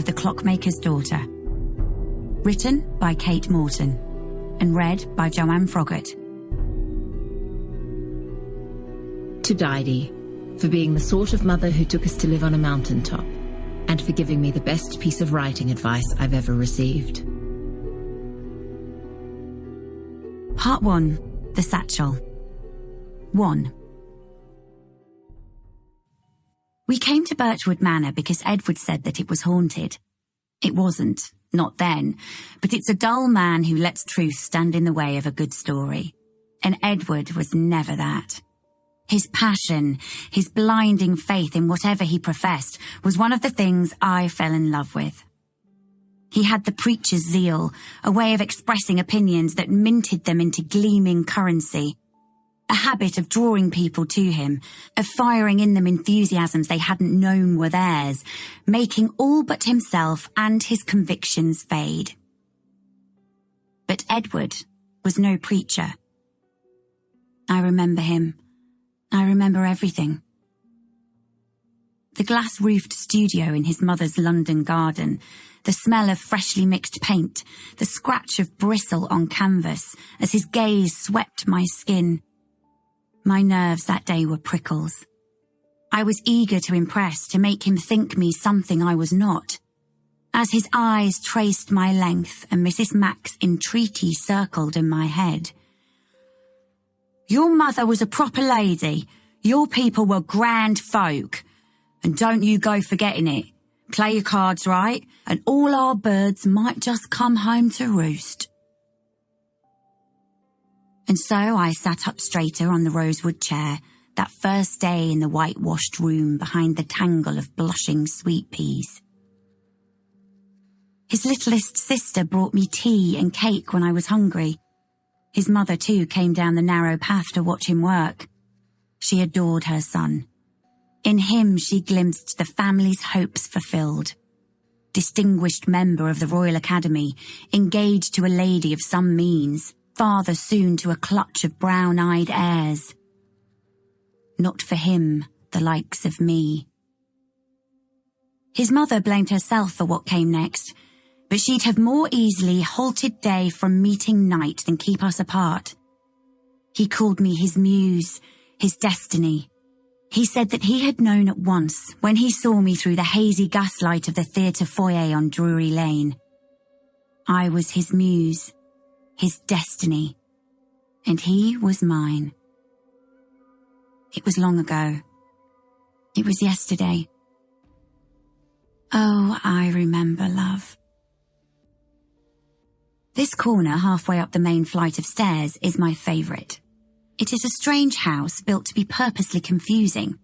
of the Clockmaker's Daughter. Written by Kate Morton and read by Joanne Froggatt. To Didi, for being the sort of mother who took us to live on a mountaintop, and for giving me the best piece of writing advice I've ever received. Part 1. The Satchel. 1. We came to Birchwood Manor because Edward said that it was haunted. It wasn't, not then, but it's a dull man who lets truth stand in the way of a good story. And Edward was never that. His passion, his blinding faith in whatever he professed, was one of the things I fell in love with. He had the preacher's zeal, a way of expressing opinions that minted them into gleaming currency, a habit of drawing people to him, of firing in them enthusiasms they hadn't known were theirs, making all but himself and his convictions fade. But Edward was no preacher. I remember him. I remember everything. The glass-roofed studio in his mother's London garden, the smell of freshly mixed paint, the scratch of bristle on canvas as his gaze swept my skin. My nerves that day were prickles. I was eager to impress, to make him think me something I was not. As his eyes traced my length and Mrs. Mack's entreaty circled in my head. Your mother was a proper lady. Your people were grand folk. And don't you go forgetting it. Play your cards right, and all our birds might just come home to roost. And so I sat up straighter on the rosewood chair, that first day in the whitewashed room behind the tangle of blushing sweet peas. His littlest sister brought me tea and cake when I was hungry. His mother, too, came down the narrow path to watch him work. She adored her son. In him she glimpsed the family's hopes fulfilled. Distinguished member of the Royal Academy, engaged to a lady of some means, father soon to a clutch of brown-eyed heirs. Not for him, the likes of me. His mother blamed herself for what came next, but she'd have more easily halted day from meeting night than keep us apart. He called me his muse, his destiny. He said that he had known at once when he saw me through the hazy gaslight of the theatre foyer on Drury Lane. I was his muse, his destiny, and he was mine. It was long ago. It was yesterday. Oh, I remember, love. This corner, halfway up the main flight of stairs, is my favourite. It is a strange house built to be purposely confusing.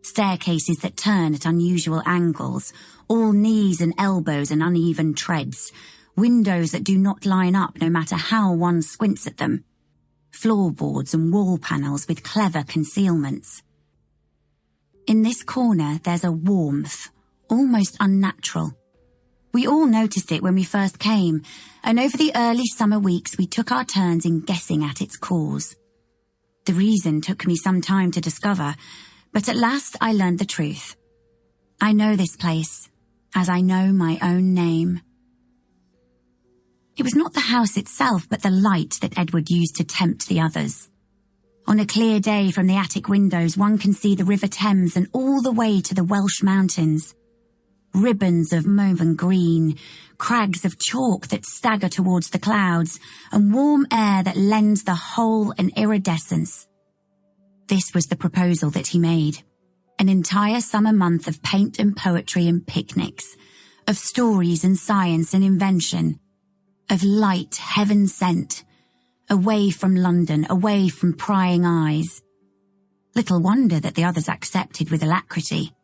Staircases that turn at unusual angles, all knees and elbows and uneven treads, windows that do not line up no matter how one squints at them, floorboards and wall panels with clever concealments. In this corner there's a warmth, almost unnatural. We all noticed it when we first came, and over the early summer weeks we took our turns in guessing at its cause. The reason took me some time to discover, but at last I learned the truth. I know this place, as I know my own name. It was not the house itself, but the light that Edward used to tempt the others. On a clear day from the attic windows, one can see the River Thames and all the way to the Welsh mountains. Ribbons of mauve and green, crags of chalk that stagger towards the clouds, and warm air that lends the whole an iridescence. This was the proposal that he made. An entire summer month of paint and poetry and picnics, of stories and science and invention, of light heaven sent, away from London, away from prying eyes. Little wonder that the others accepted with alacrity.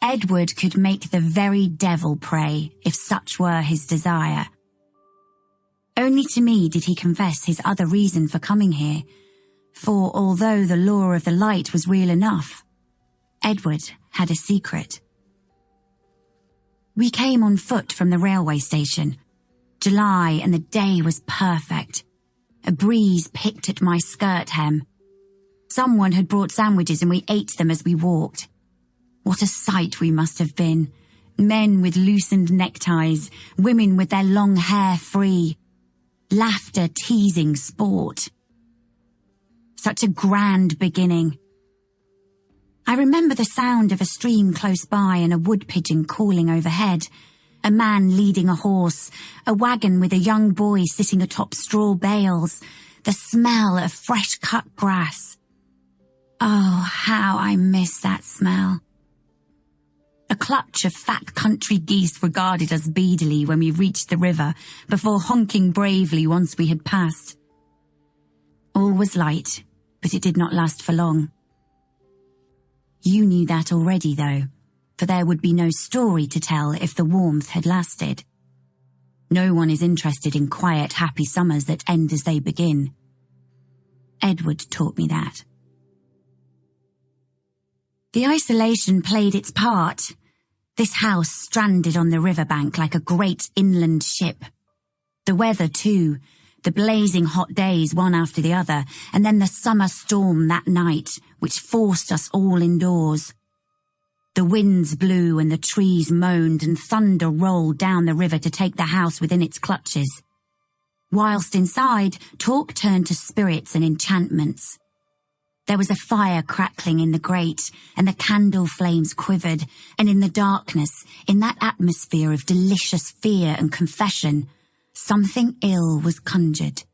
Edward could make the very devil pray, if such were his desire. Only to me did he confess his other reason for coming here, for although the lure of the light was real enough, Edward had a secret. We came on foot from the railway station. July, and the day was perfect. A breeze picked at my skirt hem. Someone had brought sandwiches and we ate them as we walked. What a sight we must have been, Men with loosened neckties, women with their long hair free. Laughter, teasing, sport. Such a grand beginning. I remember the sound of a stream close by and a wood pigeon calling overhead, a man leading a horse, a wagon with a young boy sitting atop straw bales, the smell of fresh-cut grass. Oh, how I miss that smell. A clutch of fat country geese regarded us beadily when we reached the river, before honking bravely once we had passed. All was light, but it did not last for long. You knew that already, though, for there would be no story to tell if the warmth had lasted. No one is interested in quiet, happy summers that end as they begin. Edward taught me that. The isolation played its part. This house stranded on the riverbank like a great inland ship. The weather, too, the blazing hot days one after the other, and then the summer storm that night, which forced us all indoors. The winds blew and the trees moaned and thunder rolled down the river to take the house within its clutches. Whilst inside, talk turned to spirits and enchantments. There was a fire crackling in the grate, and the candle flames quivered, and in the darkness, in that atmosphere of delicious fear and confession, something ill was conjured.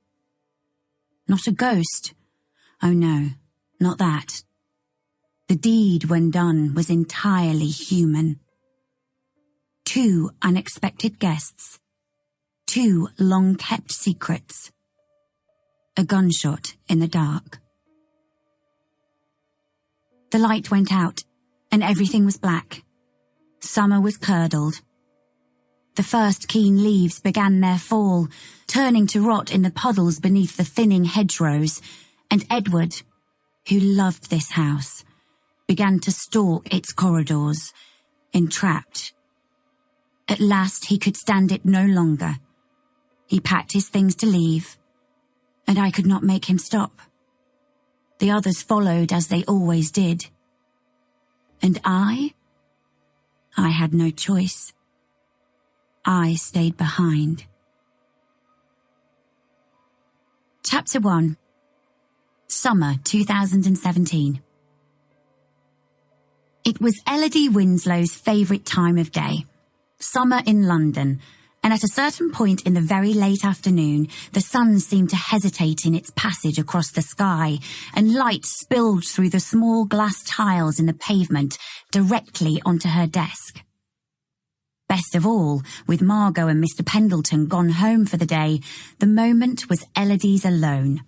Not a ghost. Oh no, not that. The deed, when done, was entirely human. 2 unexpected guests. 2 long-kept secrets. A gunshot in the dark. The light went out, and everything was black. Summer was curdled. The first keen leaves began their fall, turning to rot in the puddles beneath the thinning hedgerows, and Edward, who loved this house, began to stalk its corridors, entrapped. At last he could stand it no longer. He packed his things to leave, and I could not make him stop. The others followed as they always did. And I had no choice. I stayed behind. Chapter 1. Summer 2017. It was Elodie Winslow's favourite time of day. Summer in London, and at a certain point in the very late afternoon, the sun seemed to hesitate in its passage across the sky, and light spilled through the small glass tiles in the pavement directly onto her desk. Best of all, with Margot and Mr. Pendleton gone home for the day, the moment was Elodie's alone.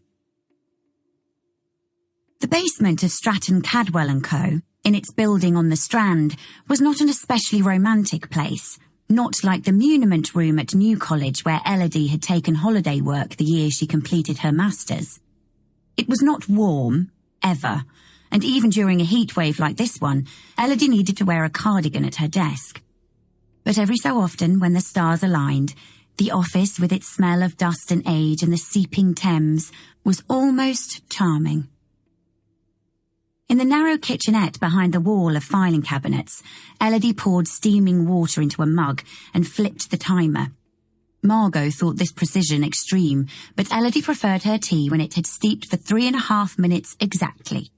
The basement of Stratton Cadwell & Co., in its building on the Strand, was not an especially romantic place. Not like the muniment room at New College where Elodie had taken holiday work the year she completed her master's. It was not warm, ever, and even during a heatwave like this one, Elodie needed to wear a cardigan at her desk. But every so often, when the stars aligned, the office with its smell of dust and age and the seeping Thames was almost charming. In the narrow kitchenette behind the wall of filing cabinets, Elodie poured steaming water into a mug and flipped the timer. Margot thought this precision extreme, but Elodie preferred her tea when it had steeped for 3.5 minutes exactly.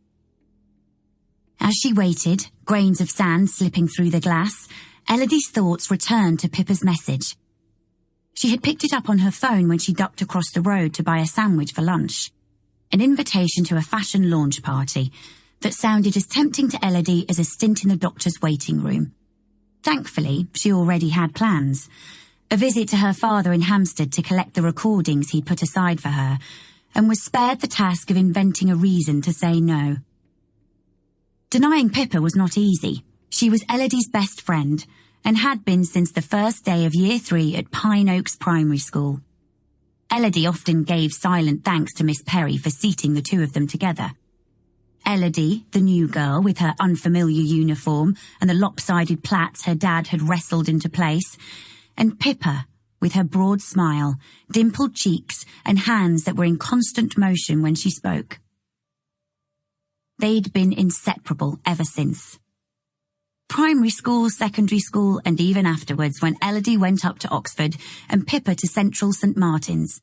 As she waited, grains of sand slipping through the glass, Elodie's thoughts returned to Pippa's message. She had picked it up on her phone when she ducked across the road to buy a sandwich for lunch. An invitation to a fashion launch party that sounded as tempting to Elodie as a stint in the doctor's waiting room. Thankfully, she already had plans. A visit to her father in Hampstead to collect the recordings he'd put aside for her, and was spared the task of inventing a reason to say no. Denying Pippa was not easy. She was Elodie's best friend, and had been since the first day of Year 3 at Pine Oaks Primary School. Elodie often gave silent thanks to Miss Perry for seating the two of them together. Elodie, the new girl with her unfamiliar uniform and the lopsided plaits her dad had wrestled into place, and Pippa, with her broad smile, dimpled cheeks and hands that were in constant motion when she spoke. They'd been inseparable ever since. Primary school, secondary school, and even afterwards when Elodie went up to Oxford and Pippa to Central St Martin's.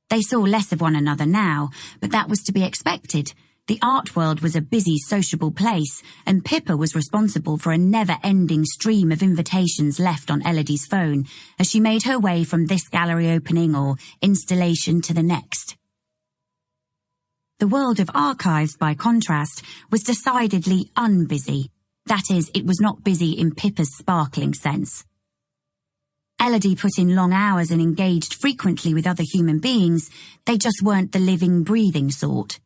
They saw less of one another now, but that was to be expected. The art world was a busy, sociable place, and Pippa was responsible for a never-ending stream of invitations left on Elodie's phone as she made her way from this gallery opening or installation to the next. The world of archives, by contrast, was decidedly unbusy. That is, it was not busy in Pippa's sparkling sense. Elodie put in long hours and engaged frequently with other human beings. They just weren't the living, breathing sort.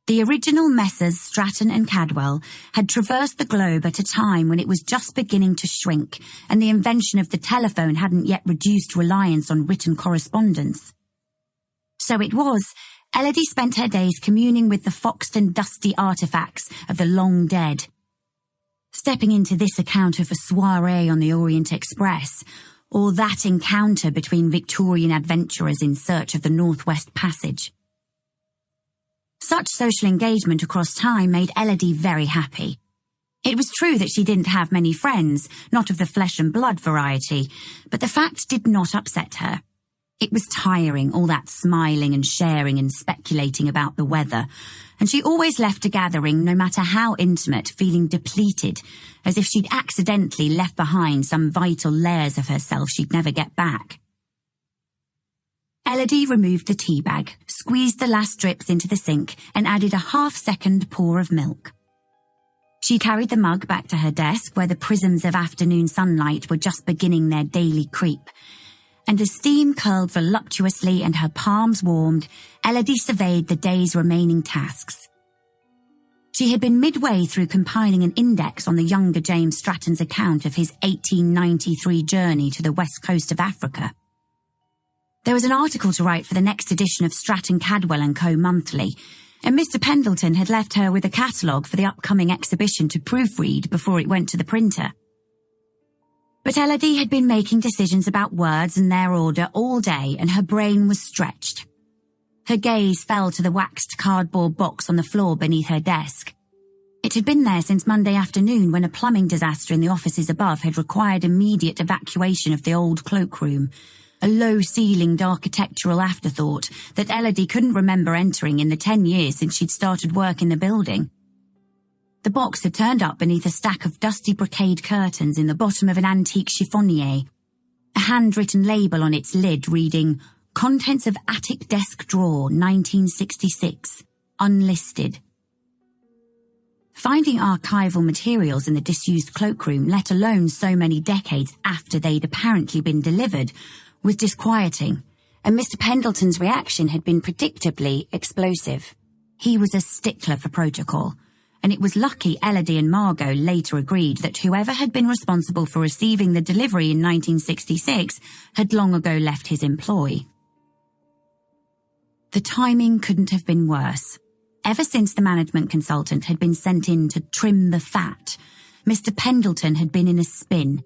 The original Messrs. Stratton and Cadwell had traversed the globe at a time when it was just beginning to shrink, and the invention of the telephone hadn't yet reduced reliance on written correspondence. So it was, Elodie spent her days communing with the foxed and dusty artefacts of the long dead. Stepping into this account of a soirée on the Orient Express, or that encounter between Victorian adventurers in search of the Northwest Passage. Such social engagement across time made Elodie very happy. It was true that she didn't have many friends, not of the flesh and blood variety, but the fact did not upset her. It was tiring, all that smiling and sharing and speculating about the weather, and she always left a gathering, no matter how intimate, feeling depleted, as if she'd accidentally left behind some vital layers of herself she'd never get back. Elodie removed the tea bag, squeezed the last drips into the sink, and added a half-second pour of milk. She carried the mug back to her desk, where the prisms of afternoon sunlight were just beginning their daily creep, and as steam curled voluptuously and her palms warmed, Elodie surveyed the day's remaining tasks. She had been midway through compiling an index on the younger James Stratton's account of his 1893 journey to the west coast of Africa. There was an article to write for the next edition of Stratton Cadwell & Co. Monthly, and Mr. Pendleton had left her with a catalogue for the upcoming exhibition to proofread before it went to the printer. But Elodie had been making decisions about words and their order all day, and her brain was stretched. Her gaze fell to the waxed cardboard box on the floor beneath her desk. It had been there since Monday afternoon, when a plumbing disaster in the offices above had required immediate evacuation of the old cloakroom, a low-ceilinged architectural afterthought that Elodie couldn't remember entering in the 10 years since she'd started work in the building. The box had turned up beneath a stack of dusty brocade curtains in the bottom of an antique chiffonier, a handwritten label on its lid reading, "Contents of Attic Desk Drawer, 1966, Unlisted." Finding archival materials in the disused cloakroom, let alone so many decades after they'd apparently been delivered, was disquieting, and Mr. Pendleton's reaction had been predictably explosive. He was a stickler for protocol, and it was lucky Elodie and Margot later agreed that whoever had been responsible for receiving the delivery in 1966 had long ago left his employ. The timing couldn't have been worse. Ever since the management consultant had been sent in to trim the fat, Mr. Pendleton had been in a spin.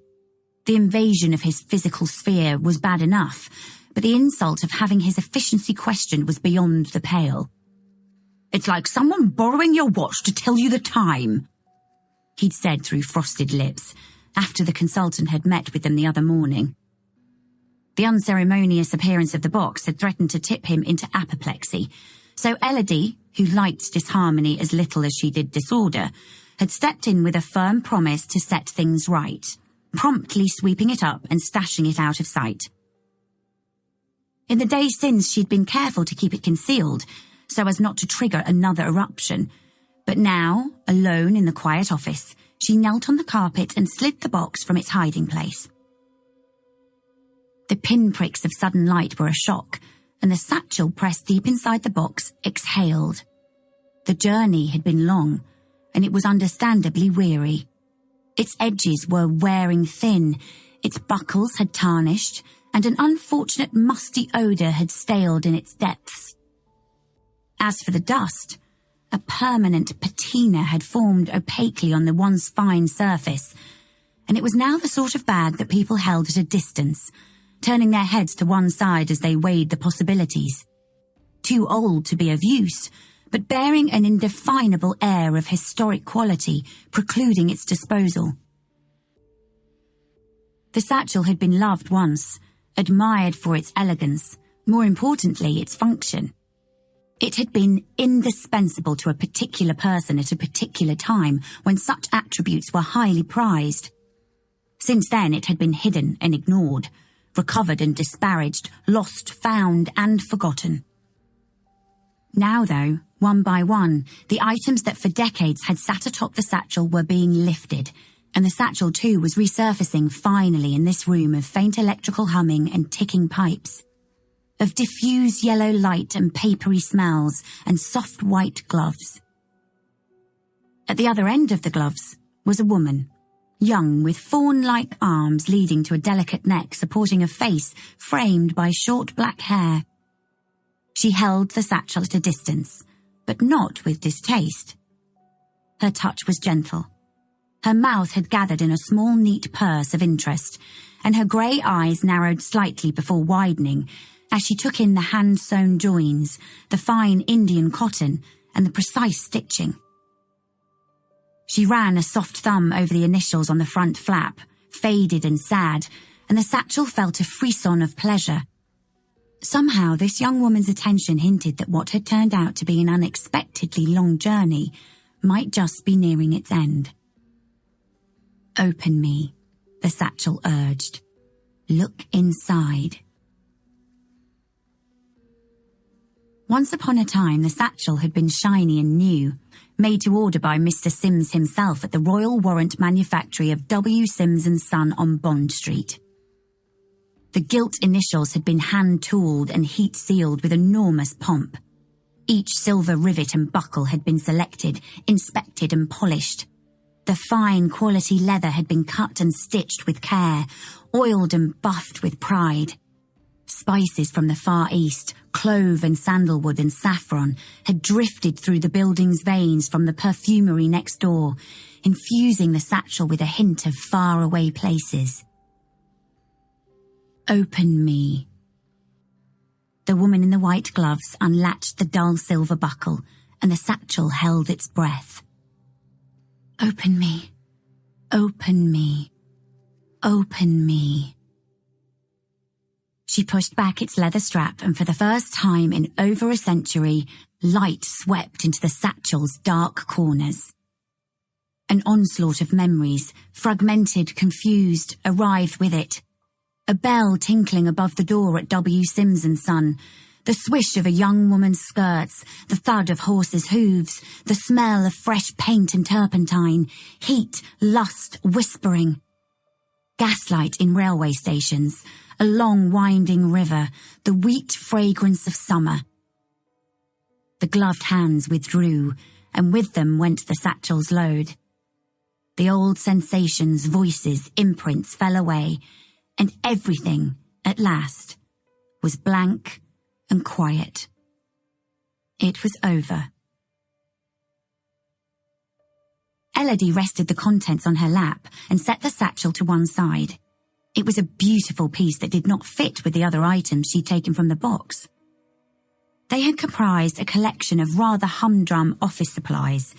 The invasion of his physical sphere was bad enough, but the insult of having his efficiency questioned was beyond the pale. "It's like someone borrowing your watch to tell you the time," he'd said through frosted lips, after the consultant had met with them the other morning. The unceremonious appearance of the box had threatened to tip him into apoplexy, so Elodie, who liked disharmony as little as she did disorder, had stepped in with a firm promise to set things right, promptly sweeping it up and stashing it out of sight. In the days since, she'd been careful to keep it concealed, so as not to trigger another eruption, but now, alone in the quiet office, she knelt on the carpet and slid the box from its hiding place. The pinpricks of sudden light were a shock, and the satchel pressed deep inside the box exhaled. The journey had been long, and it was understandably weary. Its edges were wearing thin, its buckles had tarnished, and an unfortunate musty odour had staled in its depths. As for the dust, a permanent patina had formed opaquely on the once fine surface, and it was now the sort of bag that people held at a distance, turning their heads to one side as they weighed the possibilities. Too old to be of use, but bearing an indefinable air of historic quality, precluding its disposal. The satchel had been loved once, admired for its elegance, more importantly, its function. It had been indispensable to a particular person at a particular time when such attributes were highly prized. Since then, it had been hidden and ignored, recovered and disparaged, lost, found, and forgotten. Now, though, one by one, the items that for decades had sat atop the satchel were being lifted, and the satchel too was resurfacing finally in this room of faint electrical humming and ticking pipes, of diffuse yellow light and papery smells and soft white gloves. At the other end of the gloves was a woman, young, with fawn-like arms leading to a delicate neck supporting a face framed by short black hair. She held the satchel at a distance, but not with distaste. Her touch was gentle. Her mouth had gathered in a small, neat purse of interest, and her grey eyes narrowed slightly before widening as she took in the hand-sewn joins, the fine Indian cotton, and the precise stitching. She ran a soft thumb over the initials on the front flap, faded and sad, and the satchel felt a frisson of pleasure. Somehow this young woman's attention hinted that what had turned out to be an unexpectedly long journey might just be nearing its end. "Open me," the satchel urged. "Look inside." Once upon a time, the satchel had been shiny and new, made to order by Mr. Sims himself at the Royal Warrant Manufactory of W. Sims & Son on Bond Street. The gilt initials had been hand-tooled and heat-sealed with enormous pomp. Each silver rivet and buckle had been selected, inspected and polished. The fine quality leather had been cut and stitched with care, oiled and buffed with pride. Spices from the Far East, clove and sandalwood and saffron, had drifted through the building's veins from the perfumery next door, infusing the satchel with a hint of faraway places. "Open me." The woman in the white gloves unlatched the dull silver buckle, and the satchel held its breath. "Open me, open me, open me." She pushed back its leather strap, and for the first time in over a century, light swept into the satchel's dark corners. An onslaught of memories, fragmented, confused, arrived with it. A bell tinkling above the door at W. Sims & Son, the swish of a young woman's skirts, the thud of horses' hooves, the smell of fresh paint and turpentine, heat, lust, whispering. Gaslight in railway stations, a long winding river, the wheat fragrance of summer. The gloved hands withdrew, and with them went the satchel's load. The old sensations, voices, imprints fell away, and everything, at last, was blank and quiet. It was over. Elodie rested the contents on her lap and set the satchel to one side. It was a beautiful piece that did not fit with the other items she'd taken from the box. They had comprised a collection of rather humdrum office supplies,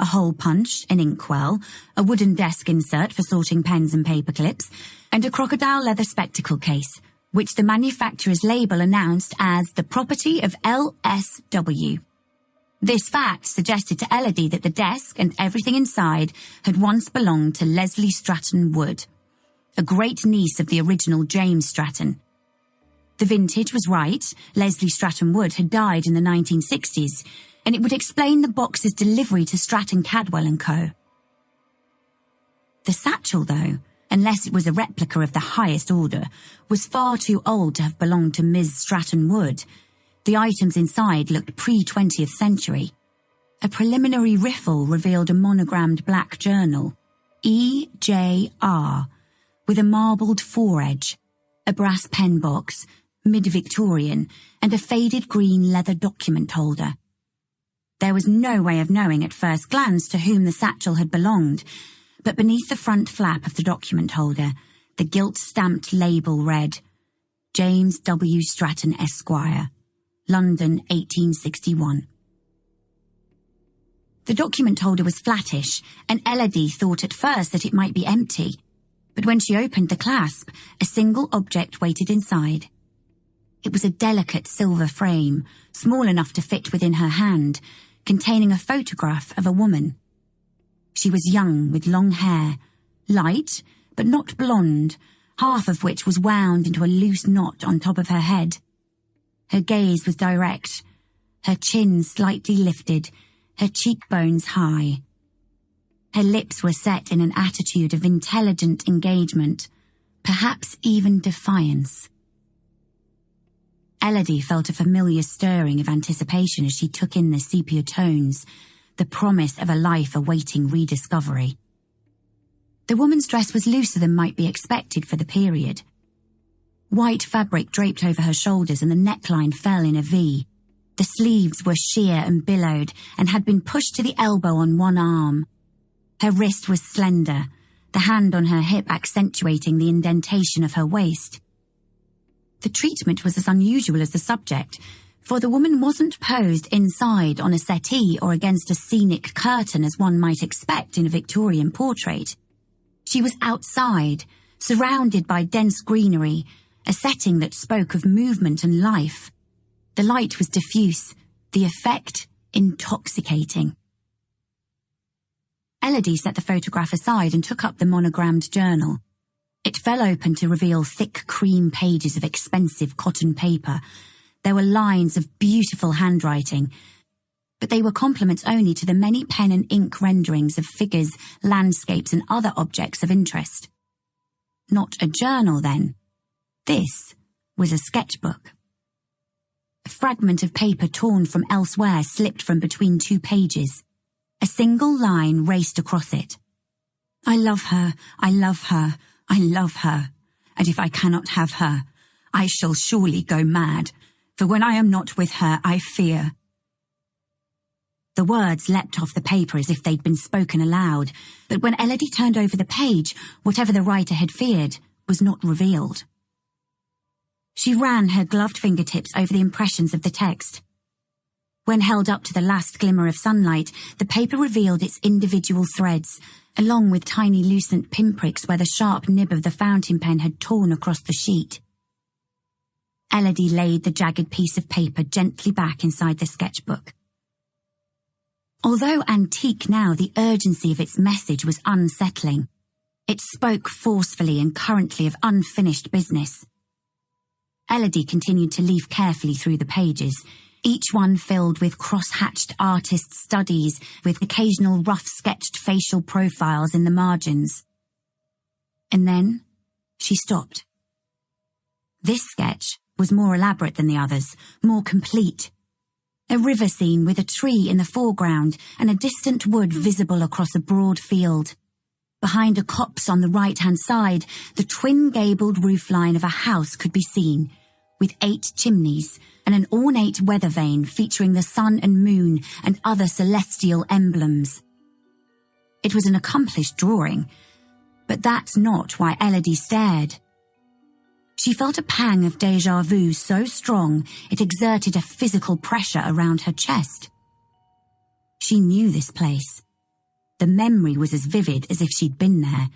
a hole punch, an inkwell, a wooden desk insert for sorting pens and paper clips, and a crocodile leather spectacle case, which the manufacturer's label announced as the property of LSW. This fact suggested to Elodie that the desk and everything inside had once belonged to Leslie Stratton Wood, a great niece of the original James Stratton. The vintage was right. Leslie Stratton Wood had died in the 1960s, and it would explain the box's delivery to Stratton Cadwell & Co. The satchel, though, unless it was a replica of the highest order, was far too old to have belonged to Ms. Stratton Wood. The items inside looked pre-20th century. A preliminary riffle revealed a monogrammed black journal, E.J.R., with a marbled foredge, a brass pen box, mid-Victorian, and a faded green leather document holder. There was no way of knowing at first glance to whom the satchel had belonged, but beneath the front flap of the document holder, the gilt-stamped label read, James W. Stratton, Esquire, London, 1861. The document holder was flattish, and Elodie thought at first that it might be empty. But when she opened the clasp, a single object waited inside. It was a delicate silver frame, small enough to fit within her hand, containing a photograph of a woman. She was young, with long hair, light, but not blonde, half of which was wound into a loose knot on top of her head. Her gaze was direct, her chin slightly lifted, her cheekbones high. Her lips were set in an attitude of intelligent engagement, perhaps even defiance. Elodie felt a familiar stirring of anticipation as she took in the sepia tones, the promise of a life awaiting rediscovery. The woman's dress was looser than might be expected for the period. White fabric draped over her shoulders and the neckline fell in a V. The sleeves were sheer and billowed and had been pushed to the elbow on one arm. Her wrist was slender, the hand on her hip accentuating the indentation of her waist. The treatment was as unusual as the subject, for the woman wasn't posed inside on a settee or against a scenic curtain as one might expect in a Victorian portrait. She was outside, surrounded by dense greenery, a setting that spoke of movement and life. The light was diffuse, the effect intoxicating. Elodie set the photograph aside and took up the monogrammed journal. It fell open to reveal thick cream pages of expensive cotton paper. There were lines of beautiful handwriting, but they were complements only to the many pen and ink renderings of figures, landscapes, and other objects of interest. Not a journal, then. This was a sketchbook. A fragment of paper torn from elsewhere slipped from between two pages. A single line raced across it. I love her, I love her, I love her, and if I cannot have her, I shall surely go mad, for when I am not with her, I fear. The words leapt off the paper as if they'd been spoken aloud, but when Elodie turned over the page, whatever the writer had feared was not revealed. She ran her gloved fingertips over the impressions of the text. When held up to the last glimmer of sunlight, the paper revealed its individual threads, along with tiny lucent pinpricks where the sharp nib of the fountain pen had torn across the sheet. Elodie laid the jagged piece of paper gently back inside the sketchbook. Although antique now, the urgency of its message was unsettling. It spoke forcefully and currently of unfinished business. Elodie continued to leaf carefully through the pages, each one filled with cross-hatched artist studies with occasional rough-sketched facial profiles in the margins. And then she stopped. This sketch was more elaborate than the others, more complete. A river scene with a tree in the foreground and a distant wood visible across a broad field. Behind a copse on the right-hand side, the twin-gabled roofline of a house could be seen, with 8 chimneys and an ornate weather vane featuring the sun and moon and other celestial emblems. It was an accomplished drawing, but that's not why Elodie stared. She felt a pang of déjà vu so strong it exerted a physical pressure around her chest. She knew this place. The memory was as vivid as if she'd been there,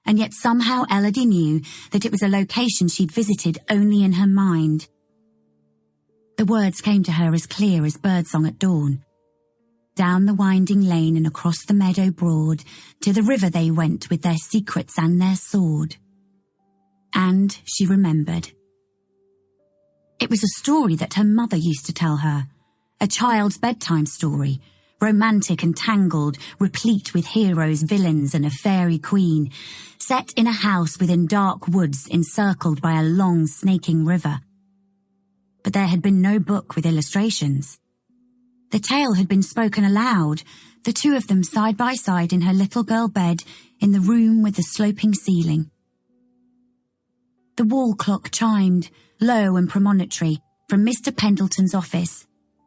and yet somehow Elodie knew that it was a location she'd visited only in her mind. The words came to her as clear as birdsong at dawn. Down the winding lane and across the meadow broad, to the river they went with their secrets and their sword. And she remembered. It was a story that her mother used to tell her, a child's bedtime story, romantic and tangled, replete with heroes, villains, and a fairy queen, set in a house within dark woods encircled by a long, snaking river. But there had been no book with illustrations. The tale had been spoken aloud, the two of them side by side in her little girl bed in the room with the sloping ceiling. The wall clock chimed, low and premonitory, from Mr. Pendleton's office,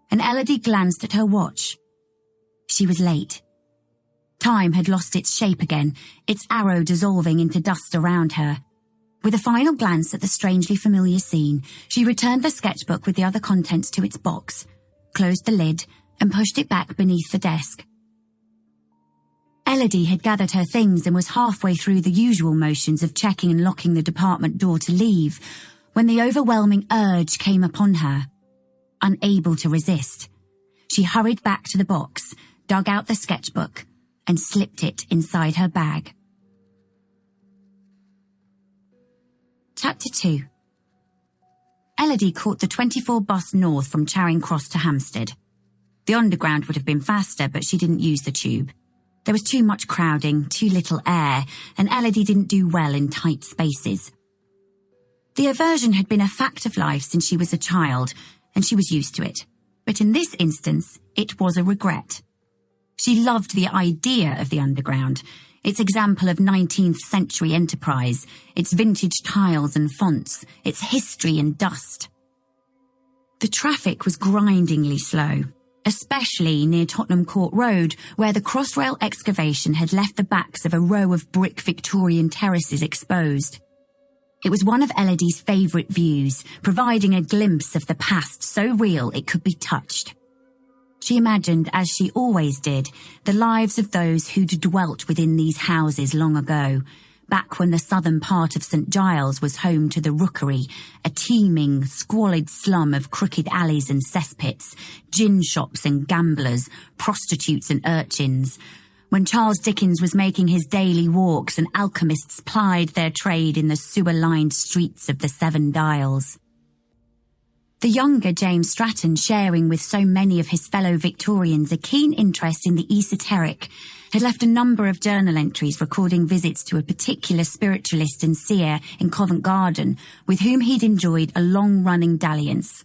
and Elodie glanced at her watch. She was late. Time had lost its shape again, its arrow dissolving into dust around her. With a final glance at the strangely familiar scene, she returned the sketchbook with the other contents to its box, closed the lid, and pushed it back beneath the desk, Elodie had gathered her things and was halfway through the usual motions of checking and locking the department door to leave when the overwhelming urge came upon her. Unable to resist, she hurried back to the box, dug out the sketchbook, and slipped it inside her bag. Chapter 2. Elodie caught the 24 bus north from Charing Cross to Hampstead. The Underground would have been faster, but she didn't use the tube. There was too much crowding, too little air, and Elodie didn't do well in tight spaces. The aversion had been a fact of life since she was a child, and she was used to it. But in this instance, it was a regret. She loved the idea of the Underground, its example of 19th century enterprise, its vintage tiles and fonts, its history and dust. The traffic was grindingly slow, especially near Tottenham Court Road, where the Crossrail excavation had left the backs of a row of brick Victorian terraces exposed. It was one of Elodie's favourite views, providing a glimpse of the past so real it could be touched. She imagined, as she always did, the lives of those who'd dwelt within these houses long ago, back when the southern part of St Giles was home to the Rookery, a teeming, squalid slum of crooked alleys and cesspits, gin shops and gamblers, prostitutes and urchins. When Charles Dickens was making his daily walks and alchemists plied their trade in the sewer-lined streets of the Seven Dials. The younger James Stratton, sharing with so many of his fellow Victorians a keen interest in the esoteric, had left a number of journal entries recording visits to a particular spiritualist and seer in Covent Garden with whom he'd enjoyed a long-running dalliance.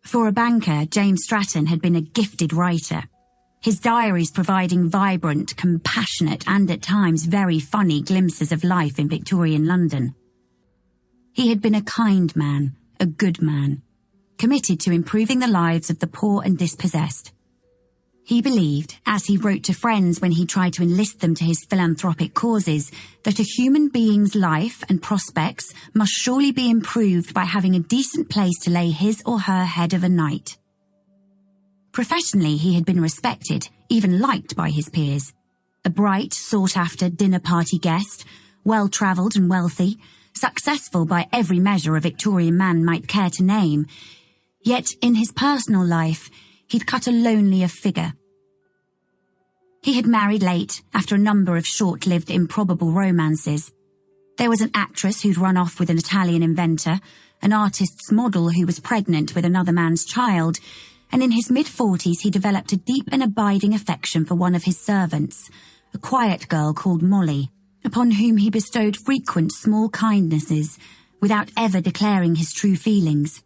For a banker, James Stratton had been a gifted writer, his diaries providing vibrant, compassionate and at times very funny glimpses of life in Victorian London. He had been a kind man, a good man, committed to improving the lives of the poor and dispossessed. He believed, as he wrote to friends when he tried to enlist them to his philanthropic causes, that a human being's life and prospects must surely be improved by having a decent place to lay his or her head of a night. Professionally, he had been respected, even liked by his peers. A bright, sought-after dinner-party guest, well-travelled and wealthy, successful by every measure a Victorian man might care to name. Yet, in his personal life, he'd cut a lonelier figure. He had married late, after a number of short-lived improbable romances. There was an actress who'd run off with an Italian inventor, an artist's model who was pregnant with another man's child, and in his mid-40s he developed a deep and abiding affection for one of his servants, a quiet girl called Molly, upon whom he bestowed frequent small kindnesses, without ever declaring his true feelings.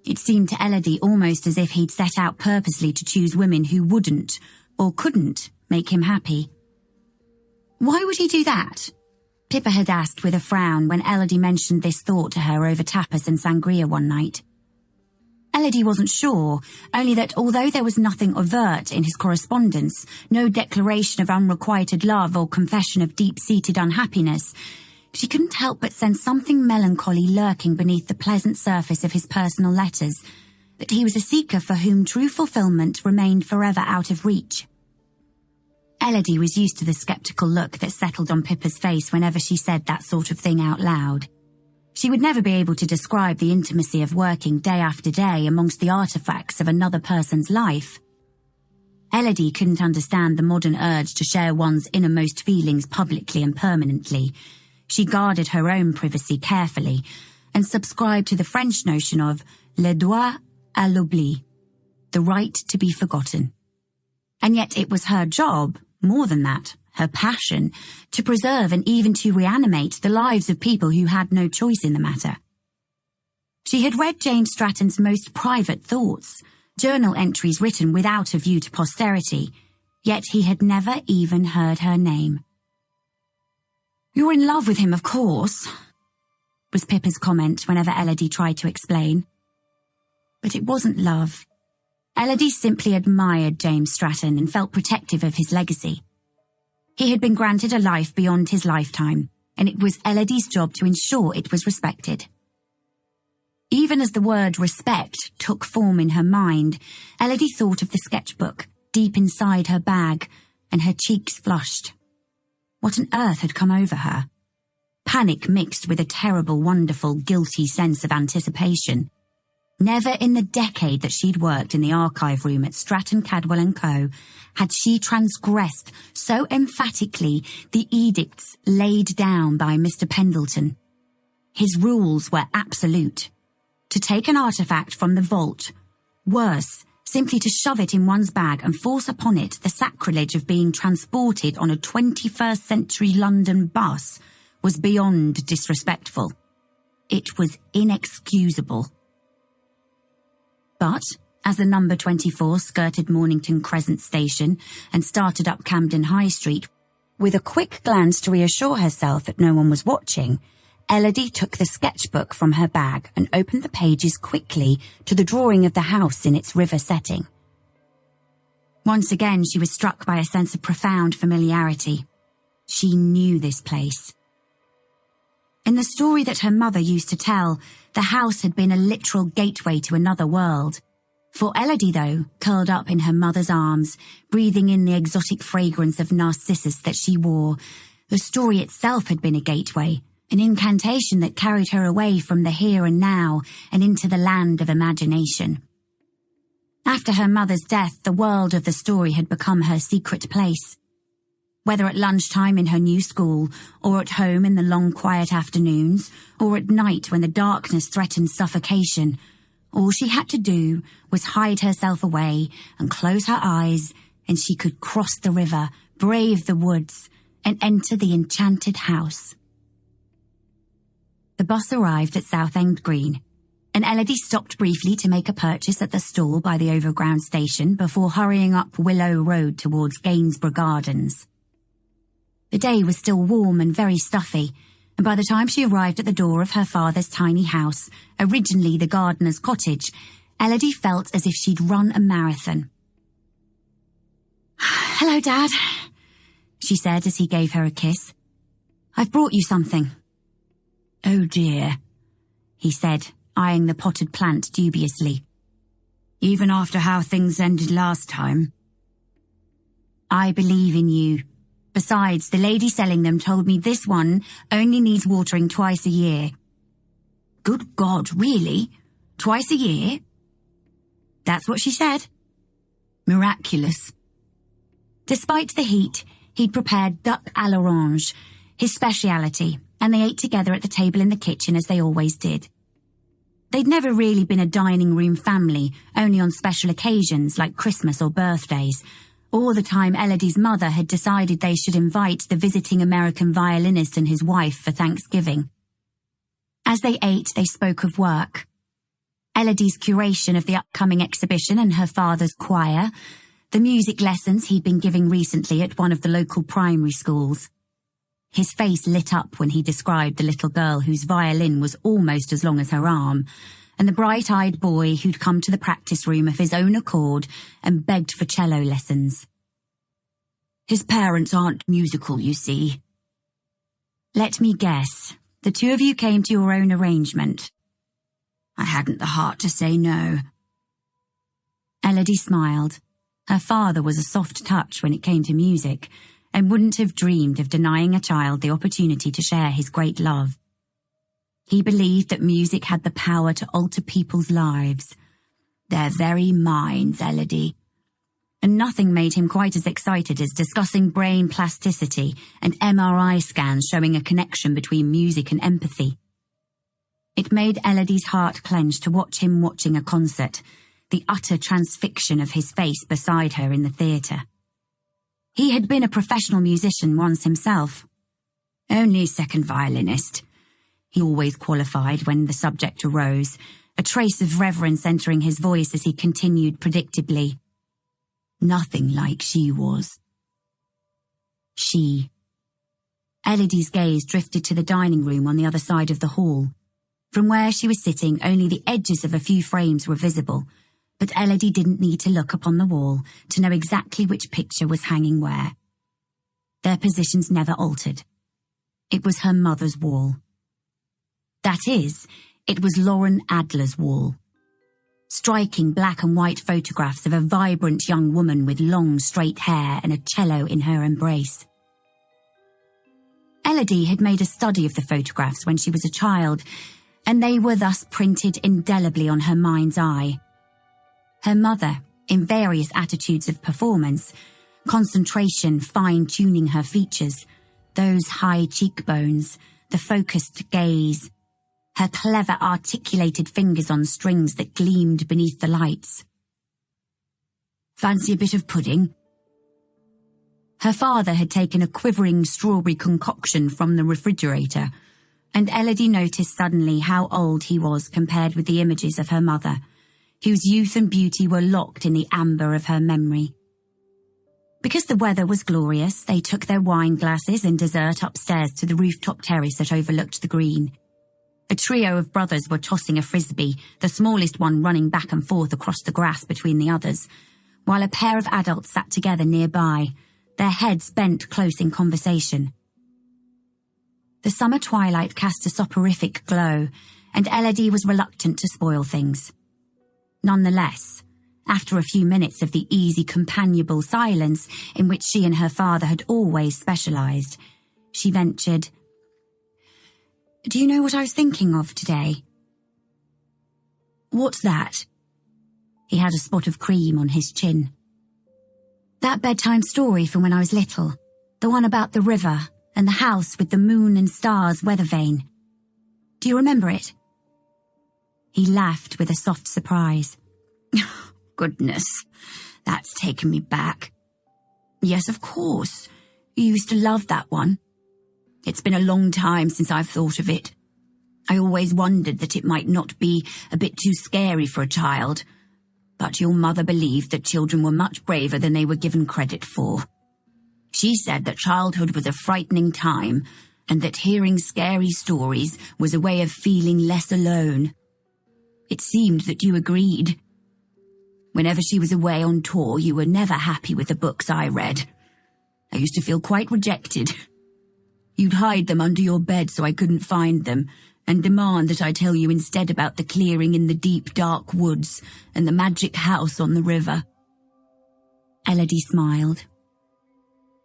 It seemed to Elodie almost as if he'd set out purposely to choose women who wouldn't, or couldn't, make him happy. Why would he do that? Pippa had asked with a frown when Elodie mentioned this thought to her over tapas and sangria one night. Elodie wasn't sure, only that although there was nothing overt in his correspondence, no declaration of unrequited love or confession of deep-seated unhappiness, she couldn't help but sense something melancholy lurking beneath the pleasant surface of his personal letters, that he was a seeker for whom true fulfillment remained forever out of reach. Elodie was used to the sceptical look that settled on Pippa's face whenever she said that sort of thing out loud. She would never be able to describe the intimacy of working day after day amongst the artifacts of another person's life. Elodie couldn't understand the modern urge to share one's innermost feelings publicly and permanently. She guarded her own privacy carefully and subscribed to the French notion of le droit à l'oubli, the right to be forgotten. And yet it was her job, more than that, her passion, to preserve and even to reanimate the lives of people who had no choice in the matter. She had read James Stratton's most private thoughts, journal entries written without a view to posterity, yet he had never even heard her name. "You're in love with him, of course," was Pippa's comment whenever Elodie tried to explain. But it wasn't love. Elodie simply admired James Stratton and felt protective of his legacy. He had been granted a life beyond his lifetime, and it was Elodie's job to ensure it was respected. Even as the word respect took form in her mind, Elodie thought of the sketchbook, deep inside her bag, and her cheeks flushed. What on earth had come over her? Panic mixed with a terrible, wonderful, guilty sense of anticipation. Never in the decade that she'd worked in the archive room at Stratton Cadwell & Co. had she transgressed so emphatically the edicts laid down by Mr. Pendleton. His rules were absolute. To take an artifact from the vault, worse, simply to shove it in one's bag and force upon it the sacrilege of being transported on a 21st century London bus, was beyond disrespectful. It was inexcusable. But, as the number 24 skirted Mornington Crescent Station and started up Camden High Street, with a quick glance to reassure herself that no one was watching, Elodie took the sketchbook from her bag and opened the pages quickly to the drawing of the house in its river setting. Once again she was struck by a sense of profound familiarity. She knew this place. In the story that her mother used to tell, the house had been a literal gateway to another world. For Elodie, though, curled up in her mother's arms, breathing in the exotic fragrance of narcissus that she wore, the story itself had been a gateway, an incantation that carried her away from the here and now and into the land of imagination. After her mother's death, the world of the story had become her secret place. Whether at lunchtime in her new school, or at home in the long quiet afternoons, or at night when the darkness threatened suffocation, all she had to do was hide herself away and close her eyes, and she could cross the river, brave the woods, and enter the enchanted house. The bus arrived at Southend Green, and Elodie stopped briefly to make a purchase at the stall by the overground station before hurrying up Willow Road towards Gainsborough Gardens. The day was still warm and very stuffy, and by the time she arrived at the door of her father's tiny house, originally the gardener's cottage, Elodie felt as if she'd run a marathon. "Hello, Dad," she said as he gave her a kiss. "I've brought you something." "Oh dear," he said, eyeing the potted plant dubiously. "Even after how things ended last time?" "I believe in you. Besides, the lady selling them told me this one only needs watering twice a year." "Good God, really? Twice a year?" "That's what she said." "Miraculous." Despite the heat, he'd prepared duck à l'orange, his speciality, and they ate together at the table in the kitchen as they always did. They'd never really been a dining room family, only on special occasions like Christmas or birthdays, or the time Elodie's mother had decided they should invite the visiting American violinist and his wife for Thanksgiving. As they ate, they spoke of work. Elodie's curation of the upcoming exhibition and her father's choir, the music lessons he'd been giving recently at one of the local primary schools. His face lit up when he described the little girl whose violin was almost as long as her arm, and the bright-eyed boy who'd come to the practice room of his own accord and begged for cello lessons. "His parents aren't musical, you see." "Let me guess. The two of you came to your own arrangement." "I hadn't the heart to say no." Elodie smiled. Her father was a soft touch when it came to music, and wouldn't have dreamed of denying a child the opportunity to share his great love. He believed that music had the power to alter people's lives. Their very minds, Elodie. And nothing made him quite as excited as discussing brain plasticity and MRI scans showing a connection between music and empathy. It made Elodie's heart clench to watch him watching a concert, the utter transfixion of his face beside her in the theatre. He had been a professional musician once himself. "Only second violinist," he always qualified when the subject arose, a trace of reverence entering his voice as he continued predictably. "Nothing like she was." She. Elodie's gaze drifted to the dining room on the other side of the hall. From where she was sitting, only the edges of a few frames were visible, but Elodie didn't need to look upon the wall to know exactly which picture was hanging where. Their positions never altered. It was her mother's wall. That is, it was Lauren Adler's wall. striking black and white photographs of a vibrant young woman with long, straight hair and a cello in her embrace. Elodie had made a study of the photographs when she was a child, and they were thus printed indelibly on her mind's eye. Her mother, in various attitudes of performance, concentration fine-tuning her features, those high cheekbones, the focused gaze, her clever articulated fingers on strings that gleamed beneath the lights. Fancy a bit of pudding? Her father had taken a quivering strawberry concoction from the refrigerator, and Elodie noticed suddenly how old he was compared with the images of her mother, whose youth and beauty were locked in the amber of her memory. Because the weather was glorious, they took their wine glasses and dessert upstairs to the rooftop terrace that overlooked the green. A trio of brothers were tossing a frisbee, the smallest one running back and forth across the grass between the others, while a pair of adults sat together nearby, their heads bent close in conversation. The summer twilight cast a soporific glow, and Elodie was reluctant to spoil things. Nonetheless, after a few minutes of the easy, companionable silence in which she and her father had always specialised, she ventured, "Do you know what I was thinking of today?" "What's that?" He had a spot of cream on his chin. "That bedtime story from when I was little, the one about the river and the house with the moon and stars weather vane. Do you remember it?" He laughed with a soft surprise. "Goodness, that's taken me back. Yes, of course. You used to love that one. It's been a long time since I've thought of it. I always wondered that it might not be a bit too scary for a child, but your mother believed that children were much braver than they were given credit for. She said that childhood was a frightening time, and that hearing scary stories was a way of feeling less alone. It seemed that you agreed. Whenever she was away on tour, you were never happy with the books I read. I used to feel quite rejected. You'd hide them under your bed so I couldn't find them, and demand that I tell you instead about the clearing in the deep, dark woods and the magic house on the river." Elodie smiled.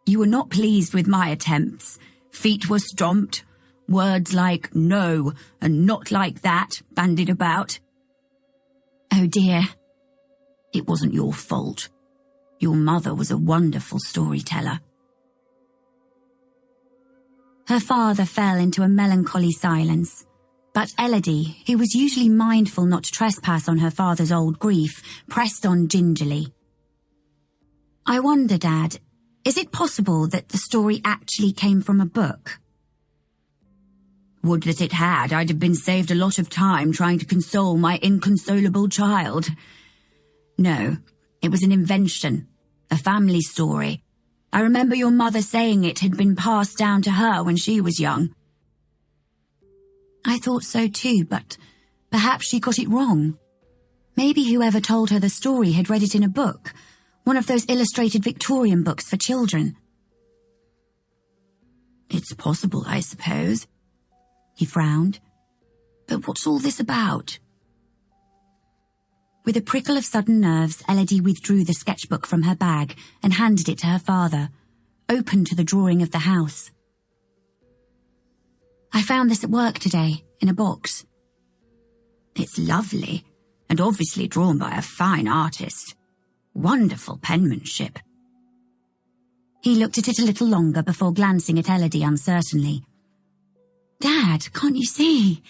"You were not pleased with my attempts. Feet were stomped, words like no and not like that bandied about. Oh dear. It wasn't your fault. Your mother was a wonderful storyteller." Her father fell into a melancholy silence, but Elodie, who was usually mindful not to trespass on her father's old grief, pressed on gingerly. "I wonder, Dad, is it possible that the story actually came from a book?" "Would that it had. I'd have been saved a lot of time trying to console my inconsolable child. No, it was an invention, a family story. I remember your mother saying it had been passed down to her when she was young." "I thought so too, but perhaps she got it wrong. Maybe whoever told her the story had read it in a book, one of those illustrated Victorian books for children." "It's possible, I suppose." He frowned. "But what's all this about?" With a prickle of sudden nerves, Elodie withdrew the sketchbook from her bag and handed it to her father, open to the drawing of the house. "I found this at work today, in a box." "It's lovely, and obviously drawn by a fine artist. Wonderful penmanship." He looked at it a little longer before glancing at Elodie uncertainly. "Dad, can't you see?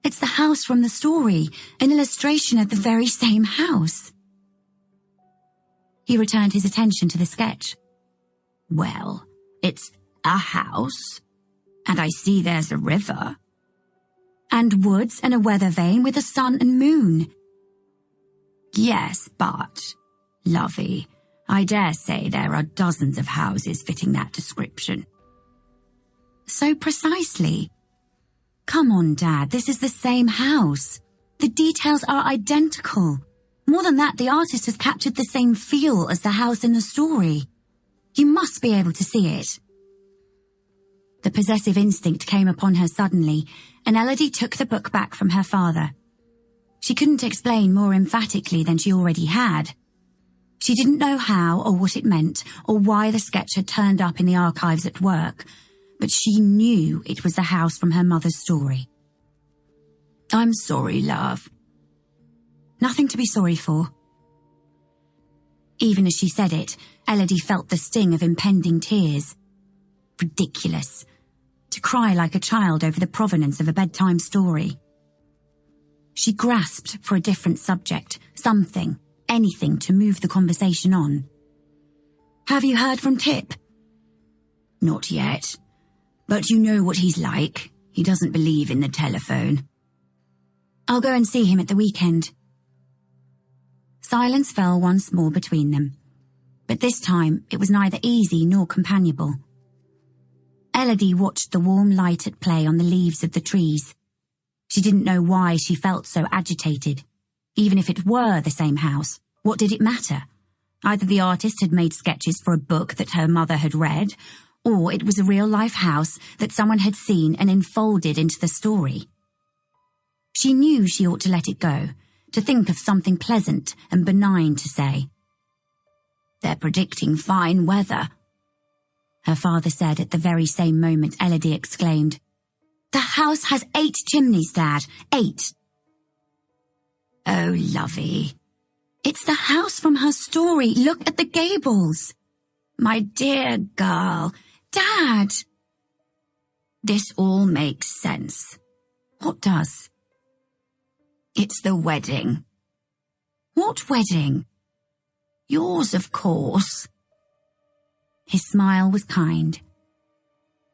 It's the house from the story, an illustration of the very same house." He returned his attention to the sketch. "Well, it's a house, and I see there's a river." "And woods and a weather vane with a sun and moon." "Yes, but, lovey, I dare say there are dozens of houses fitting that description." "So precisely. Come on, Dad, this is the same house. The details are identical. More than that, the artist has captured the same feel as the house in the story. You must be able to see it." The possessive instinct came upon her suddenly, and Elodie took the book back from her father. She couldn't explain more emphatically than she already had. She didn't know how or what it meant or why the sketch had turned up in the archives at work, but she knew it was the house from her mother's story. "I'm sorry, love." "Nothing to be sorry for." Even as she said it, Elodie felt the sting of impending tears. Ridiculous. To cry like a child over the provenance of a bedtime story. She grasped for a different subject, something, anything to move the conversation on. "Have you heard from Tip?" "Not yet. But you know what he's like. He doesn't believe in the telephone." "I'll go and see him at the weekend." Silence fell once more between them, but this time it was neither easy nor companionable. Elodie watched the warm light at play on the leaves of the trees. She didn't know why she felt so agitated. Even if it were the same house, what did it matter? Either the artist had made sketches for a book that her mother had read, or it was a real-life house that someone had seen and enfolded into the story. She knew she ought to let it go, to think of something pleasant and benign to say. "They're predicting fine weather," her father said at the very same moment Elodie exclaimed, "The house has 8 chimneys, Dad, 8. "Oh, lovey. It's the house from her story. Look at the gables." "My dear girl, Dad." "This all makes sense." "What does?" "It's the wedding." "What wedding?" "Yours, of course." His smile was kind.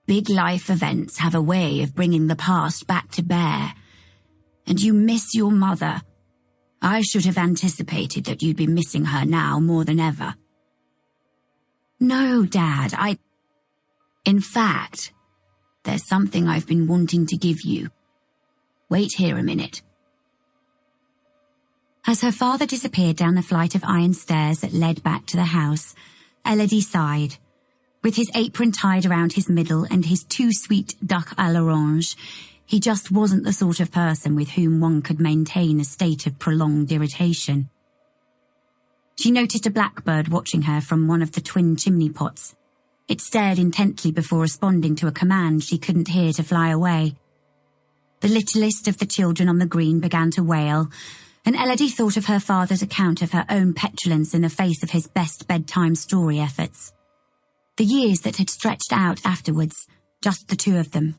Big life events have a way of bringing the past back to bear. And you miss your mother. I should have anticipated that you'd be missing her now more than ever. "No, Dad, In fact, there's something I've been wanting to give you. Wait here a minute." As her father disappeared down the flight of iron stairs that led back to the house, Elodie sighed. With his apron tied around his middle and his too sweet duck à l'orange, he just wasn't the sort of person with whom one could maintain a state of prolonged irritation. She noticed a blackbird watching her from one of the twin chimney pots. It stared intently before responding to a command she couldn't hear to fly away. The littlest of the children on the green began to wail, and Elodie thought of her father's account of her own petulance in the face of his best bedtime story efforts. The years that had stretched out afterwards, just the two of them.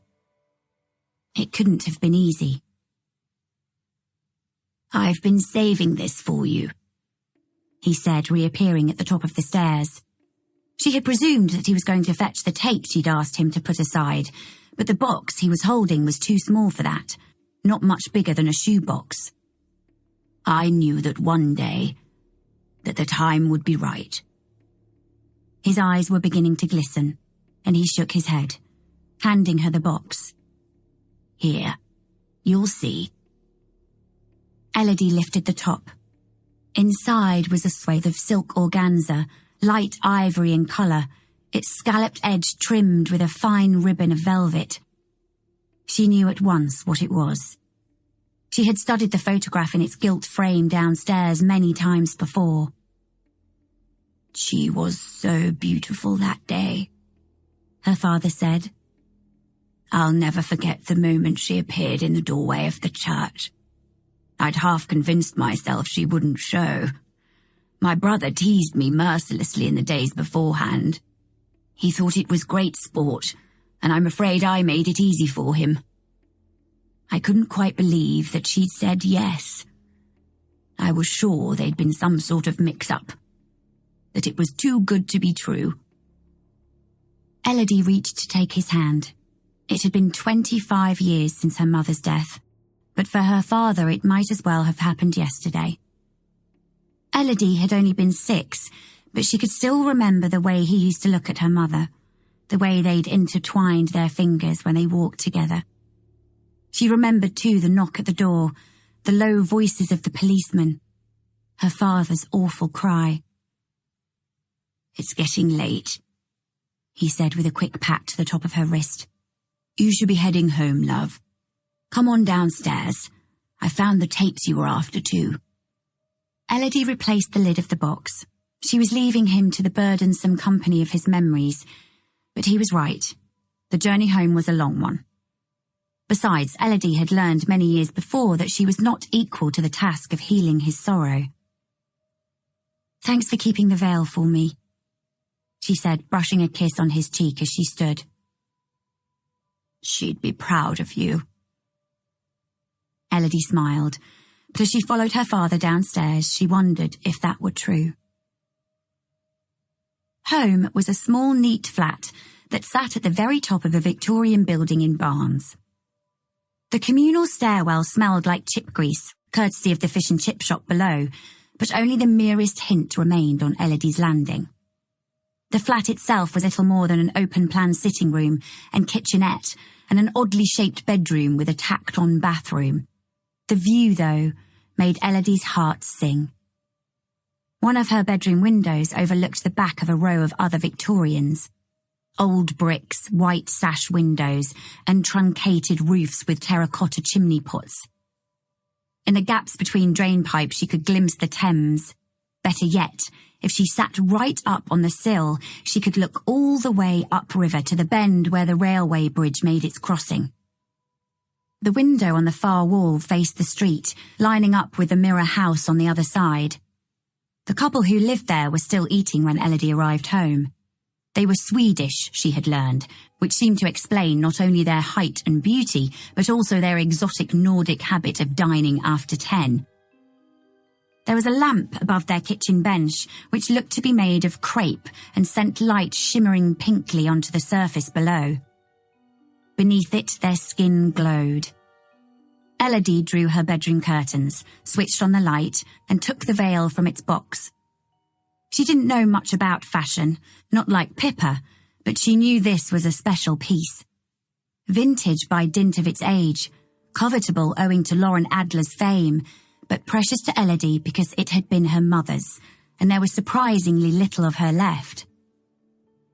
It couldn't have been easy. "I've been saving this for you," he said, reappearing at the top of the stairs. She had presumed that he was going to fetch the tape she'd asked him to put aside, but the box he was holding was too small for that, not much bigger than a shoebox. "I knew that one day, that the time would be right." His eyes were beginning to glisten, and he shook his head, handing her the box. "Here, you'll see." Elodie lifted the top. Inside was a swathe of silk organza, light ivory in colour, its scalloped edge trimmed with a fine ribbon of velvet. She knew at once what it was. She had studied the photograph in its gilt frame downstairs many times before. "She was so beautiful that day," her father said. "I'll never forget the moment she appeared in the doorway of the church. I'd half convinced myself she wouldn't show. My brother teased me mercilessly in the days beforehand. He thought it was great sport, and I'm afraid I made it easy for him. I couldn't quite believe that she'd said yes. I was sure there'd been some sort of mix-up, that it was too good to be true." Elodie reached to take his hand. It had been 25 years since her mother's death, but for her father it might as well have happened yesterday. Elodie had only been 6, but she could still remember the way he used to look at her mother, the way they'd intertwined their fingers when they walked together. She remembered too the knock at the door, the low voices of the policeman, her father's awful cry. "It's getting late," he said with a quick pat to the top of her wrist. "You should be heading home, love. Come on downstairs. I found the tapes you were after too." Elodie replaced the lid of the box. She was leaving him to the burdensome company of his memories, but he was right. The journey home was a long one. Besides, Elodie had learned many years before that she was not equal to the task of healing his sorrow. "Thanks for keeping the veil for me," she said, brushing a kiss on his cheek as she stood. "She'd be proud of you." Elodie smiled, but as she followed her father downstairs, she wondered if that were true. Home was a small, neat flat that sat at the very top of a Victorian building in Barnes. The communal stairwell smelled like chip grease, courtesy of the fish and chip shop below, but only the merest hint remained on Elodie's landing. The flat itself was little more than an open-plan sitting room and kitchenette, and an oddly shaped bedroom with a tacked-on bathroom. The view, though, made Elodie's heart sing. One of her bedroom windows overlooked the back of a row of other Victorians. Old bricks, white sash windows, and truncated roofs with terracotta chimney pots. In the gaps between drain pipes she could glimpse the Thames. Better yet, if she sat right up on the sill, she could look all the way upriver to the bend where the railway bridge made its crossing. The window on the far wall faced the street, lining up with the mirror house on the other side. The couple who lived there were still eating when Elodie arrived home. They were Swedish, she had learned, which seemed to explain not only their height and beauty, but also their exotic Nordic habit of dining after 10. There was a lamp above their kitchen bench, which looked to be made of crepe and sent light shimmering pinkly onto the surface below. Beneath it, their skin glowed. Elodie drew her bedroom curtains, switched on the light, and took the veil from its box. She didn't know much about fashion, not like Pippa, but she knew this was a special piece. Vintage by dint of its age, covetable owing to Lauren Adler's fame, but precious to Elodie because it had been her mother's, and there was surprisingly little of her left.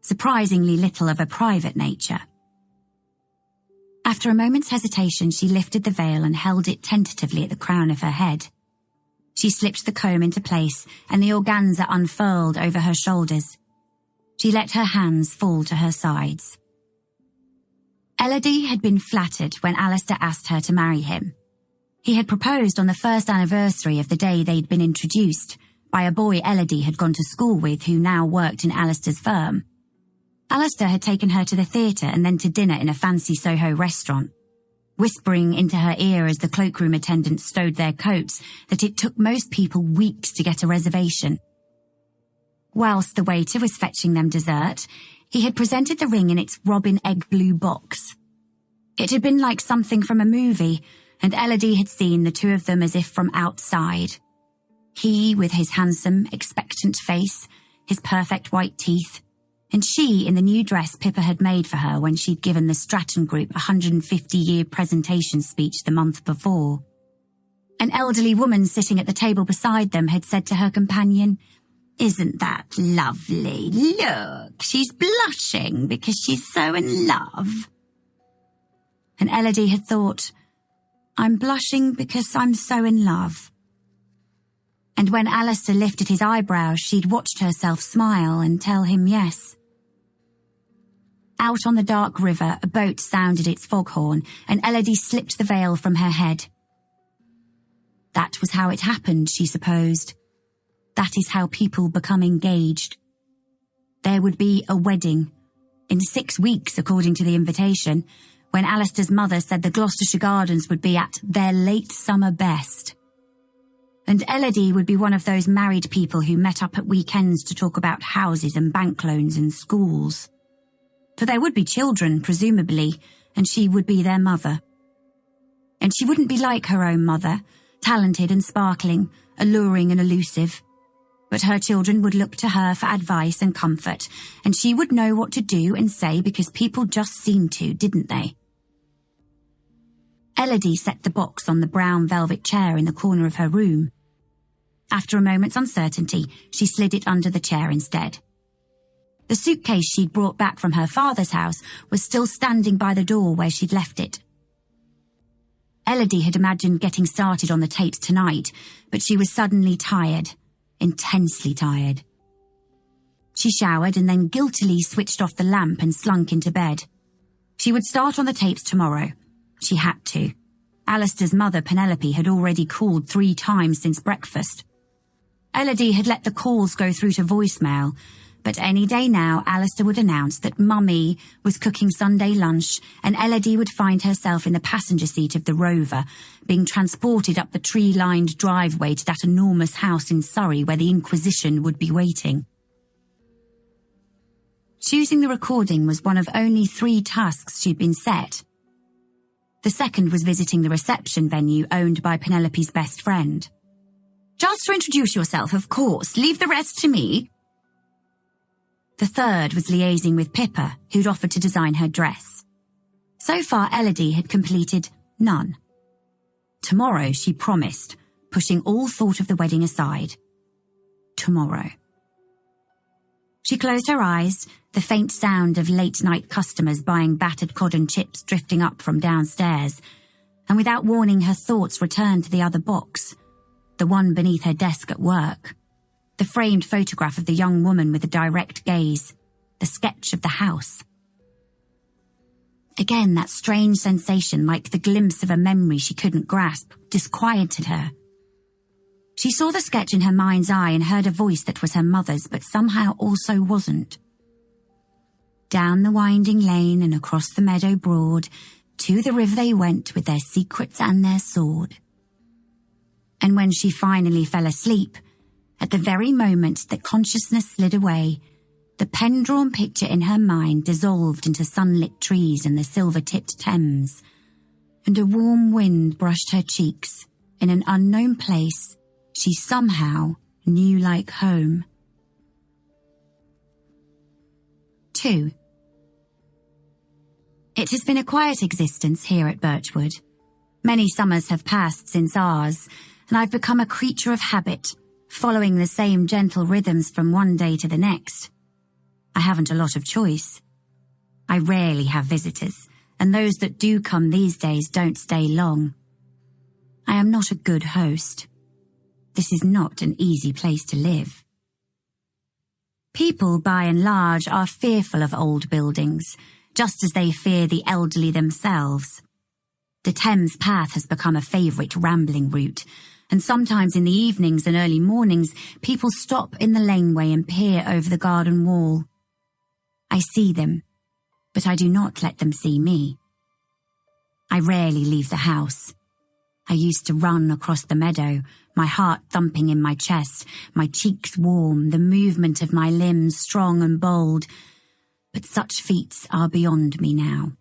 Surprisingly little of a private nature. After a moment's hesitation, she lifted the veil and held it tentatively at the crown of her head. She slipped the comb into place, and the organza unfurled over her shoulders. She let her hands fall to her sides. Elodie had been flattered when Alistair asked her to marry him. He had proposed on the first anniversary of the day they'd been introduced, by a boy Elodie had gone to school with who now worked in Alistair's firm. Alistair had taken her to the theatre and then to dinner in a fancy Soho restaurant, whispering into her ear as the cloakroom attendants stowed their coats that it took most people weeks to get a reservation. Whilst the waiter was fetching them dessert, he had presented the ring in its robin egg blue box. It had been like something from a movie, and Elodie had seen the two of them as if from outside. He with his handsome, expectant face, his perfect white teeth, and she in the new dress Pippa had made for her when she'd given the Stratton Group a 150-year presentation speech the month before. An elderly woman sitting at the table beside them had said to her companion, "Isn't that lovely? Look, she's blushing because she's so in love." And Elodie had thought, "I'm blushing because I'm so in love." And when Alistair lifted his eyebrows, she'd watched herself smile and tell him yes. Out on the dark river, a boat sounded its foghorn, and Elodie slipped the veil from her head. That was how it happened, she supposed. That is how people become engaged. There would be a wedding, in 6 weeks according to the invitation, when Alistair's mother said the Gloucestershire Gardens would be at their late summer best. And Elodie would be one of those married people who met up at weekends to talk about houses and bank loans and schools. For there would be children, presumably, and she would be their mother. And she wouldn't be like her own mother, talented and sparkling, alluring and elusive. But her children would look to her for advice and comfort, and she would know what to do and say because people just seemed to, didn't they? Elodie set the box on the brown velvet chair in the corner of her room. After a moment's uncertainty, she slid it under the chair instead. The suitcase she'd brought back from her father's house was still standing by the door where she'd left it. Elodie had imagined getting started on the tapes tonight, but she was suddenly tired, intensely tired. She showered and then guiltily switched off the lamp and slunk into bed. She would start on the tapes tomorrow. She had to. Alistair's mother, Penelope, had already called 3 times since breakfast. Elodie had let the calls go through to voicemail, but any day now Alistair would announce that Mummy was cooking Sunday lunch and Elodie would find herself in the passenger seat of the Rover, being transported up the tree-lined driveway to that enormous house in Surrey where the Inquisition would be waiting. Choosing the recording was one of only 3 tasks she'd been set. The second was visiting the reception venue owned by Penelope's best friend. "Just to introduce yourself, of course. Leave the rest to me." The third was liaising with Pippa, who'd offered to design her dress. So far, Elodie had completed none. Tomorrow, she promised, pushing all thought of the wedding aside. Tomorrow. She closed her eyes, the faint sound of late-night customers buying battered cod and chips drifting up from downstairs, and without warning her thoughts returned to the other box, the one beneath her desk at work, the framed photograph of the young woman with the direct gaze, the sketch of the house. Again, that strange sensation, like the glimpse of a memory she couldn't grasp, disquieted her. She saw the sketch in her mind's eye and heard a voice that was her mother's, but somehow also wasn't. Down the winding lane and across the meadow broad, to the river they went with their secrets and their sword. And when she finally fell asleep, at the very moment that consciousness slid away, the pen-drawn picture in her mind dissolved into sunlit trees and the silver-tipped Thames, and a warm wind brushed her cheeks in an unknown place she somehow knew like home. 2. It has been a quiet existence here at Birchwood. Many summers have passed since ours, and I've become a creature of habit, following the same gentle rhythms from one day to the next. I haven't a lot of choice. I rarely have visitors, and those that do come these days don't stay long. I am not a good host. This is not an easy place to live. People, by and large, are fearful of old buildings, just as they fear the elderly themselves. The Thames path has become a favourite rambling route, and sometimes in the evenings and early mornings, people stop in the laneway and peer over the garden wall. I see them, but I do not let them see me. I rarely leave the house. I used to run across the meadow, my heart thumping in my chest, my cheeks warm, the movement of my limbs strong and bold, but such feats are beyond me now.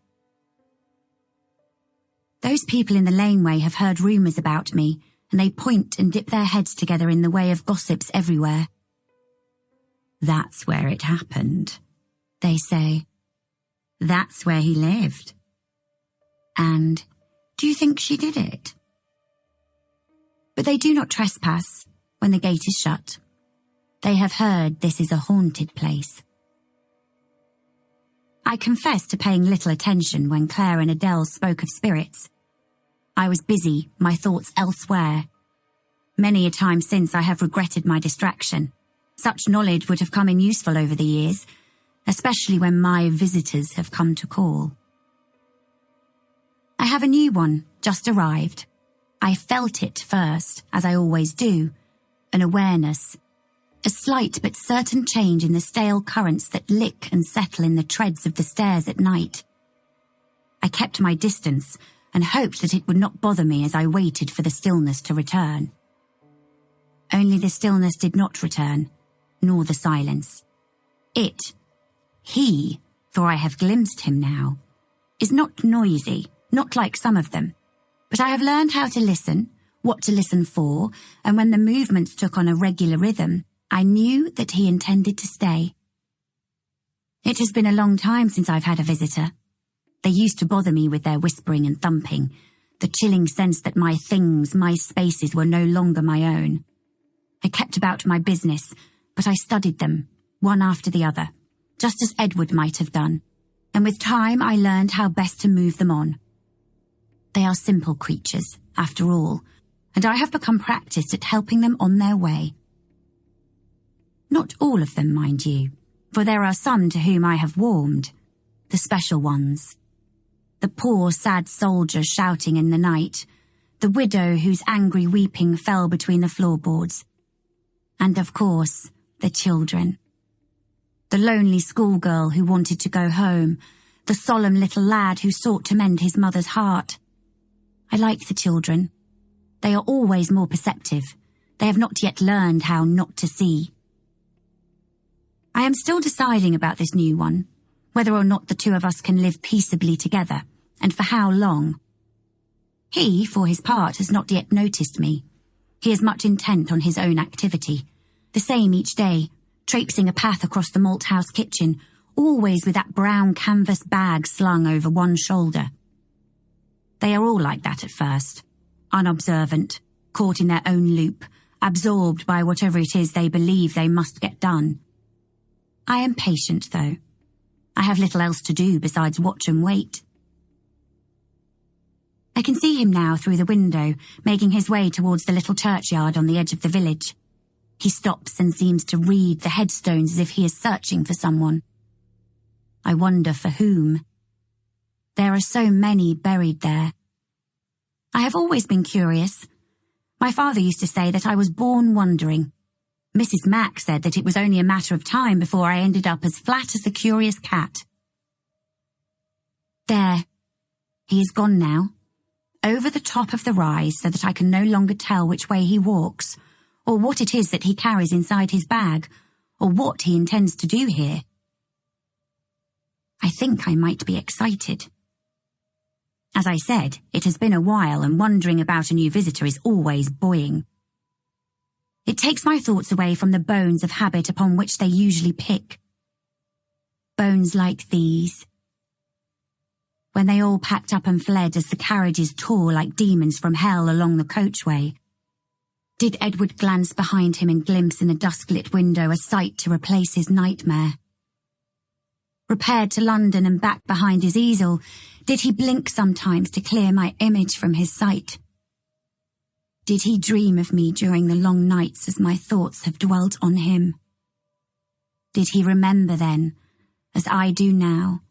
Those people in the laneway have heard rumours about me, and they point and dip their heads together in the way of gossips everywhere. "That's where it happened," they say. "That's where he lived. And do you think she did it?" But they do not trespass when the gate is shut. They have heard this is a haunted place. I confess to paying little attention when Claire and Adele spoke of spirits. I was busy, my thoughts elsewhere. Many a time since I have regretted my distraction. Such knowledge would have come in useful over the years, especially when my visitors have come to call. I have a new one, just arrived. I felt it first, as I always do, an awareness, a slight but certain change in the stale currents that lick and settle in the treads of the stairs at night. I kept my distance and hoped that it would not bother me as I waited for the stillness to return. Only the stillness did not return, nor the silence. He, for I have glimpsed him now, is not noisy, not like some of them. But I have learned how to listen, what to listen for, and when the movements took on a regular rhythm, I knew that he intended to stay. It has been a long time since I've had a visitor. They used to bother me with their whispering and thumping, the chilling sense that my things, my spaces were no longer my own. I kept about my business, but I studied them, one after the other, just as Edward might have done, and with time I learned how best to move them on. They are simple creatures, after all, and I have become practiced at helping them on their way. Not all of them, mind you, for there are some to whom I have warmed, the special ones. The poor, sad soldier shouting in the night, the widow whose angry weeping fell between the floorboards, and of course, the children. The lonely schoolgirl who wanted to go home, the solemn little lad who sought to mend his mother's heart. I like the children. They are always more perceptive. They have not yet learned how not to see. I am still deciding about this new one, whether or not the two of us can live peaceably together, and for how long. He, for his part, has not yet noticed me. He is much intent on his own activity, the same each day, traipsing a path across the Malthouse kitchen, always with that brown canvas bag slung over one shoulder. They are all like that at first, unobservant, caught in their own loop, absorbed by whatever it is they believe they must get done. I am patient, though. I have little else to do besides watch and wait. I can see him now through the window, making his way towards the little churchyard on the edge of the village. He stops and seems to read the headstones as if he is searching for someone. I wonder for whom. There are so many buried there. I have always been curious. My father used to say that I was born wondering. Mrs. Mack said that it was only a matter of time before I ended up as flat as the curious cat. There. He is gone now. Over the top of the rise so that I can no longer tell which way he walks, or what it is that he carries inside his bag, or what he intends to do here. I think I might be excited. As I said, it has been a while, and wondering about a new visitor is always buoying. It takes my thoughts away from the bones of habit upon which they usually pick. Bones like these. When they all packed up and fled as the carriages tore like demons from hell along the coachway, did Edward glance behind him and glimpse in the dusk-lit window a sight to replace his nightmare? Repaired to London and back behind his easel, did he blink sometimes to clear my image from his sight? Did he dream of me during the long nights as my thoughts have dwelt on him? Did he remember then, as I do now,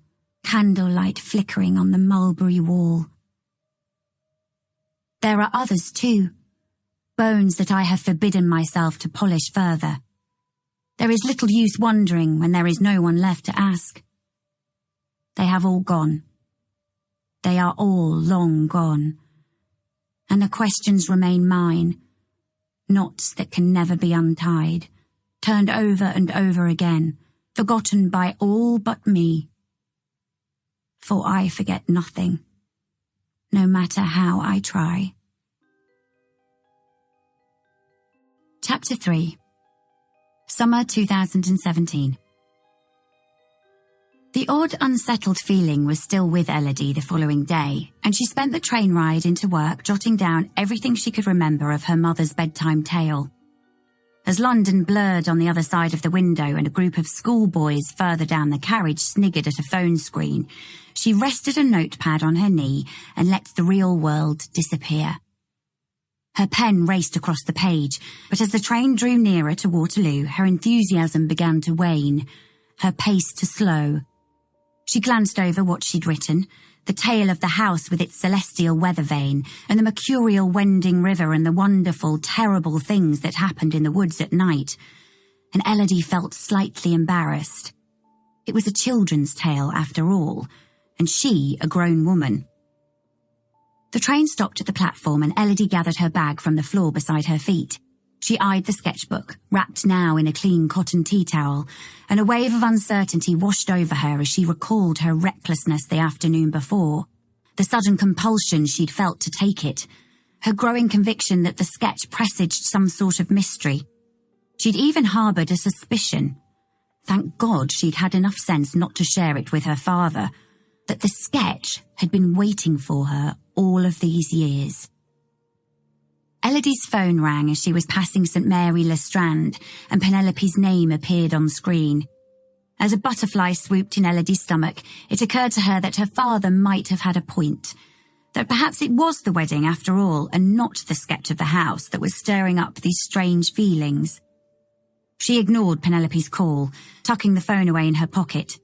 candlelight flickering on the mulberry wall? There are others too, bones that I have forbidden myself to polish further. There is little use wondering when there is no one left to ask. They have all gone. They are all long gone. And the questions remain mine, knots that can never be untied, turned over and over again, forgotten by all but me. For I forget nothing, no matter how I try. Chapter 3. Summer 2017. The odd, unsettled feeling was still with Elodie the following day, and she spent the train ride into work jotting down everything she could remember of her mother's bedtime tale. As London blurred on the other side of the window and a group of schoolboys further down the carriage sniggered at a phone screen, she rested a notepad on her knee and let the real world disappear. Her pen raced across the page, but as the train drew nearer to Waterloo, her enthusiasm began to wane, her pace to slow. She glanced over what she'd written, the tale of the house with its celestial weather vane, and the mercurial wending river and the wonderful, terrible things that happened in the woods at night, and Elodie felt slightly embarrassed. It was a children's tale, after all, and she a grown woman. The train stopped at the platform and Elodie gathered her bag from the floor beside her feet. She eyed the sketchbook, wrapped now in a clean cotton tea towel, and a wave of uncertainty washed over her as she recalled her recklessness the afternoon before, the sudden compulsion she'd felt to take it, her growing conviction that the sketch presaged some sort of mystery. She'd even harboured a suspicion. Thank God she'd had enough sense not to share it with her father, that the sketch had been waiting for her all of these years. Elodie's phone rang as she was passing St Mary Le Strand, and Penelope's name appeared on screen. As a butterfly swooped in Elodie's stomach, it occurred to her that her father might have had a point. that perhaps it was the wedding after all and not the sketch of the house that was stirring up these strange feelings. She ignored Penelope's call, tucking the phone away in her pocket.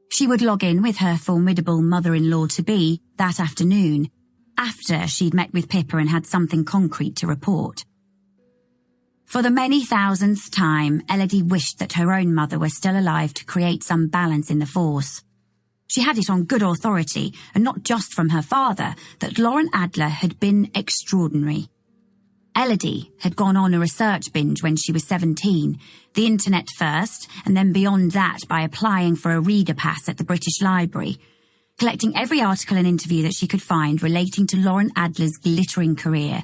She would log in with her formidable mother-in-law-to-be that afternoon, after she'd met with Pippa and had something concrete to report. For the many thousandth time, Elodie wished that her own mother were still alive to create some balance in the force. She had it on good authority, and not just from her father, that Lauren Adler had been extraordinary. Elodie had gone on a research binge when she was 17, the internet first, and then beyond that by applying for a reader pass at the British Library, collecting every article and interview that she could find relating to Lauren Adler's glittering career.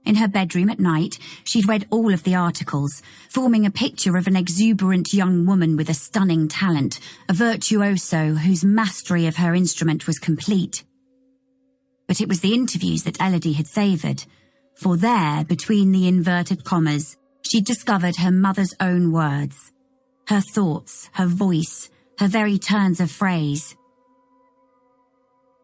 In her bedroom at night, she'd read all of the articles, forming a picture of an exuberant young woman with a stunning talent, a virtuoso whose mastery of her instrument was complete. But it was the interviews that Elodie had savoured, for there, between the inverted commas, she'd discovered her mother's own words, her thoughts, her voice, her very turns of phrase.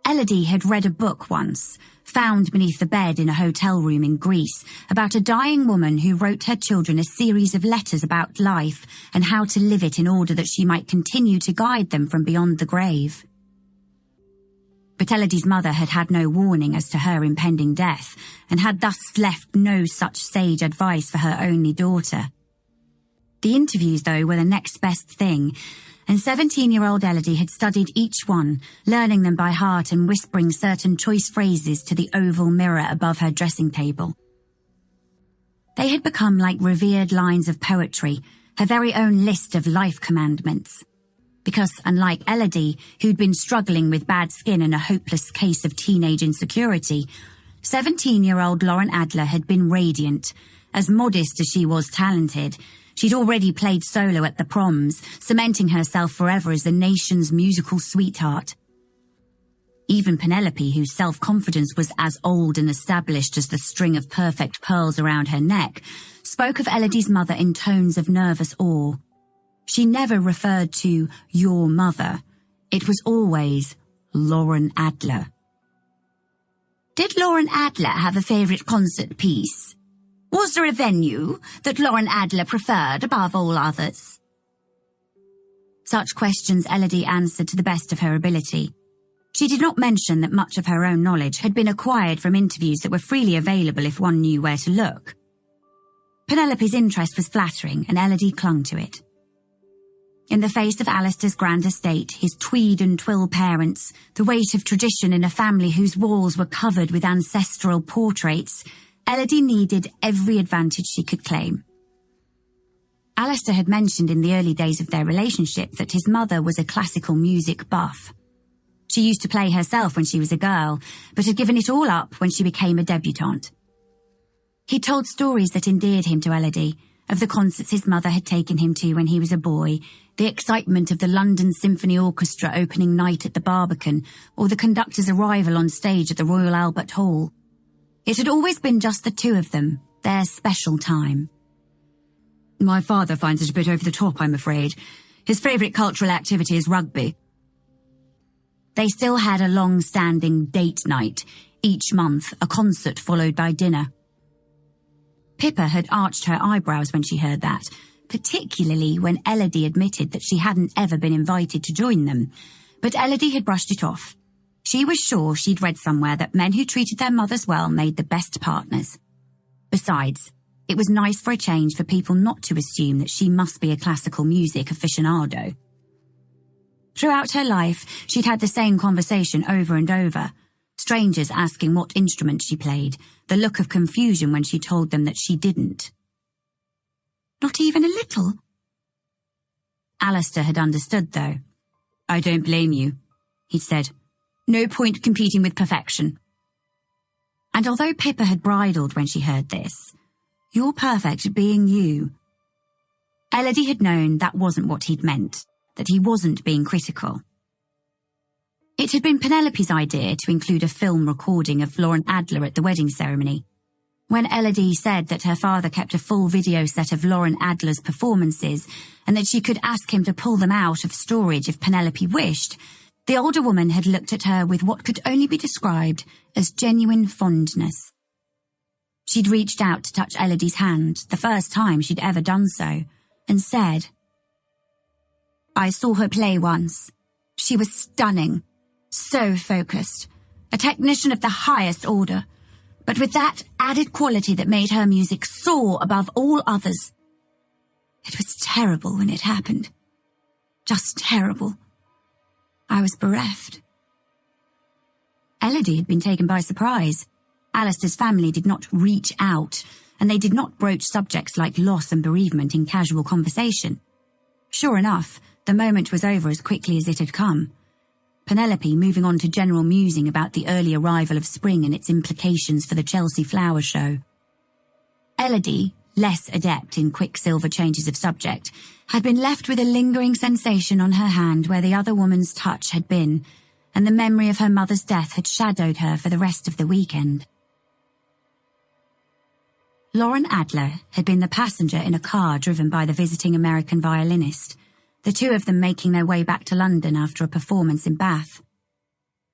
Elodie had read a book once, found beneath the bed in a hotel room in Greece, about a dying woman who wrote her children a series of letters about life and how to live it in order that she might continue to guide them from beyond the grave. But Elodie's mother had had no warning as to her impending death, and had thus left no such sage advice for her only daughter. The interviews, though, were the next best thing, and 17-year-old Elodie had studied each one, learning them by heart and whispering certain choice phrases to the oval mirror above her dressing table. They had become like revered lines of poetry, her very own list of life commandments. Because, unlike Elodie, who'd been struggling with bad skin and a hopeless case of teenage insecurity, 17-year-old Lauren Adler had been radiant. As modest as she was talented, she'd already played solo at the proms, cementing herself forever as the nation's musical sweetheart. Even Penelope, whose self-confidence was as old and established as the string of perfect pearls around her neck, spoke of Elodie's mother in tones of nervous awe. She never referred to your mother. It was always Lauren Adler. Did Lauren Adler have a favourite concert piece? Was there a venue that Lauren Adler preferred above all others? Such questions Elodie answered to the best of her ability. She did not mention that much of her own knowledge had been acquired from interviews that were freely available if one knew where to look. Penelope's interest was flattering, and Elodie clung to it. In the face of Alistair's grand estate, his tweed and twill parents, the weight of tradition in a family whose walls were covered with ancestral portraits, Elodie needed every advantage she could claim. Alistair had mentioned in the early days of their relationship that his mother was a classical music buff. She used to play herself when she was a girl, but had given it all up when she became a debutante. He told stories that endeared him to Elodie, of the concerts his mother had taken him to when he was a boy, the excitement of the London Symphony Orchestra opening night at the Barbican, or the conductor's arrival on stage at the Royal Albert Hall. It had always been just the two of them, their special time. My father finds it a bit over the top, I'm afraid. His favourite cultural activity is rugby. They still had a long-standing date night, each month, a concert followed by dinner. Pippa had arched her eyebrows when she heard that, particularly when Elodie admitted that she hadn't ever been invited to join them, but Elodie had brushed it off. She was sure she'd read somewhere that men who treated their mothers well made the best partners. Besides, it was nice for a change for people not to assume that she must be a classical music aficionado. Throughout her life, she'd had the same conversation over and over. Strangers asking what instrument she played, the look of confusion when she told them that she didn't. Not even a little? Alistair had understood, though. I don't blame you, he'd said. No point competing with perfection. And although Pippa had bridled when she heard this, you're perfect at being you, Elodie had known that wasn't what he'd meant, that he wasn't being critical. It had been Penelope's idea to include a film recording of Lauren Adler at the wedding ceremony. When Elodie said that her father kept a full video set of Lauren Adler's performances and that she could ask him to pull them out of storage if Penelope wished, The older woman had looked at her with what could only be described as genuine fondness. She'd reached out to touch Elodie's hand, the first time she'd ever done so, and said, "I saw her play once. She was stunning, so focused, a technician of the highest order, but with that added quality that made her music soar above all others. It was terrible when it happened. Just terrible. I was bereft." Elodie had been taken by surprise. Alistair's family did not reach out, and they did not broach subjects like loss and bereavement in casual conversation. Sure enough, the moment was over as quickly as it had come. Penelope moving on to general musing about the early arrival of spring and its implications for the Chelsea Flower Show. Elodie, less adept in quicksilver changes of subject, had been left with a lingering sensation on her hand where the other woman's touch had been, and the memory of her mother's death had shadowed her for the rest of the weekend. Lauren Adler had been the passenger in a car driven by the visiting American violinist, the two of them making their way back to London after a performance in Bath.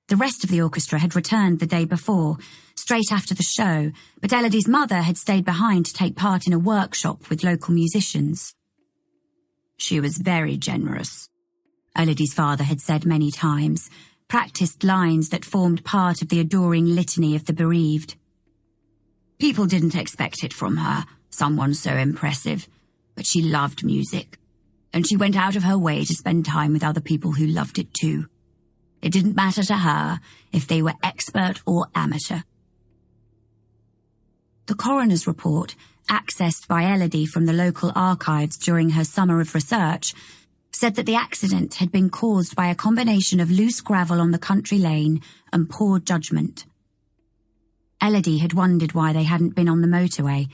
The rest of the orchestra had returned the day before, straight after the show, but Elodie's mother had stayed behind to take part in a workshop with local musicians. "She was very generous," Elodie's father had said many times, practiced lines that formed part of the adoring litany of the bereaved. "People didn't expect it from her, someone so impressive, but she loved music, and she went out of her way to spend time with other people who loved it too. It didn't matter to her if they were expert or amateur." The coroner's report, accessed by Elodie from the local archives during her summer of research, said that the accident had been caused by a combination of loose gravel on the country lane and poor judgment. Elodie had wondered why they hadn't been on the motorway,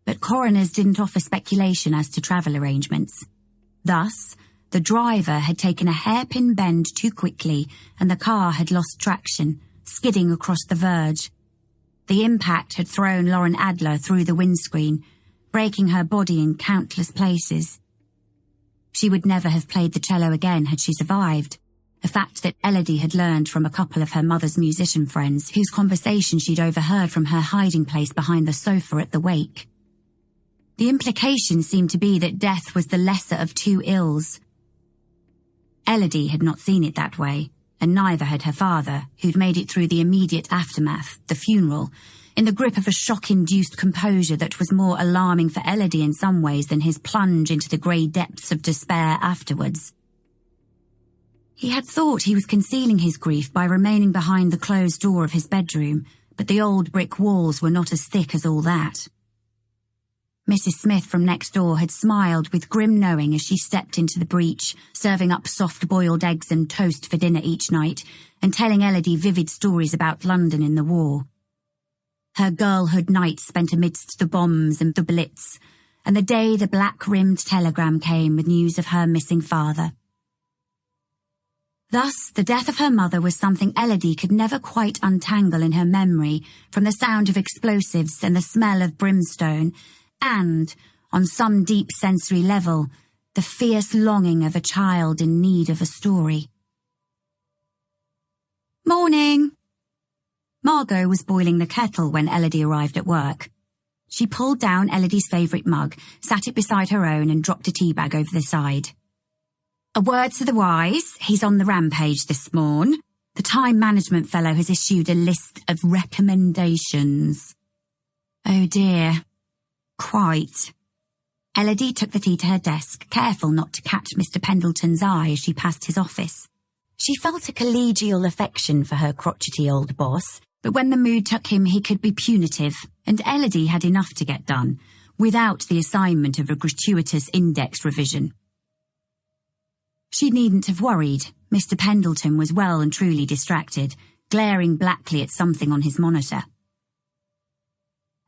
but coroners didn't offer speculation as to travel arrangements. Thus, the driver had taken a hairpin bend too quickly and the car had lost traction, skidding across the verge. The impact had thrown Lauren Adler through the windscreen, breaking her body in countless places. She would never have played the cello again had she survived, a fact that Elodie had learned from a couple of her mother's musician friends whose conversation she'd overheard from her hiding place behind the sofa at the wake. The implication seemed to be that death was the lesser of two ills. Elodie had not seen it that way, and neither had her father, who'd made it through the immediate aftermath, the funeral, in the grip of a shock-induced composure that was more alarming for Elodie in some ways than his plunge into the grey depths of despair afterwards. He had thought he was concealing his grief by remaining behind the closed door of his bedroom, but the old brick walls were not as thick as all that. Mrs. Smith from next door had smiled with grim knowing as she stepped into the breach, serving up soft-boiled eggs and toast for dinner each night, and telling Elodie vivid stories about London in the war. Her girlhood nights spent amidst the bombs and the Blitz, and the day the black-rimmed telegram came with news of her missing father. Thus, the death of her mother was something Elodie could never quite untangle in her memory from the sound of explosives and the smell of brimstone, and, on some deep sensory level, the fierce longing of a child in need of a story. "Morning!" Margot was boiling the kettle when Elodie arrived at work. She pulled down Elodie's favourite mug, sat it beside her own and dropped a tea bag over the side. "A word to the wise, he's on the rampage this morn. The time management fellow has issued a list of recommendations." "Oh dear." "Quite." Elodie took the tea to her desk, careful not to catch Mr. Pendleton's eye as she passed his office. She felt a collegial affection for her crotchety old boss, but when the mood took him he could be punitive, and Elodie had enough to get done, without the assignment of a gratuitous index revision. She needn't have worried. Mr. Pendleton was well and truly distracted, glaring blackly at something on his monitor.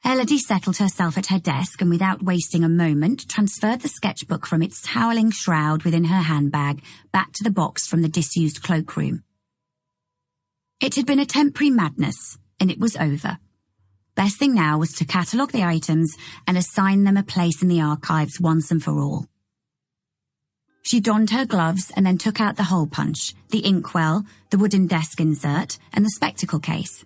Elodie settled herself at her desk and without wasting a moment transferred the sketchbook from its toweling shroud within her handbag back to the box from the disused cloakroom. It had been a temporary madness, and it was over. Best thing now was to catalogue the items and assign them a place in the archives once and for all. She donned her gloves and then took out the hole punch, the inkwell, the wooden desk insert, and the spectacle case.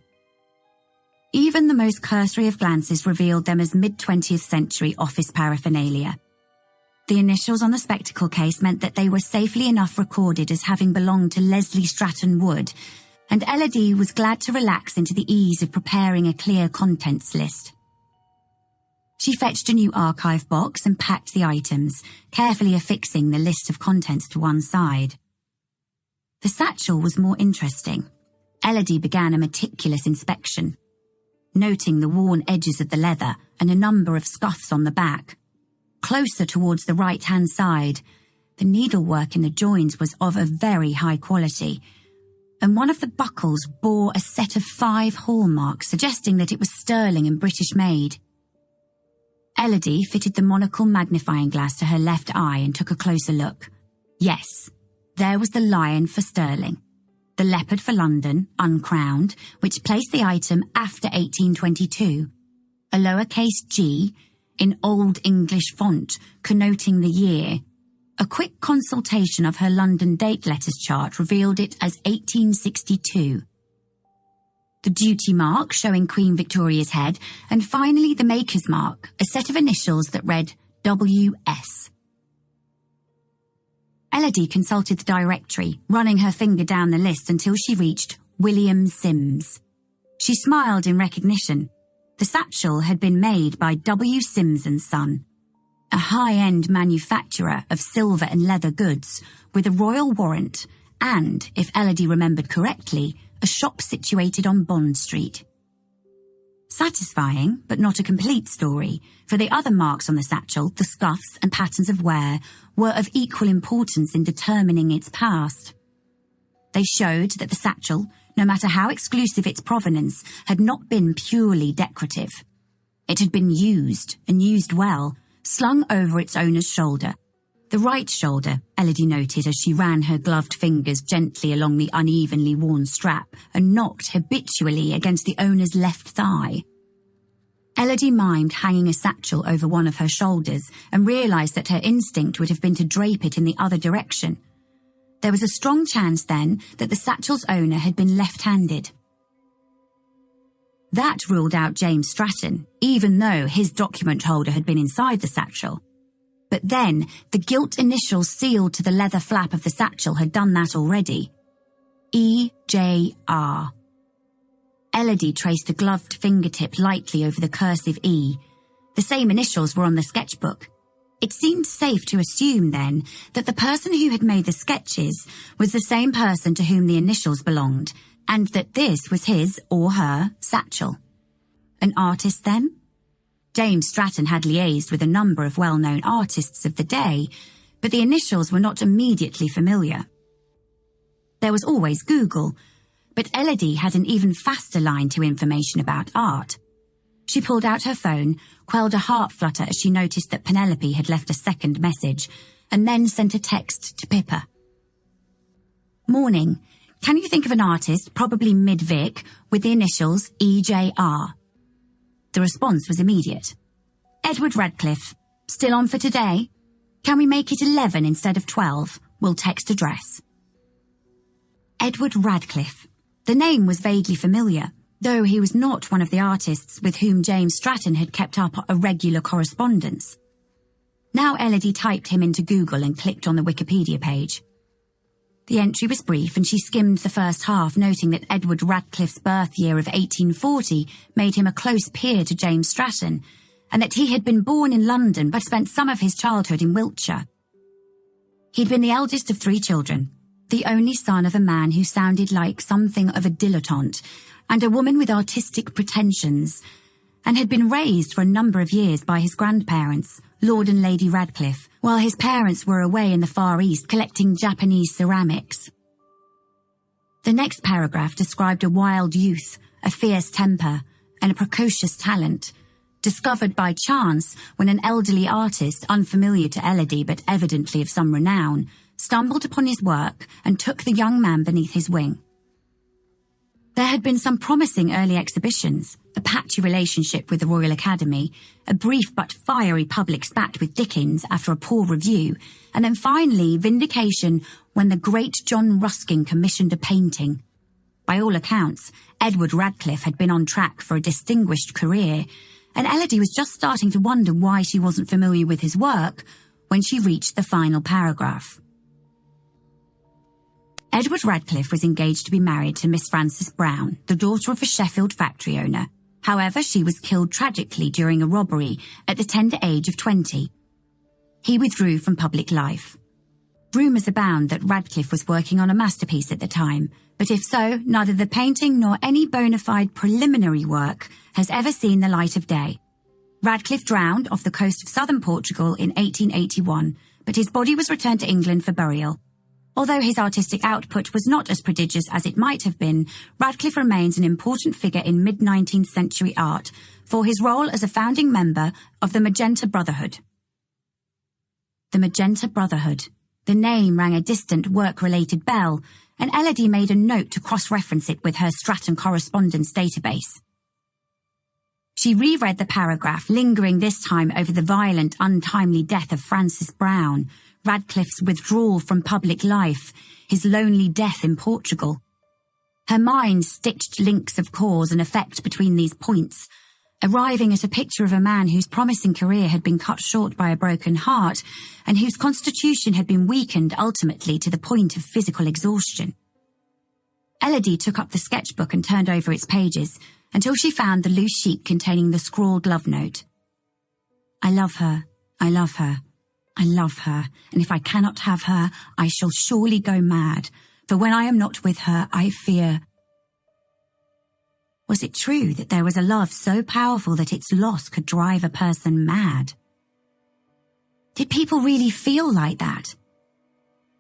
Even the most cursory of glances revealed them as mid-20th century office paraphernalia. The initials on the spectacle case meant that they were safely enough recorded as having belonged to Leslie Stratton Wood, and Elodie was glad to relax into the ease of preparing a clear contents list. She fetched a new archive box and packed the items, carefully affixing the list of contents to one side. The satchel was more interesting. Elodie began a meticulous inspection, noting the worn edges of the leather and a number of scuffs on the back. Closer towards the right-hand side, the needlework in the joins was of a very high quality, and one of the buckles bore a set of 5 hallmarks, suggesting that it was sterling and British made. Elodie fitted the monocle magnifying glass to her left eye and took a closer look. Yes, there was the lion for sterling, the leopard for London, uncrowned, which placed the item after 1822, a lowercase g in Old English font connoting the year. A quick consultation of her London date letters chart revealed it as 1862. The duty mark showing Queen Victoria's head, and finally the maker's mark, a set of initials that read W.S. Elodie consulted the directory, running her finger down the list until she reached William Sims. She smiled in recognition. The satchel had been made by W. Sims & Son, a high-end manufacturer of silver and leather goods with a royal warrant and, if Elodie remembered correctly, a shop situated on Bond Street. Satisfying, but not a complete story, for the other marks on the satchel, the scuffs and patterns of wear, were of equal importance in determining its past. They showed that the satchel, no matter how exclusive its provenance, had not been purely decorative. It had been used, and used well, slung over its owner's shoulder. The right shoulder, Elodie noted as she ran her gloved fingers gently along the unevenly worn strap and knocked habitually against the owner's left thigh. Elodie mimed hanging a satchel over one of her shoulders and realised that her instinct would have been to drape it in the other direction. There was a strong chance, then, that the satchel's owner had been left-handed. That ruled out James Stratton, even though his document holder had been inside the satchel. But then, the gilt initials sealed to the leather flap of the satchel had done that already. E.J.R. Elodie traced a gloved fingertip lightly over the cursive E. The same initials were on the sketchbook. It seemed safe to assume, then, that the person who had made the sketches was the same person to whom the initials belonged, and that this was his or her satchel. An artist, then? James Stratton had liaised with a number of well-known artists of the day, but the initials were not immediately familiar. There was always Google, but Elodie had an even faster line to information about art. She pulled out her phone, quelled a heart flutter as she noticed that Penelope had left a second message, and then sent a text to Pippa. Morning. Can you think of an artist, probably mid-Vic, with the initials E.J.R.? The response was immediate. Edward Radcliffe. Still on for today? Can we make it 11 instead of 12? We'll text address. Edward Radcliffe. The name was vaguely familiar, though he was not one of the artists with whom James Stratton had kept up a regular correspondence. Now Elodie typed him into Google and clicked on the Wikipedia page. The entry was brief, and she skimmed the first half, noting that Edward Radcliffe's birth year of 1840 made him a close peer to James Stratton, and that he had been born in London but spent some of his childhood in Wiltshire. He'd been the eldest of 3 children, the only son of a man who sounded like something of a dilettante, and a woman with artistic pretensions, and had been raised for a number of years by his grandparents, Lord and Lady Radcliffe, while his parents were away in the Far East collecting Japanese ceramics. The next paragraph described a wild youth, a fierce temper, and a precocious talent, discovered by chance when an elderly artist, unfamiliar to Elodie but evidently of some renown, stumbled upon his work and took the young man beneath his wing. There had been some promising early exhibitions, a patchy relationship with the Royal Academy, a brief but fiery public spat with Dickens after a poor review, and then finally vindication when the great John Ruskin commissioned a painting. By all accounts, Edward Radcliffe had been on track for a distinguished career, and Elodie was just starting to wonder why she wasn't familiar with his work when she reached the final paragraph. Edward Radcliffe was engaged to be married to Miss Frances Brown, the daughter of a Sheffield factory owner. However, she was killed tragically during a robbery at the tender age of 20. He withdrew from public life. Rumours abound that Radcliffe was working on a masterpiece at the time, but if so, neither the painting nor any bona fide preliminary work has ever seen the light of day. Radcliffe drowned off the coast of southern Portugal in 1881, but his body was returned to England for burial. Although his artistic output was not as prodigious as it might have been, Radcliffe remains an important figure in mid-19th century art for his role as a founding member of the Magenta Brotherhood. The Magenta Brotherhood. The name rang a distant work-related bell, and Elodie made a note to cross-reference it with her Stratton correspondence database. She reread the paragraph, lingering this time over the violent, untimely death of Frances Brown, Radcliffe's withdrawal from public life, his lonely death in Portugal. Her mind stitched links of cause and effect between these points, arriving at a picture of a man whose promising career had been cut short by a broken heart and whose constitution had been weakened ultimately to the point of physical exhaustion. Elodie took up the sketchbook and turned over its pages until she found the loose sheet containing the scrawled love note. I love her, I love her, I love her, and if I cannot have her, I shall surely go mad, for when I am not with her, I fear. Was it true that there was a love so powerful that its loss could drive a person mad? Did people really feel like that?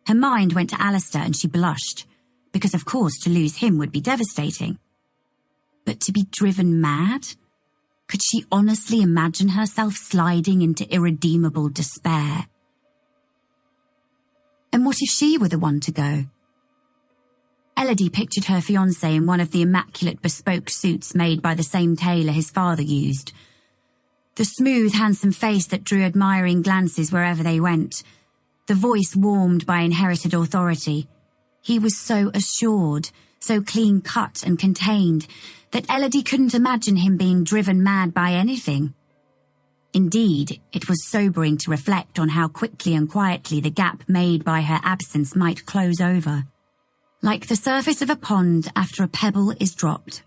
Her mind went to Alistair and she blushed, because of course to lose him would be devastating. But to be driven mad? Could she honestly imagine herself sliding into irredeemable despair? And what if she were the one to go? Elodie pictured her fiancé in one of the immaculate bespoke suits made by the same tailor his father used. The smooth, handsome face that drew admiring glances wherever they went. The voice warmed by inherited authority. He was so assured, so clean-cut and contained, that Elodie couldn't imagine him being driven mad by anything. Indeed, it was sobering to reflect on how quickly and quietly the gap made by her absence might close over, like the surface of a pond after a pebble is dropped.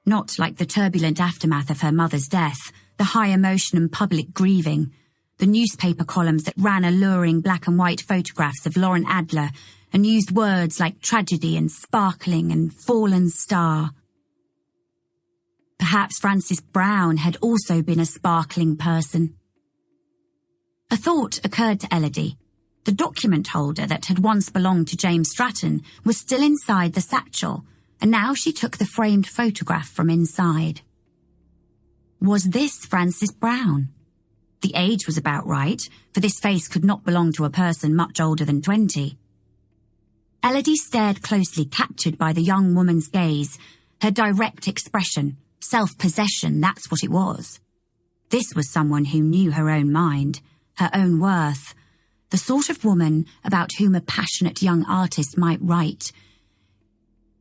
Not like the turbulent aftermath of her mother's death, the high emotion and public grieving, the newspaper columns that ran alluring black and white photographs of Lauren Adler and used words like tragedy and sparkling and fallen star. Perhaps Frances Brown had also been a sparkling person. A thought occurred to Elodie. The document holder that had once belonged to James Stratton was still inside the satchel, and now she took the framed photograph from inside. Was this Frances Brown? The age was about right, for this face could not belong to a person much older than 20. Elodie stared closely, captured by the young woman's gaze, her direct expression, self-possession, that's what it was. This was someone who knew her own mind, her own worth, the sort of woman about whom a passionate young artist might write,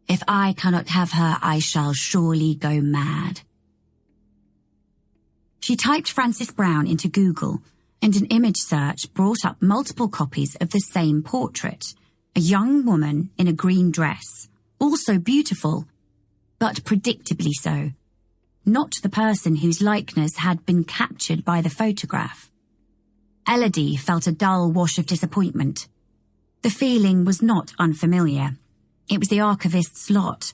"If I cannot have her, I shall surely go mad." She typed Frances Brown into Google, and an image search brought up multiple copies of the same portrait, a young woman in a green dress, also beautiful, but predictably so. Not the person whose likeness had been captured by the photograph. Elodie felt a dull wash of disappointment. The feeling was not unfamiliar. It was the archivist's lot,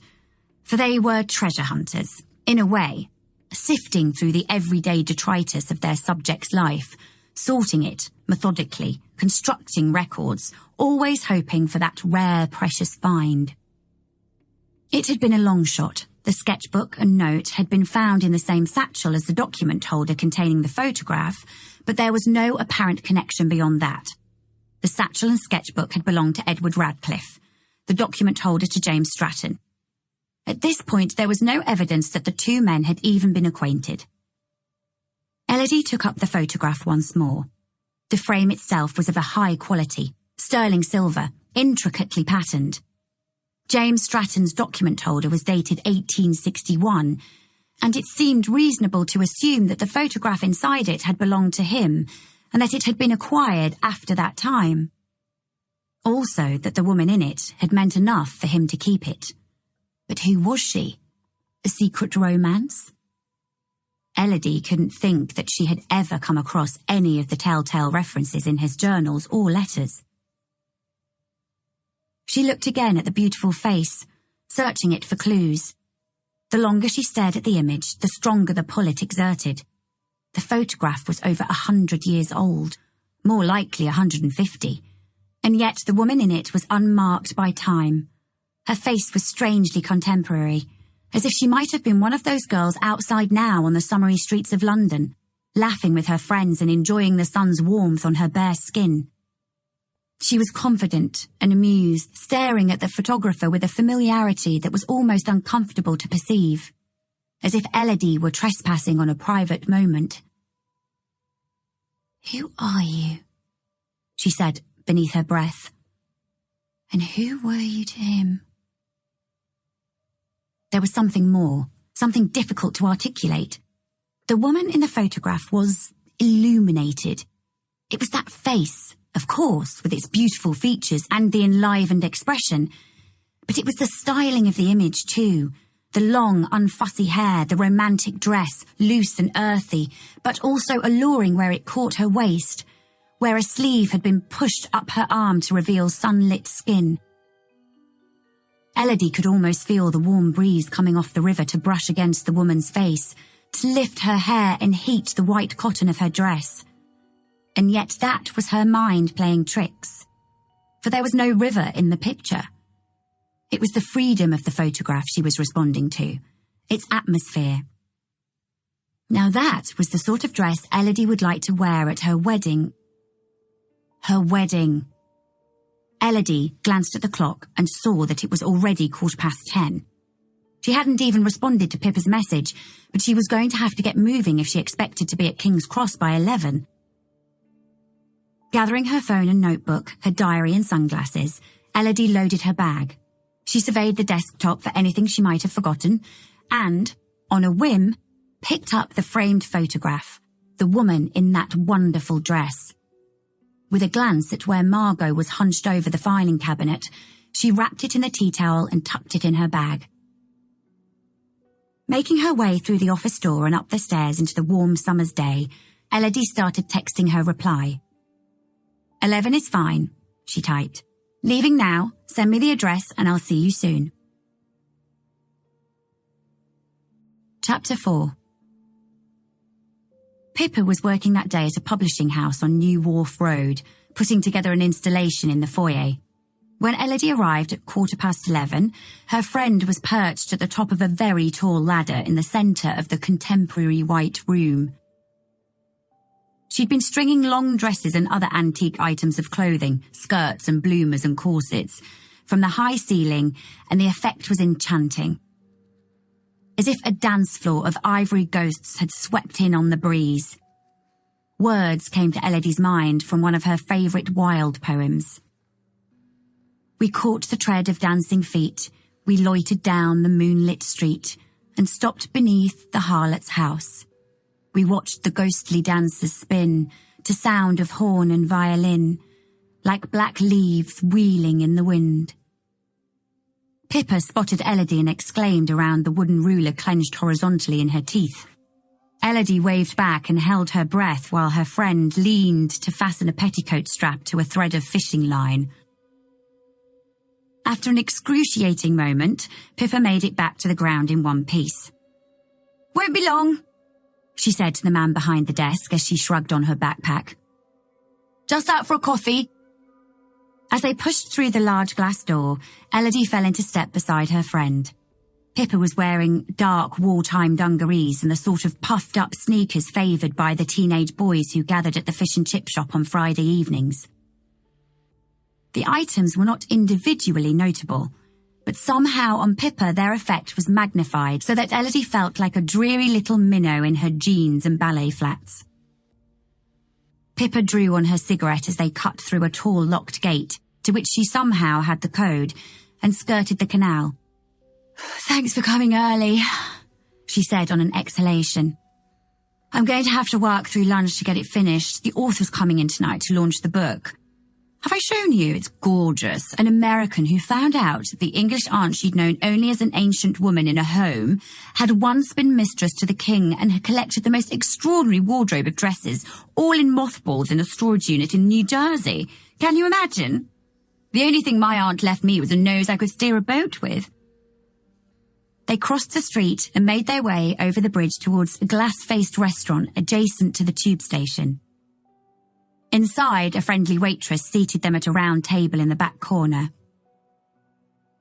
for they were treasure hunters, in a way, sifting through the everyday detritus of their subject's life, sorting it methodically, constructing records, always hoping for that rare, precious find. It had been a long shot. The sketchbook and note had been found in the same satchel as the document holder containing the photograph, but there was no apparent connection beyond that. The satchel and sketchbook had belonged to Edward Radcliffe, the document holder to James Stratton. At this point, there was no evidence that the two men had even been acquainted. Elodie took up the photograph once more. The frame itself was of a high quality, sterling silver, intricately patterned. James Stratton's document holder was dated 1861, and it seemed reasonable to assume that the photograph inside it had belonged to him and that it had been acquired after that time. Also that the woman in it had meant enough for him to keep it. But who was she? A secret romance? Elodie couldn't think that she had ever come across any of the telltale references in his journals or letters. She looked again at the beautiful face, searching it for clues. The longer she stared at the image, the stronger the pull it exerted. The photograph was over 100 years old, more likely 150, and yet the woman in it was unmarked by time. Her face was strangely contemporary, as if she might have been one of those girls outside now on the summery streets of London, laughing with her friends and enjoying the sun's warmth on her bare skin. She was confident and amused, staring at the photographer with a familiarity that was almost uncomfortable to perceive, as if Elodie were trespassing on a private moment. "Who are you?" she said beneath her breath. "And who were you to him?" There was something more, something difficult to articulate. The woman in the photograph was illuminated. It was that face, of course, with its beautiful features and the enlivened expression, but it was the styling of the image too, the long, unfussy hair, the romantic dress, loose and earthy, but also alluring where it caught her waist, where a sleeve had been pushed up her arm to reveal sunlit skin. Elodie could almost feel the warm breeze coming off the river to brush against the woman's face, to lift her hair and heat the white cotton of her dress. And yet that was her mind playing tricks, for there was no river in the picture. It was the freedom of the photograph she was responding to, its atmosphere. Now that was the sort of dress Elodie would like to wear at her wedding. Her wedding. Elodie glanced at the clock and saw that it was already 10:15. She hadn't even responded to Pippa's message, but she was going to have to get moving if she expected to be at King's Cross by 11. Gathering her phone and notebook, her diary and sunglasses, Elodie loaded her bag. She surveyed the desktop for anything she might have forgotten and, on a whim, picked up the framed photograph, the woman in that wonderful dress. With a glance at where Margot was hunched over the filing cabinet, she wrapped it in a tea towel and tucked it in her bag. Making her way through the office door and up the stairs into the warm summer's day, Elodie started texting her reply. 11 is fine, she typed. Leaving now, send me the address and I'll see you soon. Chapter 4. Pippa was working that day at a publishing house on New Wharf Road, putting together an installation in the foyer. When Elodie arrived at 11:15, her friend was perched at the top of a very tall ladder in the centre of the contemporary white room. She'd been stringing long dresses and other antique items of clothing, skirts and bloomers and corsets, from the high ceiling, and the effect was enchanting. As if a dance floor of ivory ghosts had swept in on the breeze. Words came to Elodie's mind from one of her favourite Wilde poems. We caught the tread of dancing feet, we loitered down the moonlit street, and stopped beneath the harlot's house. We watched the ghostly dancers spin, to sound of horn and violin, like black leaves wheeling in the wind. Pippa spotted Elodie and exclaimed around the wooden ruler clenched horizontally in her teeth. Elodie waved back and held her breath while her friend leaned to fasten a petticoat strap to a thread of fishing line. After an excruciating moment, Pippa made it back to the ground in one piece. "Won't be long," she said to the man behind the desk as she shrugged on her backpack. "Just out for a coffee." As they pushed through the large glass door, Elodie fell into step beside her friend. Pippa was wearing dark wartime dungarees and the sort of puffed-up sneakers favoured by the teenage boys who gathered at the fish and chip shop on Friday evenings. The items were not individually notable, but somehow on Pippa their effect was magnified so that Elodie felt like a dreary little minnow in her jeans and ballet flats. Pippa drew on her cigarette as they cut through a tall locked gate, to which she somehow had the code, and skirted the canal. "Thanks for coming early," she said on an exhalation. "I'm going to have to work through lunch to get it finished. The author's coming in tonight to launch the book. Have I shown you? It's gorgeous. An American who found out that the English aunt she'd known only as an ancient woman in a home had once been mistress to the king and had collected the most extraordinary wardrobe of dresses, all in mothballs in a storage unit in New Jersey. Can you imagine? The only thing my aunt left me was a nose I could steer a boat with." They crossed the street and made their way over the bridge towards a glass-faced restaurant adjacent to the tube station. Inside, a friendly waitress seated them at a round table in the back corner.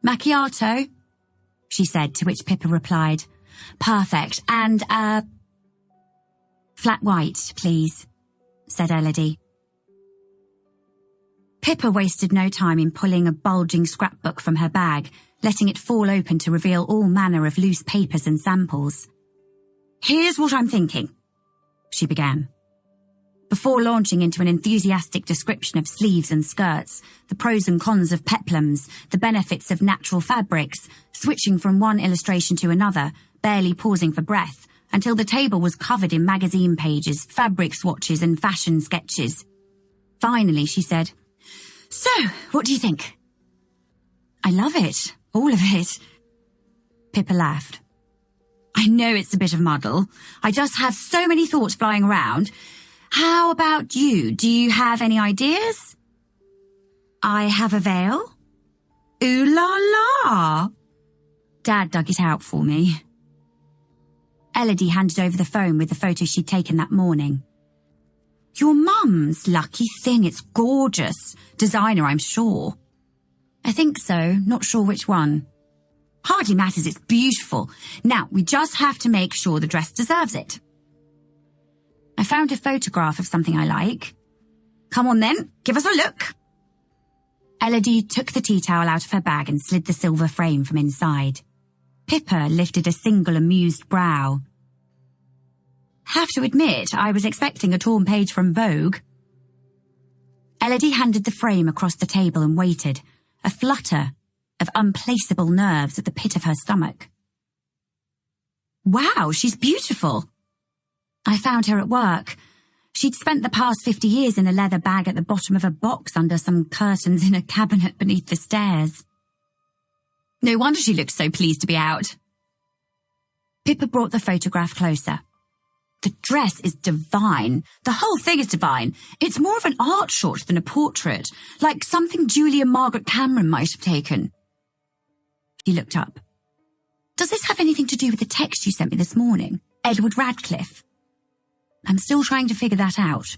"Macchiato?" she said, to which Pippa replied, "Perfect, and, flat white, please," said Elodie. Pippa wasted no time in pulling a bulging scrapbook from her bag, letting it fall open to reveal all manner of loose papers and samples. "Here's what I'm thinking," she began, before launching into an enthusiastic description of sleeves and skirts, the pros and cons of peplums, the benefits of natural fabrics, switching from one illustration to another, barely pausing for breath, until the table was covered in magazine pages, fabric swatches and fashion sketches. Finally, she said, "So, what do you think?" "I love it, all of it." Pippa laughed. "I know it's a bit of muddle. I just have so many thoughts flying around. How about you? Do you have any ideas?" "I have a veil." "Ooh la la!" Dad dug it out for me. Elodie handed over the phone with the photo she'd taken that morning. "Your mum's? Lucky thing, it's gorgeous. Designer, I'm sure." "I think so, not sure which one." "Hardly matters, it's beautiful. Now, we just have to make sure the dress deserves it." "I found a photograph of something I like." "Come on then, give us a look." Elodie took the tea towel out of her bag and slid the silver frame from inside. Pippa lifted a single amused brow. "Have to admit, I was expecting a torn page from Vogue." Elodie handed the frame across the table and waited, a flutter of unplaceable nerves at the pit of her stomach. "Wow, she's beautiful." "I found her at work. She'd spent the past 50 years in a leather bag at the bottom of a box under some curtains in a cabinet beneath the stairs." "No wonder she looked so pleased to be out." Pippa brought the photograph closer. "The dress is divine. The whole thing is divine. It's more of an art shot than a portrait, like something Julia Margaret Cameron might have taken." He looked up. "Does this have anything to do with the text you sent me this morning? Edward Radcliffe?" "I'm still trying to figure that out."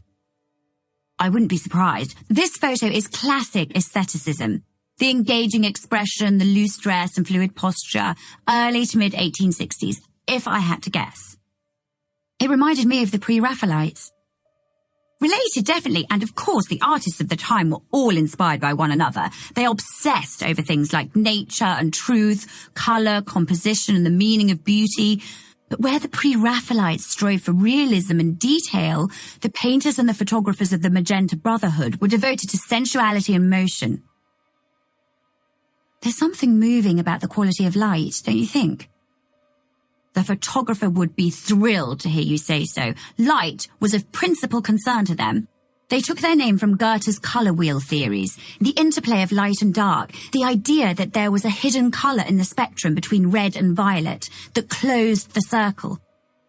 "I wouldn't be surprised. This photo is classic aestheticism. The engaging expression, the loose dress and fluid posture, early to mid-1860s, if I had to guess. It reminded me of the pre-Raphaelites." "Related, definitely, and of course the artists of the time were all inspired by one another. They obsessed over things like nature and truth, colour, composition and the meaning of beauty. But where the pre-Raphaelites strove for realism and detail, the painters and the photographers of the Magenta Brotherhood were devoted to sensuality and motion." "There's something moving about the quality of light, don't you think?" "The photographer would be thrilled to hear you say so. Light was of principal concern to them. They took their name from Goethe's colour wheel theories, the interplay of light and dark, the idea that there was a hidden colour in the spectrum between red and violet that closed the circle.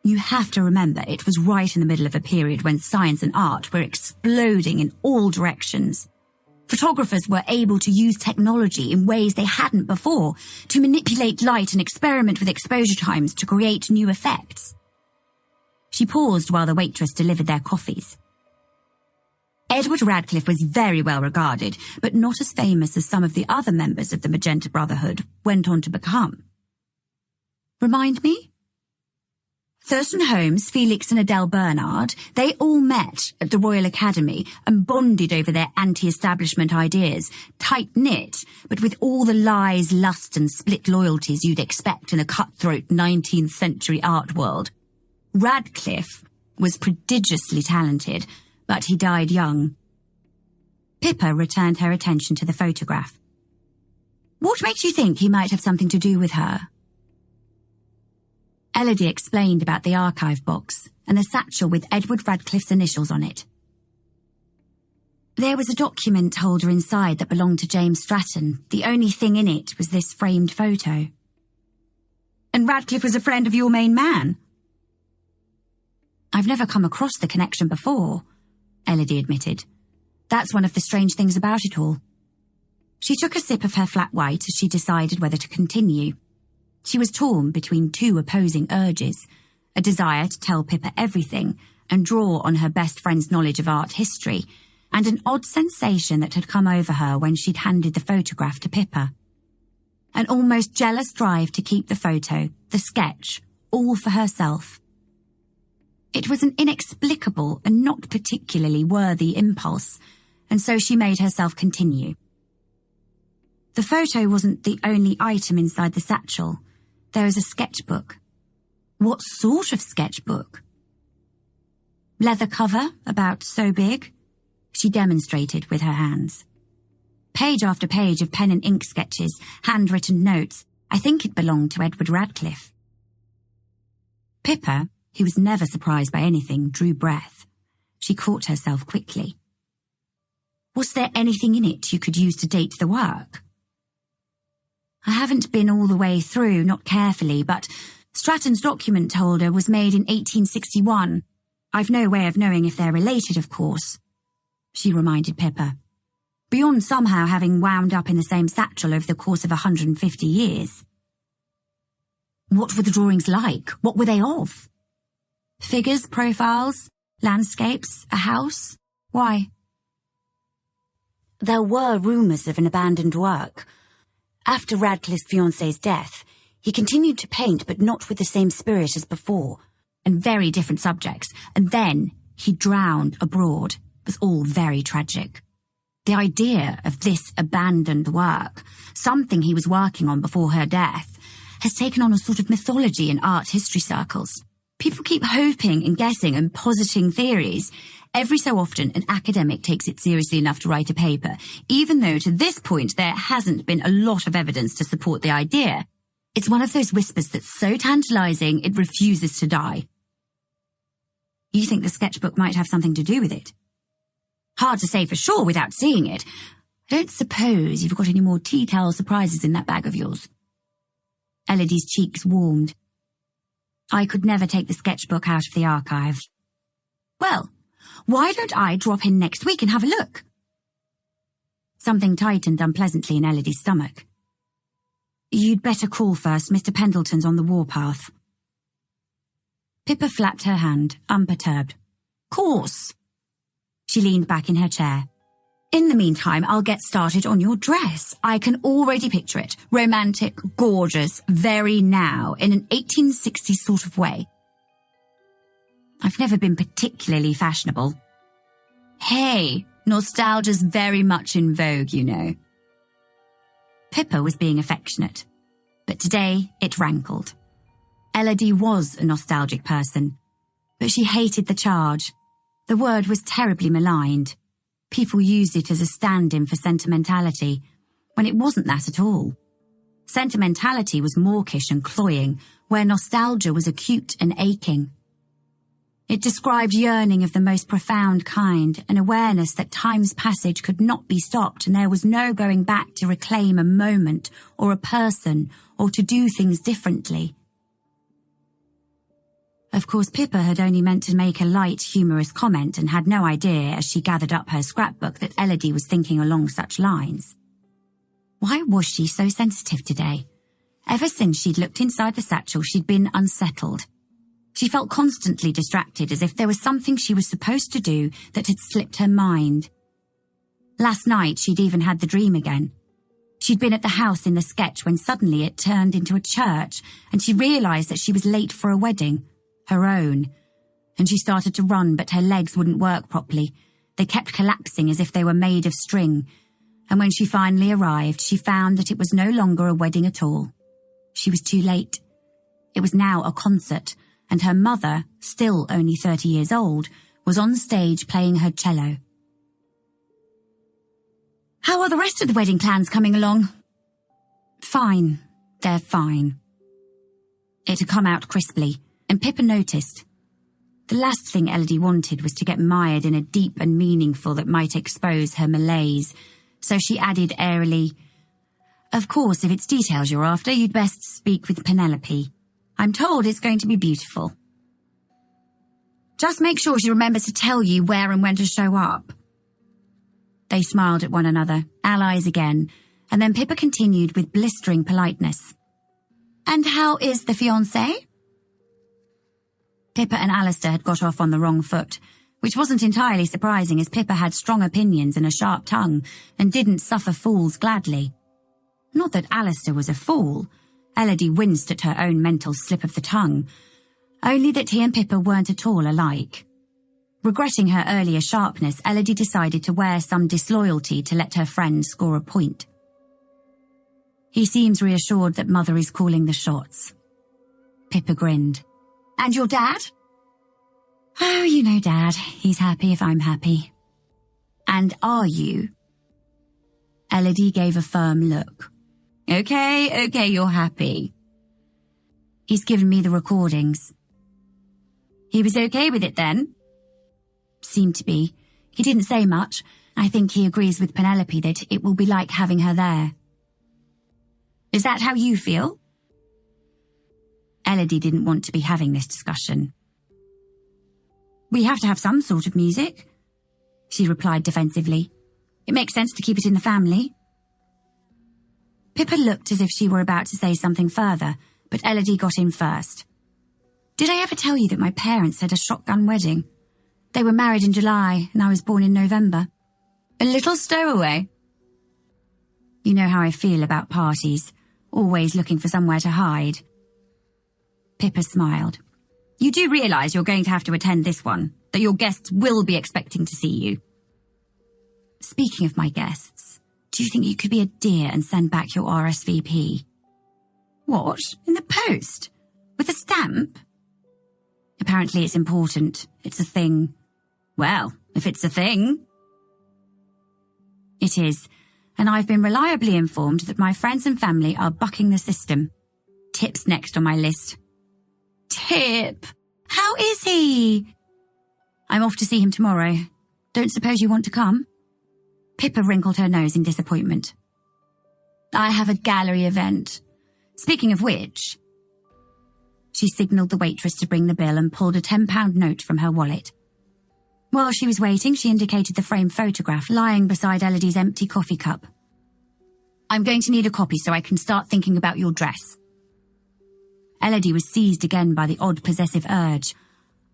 You have to remember it was right in the middle of a period when science and art were exploding in all directions. Photographers were able to use technology in ways they hadn't before, to manipulate light and experiment with exposure times to create new effects." She paused while the waitress delivered their coffees. "Edward Radcliffe was very well regarded, but not as famous as some of the other members of the Magenta Brotherhood went on to become." "Remind me?" Thurston Holmes, Felix and Adele Bernard, they all met at the Royal Academy and bonded over their anti-establishment ideas, tight-knit, but with all the lies, lust and split loyalties you'd expect in a cutthroat 19th century art world. Radcliffe was prodigiously talented, but he died young. Pippa returned her attention to the photograph. What makes you think he might have something to do with her? Elodie explained about the archive box and the satchel with Edward Radcliffe's initials on it. There was a document holder inside that belonged to James Stratton. The only thing in it was this framed photo. And Radcliffe was a friend of your main man? I've never come across the connection before, Elodie admitted. That's one of the strange things about it all. She took a sip of her flat white as she decided whether to continue. She was torn between two opposing urges, a desire to tell Pippa everything and draw on her best friend's knowledge of art history, and an odd sensation that had come over her when she'd handed the photograph to Pippa. An almost jealous drive to keep the photo, the sketch, all for herself. It was an inexplicable and not particularly worthy impulse, and so she made herself continue. The photo wasn't the only item inside the satchel. There was a sketchbook. What sort of sketchbook? Leather cover, about so big. She demonstrated with her hands. Page after page of pen and ink sketches, handwritten notes. I think it belonged to Edward Radcliffe. Pippa, who was never surprised by anything, drew breath. She caught herself quickly. Was there anything in it you could use to date the work? I haven't been all the way through, not carefully, but Stratton's document holder was made in 1861. I've no way of knowing if they're related, of course, she reminded Pippa. Beyond somehow having wound up in the same satchel over the course of 150 years. What were the drawings like? What were they of? Figures, profiles, landscapes, a house? Why? There were rumours of an abandoned work. After Radcliffe's fiancée's death, he continued to paint, but not with the same spirit as before, and very different subjects, and then he drowned abroad. It was all very tragic. The idea of this abandoned work, something he was working on before her death, has taken on a sort of mythology in art history circles. People keep hoping and guessing and positing theories. Every so often, an academic takes it seriously enough to write a paper, even though to this point there hasn't been a lot of evidence to support the idea. It's one of those whispers that's so tantalizing it refuses to die. You think the sketchbook might have something to do with it? Hard to say for sure without seeing it. I don't suppose you've got any more tea-towel surprises in that bag of yours. Elodie's cheeks warmed. I could never take the sketchbook out of the archive. Well, why don't I drop in next week and have a look? Something tightened unpleasantly in Elodie's stomach. You'd better call first. Mr. Pendleton's on the warpath. Pippa flapped her hand, unperturbed. Course. She leaned back in her chair. In the meantime, I'll get started on your dress. I can already picture it. Romantic, gorgeous, very now, in an 1860s sort of way. I've never been particularly fashionable. Hey, nostalgia's very much in vogue, you know. Pippa was being affectionate, but today it rankled. Elodie was a nostalgic person, but she hated the charge. The word was terribly maligned. People used it as a stand-in for sentimentality, when it wasn't that at all. Sentimentality was mawkish and cloying, where nostalgia was acute and aching. It described yearning of the most profound kind, an awareness that time's passage could not be stopped and there was no going back to reclaim a moment or a person or to do things differently. Of course, Pippa had only meant to make a light, humorous comment and had no idea, as she gathered up her scrapbook, that Elodie was thinking along such lines. Why was she so sensitive today? Ever since she'd looked inside the satchel, she'd been unsettled. She felt constantly distracted, as if there was something she was supposed to do that had slipped her mind. Last night, she'd even had the dream again. She'd been at the house in the sketch when suddenly it turned into a church, and she realised that she was late for a wedding. her own, and she started to run, but her legs wouldn't work properly. They kept collapsing as if they were made of string, and when she finally arrived, she found that it was no longer a wedding at all. She was too late. It was now a concert, and her mother, still only 30 years old, was on stage playing her cello. "How are the rest of the wedding plans coming along?" "Fine. They're fine." It had come out crisply, and Pippa noticed. The last thing Elodie wanted was to get mired in a deep and meaningful that might expose her malaise, so she added airily, "Of course, if it's details you're after, you'd best speak with Penelope. I'm told it's going to be beautiful. Just make sure she remembers to tell you where and when to show up." They smiled at one another, allies again, and then Pippa continued with blistering politeness. "And how is the fiancé?" Pippa and Alistair had got off on the wrong foot, which wasn't entirely surprising as Pippa had strong opinions and a sharp tongue and didn't suffer fools gladly. Not that Alistair was a fool. Elodie winced at her own mental slip of the tongue, only that he and Pippa weren't at all alike. Regretting her earlier sharpness, Elodie decided to wear some disloyalty to let her friend score a point. "He seems reassured that Mother is calling the shots." Pippa grinned. "And your dad?" "Oh, you know Dad. He's happy if I'm happy." "And are you?" Elodie gave a firm look. Okay, you're happy." "He's given me the recordings." "He was okay with it then?" "Seemed to be. He didn't say much. I think he agrees with Penelope that it will be like having her there." "Is that how you feel?" Elodie didn't want to be having this discussion. "We have to have some sort of music," she replied defensively. "It makes sense to keep it in the family." Pippa looked as if she were about to say something further, but Elodie got in first. "Did I ever tell you that my parents had a shotgun wedding? They were married in July, and I was born in November. A little stowaway." "You know how I feel about parties, always looking for somewhere to hide." Pippa smiled. "You do realise you're going to have to attend this one, that your guests will be expecting to see you." "Speaking of my guests, do you think you could be a dear and send back your RSVP?" "What? In the post? With a stamp?" "Apparently it's important. It's a thing." "Well, if it's a thing." "It is, and I've been reliably informed that my friends and family are bucking the system. Tip's next on my list." "Tip? How is he?" "I'm off to see him tomorrow. Don't suppose you want to come?" Pippa wrinkled her nose in disappointment. "I have a gallery event. Speaking of which..." She signalled the waitress to bring the bill and pulled a £10 note from her wallet. While she was waiting, she indicated the framed photograph lying beside Elodie's empty coffee cup. "I'm going to need a copy so I can start thinking about your dress." Elodie was seized again by the odd possessive urge.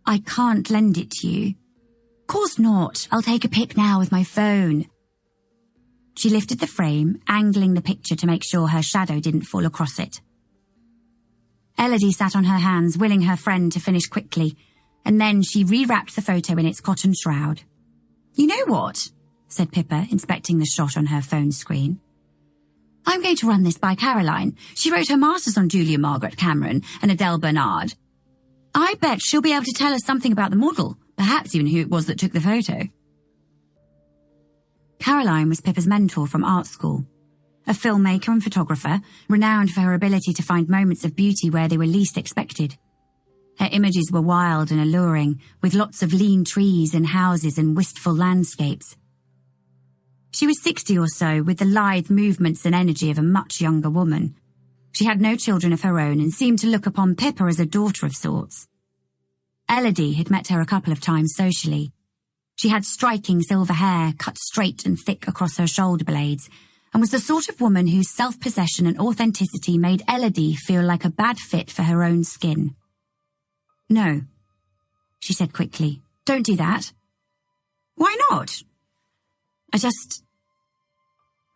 "I can't lend it to you." "Course not. I'll take a pic now with my phone." She lifted the frame, angling the picture to make sure her shadow didn't fall across it. Elodie sat on her hands, willing her friend to finish quickly, and then she rewrapped the photo in its cotton shroud. "You know what?" said Pippa, inspecting the shot on her phone screen. "I'm going to run this by Caroline. She wrote her masters on Julia Margaret Cameron and Adele Bernard. I bet she'll be able to tell us something about the model, perhaps even who it was that took the photo." Caroline was Pippa's mentor from art school. A filmmaker and photographer, renowned for her ability to find moments of beauty where they were least expected. Her images were wild and alluring, with lots of lean trees and houses and wistful landscapes. She was 60 or so, with the lithe movements and energy of a much younger woman. She had no children of her own and seemed to look upon Pippa as a daughter of sorts. Elodie had met her a couple of times socially. She had striking silver hair, cut straight and thick across her shoulder blades, and was the sort of woman whose self-possession and authenticity made Elodie feel like a bad fit for her own skin. "No," she said quickly. "Don't do that." "Why not?"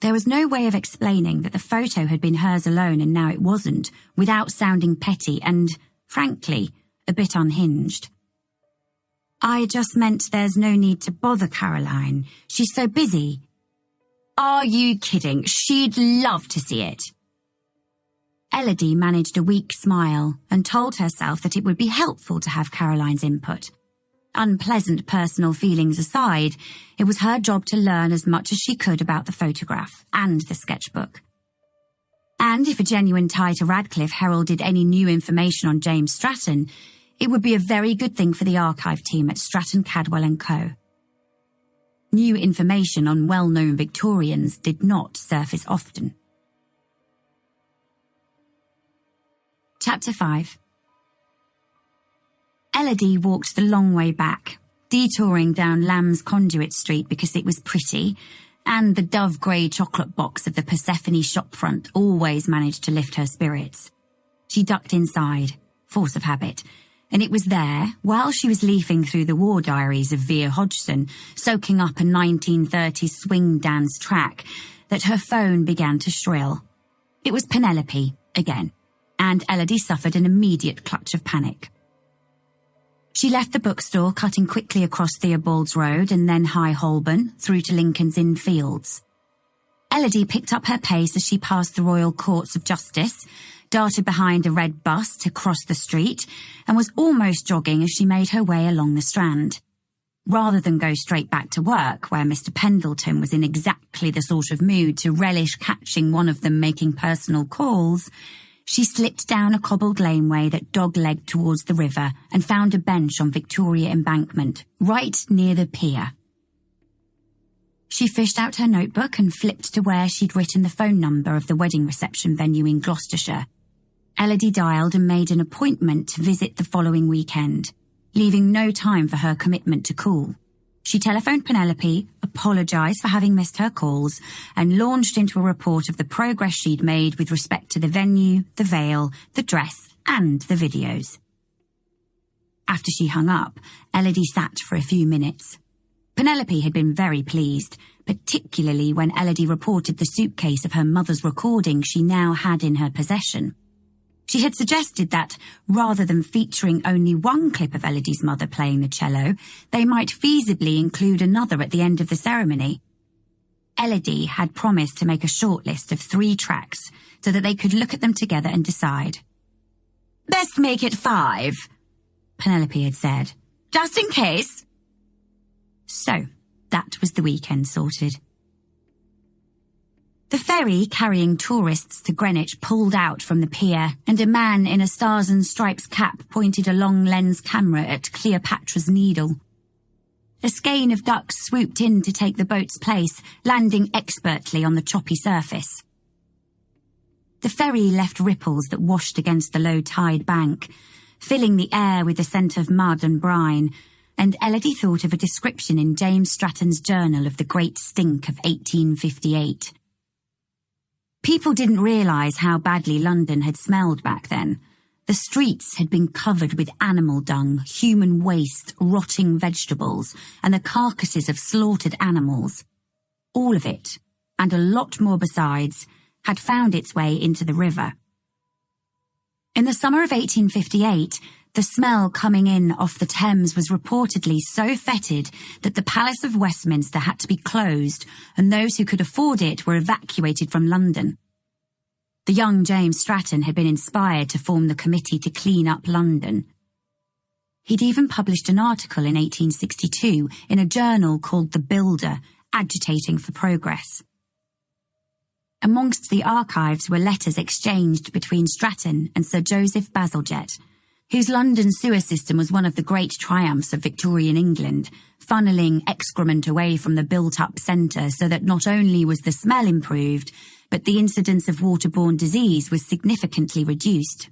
There was no way of explaining that the photo had been hers alone and now it wasn't, without sounding petty and, frankly, a bit unhinged. "I just meant there's no need to bother Caroline. She's so busy." "Are you kidding? She'd love to see it." Elodie managed a weak smile and told herself that it would be helpful to have Caroline's input. Unpleasant personal feelings aside, it was her job to learn as much as she could about the photograph and the sketchbook. And if a genuine tie to Radcliffe heralded any new information on James Stratton, it would be a very good thing for the archive team at Stratton Cadwell & Co. New information on well-known Victorians did not surface often. Chapter 5. Elodie walked the long way back, detouring down Lamb's Conduit Street because it was pretty, and the dove-grey chocolate box of the Persephone shopfront always managed to lift her spirits. She ducked inside, force of habit, and it was there, while she was leafing through the war diaries of Vere Hodgson, soaking up a 1930s swing dance track, that her phone began to shrill. It was Penelope, again, and Elodie suffered an immediate clutch of panic. She left the bookstore, cutting quickly across Theobald's Road and then High Holborn, through to Lincoln's Inn Fields. Elodie picked up her pace as she passed the Royal Courts of Justice, darted behind a red bus to cross the street, and was almost jogging as she made her way along the Strand. Rather than go straight back to work, where Mr. Pendleton was in exactly the sort of mood to relish catching one of them making personal calls, she slipped down a cobbled laneway that dog-legged towards the river and found a bench on Victoria Embankment, right near the pier. She fished out her notebook and flipped to where she'd written the phone number of the wedding reception venue in Gloucestershire. Elodie dialed and made an appointment to visit the following weekend, leaving no time for her commitment to call. She telephoned Penelope, apologised for having missed her calls, and launched into a report of the progress she'd made with respect to the venue, the veil, the dress, and the videos. After she hung up, Elodie sat for a few minutes. Penelope had been very pleased, particularly when Elodie reported the suitcase of her mother's recording she now had in her possession. She had suggested that, rather than featuring only one clip of Elodie's mother playing the cello, they might feasibly include another at the end of the ceremony. Elodie had promised to make a shortlist of 3 tracks so that they could look at them together and decide. "Best make it 5, Penelope had said, "just in case." So, that was the weekend sorted. The ferry carrying tourists to Greenwich pulled out from the pier, and a man in a Stars and Stripes cap pointed a long-lens camera at Cleopatra's Needle. A skein of ducks swooped in to take the boat's place, landing expertly on the choppy surface. The ferry left ripples that washed against the low-tide bank, filling the air with the scent of mud and brine, and Elodie thought of a description in James Stratton's journal of the Great Stink of 1858. People didn't realise how badly London had smelled back then. The streets had been covered with animal dung, human waste, rotting vegetables, and the carcasses of slaughtered animals. All of it, and a lot more besides, had found its way into the river. In the summer of 1858, the smell coming in off the Thames was reportedly so fetid that the Palace of Westminster had to be closed, and those who could afford it were evacuated from London. The young James Stratton had been inspired to form the committee to clean up London. He'd even published an article in 1862 in a journal called The Builder, agitating for progress. Amongst the archives were letters exchanged between Stratton and Sir Joseph Bazalgette, whose London sewer system was one of the great triumphs of Victorian England, funneling excrement away from the built-up centre so that not only was the smell improved, but the incidence of waterborne disease was significantly reduced.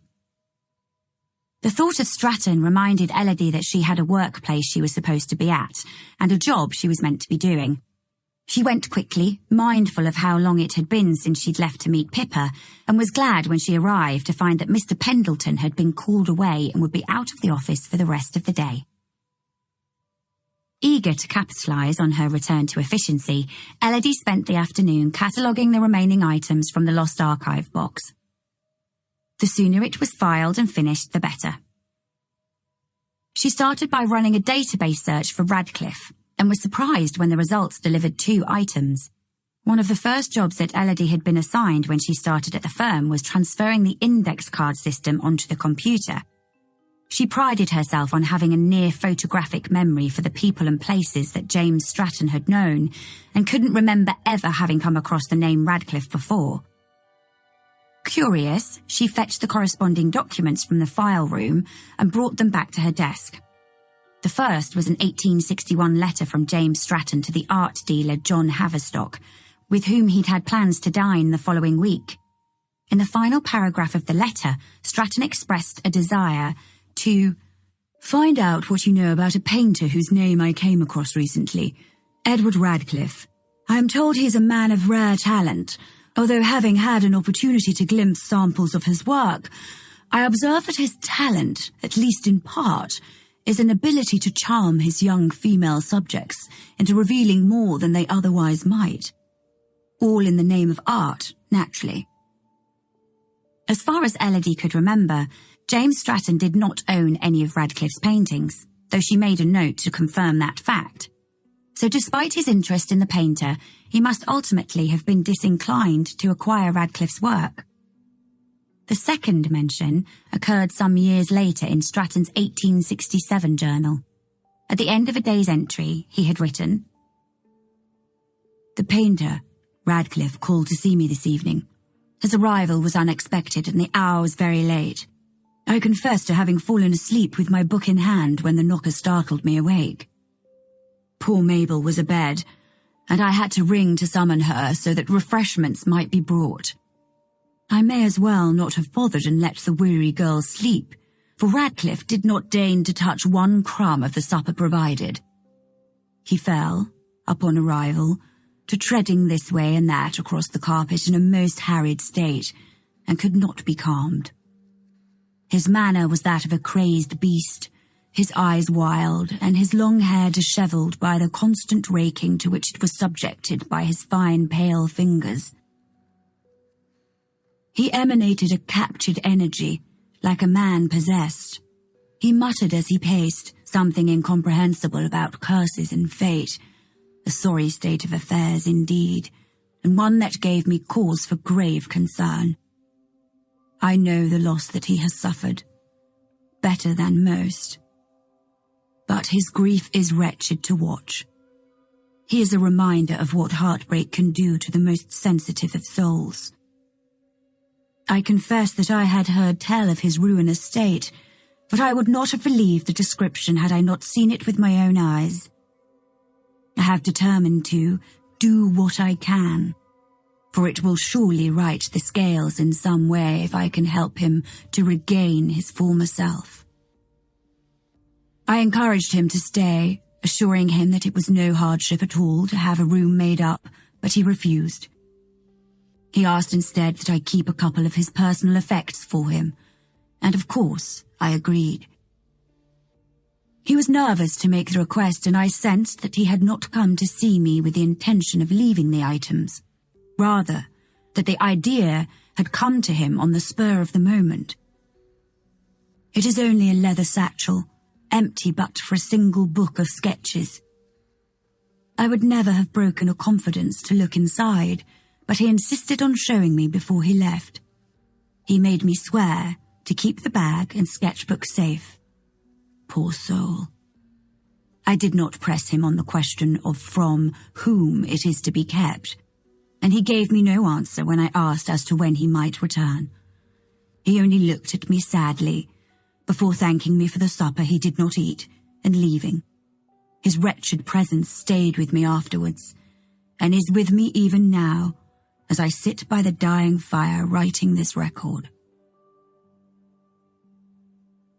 The thought of Stratton reminded Elodie that she had a workplace she was supposed to be at, and a job she was meant to be doing. She went quickly, mindful of how long it had been since she'd left to meet Pippa, and was glad when she arrived to find that Mr. Pendleton had been called away and would be out of the office for the rest of the day. Eager to capitalise on her return to efficiency, Elodie spent the afternoon cataloguing the remaining items from the lost archive box. The sooner it was filed and finished, the better. She started by running a database search for Radcliffe and was surprised when the results delivered 2 items. One of the first jobs that Elodie had been assigned when she started at the firm was transferring the index card system onto the computer. She prided herself on having a near-photographic memory for the people and places that James Stratton had known, and couldn't remember ever having come across the name Radcliffe before. Curious, she fetched the corresponding documents from the file room and brought them back to her desk. The first was an 1861 letter from James Stratton to the art dealer John Haverstock, with whom he'd had plans to dine the following week. In the final paragraph of the letter, Stratton expressed a desire to find out what you know about a painter whose name I came across recently, Edward Radcliffe. I am told he is a man of rare talent, although having had an opportunity to glimpse samples of his work, I observe that his talent, at least in part, is an ability to charm his young female subjects into revealing more than they otherwise might. All in the name of art, naturally. As far as Elodie could remember, James Stratton did not own any of Radcliffe's paintings, though she made a note to confirm that fact. So despite his interest in the painter, he must ultimately have been disinclined to acquire Radcliffe's work. The second mention occurred some years later in Stratton's 1867 journal. At the end of a day's entry, he had written, "The painter, Radcliffe, called to see me this evening. His arrival was unexpected and the hour was very late. I confess to having fallen asleep with my book in hand when the knocker startled me awake. Poor Mabel was abed, and I had to ring to summon her so that refreshments might be brought. I may as well not have bothered and let the weary girl sleep, for Radcliffe did not deign to touch one crumb of the supper provided. He fell, upon arrival, to treading this way and that across the carpet in a most harried state, and could not be calmed. His manner was that of a crazed beast, his eyes wild, and his long hair dishevelled by the constant raking to which it was subjected by his fine pale fingers. He emanated a captured energy, like a man possessed. He muttered as he paced, something incomprehensible about curses and fate, a sorry state of affairs indeed, and one that gave me cause for grave concern. I know the loss that he has suffered, better than most. But his grief is wretched to watch. He is a reminder of what heartbreak can do to the most sensitive of souls. I confess that I had heard tell of his ruinous state, but I would not have believed the description had I not seen it with my own eyes. I have determined to do what I can, for it will surely right the scales in some way if I can help him to regain his former self. I encouraged him to stay, assuring him that it was no hardship at all to have a room made up, but he refused. He asked instead that I keep a couple of his personal effects for him, and of course I agreed. He was nervous to make the request, and I sensed that he had not come to see me with the intention of leaving the items. Rather, that the idea had come to him on the spur of the moment. It is only a leather satchel, empty but for a single book of sketches. I would never have broken a confidence to look inside, but he insisted on showing me before he left. He made me swear to keep the bag and sketchbook safe. Poor soul. I did not press him on the question of from whom it is to be kept, and he gave me no answer when I asked as to when he might return. He only looked at me sadly, before thanking me for the supper he did not eat, and leaving. His wretched presence stayed with me afterwards, and is with me even now, as I sit by the dying fire writing this record.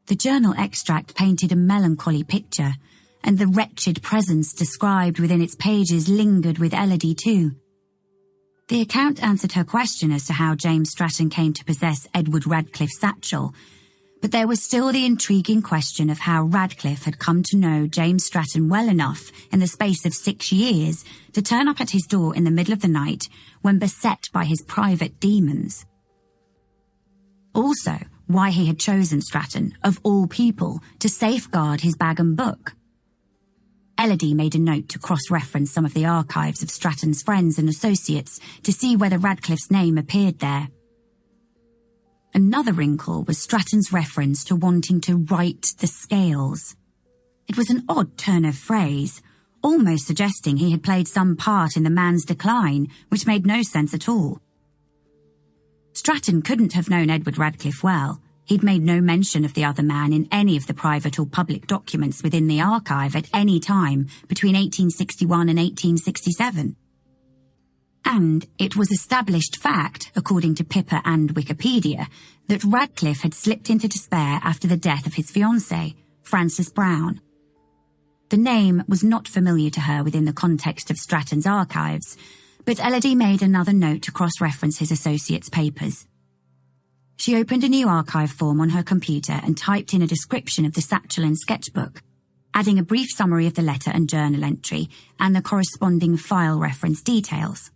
The journal extract painted a melancholy picture, and the wretched presence described within its pages lingered with Elodie too. The account answered her question as to how James Stratton came to possess Edward Radcliffe's satchel, but there was still the intriguing question of how Radcliffe had come to know James Stratton well enough in the space of 6 years to turn up at his door in the middle of the night when beset by his private demons. Also, why he had chosen Stratton, of all people, to safeguard his bag and book. Elodie made a note to cross-reference some of the archives of Stratton's friends and associates to see whether Radcliffe's name appeared there. Another wrinkle was Stratton's reference to wanting to right the scales. It was an odd turn of phrase, almost suggesting he had played some part in the man's decline, which made no sense at all. Stratton couldn't have known Edward Radcliffe well. He'd made no mention of the other man in any of the private or public documents within the archive at any time between 1861 and 1867. And it was established fact, according to Pippa and Wikipedia, that Radcliffe had slipped into despair after the death of his fiancée, Frances Brown. The name was not familiar to her within the context of Stratton's archives, but Elodie made another note to cross-reference his associates' papers. She opened a new archive form on her computer and typed in a description of the satchel and sketchbook, adding a brief summary of the letter and journal entry and the corresponding file reference details.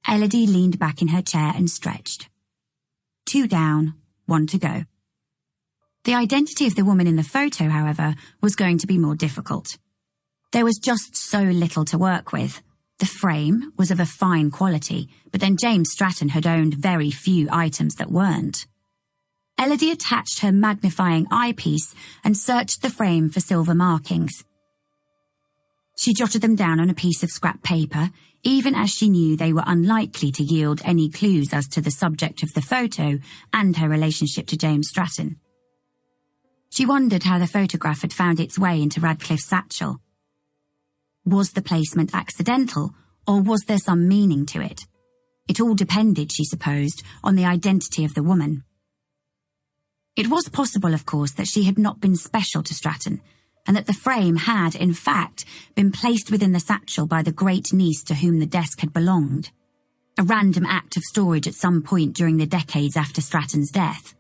Elodie leaned back in her chair and stretched. 2 down, 1 to go. The identity of the woman in the photo, however, was going to be more difficult. There was just so little to work with. The frame was of a fine quality, but then James Stratton had owned very few items that weren't. Elodie attached her magnifying eyepiece and searched the frame for silver markings. She jotted them down on a piece of scrap paper, even as she knew they were unlikely to yield any clues as to the subject of the photo and her relationship to James Stratton. She wondered how the photograph had found its way into Radcliffe's satchel. Was the placement accidental, or was there some meaning to it? It all depended, she supposed, on the identity of the woman. It was possible, of course, that she had not been special to Stratton, and that the frame had, in fact, been placed within the satchel by the great niece to whom the desk had belonged. A random act of storage at some point during the decades after Stratton's death.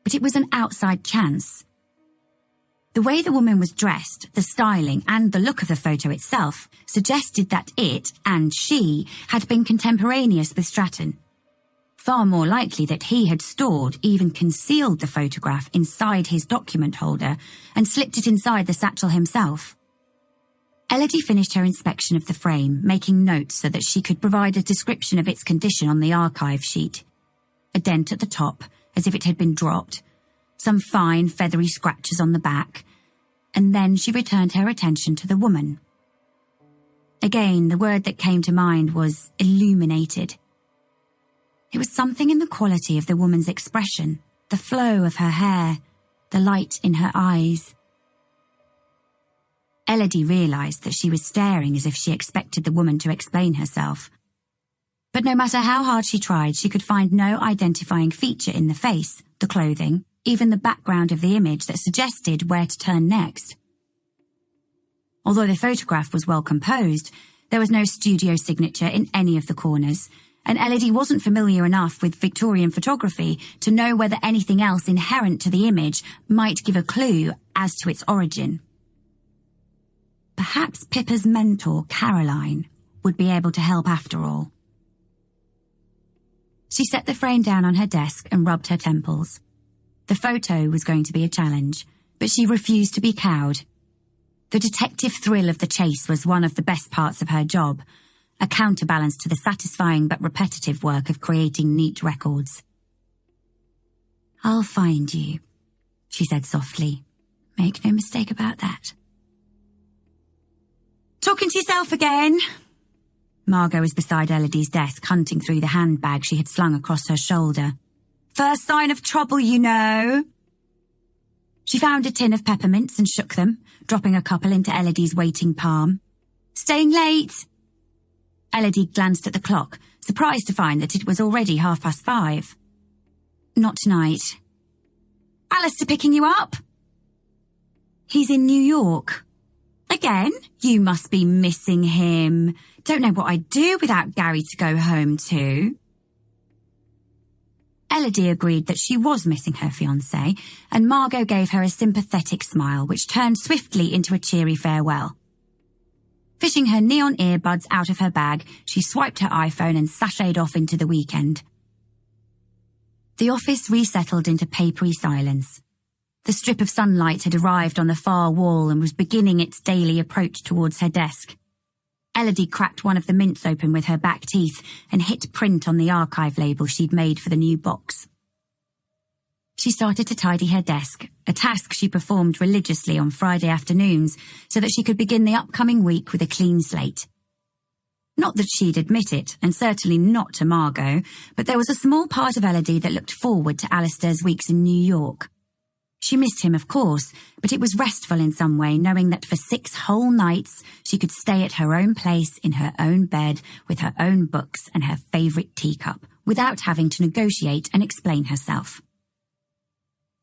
But it was an outside chance. The way the woman was dressed, the styling, and the look of the photo itself suggested that it, and she, had been contemporaneous with Stratton. Far more likely that he had stored, even concealed the photograph inside his document holder and slipped it inside the satchel himself. Elodie finished her inspection of the frame, making notes so that she could provide a description of its condition on the archive sheet. A dent at the top, as if it had been dropped, some fine, feathery scratches on the back, and then she returned her attention to the woman. Again, the word that came to mind was illuminated. It was something in the quality of the woman's expression, the flow of her hair, the light in her eyes. Elodie realised that she was staring as if she expected the woman to explain herself. But no matter how hard she tried, she could find no identifying feature in the face, the clothing, even the background of the image that suggested where to turn next. Although the photograph was well composed, there was no studio signature in any of the corners, and Elodie wasn't familiar enough with Victorian photography to know whether anything else inherent to the image might give a clue as to its origin. Perhaps Pippa's mentor, Caroline, would be able to help after all. She set the frame down on her desk and rubbed her temples. The photo was going to be a challenge, but she refused to be cowed. The detective thrill of the chase was one of the best parts of her job, a counterbalance to the satisfying but repetitive work of creating neat records. "I'll find you," she said softly. "Make no mistake about that." "Talking to yourself again?" Margot was beside Elodie's desk, hunting through the handbag she had slung across her shoulder. "First sign of trouble, you know." She found a tin of peppermints and shook them, dropping a couple into Elodie's waiting palm. "Staying late?" Elodie glanced at the clock, surprised to find that it was already 5:30. "Not tonight." "Alistair picking you up?" "He's in New York." "Again? You must be missing him. Don't know what I'd do without Gary to go home to." Elodie agreed that she was missing her fiancé, and Margot gave her a sympathetic smile which turned swiftly into a cheery farewell. Fishing her neon earbuds out of her bag, she swiped her iPhone and sashayed off into the weekend. The office resettled into papery silence. The strip of sunlight had arrived on the far wall and was beginning its daily approach towards her desk. Elodie cracked one of the mints open with her back teeth and hit print on the archive label she'd made for the new box. She started to tidy her desk, a task she performed religiously on Friday afternoons so that she could begin the upcoming week with a clean slate. Not that she'd admit it, and certainly not to Margot, but there was a small part of Elodie that looked forward to Alistair's weeks in New York. She missed him, of course, but it was restful in some way knowing that for 6 whole nights she could stay at her own place in her own bed with her own books and her favourite teacup without having to negotiate and explain herself.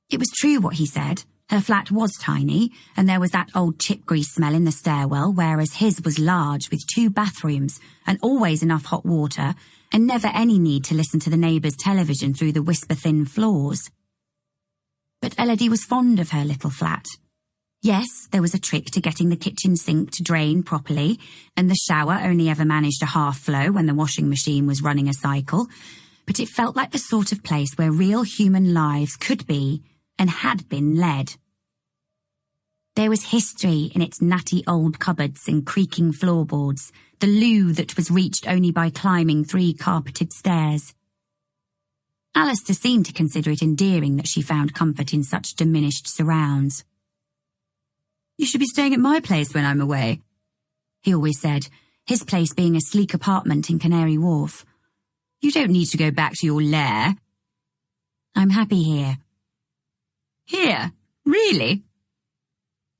It was true what he said. Her flat was tiny, and there was that old chip grease smell in the stairwell, whereas his was large with 2 bathrooms and always enough hot water and never any need to listen to the neighbours' television through the whisper-thin floors. But Elodie was fond of her little flat. Yes, there was a trick to getting the kitchen sink to drain properly, and the shower only ever managed a half flow when the washing machine was running a cycle, but it felt like the sort of place where real human lives could be and had been led. There was history in its natty old cupboards and creaking floorboards, the loo that was reached only by climbing 3 carpeted stairs. Alistair seemed to consider it endearing that she found comfort in such diminished surrounds. "You should be staying at my place when I'm away," he always said, his place being a sleek apartment in Canary Wharf. "You don't need to go back to your lair." "I'm happy here." "Here? Really?"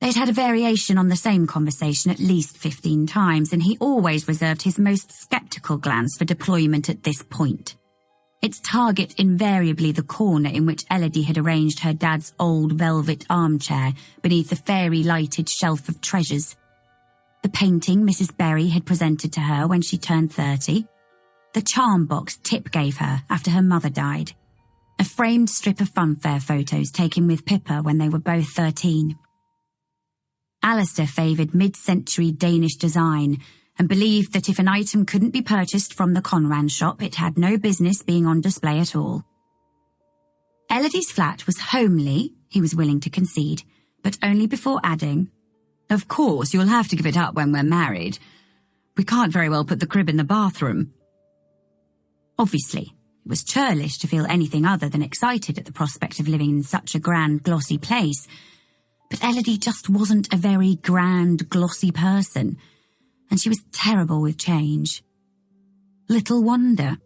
They'd had a variation on the same conversation at least 15 times, and he always reserved his most sceptical glance for deployment at this point. Its target invariably the corner in which Elodie had arranged her dad's old velvet armchair beneath the fairy-lighted shelf of treasures. The painting Mrs. Berry had presented to her when she turned 30. The charm box Tip gave her after her mother died. A framed strip of funfair photos taken with Pippa when they were both 13. Alistair favoured mid-century Danish design and believed that if an item couldn't be purchased from the Conran shop, it had no business being on display at all. Elodie's flat was homely, he was willing to concede, but only before adding, "Of course, you'll have to give it up when we're married. We can't very well put the crib in the bathroom." Obviously, it was churlish to feel anything other than excited at the prospect of living in such a grand, glossy place, but Elodie just wasn't a very grand, glossy person, and she was terrible with change. Little wonder.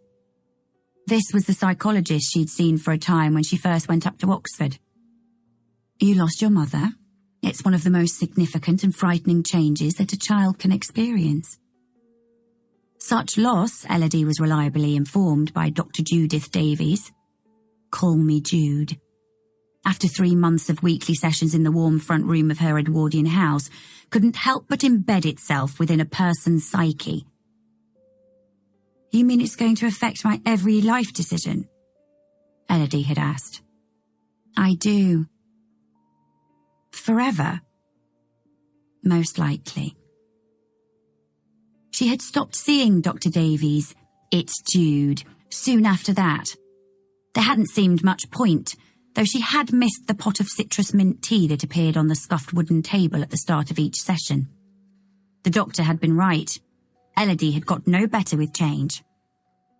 This was the psychologist she'd seen for a time when she first went up to Oxford. "You lost your mother. It's one of the most significant and frightening changes that a child can experience." Such loss, Elodie was reliably informed by Dr. Judith Davies. "Call me Jude." After 3 months of weekly sessions in the warm front room of her Edwardian house, couldn't help but embed itself within a person's psyche. "You mean it's going to affect my every life decision?" Elodie had asked. "I do." "Forever?" "Most likely." She had stopped seeing Dr. Davies' "It's Jude" soon after that. There hadn't seemed much point, though she had missed the pot of citrus mint tea that appeared on the scuffed wooden table at the start of each session. The doctor had been right. Elodie had got no better with change.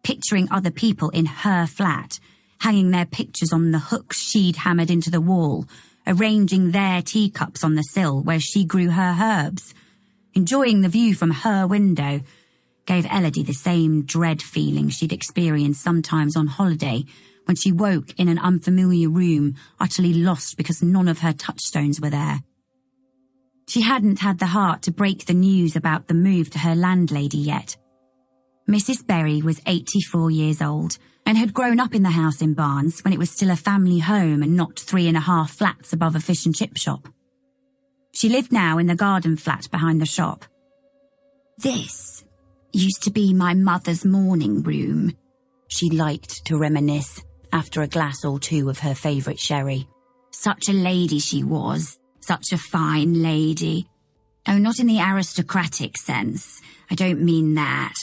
Picturing other people in her flat, hanging their pictures on the hooks she'd hammered into the wall, arranging their teacups on the sill where she grew her herbs, enjoying the view from her window, gave Elodie the same dread feeling she'd experienced sometimes on holiday when she woke in an unfamiliar room, utterly lost because none of her touchstones were there. She hadn't had the heart to break the news about the move to her landlady yet. Mrs. Berry was 84 years old and had grown up in the house in Barnes when it was still a family home and not 3.5 flats above a fish and chip shop. She lived now in the garden flat behind the shop. "This used to be my mother's morning room," she liked to reminisce after a glass or 2 of her favourite sherry. "Such a lady she was, such a fine lady. Oh, not in the aristocratic sense. I don't mean that.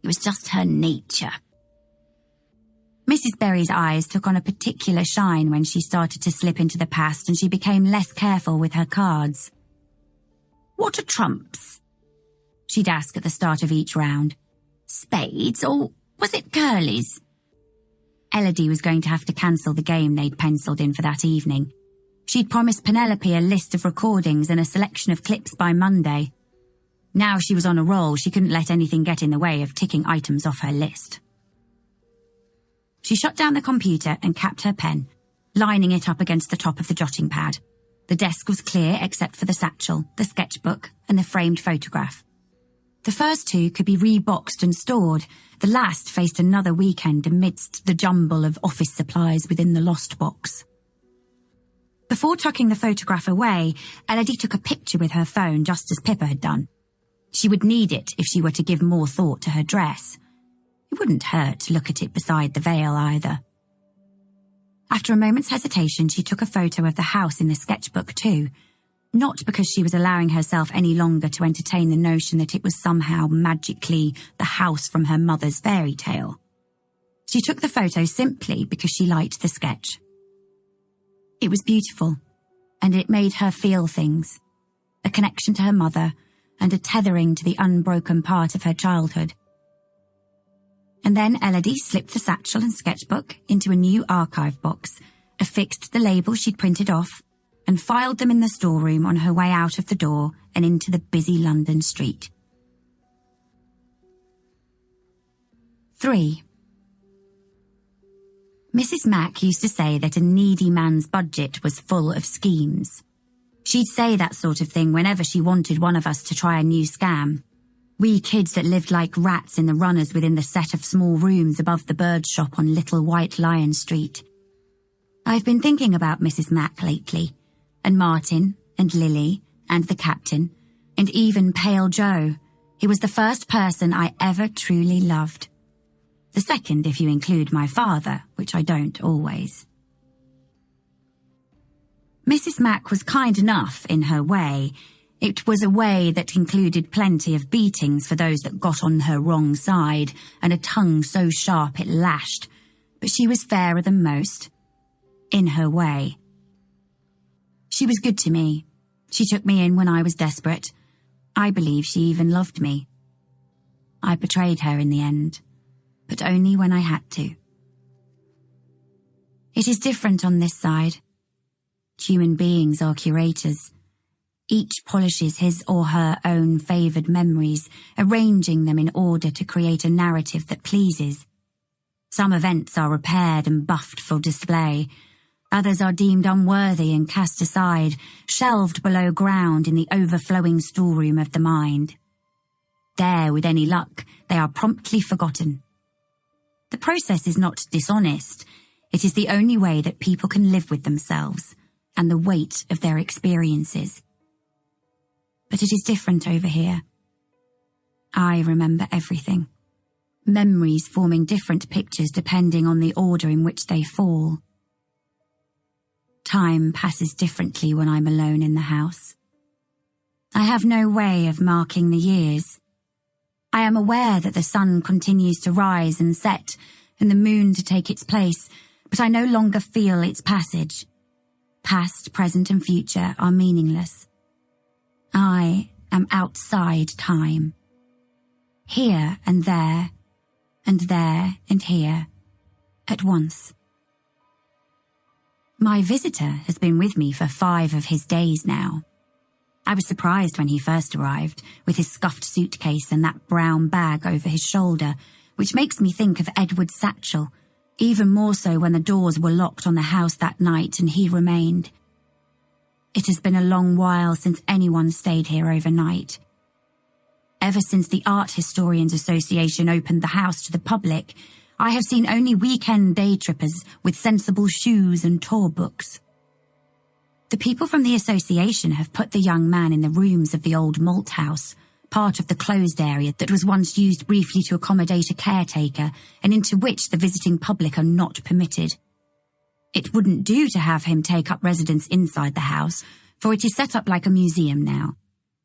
It was just her nature." Mrs. Berry's eyes took on a particular shine when she started to slip into the past, and she became less careful with her cards. "What are trumps?" she'd ask at the start of each round. "Spades, or was it curlies?" Elodie was going to have to cancel the game they'd penciled in for that evening. She'd promised Penelope a list of recordings and a selection of clips by Monday. Now she was on a roll, she couldn't let anything get in the way of ticking items off her list. She shut down the computer and capped her pen, lining it up against the top of the jotting pad. The desk was clear except for the satchel, the sketchbook, and the framed photograph. The first two could be reboxed and stored. The last faced another weekend amidst the jumble of office supplies within the lost box. Before tucking the photograph away, Elodie took a picture with her phone just as Pippa had done. She would need it if she were to give more thought to her dress. It wouldn't hurt to look at it beside the veil either. After a moment's hesitation, she took a photo of the house in the sketchbook too, not because she was allowing herself any longer to entertain the notion that it was somehow magically the house from her mother's fairy tale. She took the photo simply because she liked the sketch. It was beautiful, and it made her feel things, a connection to her mother and a tethering to the unbroken part of her childhood. And then Elodie slipped the satchel and sketchbook into a new archive box, affixed the label she'd printed off, and filed them in the storeroom on her way out of the door and into the busy London street. 3. Mrs. Mack used to say that a needy man's budget was full of schemes. She'd say that sort of thing whenever she wanted one of us to try a new scam. We kids that lived like rats in the runners within the set of small rooms above the bird shop on Little White Lion Street. I've been thinking about Mrs. Mack lately, and Martin, and Lily, and the captain, and even Pale Joe. He was the first person I ever truly loved. The second if you include my father, which I don't always. Mrs. Mack was kind enough in her way. It was a way that included plenty of beatings for those that got on her wrong side, and a tongue so sharp it lashed, but she was fairer than most. In her way. She was good to me. She took me in when I was desperate. I believe she even loved me. I betrayed her in the end, but only when I had to. It is different on this side. Human beings are curators. Each polishes his or her own favoured memories, arranging them in order to create a narrative that pleases. Some events are repaired and buffed for display. Others are deemed unworthy and cast aside, shelved below ground in the overflowing storeroom of the mind. There, with any luck, they are promptly forgotten. The process is not dishonest. It is the only way that people can live with themselves and the weight of their experiences. But it is different over here. I remember everything. Memories forming different pictures depending on the order in which they fall. Time passes differently when I'm alone in the house. I have no way of marking the years. I am aware that the sun continues to rise and set and the moon to take its place, but I no longer feel its passage. Past, present and future are meaningless. I am outside time. Here and there and here, at once. My visitor has been with me for 5 of his days now. I was surprised when he first arrived, with his scuffed suitcase and that brown bag over his shoulder, which makes me think of Edward's satchel, even more so when the doors were locked on the house that night and he remained. It has been a long while since anyone stayed here overnight. Ever since the Art Historians Association opened the house to the public, I have seen only weekend day trippers with sensible shoes and tour books. The people from the association have put the young man in the rooms of the old malt house, part of the closed area that was once used briefly to accommodate a caretaker and into which the visiting public are not permitted. It wouldn't do to have him take up residence inside the house, for it is set up like a museum now.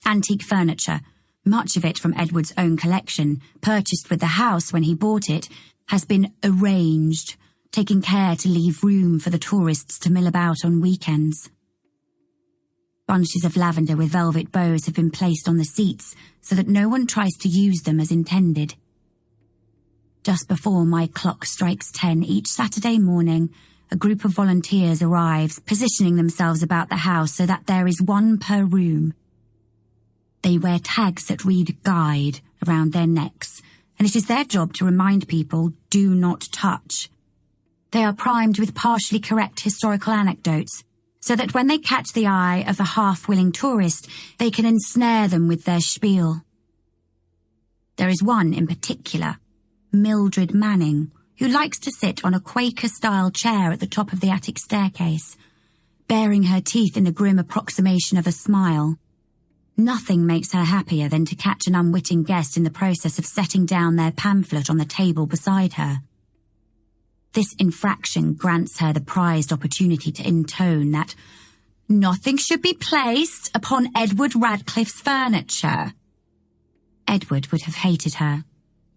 Antique furniture, much of it from Edward's own collection, purchased with the house when he bought it, has been arranged taking care to leave room for the tourists to mill about on weekends. Bunches of lavender with velvet bows have been placed on the seats so that no one tries to use them as intended. Just before my clock strikes 10 each Saturday morning, a group of volunteers arrives, positioning themselves about the house so that there is one per room. They wear tags that read "Guide" around their necks, and it is their job to remind people, do not touch. They are primed with partially correct historical anecdotes, so that when they catch the eye of a half-willing tourist, they can ensnare them with their spiel. There is one in particular, Mildred Manning, who likes to sit on a Quaker-style chair at the top of the attic staircase, baring her teeth in a grim approximation of a smile. Nothing makes her happier than to catch an unwitting guest in the process of setting down their pamphlet on the table beside her. This infraction grants her the prized opportunity to intone that nothing should be placed upon Edward Radcliffe's furniture. Edward would have hated her.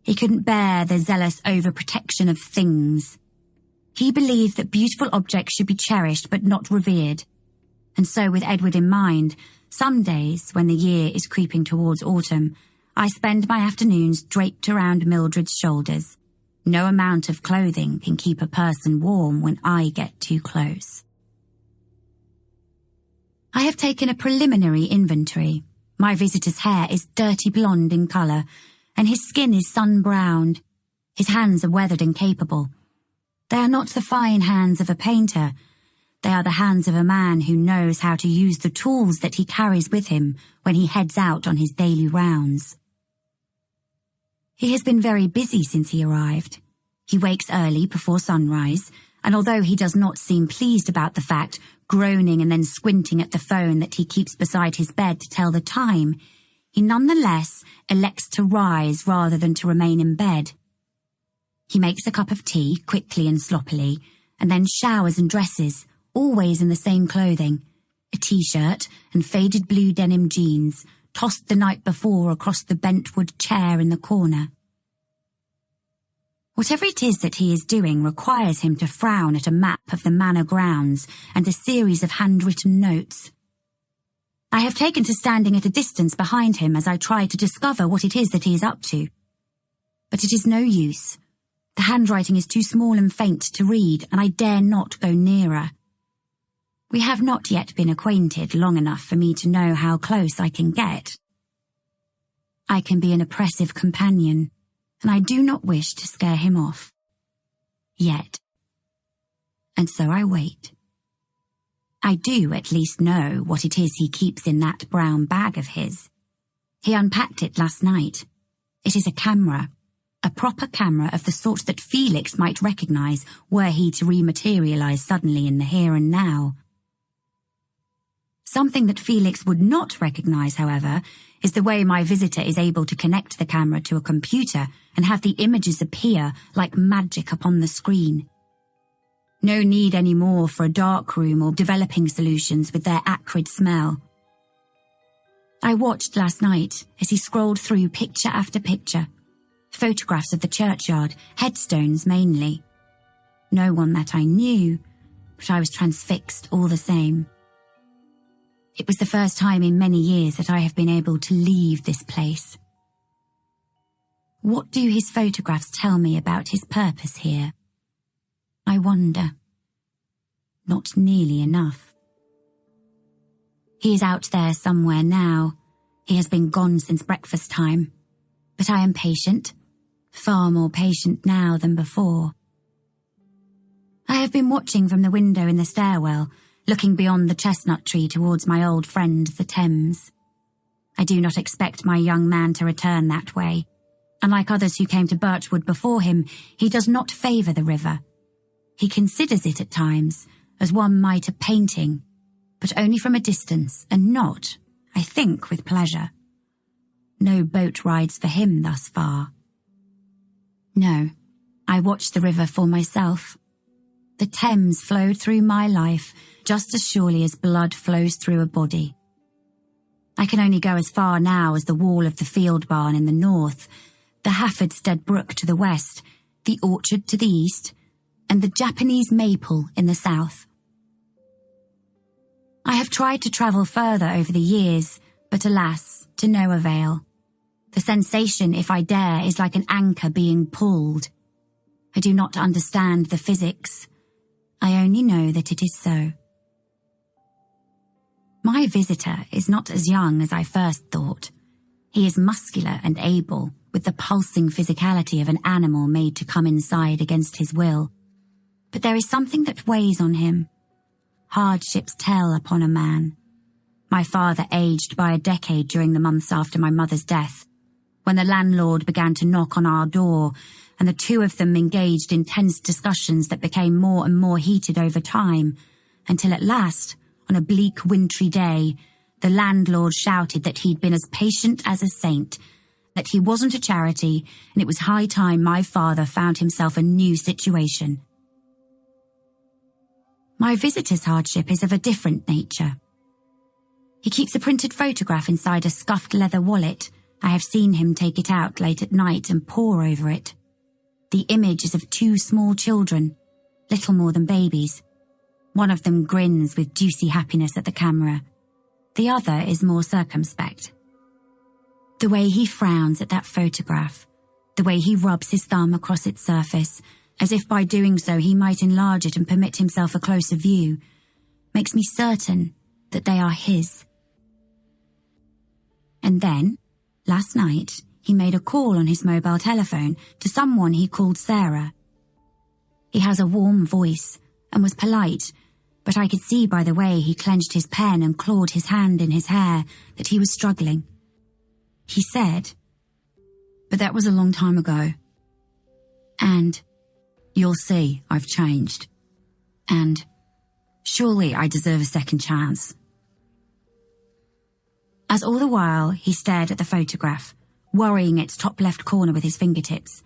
He couldn't bear the zealous overprotection of things. He believed that beautiful objects should be cherished but not revered. And so, with Edward in mind, some days, when the year is creeping towards autumn, I spend my afternoons draped around Mildred's shoulders. No amount of clothing can keep a person warm when I get too close. I have taken a preliminary inventory. My visitor's hair is dirty blonde in colour, and his skin is sun-browned. His hands are weathered and capable. They are not the fine hands of a painter. They are the hands of a man who knows how to use the tools that he carries with him when he heads out on his daily rounds. He has been very busy since he arrived. He wakes early before sunrise, and although he does not seem pleased about the fact, groaning and then squinting at the phone that he keeps beside his bed to tell the time, he nonetheless elects to rise rather than to remain in bed. He makes a cup of tea quickly and sloppily, and then showers and dresses, always in the same clothing, a t-shirt and faded blue denim jeans, tossed the night before across the bentwood chair in the corner. Whatever it is that he is doing requires him to frown at a map of the manor grounds and a series of handwritten notes. I have taken to standing at a distance behind him as I try to discover what it is that he is up to. But it is no use. The handwriting is too small and faint to read, and I dare not go nearer. We have not yet been acquainted long enough for me to know how close I can get. I can be an oppressive companion, and I do not wish to scare him off. Yet. And so I wait. I do at least know what it is he keeps in that brown bag of his. He unpacked it last night. It is a camera. A proper camera of the sort that Felix might recognise were he to rematerialise suddenly in the here and now. Something that Felix would not recognise, however, is the way my visitor is able to connect the camera to a computer and have the images appear like magic upon the screen. No need anymore for a dark room or developing solutions with their acrid smell. I watched last night as he scrolled through picture after picture, photographs of the churchyard, headstones mainly. No one that I knew, but I was transfixed all the same. It was the first time in many years that I have been able to leave this place. What do his photographs tell me about his purpose here? I wonder. Not nearly enough. He is out there somewhere now. He has been gone since breakfast time. But I am patient, far more patient now than before. I have been watching from the window in the stairwell, looking beyond the chestnut tree towards my old friend, the Thames. I do not expect my young man to return that way. Unlike others who came to Birchwood before him, he does not favour the river. He considers it at times, as one might a painting, but only from a distance, and not, I think, with pleasure. No boat rides for him thus far. No, I watch the river for myself. The Thames flowed through my life just as surely as blood flows through a body. I can only go as far now as the wall of the field barn in the north, the Haffordstead Brook to the west, the orchard to the east, and the Japanese maple in the south. I have tried to travel further over the years, but alas, to no avail. The sensation, if I dare, is like an anchor being pulled. I do not understand the physics. I only know that it is so. My visitor is not as young as I first thought. He is muscular and able, with the pulsing physicality of an animal made to come inside against his will. But there is something that weighs on him. Hardships tell upon a man. My father aged by a decade during the months after my mother's death, when the landlord began to knock on our door, and the two of them engaged in tense discussions that became more and more heated over time, until at last, on a bleak wintry day, the landlord shouted that he'd been as patient as a saint, that he wasn't a charity, and it was high time my father found himself a new situation. My visitor's hardship is of a different nature. He keeps a printed photograph inside a scuffed leather wallet. I have seen him take it out late at night and pore over it. The image is of two small children, little more than babies. One of them grins with juicy happiness at the camera. The other is more circumspect. The way he frowns at that photograph, the way he rubs his thumb across its surface, as if by doing so he might enlarge it and permit himself a closer view, makes me certain that they are his. And then, last night, he made a call on his mobile telephone to someone he called Sarah. He has a warm voice and was polite, but I could see by the way he clenched his pen and clawed his hand in his hair that he was struggling. He said, "But that was a long time ago. And you'll see I've changed. And surely I deserve a second chance." As all the while he stared at the photograph, worrying its top left corner with his fingertips.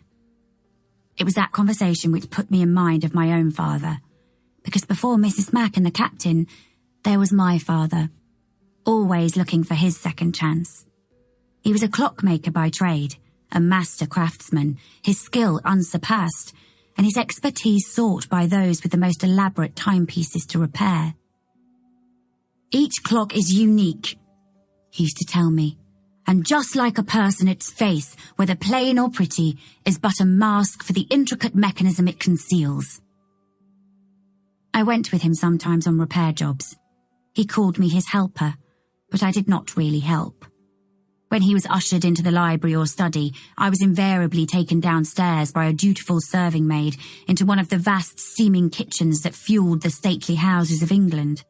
It was that conversation which put me in mind of my own father, because before Mrs. Mack and the captain, there was my father, always looking for his second chance. He was a clockmaker by trade, a master craftsman, his skill unsurpassed, and his expertise sought by those with the most elaborate timepieces to repair. "Each clock is unique," he used to tell me, "and just like a person, its face, whether plain or pretty, is but a mask for the intricate mechanism it conceals." I went with him sometimes on repair jobs. He called me his helper, but I did not really help. When he was ushered into the library or study, I was invariably taken downstairs by a dutiful serving maid into one of the vast steaming kitchens that fueled the stately houses of England.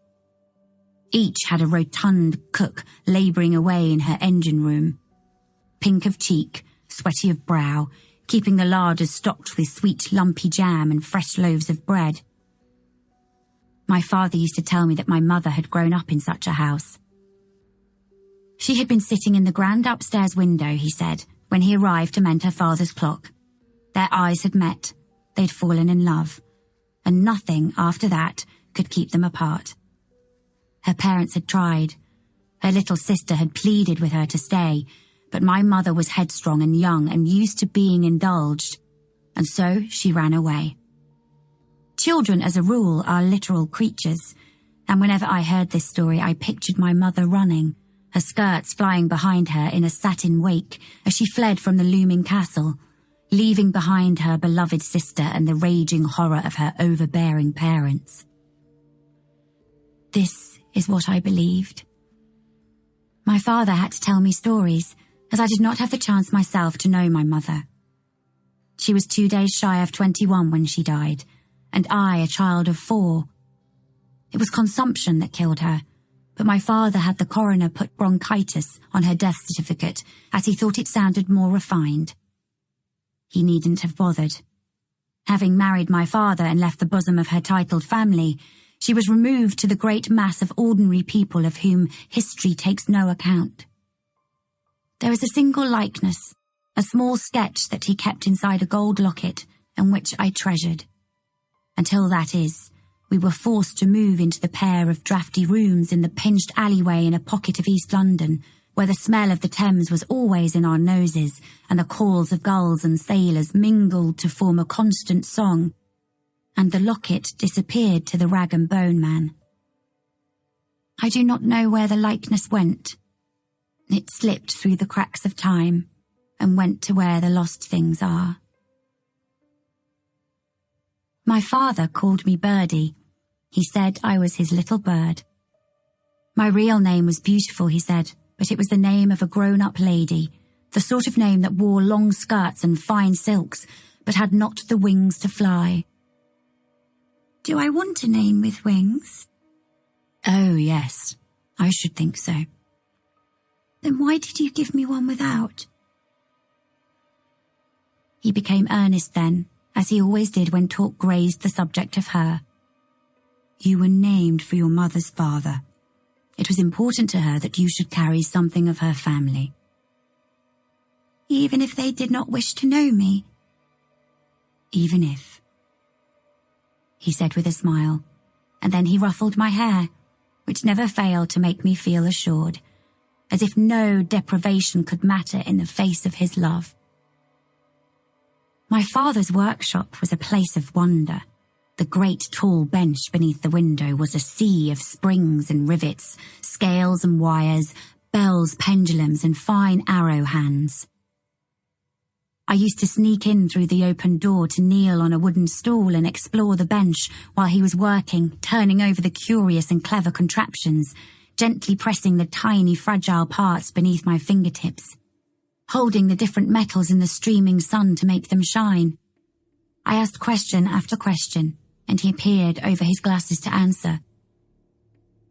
Each had a rotund cook labouring away in her engine room, pink of cheek, sweaty of brow, keeping the larders stocked with sweet lumpy jam and fresh loaves of bread. My father used to tell me that my mother had grown up in such a house. She had been sitting in the grand upstairs window, he said, when he arrived to mend her father's clock. Their eyes had met, they'd fallen in love, and nothing after that could keep them apart. Her parents had tried. Her little sister had pleaded with her to stay, but my mother was headstrong and young and used to being indulged, and so she ran away. Children, as a rule, are literal creatures, and whenever I heard this story, I pictured my mother running, her skirts flying behind her in a satin wake as she fled from the looming castle, leaving behind her beloved sister and the raging horror of her overbearing parents. This is what I believed. My father had to tell me stories, as I did not have the chance myself to know my mother. She was 2 days shy of 21 when she died, and I a child of 4. It was consumption that killed her, but my father had the coroner put bronchitis on her death certificate as he thought it sounded more refined. He needn't have bothered. Having married my father and left the bosom of her titled family, she was removed to the great mass of ordinary people of whom history takes no account. There is a single likeness, a small sketch that he kept inside a gold locket and which I treasured. Until that is, we were forced to move into the pair of drafty rooms in the pinched alleyway in a pocket of East London, where the smell of the Thames was always in our noses and the calls of gulls and sailors mingled to form a constant song. and the locket disappeared to the rag and bone man. I do not know where the likeness went. It slipped through the cracks of time and went to where the lost things are. My father called me Birdie. He said I was his little bird. My real name was Beautiful, he said, but it was the name of a grown-up lady, the sort of name that wore long skirts and fine silks, but had not the wings to fly. Do I want a name with wings? Oh, yes, I should think so. Then why did you give me one without? He became earnest then, as he always did when talk grazed the subject of her. You were named for your mother's father. It was important to her that you should carry something of her family. Even if they did not wish to know me? Even if, he said with a smile, and then he ruffled my hair, which never failed to make me feel assured, as if no deprivation could matter in the face of his love. My father's workshop was a place of wonder. The great tall bench beneath the window was a sea of springs and rivets, scales and wires, bells, pendulums, and fine arrow hands. I used to sneak in through the open door to kneel on a wooden stool and explore the bench while he was working, turning over the curious and clever contraptions, gently pressing the tiny, fragile parts beneath my fingertips, holding the different metals in the streaming sun to make them shine. I asked question after question, and he appeared over his glasses to answer.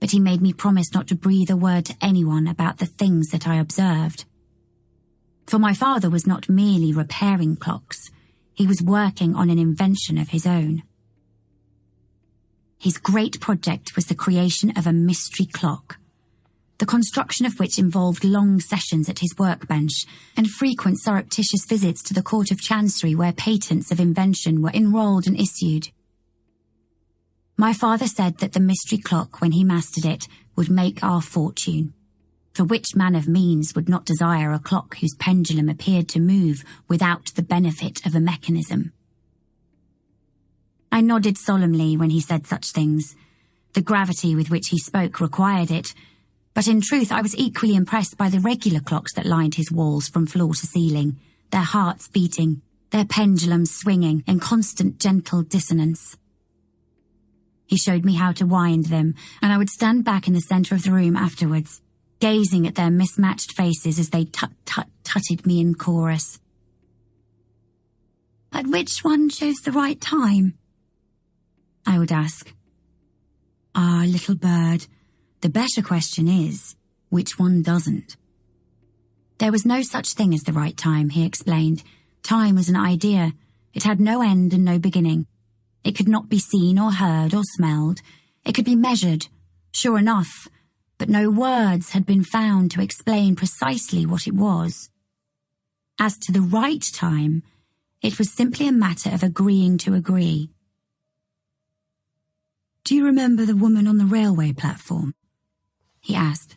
But he made me promise not to breathe a word to anyone about the things that I observed. For my father was not merely repairing clocks, he was working on an invention of his own. His great project was the creation of a mystery clock, the construction of which involved long sessions at his workbench and frequent surreptitious visits to the Court of Chancery where patents of invention were enrolled and issued. My father said that the mystery clock, when he mastered it, would make our fortune. For which man of means would not desire a clock whose pendulum appeared to move without the benefit of a mechanism? I nodded solemnly when he said such things. The gravity with which he spoke required it, but in truth I was equally impressed by the regular clocks that lined his walls from floor to ceiling, their hearts beating, their pendulums swinging in constant gentle dissonance. He showed me how to wind them, and I would stand back in the centre of the room afterwards, gazing at their mismatched faces as they tut-tut-tutted me in chorus. But which one shows the right time? I would ask. Ah, little bird, the better question is, which one doesn't? There was no such thing as the right time, he explained. Time was an idea. It had no end and no beginning. It could not be seen or heard or smelled. It could be measured, sure enough, but no words had been found to explain precisely what it was. As to the right time, it was simply a matter of agreeing to agree. Do you remember the woman on the railway platform? He asked.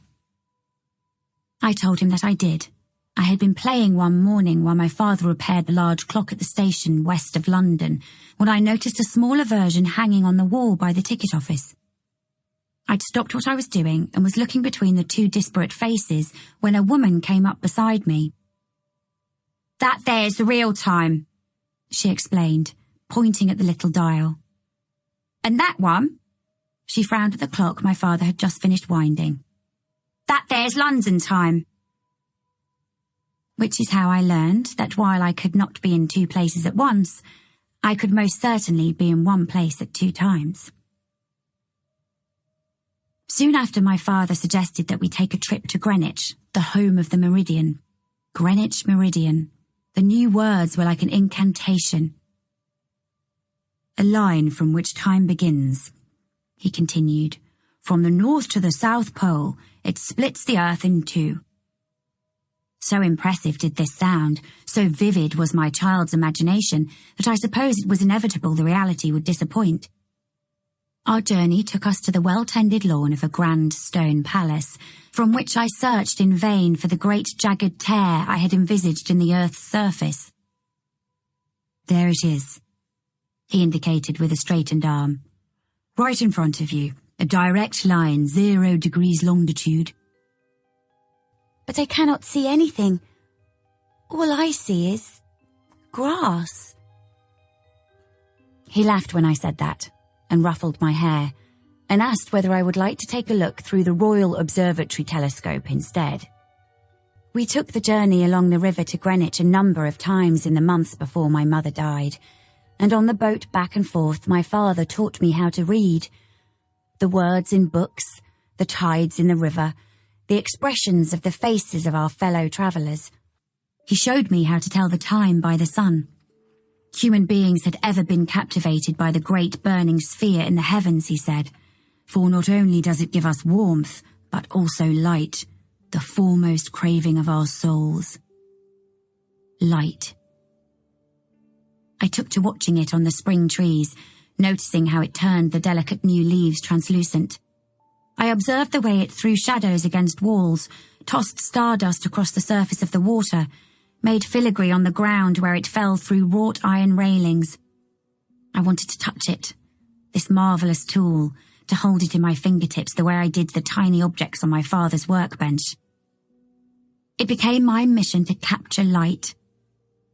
I told him that I did. I had been playing one morning while my father repaired the large clock at the station west of London, when I noticed a smaller version hanging on the wall by the ticket office. I'd stopped what I was doing and was looking between the two disparate faces when a woman came up beside me. That there's the real time, she explained, pointing at the little dial. And that one, she frowned at the clock my father had just finished winding. That there's London time. Which is how I learned that while I could not be in two places at once, I could most certainly be in one place at two times. Soon after, my father suggested that we take a trip to Greenwich, the home of the meridian. Greenwich Meridian. The new words were like an incantation. A line from which time begins, he continued. From the North to the South Pole, it splits the earth in two. So impressive did this sound, so vivid was my child's imagination, that I suppose it was inevitable the reality would disappoint. Our journey took us to the well-tended lawn of a grand stone palace, from which I searched in vain for the great jagged tear I had envisaged in the earth's surface. There it is, He indicated with a straightened arm. Right in front of you, a direct line, 0 degrees longitude. But I cannot see anything. All I see is grass. He laughed when I said that, and ruffled my hair, and asked whether I would like to take a look through the Royal Observatory telescope instead. We took the journey along the river to Greenwich a number of times in the months before my mother died, and on the boat back and forth my father taught me how to read. The words in books, the tides in the river, the expressions of the faces of our fellow travellers. He showed me how to tell the time by the sun. Human beings had ever been captivated by the great burning sphere in the heavens, he said, for not only does it give us warmth, but also light, the foremost craving of our souls. Light. I took to watching it on the spring trees, noticing how it turned the delicate new leaves translucent. I observed the way it threw shadows against walls, tossed stardust across the surface of the water, made filigree on the ground where it fell through wrought iron railings. I wanted to touch it, this marvellous tool, to hold it in my fingertips the way I did the tiny objects on my father's workbench. It became my mission to capture light.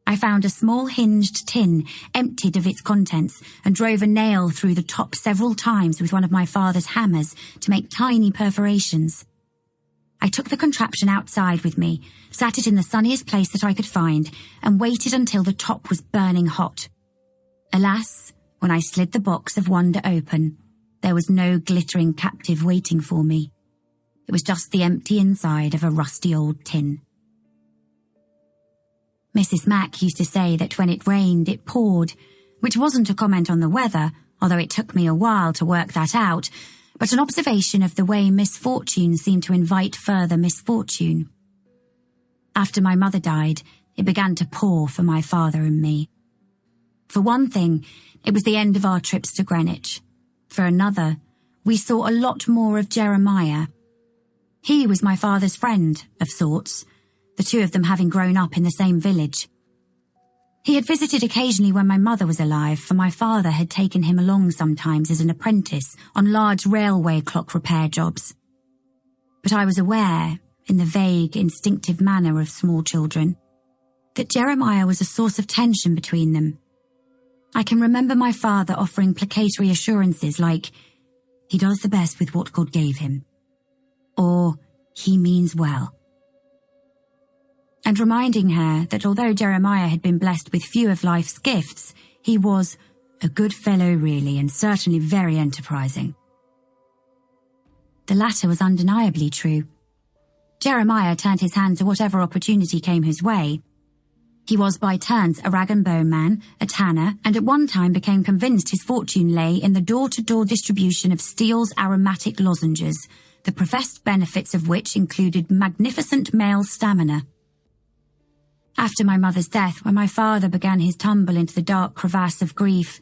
I found a small hinged tin, emptied of its contents, and drove a nail through the top several times with one of my father's hammers to make tiny perforations. I took the contraption outside with me, sat it in the sunniest place that I could find, and waited until the top was burning hot. Alas, when I slid the box of wonder open, there was no glittering captive waiting for me. It was just the empty inside of a rusty old tin. Mrs. Mack used to say that when it rained, it poured, which wasn't a comment on the weather, although it took me a while to work that out, but an observation of the way misfortune seemed to invite further misfortune. After my mother died, it began to pour for my father and me. For one thing, it was the end of our trips to Greenwich. For another, we saw a lot more of Jeremiah. He was my father's friend, of sorts, the two of them having grown up in the same village. He had visited occasionally when my mother was alive, for my father had taken him along sometimes as an apprentice on large railway clock repair jobs. But I was aware, in the vague, instinctive manner of small children, that Jeremiah was a source of tension between them. I can remember my father offering placatory assurances like, "He does the best with what God gave him," or "He means well," and reminding her that although Jeremiah had been blessed with few of life's gifts, he was a good fellow really, and certainly very enterprising. The latter was undeniably true. Jeremiah turned his hand to whatever opportunity came his way. He was by turns a rag and bone man, a tanner, and at one time became convinced his fortune lay in the door-to-door distribution of Steele's aromatic lozenges, the professed benefits of which included magnificent male stamina. After my mother's death, when my father began his tumble into the dark crevasse of grief,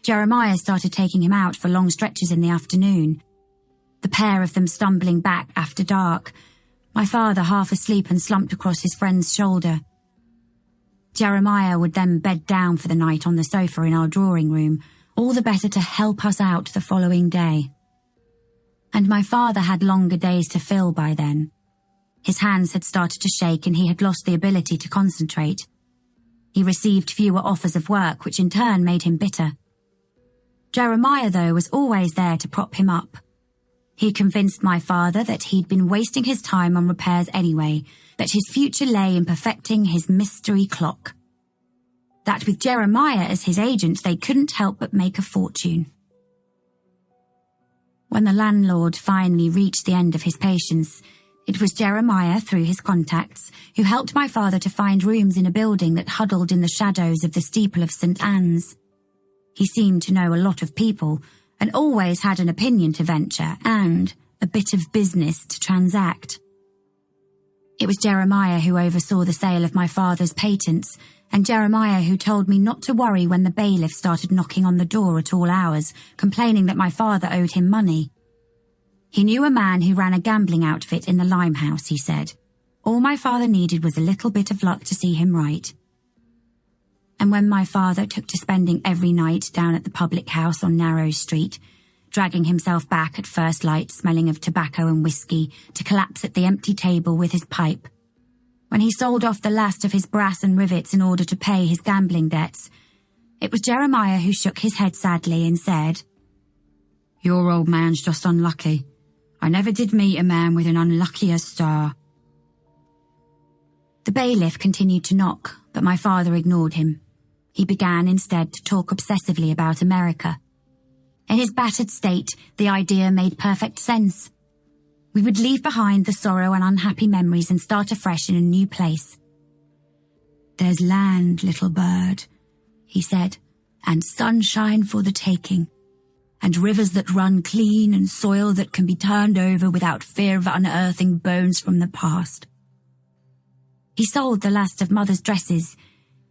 Jeremiah started taking him out for long stretches in the afternoon. The pair of them stumbling back after dark, my father half asleep and slumped across his friend's shoulder. Jeremiah would then bed down for the night on the sofa in our drawing room, all the better to help us out the following day. And my father had longer days to fill by then. His hands had started to shake and he had lost the ability to concentrate. He received fewer offers of work, which in turn made him bitter. Jeremiah, though, was always there to prop him up. He convinced my father that he'd been wasting his time on repairs anyway, that his future lay in perfecting his mystery clock. That with Jeremiah as his agent, they couldn't help but make a fortune. When the landlord finally reached the end of his patience, it was Jeremiah, through his contacts, who helped my father to find rooms in a building that huddled in the shadows of the steeple of St. Anne's. He seemed to know a lot of people, and always had an opinion to venture and a bit of business to transact. It was Jeremiah who oversaw the sale of my father's patents, and Jeremiah who told me not to worry when the bailiff started knocking on the door at all hours, complaining that my father owed him money. He knew a man who ran a gambling outfit in the Limehouse, he said. All my father needed was a little bit of luck to see him right. and when my father took to spending every night down at the public house on Narrow Street, dragging himself back at first light smelling of tobacco and whiskey to collapse at the empty table with his pipe, when he sold off the last of his brass and rivets in order to pay his gambling debts, it was Jeremiah who shook his head sadly and said, "Your old man's just unlucky. I never did meet a man with an unluckier star." The bailiff continued to knock, but my father ignored him. He began instead to talk obsessively about America. In his battered state, the idea made perfect sense. We would leave behind the sorrow and unhappy memories and start afresh in a new place. "There's land, little bird," he said, "and sunshine for the taking, and rivers that run clean and soil that can be turned over without fear of unearthing bones from the past." He sold the last of Mother's dresses,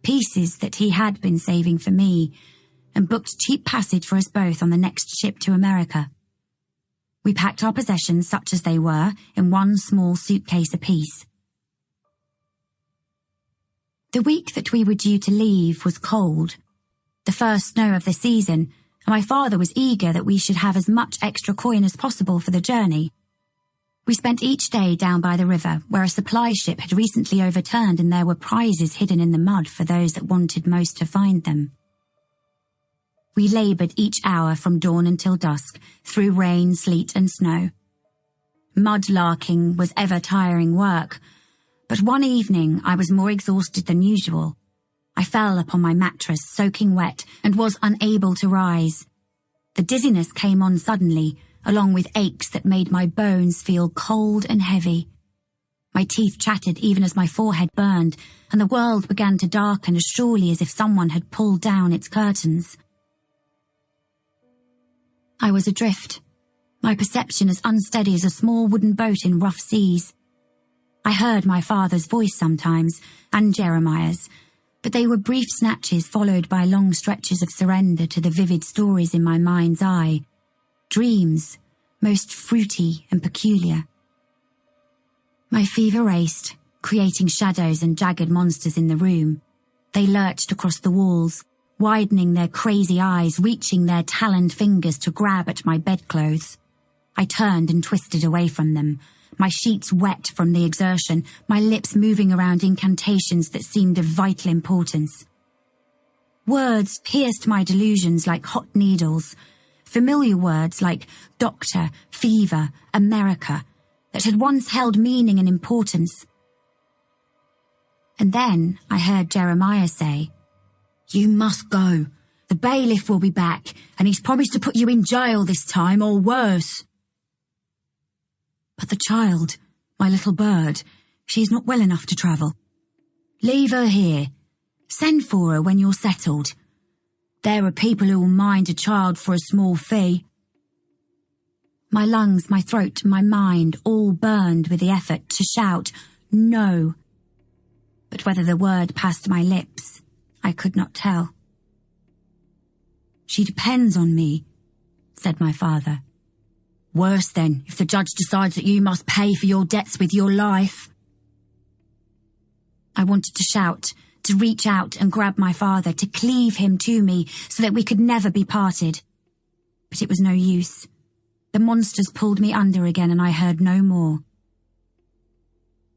pieces that he had been saving for me, and booked cheap passage for us both on the next ship to America. We packed our possessions, such as they were, in one small suitcase apiece. The week that we were due to leave was cold, the first snow of the season, and my father was eager that we should have as much extra coin as possible for the journey. We spent each day down by the river, where a supply ship had recently overturned and there were prizes hidden in the mud for those that wanted most to find them. We laboured each hour from dawn until dusk, through rain, sleet and snow. Mud-larking was ever-tiring work, but one evening I was more exhausted than usual. I fell upon my mattress, soaking wet, and was unable to rise. The dizziness came on suddenly, along with aches that made my bones feel cold and heavy. My teeth chattered even as my forehead burned, and the world began to darken as surely as if someone had pulled down its curtains. I was adrift, my perception as unsteady as a small wooden boat in rough seas. I heard my father's voice sometimes, and Jeremiah's, but they were brief snatches followed by long stretches of surrender to the vivid stories in my mind's eye, dreams, most fruity and peculiar. My fever raced, creating shadows and jagged monsters in the room. They lurched across the walls, widening their crazy eyes, reaching their taloned fingers to grab at my bedclothes. I turned and twisted away from them, my sheets wet from the exertion, my lips moving around incantations that seemed of vital importance. Words pierced my delusions like hot needles, familiar words like doctor, fever, America, that had once held meaning and importance. And then I heard Jeremiah say, "You must go. The bailiff will be back, and he's promised to put you in jail this time, or worse." "But the child, my little bird, she is not well enough to travel." "Leave her here. Send for her when you're settled. There are people who will mind a child for a small fee." My lungs, my throat, my mind all burned with the effort to shout, "No." But whether the word passed my lips, I could not tell. "She depends on me," said my father. "Worse then, if the judge decides that you must pay for your debts with your life." I wanted to shout, to reach out and grab my father, to cleave him to me so that we could never be parted. But it was no use. The monsters pulled me under again and I heard no more.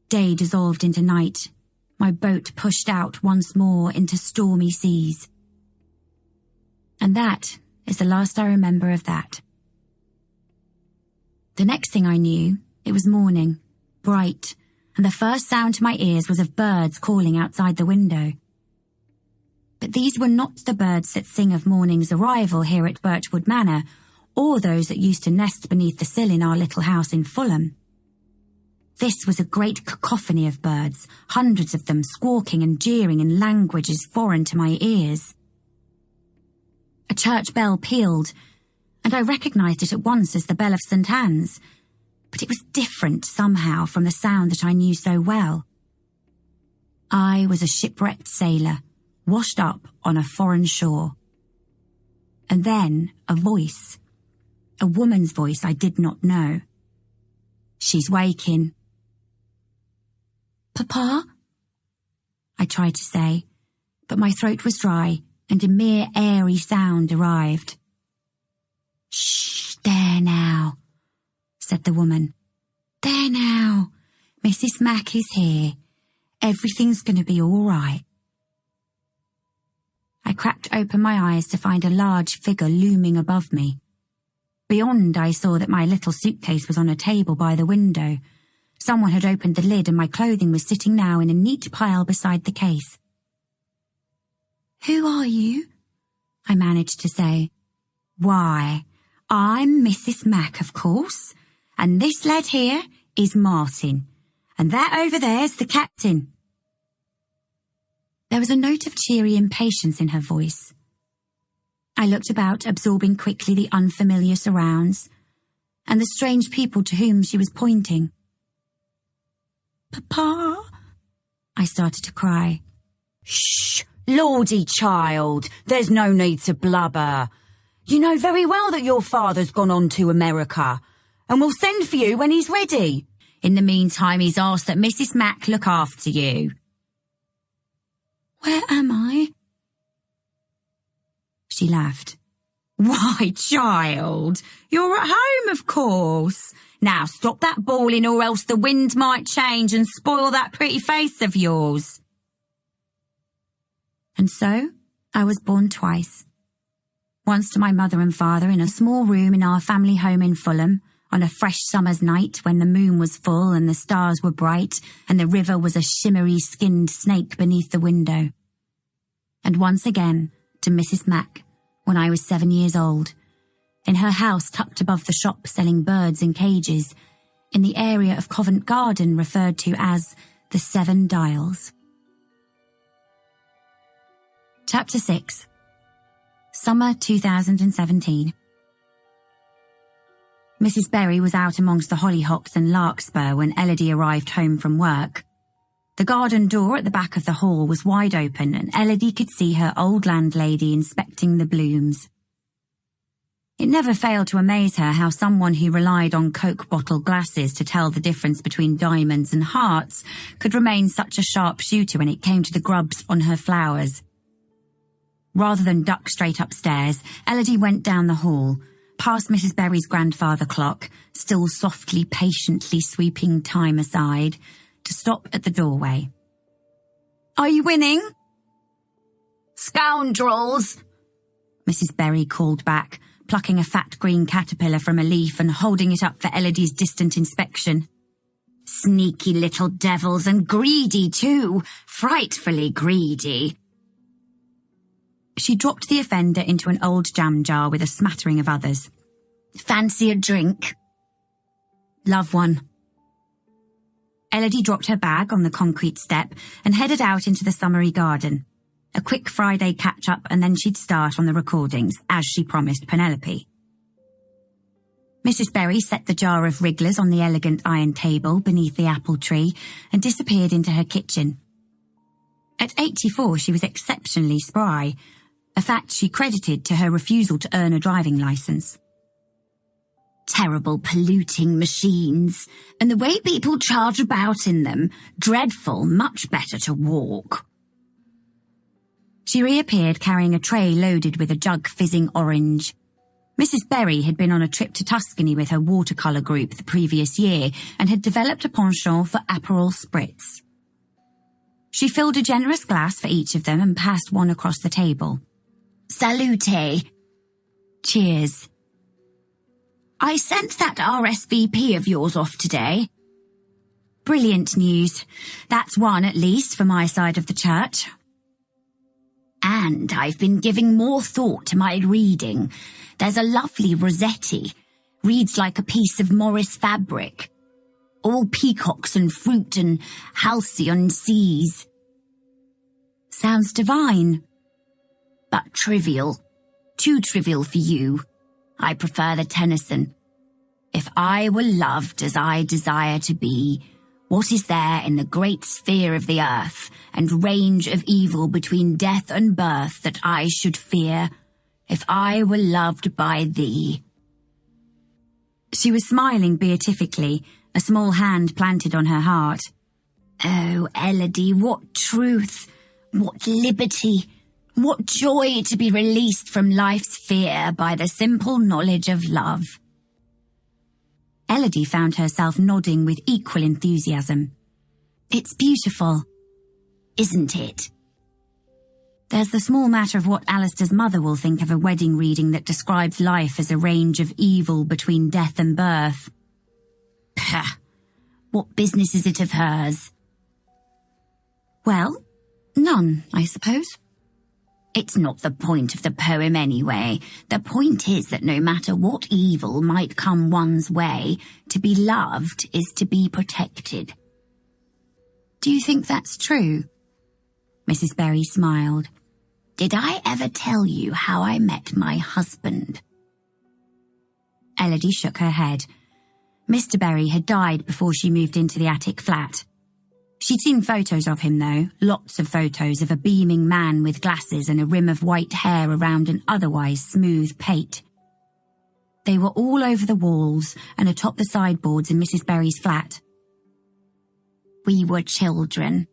Day dissolved into night. My boat pushed out once more into stormy seas. And that is the last I remember of that. The next thing I knew, it was morning, bright, and the first sound to my ears was of birds calling outside the window. But these were not the birds that sing of morning's arrival here at Birchwood Manor, or those that used to nest beneath the sill in our little house in Fulham. This was a great cacophony of birds, hundreds of them squawking and jeering in languages foreign to my ears. A church bell pealed, and I recognised it at once as the bell of St. Anne's, but it was different somehow from the sound that I knew so well. I was a shipwrecked sailor, washed up on a foreign shore. And then a voice, a woman's voice I did not know. "She's waking." "Papa?" I tried to say, but my throat was dry and a mere airy sound arrived. "Shh, there now," said the woman. "There now. Mrs. Mac is here. Everything's going to be all right." I cracked open my eyes to find a large figure looming above me. Beyond, I saw that my little suitcase was on a table by the window. Someone had opened the lid and my clothing was sitting now in a neat pile beside the case. "Who are you?" I managed to say. "Why, I'm Mrs. Mac, of course, and this lad here is Martin, and that over there's the captain." There was a note of cheery impatience in her voice. I looked about, absorbing quickly the unfamiliar surrounds and the strange people to whom she was pointing. "Papa?" I started to cry. "Shh, Lordy, child, there's no need to blubber. You know very well that your father's gone on to America, and we'll send for you when he's ready. In the meantime, he's asked that Mrs. Mac look after you." "Where am I?" She laughed. "Why, child, you're at home, of course. Now stop that bawling or else the wind might change and spoil that pretty face of yours." And so I was born twice. Once to my mother and father in a small room in our family home in Fulham on a fresh summer's night when the moon was full and the stars were bright and the river was a shimmery skinned snake beneath the window. And once again to Mrs. Mac when I was 7 years old, in her house tucked above the shop selling birds in cages, in the area of Covent Garden referred to as the 7 Dials. Chapter 6. Summer 2017. Mrs. Berry was out amongst the hollyhocks and larkspur when Elodie arrived home from work. The garden door at the back of the hall was wide open and Elodie could see her old landlady inspecting the blooms. It never failed to amaze her how someone who relied on Coke bottle glasses to tell the difference between diamonds and hearts could remain such a sharp shooter when it came to the grubs on her flowers. Rather than duck straight upstairs, Elodie went down the hall, past Mrs. Berry's grandfather clock, still softly, patiently sweeping time aside, to stop at the doorway. "Are you winning?" "Scoundrels!" Mrs. Berry called back, plucking a fat green caterpillar from a leaf and holding it up for Elodie's distant inspection. "Sneaky little devils, and greedy too, frightfully greedy." She dropped the offender into an old jam jar with a smattering of others. "Fancy a drink?" "Love one." Elodie dropped her bag on the concrete step and headed out into the summery garden. A quick Friday catch-up and then she'd start on the recordings, as she promised Penelope. Mrs. Berry set the jar of wrigglers on the elegant iron table beneath the apple tree and disappeared into her kitchen. At 84, she was exceptionally spry, a fact she credited to her refusal to earn a driving licence. "Terrible polluting machines, and the way people charge about in them, dreadful, much better to walk." She reappeared carrying a tray loaded with a jug fizzing orange. Mrs. Berry had been on a trip to Tuscany with her watercolour group the previous year and had developed a penchant for Aperol spritz. She filled a generous glass for each of them and passed one across the table. "Salute." "Cheers." "I sent that RSVP of yours off today." "Brilliant news. That's one at least for my side of the church." "And I've been giving more thought to my reading. There's a lovely Rossetti. Reads like a piece of Morris fabric. All peacocks and fruit and halcyon seas." "Sounds divine." "But trivial. Too trivial for you. I prefer the Tennyson. If I were loved as I desire to be, what is there in the great sphere of the earth and range of evil between death and birth that I should fear, if I were loved by thee?" She was smiling beatifically, a small hand planted on her heart. "Oh, Elodie, what truth! What liberty! What joy to be released from life's fear by the simple knowledge of love. Elodie found herself nodding with equal enthusiasm. It's beautiful, Isn't it? There's the small matter of what Alistair's mother will think of a wedding reading that describes life as a range of evil between death and birth. Pah! What business is it of hers? Well, none, I suppose. It's not the point of the poem anyway. The point is that no matter what evil might come one's way, to be loved is to be protected. Do you think that's true? Mrs. Berry smiled. Did I ever tell you how I met my husband? Elodie shook her head. Mr. Berry had died before she moved into the attic flat. She'd seen photos of him, though, lots of photos of a beaming man with glasses and a rim of white hair around an otherwise smooth pate. They were all over the walls and atop the sideboards in Mrs. Berry's flat. We were children.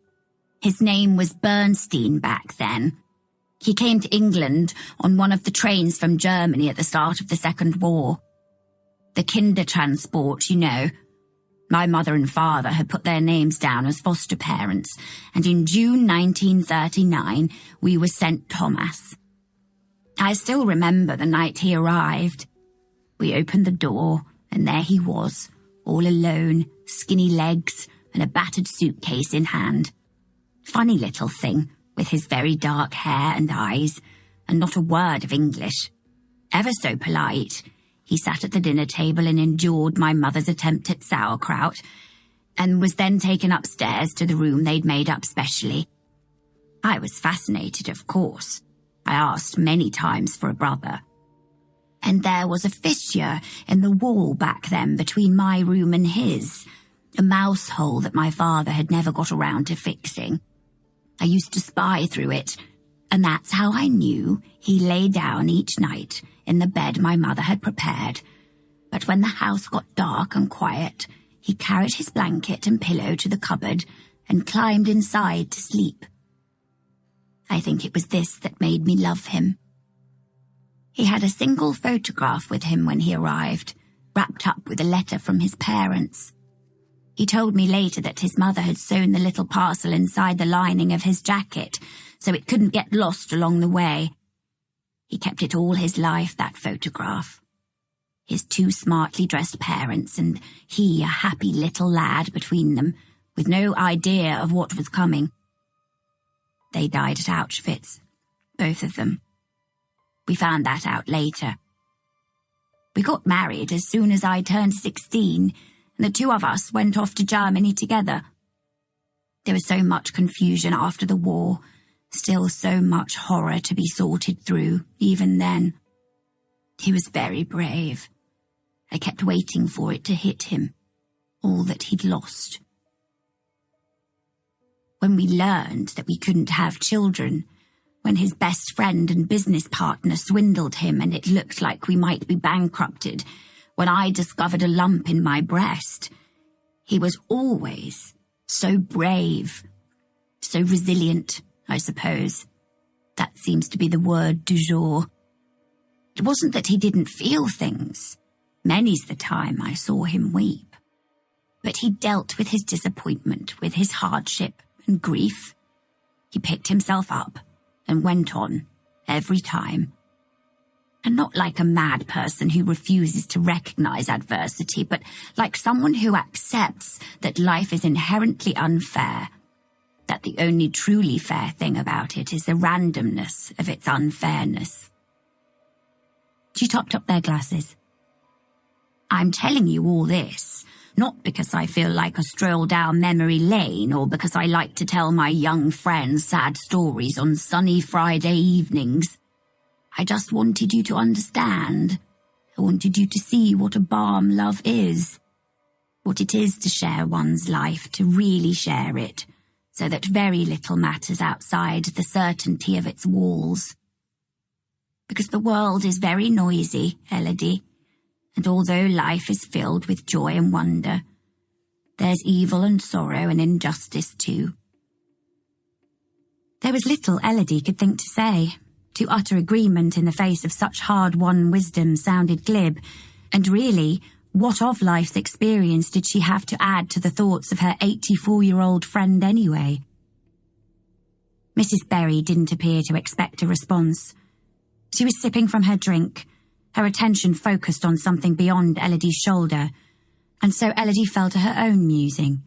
His name was Bernstein back then. He came to England on one of the trains from Germany at the start of the Second War. The Kindertransport, you know. My mother and father had put their names down as foster parents, and in June 1939 we were St. Thomas. I still remember the night he arrived. We opened the door, and there he was, all alone, skinny legs, and a battered suitcase in hand. Funny little thing, with his very dark hair and eyes, and not a word of English. Ever so polite. He sat at the dinner table and endured my mother's attempt at sauerkraut, and was then taken upstairs to the room they'd made up specially. I was fascinated, of course. I asked many times for a brother. And there was a fissure in the wall back then between my room and his, a mouse hole that my father had never got around to fixing. I used to spy through it, and that's how I knew he lay down each night in the bed my mother had prepared. But when the house got dark and quiet, he carried his blanket and pillow to the cupboard and climbed inside to sleep. I think it was this that made me love him. He had a single photograph with him when he arrived, wrapped up with a letter from his parents. He told me later that his mother had sewn the little parcel inside the lining of his jacket, so it couldn't get lost along the way. He kept it all his life, that photograph. His two smartly dressed parents, and he, a happy little lad between them, with no idea of what was coming. They died at Auschwitz, both of them. We found that out later. We got married as soon as I turned 16, and the two of us went off to Germany together. There was so much confusion after the war, still so much horror to be sorted through, even then. He was very brave. I kept waiting for it to hit him, all that he'd lost. When we learned that we couldn't have children, when his best friend and business partner swindled him and it looked like we might be bankrupted, when I discovered a lump in my breast, he was always so brave, so resilient, I suppose. That seems to be the word du jour. It wasn't that he didn't feel things. Many's the time I saw him weep. But he dealt with his disappointment, with his hardship and grief. He picked himself up and went on, every time. And not like a mad person who refuses to recognize adversity, but like someone who accepts that life is inherently unfair, that the only truly fair thing about it is the randomness of its unfairness. She topped up their glasses. I'm telling you all this, not because I feel like a stroll down memory lane or because I like to tell my young friends sad stories on sunny Friday evenings. I just wanted you to understand. I wanted you to see what a balm love is, what it is to share one's life, to really share it, so that very little matters outside the certainty of its walls. Because the world is very noisy, Elodie, and although life is filled with joy and wonder, there's evil and sorrow and injustice too. There was little Elodie could think to say. To utter agreement in the face of such hard-won wisdom sounded glib, and really, what of life's experience did she have to add to the thoughts of her 84-year-old friend anyway? Mrs. Berry didn't appear to expect a response. She was sipping from her drink, her attention focused on something beyond Elodie's shoulder, and so Elodie fell to her own musing.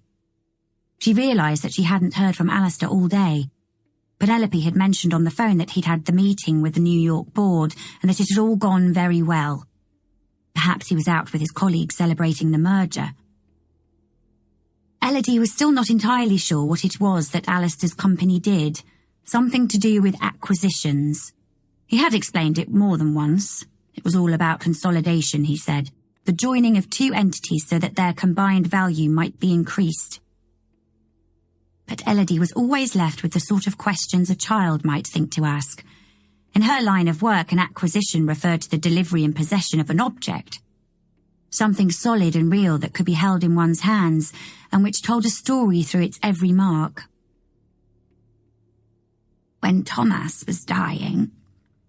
She realised that she hadn't heard from Alistair all day. Penelope had mentioned on the phone that he'd had the meeting with the New York board and that it had all gone very well. Perhaps he was out with his colleagues celebrating the merger. Elodie was still not entirely sure what it was that Alistair's company did, something to do with acquisitions. He had explained it more than once. It was all about consolidation, he said, the joining of two entities so that their combined value might be increased. But Elodie was always left with the sort of questions a child might think to ask. In her line of work, an acquisition referred to the delivery and possession of an object. Something solid and real that could be held in one's hands and which told a story through its every mark. When Thomas was dying,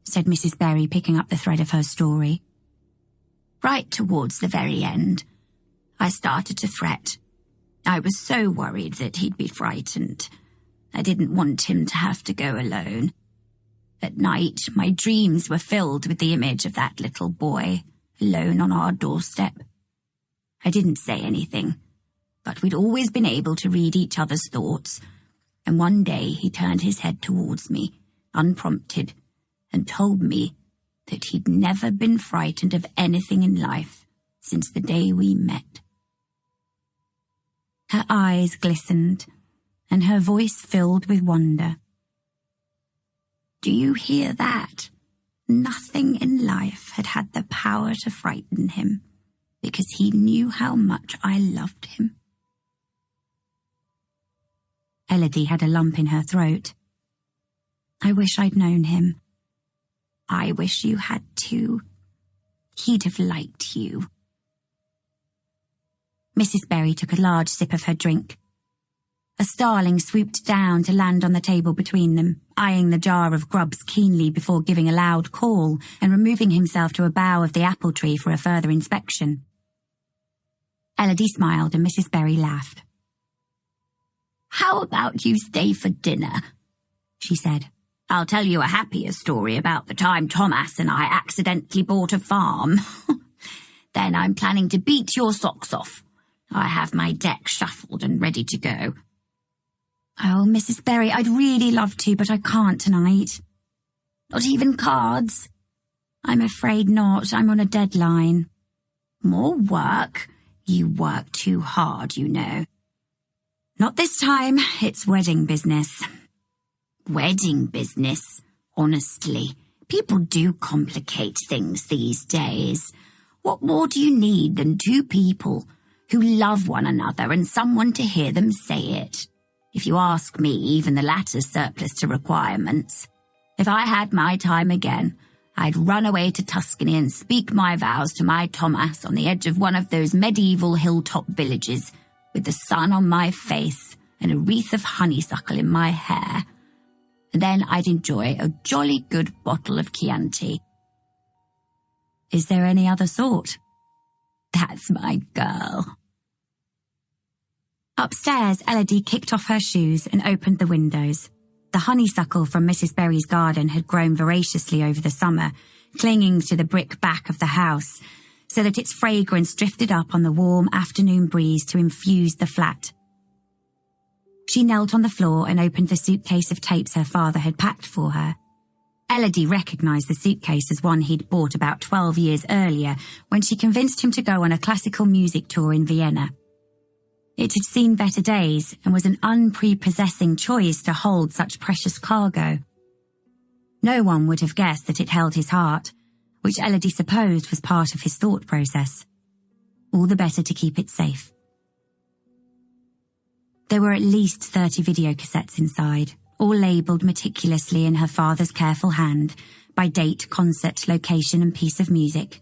said Mrs. Berry, picking up the thread of her story, right towards the very end, I started to fret. I was so worried that he'd be frightened. I didn't want him to have to go alone. At night, my dreams were filled with the image of that little boy, alone on our doorstep. I didn't say anything, but we'd always been able to read each other's thoughts, and one day he turned his head towards me, unprompted, and told me that he'd never been frightened of anything in life since the day we met. Her eyes glistened, and her voice filled with wonder. Do you hear that? Nothing in life had had the power to frighten him, because he knew how much I loved him. Elodie had a lump in her throat. I wish I'd known him. I wish you had too. He'd have liked you. Mrs. Berry took a large sip of her drink. A starling swooped down to land on the table between them, eyeing the jar of grubs keenly before giving a loud call and removing himself to a bough of the apple tree for a further inspection. Elodie smiled and Mrs. Berry laughed. How about you stay for dinner? She said. I'll tell you a happier story about the time Thomas and I accidentally bought a farm. Then I'm planning to beat your socks off. I have my deck shuffled and ready to go. Oh, Mrs. Berry, I'd really love to, but I can't tonight. Not even cards? I'm afraid not. I'm on a deadline. More work? You work too hard, you know. Not this time. It's wedding business. Wedding business? Honestly, people do complicate things these days. What more do you need than two people who love one another and someone to hear them say it? If you ask me, even the latter's surplus to requirements. If I had my time again, I'd run away to Tuscany and speak my vows to my Thomas on the edge of one of those medieval hilltop villages, with the sun on my face and a wreath of honeysuckle in my hair. And then I'd enjoy a jolly good bottle of Chianti. Is there any other sort? That's my girl. Upstairs, Elodie kicked off her shoes and opened the windows. The honeysuckle from Mrs. Berry's garden had grown voraciously over the summer, clinging to the brick back of the house, so that its fragrance drifted up on the warm afternoon breeze to infuse the flat. She knelt on the floor and opened the suitcase of tapes her father had packed for her. Elodie recognised the suitcase as one he'd bought about 12 years earlier when she convinced him to go on a classical music tour in Vienna. It had seen better days and was an unprepossessing choice to hold such precious cargo. No one would have guessed that it held his heart, which Elodie supposed was part of his thought process. All the better to keep it safe. There were at least 30 videocassettes inside, all labelled meticulously in her father's careful hand, by date, concert, location and piece of music.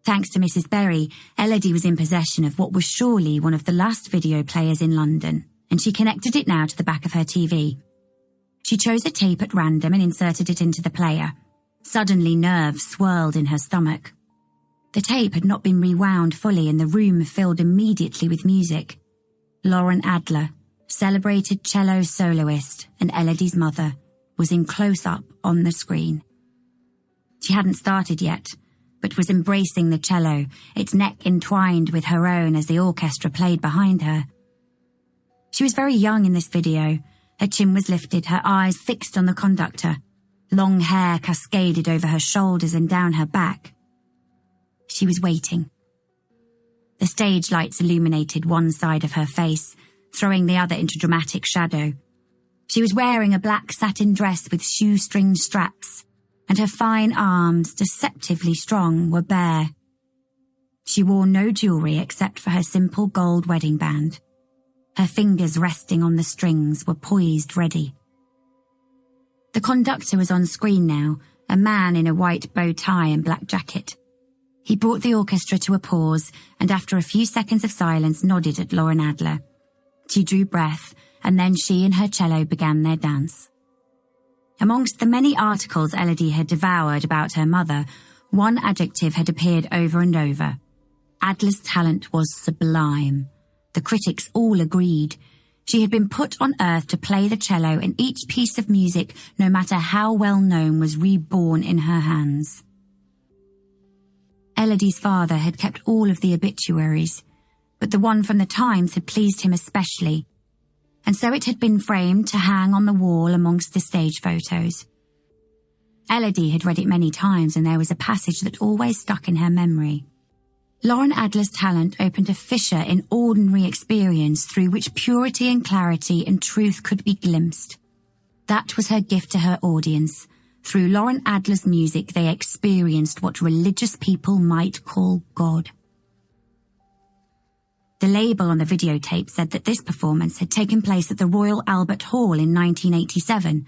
Thanks to Mrs. Berry, Elodie was in possession of what was surely one of the last video players in London, and she connected it now to the back of her TV. She chose a tape at random and inserted it into the player. Suddenly, nerves swirled in her stomach. The tape had not been rewound fully and the room filled immediately with music. Lauren Adler, celebrated cello soloist and Elodie's mother, was in close-up on the screen. She hadn't started yet, but was embracing the cello, its neck entwined with her own as the orchestra played behind her. She was very young in this video. Her chin was lifted, her eyes fixed on the conductor. Long hair cascaded over her shoulders and down her back. She was waiting. The stage lights illuminated one side of her face, throwing the other into dramatic shadow. She was wearing a black satin dress with shoestring straps, and her fine arms, deceptively strong, were bare. She wore no jewellery except for her simple gold wedding band. Her fingers resting on the strings were poised ready. The conductor was on screen now, a man in a white bow tie and black jacket. He brought the orchestra to a pause and after a few seconds of silence nodded at Lauren Adler. She drew breath and then she and her cello began their dance. Amongst the many articles Elodie had devoured about her mother, one adjective had appeared over and over. Adler's talent was sublime. The critics all agreed. She had been put on earth to play the cello, and each piece of music, no matter how well known, was reborn in her hands. Elodie's father had kept all of the obituaries, but the one from the Times had pleased him especially, and so it had been framed to hang on the wall amongst the stage photos. Elodie had read it many times, and there was a passage that always stuck in her memory. Lauren Adler's talent opened a fissure in ordinary experience through which purity and clarity and truth could be glimpsed. That was her gift to her audience. Through Lauren Adler's music, they experienced what religious people might call God. The label on the videotape said that this performance had taken place at the Royal Albert Hall in 1987,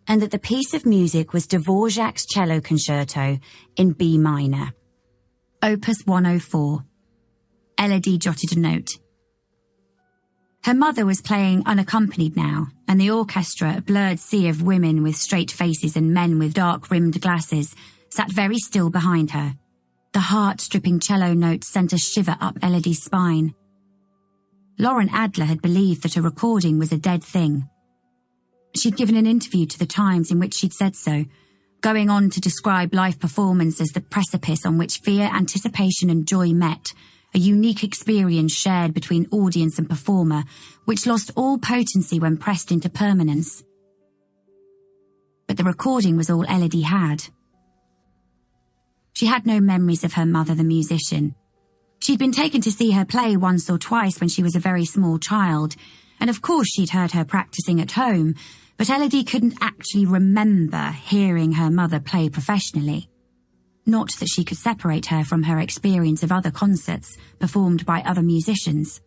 and that the piece of music was Dvorak's cello concerto in B minor. Opus 104. Elodie jotted a note. Her mother was playing unaccompanied now, and the orchestra, a blurred sea of women with straight faces and men with dark-rimmed glasses, sat very still behind her. The heart-stripping cello notes sent a shiver up Elodie's spine. Lauren Adler had believed that a recording was a dead thing. She'd given an interview to the Times in which she'd said so, going on to describe live performance as the precipice on which fear, anticipation and joy met, a unique experience shared between audience and performer, which lost all potency when pressed into permanence. But the recording was all Elodie had. She had no memories of her mother, the musician. She'd been taken to see her play once or twice when she was a very small child, and of course she'd heard her practicing at home, but Elodie couldn't actually remember hearing her mother play professionally. Not that she could separate her from her experience of other concerts performed by other musicians.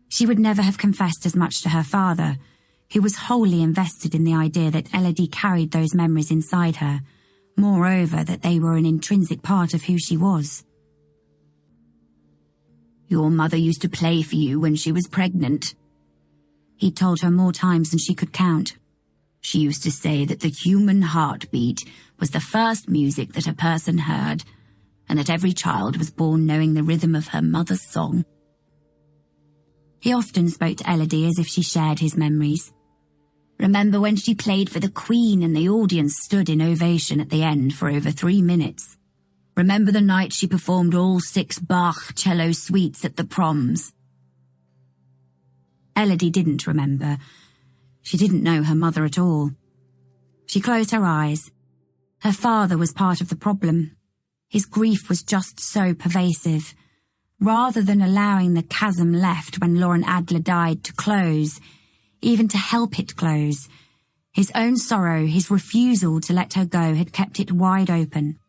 She would never have confessed as much to her father, who was wholly invested in the idea that Elodie carried those memories inside her, moreover that they were an intrinsic part of who she was. "Your mother used to play for you when she was pregnant," he'd told her more times than she could count. "She used to say that the human heartbeat was the first music that a person heard, and that every child was born knowing the rhythm of her mother's song." He often spoke to Elodie as if she shared his memories. "Remember when she played for the Queen and the audience stood in ovation at the end for over 3 minutes? Remember the night she performed all 6 Bach cello suites at the proms?" Elodie didn't remember. She didn't know her mother at all. She closed her eyes. Her father was part of the problem. His grief was just so pervasive. Rather than allowing the chasm left when Lauren Adler died to close, even to help it close, his own sorrow, his refusal to let her go, had kept it wide open.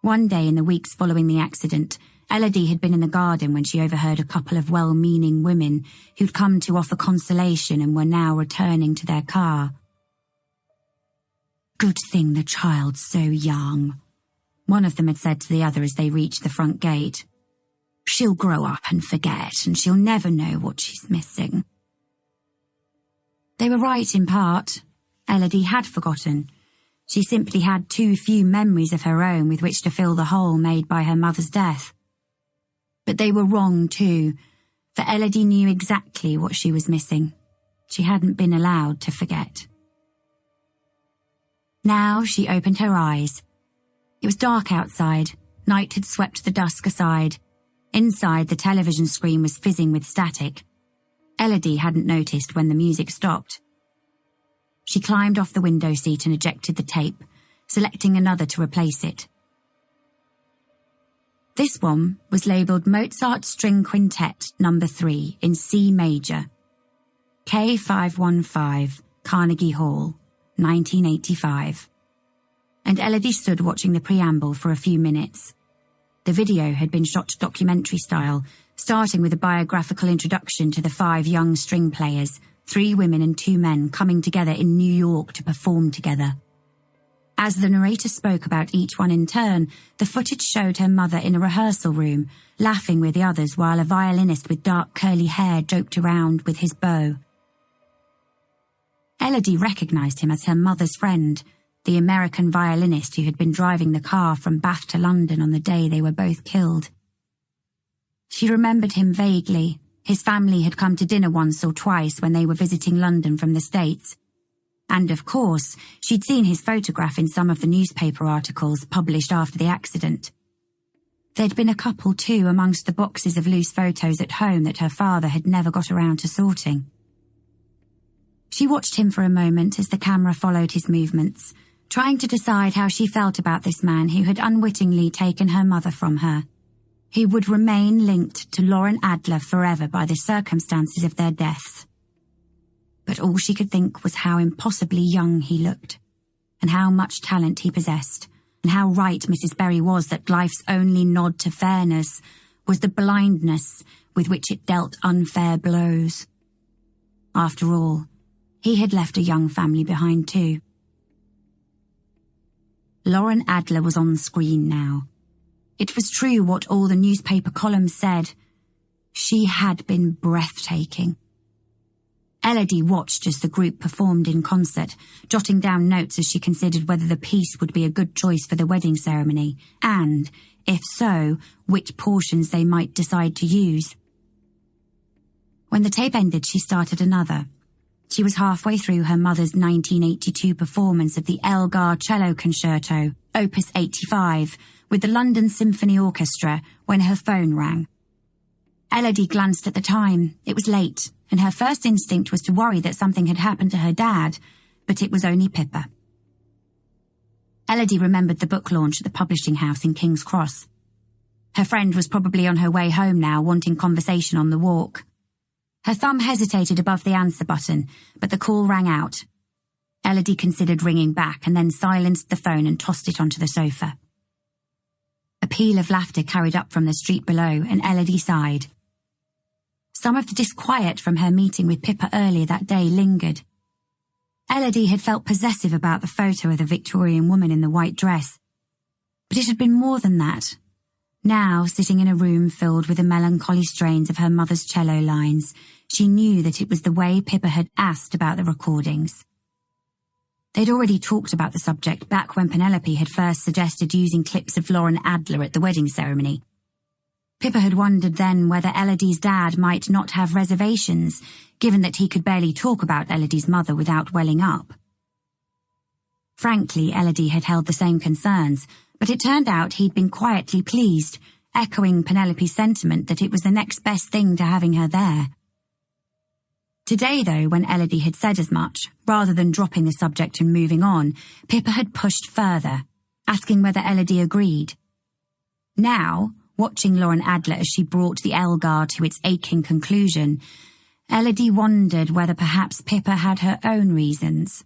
One day in the weeks following the accident, Elodie had been in the garden when she overheard a couple of well-meaning women who'd come to offer consolation and were now returning to their car. "Good thing the child's so young," one of them had said to the other as they reached the front gate. "She'll grow up and forget, and she'll never know what she's missing." They were right in part. Elodie had forgotten. She simply had too few memories of her own with which to fill the hole made by her mother's death. But they were wrong too, for Elodie knew exactly what she was missing. She hadn't been allowed to forget. Now she opened her eyes. It was dark outside. Night had swept the dusk aside. Inside, the television screen was fizzing with static. Elodie hadn't noticed when the music stopped. She climbed off the window seat and ejected the tape, selecting another to replace it. This one was labelled Mozart String Quintet No. 3 in C major. K515, Carnegie Hall, 1985. And Elodie stood watching the preamble for a few minutes. The video had been shot documentary style, starting with a biographical introduction to the 5 young string players, 3 women and 2 men coming together in New York to perform together. As the narrator spoke about each one in turn, the footage showed her mother in a rehearsal room, laughing with the others while a violinist with dark curly hair joked around with his bow. Elodie recognised him as her mother's friend, the American violinist who had been driving the car from Bath to London on the day they were both killed. She remembered him vaguely. His family had come to dinner once or twice when they were visiting London from the States. And, of course, she'd seen his photograph in some of the newspaper articles published after the accident. There'd been a couple, too, amongst the boxes of loose photos at home that her father had never got around to sorting. She watched him for a moment as the camera followed his movements, trying to decide how she felt about this man who had unwittingly taken her mother from her. He would remain linked to Lauren Adler forever by the circumstances of their deaths. But all she could think was how impossibly young he looked, and how much talent he possessed, and how right Mrs. Berry was that life's only nod to fairness was the blindness with which it dealt unfair blows. After all, he had left a young family behind too. Lauren Adler was on the screen now. It was true what all the newspaper columns said. She had been breathtaking. Elodie watched as the group performed in concert, jotting down notes as she considered whether the piece would be a good choice for the wedding ceremony, and, if so, which portions they might decide to use. When the tape ended, she started another. She was halfway through her mother's 1982 performance of the Elgar Cello Concerto, Opus 85, with the London Symphony Orchestra, when her phone rang. Elodie glanced at the time. It was late, and her first instinct was to worry that something had happened to her dad, but it was only Pippa. Elodie remembered the book launch at the publishing house in King's Cross. Her friend was probably on her way home now, wanting conversation on the walk. Her thumb hesitated above the answer button, but the call rang out. Elodie considered ringing back and then silenced the phone and tossed it onto the sofa. A peal of laughter carried up from the street below, and Elodie sighed. Some of the disquiet from her meeting with Pippa earlier that day lingered. Elodie had felt possessive about the photo of the Victorian woman in the white dress. But it had been more than that. Now, sitting in a room filled with the melancholy strains of her mother's cello lines, she knew that it was the way Pippa had asked about the recordings. They'd already talked about the subject back when Penelope had first suggested using clips of Lauren Adler at the wedding ceremony. Pippa had wondered then whether Elodie's dad might not have reservations, given that he could barely talk about Elodie's mother without welling up. Frankly, Elodie had held the same concerns, but it turned out he'd been quietly pleased, echoing Penelope's sentiment that it was the next best thing to having her there. Today, though, when Elodie had said as much, rather than dropping the subject and moving on, Pippa had pushed further, asking whether Elodie agreed. Now, watching Lauren Adler as she brought the Elgar to its aching conclusion, Elodie wondered whether perhaps Pippa had her own reasons.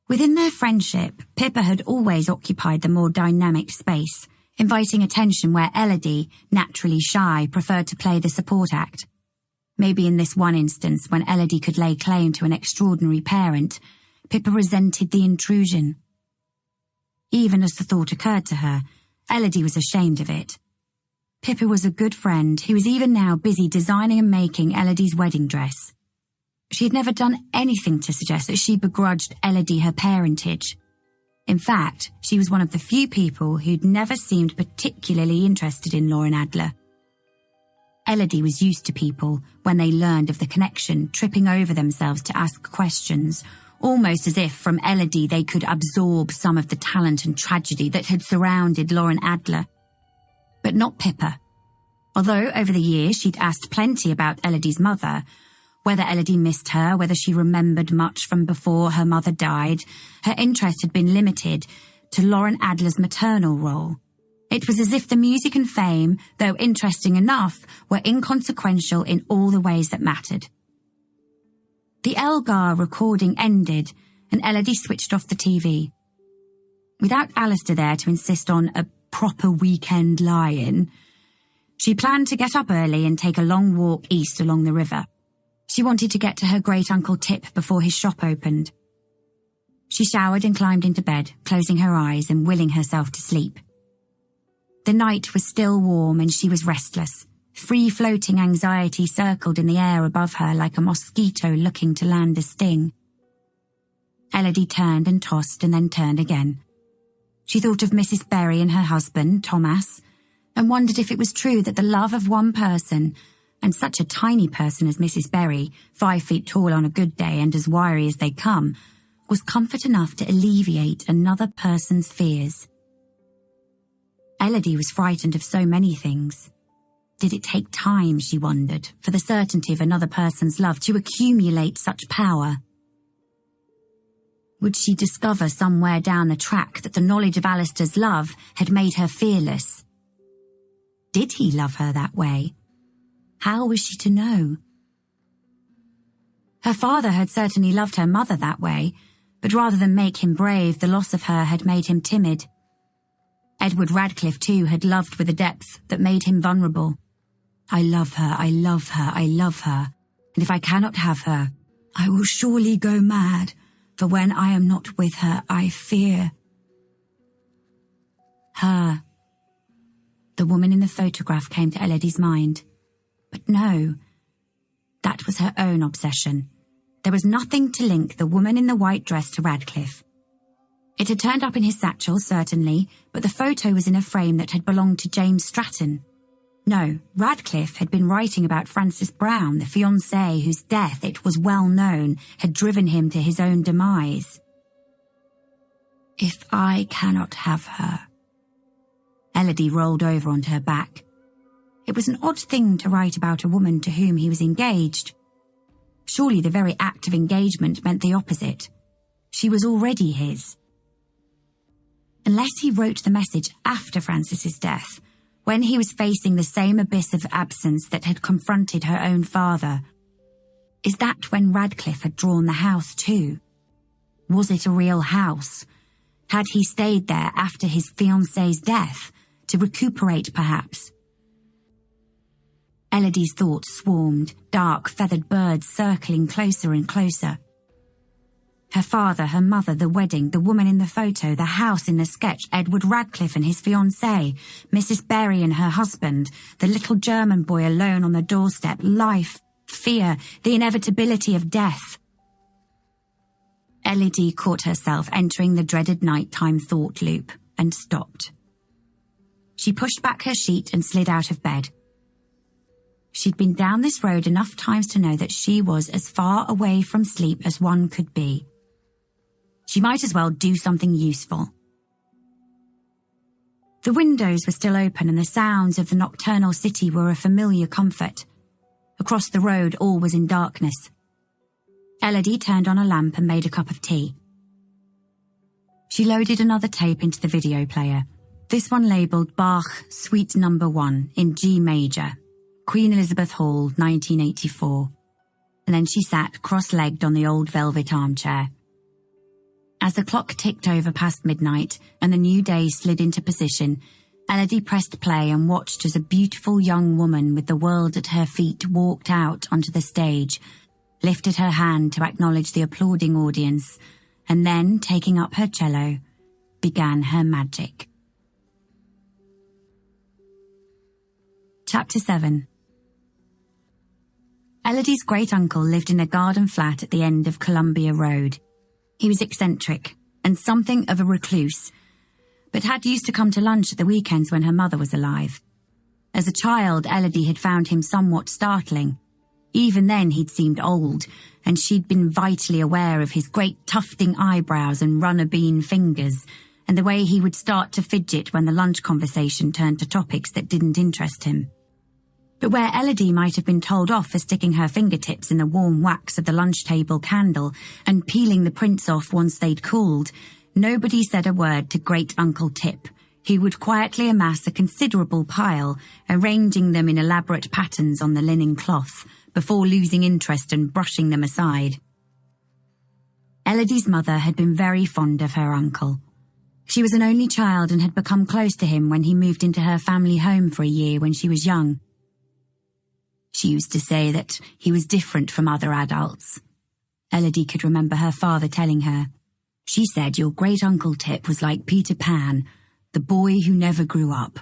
Within their friendship, Pippa had always occupied the more dynamic space, inviting attention where Elodie, naturally shy, preferred to play the support act. Maybe in this one instance, when Elodie could lay claim to an extraordinary parent, Pippa resented the intrusion. Even as the thought occurred to her, Elodie was ashamed of it. Pippa was a good friend who was even now busy designing and making Elodie's wedding dress. She had never done anything to suggest that she begrudged Elodie her parentage. In fact, she was one of the few people who'd never seemed particularly interested in Lauren Adler. Elodie was used to people, when they learned of the connection, tripping over themselves to ask questions, almost as if from Elodie they could absorb some of the talent and tragedy that had surrounded Lauren Adler. But not Pippa. Although over the years she'd asked plenty about Elodie's mother, whether Elodie missed her, whether she remembered much from before her mother died, her interest had been limited to Lauren Adler's maternal role. It was as if the music and fame, though interesting enough, were inconsequential in all the ways that mattered. The Elgar recording ended, and Elodie switched off the TV. Without Alistair there to insist on a proper weekend lie-in, she planned to get up early and take a long walk east along the river. She wanted to get to her great-uncle Tip before his shop opened. She showered and climbed into bed, closing her eyes and willing herself to sleep. The night was still warm and she was restless. Free-floating anxiety circled in the air above her like a mosquito looking to land a sting. Elodie turned and tossed and then turned again. She thought of Mrs. Berry and her husband, Thomas, and wondered if it was true that the love of one person, and such a tiny person as Mrs. Berry, 5 feet tall on a good day and as wiry as they come, was comfort enough to alleviate another person's fears. Elodie was frightened of so many things. Did it take time, she wondered, for the certainty of another person's love to accumulate such power? Would she discover somewhere down the track that the knowledge of Alistair's love had made her fearless? Did he love her that way? How was she to know? Her father had certainly loved her mother that way, but rather than make him brave, the loss of her had made him timid. Edward Radcliffe, too, had loved with a depth that made him vulnerable. I love her, I love her, I love her, and if I cannot have her, I will surely go mad, for when I am not with her, I fear. Her. The woman in the photograph came to Elodie's mind. But no, that was her own obsession. There was nothing to link the woman in the white dress to Radcliffe. It had turned up in his satchel, certainly, but the photo was in a frame that had belonged to James Stratton. No, Radcliffe had been writing about Frances Brown, the fiancée whose death, it was well known, had driven him to his own demise. If I cannot have her. Elodie rolled over onto her back. It was an odd thing to write about a woman to whom he was engaged. Surely the very act of engagement meant the opposite. She was already his. Unless he wrote the message after Frances's death, when he was facing the same abyss of absence that had confronted her own father. Is that when Radcliffe had drawn the house too? Was it a real house? Had he stayed there after his fiancée's death, to recuperate perhaps? Elodie's thoughts swarmed, dark, feathered birds circling closer and closer. Her father, her mother, the wedding, the woman in the photo, the house in the sketch, Edward Radcliffe and his fiancée, Mrs. Berry and her husband, the little German boy alone on the doorstep, life, fear, the inevitability of death. Elodie caught herself entering the dreaded nighttime thought loop and stopped. She pushed back her sheet and slid out of bed. She'd been down this road enough times to know that she was as far away from sleep as one could be. She might as well do something useful. The windows were still open and the sounds of the nocturnal city were a familiar comfort. Across the road all was in darkness. Elodie turned on a lamp and made a cup of tea. She loaded another tape into the video player, this one labelled Bach Suite No. 1 in G major. Queen Elizabeth Hall, 1984. And then she sat cross-legged on the old velvet armchair. As the clock ticked over past midnight and the new day slid into position, Elodie pressed play and watched as a beautiful young woman with the world at her feet walked out onto the stage, lifted her hand to acknowledge the applauding audience, and then, taking up her cello, began her magic. Chapter 7. Elodie's great-uncle lived in a garden flat at the end of Columbia Road. He was eccentric and something of a recluse, but had used to come to lunch at the weekends when her mother was alive. As a child, Elodie had found him somewhat startling. Even then he'd seemed old, and she'd been vitally aware of his great tufting eyebrows and runner-bean fingers, and the way he would start to fidget when the lunch conversation turned to topics that didn't interest him. But where Elodie might have been told off for sticking her fingertips in the warm wax of the lunch table candle and peeling the prints off once they'd cooled, nobody said a word to Great Uncle Tip, who would quietly amass a considerable pile, arranging them in elaborate patterns on the linen cloth, before losing interest and brushing them aside. Elodie's mother had been very fond of her uncle. She was an only child and had become close to him when he moved into her family home for a year when she was young. She used to say that he was different from other adults. Elodie could remember her father telling her. She said your great-uncle Tip was like Peter Pan, the boy who never grew up.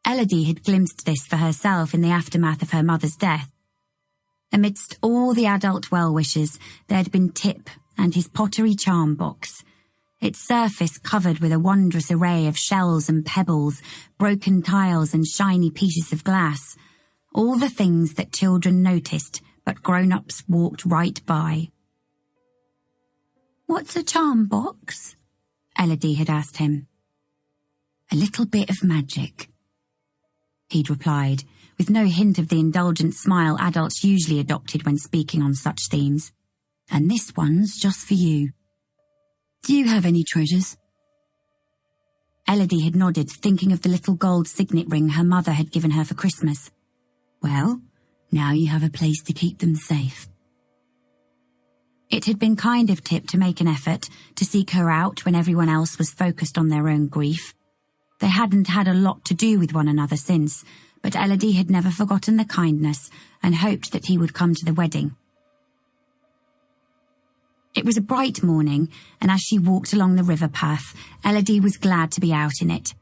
Elodie had glimpsed this for herself in the aftermath of her mother's death. Amidst all the adult well-wishes, there had been Tip and his pottery charm box, its surface covered with a wondrous array of shells and pebbles, broken tiles and shiny pieces of glass, all the things that children noticed but grown-ups walked right by. "What's a charm box?" Elodie had asked him. "A little bit of magic," he'd replied, with no hint of the indulgent smile adults usually adopted when speaking on such themes. "And this one's just for you. Do you have any treasures?" Elodie had nodded, thinking of the little gold signet ring her mother had given her for Christmas. "Well, now you have a place to keep them safe." It had been kind of Tip to make an effort to seek her out when everyone else was focused on their own grief. They hadn't had a lot to do with one another since, but Elodie had never forgotten the kindness and hoped that he would come to the wedding. It was a bright morning, and as she walked along the river path, Elodie was glad to be out in it.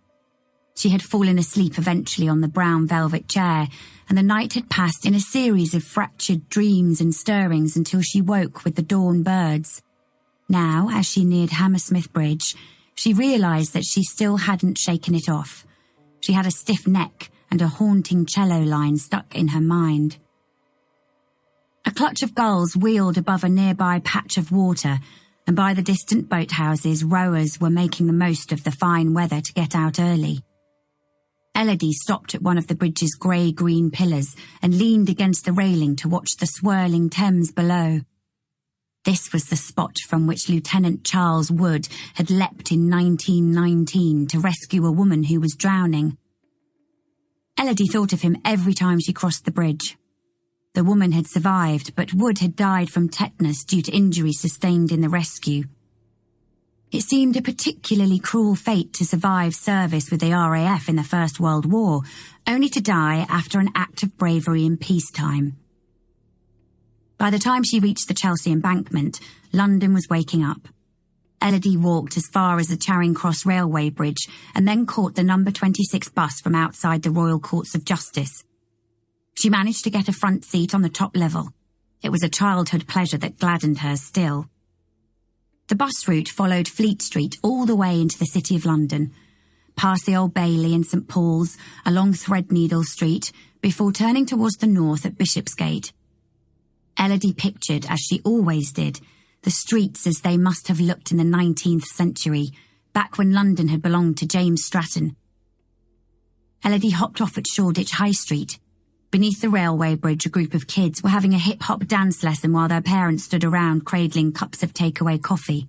She had fallen asleep eventually on the brown velvet chair, and the night had passed in a series of fractured dreams and stirrings until she woke with the dawn birds. Now, as she neared Hammersmith Bridge, she realised that she still hadn't shaken it off. She had a stiff neck and a haunting cello line stuck in her mind. A clutch of gulls wheeled above a nearby patch of water, and by the distant boathouses, rowers were making the most of the fine weather to get out early. Elodie stopped at one of the bridge's grey-green pillars and leaned against the railing to watch the swirling Thames below. This was the spot from which Lieutenant Charles Wood had leapt in 1919 to rescue a woman who was drowning. Elodie thought of him every time she crossed the bridge. The woman had survived, but Wood had died from tetanus due to injuries sustained in the rescue. It seemed a particularly cruel fate to survive service with the RAF in the First World War, only to die after an act of bravery in peacetime. By the time she reached the Chelsea embankment, London was waking up. Elodie walked as far as the Charing Cross Railway Bridge and then caught the number 26 bus from outside the Royal Courts of Justice. She managed to get a front seat on the top level. It was a childhood pleasure that gladdened her still. The bus route followed Fleet Street all the way into the City of London, past the Old Bailey and St Paul's, along Threadneedle Street, before turning towards the north at Bishopsgate. Elodie pictured, as she always did, the streets as they must have looked in the 19th century, back when London had belonged to James Stratton. Elodie hopped off at Shoreditch High Street. Beneath the railway bridge, a group of kids were having a hip-hop dance lesson while their parents stood around cradling cups of takeaway coffee.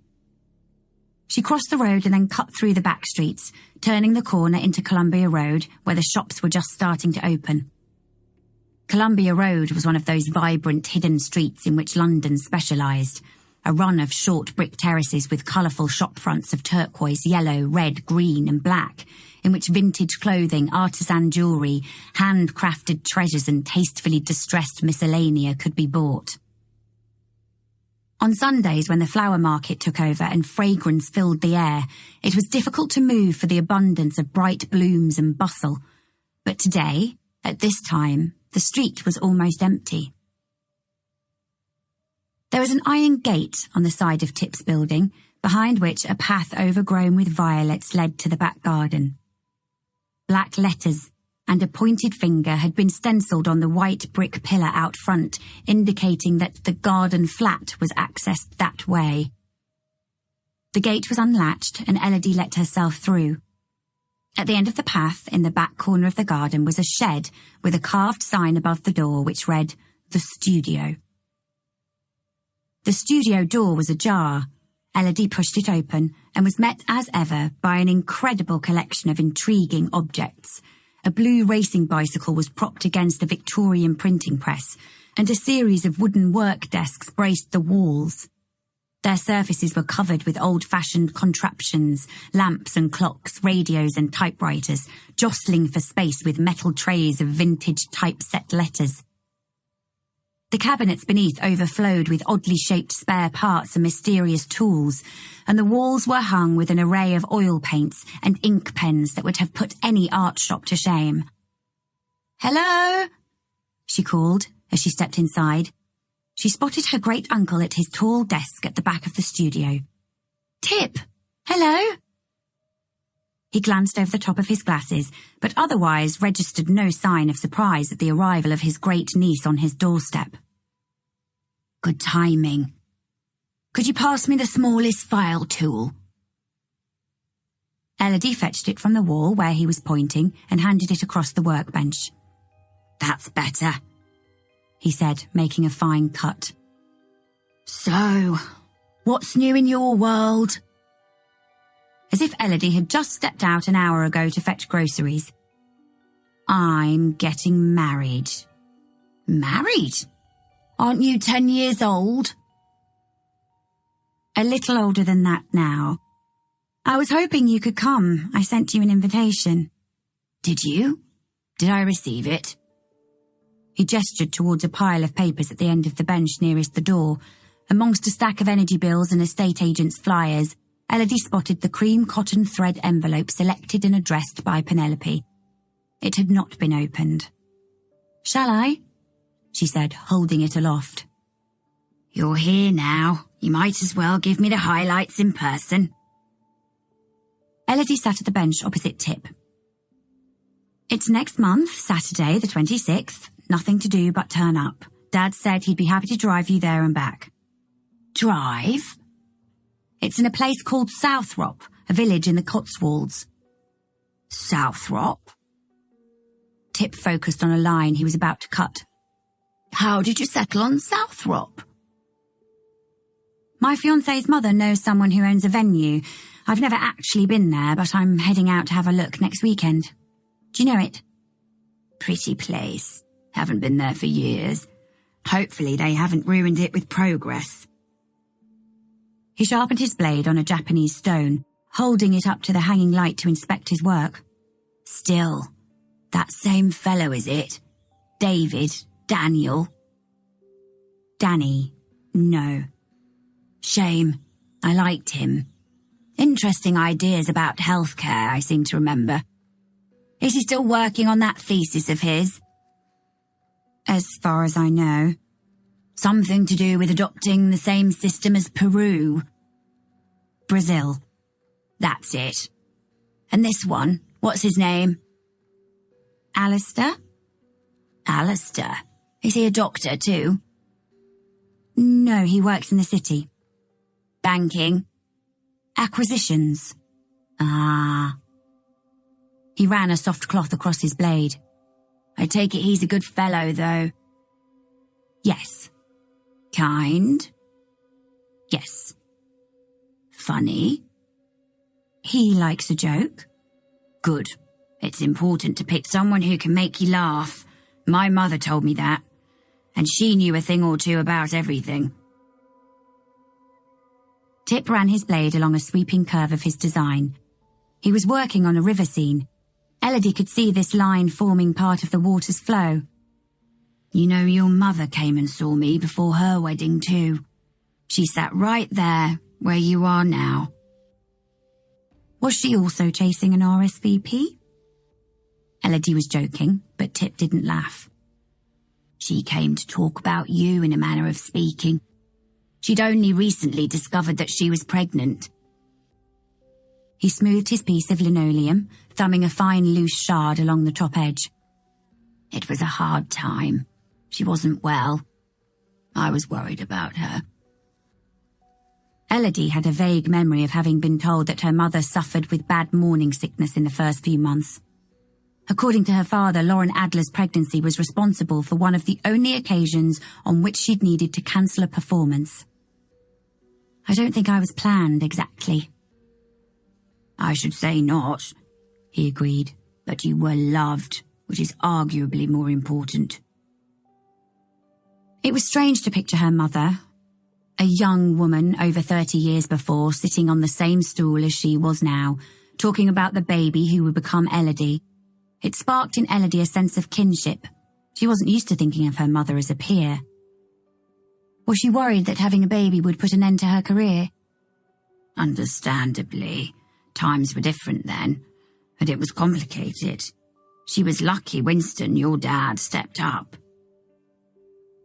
She crossed the road and then cut through the back streets, turning the corner into Columbia Road, where the shops were just starting to open. Columbia Road was one of those vibrant hidden streets in which London specialised, a run of short brick terraces with colourful shop fronts of turquoise, yellow, red, green and black, in which vintage clothing, artisan jewellery, handcrafted treasures and tastefully distressed miscellanea could be bought. On Sundays, when the flower market took over and fragrance filled the air, it was difficult to move for the abundance of bright blooms and bustle. But today, at this time, The street was almost empty. There was an iron gate on the side of Tip's building, behind which a path overgrown with violets led to the back garden. Black letters and a pointed finger had been stencilled on the white brick pillar out front, indicating that the garden flat was accessed that way. The gate was unlatched, and Elodie let herself through. At the end of the path, in the back corner of the garden, was a shed with a carved sign above the door which read, "The Studio." The studio door was ajar. Elodie pushed it open and was met as ever by an incredible collection of intriguing objects. A blue racing bicycle was propped against a Victorian printing press, and a series of wooden work desks braced the walls. Their surfaces were covered with old-fashioned contraptions, lamps and clocks, radios and typewriters, jostling for space with metal trays of vintage typeset letters. The cabinets beneath overflowed with oddly shaped spare parts and mysterious tools, and the walls were hung with an array of oil paints and ink pens that would have put any art shop to shame. "Hello?" she called as she stepped inside. She spotted her great-uncle at his tall desk at the back of the studio. "Tip, hello?" He glanced over the top of his glasses, but otherwise registered no sign of surprise at the arrival of his great-niece on his doorstep. "Good timing. Could you pass me the smallest file tool?" Elodie fetched it from the wall where he was pointing and handed it across the workbench. "That's better," he said, making a fine cut. "So, what's new in your world?" As if Elodie had just stepped out an hour ago to fetch groceries. "I'm getting married." "Married? Aren't you 10 years old?" "A little older than that now. I was hoping you could come. I sent you an invitation." "Did you? Did I receive it?" He gestured towards a pile of papers at the end of the bench nearest the door. Amongst a stack of energy bills and estate agents' flyers, Elodie spotted the cream cotton thread envelope selected and addressed by Penelope. It had not been opened. "Shall I?" she said, holding it aloft. "You're here now. You might as well give me the highlights in person." Elodie sat at the bench opposite Tip. "It's next month, Saturday, the 26th. Nothing to do but turn up. Dad said he'd be happy to drive you there and back." "Drive?" "It's in a place called Southrop, a village in the Cotswolds." "Southrop?" Tip focused on a line he was about to cut. "How did you settle on Southrop?" "My fiancé's mother knows someone who owns a venue. I've never actually been there, but I'm heading out to have a look next weekend. Do you know it?" "Pretty place. Haven't been there for years. Hopefully they haven't ruined it with progress." He sharpened his blade on a Japanese stone, holding it up to the hanging light to inspect his work. "Still, that same fellow, is it? David, Daniel?" "Danny, no." "Shame. I liked him. Interesting ideas about healthcare, I seem to remember. Is he still working on that thesis of his?" "As far as I know." "Something to do with adopting the same system as Peru?" "Brazil." "That's it. And this one, what's his name?" "Alistair." "Alistair? Is he a doctor too?" "No, he works in the city." "Banking?" "Acquisitions." "Ah." He ran a soft cloth across his blade. "I take it he's a good fellow, though." "Yes." "Kind?" "Yes." "Funny?" "He likes a joke." "Good. It's important to pick someone who can make you laugh. My mother told me that, and she knew a thing or two about everything." Tip ran his blade along a sweeping curve of his design. He was working on a river scene. Elodie could see this line forming part of the water's flow. "You know, your mother came and saw me before her wedding too. She sat right there, where you are now." Was she also chasing an RSVP? Elodie was joking, but Tip didn't laugh. She came to talk about you in a manner of speaking. She'd only recently discovered that she was pregnant. He smoothed his piece of linoleum, thumbing a fine loose shard along the top edge. It was a hard time. She wasn't well. I was worried about her. Elodie had a vague memory of having been told that her mother suffered with bad morning sickness in the first few months. According to her father, Lauren Adler's pregnancy was responsible for one of the only occasions on which she'd needed to cancel a performance. I don't think I was planned exactly. I should say not, he agreed, but you were loved, which is arguably more important. It was strange to picture her mother, a young woman over 30 years before, sitting on the same stool as she was now, talking about the baby who would become Elodie. It sparked in Elodie a sense of kinship. She wasn't used to thinking of her mother as a peer. Was she worried that having a baby would put an end to her career? Understandably. Times were different then, and it was complicated. She was lucky Winston, your dad, stepped up.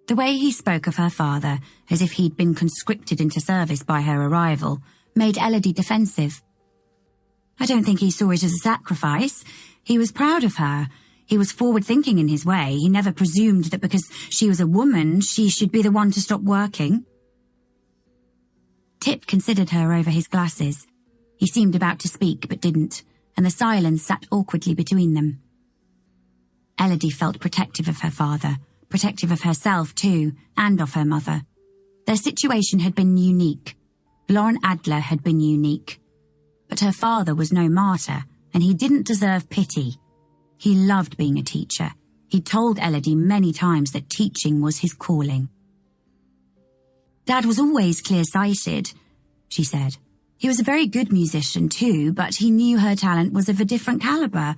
The way he spoke of her father, as if he'd been conscripted into service by her arrival, made Elodie defensive. I don't think he saw it as a sacrifice. He was proud of her. He was forward-thinking in his way. He never presumed that because she was a woman, she should be the one to stop working. Tip considered her over his glasses. He seemed about to speak, but didn't, and the silence sat awkwardly between them. Elodie felt protective of her father, protective of herself too, and of her mother. Their situation had been unique. Lauren Adler had been unique. But her father was no martyr, and he didn't deserve pity. He loved being a teacher. He told Elodie many times that teaching was his calling. Dad was always clear-sighted, she said. He was a very good musician too, but he knew her talent was of a different caliber,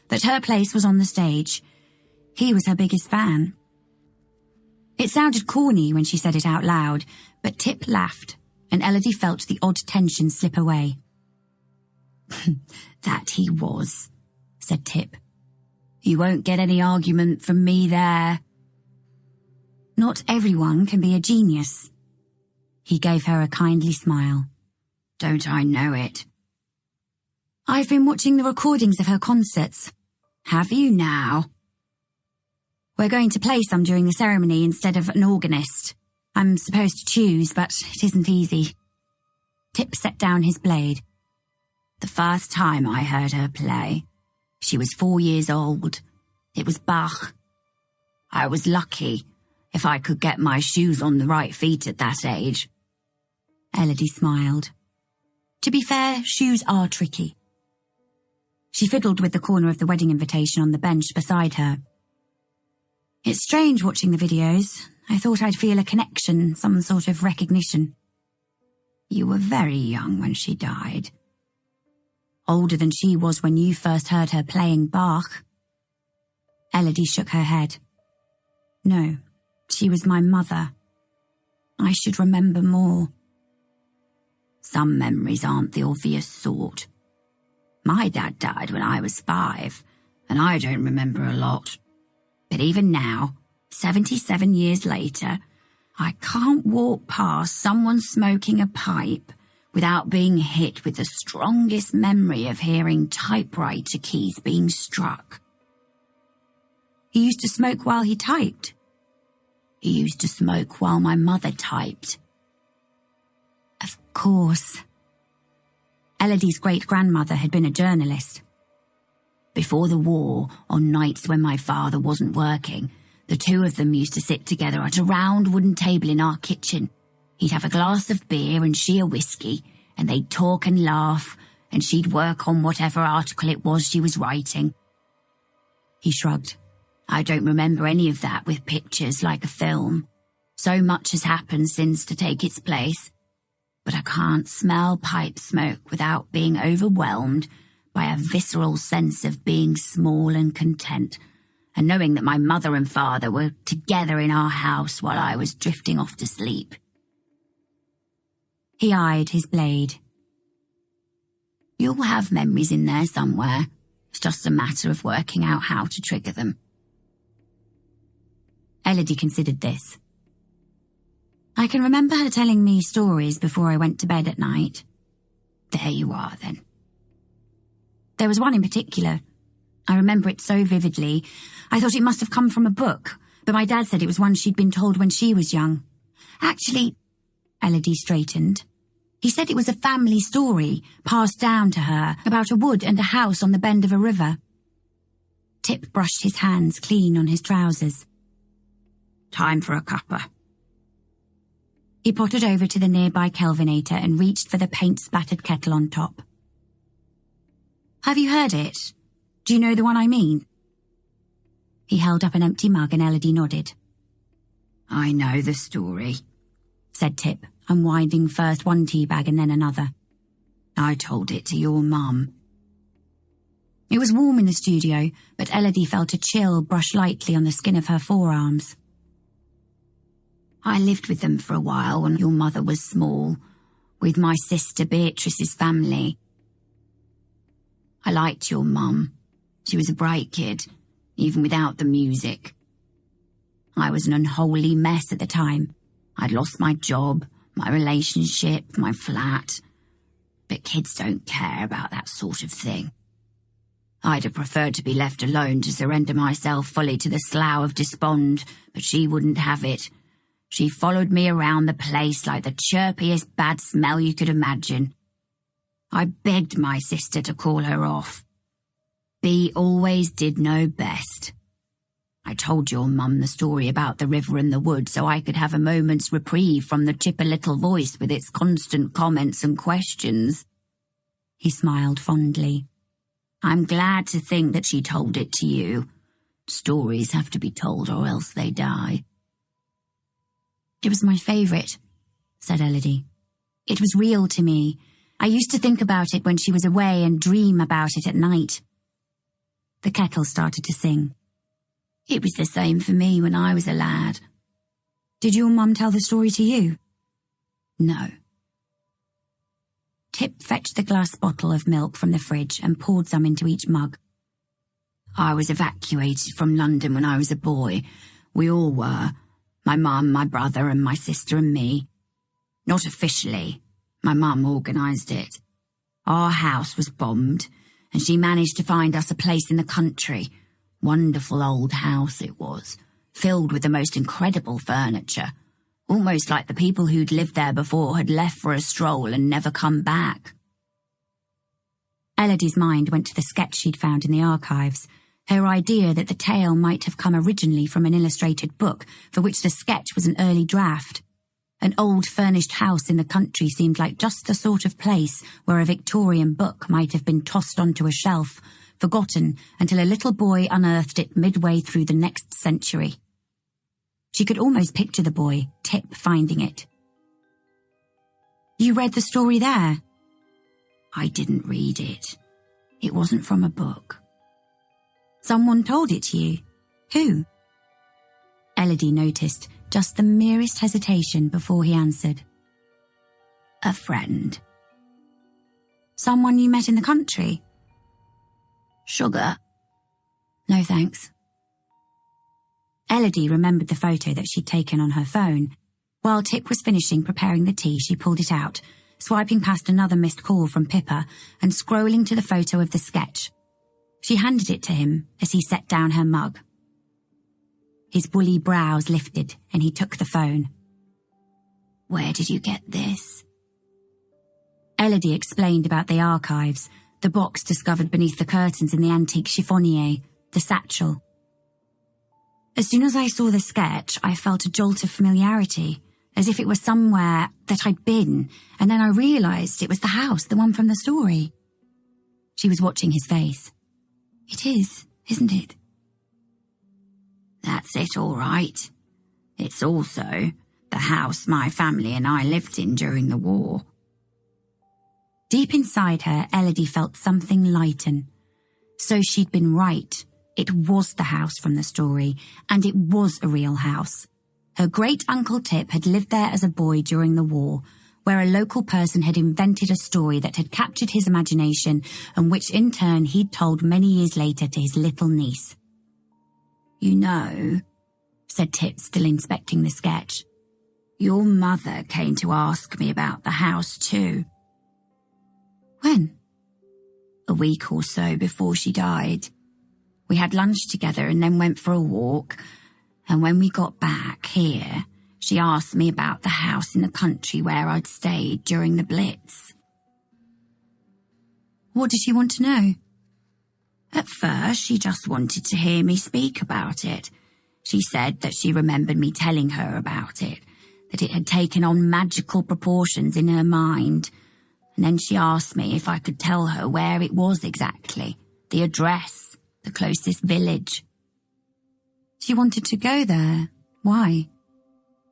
that her place was on the stage. He was her biggest fan. It sounded corny when she said it out loud, but Tip laughed, and Elodie felt the odd tension slip away. That he was, said Tip. You won't get any argument from me there. Not everyone can be a genius. He gave her a kindly smile. Don't I know it? I've been watching the recordings of her concerts. Have you now? We're going to play some during the ceremony instead of an organist. I'm supposed to choose, but it isn't easy. Tip set down his blade. The first time I heard her play, she was 4 years old. It was Bach. I was lucky if I could get my shoes on the right feet at that age. Elodie smiled. To be fair, shoes are tricky. She fiddled with the corner of the wedding invitation on the bench beside her. It's strange watching the videos. I thought I'd feel a connection, some sort of recognition. You were very young when she died. Older than she was when you first heard her playing Bach. Elodie shook her head. No, she was my mother. I should remember more. Some memories aren't the obvious sort. My dad died when I was 5, and I don't remember a lot. But even now, 77 years later, I can't walk past someone smoking a pipe without being hit with the strongest memory of hearing typewriter keys being struck. He used to smoke while he typed. He used to smoke while my mother typed. Of course. Elodie's great-grandmother had been a journalist. Before the war, on nights when my father wasn't working, the two of them used to sit together at a round wooden table in our kitchen. He'd have a glass of beer and she a whiskey, and they'd talk and laugh, and she'd work on whatever article it was she was writing. He shrugged. I don't remember any of that with pictures like a film. So much has happened since to take its place. But I can't smell pipe smoke without being overwhelmed by a visceral sense of being small and content, and knowing that my mother and father were together in our house while I was drifting off to sleep. He eyed his blade. You'll have memories in there somewhere. It's just a matter of working out how to trigger them. Elodie considered this. I can remember her telling me stories before I went to bed at night. There you are, then. There was one in particular. I remember it so vividly. I thought it must have come from a book, but my dad said it was one she'd been told when she was young. Actually, Elodie straightened. He said it was a family story passed down to her about a wood and a house on the bend of a river. Tip brushed his hands clean on his trousers. Time for a cuppa. He pottered over to the nearby Kelvinator and reached for the paint-splattered kettle on top. Have you heard it? Do you know the one I mean? He held up an empty mug and Elodie nodded. I know the story, said Tip, unwinding first one tea bag and then another. I told it to your mum. It was warm in the studio, but Elodie felt a chill brush lightly on the skin of her forearms. I lived with them for a while when your mother was small, with my sister Beatrice's family. I liked your mum. She was a bright kid, even without the music. I was an unholy mess at the time. I'd lost my job, my relationship, my flat. But kids don't care about that sort of thing. I'd have preferred to be left alone to surrender myself fully to the slough of despond, but she wouldn't have it. She followed me around the place like the chirpiest bad smell you could imagine. I begged my sister to call her off. Bea always did know best. I told your mum the story about the river and the wood so I could have a moment's reprieve from the chipper little voice with its constant comments and questions. He smiled fondly. I'm glad to think that she told it to you. Stories have to be told or else they die. It was my favourite, said Elodie. It was real to me. I used to think about it when she was away and dream about it at night. The kettle started to sing. It was the same for me when I was a lad. Did your mum tell the story to you? No. Tip fetched the glass bottle of milk from the fridge and poured some into each mug. I was evacuated from London when I was a boy. We all were. My mum, my brother, and my sister and me. Not officially. My mum organised it. Our house was bombed, and she managed to find us a place in the country. Wonderful old house it was, filled with the most incredible furniture. Almost like the people who'd lived there before had left for a stroll and never come back. Elodie's mind went to the sketch she'd found in the archives. Her idea that the tale might have come originally from an illustrated book for which the sketch was an early draft. An old furnished house in the country seemed like just the sort of place where a Victorian book might have been tossed onto a shelf, forgotten until a little boy unearthed it midway through the next century. She could almost picture the boy, Tip, finding it. You read the story there? I didn't read it. It wasn't from a book. Someone told it to you. Who? Elodie noticed just the merest hesitation before he answered. A friend. Someone you met in the country? Sugar? No thanks. Elodie remembered the photo that she'd taken on her phone. While Tip was finishing preparing the tea, she pulled it out, swiping past another missed call from Pippa and scrolling to the photo of the sketch. She handed it to him as he set down her mug. His woolly brows lifted and he took the phone. Where did you get this? Elodie explained about the archives, the box discovered beneath the curtains in the antique chiffonier, the satchel. As soon as I saw the sketch, I felt a jolt of familiarity, as if it was somewhere that I'd been, and then I realised it was the house, the one from the story. She was watching his face. It is, isn't it? That's it, all right. It's also the house my family and I lived in during the war. Deep inside her, Elodie felt something lighten. So she'd been right. It was the house from the story, and it was a real house. Her great-uncle Tip had lived there as a boy during the war, where a local person had invented a story that had captured his imagination and which in turn he'd told many years later to his little niece. You know, said Tip, still inspecting the sketch. Your mother came to ask me about the house too. When? A week or so before she died. We had lunch together and then went for a walk, and when we got back here, she asked me about the house in the country where I'd stayed during the Blitz. What did she want to know? At first, she just wanted to hear me speak about it. She said that she remembered me telling her about it, that it had taken on magical proportions in her mind, and then she asked me if I could tell her where it was exactly, the address, the closest village. She wanted to go there. Why?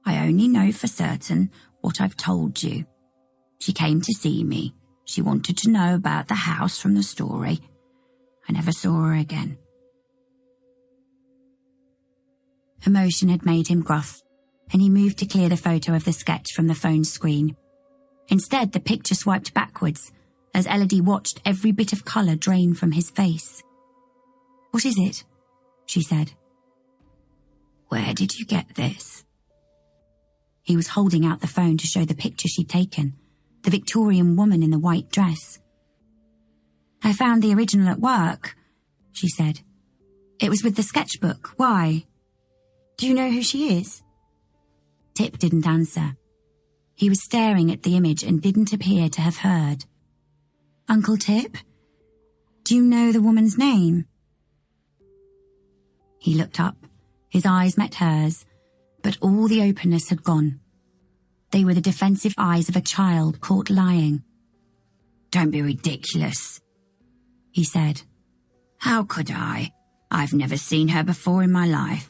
I only know for certain what I've told you. She came to see me. She wanted to know about the house from the story. I never saw her again. Emotion had made him gruff, and he moved to clear the photo of the sketch from the phone screen. Instead, the picture swiped backwards, as Elodie watched every bit of colour drain from his face. What is it? She said. Where did you get this? He was holding out the phone to show the picture she'd taken, the Victorian woman in the white dress. I found the original at work, she said. It was with the sketchbook. Why? Do you know who she is? Tip didn't answer. He was staring at the image and didn't appear to have heard. Uncle Tip? Do you know the woman's name? He looked up. His eyes met hers, but all the openness had gone. They were the defensive eyes of a child caught lying. Don't be ridiculous, he said. How could I? I've never seen her before in my life.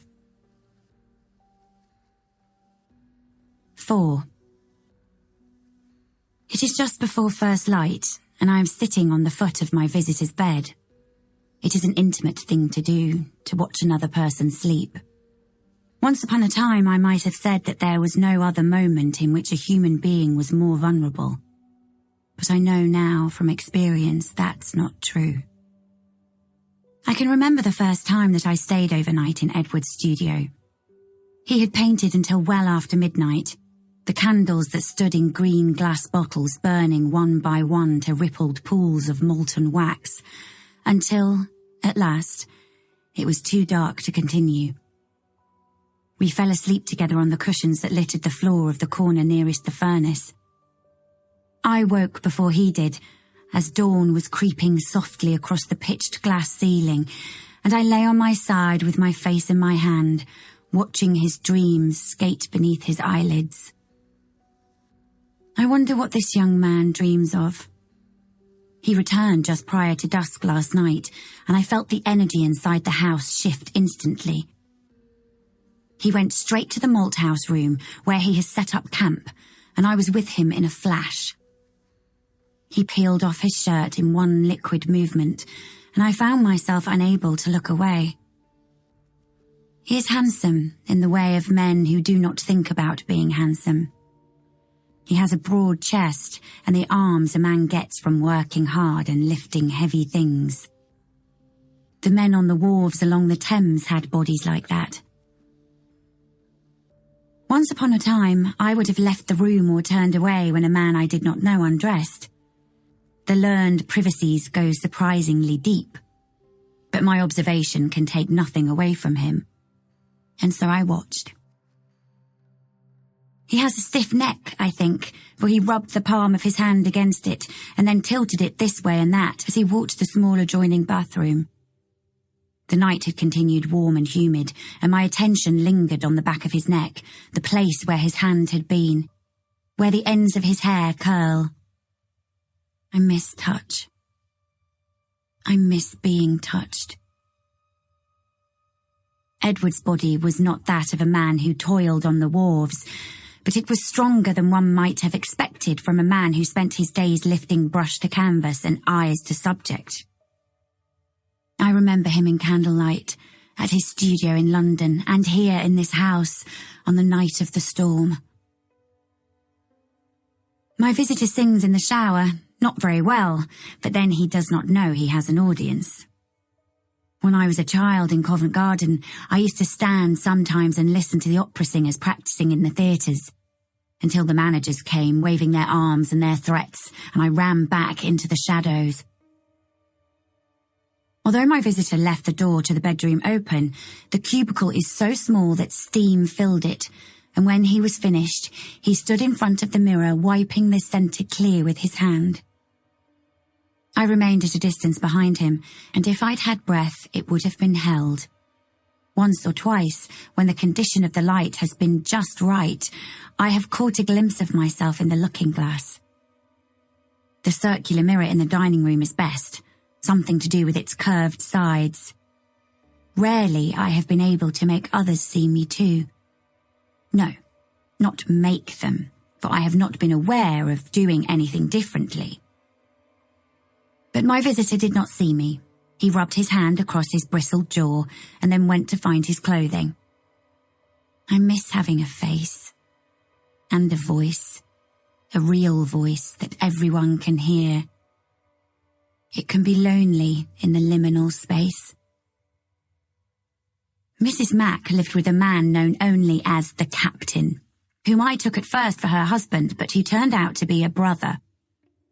4. It is just before first light, and I am sitting on the foot of my visitor's bed. It is an intimate thing to do, to watch another person sleep. Once upon a time, I might have said that there was no other moment in which a human being was more vulnerable. But I know now from experience that's not true. I can remember the first time that I stayed overnight in Edward's studio. He had painted until well after midnight, the candles that stood in green glass bottles burning one by one to rippled pools of molten wax, until, at last, it was too dark to continue. We fell asleep together on the cushions that littered the floor of the corner nearest the furnace. I woke before he did, as dawn was creeping softly across the pitched glass ceiling, and I lay on my side with my face in my hand, watching his dreams skate beneath his eyelids. I wonder what this young man dreams of. He returned just prior to dusk last night, and I felt the energy inside the house shift instantly. He went straight to the malthouse room, where he has set up camp, and I was with him in a flash. He peeled off his shirt in one liquid movement, and I found myself unable to look away. He is handsome in the way of men who do not think about being handsome. He has a broad chest and the arms a man gets from working hard and lifting heavy things. The men on the wharves along the Thames had bodies like that. Once upon a time, I would have left the room or turned away when a man I did not know undressed. The learned privacies go surprisingly deep, but my observation can take nothing away from him, and so I watched. He has a stiff neck, I think, for he rubbed the palm of his hand against it and then tilted it this way and that as he walked to the small adjoining bathroom. The night had continued warm and humid, and my attention lingered on the back of his neck, the place where his hand had been, where the ends of his hair curl. I miss touch. I miss being touched. Edward's body was not that of a man who toiled on the wharves, but it was stronger than one might have expected from a man who spent his days lifting brush to canvas and eyes to subject. I remember him in candlelight, at his studio in London, and here in this house on the night of the storm. My visitor sings in the shower, not very well, but then he does not know he has an audience. When I was a child in Covent Garden, I used to stand sometimes and listen to the opera singers practicing in the theatres, until the managers came, waving their arms and their threats, and I ran back into the shadows. Although my visitor left the door to the bedroom open, the cubicle is so small that steam filled it, and when he was finished, he stood in front of the mirror wiping the centre clear with his hand. I remained at a distance behind him, and if I'd had breath, it would have been held. Once or twice, when the condition of the light has been just right, I have caught a glimpse of myself in the looking glass. The circular mirror in the dining room is best, something to do with its curved sides. Rarely I have been able to make others see me too. No, not make them, for I have not been aware of doing anything differently. But my visitor did not see me. He rubbed his hand across his bristled jaw and then went to find his clothing. I miss having a face and a voice, a real voice that everyone can hear. It can be lonely in the liminal space. Mrs. Mack lived with a man known only as the Captain, whom I took at first for her husband, but who turned out to be a brother.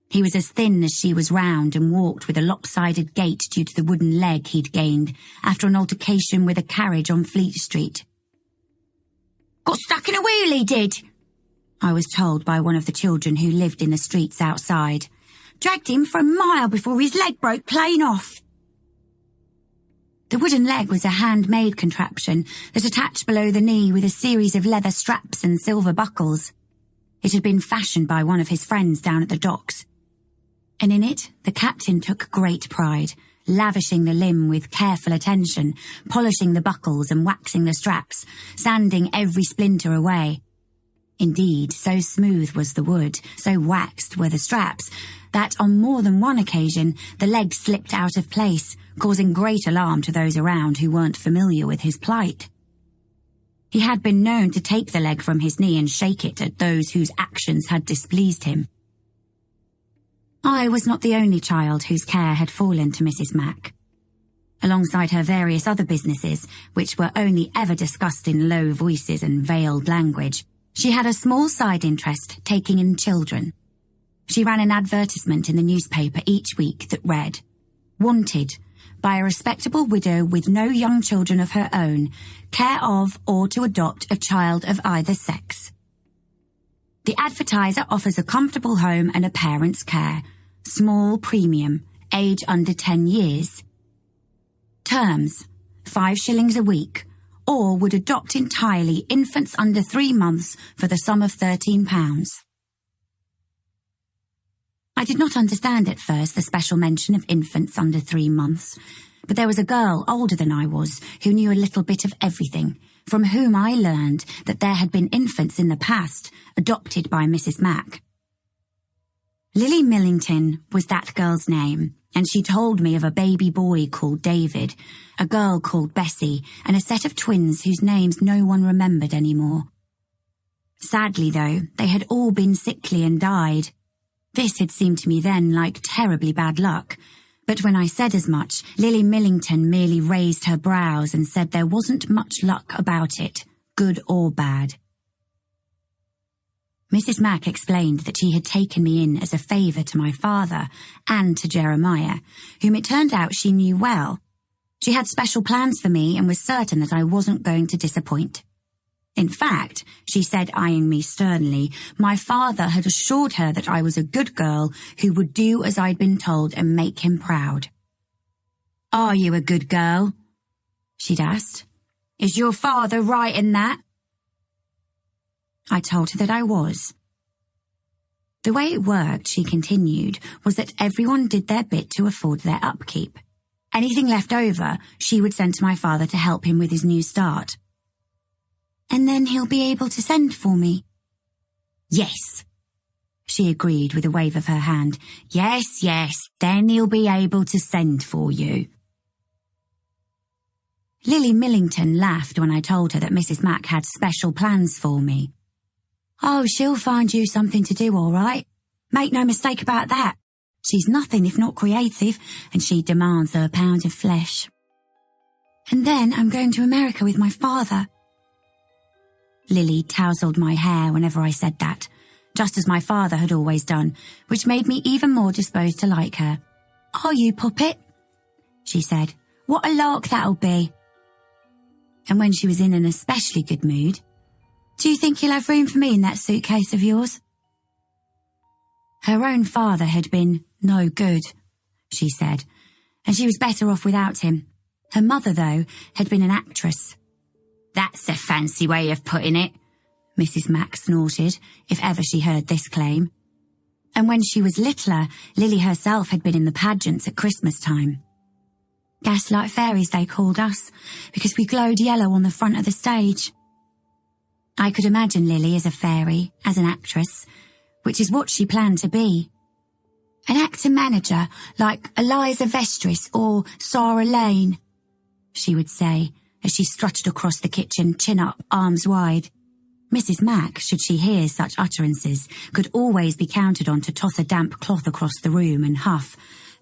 He was as thin as she was round and walked with a lopsided gait due to the wooden leg he'd gained after an altercation with a carriage on Fleet Street. "Got stuck in a wheel, he did," I was told by one of the children who lived in the streets outside. "Dragged him for a mile before his leg broke plain off." The wooden leg was a handmade contraption that attached below the knee with a series of leather straps and silver buckles. It had been fashioned by one of his friends down at the docks, and in it the Captain took great pride, lavishing the limb with careful attention, polishing the buckles and waxing the straps, sanding every splinter away. Indeed, so smooth was the wood, so waxed were the straps, that on more than one occasion the leg slipped out of place, causing great alarm to those around who weren't familiar with his plight. He had been known to take the leg from his knee and shake it at those whose actions had displeased him. I was not the only child whose care had fallen to Mrs. Mack. Alongside her various other businesses, which were only ever discussed in low voices and veiled language, she had a small side interest taking in children. She ran an advertisement in the newspaper each week that read, "Wanted, by a respectable widow with no young children of her own, care of or to adopt a child of either sex. The advertiser offers a comfortable home and a parent's care. Small premium, age under 10 years. Terms, 5 shillings a week, or would adopt entirely infants under 3 months for the sum of £13. I did not understand at first the special mention of infants under 3 months, but there was a girl older than I was who knew a little bit of everything, from whom I learned that there had been infants in the past adopted by Mrs. Mack. Lily Millington was that girl's name, and she told me of a baby boy called David, a girl called Bessie, and a set of twins whose names no one remembered anymore. Sadly, though, they had all been sickly and died. This had seemed to me then like terribly bad luck, but when I said as much, Lily Millington merely raised her brows and said there wasn't much luck about it, good or bad. Mrs. Mack explained that she had taken me in as a favour to my father and to Jeremiah, whom it turned out she knew well. She had special plans for me and was certain that I wasn't going to disappoint. In fact, she said, eyeing me sternly, my father had assured her that I was a good girl who would do as I'd been told and make him proud. "Are you a good girl?" she'd asked. "Is your father right in that?" I told her that I was. The way it worked, she continued, was that everyone did their bit to afford their upkeep. Anything left over, she would send to my father to help him with his new start. "And then he'll be able to send for me?" "Yes," she agreed with a wave of her hand. Yes, then he'll be able to send for you." Lily Millington laughed when I told her that Mrs. Mack had special plans for me. "Oh, she'll find you something to do, all right. Make no mistake about that. She's nothing if not creative, and she demands her pound of flesh." And then I'm going to America with my father. Lily tousled my hair whenever I said that, just as my father had always done, which made me even more disposed to like her. Are you, Puppet? She said. What a lark that'll be. And when she was in an especially good mood, do you think you'll have room for me in that suitcase of yours? Her own father had been no good, she said, and she was better off without him. Her mother, though, had been an actress. That's a fancy way of putting it, Mrs. Mack snorted, if ever she heard this claim. And when she was littler, Lily herself had been in the pageants at Christmas time. Gaslight fairies, they called us, because we glowed yellow on the front of the stage. I could imagine Lily as a fairy, as an actress, which is what she planned to be. An actor-manager like Eliza Vestris or Sarah Lane, she would say, as she strutted across the kitchen, chin up, arms wide. Mrs. Mack, should she hear such utterances, could always be counted on to toss a damp cloth across the room and huff,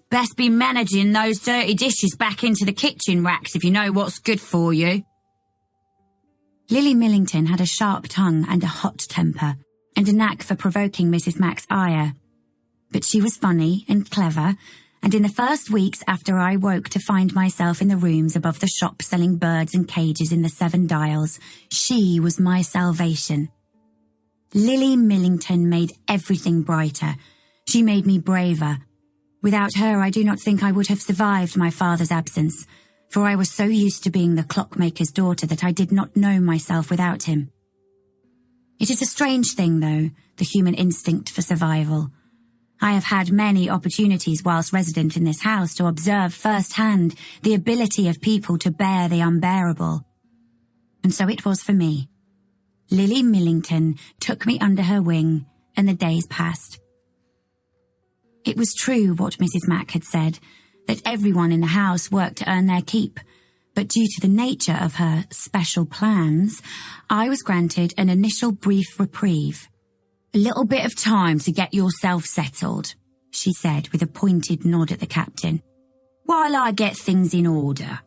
"Best be managing those dirty dishes back into the kitchen racks if you know what's good for you." Lily Millington had a sharp tongue and a hot temper, and a knack for provoking Mrs. Mack's ire. But she was funny and clever, and in the first weeks after I woke to find myself in the rooms above the shop selling birds and cages in the 7 Dials, she was my salvation. Lily Millington made everything brighter. She made me braver. Without her, I do not think I would have survived my father's absence, for I was so used to being the clockmaker's daughter that I did not know myself without him. It is a strange thing, though, the human instinct for survival. I have had many opportunities whilst resident in this house to observe firsthand the ability of people to bear the unbearable. And so it was for me. Lily Millington took me under her wing, and the days passed. It was true what Mrs. Mack had said, that everyone in the house worked to earn their keep, but due to the nature of her special plans, I was granted an initial brief reprieve. "A little bit of time to get yourself settled," she said with a pointed nod at the captain, "while I get things in order."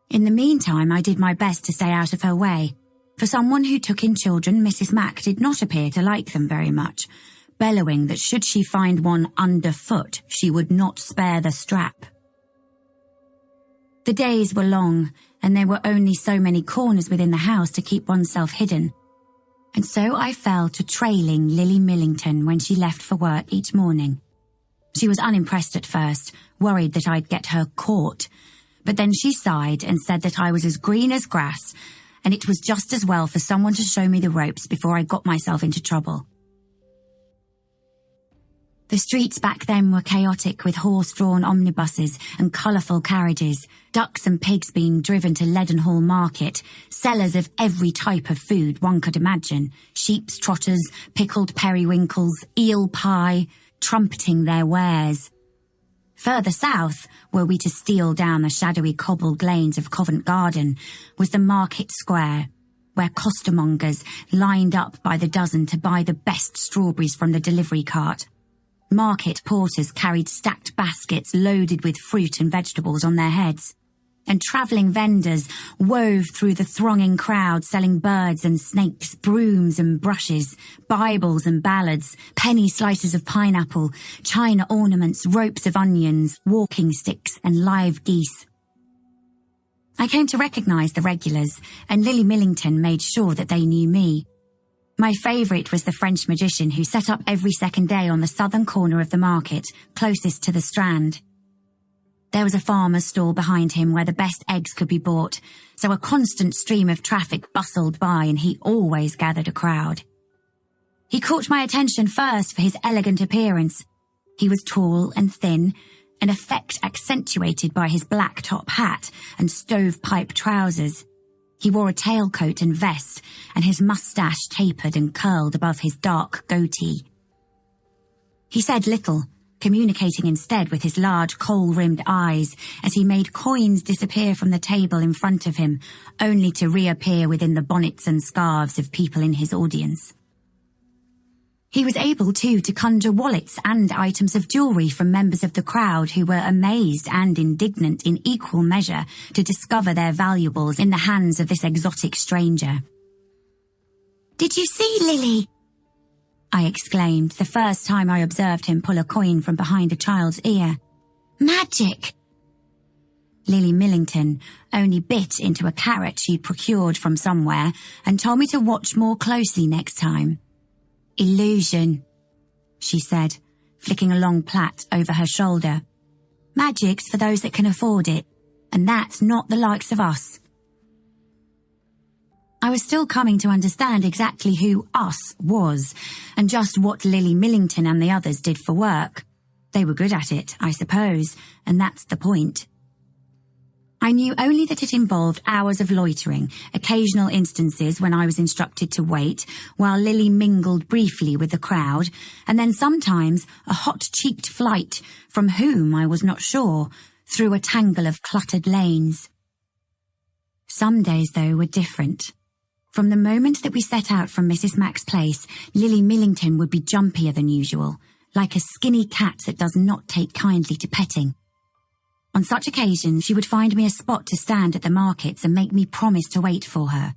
In the meantime, I did my best to stay out of her way. For someone who took in children, Mrs. Mack did not appear to like them very much, bellowing that should she find one underfoot, she would not spare the strap. The days were long, and there were only so many corners within the house to keep oneself hidden. And so I fell to trailing Lily Millington when she left for work each morning. She was unimpressed at first, worried that I'd get her caught, but then she sighed and said that I was as green as grass, and it was just as well for someone to show me the ropes before I got myself into trouble. The streets back then were chaotic, with horse-drawn omnibuses and colourful carriages, ducks and pigs being driven to Leadenhall Market, sellers of every type of food one could imagine, sheep's trotters, pickled periwinkles, eel pie, trumpeting their wares. Further south, were we to steal down the shadowy cobbled lanes of Covent Garden, was the Market Square, where costermongers lined up by the dozen to buy the best strawberries from the delivery cart. Market porters carried stacked baskets loaded with fruit and vegetables on their heads, and travelling vendors wove through the thronging crowd selling birds and snakes, brooms and brushes, Bibles and ballads, penny slices of pineapple, china ornaments, ropes of onions, walking sticks and live geese. I came to recognise the regulars, and Lily Millington made sure that they knew me. My favourite was the French magician who set up every second day on the southern corner of the market, closest to the Strand. There was a farmer's stall behind him where the best eggs could be bought, so a constant stream of traffic bustled by and he always gathered a crowd. He caught my attention first for his elegant appearance. He was tall and thin, an effect accentuated by his black top hat and stovepipe trousers. He wore a tailcoat and vest, and his moustache tapered and curled above his dark goatee. He said little, communicating instead with his large coal-rimmed eyes as he made coins disappear from the table in front of him, only to reappear within the bonnets and scarves of people in his audience. He was able, too, to conjure wallets and items of jewellery from members of the crowd who were amazed and indignant in equal measure to discover their valuables in the hands of this exotic stranger. "Did you see Lily?" I exclaimed the first time I observed him pull a coin from behind a child's ear. "Magic!" Lily Millington only bit into a carrot she'd procured from somewhere and told me to watch more closely next time. "Illusion," she said, flicking a long plait over her shoulder. "Magic's for those that can afford it, and that's not the likes of us." I was still coming to understand exactly who us was, and just what Lily Millington and the others did for work. They were good at it, I suppose, and that's the point. I knew only that it involved hours of loitering, occasional instances when I was instructed to wait, while Lily mingled briefly with the crowd, and then sometimes a hot-cheeked flight, from whom I was not sure, through a tangle of cluttered lanes. Some days, though, were different. From the moment that we set out from Mrs. Mack's place, Lily Millington would be jumpier than usual, like a skinny cat that does not take kindly to petting. On such occasions, she would find me a spot to stand at the markets and make me promise to wait for her.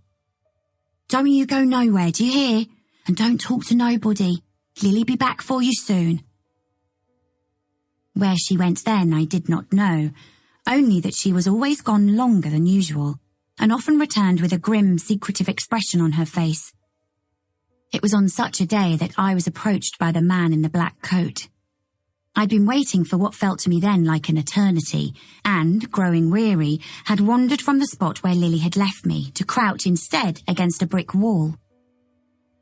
"Don't you go nowhere, do you hear? And don't talk to nobody. Lily be back for you soon." Where she went then I did not know, only that she was always gone longer than usual, and often returned with a grim, secretive expression on her face. It was on such a day that I was approached by the man in the black coat. I'd been waiting for what felt to me then like an eternity, and, growing weary, had wandered from the spot where Lily had left me to crouch instead against a brick wall.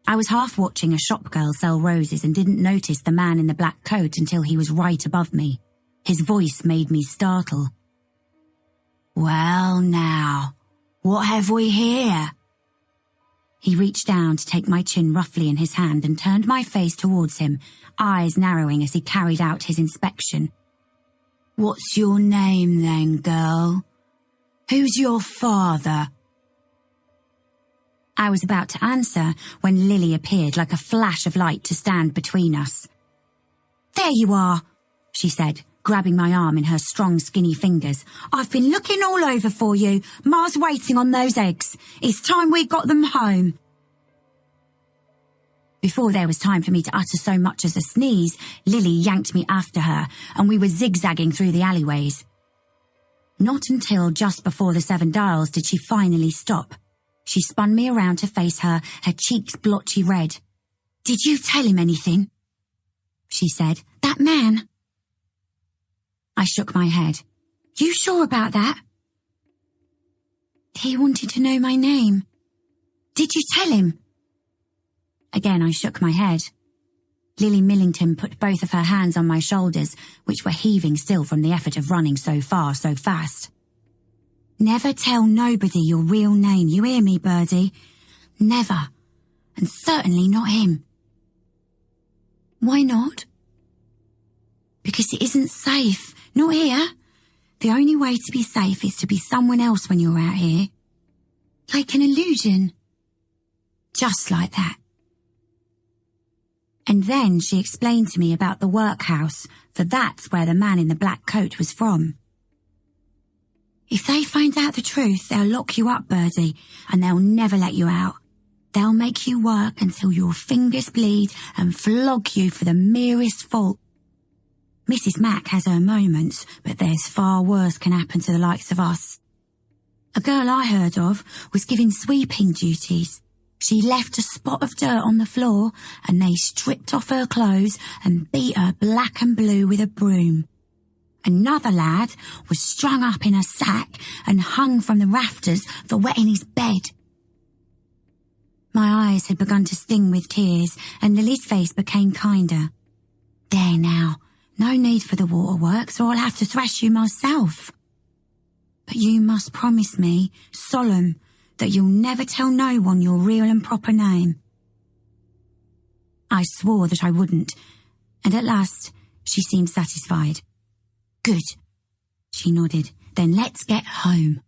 I was half watching a shopgirl sell roses and didn't notice the man in the black coat until he was right above me. His voice made me startle. "Well now, what have we here?" He reached down to take my chin roughly in his hand and turned my face towards him, eyes narrowing as he carried out his inspection. "What's your name then, girl? Who's your father?" I was about to answer when Lily appeared like a flash of light to stand between us. "There you are," she said, grabbing my arm in her strong, skinny fingers. "I've been looking all over for you. Ma's waiting on those eggs. It's time we got them home." Before there was time for me to utter so much as a sneeze, Lily yanked me after her, and we were zigzagging through the alleyways. Not until just before the 7 Dials did she finally stop. She spun me around to face her, her cheeks blotchy red. "Did you tell him anything?" she said. "That man?" I shook my head. "You sure about that?" "He wanted to know my name." "Did you tell him?" Again I shook my head. Lily Millington put both of her hands on my shoulders, which were heaving still from the effort of running so far, so fast. "Never tell nobody your real name, you hear me, Birdie? Never. And certainly not him." "Why not?" "Because it isn't safe. Not here. The only way to be safe is to be someone else when you're out here. Like an illusion." Just like that. And then she explained to me about the workhouse, for that's where the man in the black coat was from. "If they find out the truth, they'll lock you up, Birdie, and they'll never let you out. They'll make you work until your fingers bleed and flog you for the merest fault. Mrs. Mack has her moments, but there's far worse can happen to the likes of us. A girl I heard of was given sweeping duties. She left a spot of dirt on the floor, and they stripped off her clothes and beat her black and blue with a broom. Another lad was strung up in a sack and hung from the rafters for wetting his bed." My eyes had begun to sting with tears, and Lily's face became kinder. "There now, no need for the waterworks, or I'll have to thrash you myself. But you must promise me, solemn, that you'll never tell no one your real and proper name." I swore that I wouldn't, and at last she seemed satisfied. "Good," she nodded. "Then let's get home."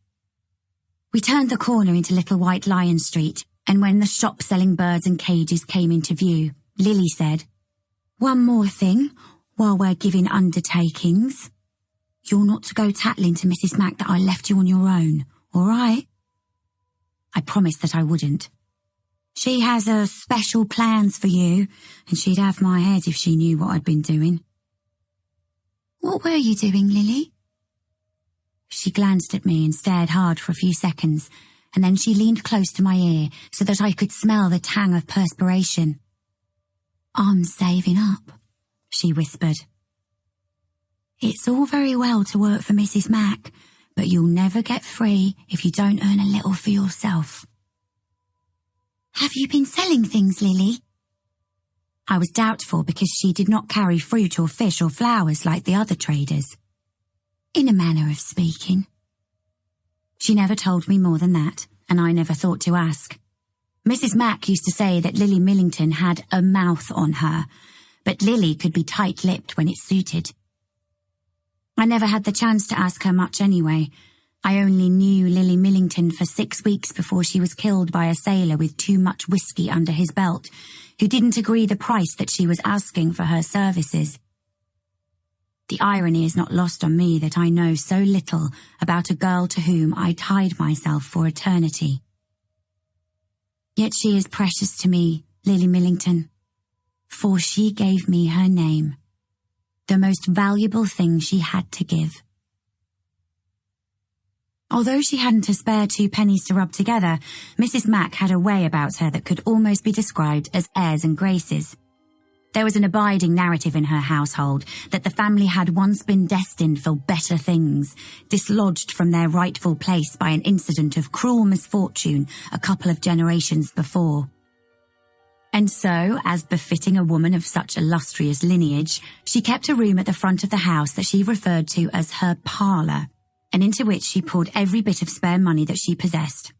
We turned the corner into Little White Lion Street, and when the shop selling birds and cages came into view, Lily said, "One more thing, while we're giving undertakings. You're not to go tattling to Mrs. Mac that I left you on your own, all right?" I promised that I wouldn't. "She has her special plans for you, and she'd have my head if she knew what I'd been doing." "What were you doing, Lily?" She glanced at me and stared hard for a few seconds, and then she leaned close to my ear so that I could smell the tang of perspiration. "I'm saving up," she whispered. "It's all very well to work for Mrs. Mac, but you'll never get free if you don't earn a little for yourself." "Have you been selling things, Lily?" I was doubtful because she did not carry fruit or fish or flowers like the other traders. "In a manner of speaking." She never told me more than that, and I never thought to ask. Mrs. Mac used to say that Lily Millington had a mouth on her, but Lily could be tight-lipped when it suited. I never had the chance to ask her much anyway. I only knew Lily Millington for 6 weeks before she was killed by a sailor with too much whiskey under his belt, who didn't agree the price that she was asking for her services. The irony is not lost on me that I know so little about a girl to whom I tied myself for eternity. Yet she is precious to me, Lily Millington, for she gave me her name, the most valuable thing she had to give. Although she hadn't a spare 2 pennies to rub together, Mrs. Mac had a way about her that could almost be described as airs and graces. There was an abiding narrative in her household that the family had once been destined for better things, dislodged from their rightful place by an incident of cruel misfortune a couple of generations before. And so, as befitting a woman of such illustrious lineage, she kept a room at the front of the house that she referred to as her parlour, and into which she poured every bit of spare money that she possessed.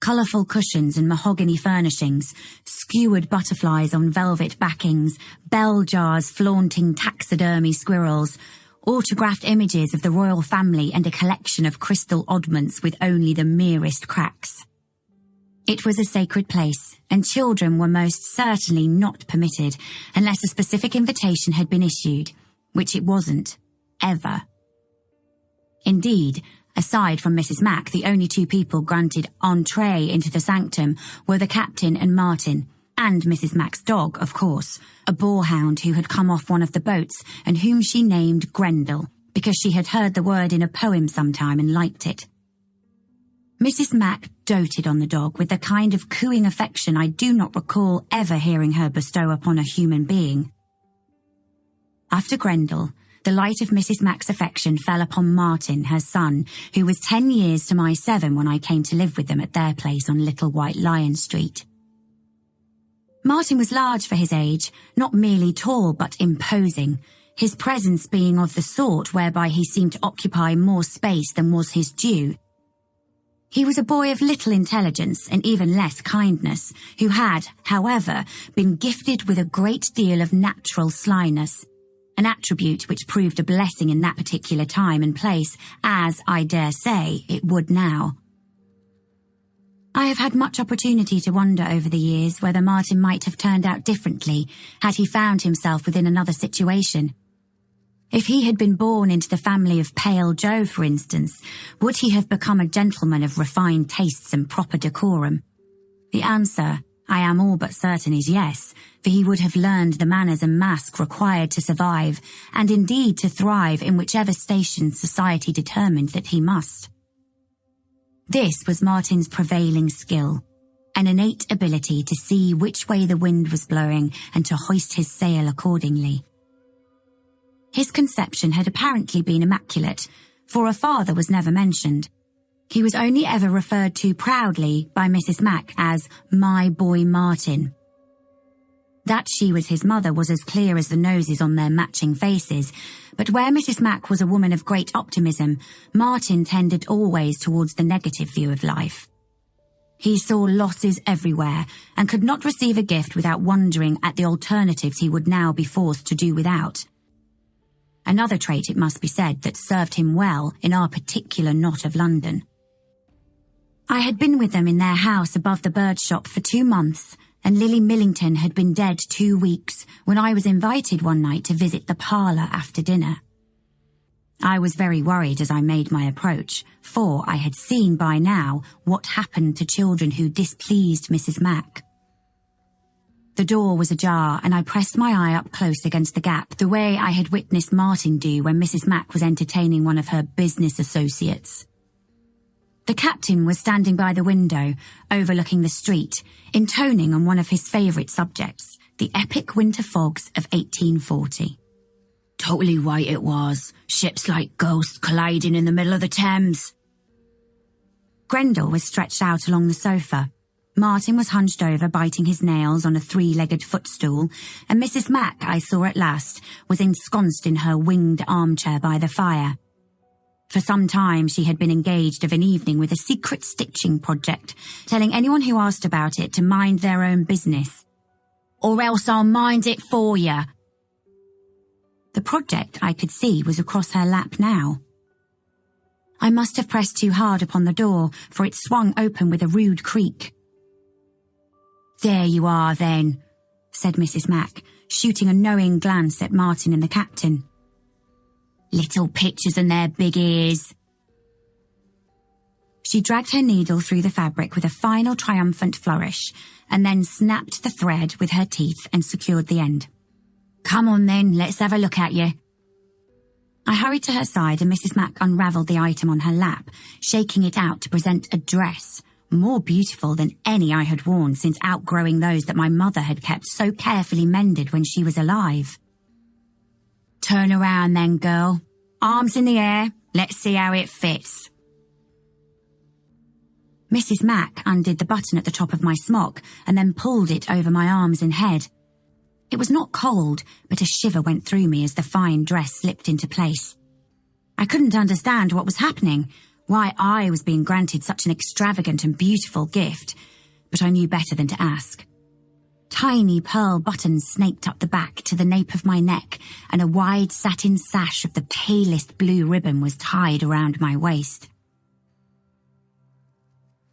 Colourful cushions and mahogany furnishings, skewered butterflies on velvet backings, bell jars flaunting taxidermy squirrels, autographed images of the royal family and a collection of crystal oddments with only the merest cracks. It was a sacred place, and children were most certainly not permitted unless a specific invitation had been issued, which it wasn't, ever. Indeed, aside from Mrs. Mac, the only 2 people granted entree into the sanctum were the captain and Martin, and Mrs. Mac's dog, of course, a boarhound who had come off one of the boats and whom she named Grendel, because she had heard the word in a poem sometime and liked it. Mrs. Mac doted on the dog with the kind of cooing affection I do not recall ever hearing her bestow upon a human being. After Grendel, the light of Mrs. Mac's affection fell upon Martin, her son, who was 10 years to my 7 when I came to live with them at their place on Little White Lion Street. Martin was large for his age, not merely tall but imposing, his presence being of the sort whereby he seemed to occupy more space than was his due. He was a boy of little intelligence and even less kindness, who had, however, been gifted with a great deal of natural slyness, an attribute which proved a blessing in that particular time and place, as, I dare say, it would now. I have had much opportunity to wonder over the years whether Martin might have turned out differently had he found himself within another situation. If he had been born into the family of Pale Joe, for instance, would he have become a gentleman of refined tastes and proper decorum? The answer, I am all but certain, is yes, for he would have learned the manners and mask required to survive, and indeed to thrive in whichever station society determined that he must. This was Martin's prevailing skill, an innate ability to see which way the wind was blowing and to hoist his sail accordingly. His conception had apparently been immaculate, for a father was never mentioned. He was only ever referred to proudly by Mrs. Mac as "my boy Martin." That she was his mother was as clear as the noses on their matching faces, but where Mrs. Mac was a woman of great optimism, Martin tended always towards the negative view of life. He saw losses everywhere and could not receive a gift without wondering at the alternatives he would now be forced to do without. Another trait, it must be said, that served him well in our particular knot of London. I had been with them in their house above the bird shop for 2 months, and Lily Millington had been dead 2 weeks when I was invited one night to visit the parlour after dinner. I was very worried as I made my approach, for I had seen by now what happened to children who displeased Mrs. Mack. The door was ajar, and I pressed my eye up close against the gap, the way I had witnessed Martin do when Mrs. Mack was entertaining one of her business associates. The captain was standing by the window, overlooking the street, intoning on one of his favourite subjects, the epic winter fogs of 1840. Totally white it was, ships like ghosts colliding in the middle of the Thames. Grendel was stretched out along the sofa. Martin was hunched over, biting his nails on a 3-legged footstool, and Mrs. Mack, I saw at last, was ensconced in her winged armchair by the fire. For some time she had been engaged of an evening with a secret stitching project, telling anyone who asked about it to mind their own business. "Or else I'll mind it for you." The project, I could see, was across her lap now. I must have pressed too hard upon the door, for it swung open with a rude creak. "There you are, then," said Mrs. Mack, shooting a knowing glance at Martin and the captain. "Little pictures and their big ears." She dragged her needle through the fabric with a final triumphant flourish, and then snapped the thread with her teeth and secured the end. "Come on then, let's have a look at you." I hurried to her side and Mrs. Mack unravelled the item on her lap, shaking it out to present a dress, more beautiful than any I had worn since outgrowing those that my mother had kept so carefully mended when she was alive. "Turn around then, girl. Arms in the air. Let's see how it fits." Mrs. Mack undid the button at the top of my smock and then pulled it over my arms and head. It was not cold, but a shiver went through me as the fine dress slipped into place. I couldn't understand what was happening, why I was being granted such an extravagant and beautiful gift, but I knew better than to ask. Tiny pearl buttons snaked up the back to the nape of my neck, and a wide satin sash of the palest blue ribbon was tied around my waist.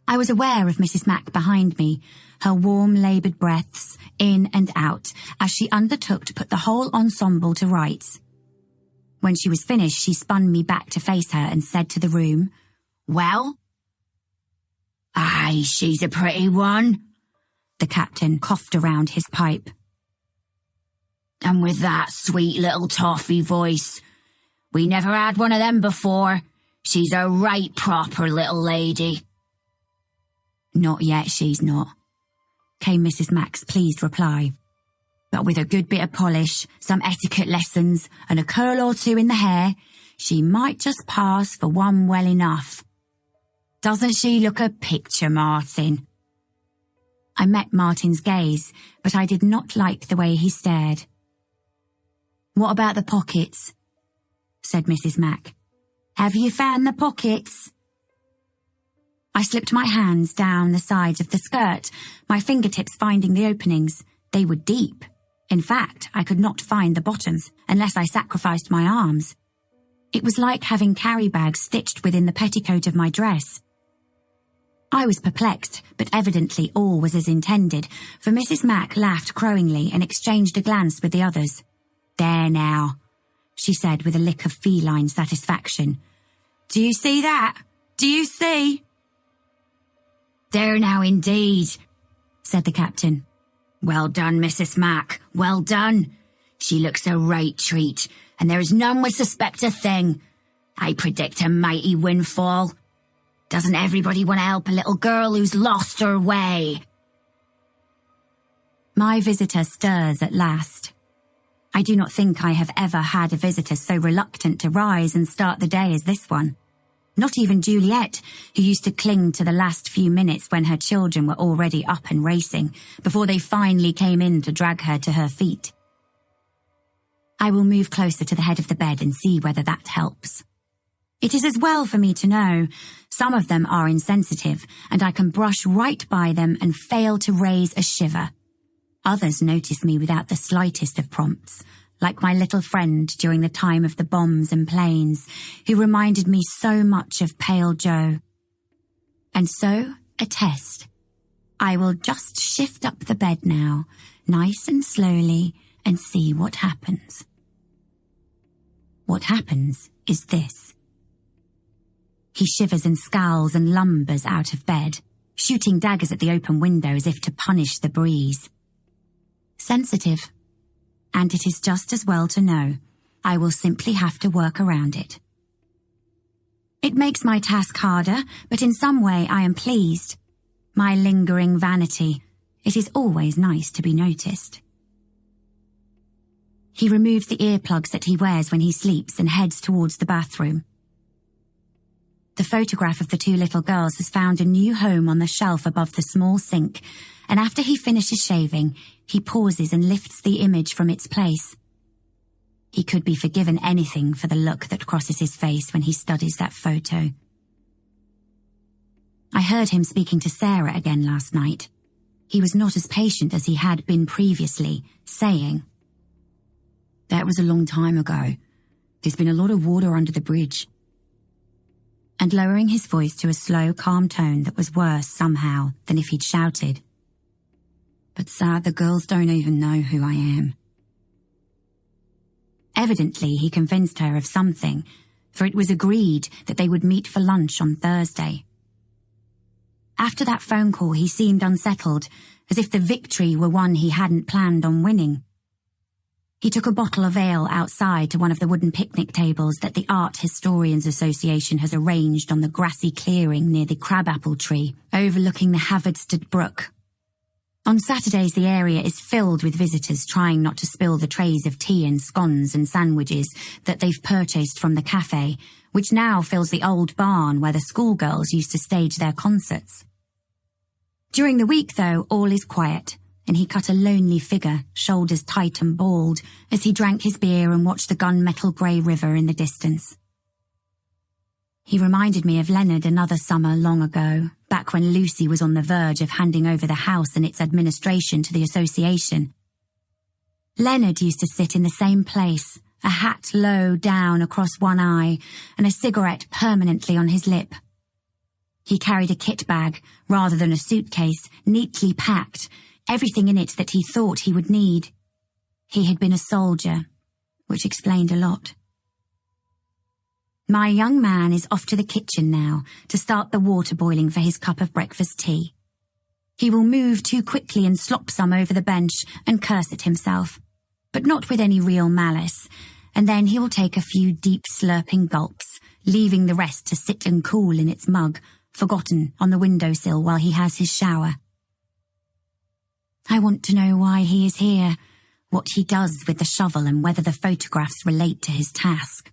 I was aware of Mrs. Mack behind me, her warm laboured breaths in and out as she undertook to put the whole ensemble to rights. When she was finished, she spun me back to face her and said to the room, "Well?" "Aye, she's a pretty one." The captain coughed around his pipe. "And with that sweet little toffee voice. We never had one of them before. She's a right proper little lady." "Not yet, she's not," came Mrs. Mack's pleased reply. "But with a good bit of polish, some etiquette lessons, and a curl or two in the hair, she might just pass for one well enough. Doesn't she look a picture, Martin?" I met Martin's gaze, but I did not like the way he stared. "What about the pockets?" said Mrs. Mack. "Have you found the pockets?" I slipped my hands down the sides of the skirt, my fingertips finding the openings. They were deep. In fact, I could not find the bottoms unless I sacrificed my arms. It was like having carry bags stitched within the petticoat of my dress. I was perplexed, but evidently all was as intended, for Mrs. Mack laughed crowingly and exchanged a glance with the others. "There now," she said with a lick of feline satisfaction. "Do you see that? Do you see?" "There now indeed," said the captain. "Well done, Mrs. Mack, well done. She looks a right treat, and there is none would suspect a thing. I predict a mighty windfall. Doesn't everybody want to help a little girl who's lost her way?" My visitor stirs at last. I do not think I have ever had a visitor so reluctant to rise and start the day as this one. Not even Juliet, who used to cling to the last few minutes when her children were already up and racing, before they finally came in to drag her to her feet. I will move closer to the head of the bed and see whether that helps. It is as well for me to know. Some of them are insensitive, and I can brush right by them and fail to raise a shiver. Others notice me without the slightest of prompts, like my little friend during the time of the bombs and planes, who reminded me so much of Pale Joe. And so, a test. I will just shift up the bed now, nice and slowly, and see what happens. What happens is this. He shivers and scowls and lumbers out of bed, shooting daggers at the open window as if to punish the breeze. Sensitive. And it is just as well to know. I will simply have to work around it. It makes my task harder, but in some way I am pleased. My lingering vanity. It is always nice to be noticed. He removes the earplugs that he wears when he sleeps and heads towards the bathroom. The photograph of the two little girls has found a new home on the shelf above the small sink, and after he finishes shaving, he pauses and lifts the image from its place. He could be forgiven anything for the look that crosses his face when he studies that photo. I heard him speaking to Sarah again last night. He was not as patient as he had been previously, saying, "That was a long time ago. There's been a lot of water under the bridge." And lowering his voice to a slow, calm tone that was worse, somehow, than if he'd shouted. "But Sad, the girls don't even know who I am." Evidently, he convinced her of something, for it was agreed that they would meet for lunch on Thursday. After that phone call, he seemed unsettled, as if the victory were one he hadn't planned on winning. He took a bottle of ale outside to one of the wooden picnic tables that the Art Historians Association has arranged on the grassy clearing near the crabapple tree, overlooking the Haverstead Brook. On Saturdays, the area is filled with visitors trying not to spill the trays of tea and scones and sandwiches that they've purchased from the cafe, which now fills the old barn where the schoolgirls used to stage their concerts. During the week, though, all is quiet, and he cut a lonely figure, shoulders tight and bald, as he drank his beer and watched the gunmetal grey river in the distance. He reminded me of Leonard another summer long ago, back when Lucy was on the verge of handing over the house and its administration to the association. Leonard used to sit in the same place, a hat low down across one eye and a cigarette permanently on his lip. He carried a kit bag, rather than a suitcase, neatly packed, everything in it that he thought he would need. He had been a soldier, which explained a lot. My young man is off to the kitchen now to start the water boiling for his cup of breakfast tea. He will move too quickly and slop some over the bench and curse at himself, but not with any real malice, and then he will take a few deep slurping gulps, leaving the rest to sit and cool in its mug, forgotten on the windowsill while he has his shower. I want to know why he is here, what he does with the shovel and whether the photographs relate to his task.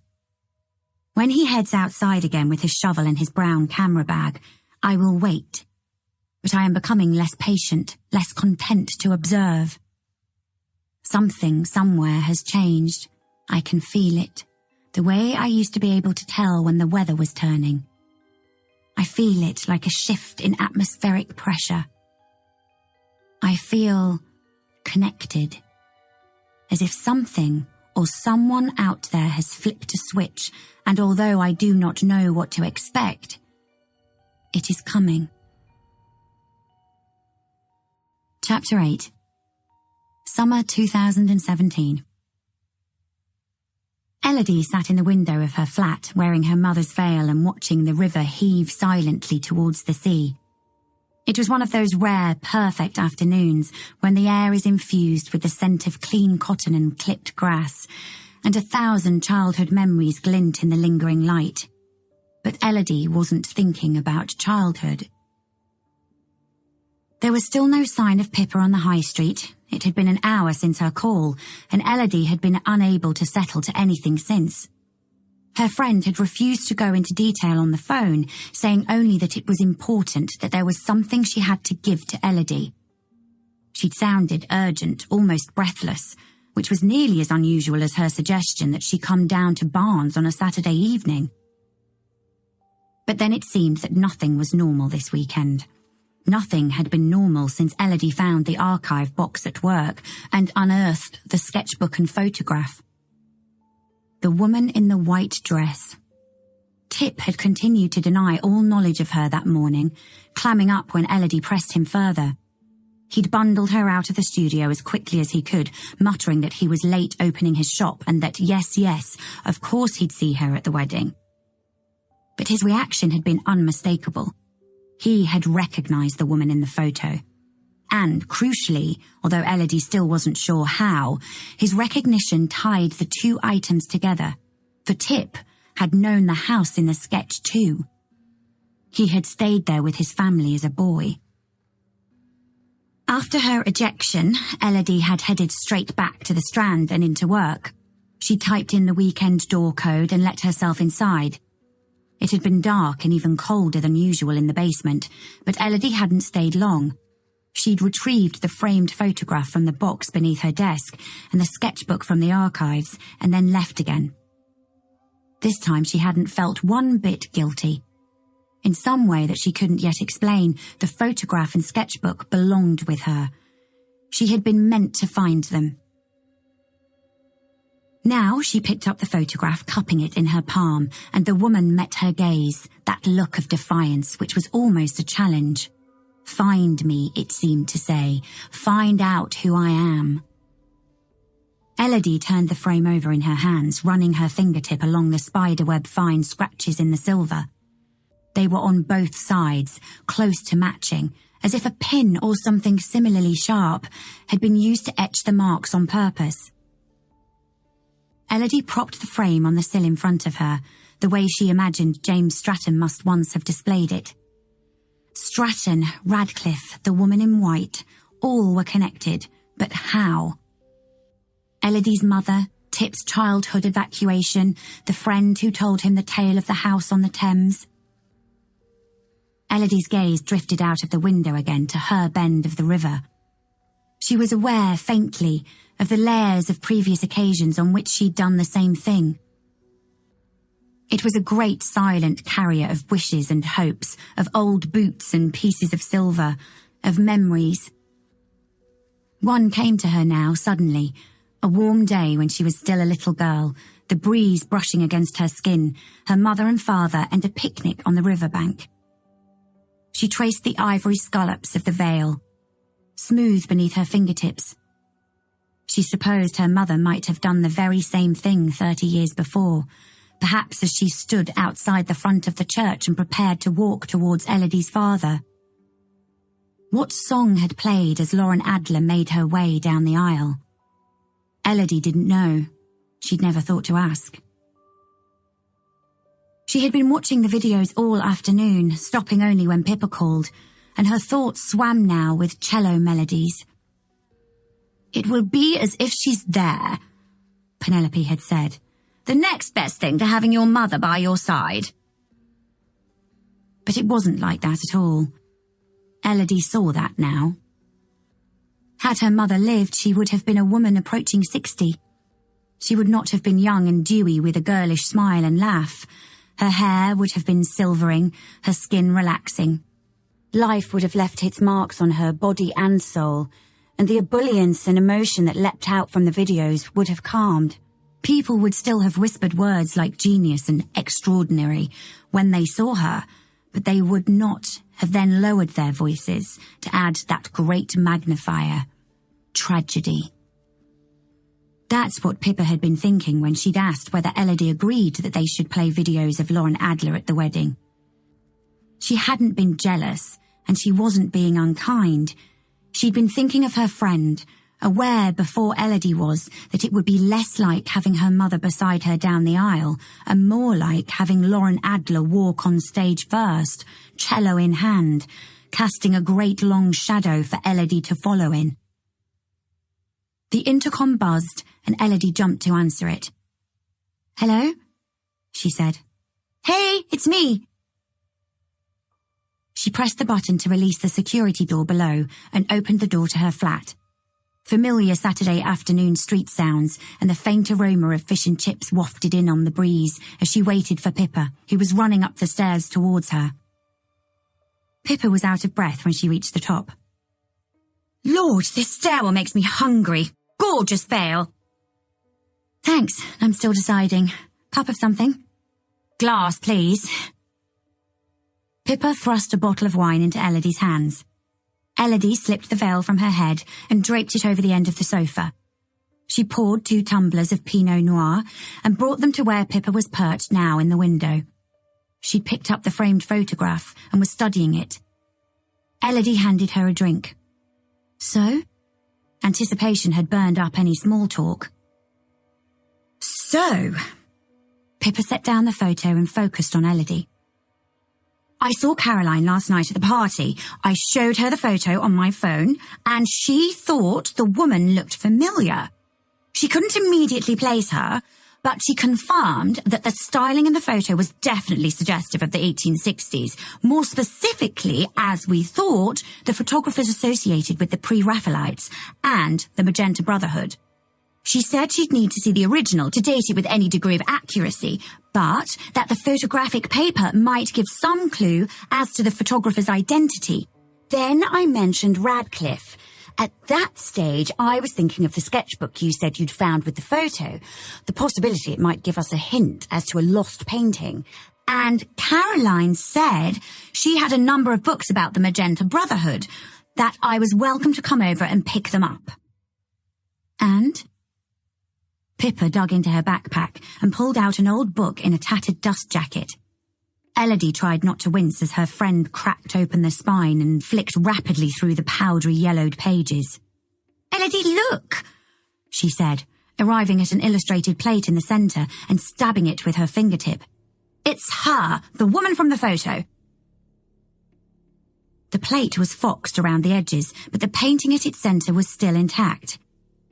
When he heads outside again with his shovel and his brown camera bag, I will wait. But I am becoming less patient, less content to observe. Something somewhere has changed. I can feel it, the way I used to be able to tell when the weather was turning. I feel it like a shift in atmospheric pressure. I feel connected, as if something or someone out there has flipped a switch, and although I do not know what to expect, it is coming. Chapter 8. Summer 2017. Elodie sat in the window of her flat, wearing her mother's veil and watching the river heave silently towards the sea. It was one of those rare, perfect afternoons when the air is infused with the scent of clean cotton and clipped grass, and 1,000 childhood memories glint in the lingering light. But Elodie wasn't thinking about childhood. There was still no sign of Pippa on the high street. It had been an hour since her call, and Elodie had been unable to settle to anything since. Her friend had refused to go into detail on the phone, saying only that it was important that there was something she had to give to Elodie. She'd sounded urgent, almost breathless, which was nearly as unusual as her suggestion that she come down to Barnes on a Saturday evening. But then it seemed that nothing was normal this weekend. Nothing had been normal since Elodie found the archive box at work and unearthed the sketchbook and photograph. The woman in the white dress. Tip had continued to deny all knowledge of her that morning, clamming up when Elodie pressed him further. He'd bundled her out of the studio as quickly as he could, muttering that he was late opening his shop and that yes, of course he'd see her at the wedding. But his reaction had been unmistakable. He had recognised the woman in the photo. And, crucially, although Elodie still wasn't sure how, his recognition tied the two items together. For Tip had known the house in the sketch too. He had stayed there with his family as a boy. After her ejection, Elodie had headed straight back to the Strand and into work. She typed in the weekend door code and let herself inside. It had been dark and even colder than usual in the basement, but Elodie hadn't stayed long. She'd retrieved the framed photograph from the box beneath her desk and the sketchbook from the archives, and then left again. This time she hadn't felt one bit guilty. In some way that she couldn't yet explain, the photograph and sketchbook belonged with her. She had been meant to find them. Now she picked up the photograph, cupping it in her palm, and the woman met her gaze, that look of defiance which was almost a challenge. Find me, it seemed to say. Find out who I am. Elodie turned the frame over in her hands, running her fingertip along the spiderweb fine scratches in the silver. They were on both sides, close to matching, as if a pin or something similarly sharp had been used to etch the marks on purpose. Elodie propped the frame on the sill in front of her, the way she imagined James Stratton must once have displayed it. Stratton, Radcliffe, the woman in white, all were connected, but how? Elodie's mother, Tip's childhood evacuation, the friend who told him the tale of the house on the Thames. Elodie's gaze drifted out of the window again to her bend of the river. She was aware, faintly, of the layers of previous occasions on which she'd done the same thing. It was a great silent carrier of wishes and hopes, of old boots and pieces of silver, of memories. One came to her now, suddenly, a warm day when she was still a little girl, the breeze brushing against her skin, her mother and father, and a picnic on the riverbank. She traced the ivory scallops of the veil, smooth beneath her fingertips. She supposed her mother might have done the very same thing 30 years before, perhaps as she stood outside the front of the church and prepared to walk towards Elodie's father. What song had played as Lauren Adler made her way down the aisle? Elodie didn't know. She'd never thought to ask. She had been watching the videos all afternoon, stopping only when Pippa called, and her thoughts swam now with cello melodies. "It will be as if she's there," Penelope had said. "The next best thing to having your mother by your side." But it wasn't like that at all. Elodie saw that now. Had her mother lived, she would have been a woman approaching 60. She would not have been young and dewy with a girlish smile and laugh. Her hair would have been silvering, her skin relaxing. Life would have left its marks on her body and soul, and the ebullience and emotion that leapt out from the videos would have calmed. People would still have whispered words like genius and extraordinary when they saw her, but they would not have then lowered their voices to add that great magnifier, tragedy. That's what Pippa had been thinking when she'd asked whether Elodie agreed that they should play videos of Lauren Adler at the wedding. She hadn't been jealous, and she wasn't being unkind. She'd been thinking of her friend, aware before Elodie was that it would be less like having her mother beside her down the aisle, and more like having Lauren Adler walk on stage first, cello in hand, casting a great long shadow for Elodie to follow in. The intercom buzzed, and Elodie jumped to answer it. "Hello?" she said. "Hey, it's me." She pressed the button to release the security door below and opened the door to her flat. Familiar Saturday afternoon street sounds and the faint aroma of fish and chips wafted in on the breeze as she waited for Pippa, who was running up the stairs towards her. Pippa was out of breath when she reached the top. "Lord, this stairwell makes me hungry. Gorgeous veil." "Thanks, I'm still deciding. Cup of something?" Glass, please. Pippa thrust a bottle of wine into Elodie's hands. Elodie slipped the veil from her head and draped it over the end of the sofa. She poured 2 tumblers of Pinot Noir and brought them to where Pippa was perched now in the window. She'd picked up the framed photograph and was studying it. Elodie handed her a drink. So? Anticipation had burned up any small talk. So? Pippa set down the photo and focused on Elodie. I saw Caroline last night at the party. I showed her the photo on my phone, and she thought the woman looked familiar. She couldn't immediately place her, but she confirmed that the styling in the photo was definitely suggestive of the 1860s, more specifically, as we thought, the photographers associated with the Pre-Raphaelites and the Magenta Brotherhood. She said she'd need to see the original to date it with any degree of accuracy, but that the photographic paper might give some clue as to the photographer's identity. Then I mentioned Radcliffe. At that stage, I was thinking of the sketchbook you said you'd found with the photo, the possibility it might give us a hint as to a lost painting. And Caroline said she had a number of books about the Magenta Brotherhood, that I was welcome to come over and pick them up. And? Pippa dug into her backpack and pulled out an old book in a tattered dust jacket. Elodie tried not to wince as her friend cracked open the spine and flicked rapidly through the powdery yellowed pages. "Elodie, look!" she said, arriving at an illustrated plate in the centre and stabbing it with her fingertip. "It's her, the woman from the photo." The plate was foxed around the edges, but the painting at its centre was still intact.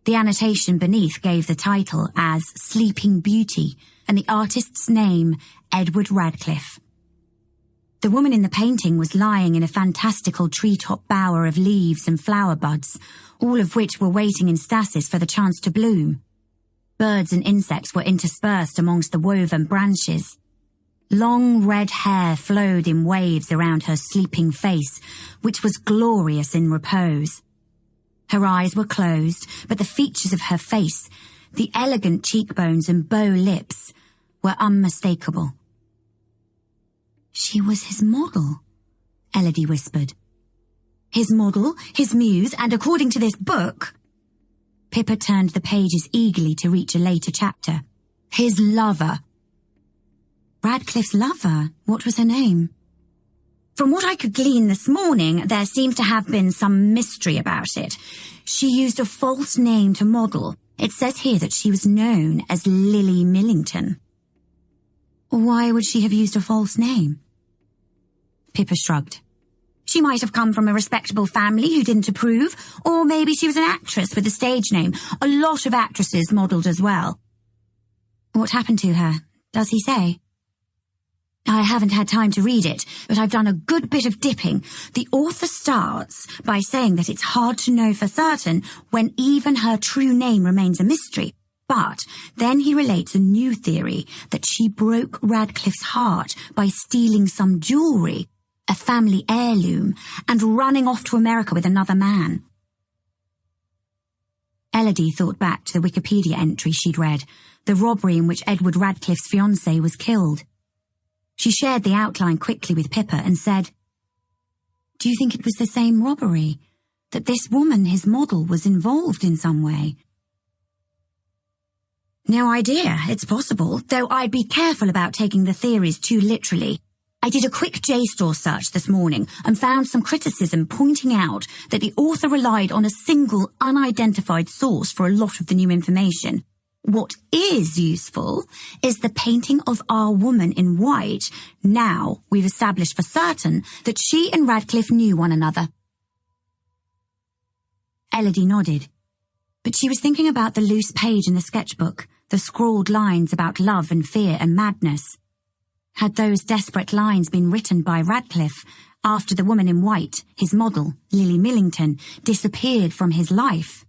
The annotation beneath gave the title as Sleeping Beauty and the artist's name, Edward Radcliffe. The woman in the painting was lying in a fantastical treetop bower of leaves and flower buds, all of which were waiting in stasis for the chance to bloom. Birds and insects were interspersed amongst the woven branches. Long red hair flowed in waves around her sleeping face, which was glorious in repose. Her eyes were closed, but the features of her face, the elegant cheekbones and bow lips, were unmistakable. She was his model, Elodie whispered. His model, his muse, and according to this book... Pippa turned the pages eagerly to reach a later chapter. His lover. Radcliffe's lover? What was her name? From what I could glean this morning, there seems to have been some mystery about it. She used a false name to model. It says here that she was known as Lily Millington. Why would she have used a false name? Pippa shrugged. She might have come from a respectable family who didn't approve, or maybe she was an actress with a stage name. A lot of actresses modelled as well. What happened to her? Does he say? I haven't had time to read it, but I've done a good bit of dipping. The author starts by saying that it's hard to know for certain when even her true name remains a mystery. But then he relates a new theory that she broke Radcliffe's heart by stealing some jewellery, a family heirloom, and running off to America with another man. Elodie thought back to the Wikipedia entry she'd read, the robbery in which Edward Radcliffe's fiancée was killed. She shared the outline quickly with Pippa and said, "Do you think it was the same robbery? That this woman, his model, was involved in some way?" "No idea. It's possible, though I'd be careful about taking the theories too literally. I did a quick JSTOR search this morning and found some criticism pointing out that the author relied on a single unidentified source for a lot of the new information. What is useful is the painting of our woman in white. Now we've established for certain that she and Radcliffe knew one another." Elodie nodded, but she was thinking about the loose page in the sketchbook, the scrawled lines about love and fear and madness. Had those desperate lines been written by Radcliffe after the woman in white, his model, Lily Millington, disappeared from his life?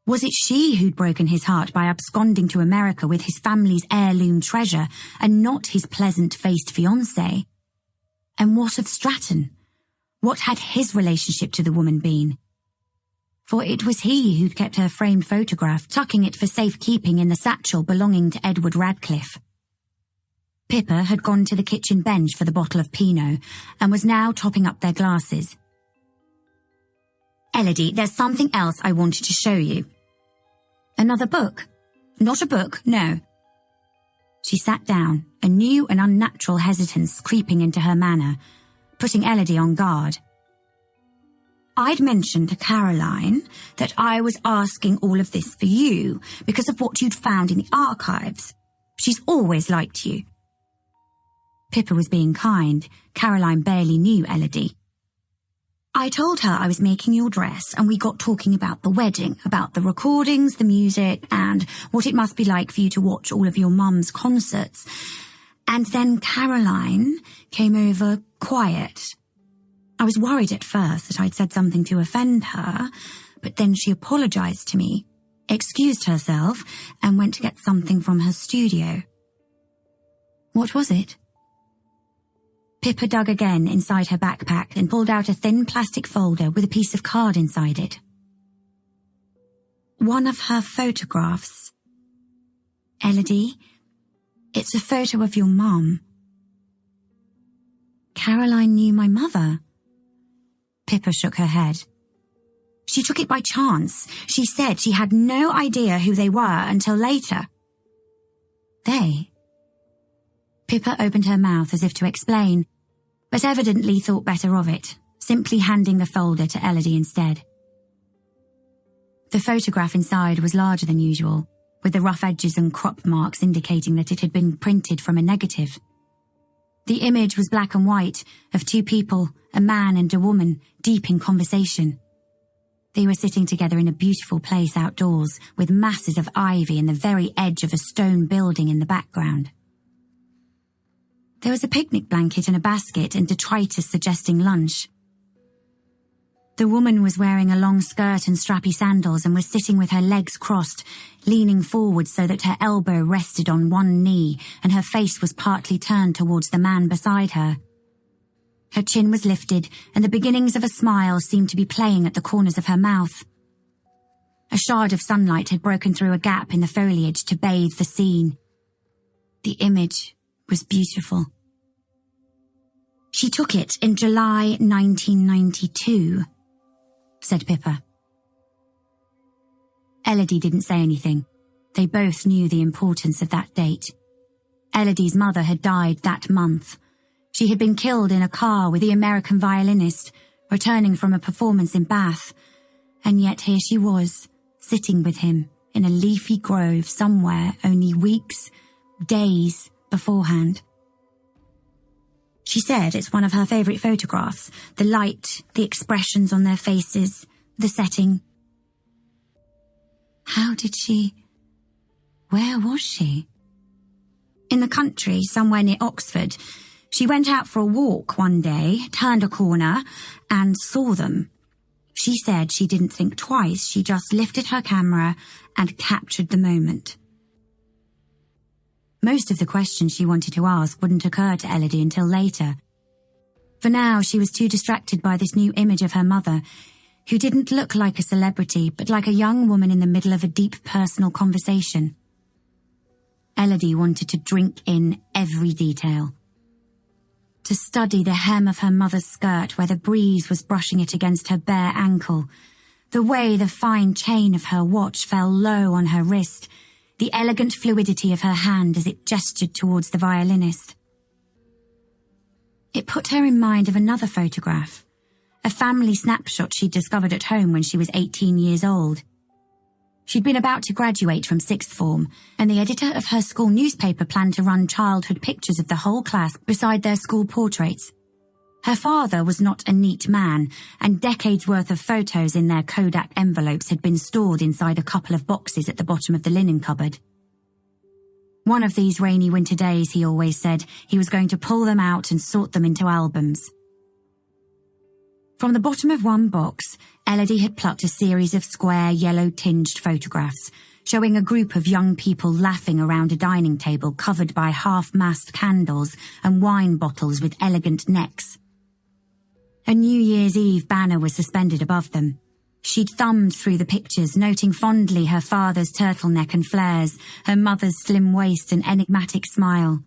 Was it she who'd broken his heart by absconding to America with his family's heirloom treasure and not his pleasant-faced fiancé? And what of Stratton? What had his relationship to the woman been? For it was he who'd kept her framed photograph, tucking it for safekeeping in the satchel belonging to Edward Radcliffe. Pippa had gone to the kitchen bench for the bottle of Pinot and was now topping up their glasses. "Elodie, there's something else I wanted to show you." "Another book?" "Not a book, no." She sat down, a new and unnatural hesitance creeping into her manner, putting Elodie on guard. "I'd mentioned to Caroline that I was asking all of this for you because of what you'd found in the archives. She's always liked you." Pippa was being kind. Caroline barely knew Elodie. "I told her I was making your dress, and we got talking about the wedding, about the recordings, the music, and what it must be like for you to watch all of your mum's concerts. And then Caroline came over quiet. I was worried at first that I'd said something to offend her, but then she apologized to me, excused herself, and went to get something from her studio." "What was it?" Pippa dug again inside her backpack and pulled out a thin plastic folder with a piece of card inside it. "One of her photographs. Elodie, it's a photo of your mum." "Caroline knew my mother." Pippa shook her head. "She took it by chance. She said she had no idea who they were until later." "They?" Pippa opened her mouth as if to explain, but evidently thought better of it, simply handing the folder to Elodie instead. The photograph inside was larger than usual, with the rough edges and crop marks indicating that it had been printed from a negative. The image was black and white, of two people, a man and a woman, deep in conversation. They were sitting together in a beautiful place outdoors, with masses of ivy and the very edge of a stone building in the background. There was a picnic blanket and a basket and detritus suggesting lunch. The woman was wearing a long skirt and strappy sandals and was sitting with her legs crossed, leaning forward so that her elbow rested on one knee and her face was partly turned towards the man beside her. Her chin was lifted and the beginnings of a smile seemed to be playing at the corners of her mouth. A shard of sunlight had broken through a gap in the foliage to bathe the scene. The image was beautiful. "She took it in July 1992, said Pippa. Elodie didn't say anything. They both knew the importance of that date. Elodie's mother had died that month. She had been killed in a car with the American violinist, returning from a performance in Bath, and yet here she was, sitting with him in a leafy grove somewhere only weeks, days beforehand. She said it's one of her favourite photographs, the light, the expressions on their faces, the setting. How did she... Where was she? In the country, somewhere near Oxford. She went out for a walk one day, turned a corner, and saw them. She said she didn't think twice, she just lifted her camera and captured the moment. Most of the questions she wanted to ask wouldn't occur to Elodie until later. For now, she was too distracted by this new image of her mother, who didn't look like a celebrity, but like a young woman in the middle of a deep personal conversation. Elodie wanted to drink in every detail. To study the hem of her mother's skirt where the breeze was brushing it against her bare ankle, the way the fine chain of her watch fell low on her wrist, the elegant fluidity of her hand as it gestured towards the violinist. It put her in mind of another photograph, a family snapshot she'd discovered at home when she was 18 years old. She'd been about to graduate from sixth form, and the editor of her school newspaper planned to run childhood pictures of the whole class beside their school portraits. Her father was not a neat man, and decades' worth of photos in their Kodak envelopes had been stored inside a couple of boxes at the bottom of the linen cupboard. One of these rainy winter days, he always said, he was going to pull them out and sort them into albums. From the bottom of one box, Elodie had plucked a series of square, yellow-tinged photographs, showing a group of young people laughing around a dining table covered by half-mast candles and wine bottles with elegant necks. A New Year's Eve banner was suspended above them. She'd thumbed through the pictures, noting fondly her father's turtleneck and flares, her mother's slim waist and enigmatic smile.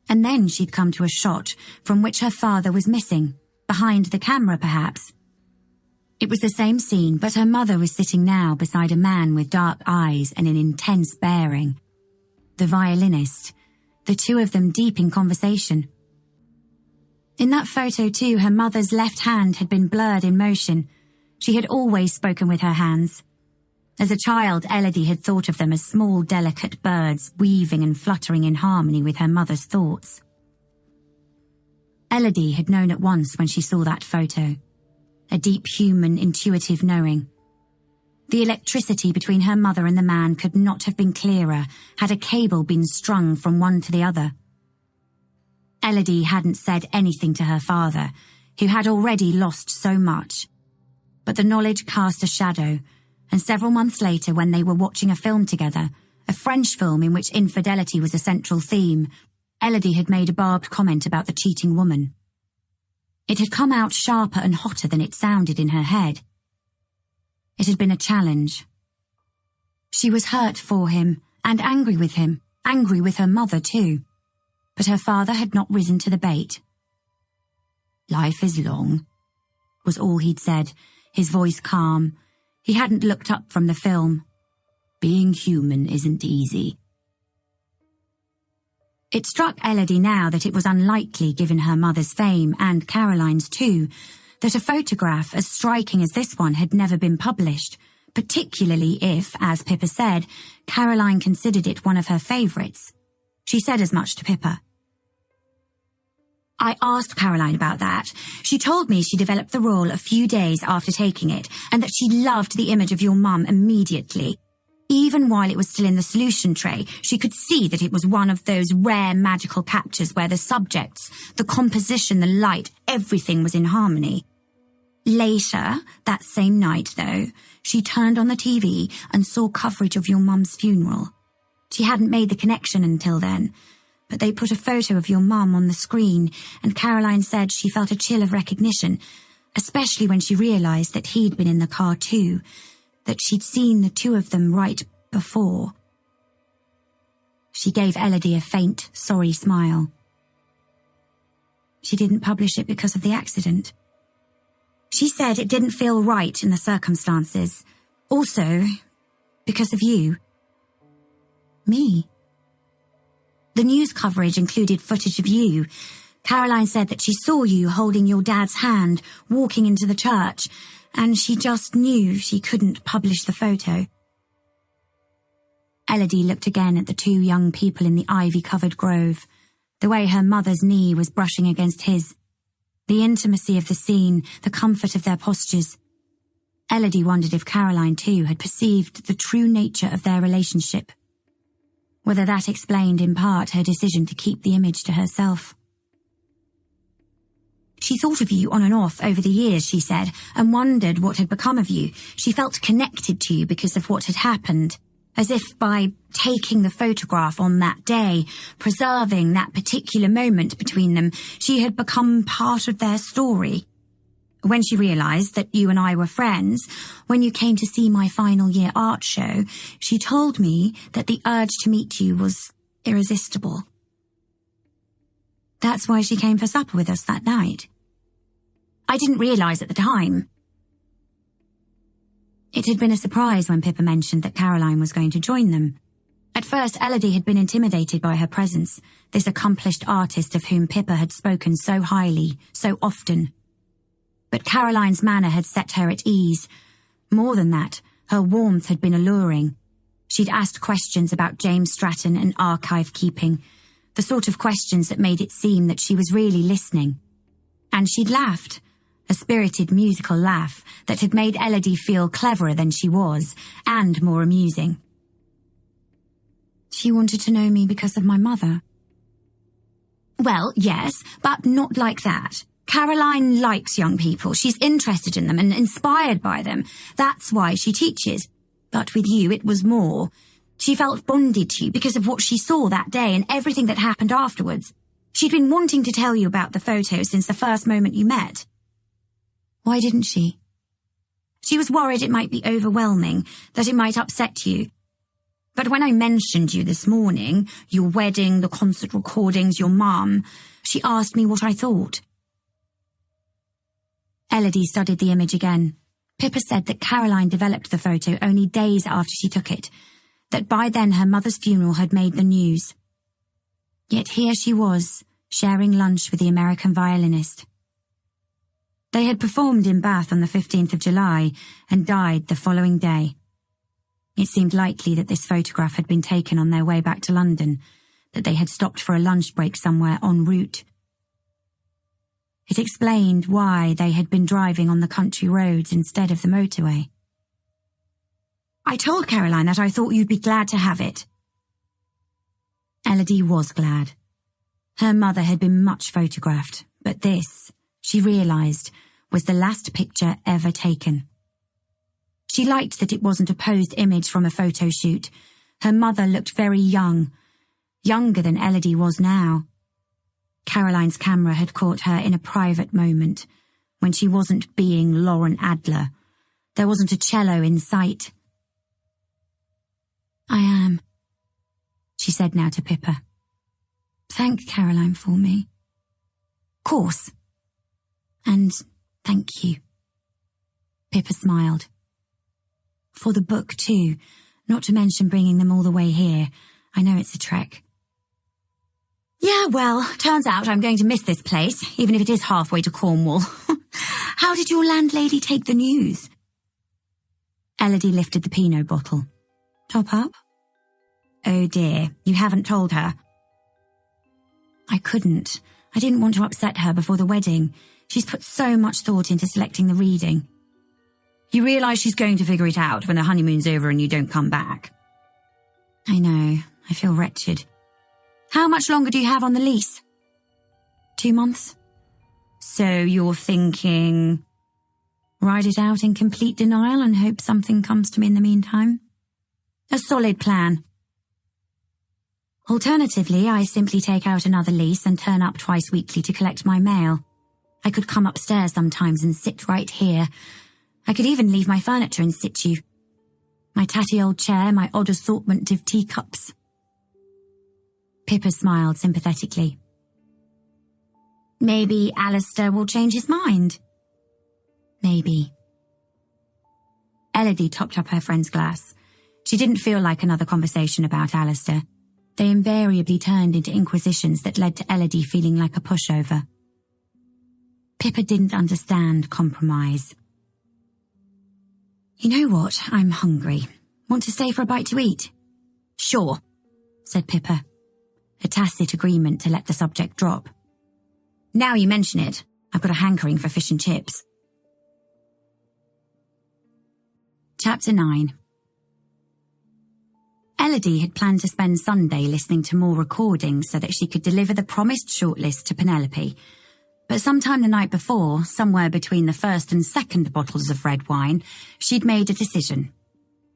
And then she'd come to a shot from which her father was missing, behind the camera perhaps. It was the same scene, but her mother was sitting now beside a man with dark eyes and an intense bearing. The violinist, the two of them deep in conversation. In that photo too, her mother's left hand had been blurred in motion. She had always spoken with her hands. As a child, Elodie had thought of them as small, delicate birds weaving and fluttering in harmony with her mother's thoughts. Elodie had known at once when she saw that photo. A deep human, intuitive knowing. The electricity between her mother and the man could not have been clearer had a cable been strung from one to the other. Elodie hadn't said anything to her father, who had already lost so much. But the knowledge cast a shadow, and several months later, when they were watching a film together, a French film in which infidelity was a central theme, Elodie had made a barbed comment about the cheating woman. It had come out sharper and hotter than it sounded in her head. It had been a challenge. She was hurt for him, and angry with him, angry with her mother too. But her father had not risen to the bait. "Life is long," was all he'd said, his voice calm. He hadn't looked up from the film. "Being human isn't easy." It struck Elodie now that it was unlikely, given her mother's fame, and Caroline's too, that a photograph as striking as this one had never been published, particularly if, as Pippa said, Caroline considered it one of her favourites. She said as much to Pippa. "I asked Caroline about that. She told me she developed the role a few days after taking it, and that she loved the image of your mum immediately. Even while it was still in the solution tray, she could see that it was one of those rare magical captures where the subjects, the composition, the light, everything was in harmony. Later, that same night though, she turned on the TV and saw coverage of your mum's funeral. She hadn't made the connection until then, but they put a photo of your mum on the screen, and Caroline said she felt a chill of recognition, especially when she realised that he'd been in the car too, that she'd seen the two of them right before." She gave Elodie a faint, sorry smile. "She didn't publish it because of the accident. She said it didn't feel right in the circumstances. Also, because of you." "Me?" "The news coverage included footage of you. Caroline said that she saw you holding your dad's hand, walking into the church, and she just knew she couldn't publish the photo." Elodie looked again at the two young people in the ivy-covered grove, the way her mother's knee was brushing against his, the intimacy of the scene, the comfort of their postures. Elodie wondered if Caroline too had perceived the true nature of their relationship, whether that explained in part her decision to keep the image to herself. "She thought of you on and off over the years," she said, "and wondered what had become of you. She felt connected to you because of what had happened, as if by taking the photograph on that day, preserving that particular moment between them, she had become part of their story. When she realised that you and I were friends, when you came to see my final year art show, she told me that the urge to meet you was irresistible. That's why she came for supper with us that night. I didn't realise at the time." It had been a surprise when Pippa mentioned that Caroline was going to join them. At first, Elodie had been intimidated by her presence, this accomplished artist of whom Pippa had spoken so highly, so often. But Caroline's manner had set her at ease. More than that, her warmth had been alluring. She'd asked questions about James Stratton and archive keeping, the sort of questions that made it seem that she was really listening. And she'd laughed, a spirited musical laugh that had made Elodie feel cleverer than she was, and more amusing. "She wanted to know me because of my mother." "Well, yes, but not like that. Caroline likes young people. She's interested in them and inspired by them. That's why she teaches. But with you, it was more. She felt bonded to you because of what she saw that day and everything that happened afterwards. She'd been wanting to tell you about the photo since the first moment you met." "Why didn't she?" "She was worried it might be overwhelming, that it might upset you. But when I mentioned you this morning, your wedding, the concert recordings, your mum, she asked me what I thought. Elodie studied the image again. Pippa said that Caroline developed the photo only days after she took it, that by then her mother's funeral had made the news. Yet here she was, sharing lunch with the American violinist. They had performed in Bath on the 15th of July and died the following day. It seemed likely that this photograph had been taken on their way back to London, that they had stopped for a lunch break somewhere en route. It explained why they had been driving on the country roads instead of the motorway. I told Caroline that I thought you'd be glad to have it. Elodie was glad. Her mother had been much photographed, but this, she realised, was the last picture ever taken. She liked that it wasn't a posed image from a photo shoot. Her mother looked very young, younger than Elodie was now. Caroline's camera had caught her in a private moment, when she wasn't being Lauren Adler. There wasn't a cello in sight. I am, she said now to Pippa. Thank Caroline for me. Course. And thank you. Pippa smiled. For the book too, not to mention bringing them all the way here. I know it's a trek. Yeah, well, turns out I'm going to miss this place, even if it is halfway to Cornwall. How did your landlady take the news? Elodie lifted the Pinot bottle. Top up? Oh dear, you haven't told her. I couldn't. I didn't want to upset her before the wedding. She's put so much thought into selecting the reading. You realise she's going to figure it out when the honeymoon's over and you don't come back. I know. I feel wretched. How much longer do you have on the lease? 2 months. So you're thinking, ride it out in complete denial and hope something comes to me in the meantime? A solid plan. Alternatively, I simply take out another lease and turn up twice weekly to collect my mail. I could come upstairs sometimes and sit right here. I could even leave my furniture in situ. My tatty old chair, my odd assortment of teacups. Pippa smiled sympathetically. Maybe Alistair will change his mind. Maybe. Elodie topped up her friend's glass. She didn't feel like another conversation about Alistair. They invariably turned into inquisitions that led to Elodie feeling like a pushover. Pippa didn't understand compromise. You know what? I'm hungry. Want to stay for a bite to eat? Sure, said Pippa. A tacit agreement to let the subject drop. Now you mention it, I've got a hankering for fish and chips. Chapter 9. Elodie had planned to spend Sunday listening to more recordings so that she could deliver the promised shortlist to Penelope. But sometime the night before, somewhere between the first and second bottles of red wine, she'd made a decision.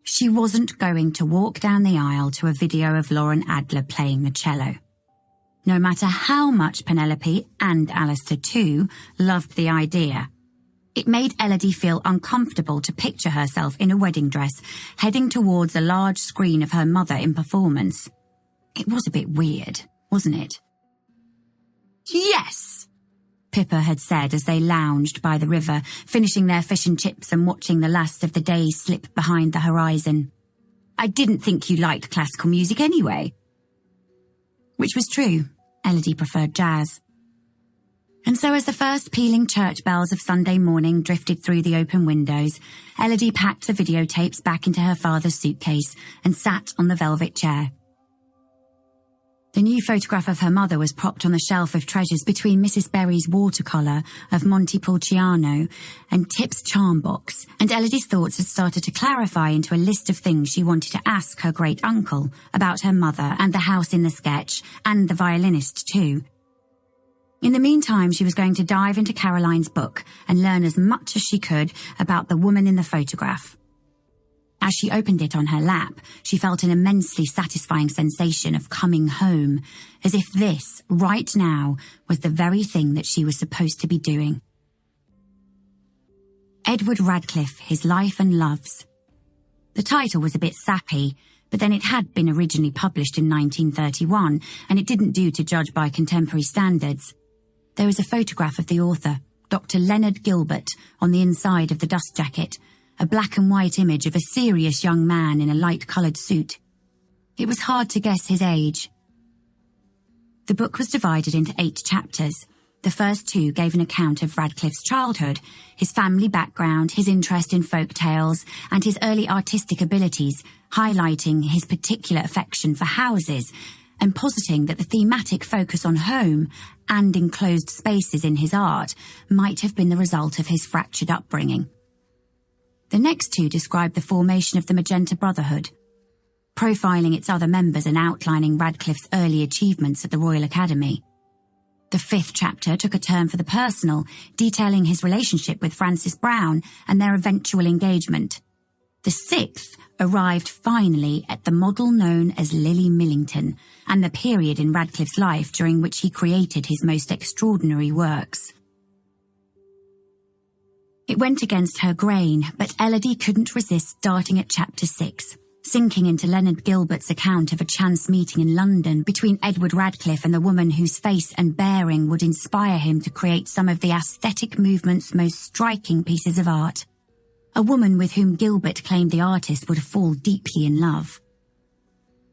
She wasn't going to walk down the aisle to a video of Lauren Adler playing the cello. No matter how much Penelope, and Alistair too, loved the idea. It made Elodie feel uncomfortable to picture herself in a wedding dress, heading towards a large screen of her mother in performance. It was a bit weird, wasn't it? Yes, Pippa had said as they lounged by the river, finishing their fish and chips and watching the last of the day slip behind the horizon. I didn't think you liked classical music anyway. Which was true. Elodie preferred jazz. And so as the first pealing church bells of Sunday morning drifted through the open windows, Elodie packed the videotapes back into her father's suitcase and sat on the velvet chair. The new photograph of her mother was propped on the shelf of treasures between Mrs. Berry's watercolour of Montepulciano and Tip's charm box, and Elodie's thoughts had started to clarify into a list of things she wanted to ask her great-uncle about her mother and the house in the sketch, and the violinist too. In the meantime, she was going to dive into Caroline's book and learn as much as she could about the woman in the photograph. As she opened it on her lap, she felt an immensely satisfying sensation of coming home, as if this, right now, was the very thing that she was supposed to be doing. Edward Radcliffe, His Life and Loves. The title was a bit sappy, but then it had been originally published in 1931, and it didn't do to judge by contemporary standards. There is a photograph of the author, Dr. Leonard Gilbert, on the inside of the dust jacket, a black and white image of a serious young man in a light-coloured suit. It was hard to guess his age. The book was divided into 8 chapters. The first 2 gave an account of Radcliffe's childhood, his family background, his interest in folk tales, and his early artistic abilities, highlighting his particular affection for houses, and positing that the thematic focus on home and enclosed spaces in his art might have been the result of his fractured upbringing. The next 2 describe the formation of the Magenta Brotherhood, profiling its other members and outlining Radcliffe's early achievements at the Royal Academy. The 5th chapter took a turn for the personal, detailing his relationship with Frances Brown and their eventual engagement. The 6th arrived finally at the model known as Lily Millington and the period in Radcliffe's life during which he created his most extraordinary works. It went against her grain, but Elodie couldn't resist starting at chapter 6, sinking into Leonard Gilbert's account of a chance meeting in London between Edward Radcliffe and the woman whose face and bearing would inspire him to create some of the aesthetic movement's most striking pieces of art. A woman with whom Gilbert claimed the artist would fall deeply in love.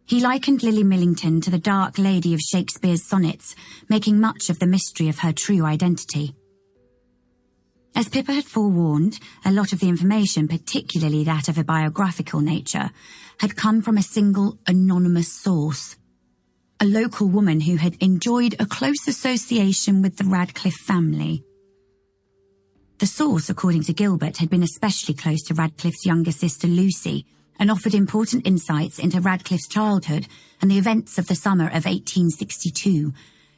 He likened Lily Millington to the dark lady of Shakespeare's sonnets, making much of the mystery of her true identity. As Pippa had forewarned, a lot of the information, particularly that of a biographical nature, had come from a single anonymous source. A local woman who had enjoyed a close association with the Radcliffe family. The source, according to Gilbert, had been especially close to Radcliffe's younger sister Lucy and offered important insights into Radcliffe's childhood and the events of the summer of 1862,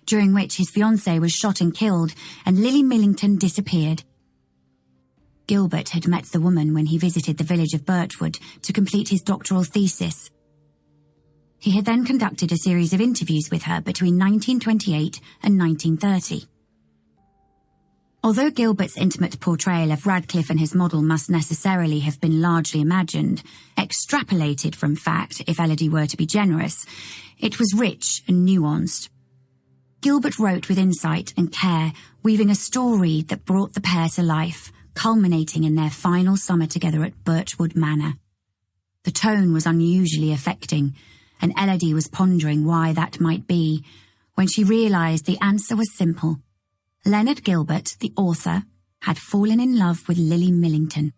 during which his fiancée was shot and killed and Lily Millington disappeared. Gilbert had met the woman when he visited the village of Birchwood to complete his doctoral thesis. He had then conducted a series of interviews with her between 1928 and 1930. Although Gilbert's intimate portrayal of Radcliffe and his model must necessarily have been largely imagined, extrapolated from fact if Elodie were to be generous, it was rich and nuanced. Gilbert wrote with insight and care, weaving a story that brought the pair to life, culminating in their final summer together at Birchwood Manor. The tone was unusually affecting, and Elodie was pondering why that might be, when she realised the answer was simple. Leonard Gilbert, the author, had fallen in love with Lily Millington.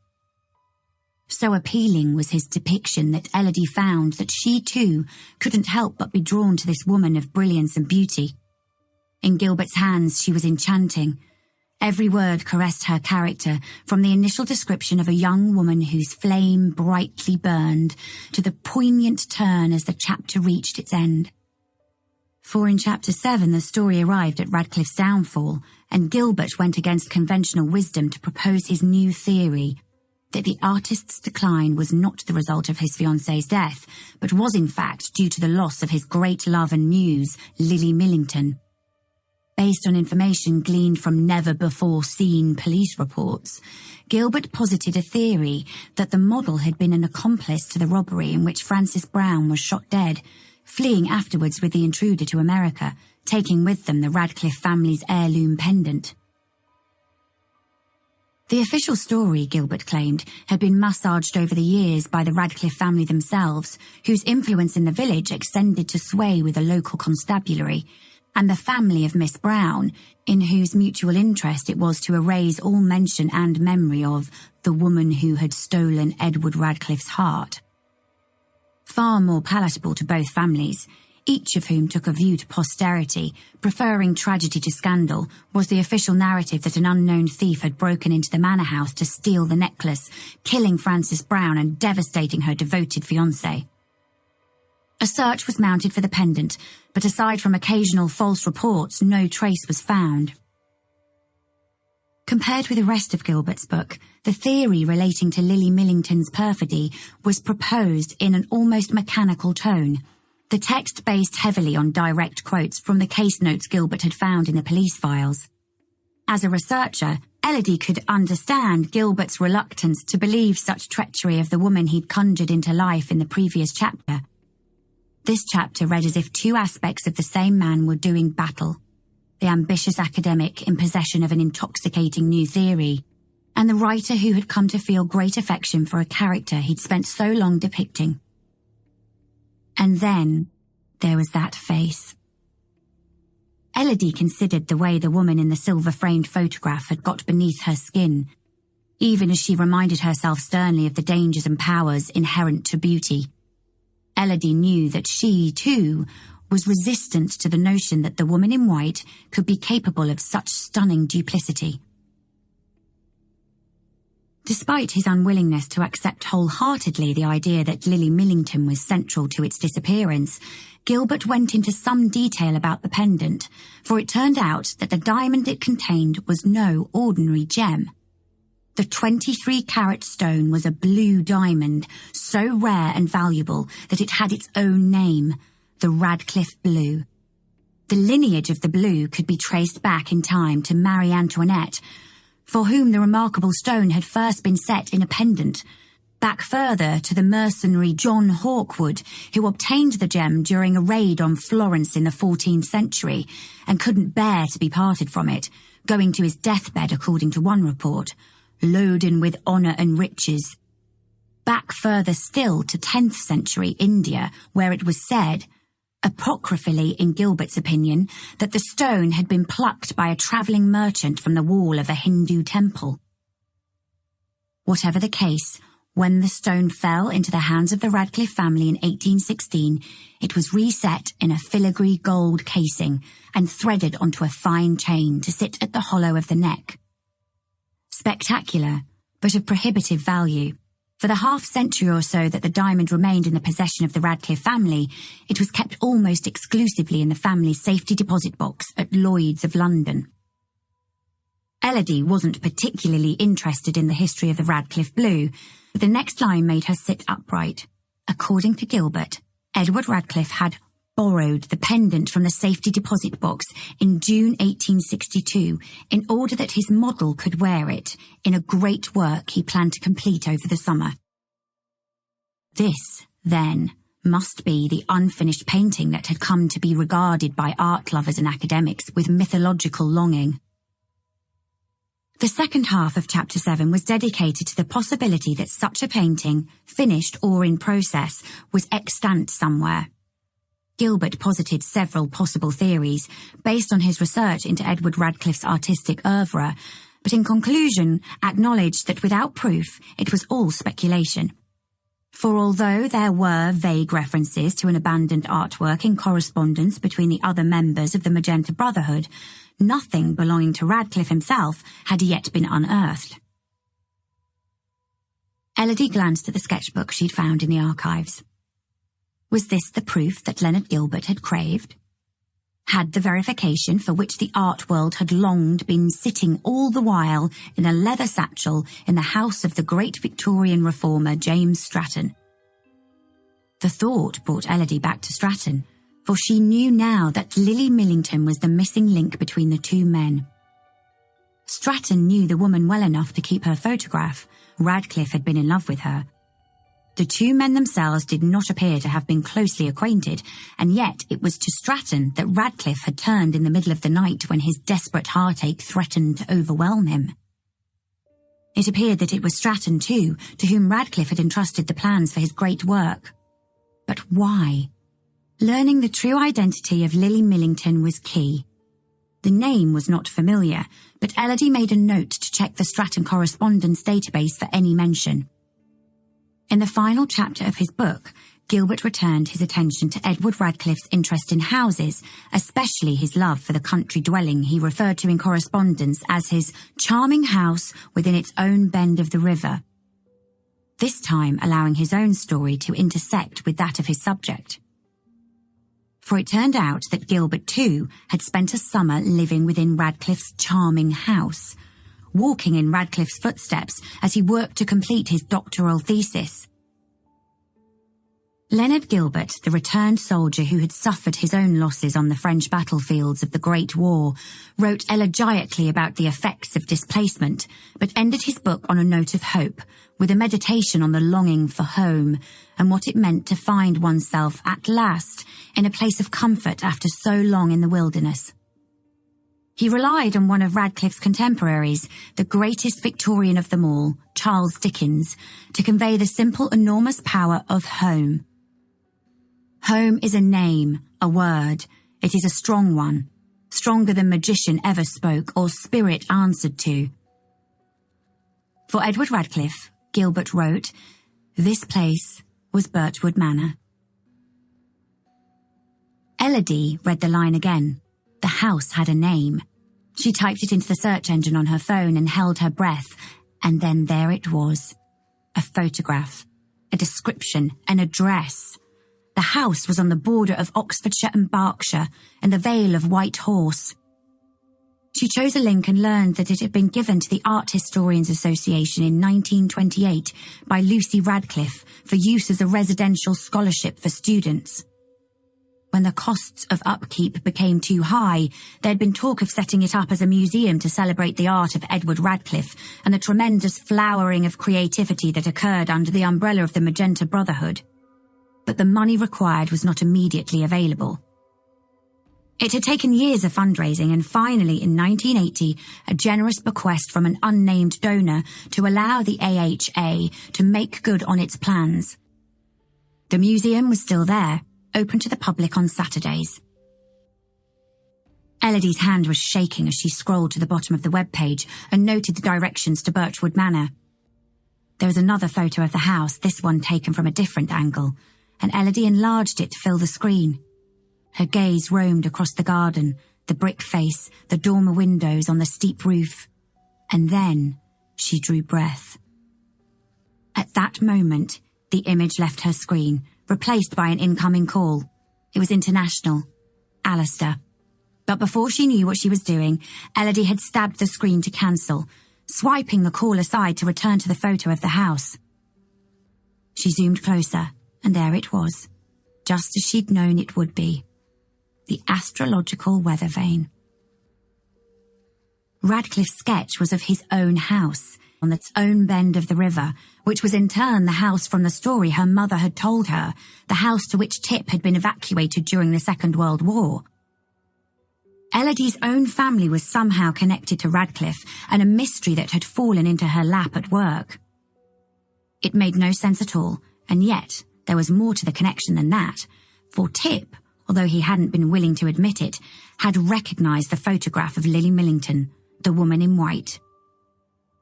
So appealing was his depiction that Elodie found that she too couldn't help but be drawn to this woman of brilliance and beauty. In Gilbert's hands she was enchanting. Every word caressed her character, from the initial description of a young woman whose flame brightly burned, to the poignant turn as the chapter reached its end. For in chapter 7 the story arrived at Radcliffe's downfall, and Gilbert went against conventional wisdom to propose his new theory, that the artist's decline was not the result of his fiancée's death, but was in fact due to the loss of his great love and muse, Lily Millington. Based on information gleaned from never-before-seen police reports, Gilbert posited a theory that the model had been an accomplice to the robbery in which Frances Brown was shot dead, fleeing afterwards with the intruder to America, taking with them the Radcliffe family's heirloom pendant. The official story, Gilbert claimed, had been massaged over the years by the Radcliffe family themselves, whose influence in the village extended to sway with the local constabulary, and the family of Miss Brown, in whose mutual interest it was to erase all mention and memory of the woman who had stolen Edward Radcliffe's heart. Far more palatable to both families, each of whom took a view to posterity, preferring tragedy to scandal, was the official narrative that an unknown thief had broken into the manor house to steal the necklace, killing Frances Brown and devastating her devoted fiancé. A search was mounted for the pendant, but aside from occasional false reports, no trace was found. Compared with the rest of Gilbert's book, the theory relating to Lily Millington's perfidy was proposed in an almost mechanical tone, the text based heavily on direct quotes from the case notes Gilbert had found in the police files. As a researcher, Elodie could understand Gilbert's reluctance to believe such treachery of the woman he'd conjured into life in the previous chapter, This chapter read as if two aspects of the same man were doing battle. The ambitious academic in possession of an intoxicating new theory, and the writer who had come to feel great affection for a character he'd spent so long depicting. And then there was that face. Elodie considered the way the woman in the silver-framed photograph had got beneath her skin, even as she reminded herself sternly of the dangers and powers inherent to beauty. Elodie knew that she, too, was resistant to the notion that the woman in white could be capable of such stunning duplicity. Despite his unwillingness to accept wholeheartedly the idea that Lily Millington was central to its disappearance, Gilbert went into some detail about the pendant, for it turned out that the diamond it contained was no ordinary gem. The 23-carat stone was a blue diamond, so rare and valuable that it had its own name, the Radcliffe Blue. The lineage of the blue could be traced back in time to Marie Antoinette, for whom the remarkable stone had first been set in a pendant, back further to the mercenary John Hawkwood, who obtained the gem during a raid on Florence in the 14th century, and couldn't bear to be parted from it, going to his deathbed, according to one report, loaden with honour and riches. Back further still to 10th century India, where it was said, apocryphally in Gilbert's opinion, that the stone had been plucked by a travelling merchant from the wall of a Hindu temple. Whatever the case, when the stone fell into the hands of the Radcliffe family in 1816, it was reset in a filigree gold casing and threaded onto a fine chain to sit at the hollow of the neck. Spectacular, but of prohibitive value. For the half-century or so that the diamond remained in the possession of the Radcliffe family, it was kept almost exclusively in the family's safety deposit box at Lloyd's of London. Elodie wasn't particularly interested in the history of the Radcliffe Blue, but the next line made her sit upright. According to Gilbert, Edward Radcliffe had borrowed the pendant from the safety deposit box in June 1862 in order that his model could wear it in a great work he planned to complete over the summer. This, then, must be the unfinished painting that had come to be regarded by art lovers and academics with mythological longing. The second half of Chapter 7 was dedicated to the possibility that such a painting, finished or in process, was extant somewhere. Gilbert posited several possible theories based on his research into Edward Radcliffe's artistic oeuvre, but in conclusion acknowledged that without proof it was all speculation. For although there were vague references to an abandoned artwork in correspondence between the other members of the Magenta Brotherhood, nothing belonging to Radcliffe himself had yet been unearthed. Elodie glanced at the sketchbook she'd found in the archives. Was this the proof that Leonard Gilbert had craved? Had the verification for which the art world had longed been sitting all the while in a leather satchel in the house of the great Victorian reformer James Stratton? The thought brought Elodie back to Stratton, for she knew now that Lily Millington was the missing link between the two men. Stratton knew the woman well enough to keep her photograph. Radcliffe had been in love with her. The two men themselves did not appear to have been closely acquainted, and yet it was to Stratton that Radcliffe had turned in the middle of the night when his desperate heartache threatened to overwhelm him. It appeared that it was Stratton, too, to whom Radcliffe had entrusted the plans for his great work. But why? Learning the true identity of Lily Millington was key. The name was not familiar, but Elodie made a note to check the Stratton correspondence database for any mention. In the final chapter of his book, Gilbert returned his attention to Edward Radcliffe's interest in houses, especially his love for the country dwelling he referred to in correspondence as his charming house within its own bend of the river, this time allowing his own story to intersect with that of his subject. For it turned out that Gilbert, too, had spent a summer living within Radcliffe's charming house, walking in Radcliffe's footsteps as he worked to complete his doctoral thesis. Leonard Gilbert, the returned soldier who had suffered his own losses on the French battlefields of the Great War, wrote elegically about the effects of displacement, but ended his book on a note of hope, with a meditation on the longing for home and what it meant to find oneself at last in a place of comfort after so long in the wilderness. He relied on one of Radcliffe's contemporaries, the greatest Victorian of them all, Charles Dickens, to convey the simple, enormous power of home. Home is a name, a word. It is a strong one, stronger than magician ever spoke or spirit answered to. For Edward Radcliffe, Gilbert wrote, this place was Birchwood Manor. Elodie read the line again. The house had a name. She typed it into the search engine on her phone and held her breath, and then there it was. A photograph, a description, an address. The house was on the border of Oxfordshire and Berkshire, in the Vale of White Horse. She chose a link and learned that it had been given to the Art Historians Association in 1928 by Lucy Radcliffe for use as a residential scholarship for students. When the costs of upkeep became too high, there had been talk of setting it up as a museum to celebrate the art of Edward Radcliffe and the tremendous flowering of creativity that occurred under the umbrella of the Magenta Brotherhood. But the money required was not immediately available. It had taken years of fundraising, and finally in 1980, a generous bequest from an unnamed donor to allow the AHA to make good on its plans. The museum was still there, open to the public on Saturdays. Elodie's hand was shaking as she scrolled to the bottom of the webpage and noted the directions to Birchwood Manor. There was another photo of the house, this one taken from a different angle, and Elodie enlarged it to fill the screen. Her gaze roamed across the garden, the brick face, the dormer windows on the steep roof. And then she drew breath. At that moment, the image left her screen, replaced by an incoming call. It was international. Alistair. But before she knew what she was doing, Elodie had stabbed the screen to cancel, swiping the call aside to return to the photo of the house. She zoomed closer, and there it was, just as she'd known it would be. The astrological weather vane. Radcliffe's sketch was of his own house, on its own bend of the river, which was in turn the house from the story her mother had told her, the house to which Tip had been evacuated during the Second World War. Elodie's own family was somehow connected to Radcliffe, and a mystery that had fallen into her lap at work. It made no sense at all, and yet there was more to the connection than that, for Tip, although he hadn't been willing to admit it, had recognised the photograph of Lily Millington, the woman in white.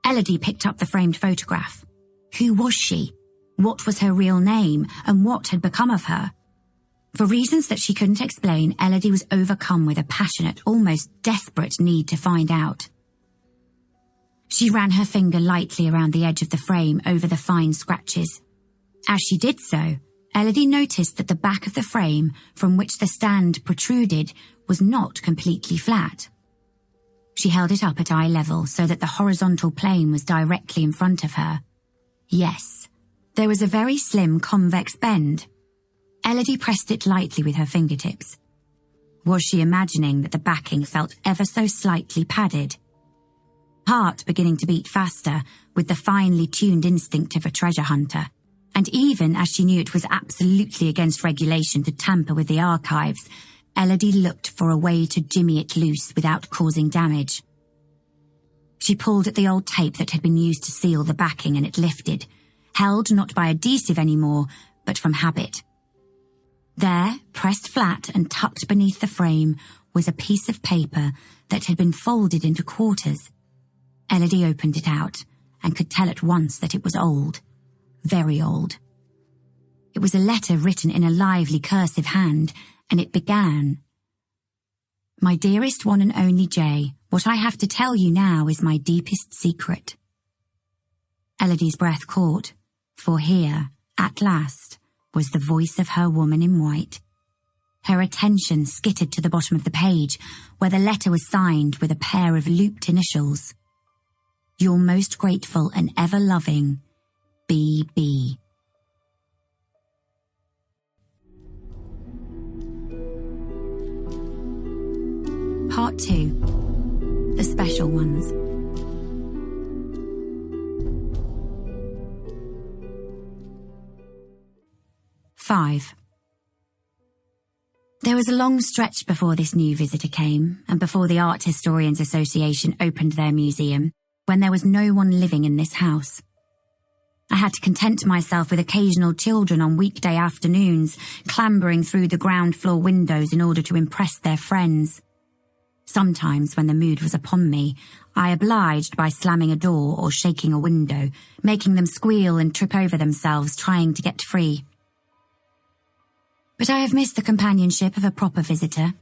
Elodie picked up the framed photograph. Who was she? What was her real name, and what had become of her? For reasons that she couldn't explain, Elodie was overcome with a passionate, almost desperate need to find out. She ran her finger lightly around the edge of the frame over the fine scratches. As she did so, Elodie noticed that the back of the frame from which the stand protruded was not completely flat. She held it up at eye level so that the horizontal plane was directly in front of her. Yes, there was a very slim convex bend. Elodie pressed it lightly with her fingertips. Was she imagining that the backing felt ever so slightly padded? Heart beginning to beat faster with the finely tuned instinct of a treasure hunter. And even as she knew it was absolutely against regulation to tamper with the archives, Elodie looked for a way to jimmy it loose without causing damage. She pulled at the old tape that had been used to seal the backing, and it lifted, held not by adhesive anymore, but from habit. There, pressed flat and tucked beneath the frame, was a piece of paper that had been folded into quarters. Elodie opened it out and could tell at once that it was old. Very old. It was a letter written in a lively cursive hand, and it began, "My dearest one and only Jay, what I have to tell you now is my deepest secret." Elodie's breath caught, for here, at last, was the voice of her woman in white. Her attention skittered to the bottom of the page, where the letter was signed with a pair of looped initials. "Your most grateful and ever loving, B.B." Part 2. The Special Ones. Five. There was a long stretch before this new visitor came, and before the Art Historians Association opened their museum, when there was no one living in this house. I had to content myself with occasional children on weekday afternoons, clambering through the ground floor windows in order to impress their friends. Sometimes, when the mood was upon me, I obliged by slamming a door or shaking a window, making them squeal and trip over themselves trying to get free. But I have missed the companionship of a proper visitor.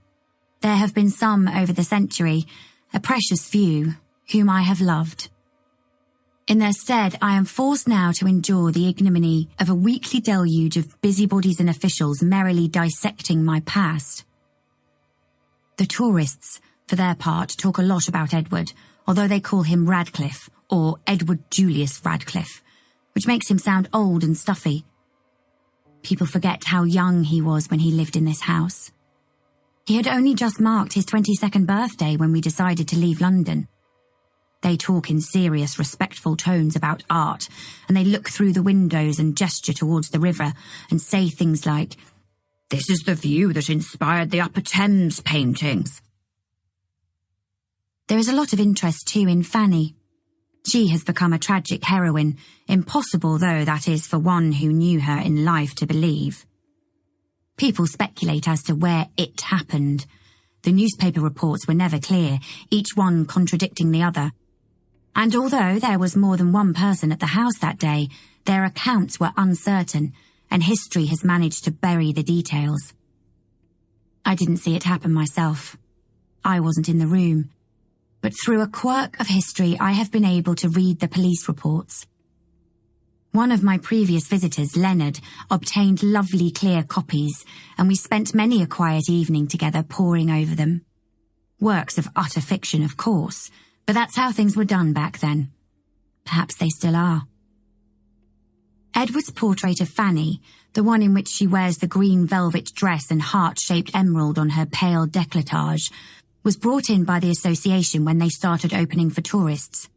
There have been some over the century, a precious few, whom I have loved. In their stead, I am forced now to endure the ignominy of a weekly deluge of busybodies and officials merrily dissecting my past. The tourists, for their part, talk a lot about Edward, although they call him Radcliffe, or Edward Julius Radcliffe, which makes him sound old and stuffy. People forget how young he was when he lived in this house. He had only just marked his 22nd birthday when we decided to leave London. They talk in serious, respectful tones about art, and they look through the windows and gesture towards the river and say things like, "This is the view that inspired the Upper Thames paintings." There is a lot of interest too in Fanny. She has become a tragic heroine, impossible though that is for one who knew her in life to believe. People speculate as to where it happened. The newspaper reports were never clear, each one contradicting the other. And although there was more than one person at the house that day, their accounts were uncertain, and history has managed to bury the details. I didn't see it happen myself. I wasn't in the room. But through a quirk of history, I have been able to read the police reports. One of my previous visitors, Leonard, obtained lovely clear copies, and we spent many a quiet evening together poring over them. Works of utter fiction, of course, but that's how things were done back then. Perhaps they still are. Edward's portrait of Fanny, the one in which she wears the green velvet dress and heart-shaped emerald on her pale décolletage, was brought in by the association when they started opening for tourists.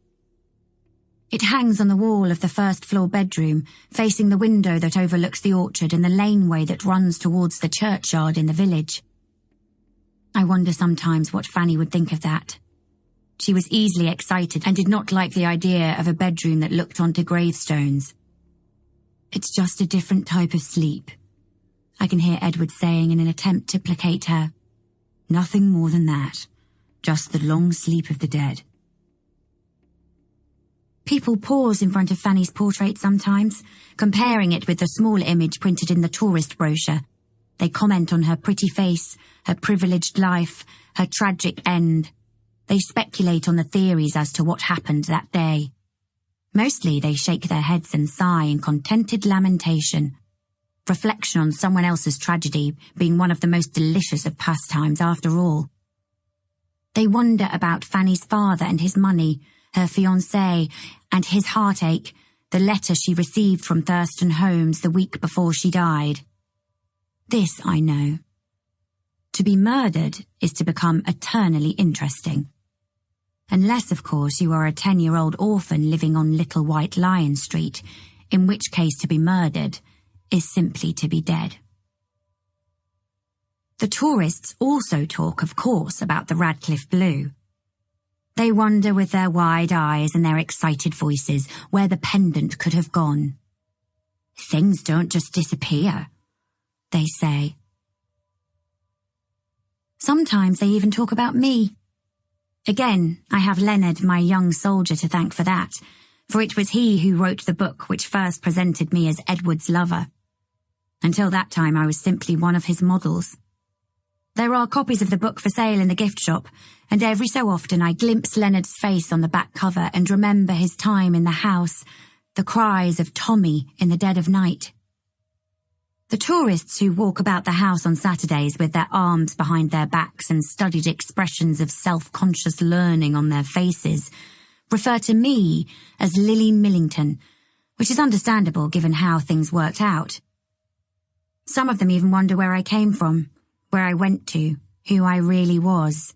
It hangs on the wall of the first-floor bedroom, facing the window that overlooks the orchard and the laneway that runs towards the churchyard in the village. I wonder sometimes what Fanny would think of that. She was easily excited and did not like the idea of a bedroom that looked onto gravestones. "It's just a different type of sleep," I can hear Edward saying in an attempt to placate her. "Nothing more than that. Just the long sleep of the dead." People pause in front of Fanny's portrait sometimes, comparing it with the small image printed in the tourist brochure. They comment on her pretty face, her privileged life, her tragic end. They speculate on the theories as to what happened that day. Mostly they shake their heads and sigh in contented lamentation. Reflection on someone else's tragedy being one of the most delicious of pastimes after all. They wonder about Fanny's father and his money, her fiancé, and his heartache, the letter she received from Thurston Holmes the week before she died. This I know. To be murdered is to become eternally interesting. Unless, of course, you are a 10-year-old orphan living on Little White Lion Street, in which case to be murdered is simply to be dead. The tourists also talk, of course, about the Radcliffe Blue. They wonder with their wide eyes and their excited voices where the pendant could have gone. "Things don't just disappear," they say. Sometimes they even talk about me. Again, I have Leonard, my young soldier, to thank for that, for it was he who wrote the book which first presented me as Edward's lover. Until that time, I was simply one of his models. There are copies of the book for sale in the gift shop, and every so often I glimpse Leonard's face on the back cover and remember his time in the house, the cries of Tommy in the dead of night. The tourists who walk about the house on Saturdays with their arms behind their backs and studied expressions of self-conscious learning on their faces refer to me as Lily Millington, which is understandable given how things worked out. Some of them even wonder where I came from, where I went to, who I really was.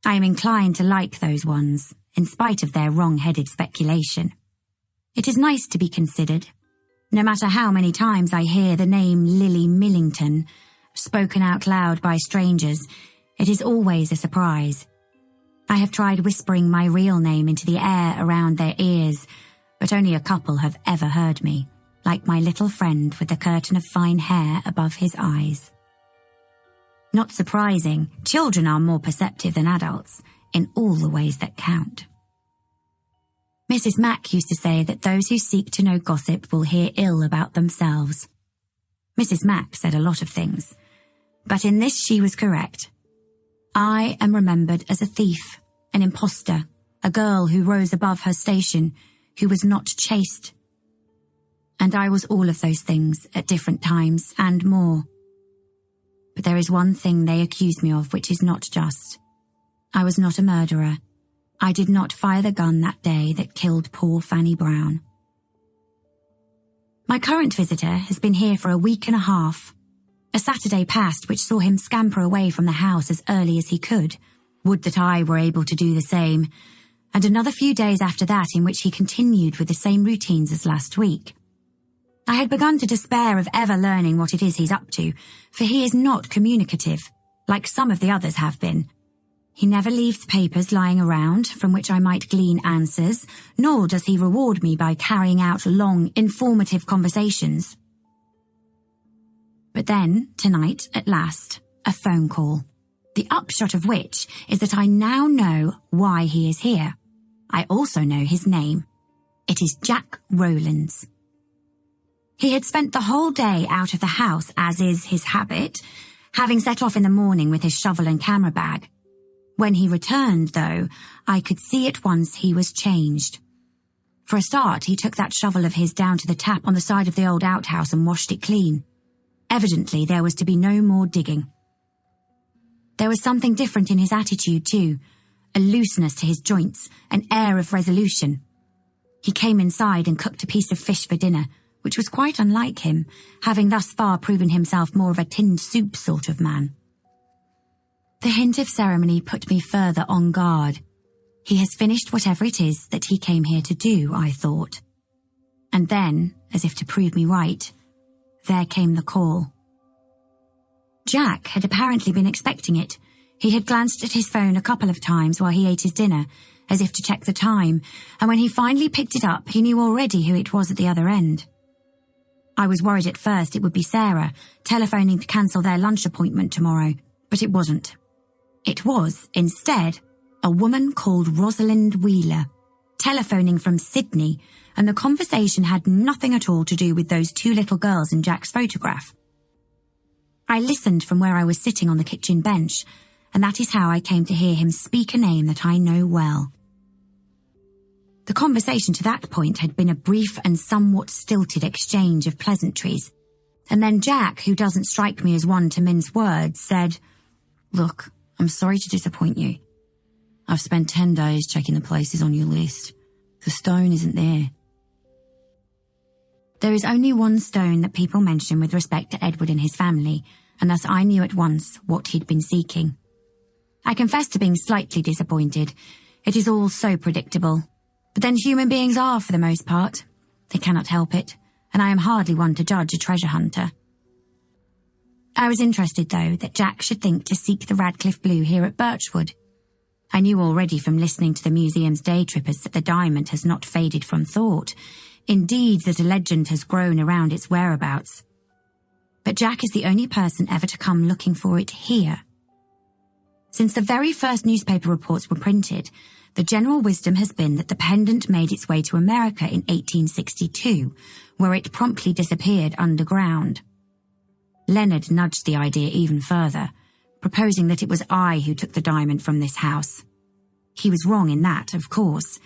I am inclined to like those ones, in spite of their wrong-headed speculation. It is nice to be considered. No matter how many times I hear the name Lily Millington spoken out loud by strangers, it is always a surprise. I have tried whispering my real name into the air around their ears, but only a couple have ever heard me, like my little friend with the curtain of fine hair above his eyes. Not surprising, children are more perceptive than adults, in all the ways that count. Mrs. Mack used to say that those who seek to know gossip will hear ill about themselves. Mrs. Mack said a lot of things, but in this she was correct. I am remembered as a thief, an imposter, a girl who rose above her station, who was not chaste. And I was all of those things at different times and more. But there is one thing they accuse me of which is not just. I was not a murderer. I did not fire the gun that day that killed poor Fanny Brown. My current visitor has been here for a week and a half. A Saturday passed which saw him scamper away from the house as early as he could. Would that I were able to do the same. And another few days after that in which he continued with the same routines as last week. I had begun to despair of ever learning what it is he's up to, for he is not communicative, like some of the others have been. He never leaves papers lying around from which I might glean answers, nor does he reward me by carrying out long, informative conversations. But then, tonight, at last, a phone call, the upshot of which is that I now know why he is here. I also know his name. It is Jack Rowlands. He had spent the whole day out of the house, as is his habit, having set off in the morning with his shovel and camera bag. When he returned, though, I could see at once he was changed. For a start, he took that shovel of his down to the tap on the side of the old outhouse and washed it clean. Evidently, there was to be no more digging. There was something different in his attitude, too, a looseness to his joints, an air of resolution. He came inside and cooked a piece of fish for dinner, which was quite unlike him, having thus far proven himself more of a tinned soup sort of man. The hint of ceremony put me further on guard. He has finished whatever it is that he came here to do, I thought. And then, as if to prove me right, there came the call. Jack had apparently been expecting it. He had glanced at his phone a couple of times while he ate his dinner, as if to check the time, and when he finally picked it up, he knew already who it was at the other end. I was worried at first it would be Sarah, telephoning to cancel their lunch appointment tomorrow, but it wasn't. It was, instead, a woman called Rosalind Wheeler, telephoning from Sydney, and the conversation had nothing at all to do with those two little girls in Jack's photograph. I listened from where I was sitting on the kitchen bench, and that is how I came to hear him speak a name that I know well. The conversation to that point had been a brief and somewhat stilted exchange of pleasantries, and then Jack, who doesn't strike me as one to mince words, said, "Look, I'm sorry to disappoint you. I've spent 10 days checking the places on your list. The stone isn't there." There is only one stone that people mention with respect to Edward and his family, and thus I knew at once what he'd been seeking. I confess to being slightly disappointed. It is all so predictable. But then human beings are for the most part. They cannot help it, and I am hardly one to judge a treasure hunter. I was interested, though, that Jack should think to seek the Radcliffe Blue here at Birchwood. I knew already from listening to the museum's day trippers that the diamond has not faded from thought. Indeed, that a legend has grown around its whereabouts. But Jack is the only person ever to come looking for it here. Since the very first newspaper reports were printed, the general wisdom has been that the pendant made its way to America in 1862, where it promptly disappeared underground. Leonard nudged the idea even further, proposing that it was I who took the diamond from this house. He was wrong in that, of course,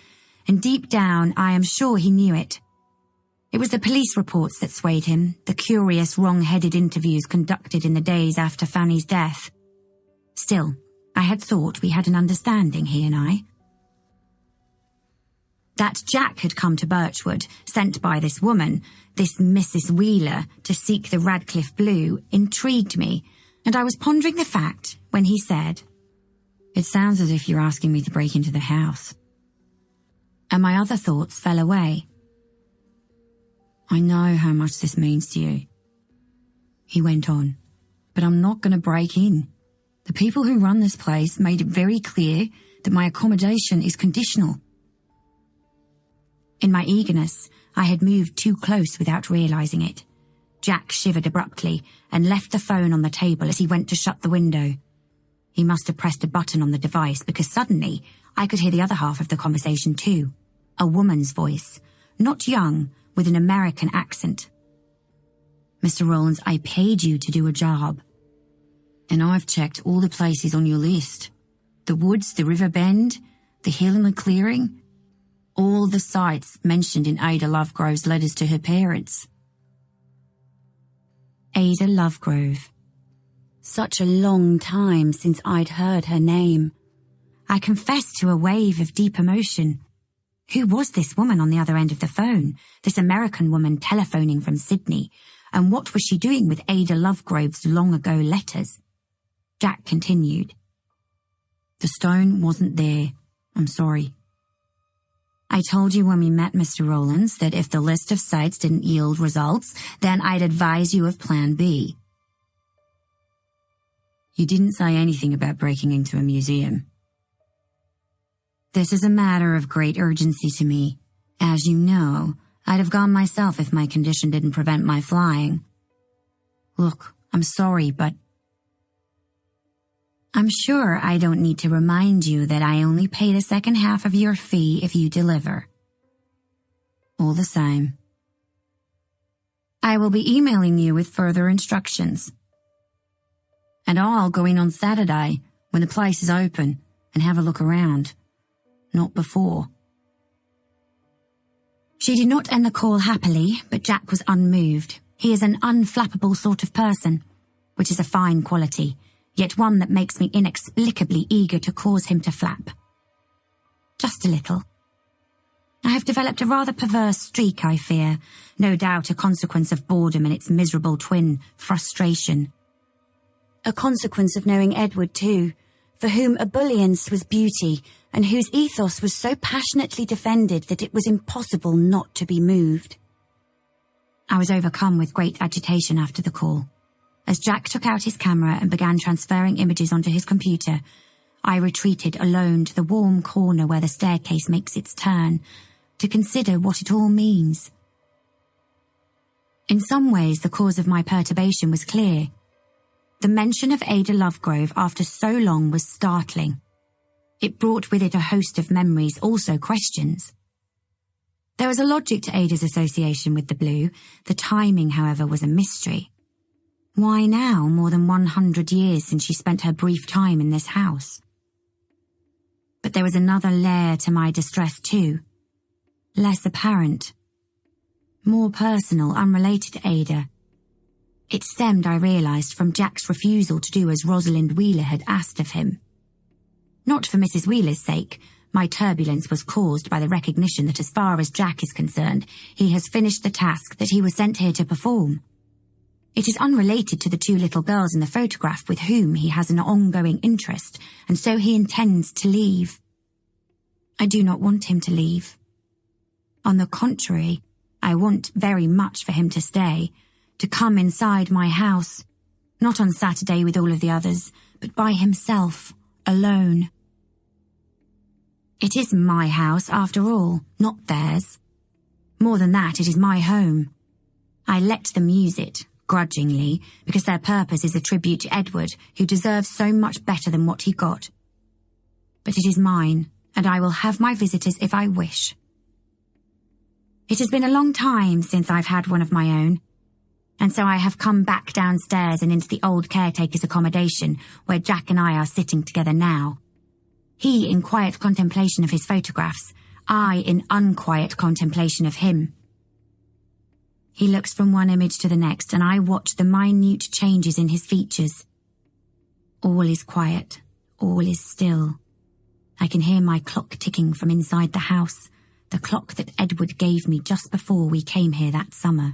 and deep down I am sure he knew it. It was the police reports that swayed him, the curious, wrong-headed interviews conducted in the days after Fanny's death. Still, I had thought we had an understanding, he and I. That Jack had come to Birchwood, sent by this woman, this Mrs. Wheeler, to seek the Radcliffe Blue, intrigued me, and I was pondering the fact when he said, It sounds as if you're asking me to break into the house. And my other thoughts fell away. I know how much this means to you. He went on, but I'm not going to break in. The people who run this place made it very clear that my accommodation is conditional. In my eagerness, I had moved too close without realizing it. Jack shivered abruptly and left the phone on the table as he went to shut the window. He must have pressed a button on the device because suddenly I could hear the other half of the conversation too. A woman's voice, not young, with an American accent. Mr. Rollins, I paid you to do a job. And I've checked all the places on your list. The woods, the river bend, the hill and the clearing. All the sites mentioned in Ada Lovegrove's letters to her parents. Ada Lovegrove. Such a long time since I'd heard her name. I confessed to a wave of deep emotion. Who was this woman on the other end of the phone, this American woman telephoning from Sydney, and what was she doing with Ada Lovegrove's long-ago letters? Jack continued. The stone wasn't there. I'm sorry. I told you when we met, Mr. Rollins, that if the list of sites didn't yield results, then I'd advise you of Plan B. You didn't say anything about breaking into a museum. This is a matter of great urgency to me. As you know, I'd have gone myself if my condition didn't prevent my flying. Look, I'm sorry, but I'm sure I don't need to remind you that I only pay the second half of your fee if you deliver. All the same, I will be emailing you with further instructions. And I'll go in on Saturday when the place is open and have a look around. Not before. She did not end the call happily, but Jack was unmoved. He is an unflappable sort of person, which is a fine quality, yet one that makes me inexplicably eager to cause him to flap. Just a little. I have developed a rather perverse streak, I fear, no doubt a consequence of boredom and its miserable twin, frustration. A consequence of knowing Edward, too, for whom ebullience was beauty, and whose ethos was so passionately defended that it was impossible not to be moved. I was overcome with great agitation after the call. As Jack took out his camera and began transferring images onto his computer, I retreated alone to the warm corner where the staircase makes its turn, to consider what it all means. In some ways, the cause of my perturbation was clear. The mention of Ada Lovegrove after so long was startling. It brought with it a host of memories, also questions. There was a logic to Ada's association with the blue. The timing, however, was a mystery. Why now, more than 100 years since she spent her brief time in this house? But there was another layer to my distress too. Less apparent. More personal, unrelated to Ada. It stemmed, I realised, from Jack's refusal to do as Rosalind Wheeler had asked of him. Not for Mrs. Wheeler's sake. My turbulence was caused by the recognition that as far as Jack is concerned, he has finished the task that he was sent here to perform. It is unrelated to the two little girls in the photograph with whom he has an ongoing interest, and so he intends to leave. I do not want him to leave. On the contrary, I want very much for him to stay, to come inside my house, not on Saturday with all of the others, but by himself, alone. It is my house, after all, not theirs. More than that, it is my home. I let them use it, grudgingly, because their purpose is a tribute to Edward, who deserves so much better than what he got. But it is mine, and I will have my visitors if I wish. It has been a long time since I've had one of my own, and so I have come back downstairs and into the old caretaker's accommodation, where Jack and I are sitting together now. He in quiet contemplation of his photographs, I in unquiet contemplation of him. He looks from one image to the next, and I watch the minute changes in his features. All is quiet, all is still. I can hear my clock ticking from inside the house, the clock that Edward gave me just before we came here that summer.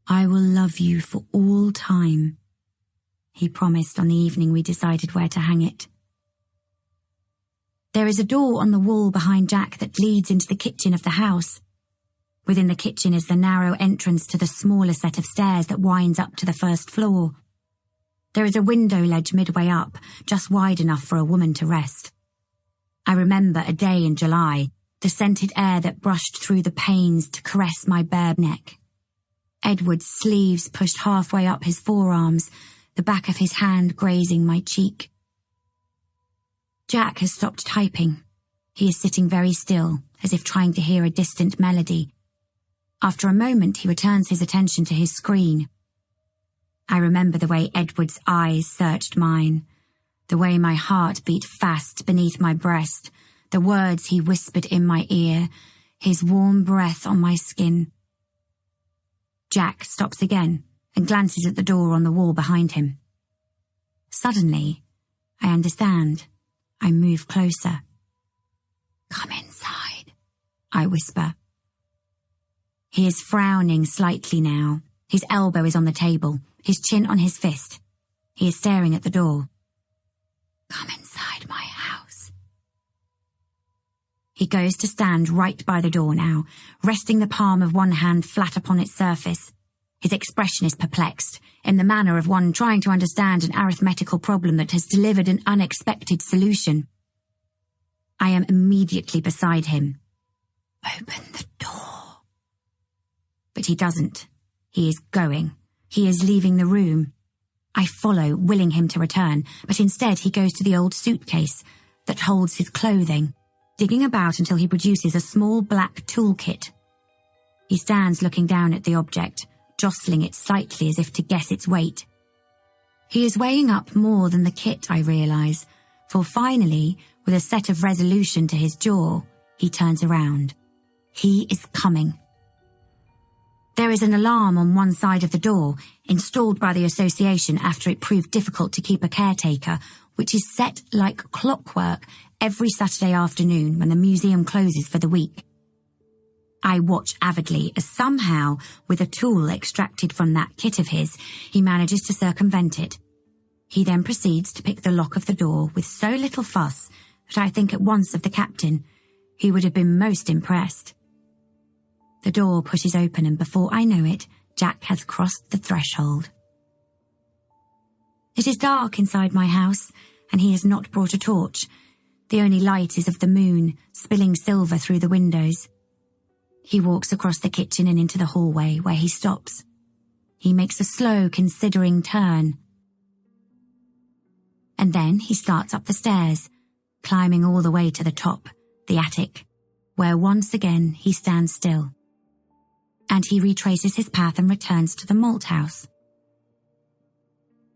I will love you for all time, he promised on the evening we decided where to hang it. There is a door on the wall behind Jack that leads into the kitchen of the house. Within the kitchen is the narrow entrance to the smaller set of stairs that winds up to the first floor. There is a window ledge midway up, just wide enough for a woman to rest. I remember a day in July, the scented air that brushed through the panes to caress my bare neck. Edward's sleeves pushed halfway up his forearms, the back of his hand grazing my cheek. Jack has stopped typing. He is sitting very still, as if trying to hear a distant melody. After a moment, he returns his attention to his screen. I remember the way Edward's eyes searched mine, the way my heart beat fast beneath my breast, the words he whispered in my ear, his warm breath on my skin. Jack stops again and glances at the door on the wall behind him. Suddenly, I understand. I move closer. "Come inside," I whisper. He is frowning slightly now. His elbow is on the table, his chin on his fist. He is staring at the door. "Come inside my house." He goes to stand right by the door now, resting the palm of one hand flat upon its surface. His expression is perplexed, in the manner of one trying to understand an arithmetical problem that has delivered an unexpected solution. I am immediately beside him. "Open the door." But he doesn't. He is going. He is leaving the room. I follow, willing him to return, but instead he goes to the old suitcase that holds his clothing, digging about until he produces a small black toolkit. He stands looking down at the object, jostling it slightly as if to guess its weight. He is weighing up more than the kit, I realise, for finally, with a set of resolution to his jaw, he turns around. He is coming. There is an alarm on one side of the door, installed by the association after it proved difficult to keep a caretaker, which is set like clockwork every Saturday afternoon when the museum closes for the week. I watch avidly as somehow, with a tool extracted from that kit of his, he manages to circumvent it. He then proceeds to pick the lock of the door with so little fuss that I think at once of the captain. He would have been most impressed. The door pushes open and before I know it, Jack has crossed the threshold. It is dark inside my house, and he has not brought a torch. The only light is of the moon, spilling silver through the windows. He walks across the kitchen and into the hallway, where he stops. He makes a slow, considering turn. And then he starts up the stairs, climbing all the way to the top, the attic, where once again he stands still. And he retraces his path and returns to the malt house.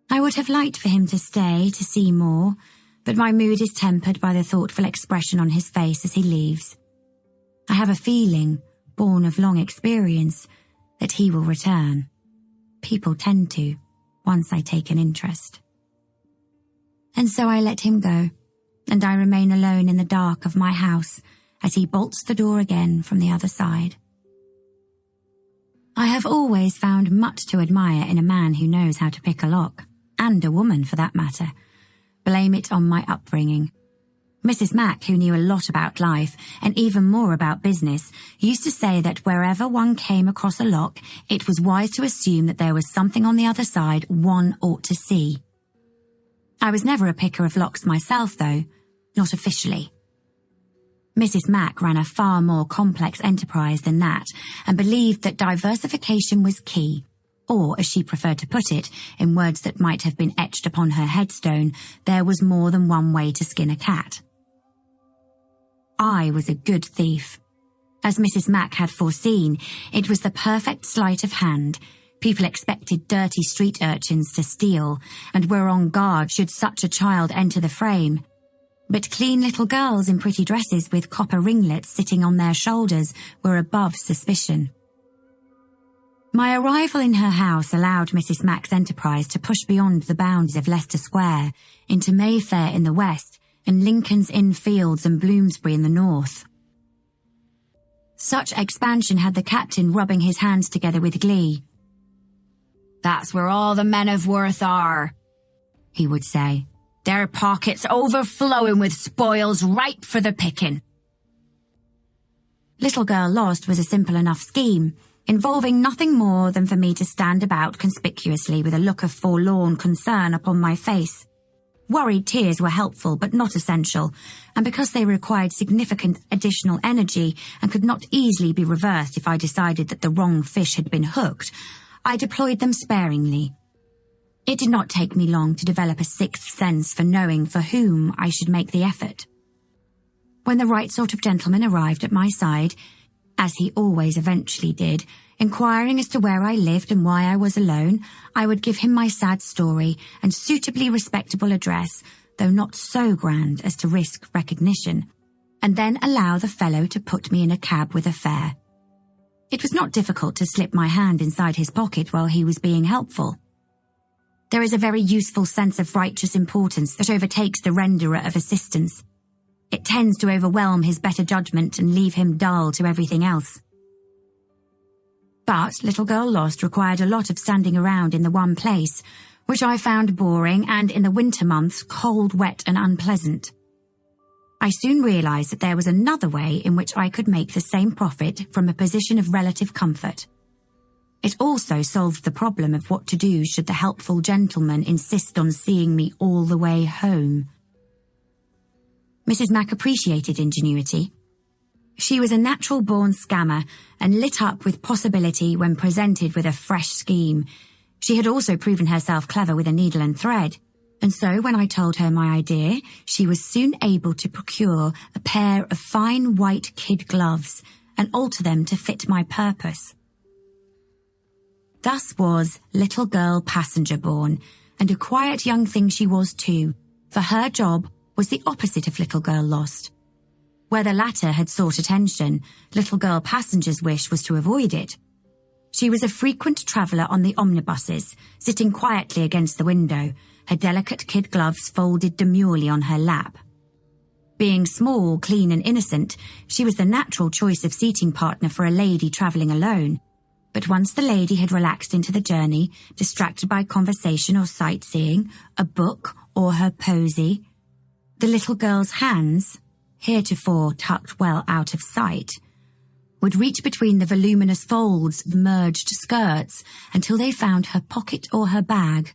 I would have liked for him to stay to see more, but my mood is tempered by the thoughtful expression on his face as he leaves. I have a feeling, born of long experience, that he will return. People tend to, once I take an interest. And so I let him go, and I remain alone in the dark of my house as he bolts the door again from the other side. I have always found much to admire in a man who knows how to pick a lock, and a woman for that matter. Blame it on my upbringing. Mrs. Mack, who knew a lot about life, and even more about business, used to say that wherever one came across a lock, it was wise to assume that there was something on the other side one ought to see. I was never a picker of locks myself, though, not officially. Mrs. Mack ran a far more complex enterprise than that, and believed that diversification was key, or, as she preferred to put it, in words that might have been etched upon her headstone, there was more than one way to skin a cat. I was a good thief. As Mrs. Mack had foreseen, it was the perfect sleight of hand. People expected dirty street urchins to steal, and were on guard should such a child enter the frame. But clean little girls in pretty dresses with copper ringlets sitting on their shoulders were above suspicion. My arrival in her house allowed Mrs. Mack's enterprise to push beyond the bounds of Leicester Square into Mayfair in the west and Lincoln's Inn Fields and Bloomsbury in the north. Such expansion had the captain rubbing his hands together with glee. "That's where all the men of worth are," he would say. their pockets overflowing with spoils ripe for the picking. Little Girl Lost was a simple enough scheme, involving nothing more than for me to stand about conspicuously with a look of forlorn concern upon my face. Worried tears were helpful but not essential, and because they required significant additional energy and could not easily be reversed if I decided that the wrong fish had been hooked, I deployed them sparingly. It did not take me long to develop a sixth sense for knowing for whom I should make the effort. When the right sort of gentleman arrived at my side, as he always eventually did, inquiring as to where I lived and why I was alone, I would give him my sad story and suitably respectable address, though not so grand as to risk recognition, and then allow the fellow to put me in a cab with a fare. It was not difficult to slip my hand inside his pocket while he was being helpful. There is a very useful sense of righteous importance that overtakes the renderer of assistance. It tends to overwhelm his better judgment and leave him dull to everything else. But Little Girl Lost required a lot of standing around in the one place, which I found boring and, in the winter months, cold, wet and unpleasant. I soon realised that there was another way in which I could make the same profit from a position of relative comfort. It also solved the problem of what to do should the helpful gentleman insist on seeing me all the way home. Mrs. Mac appreciated ingenuity. She was a natural-born scammer and lit up with possibility when presented with a fresh scheme. She had also proven herself clever with a needle and thread, and so when I told her my idea, she was soon able to procure a pair of fine white kid gloves and alter them to fit my purpose. Thus was Little Girl Passenger born, and a quiet young thing she was too, for her job was the opposite of Little Girl Lost. Where the latter had sought attention, Little Girl Passenger's wish was to avoid it. She was a frequent traveller on the omnibuses, sitting quietly against the window, her delicate kid gloves folded demurely on her lap. Being small, clean and innocent, she was the natural choice of seating partner for a lady travelling alone. But once the lady had relaxed into the journey, distracted by conversation or sightseeing, a book or her posy, the little girl's hands, heretofore tucked well out of sight, would reach between the voluminous folds of merged skirts until they found her pocket or her bag.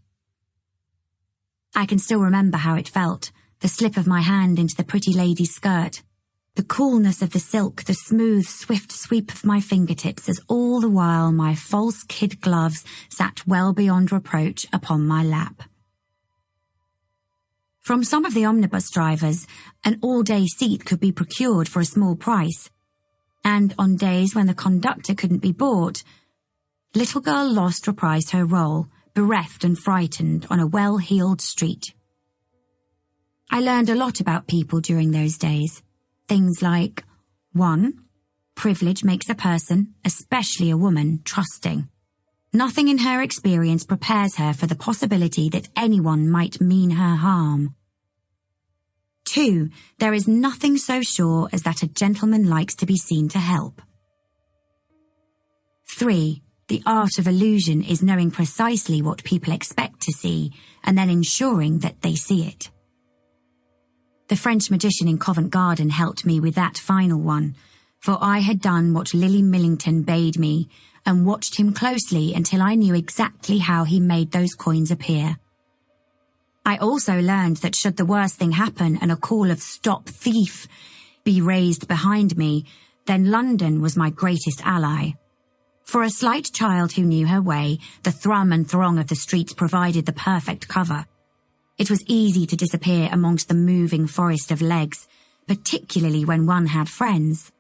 I can still remember how it felt, the slip of my hand into the pretty lady's skirt, the coolness of the silk, the smooth, swift sweep of my fingertips as all the while my false kid gloves sat well beyond reproach upon my lap. From some of the omnibus drivers, an all-day seat could be procured for a small price, and on days when the conductor couldn't be bought, Little Girl Lost reprised her role, bereft and frightened on a well-heeled street. I learned a lot about people during those days. Things like, 1. Privilege makes a person, especially a woman, trusting. Nothing in her experience prepares her for the possibility that anyone might mean her harm. 2. There is nothing so sure as that a gentleman likes to be seen to help. 3. The art of illusion is knowing precisely what people expect to see and then ensuring that they see it. The French magician in Covent Garden helped me with that final one, for I had done what Lily Millington bade me and watched him closely until I knew exactly how he made those coins appear. I also learned that should the worst thing happen and a call of "Stop thief" be raised behind me, then London was my greatest ally. For a slight child who knew her way, the thrum and throng of the streets provided the perfect cover. It was easy to disappear amongst the moving forest of legs, particularly when one had friends.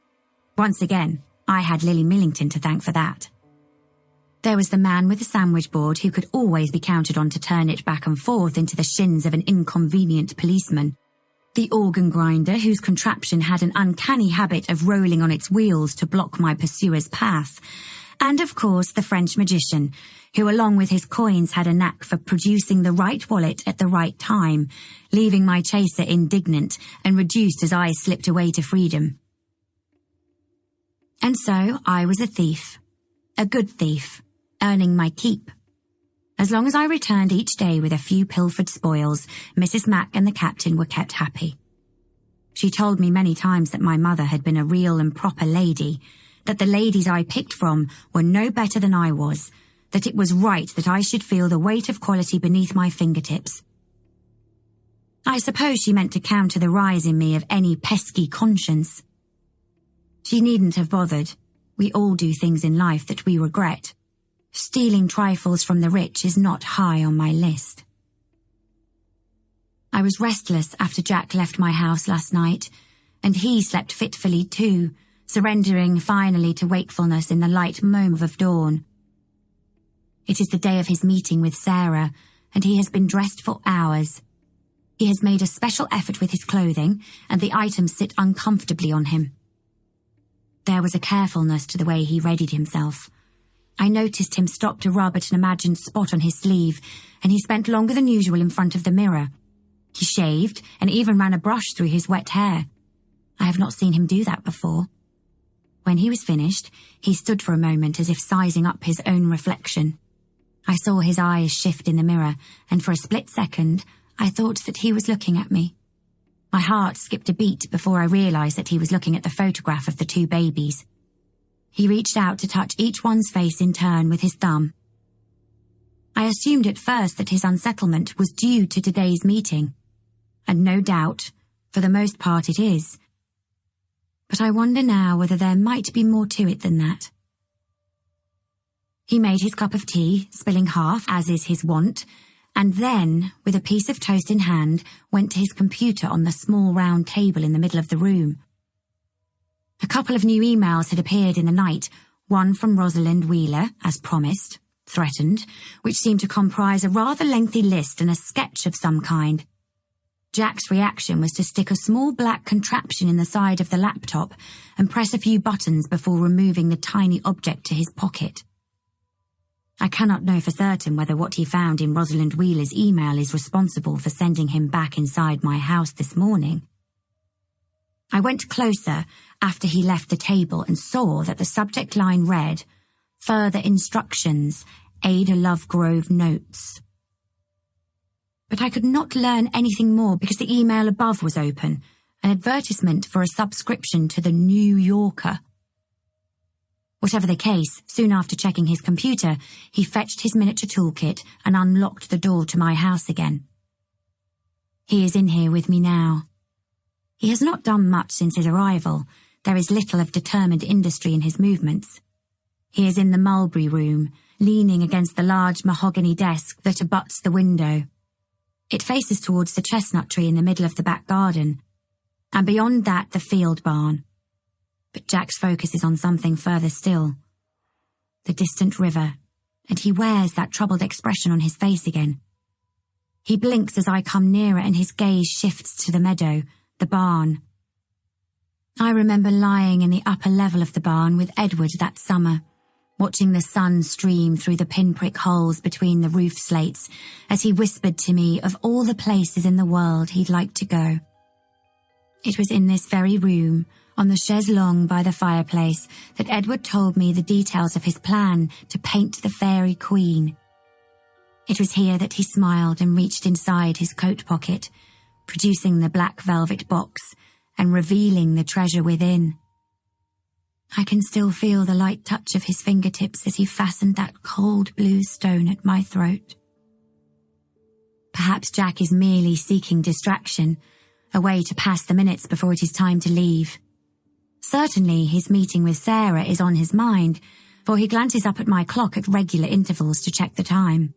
Once again, I had Lily Millington to thank for that. There was the man with the sandwich board who could always be counted on to turn it back and forth into the shins of an inconvenient policeman. The organ grinder whose contraption had an uncanny habit of rolling on its wheels to block my pursuer's path. And of course the French magician, who along with his coins had a knack for producing the right wallet at the right time, leaving my chaser indignant and reduced as I slipped away to freedom. And so I was a thief. A good thief. Earning my keep. As long as I returned each day with a few pilfered spoils, Mrs. Mac and the captain were kept happy. She told me many times that my mother had been a real and proper lady, that the ladies I picked from were no better than I was, that it was right that I should feel the weight of quality beneath my fingertips. I suppose she meant to counter the rise in me of any pesky conscience. She needn't have bothered. We all do things in life that we regret. Stealing trifles from the rich is not high on my list. I was restless after Jack left my house last night, and he slept fitfully too, surrendering finally to wakefulness in the light moment of dawn. It is the day of his meeting with Sarah, and he has been dressed for hours. He has made a special effort with his clothing, and the items sit uncomfortably on him. There was a carefulness to the way he readied himself. I noticed him stop to rub at an imagined spot on his sleeve, and he spent longer than usual in front of the mirror. He shaved and even ran a brush through his wet hair. I have not seen him do that before. When he was finished, he stood for a moment as if sizing up his own reflection. I saw his eyes shift in the mirror, and for a split second, I thought that he was looking at me. My heart skipped a beat before I realized that he was looking at the photograph of the two babies. He reached out to touch each one's face in turn with his thumb. I assumed at first that his unsettlement was due to today's meeting, and no doubt, for the most part it is. But I wonder now whether there might be more to it than that. He made his cup of tea, spilling half, as is his wont, and then, with a piece of toast in hand, went to his computer on the small round table in the middle of the room. A couple of new emails had appeared in the night, one from Rosalind Wheeler, as promised, threatened, which seemed to comprise a rather lengthy list and a sketch of some kind. Jack's reaction was to stick a small black contraption in the side of the laptop and press a few buttons before removing the tiny object to his pocket. I cannot know for certain whether what he found in Rosalind Wheeler's email is responsible for sending him back inside my house this morning. I went closer after he left the table and saw that the subject line read, "Further instructions, Ada Lovegrove notes." But I could not learn anything more because the email above was open, an advertisement for a subscription to the New Yorker. Whatever the case, soon after checking his computer, he fetched his miniature toolkit and unlocked the door to my house again. He is in here with me now. He has not done much since his arrival. There is little of determined industry in his movements. He is in the mulberry room, leaning against the large mahogany desk that abuts the window. It faces towards the chestnut tree in the middle of the back garden, and beyond that the field barn. But Jack's focus is on something further still. The distant river, and he wears that troubled expression on his face again. He blinks as I come nearer and his gaze shifts to the meadow, the barn. I remember lying in the upper level of the barn with Edward that summer, watching the sun stream through the pinprick holes between the roof slates as he whispered to me of all the places in the world he'd like to go. It was in this very room, on the chaise longue by the fireplace, that Edward told me the details of his plan to paint the Fairy Queen. It was here that he smiled and reached inside his coat pocket, producing the black velvet box and revealing the treasure within. I can still feel the light touch of his fingertips as he fastened that cold blue stone at my throat. Perhaps Jack is merely seeking distraction, a way to pass the minutes before it is time to leave. Certainly his meeting with Sarah is on his mind, for he glances up at my clock at regular intervals to check the time.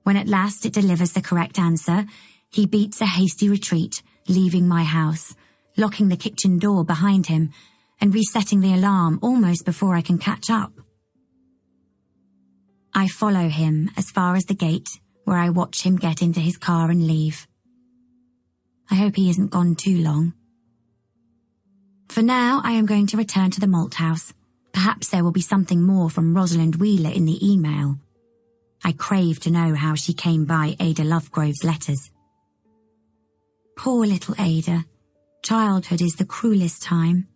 When at last it delivers the correct answer, he beats a hasty retreat, leaving my house, locking the kitchen door behind him, and resetting the alarm almost before I can catch up. I follow him as far as the gate, where I watch him get into his car and leave. I hope he isn't gone too long. For now, I am going to return to the malt house. Perhaps there will be something more from Rosalind Wheeler in the email. I crave to know how she came by Ada Lovegrove's letters. Poor little Ada. Childhood is the cruelest time.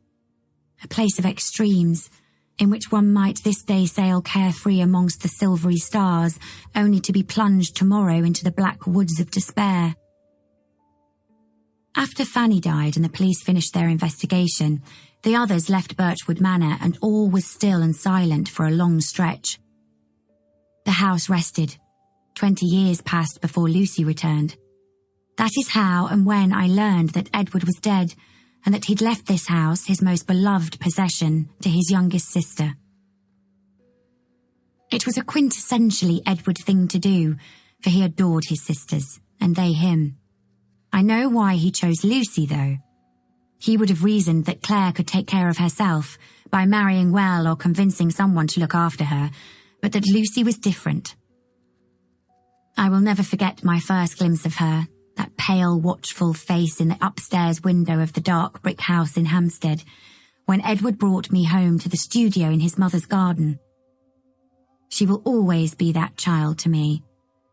A place of extremes, in which one might this day sail carefree amongst the silvery stars, only to be plunged tomorrow into the black woods of despair. After Fanny died and the police finished their investigation, the others left Birchwood Manor and all was still and silent for a long stretch. The house rested. 20 years passed before Lucy returned. That is how and when I learned that Edward was dead and that he'd left this house, his most beloved possession, to his youngest sister. It was a quintessentially Edward thing to do, for he adored his sisters, and they him. I know why he chose Lucy, though. He would have reasoned that Claire could take care of herself by marrying well or convincing someone to look after her, but that Lucy was different. I will never forget my first glimpse of her, that pale, watchful face in the upstairs window of the dark brick house in Hampstead, when Edward brought me home to the studio in his mother's garden. She will always be that child to me,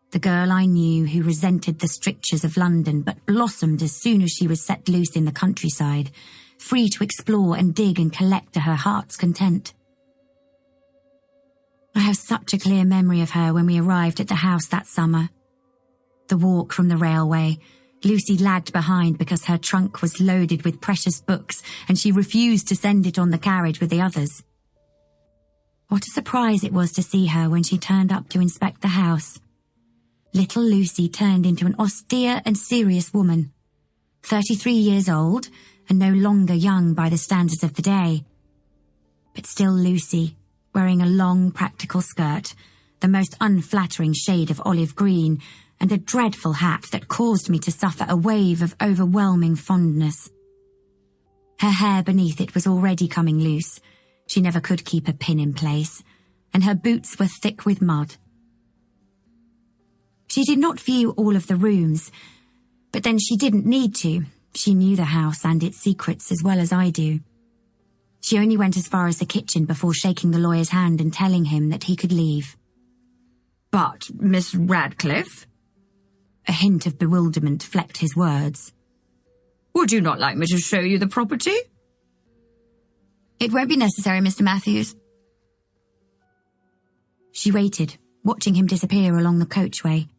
the girl I knew who resented the strictures of London but blossomed as soon as she was set loose in the countryside, free to explore and dig and collect to her heart's content. I have such a clear memory of her when we arrived at the house that summer. The walk from the railway, Lucy lagged behind because her trunk was loaded with precious books and she refused to send it on the carriage with the others. What a surprise it was to see her when she turned up to inspect the house. Little Lucy turned into an austere and serious woman, 33 years old and no longer young by the standards of the day. But still Lucy, wearing a long practical skirt, the most unflattering shade of olive green, and a dreadful hat that caused me to suffer a wave of overwhelming fondness. Her hair beneath it was already coming loose. She never could keep a pin in place, and her boots were thick with mud. She did not view all of the rooms, but then she didn't need to. She knew the house and its secrets as well as I do. She only went as far as the kitchen before shaking the lawyer's hand and telling him that he could leave. "But, Miss Radcliffe?" A hint of bewilderment flecked his words. "Would you not like me to show you the property?" "It won't be necessary, Mr. Matthews." She waited, watching him disappear along the coachway,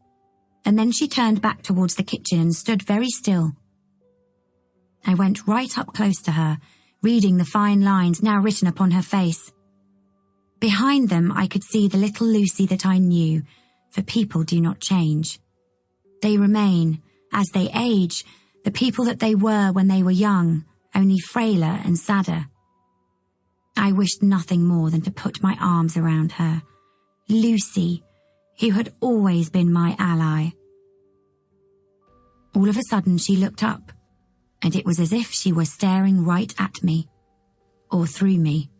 and then she turned back towards the kitchen and stood very still. I went right up close to her, reading the fine lines now written upon her face. Behind them I could see the little Lucy that I knew, for people do not change. They remain, as they age, the people that they were when they were young, only frailer and sadder. I wished nothing more than to put my arms around her, Lucy, who had always been my ally. All of a sudden she looked up, and it was as if she were staring right at me, or through me.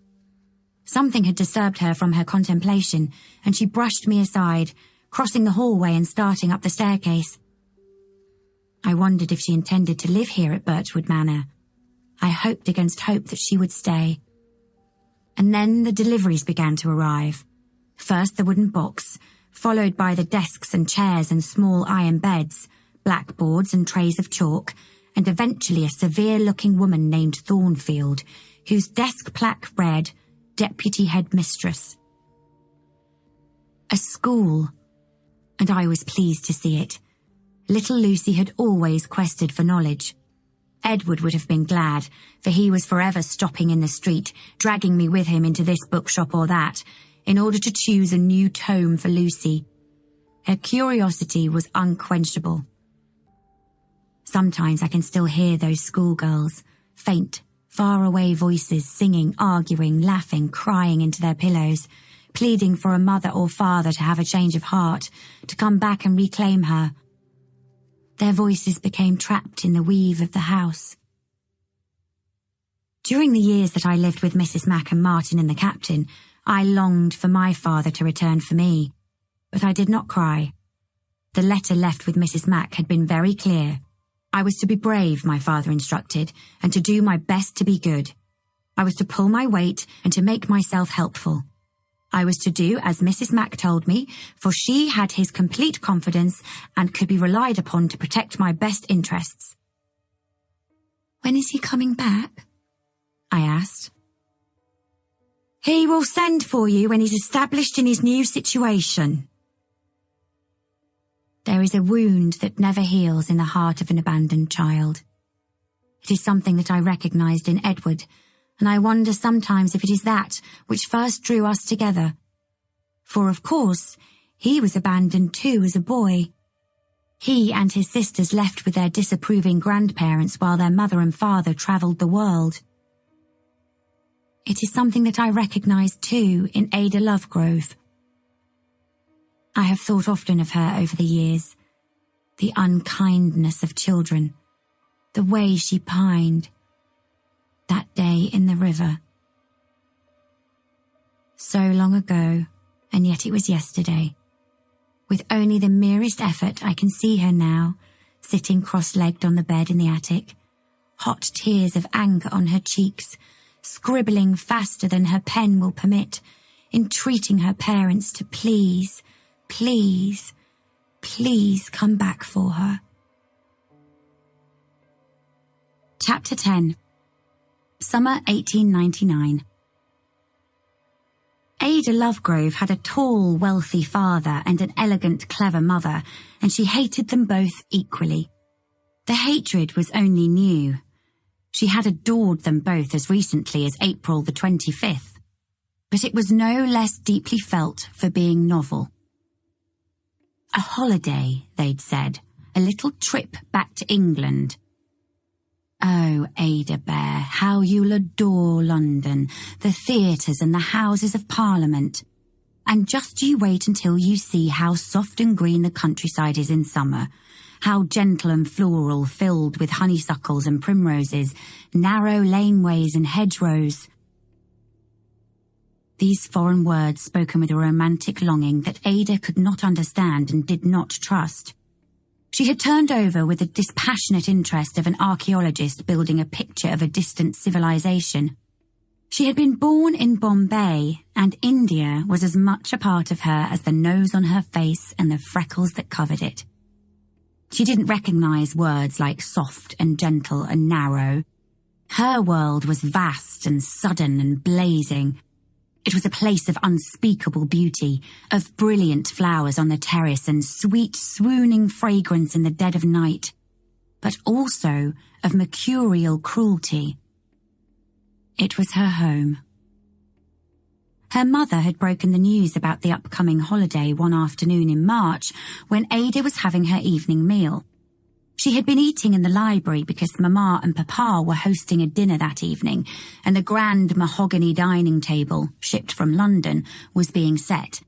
Something had disturbed her from her contemplation, and she brushed me aside, crossing the hallway and starting up the staircase. I wondered if she intended to live here at Birchwood Manor. I hoped against hope that she would stay. And then the deliveries began to arrive. First the wooden box, followed by the desks and chairs and small iron beds, blackboards and trays of chalk, and eventually a severe-looking woman named Thornfield, whose desk plaque read, Deputy Headmistress. A school, and I was pleased to see it. Little Lucy had always quested for knowledge. Edward would have been glad, for he was forever stopping in the street, dragging me with him into this bookshop or that, in order to choose a new tome for Lucy. Her curiosity was unquenchable. Sometimes I can still hear those schoolgirls, faint, far-away voices singing, arguing, laughing, crying into their pillows, pleading for a mother or father to have a change of heart, to come back and reclaim her. Their voices became trapped in the weave of the house. During the years that I lived with Mrs. Mac and Martin and the captain, I longed for my father to return for me, but I did not cry. The letter left with Mrs. Mac had been very clear. I was to be brave, my father instructed, and to do my best to be good. I was to pull my weight and to make myself helpful. I was to do as Mrs. Mac told me, for she had his complete confidence and could be relied upon to protect my best interests. "When is he coming back?" I asked. He will send for you when he's established in his new situation. There is a wound that never heals in the heart of an abandoned child. It is something that I recognised in Edward, and I wonder sometimes if it is that which first drew us together. For, of course, he was abandoned too as a boy. He and his sisters left with their disapproving grandparents while their mother and father travelled the world. It is something that I recognise too in Ada Lovegrove. I have thought often of her over the years, the unkindness of children, the way she pined, that day in the river. So long ago, and yet it was yesterday. With only the merest effort I can see her now, sitting cross-legged on the bed in the attic, hot tears of anger on her cheeks, scribbling faster than her pen will permit, entreating her parents to please, please, please come back for her. Chapter 10. Summer 1899. Ada Lovegrove had a tall, wealthy father and an elegant, clever mother, and she hated them both equally. The hatred was only new. She had adored them both as recently as April the 25th, but it was no less deeply felt for being novel. A holiday, they'd said, a little trip back to England. Oh, Ada Bear, how you'll adore London, the theatres and the Houses of Parliament. And just you wait until you see how soft and green the countryside is in summer, how gentle and floral, filled with honeysuckles and primroses, narrow laneways and hedgerows. These foreign words spoken with a romantic longing that Ada could not understand and did not trust. She had turned over with the dispassionate interest of an archaeologist building a picture of a distant civilization. She had been born in Bombay, and India was as much a part of her as the nose on her face and the freckles that covered it. She didn't recognize words like soft and gentle and narrow. Her world was vast and sudden and blazing. It was a place of unspeakable beauty, of brilliant flowers on the terrace and sweet, swooning fragrance in the dead of night, but also of mercurial cruelty. It was her home. Her mother had broken the news about the upcoming holiday one afternoon in March when Ada was having her evening meal. She had been eating in the library because Mamma and Papa were hosting a dinner that evening, and the grand mahogany dining table, shipped from London, was being set.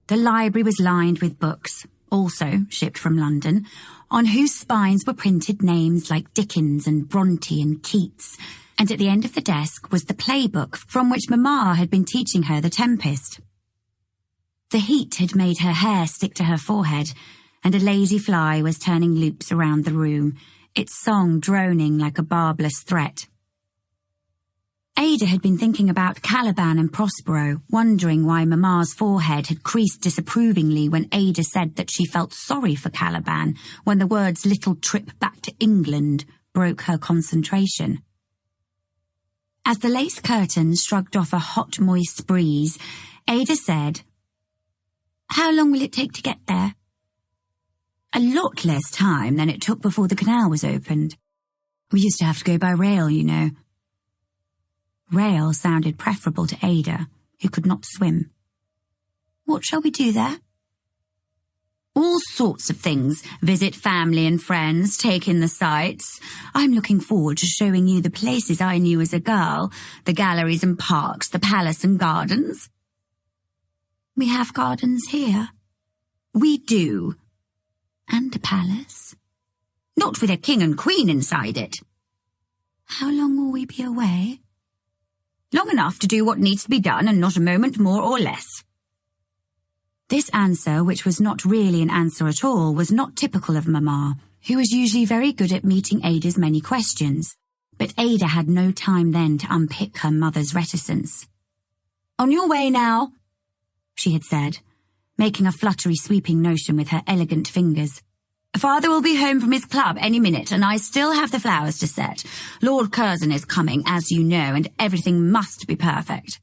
The library was lined with books, also shipped from London, on whose spines were printed names like Dickens and Bronte and Keats, and at the end of the desk was the playbook from which Mamma had been teaching her The Tempest. The heat had made her hair stick to her forehead, and a lazy fly was turning loops around the room, its song droning like a barbless threat. Ada had been thinking about Caliban and Prospero, wondering why Mamma's forehead had creased disapprovingly when Ada said that she felt sorry for Caliban when the words "little trip back to England" broke her concentration. As the lace curtains shrugged off a hot, moist breeze, Ada said, "How long will it take to get there?" "A lot less time than it took before the canal was opened. We used to have to go by rail, you know." Rail sounded preferable to Ada, who could not swim. "What shall we do there?" "All sorts of things. Visit family and friends, take in the sights. I'm looking forward to showing you the places I knew as a girl, the galleries and parks, the palace and gardens." "We have gardens here." "We do." "And a palace?" "Not with a king and queen inside it." "How long will we be away?" "Long enough to do what needs to be done and not a moment more or less." This answer, which was not really an answer at all, was not typical of Mamma, who was usually very good at meeting Ada's many questions. But Ada had no time then to unpick her mother's reticence. "On your way now," she had said, making a fluttery sweeping motion with her elegant fingers. "Father will be home from his club any minute, and I still have the flowers to set. Lord Curzon is coming, as you know, and everything must be perfect."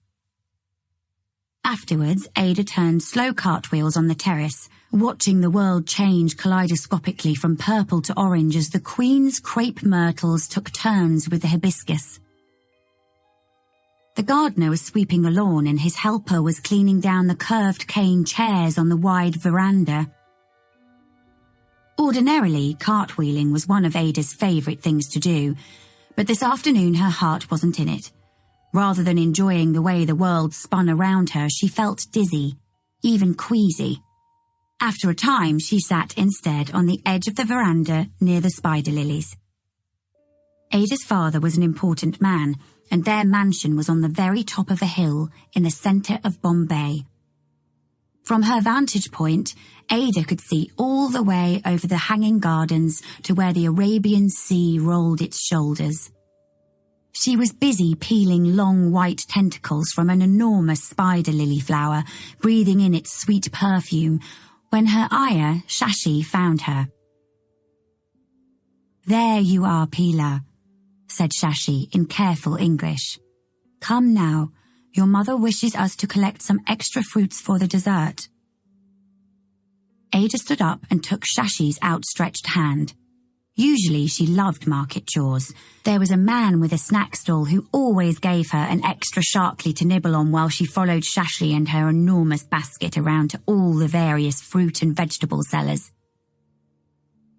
Afterwards, Ada turned slow cartwheels on the terrace, watching the world change kaleidoscopically from purple to orange as the Queen's crepe myrtles took turns with the hibiscus. The gardener was sweeping the lawn and his helper was cleaning down the curved cane chairs on the wide veranda. Ordinarily, cartwheeling was one of Ada's favourite things to do, but this afternoon her heart wasn't in it. Rather than enjoying the way the world spun around her, she felt dizzy, even queasy. After a time, she sat instead on the edge of the veranda near the spider lilies. Ada's father was an important man, and their mansion was on the very top of a hill in the centre of Bombay. From her vantage point, Ada could see all the way over the hanging gardens to where the Arabian Sea rolled its shoulders. She was busy peeling long white tentacles from an enormous spider lily flower, breathing in its sweet perfume, when her ayah, Shashi, found her. "There you are, Pila," said Shashi in careful English. "Come now, your mother wishes us to collect some extra fruits for the dessert." Ada stood up and took Shashi's outstretched hand. Usually she loved market chores. There was a man with a snack stall who always gave her an extra sharkly to nibble on while she followed Shashi and her enormous basket around to all the various fruit and vegetable sellers.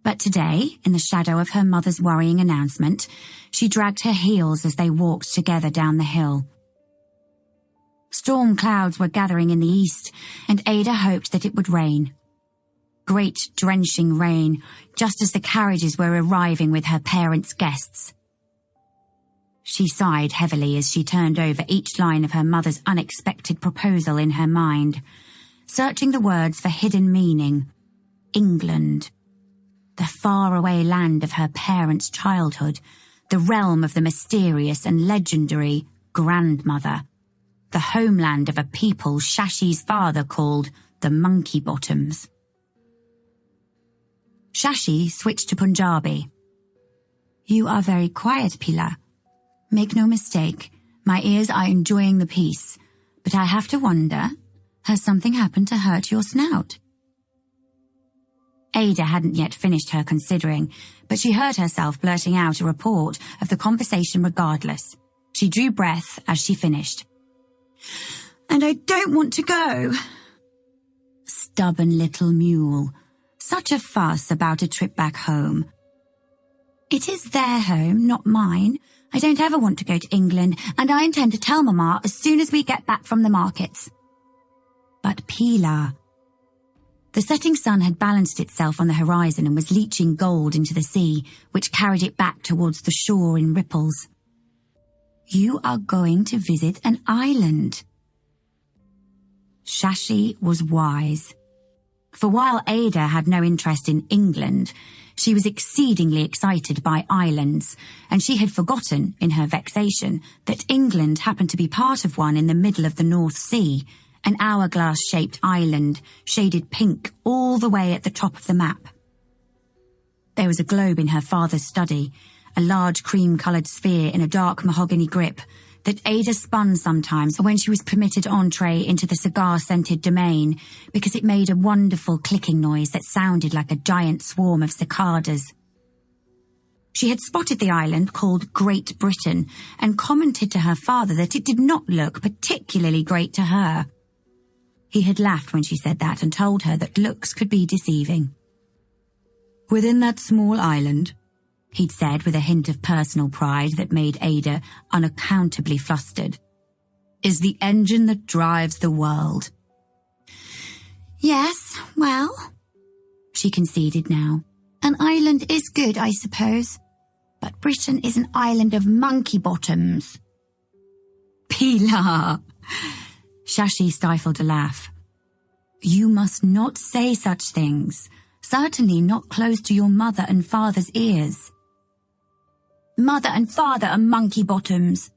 But today, in the shadow of her mother's worrying announcement, she dragged her heels as they walked together down the hill. Storm clouds were gathering in the east, and Ada hoped that it would rain. Great drenching rain, just as the carriages were arriving with her parents' guests. She sighed heavily as she turned over each line of her mother's unexpected proposal in her mind, searching the words for hidden meaning. England. The faraway land of her parents' childhood, the realm of the mysterious and legendary grandmother, the homeland of a people Shashi's father called the Monkey Bottoms. Shashi switched to Punjabi. "You are very quiet, Pila. Make no mistake, my ears are enjoying the peace, but I have to wonder, has something happened to hurt your snout?" Ada hadn't yet finished her considering, but she heard herself blurting out a report of the conversation regardless. She drew breath as she finished. "And I don't want to go." Stubborn little mule. Such a fuss about a trip back home. "It is their home, not mine. I don't ever want to go to England, and I intend to tell Mama as soon as we get back from the markets." But Pila. The setting sun had balanced itself on the horizon and was leaching gold into the sea, which carried it back towards the shore in ripples. "You are going to visit an island." Shashi was wise. For while Ada had no interest in England, she was exceedingly excited by islands, and she had forgotten, in her vexation, that England happened to be part of one in the middle of the North Sea, an hourglass-shaped island, shaded pink all the way at the top of the map. There was a globe in her father's study, a large cream-coloured sphere in a dark mahogany grip, that Ada spun sometimes when she was permitted entree into the cigar-scented domain, because it made a wonderful clicking noise that sounded like a giant swarm of cicadas. She had spotted the island called Great Britain and commented to her father that it did not look particularly great to her. He had laughed when she said that and told her that looks could be deceiving. "Within that small island," he'd said with a hint of personal pride that made Ada unaccountably flustered, "is the engine that drives the world." "Yes, well," she conceded now, "an island is good, I suppose. But Britain is an island of monkey bottoms." "Pila!" Shashi stifled a laugh. "You must not say such things, certainly not close to your mother and father's ears." "Mother and father are monkey bottoms,"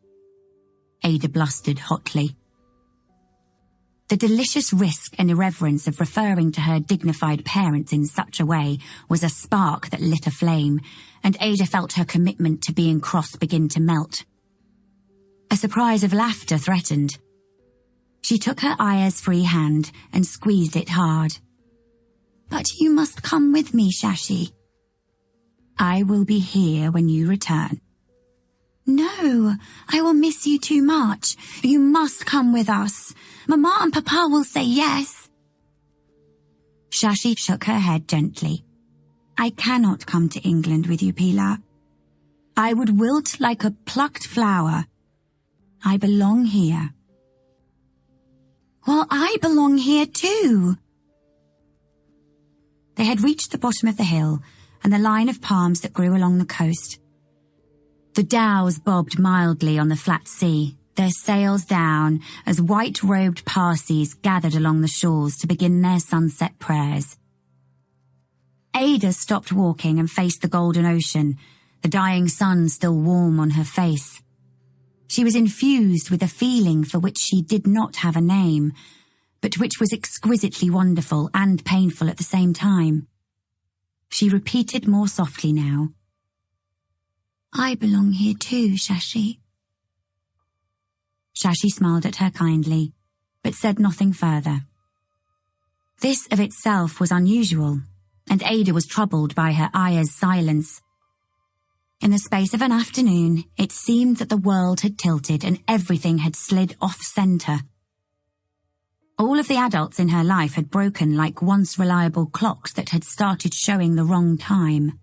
Ada blustered hotly. The delicious risk and irreverence of referring to her dignified parents in such a way was a spark that lit a flame, and Ada felt her commitment to being cross begin to melt. A surprise of laughter threatened. She took her Aya's free hand and squeezed it hard. "But you must come with me, Shashi." "I will be here when you return." "No, I will miss you too much. You must come with us. Mama and Papa will say yes." Shashi shook her head gently. "I cannot come to England with you, Pilar. I would wilt like a plucked flower. I belong here." "Well, I belong here too." They had reached the bottom of the hill and the line of palms that grew along the coast. The dhows bobbed mildly on the flat sea, their sails down as white-robed Parsis gathered along the shores to begin their sunset prayers. Ada stopped walking and faced the golden ocean, the dying sun still warm on her face. She was infused with a feeling for which she did not have a name, but which was exquisitely wonderful and painful at the same time. She repeated more softly now, "I belong here too, Shashi." Shashi smiled at her kindly, but said nothing further. This of itself was unusual, and Ada was troubled by her Aya's silence. In the space of an afternoon, it seemed that the world had tilted and everything had slid off-centre. All of the adults in her life had broken like once reliable clocks that had started showing the wrong time.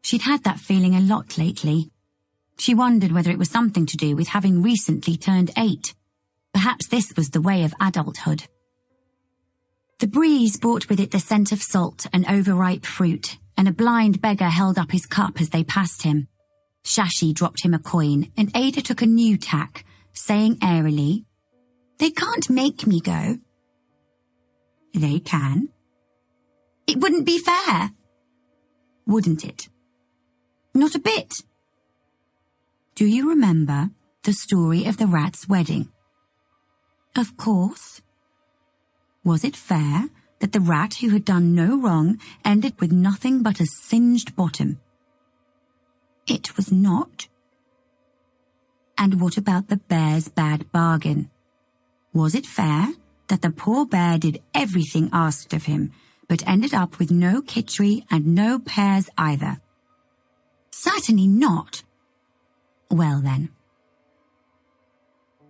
She'd had that feeling a lot lately. She wondered whether it was something to do with having recently turned 8. Perhaps this was the way of adulthood. The breeze brought with it the scent of salt and overripe fruit, and a blind beggar held up his cup as they passed him. Shashi dropped him a coin, and Ada took a new tack, saying airily, "They can't make me go." "They can." "It wouldn't be fair." "Wouldn't it?" "Not a bit." "Do you remember the story of the rat's wedding?" "Of course." Was it fair that the rat who had done no wrong ended with nothing but a singed bottom? It was not. And what about the bear's bad bargain? Was it fair that the poor bear did everything asked of him, but ended up with no kitchery and no pears either? Certainly not. Well then.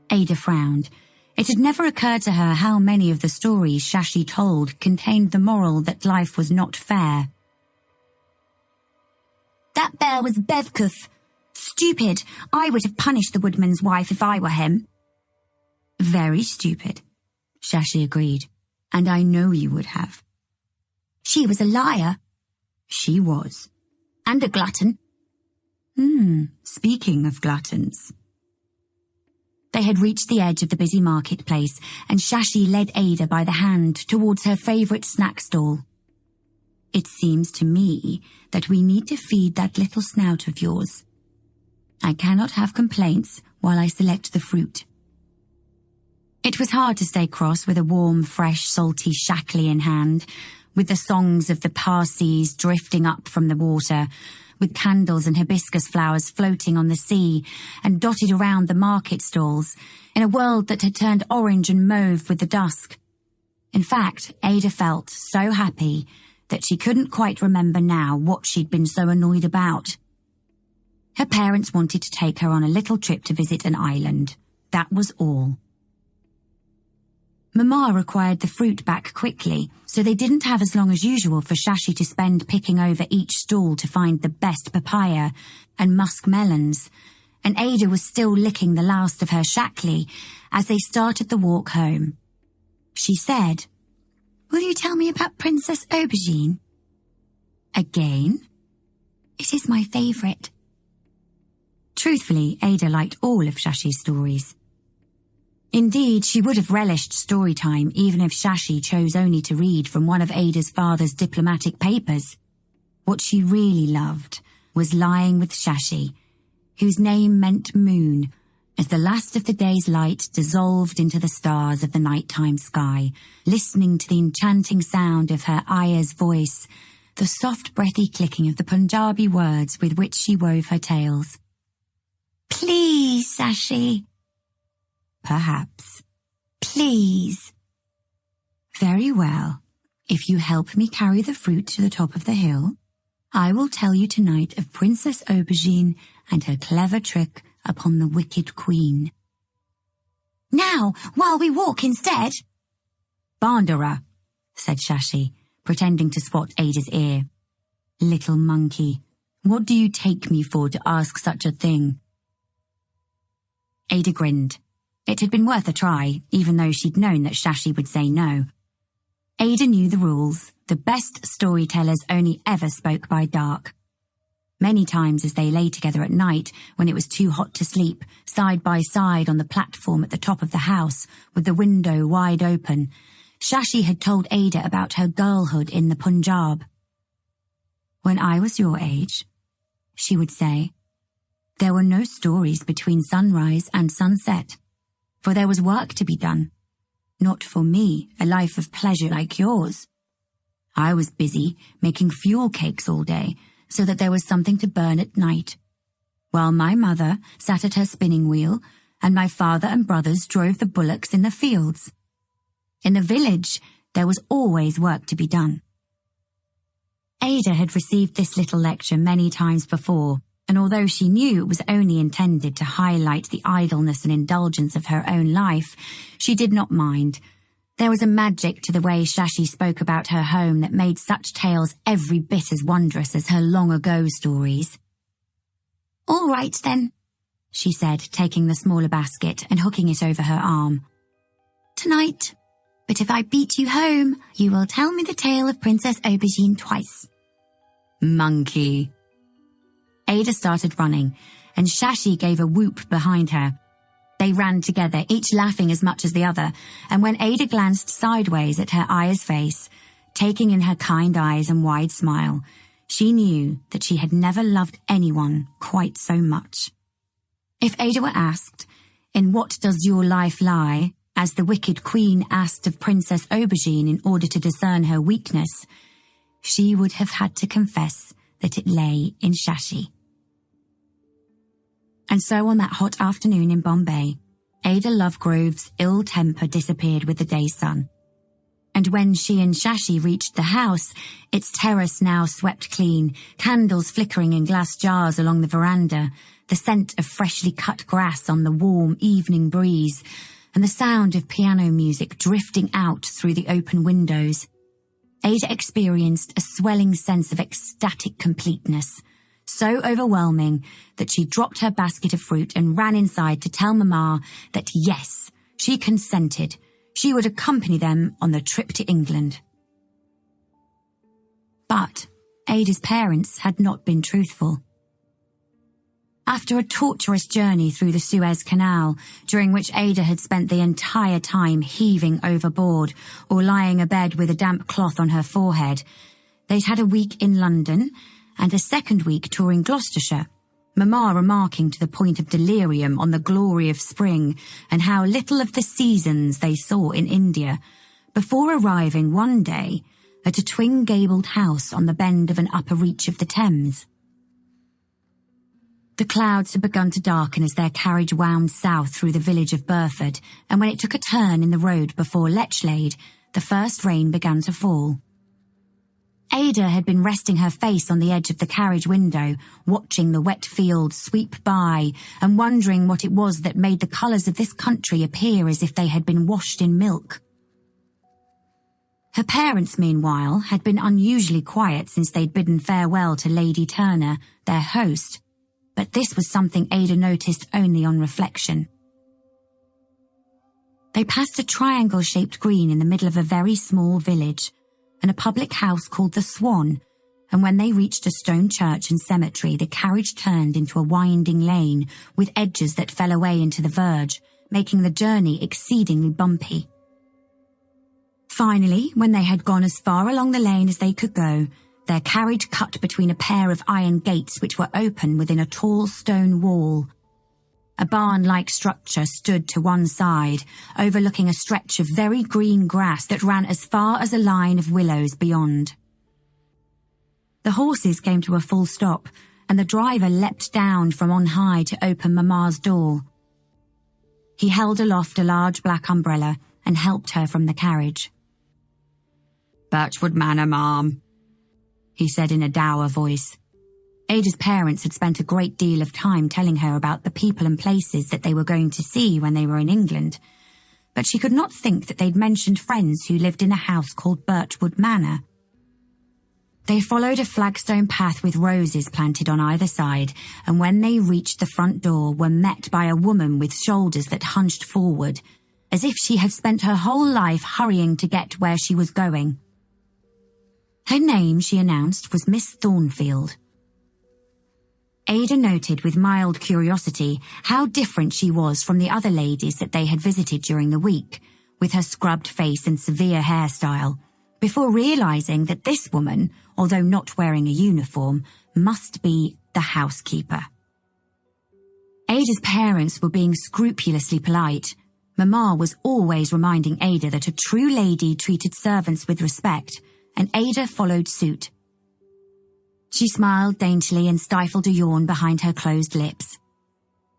Ada frowned. It had never occurred to her how many of the stories Shashi told contained the moral that life was not fair. "That bear was Bevkuth. Stupid. I would have punished the woodman's wife if I were him." "Very stupid," Shashi agreed, "and I know you would have." "She was a liar." "She was." "And a glutton." Speaking of gluttons. They had reached the edge of the busy marketplace, and Shashi led Ada by the hand towards her favourite snack stall. "It seems to me that we need to feed that little snout of yours. I cannot have complaints while I select the fruit." It was hard to stay cross with a warm, fresh, salty shakli in hand, with the songs of the Parsis drifting up from the water, with candles and hibiscus flowers floating on the sea and dotted around the market stalls, in a world that had turned orange and mauve with the dusk. In fact, Ada felt so happy that she couldn't quite remember now what she'd been so annoyed about. Her parents wanted to take her on a little trip to visit an island. That was all. Mama required the fruit back quickly, so they didn't have as long as usual for Shashi to spend picking over each stall to find the best papaya and musk melons, and Ada was still licking the last of her shakli as they started the walk home. She said, "Will you tell me about Princess Aubergine?" "Again?" "It is my favourite." Truthfully, Ada liked all of Shashi's stories. Indeed, she would have relished story time even if Shashi chose only to read from one of Ada's father's diplomatic papers. What she really loved was lying with Shashi, whose name meant moon, as the last of the day's light dissolved into the stars of the nighttime sky, listening to the enchanting sound of her Aya's voice, the soft breathy clicking of the Punjabi words with which she wove her tales. "Please, Shashi." "Perhaps." please." "Very well. If you help me carry the fruit to the top of the hill, I will tell you tonight of Princess Aubergine and her clever trick upon the wicked queen." "Now, while we walk instead." "Bandera," said Shashi, pretending to swat Ada's ear. "Little monkey, what do you take me for to ask such a thing?" Ada grinned. It had been worth a try, even though she'd known that Shashi would say no. Ada knew the rules. The best storytellers only ever spoke by dark. Many times as they lay together at night, when it was too hot to sleep, side by side on the platform at the top of the house, with the window wide open, Shashi had told Ada about her girlhood in the Punjab. "When I was your age," she would say, "there were no stories between sunrise and sunset, for there was work to be done. Not for me, a life of pleasure like yours. I was busy making fuel cakes all day, so that there was something to burn at night, while my mother sat at her spinning wheel and my father and brothers drove the bullocks in the fields. In the village, there was always work to be done." Ada had received this little lecture many times before, and although she knew it was only intended to highlight the idleness and indulgence of her own life, she did not mind. There was a magic to the way Shashi spoke about her home that made such tales every bit as wondrous as her long-ago stories. "All right, then," she said, taking the smaller basket and hooking it over her arm. "Tonight. But if I beat you home, you will tell me the tale of Princess Aubergine twice." "Monkey." Ada started running, and Shashi gave a whoop behind her. They ran together, each laughing as much as the other, and when Ada glanced sideways at her Aya's face, taking in her kind eyes and wide smile, she knew that she had never loved anyone quite so much. If Ada were asked, "In what does your life lie?" as the wicked queen asked of Princess Aubergine in order to discern her weakness, she would have had to confess that it lay in Shashi. And so on that hot afternoon in Bombay, Ada Lovegrove's ill temper disappeared with the day sun. And when she and Shashi reached the house, its terrace now swept clean, candles flickering in glass jars along the veranda, the scent of freshly cut grass on the warm evening breeze, and the sound of piano music drifting out through the open windows, Ada experienced a swelling sense of ecstatic completeness, so overwhelming that she dropped her basket of fruit and ran inside to tell Mama that yes, she consented. She would accompany them on the trip to England. But Ada's parents had not been truthful. After a torturous journey through the Suez Canal, during which Ada had spent the entire time heaving overboard or lying abed with a damp cloth on her forehead, they'd had a week in London and a second week touring Gloucestershire, Mama remarking to the point of delirium on the glory of spring and how little of the seasons they saw in India, before arriving one day at a twin-gabled house on the bend of an upper reach of the Thames. The clouds had begun to darken as their carriage wound south through the village of Burford, and when it took a turn in the road before Lechlade, the first rain began to fall. Ada had been resting her face on the edge of the carriage window, watching the wet fields sweep by and wondering what it was that made the colours of this country appear as if they had been washed in milk. Her parents, meanwhile, had been unusually quiet since they'd bidden farewell to Lady Turner, their host, but this was something Ada noticed only on reflection. They passed a triangle-shaped green in the middle of a very small village, and a public house called the Swan, and when they reached a stone church and cemetery, the carriage turned into a winding lane with edges that fell away into the verge, making the journey exceedingly bumpy. Finally, when they had gone as far along the lane as they could go, their carriage cut between a pair of iron gates which were open within a tall stone wall. A barn-like structure stood to one side, overlooking a stretch of very green grass that ran as far as a line of willows beyond. The horses came to a full stop, and the driver leapt down from on high to open Mama's door. He held aloft a large black umbrella and helped her from the carriage. "Birchwood Manor, ma'am," he said in a dour voice. Ada's parents had spent a great deal of time telling her about the people and places that they were going to see when they were in England, but she could not think that they'd mentioned friends who lived in a house called Birchwood Manor. They followed a flagstone path with roses planted on either side, and when they reached the front door were met by a woman with shoulders that hunched forward, as if she had spent her whole life hurrying to get where she was going. Her name, she announced, was Miss Thornfield. Ada noted with mild curiosity how different she was from the other ladies that they had visited during the week, with her scrubbed face and severe hairstyle, before realizing that this woman, although not wearing a uniform, must be the housekeeper. Ada's parents were being scrupulously polite. Mamma was always reminding Ada that a true lady treated servants with respect, and Ada followed suit. She smiled daintily and stifled a yawn behind her closed lips.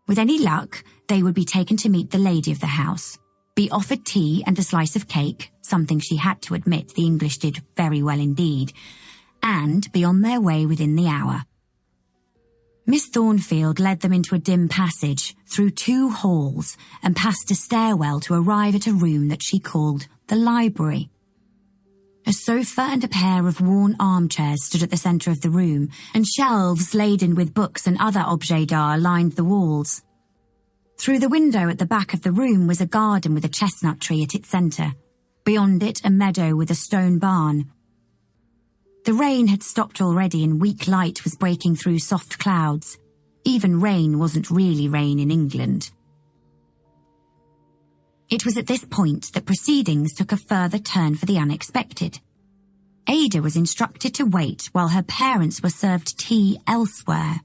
With any luck, they would be taken to meet the lady of the house, be offered tea and a slice of cake, something she had to admit the English did very well indeed, and be on their way within the hour. Miss Thornfield led them into a dim passage, through 2 halls, and past a stairwell to arrive at a room that she called the library. A sofa and a pair of worn armchairs stood at the centre of the room, and shelves laden with books and other objets d'art lined the walls. Through the window at the back of the room was a garden with a chestnut tree at its centre. Beyond it, a meadow with a stone barn. The rain had stopped already and weak light was breaking through soft clouds. Even rain wasn't really rain in England. It was at this point that proceedings took a further turn for the unexpected. Ada was instructed to wait while her parents were served tea elsewhere.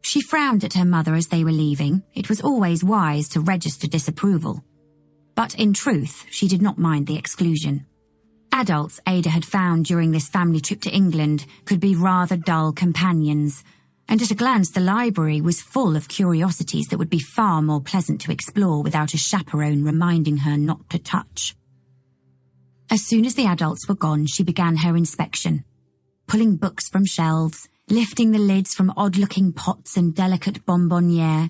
She frowned at her mother as they were leaving. It was always wise to register disapproval. But in truth, she did not mind the exclusion. Adults Ada had found during this family trip to England could be rather dull companions, and at a glance the library was full of curiosities that would be far more pleasant to explore without a chaperone reminding her not to touch. As soon as the adults were gone, she began her inspection, pulling books from shelves, lifting the lids from odd-looking pots and delicate bonbonniere,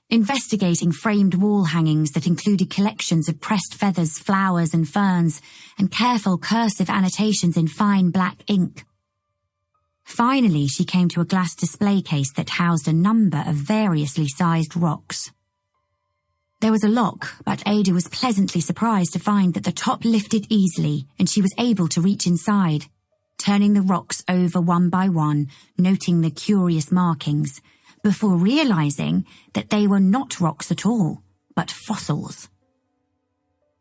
investigating framed wall hangings that included collections of pressed feathers, flowers and ferns, and careful cursive annotations in fine black ink. Finally, she came to a glass display case that housed a number of variously sized rocks. There was a lock, but Ada was pleasantly surprised to find that the top lifted easily and she was able to reach inside, turning the rocks over one by one, noting the curious markings, before realizing that they were not rocks at all, but fossils.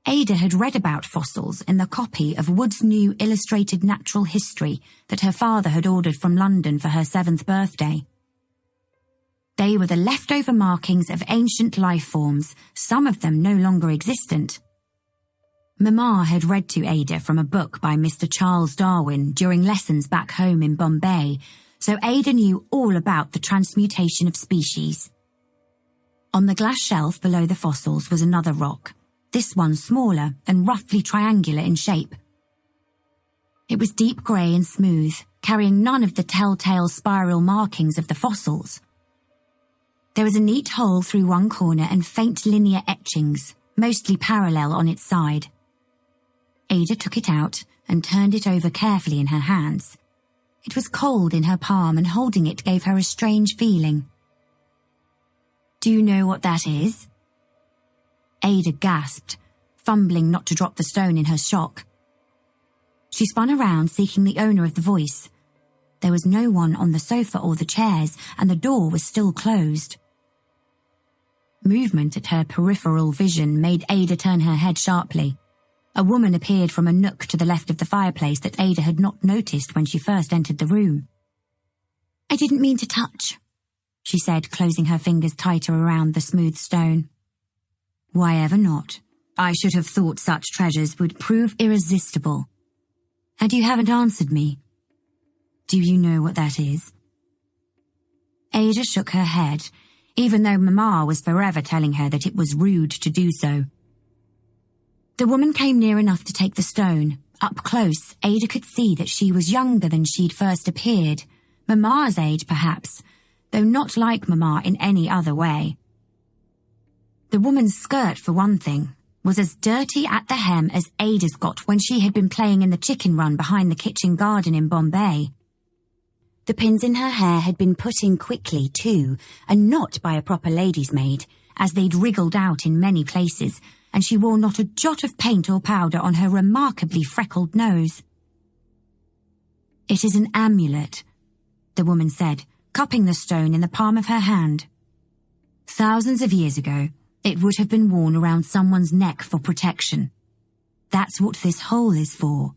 Ada had read about fossils in the copy of Wood's new illustrated natural history that her father had ordered from London for her 7th birthday. They were the leftover markings of ancient life forms, some of them no longer existent. Mamma had read to Ada from a book by Mr. Charles Darwin during lessons back home in Bombay, so Ada knew all about the transmutation of species. On the glass shelf below the fossils was another rock, this one smaller and roughly triangular in shape. It was deep grey and smooth, carrying none of the telltale spiral markings of the fossils. There was a neat hole through one corner and faint linear etchings, mostly parallel on its side. Ada took it out and turned it over carefully in her hands. It was cold in her palm and holding it gave her a strange feeling. "Do you know what that is?" Ada gasped, fumbling not to drop the stone in her shock. She spun around, seeking the owner of the voice. There was no one on the sofa or the chairs, and the door was still closed. Movement at her peripheral vision made Ada turn her head sharply. A woman appeared from a nook to the left of the fireplace that Ada had not noticed when she first entered the room. "I didn't mean to touch," she said, closing her fingers tighter around the smooth stone. "Why ever not? I should have thought such treasures would prove irresistible. And you haven't answered me. Do you know what that is?" Ada shook her head, even though Mamma was forever telling her that it was rude to do so. The woman came near enough to take the stone. Up close, Ada could see that she was younger than she'd first appeared. Mamma's age, perhaps, though not like Mamma in any other way. The woman's skirt, for one thing, was as dirty at the hem as Ada's got when she had been playing in the chicken run behind the kitchen garden in Bombay. The pins in her hair had been put in quickly, too, and not by a proper lady's maid, as they'd wriggled out in many places, and she wore not a jot of paint or powder on her remarkably freckled nose. "It is an amulet," the woman said, cupping the stone in the palm of her hand. "Thousands of years ago, it would have been worn around someone's neck for protection. That's what this hole is for."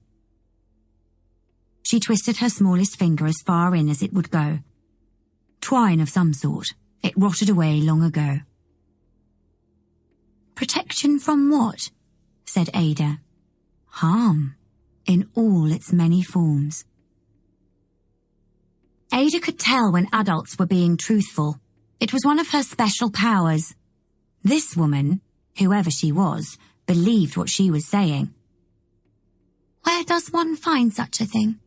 She twisted her smallest finger as far in as it would go. Twine of some sort. It rotted away long ago. "Protection from what?" said Ada. "Harm, in all its many forms." Ada could tell when adults were being truthful. It was one of her special powers. This woman, whoever she was, believed what she was saying. "Where does one find such a thing?"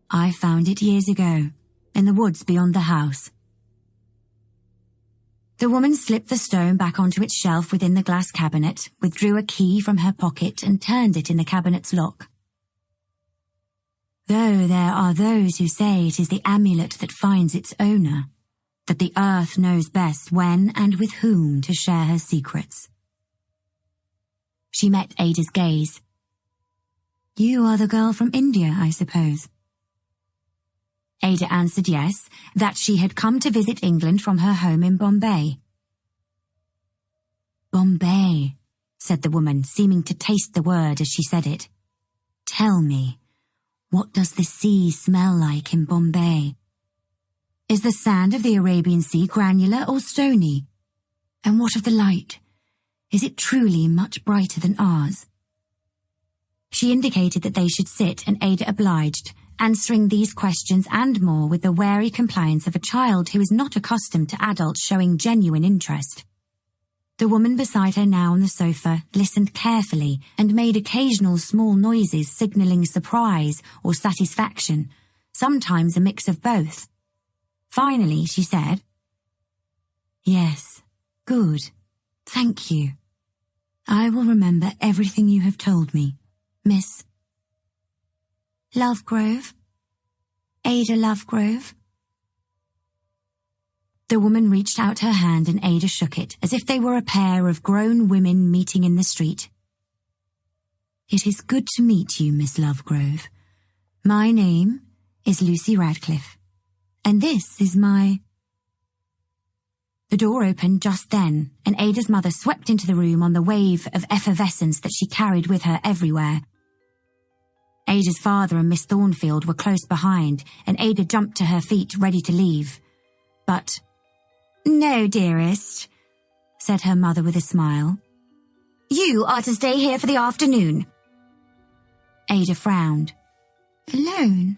"I found it years ago, in the woods beyond the house." The woman slipped the stone back onto its shelf within the glass cabinet, withdrew a key from her pocket and turned it in the cabinet's lock. "Though there are those who say it is the amulet that finds its owner, that the earth knows best when and with whom to share her secrets." She met Ada's gaze. "You are the girl from India, I suppose?" Ada answered yes, that she had come to visit England from her home in Bombay. "Bombay," said the woman, seeming to taste the word as she said it. "Tell me, what does the sea smell like in Bombay? Is the sand of the Arabian Sea granular or stony? And what of the light? Is it truly much brighter than ours?" She indicated that they should sit, and Ada obliged, answering these questions and more with the wary compliance of a child who is not accustomed to adults showing genuine interest. The woman beside her now on the sofa listened carefully and made occasional small noises signalling surprise or satisfaction, sometimes a mix of both. Finally, she said, "Yes, good, thank you. I will remember everything you have told me, Miss Lovegrove? Ada Lovegrove?" The woman reached out her hand and Ada shook it, as if they were a pair of grown women meeting in the street. "It is good to meet you, Miss Lovegrove. My name is Lucy Radcliffe, and this is my—" The door opened just then, and Ada's mother swept into the room on the wave of effervescence that she carried with her everywhere. Ada's father and Miss Thornfield were close behind, and Ada jumped to her feet, ready to leave. But, "No, dearest," said her mother with a smile. "You are to stay here for the afternoon." Ada frowned. "Alone?"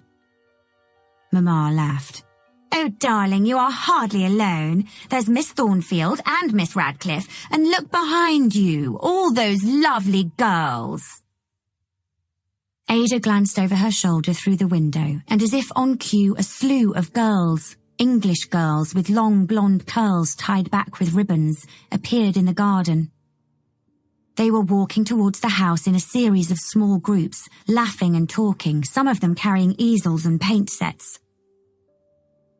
Mamma laughed. "Oh, darling, you are hardly alone. There's Miss Thornfield and Miss Radcliffe, and look behind you, all those lovely girls." Ada glanced over her shoulder through the window, and as if on cue, a slew of girls, English girls with long blonde curls tied back with ribbons, appeared in the garden. They were walking towards the house in a series of small groups, laughing and talking, some of them carrying easels and paint sets.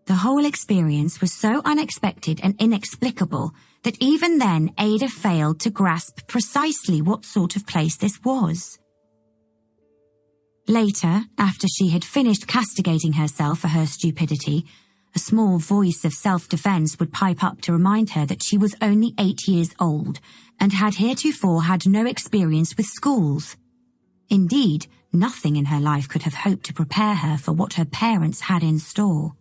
The whole experience was so unexpected and inexplicable that even then Ada failed to grasp precisely what sort of place this was. Later, after she had finished castigating herself for her stupidity, a small voice of self-defense would pipe up to remind her that she was only 8 years old and had heretofore had no experience with schools. Indeed, nothing in her life could have hoped to prepare her for what her parents had in store.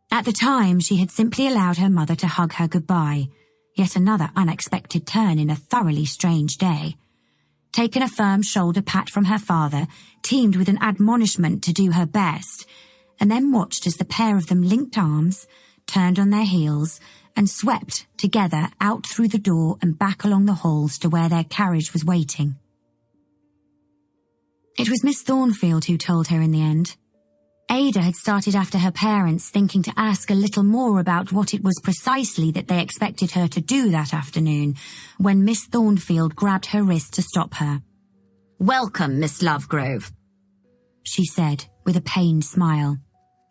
At the time, she had simply allowed her mother to hug her goodbye, yet another unexpected turn in a thoroughly strange day. Taken a firm shoulder pat from her father, teamed with an admonishment to do her best, and then watched as the pair of them linked arms, turned on their heels, and swept together out through the door and back along the halls to where their carriage was waiting. It was Miss Thornfield who told her in the end. Ada had started after her parents, thinking to ask a little more about what it was precisely that they expected her to do that afternoon, when Miss Thornfield grabbed her wrist to stop her. "Welcome, Miss Lovegrove," she said with a pained smile.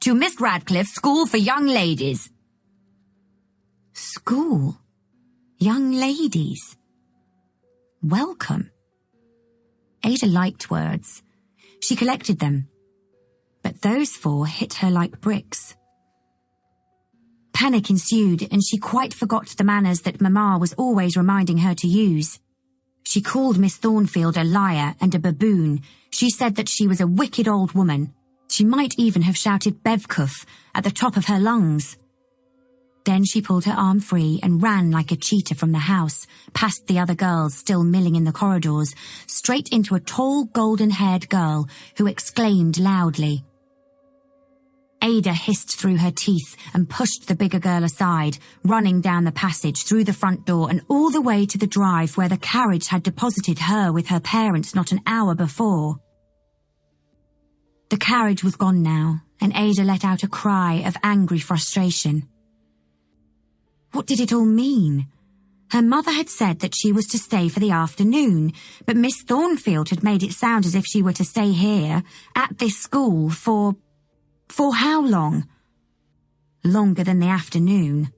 "To Miss Radcliffe's School for Young Ladies." School? Young ladies? Welcome. Ada liked words. She collected them. But those four hit her like bricks. Panic ensued, and she quite forgot the manners that Mamma was always reminding her to use. She called Miss Thornfield a liar and a baboon. She said that she was a wicked old woman. She might even have shouted Bevcuff at the top of her lungs. Then she pulled her arm free and ran like a cheetah from the house, past the other girls still milling in the corridors, straight into a tall, golden-haired girl who exclaimed loudly. Ada hissed through her teeth and pushed the bigger girl aside, running down the passage, through the front door and all the way to the drive where the carriage had deposited her with her parents not an hour before. The carriage was gone now, and Ada let out a cry of angry frustration. What did it all mean? Her mother had said that she was to stay for the afternoon, but Miss Thornfield had made it sound as if she were to stay here, at this school, for how long? Longer than the afternoon.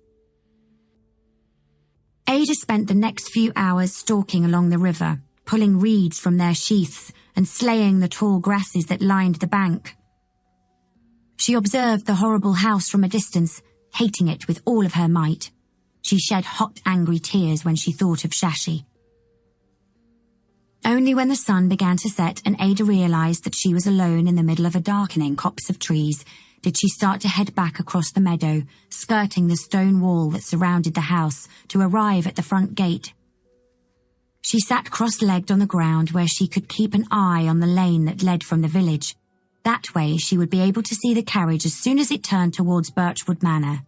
Ada spent the next few hours stalking along the river, pulling reeds from their sheaths and slaying the tall grasses that lined the bank. She observed the horrible house from a distance, hating it with all of her might. She shed hot, angry tears when she thought of Shashi. Only when the sun began to set and Ada realized that she was alone in the middle of a darkening copse of trees did she start to head back across the meadow, skirting the stone wall that surrounded the house, to arrive at the front gate. She sat cross-legged on the ground where she could keep an eye on the lane that led from the village. That way she would be able to see the carriage as soon as it turned towards Birchwood Manor.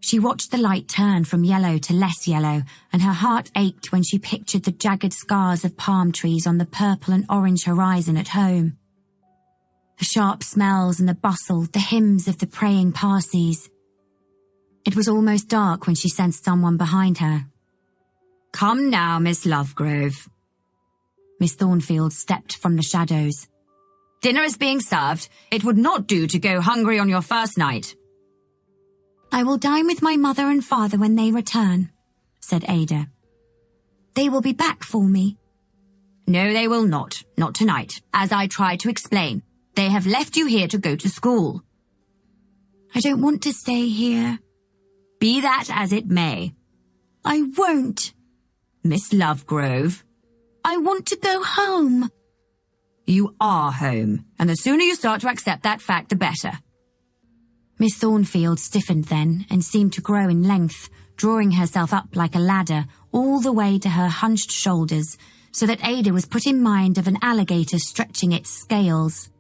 She watched the light turn from yellow to less yellow, and her heart ached when she pictured the jagged scars of palm trees on the purple and orange horizon at home. The sharp smells and the bustle, the hymns of the praying Parsees. It was almost dark when she sensed someone behind her. "Come now, Miss Lovegrove." Miss Thornfield stepped from the shadows. "Dinner is being served. It would not do to go hungry on your first night." "I will dine with my mother and father when they return," said Ada. "They will be back for me." "No, they will not. Not tonight. As I tried to explain, they have left you here to go to school." "I don't want to stay here." "Be that as it may." "I won't." "Miss Lovegrove." "I want to go home." "You are home, and the sooner you start to accept that fact, the better." Miss Thornfield stiffened then and seemed to grow in length, drawing herself up like a ladder all the way to her hunched shoulders, so that Ada was put in mind of an alligator stretching its scales.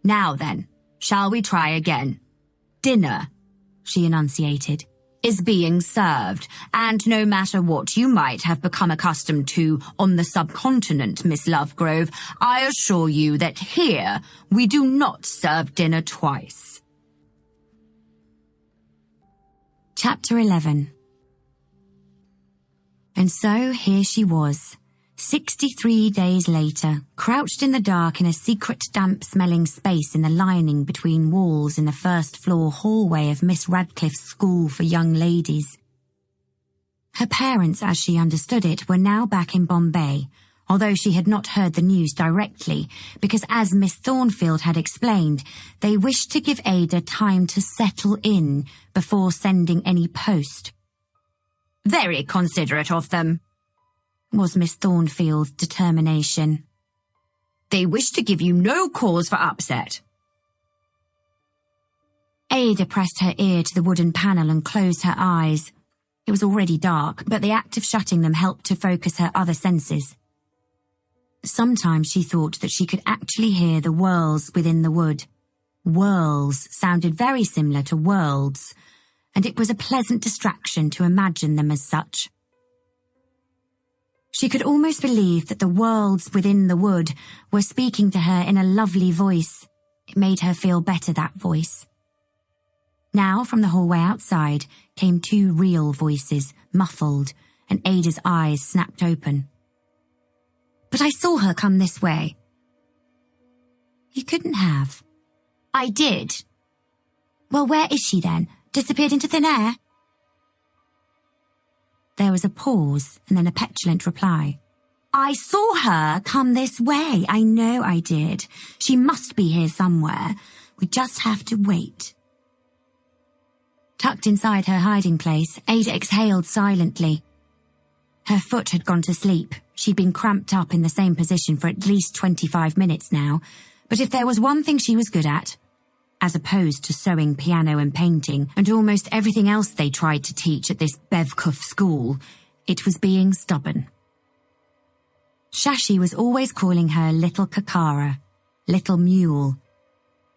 "Now then, shall we try again? Dinner," she enunciated, "is being served, and no matter what you might have become accustomed to on the subcontinent, Miss Lovegrove, I assure you that here we do not serve dinner twice." Chapter 11. And so here she was, 63 days later, crouched in the dark in a secret damp-smelling space in the lining between walls in the first-floor hallway of Miss Radcliffe's School for Young Ladies. Her parents, as she understood it, were now back in Bombay, although she had not heard the news directly, because as Miss Thornfield had explained, they wished to give Ada time to settle in before sending any post. "Very considerate of them," was Miss Thornfield's determination. "They wish to give you no cause for upset." Ada pressed her ear to the wooden panel and closed her eyes. It was already dark, but the act of shutting them helped to focus her other senses. Sometimes she thought that she could actually hear the whirls within the wood. Whirls sounded very similar to worlds, and it was a pleasant distraction to imagine them as such. She could almost believe that the worlds within the wood were speaking to her in a lovely voice. It made her feel better, that voice. Now, from the hallway outside, came two real voices, muffled, and Ada's eyes snapped open. "But I saw her come this way." "You couldn't have." "I did." "Well, where is she then? Disappeared into thin air?" There was a pause and then a petulant reply. "I saw her come this way. I know I did. She must be here somewhere. We just have to wait." Tucked inside her hiding place, Ada exhaled silently. Her foot had gone to sleep. She'd been cramped up in the same position for at least 25 minutes now, but if there was one thing she was good at, as opposed to sewing, piano and painting, and almost everything else they tried to teach at this Bevcuff school, it was being stubborn. Shashi was always calling her Little Kakara, Little Mule.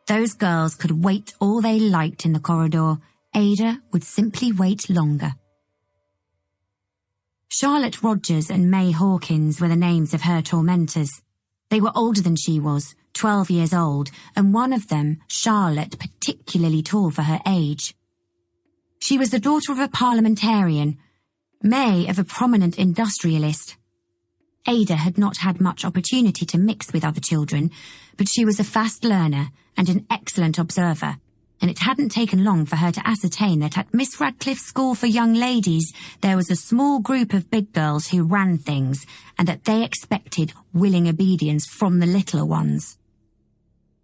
Those girls could wait all they liked in the corridor. Ada would simply wait longer. Charlotte Rogers and May Hawkins were the names of her tormentors. They were older than she was, 12 years old, and one of them, Charlotte, particularly tall for her age. She was the daughter of a parliamentarian, May of a prominent industrialist. Ada had not had much opportunity to mix with other children, but she was a fast learner and an excellent observer, and it hadn't taken long for her to ascertain that at Miss Radcliffe's School for Young Ladies there was a small group of big girls who ran things, and that they expected willing obedience from the littler ones.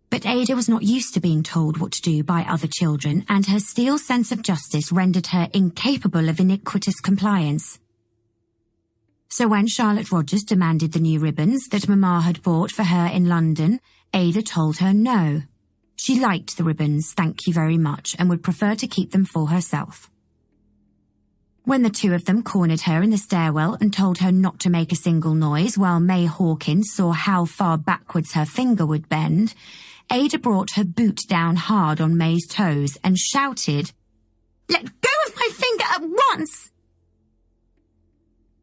But Ada was not used to being told what to do by other children, and her steel sense of justice rendered her incapable of iniquitous compliance. So when Charlotte Rogers demanded the new ribbons that Mamma had bought for her in London, Ada told her no. She liked the ribbons, thank you very much, and would prefer to keep them for herself. When the two of them cornered her in the stairwell and told her not to make a single noise while May Hawkins saw how far backwards her finger would bend, Ada brought her boot down hard on May's toes and shouted, "Let go of my finger at once!"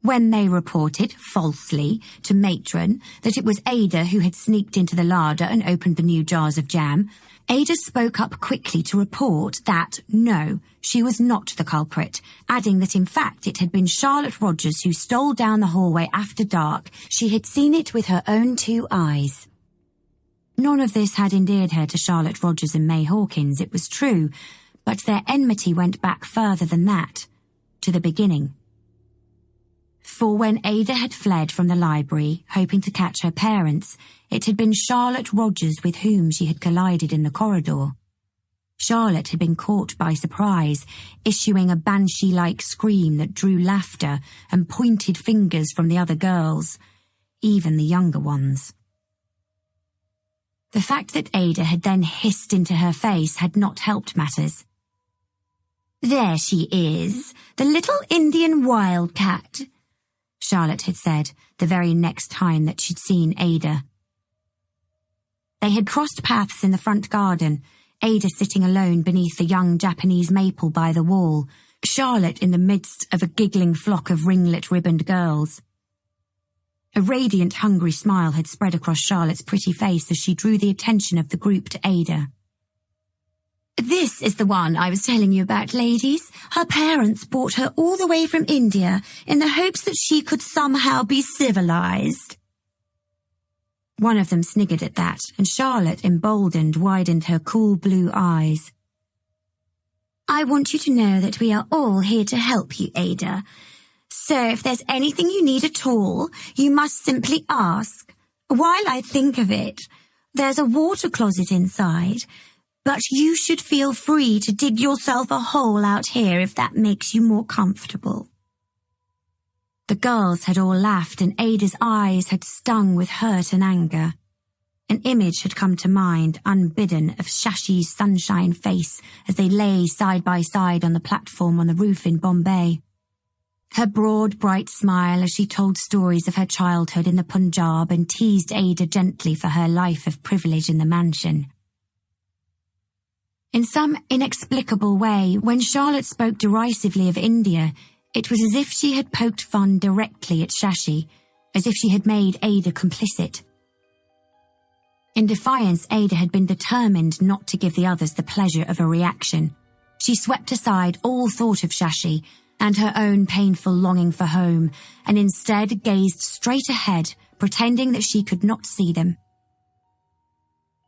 When May reported, falsely, to Matron that it was Ada who had sneaked into the larder and opened the new jars of jam, Ada spoke up quickly to report that, no, she was not the culprit, adding that in fact it had been Charlotte Rogers who stole down the hallway after dark. She had seen it with her own two eyes. None of this had endeared her to Charlotte Rogers and May Hawkins, it was true, but their enmity went back further than that, to the beginning. For when Ada had fled from the library, hoping to catch her parents, it had been Charlotte Rogers with whom she had collided in the corridor. Charlotte had been caught by surprise, issuing a banshee-like scream that drew laughter and pointed fingers from the other girls, even the younger ones. The fact that Ada had then hissed into her face had not helped matters. "There she is, the little Indian wildcat," Charlotte had said the very next time that she'd seen Ada. They had crossed paths in the front garden, Ada sitting alone beneath the young Japanese maple by the wall, Charlotte in the midst of a giggling flock of ringlet-ribboned girls. A radiant, hungry smile had spread across Charlotte's pretty face as she drew the attention of the group to Ada. "This is the one I was telling you about, ladies. Her parents brought her all the way from India in the hopes that she could somehow be civilized." One of them sniggered at that, and Charlotte, emboldened, widened her cool blue eyes. "I want you to know that we are all here to help you, Ada. So if there's anything you need at all, you must simply ask. While I think of it, there's a water closet inside, but you should feel free to dig yourself a hole out here if that makes you more comfortable." The girls had all laughed, and Ada's eyes had stung with hurt and anger. An image had come to mind, unbidden, of Shashi's sunshine face as they lay side by side on the platform on the roof in Bombay. Her broad, bright smile as she told stories of her childhood in the Punjab and teased Ada gently for her life of privilege in the mansion. In some inexplicable way, when Charlotte spoke derisively of India, it was as if she had poked fun directly at Shashi, as if she had made Ada complicit. In defiance, Ada had been determined not to give the others the pleasure of a reaction. She swept aside all thought of Shashi and her own painful longing for home, and instead gazed straight ahead, pretending that she could not see them.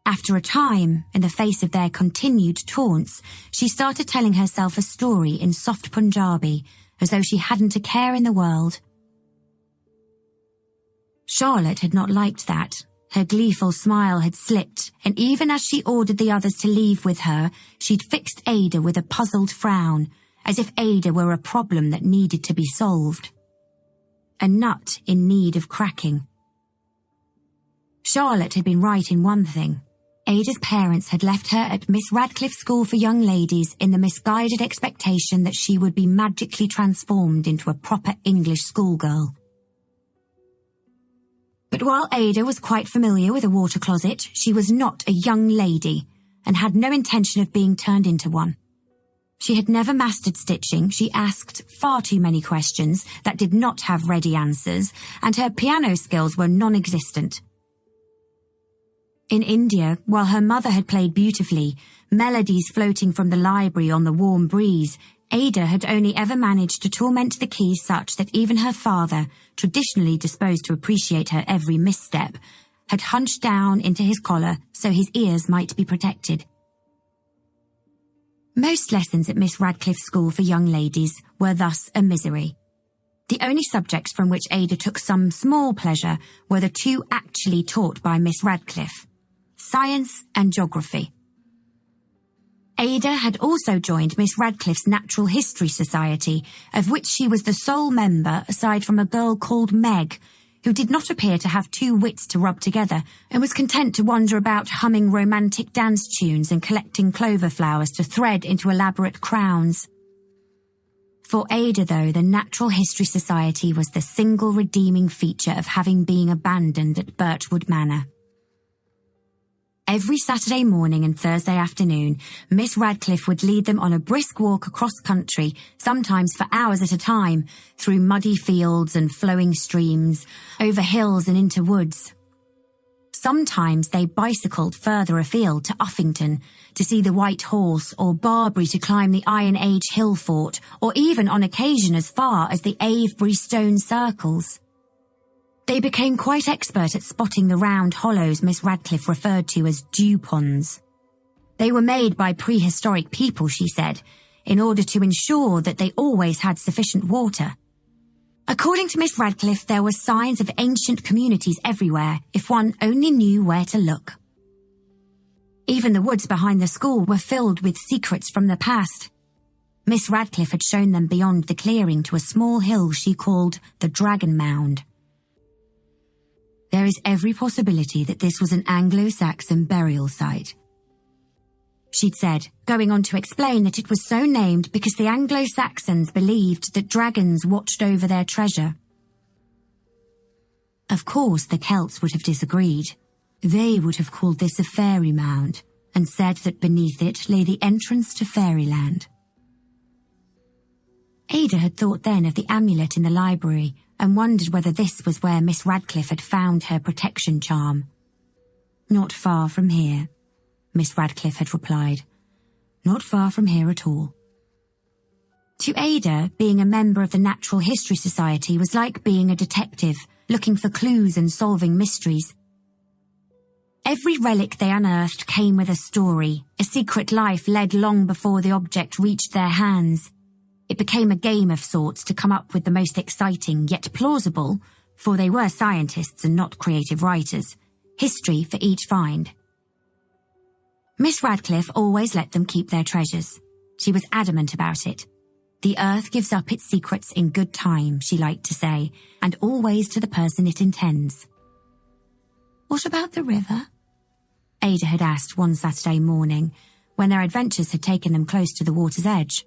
After a time, in the face of their continued taunts, she started telling herself a story in soft Punjabi, as though she hadn't a care in the world. Charlotte had not liked that. Her gleeful smile had slipped, and even as she ordered the others to leave with her, she'd fixed Ada with a puzzled frown, as if Ada were a problem that needed to be solved. A nut in need of cracking. Charlotte had been right in one thing. Ada's parents had left her at Miss Radcliffe's School for Young Ladies in the misguided expectation that she would be magically transformed into a proper English schoolgirl. But while Ada was quite familiar with a water closet, she was not a young lady and had no intention of being turned into one. She had never mastered stitching, she asked far too many questions that did not have ready answers, and her piano skills were non-existent. In India, while her mother had played beautifully, melodies floating from the library on the warm breeze, Ada had only ever managed to torment the keys such that even her father, traditionally disposed to appreciate her every misstep, had hunched down into his collar so his ears might be protected. Most lessons at Miss Radcliffe's School for Young Ladies were thus a misery. The only subjects from which Ada took some small pleasure were the two actually taught by Miss Radcliffe: science and geography. Ada had also joined Miss Radcliffe's Natural History Society, of which she was the sole member aside from a girl called Meg, who did not appear to have two wits to rub together and was content to wander about humming romantic dance tunes and collecting clover flowers to thread into elaborate crowns. For Ada, though, the Natural History Society was the single redeeming feature of having been abandoned at Birchwood Manor. Every Saturday morning and Thursday afternoon, Miss Radcliffe would lead them on a brisk walk across country, sometimes for hours at a time, through muddy fields and flowing streams, over hills and into woods. Sometimes they bicycled further afield to Uffington to see the White Horse, or Barbary to climb the Iron Age hill fort, or even on occasion as far as the Avebury stone circles. They became quite expert at spotting the round hollows Miss Radcliffe referred to as dew ponds. They were made by prehistoric people, she said, in order to ensure that they always had sufficient water. According to Miss Radcliffe, there were signs of ancient communities everywhere, if one only knew where to look. Even the woods behind the school were filled with secrets from the past. Miss Radcliffe had shown them beyond the clearing to a small hill she called the Dragon Mound. There is every possibility that this was an Anglo-Saxon burial site, she'd said, going on to explain that it was so named because the Anglo-Saxons believed that dragons watched over their treasure. Of course, the Celts would have disagreed. They would have called this a fairy mound and said that beneath it lay the entrance to fairyland. Ada had thought then of the amulet in the library and wondered whether this was where Miss Radcliffe had found her protection charm. "Not far from here," Miss Radcliffe had replied. "Not far from here at all." To Ada, being a member of the Natural History Society was like being a detective, looking for clues and solving mysteries. Every relic they unearthed came with a story, a secret life led long before the object reached their hands. It became a game of sorts to come up with the most exciting, yet plausible, for they were scientists and not creative writers, history for each find. Miss Radcliffe always let them keep their treasures. She was adamant about it. The earth gives up its secrets in good time, she liked to say, and always to the person it intends. "What about the river?" Ada had asked one Saturday morning, when their adventures had taken them close to the water's edge.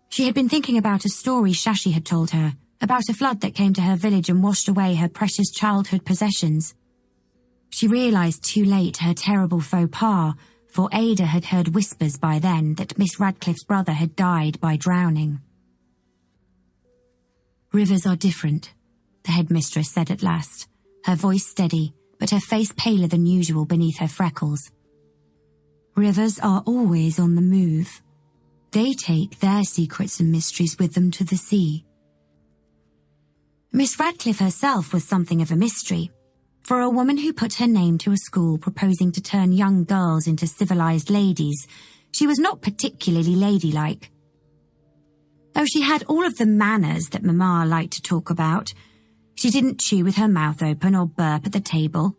She had been thinking about a story Shashi had told her, about a flood that came to her village and washed away her precious childhood possessions. She realised too late her terrible faux pas, for Ada had heard whispers by then that Miss Radcliffe's brother had died by drowning. "Rivers are different," the headmistress said at last, her voice steady, but her face paler than usual beneath her freckles. "Rivers are always on the move. They take their secrets and mysteries with them to the sea." Miss Radcliffe herself was something of a mystery. For a woman who put her name to a school proposing to turn young girls into civilized ladies, she was not particularly ladylike. Though she had all of the manners that Mamma liked to talk about, she didn't chew with her mouth open or burp at the table.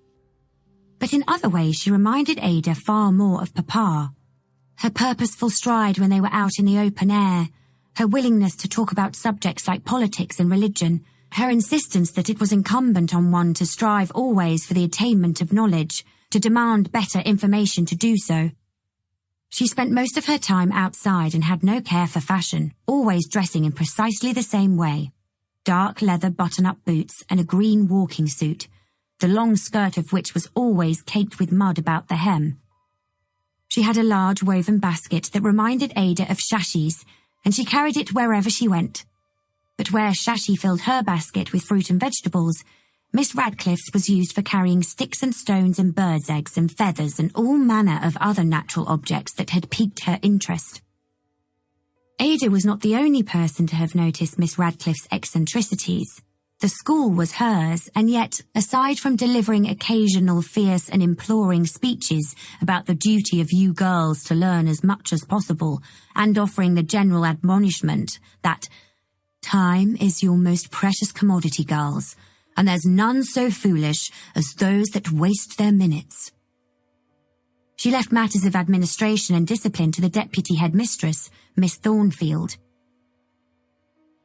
But in other ways she reminded Ada far more of Papa. Her purposeful stride when they were out in the open air, her willingness to talk about subjects like politics and religion, her insistence that it was incumbent on one to strive always for the attainment of knowledge, to demand better information to do so. She spent most of her time outside and had no care for fashion, always dressing in precisely the same way. Dark leather button-up boots and a green walking suit, the long skirt of which was always caked with mud about the hem. She had a large woven basket that reminded Ada of Shashi's, and she carried it wherever she went. But where Shashi filled her basket with fruit and vegetables, Miss Radcliffe's was used for carrying sticks and stones and birds' eggs and feathers and all manner of other natural objects that had piqued her interest. Ada was not the only person to have noticed Miss Radcliffe's eccentricities. The school was hers, and yet, aside from delivering occasional fierce and imploring speeches about the duty of you girls to learn as much as possible, and offering the general admonishment that time is your most precious commodity, girls, and there's none so foolish as those that waste their minutes. She left matters of administration and discipline to the deputy headmistress, Miss Thornfield.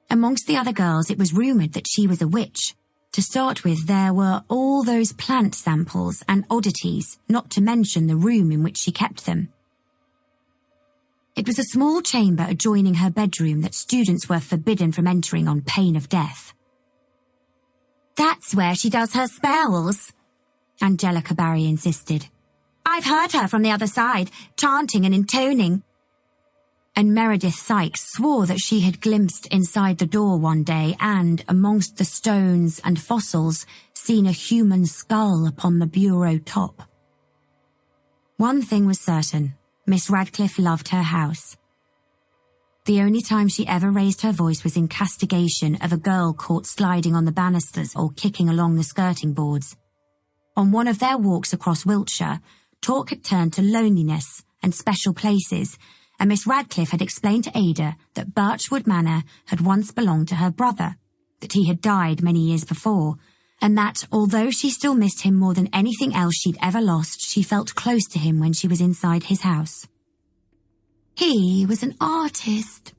Amongst the other girls, it was rumoured that she was a witch. To start with, there were all those plant samples and oddities, not to mention the room in which she kept them. It was a small chamber adjoining her bedroom that students were forbidden from entering on pain of death. "That's where she does her spells," Angelica Barry insisted. "I've heard her from the other side, chanting and intoning." And Meredith Sykes swore that she had glimpsed inside the door one day and, amongst the stones and fossils, seen a human skull upon the bureau top. One thing was certain. Miss Radcliffe loved her house. The only time she ever raised her voice was in castigation of a girl caught sliding on the banisters or kicking along the skirting boards. On one of their walks across Wiltshire, talk had turned to loneliness and special places, and Miss Radcliffe had explained to Ada that Birchwood Manor had once belonged to her brother, that he had died many years before, and that, although she still missed him more than anything else she'd ever lost, she felt close to him when she was inside his house. "He was an artist,"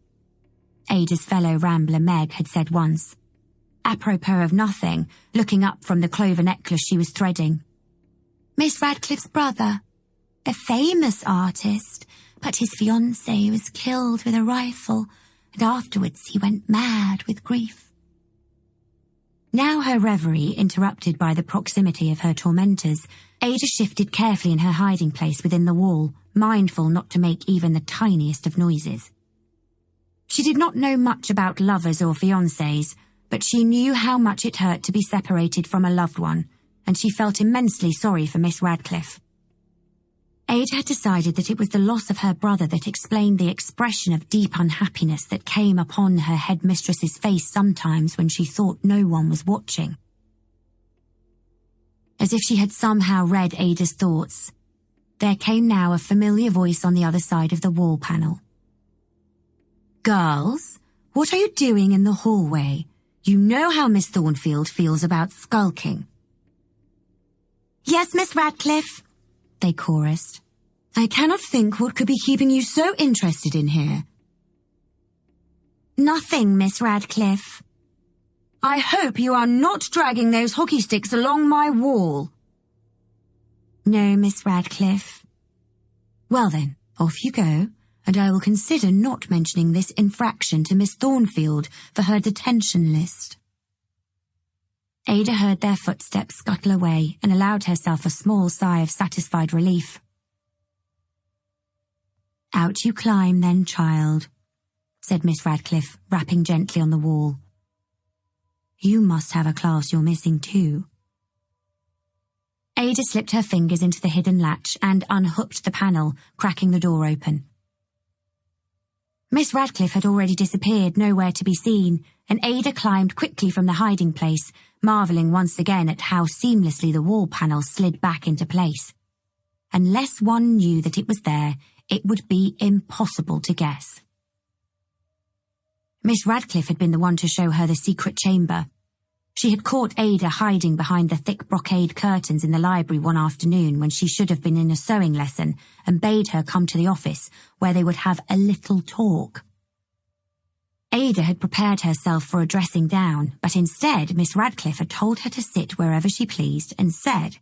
Ada's fellow rambler Meg had said once, apropos of nothing, looking up from the clover necklace she was threading. "Miss Radcliffe's brother, a famous artist, but his fiancée was killed with a rifle, and afterwards he went mad with grief." Now her reverie interrupted by the proximity of her tormentors, Ada shifted carefully in her hiding place within the wall, mindful not to make even the tiniest of noises. She did not know much about lovers or fiancés, but she knew how much it hurt to be separated from a loved one, and she felt immensely sorry for Miss Radcliffe. Ada had decided that it was the loss of her brother that explained the expression of deep unhappiness that came upon her headmistress's face sometimes when she thought no one was watching. As if she had somehow read Ada's thoughts, there came now a familiar voice on the other side of the wall panel. "Girls, what are you doing in the hallway? You know how Miss Thornfield feels about skulking." "Yes, Miss Radcliffe," they chorused. "I cannot think what could be keeping you so interested in here." "Nothing, Miss Radcliffe." "I hope you are not dragging those hockey sticks along my wall." "No, Miss Radcliffe." "Well then, off you go, and I will consider not mentioning this infraction to Miss Thornfield for her detention list." Ada heard their footsteps scuttle away and allowed herself a small sigh of satisfied relief. "Out you climb then, child," said Miss Radcliffe, rapping gently on the wall. "You must have a class you're missing too." Ada slipped her fingers into the hidden latch and unhooked the panel, cracking the door open. Miss Radcliffe had already disappeared, nowhere to be seen, and Ada climbed quickly from the hiding place, marvelling once again at how seamlessly the wall panel slid back into place. Unless one knew that it was there, it would be impossible to guess. Miss Radcliffe had been the one to show her the secret chamber. She had caught Ada hiding behind the thick brocade curtains in the library one afternoon when she should have been in a sewing lesson, and bade her come to the office, where they would have a little talk. Ada had prepared herself for a dressing down, but instead Miss Radcliffe had told her to sit wherever she pleased and said,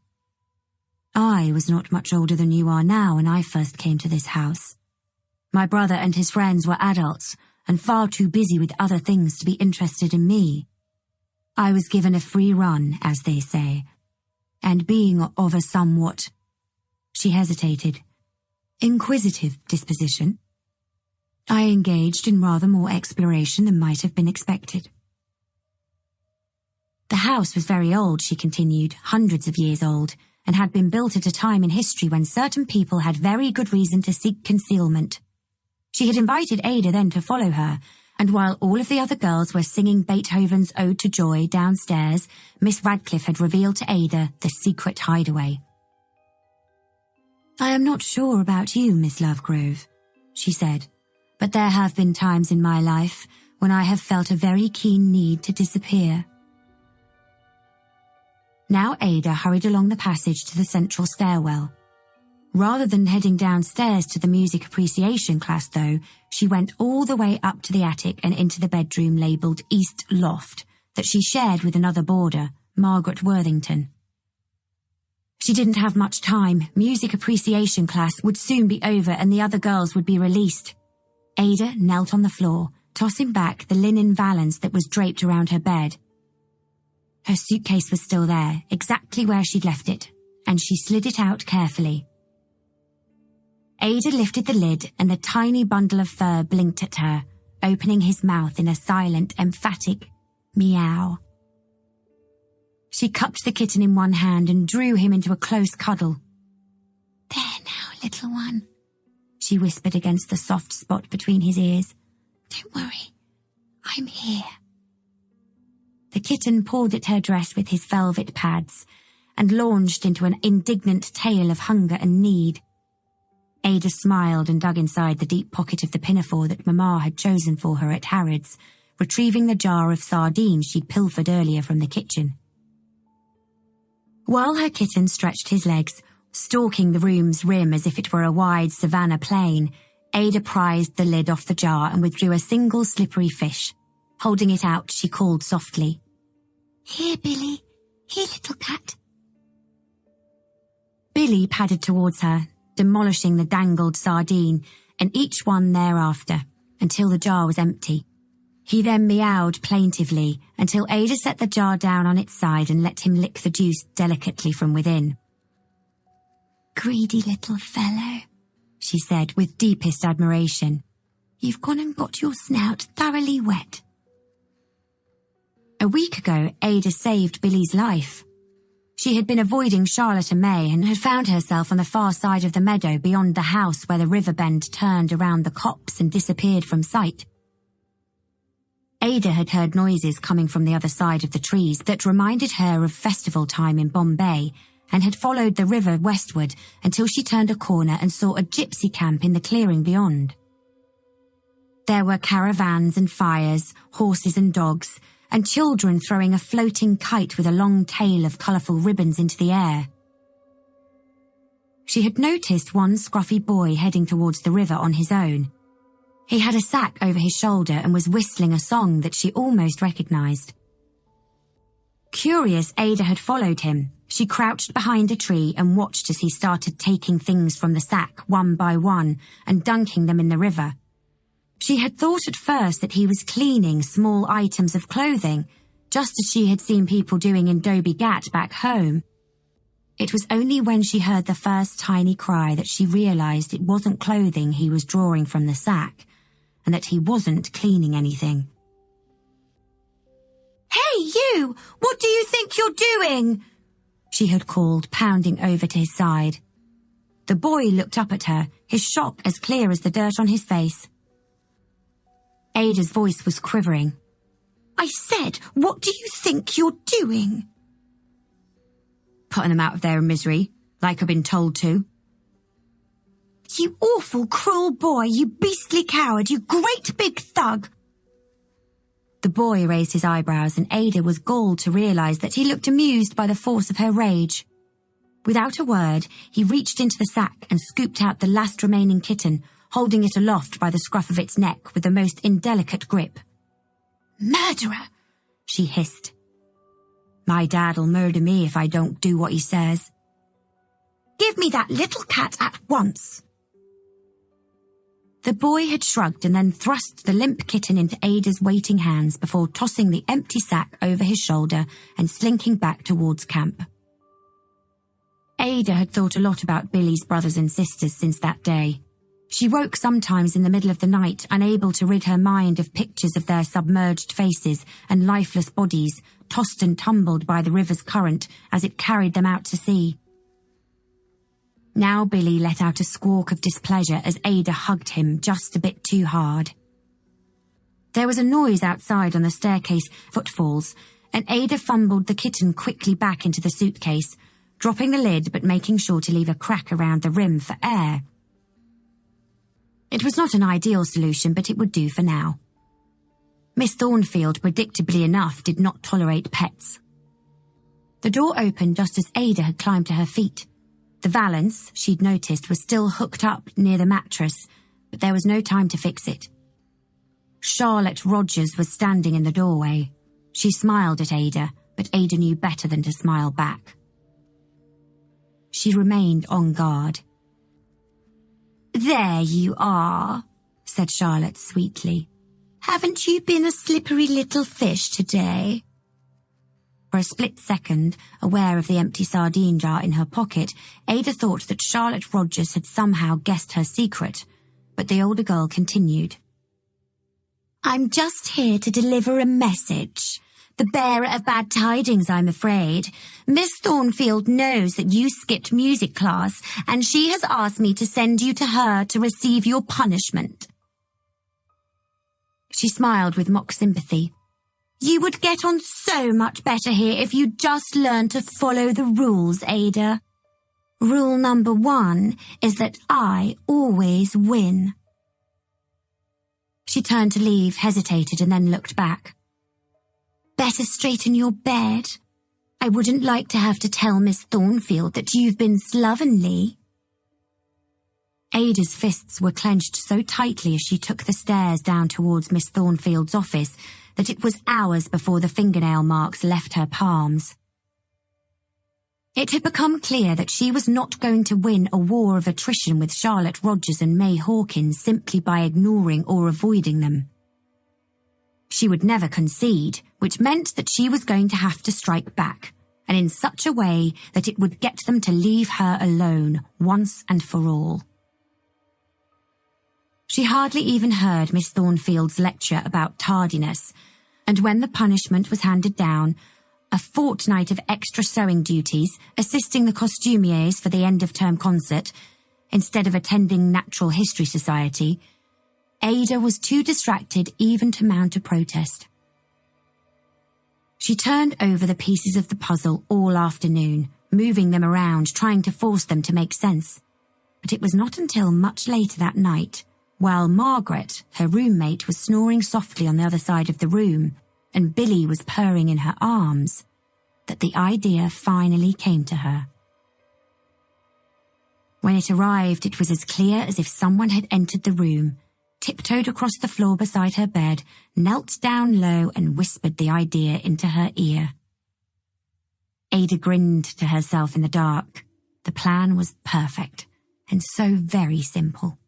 "I was not much older than you are now when I first came to this house. My brother and his friends were adults and far too busy with other things to be interested in me. I was given a free run, as they say, and being of a somewhat," she hesitated, "inquisitive disposition, I engaged in rather more exploration than might have been expected." The house was very old, she continued, hundreds of years old, and had been built at a time in history when certain people had very good reason to seek concealment. She had invited Ada then to follow her, and while all of the other girls were singing Beethoven's Ode to Joy downstairs, Miss Radcliffe had revealed to Ada the secret hideaway. "I am not sure about you, Miss Lovegrove," she said, "but there have been times in my life when I have felt a very keen need to disappear." Now Ada hurried along the passage to the central stairwell. Rather than heading downstairs to the music appreciation class, though, she went all the way up to the attic and into the bedroom labelled East Loft that she shared with another boarder, Margaret Worthington. She didn't have much time. Music appreciation class would soon be over and the other girls would be released. Ada knelt on the floor, tossing back the linen valance that was draped around her bed. Her suitcase was still there, exactly where she'd left it, and she slid it out carefully. Ada lifted the lid and the tiny bundle of fur blinked at her, opening his mouth in a silent, emphatic meow. She cupped the kitten in one hand and drew him into a close cuddle. "There now, little one," she whispered against the soft spot between his ears. "Don't worry, I'm here." The kitten pawed at her dress with his velvet pads and launched into an indignant tale of hunger and need. Ada smiled and dug inside the deep pocket of the pinafore that Mamma had chosen for her at Harrods, retrieving the jar of sardines she'd pilfered earlier from the kitchen. While her kitten stretched his legs, stalking the room's rim as if it were a wide savannah plain, Ada prized the lid off the jar and withdrew a single slippery fish. Holding it out, she called softly, "Here, Billy. Here, little cat." Billy padded towards her, demolishing the dangled sardine, and each one thereafter, until the jar was empty. He then meowed plaintively until Ada set the jar down on its side and let him lick the juice delicately from within. "Greedy little fellow," she said with deepest admiration. "You've gone and got your snout thoroughly wet." A week ago, Ada saved Billy's life. She had been avoiding Charlotte and May and had found herself on the far side of the meadow beyond the house where the river bend turned around the copse and disappeared from sight. Ada had heard noises coming from the other side of the trees that reminded her of festival time in Bombay and had followed the river westward until she turned a corner and saw a gypsy camp in the clearing beyond. There were caravans and fires, horses and dogs, and children throwing a floating kite with a long tail of colourful ribbons into the air. She had noticed one scruffy boy heading towards the river on his own. He had a sack over his shoulder and was whistling a song that she almost recognised. Curious, Ada had followed him. She crouched behind a tree and watched as he started taking things from the sack one by one and dunking them in the river. She had thought at first that he was cleaning small items of clothing, just as she had seen people doing in Dobie Ghat back home. It was only when she heard the first tiny cry that she realised it wasn't clothing he was drawing from the sack, and that he wasn't cleaning anything. "Hey, you! What do you think you're doing?" she had called, pounding over to his side. The boy looked up at her, his shock as clear as the dirt on his face. Ada's voice was quivering. "I said, what do you think you're doing?" "Putting them out of their misery, like I've been told to." "You awful, cruel boy, you beastly coward, you great big thug." The boy raised his eyebrows, and Ada was galled to realise that he looked amused by the force of her rage. Without a word, he reached into the sack and scooped out the last remaining kitten, holding it aloft by the scruff of its neck with the most indelicate grip. "Murderer!" she hissed. "My dad'll murder me if I don't do what he says." "Give me that little cat at once." The boy had shrugged and then thrust the limp kitten into Ada's waiting hands before tossing the empty sack over his shoulder and slinking back towards camp. Ada had thought a lot about Billy's brothers and sisters since that day. She woke sometimes in the middle of the night, unable to rid her mind of pictures of their submerged faces and lifeless bodies, tossed and tumbled by the river's current as it carried them out to sea. Now Billy let out a squawk of displeasure as Ada hugged him just a bit too hard. There was a noise outside on the staircase, footfalls, and Ada fumbled the kitten quickly back into the suitcase, dropping the lid but making sure to leave a crack around the rim for air. It was not an ideal solution, but it would do for now. Miss Thornfield, predictably enough, did not tolerate pets. The door opened just as Ada had climbed to her feet. The valance, she'd noticed, was still hooked up near the mattress, but there was no time to fix it. Charlotte Rogers was standing in the doorway. She smiled at Ada, but Ada knew better than to smile back. She remained on guard. "There you are," said Charlotte sweetly. "Haven't you been a slippery little fish today?" For a split second, aware of the empty sardine jar in her pocket, Ada thought that Charlotte Rogers had somehow guessed her secret, but the older girl continued. "I'm just here to deliver a message. The bearer of bad tidings, I'm afraid. Miss Thornfield knows that you skipped music class, and she has asked me to send you to her to receive your punishment." She smiled with mock sympathy. "You would get on so much better here if you just learned to follow the rules, Ada. Rule number 1 is that I always win." She turned to leave, hesitated, and then looked back. "Better straighten your bed. I wouldn't like to have to tell Miss Thornfield that you've been slovenly." Ada's fists were clenched so tightly as she took the stairs down towards Miss Thornfield's office that it was hours before the fingernail marks left her palms. It had become clear that she was not going to win a war of attrition with Charlotte Rogers and May Hawkins simply by ignoring or avoiding them. She would never concede, which meant that she was going to have to strike back, and in such a way that it would get them to leave her alone once and for all. She hardly even heard Miss Thornfield's lecture about tardiness, and when the punishment was handed down, a fortnight of extra sewing duties, assisting the costumiers for the end-of-term concert, instead of attending Natural History Society, Ada was too distracted even to mount a protest. She turned over the pieces of the puzzle all afternoon, moving them around, trying to force them to make sense. But it was not until much later that night, while Margaret, her roommate, was snoring softly on the other side of the room, and Billy was purring in her arms, that the idea finally came to her. When it arrived, it was as clear as if someone had entered the room, tiptoed across the floor beside her bed, knelt down low and whispered the idea into her ear. Ada grinned to herself in the dark. The plan was perfect, and so very simple.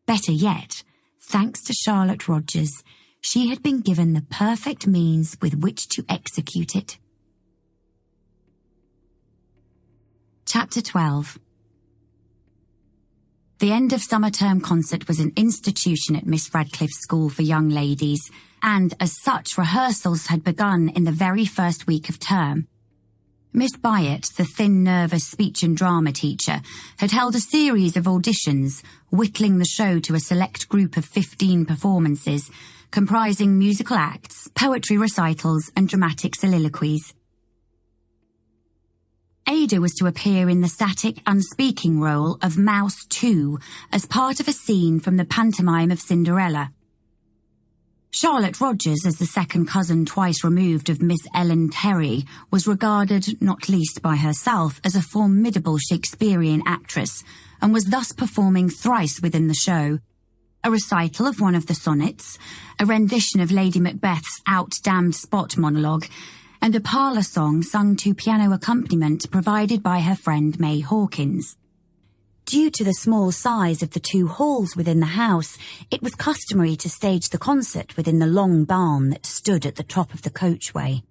Better yet, thanks to Charlotte Rogers, she had been given the perfect means with which to execute it. Chapter 12. The end of summer term concert was an institution at Miss Radcliffe's school for young ladies, and as such rehearsals had begun in the very first week of term. Miss Byatt, the thin, nervous speech and drama teacher, had held a series of auditions, whittling the show to a select group of 15 performances, comprising musical acts, poetry recitals and dramatic soliloquies. Ada was to appear in the static, unspeaking role of Mouse 2 as part of a scene from the pantomime of Cinderella. Charlotte Rogers, as the second cousin twice removed of Miss Ellen Terry, was regarded, not least by herself, as a formidable Shakespearean actress, and was thus performing thrice within the show: a recital of one of the sonnets, a rendition of Lady Macbeth's Out-Damned Spot monologue, and a parlour song sung to piano accompaniment provided by her friend May Hawkins. Due to the small size of the two halls within the house, it was customary to stage the concert within the long barn that stood at the top of the coachway.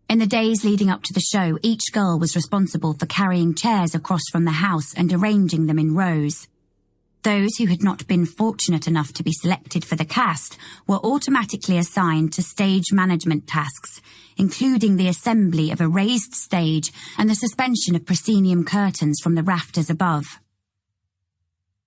In the days leading up to the show, each girl was responsible for carrying chairs across from the house and arranging them in rows. Those who had not been fortunate enough to be selected for the cast were automatically assigned to stage management tasks, including the assembly of a raised stage and the suspension of proscenium curtains from the rafters above.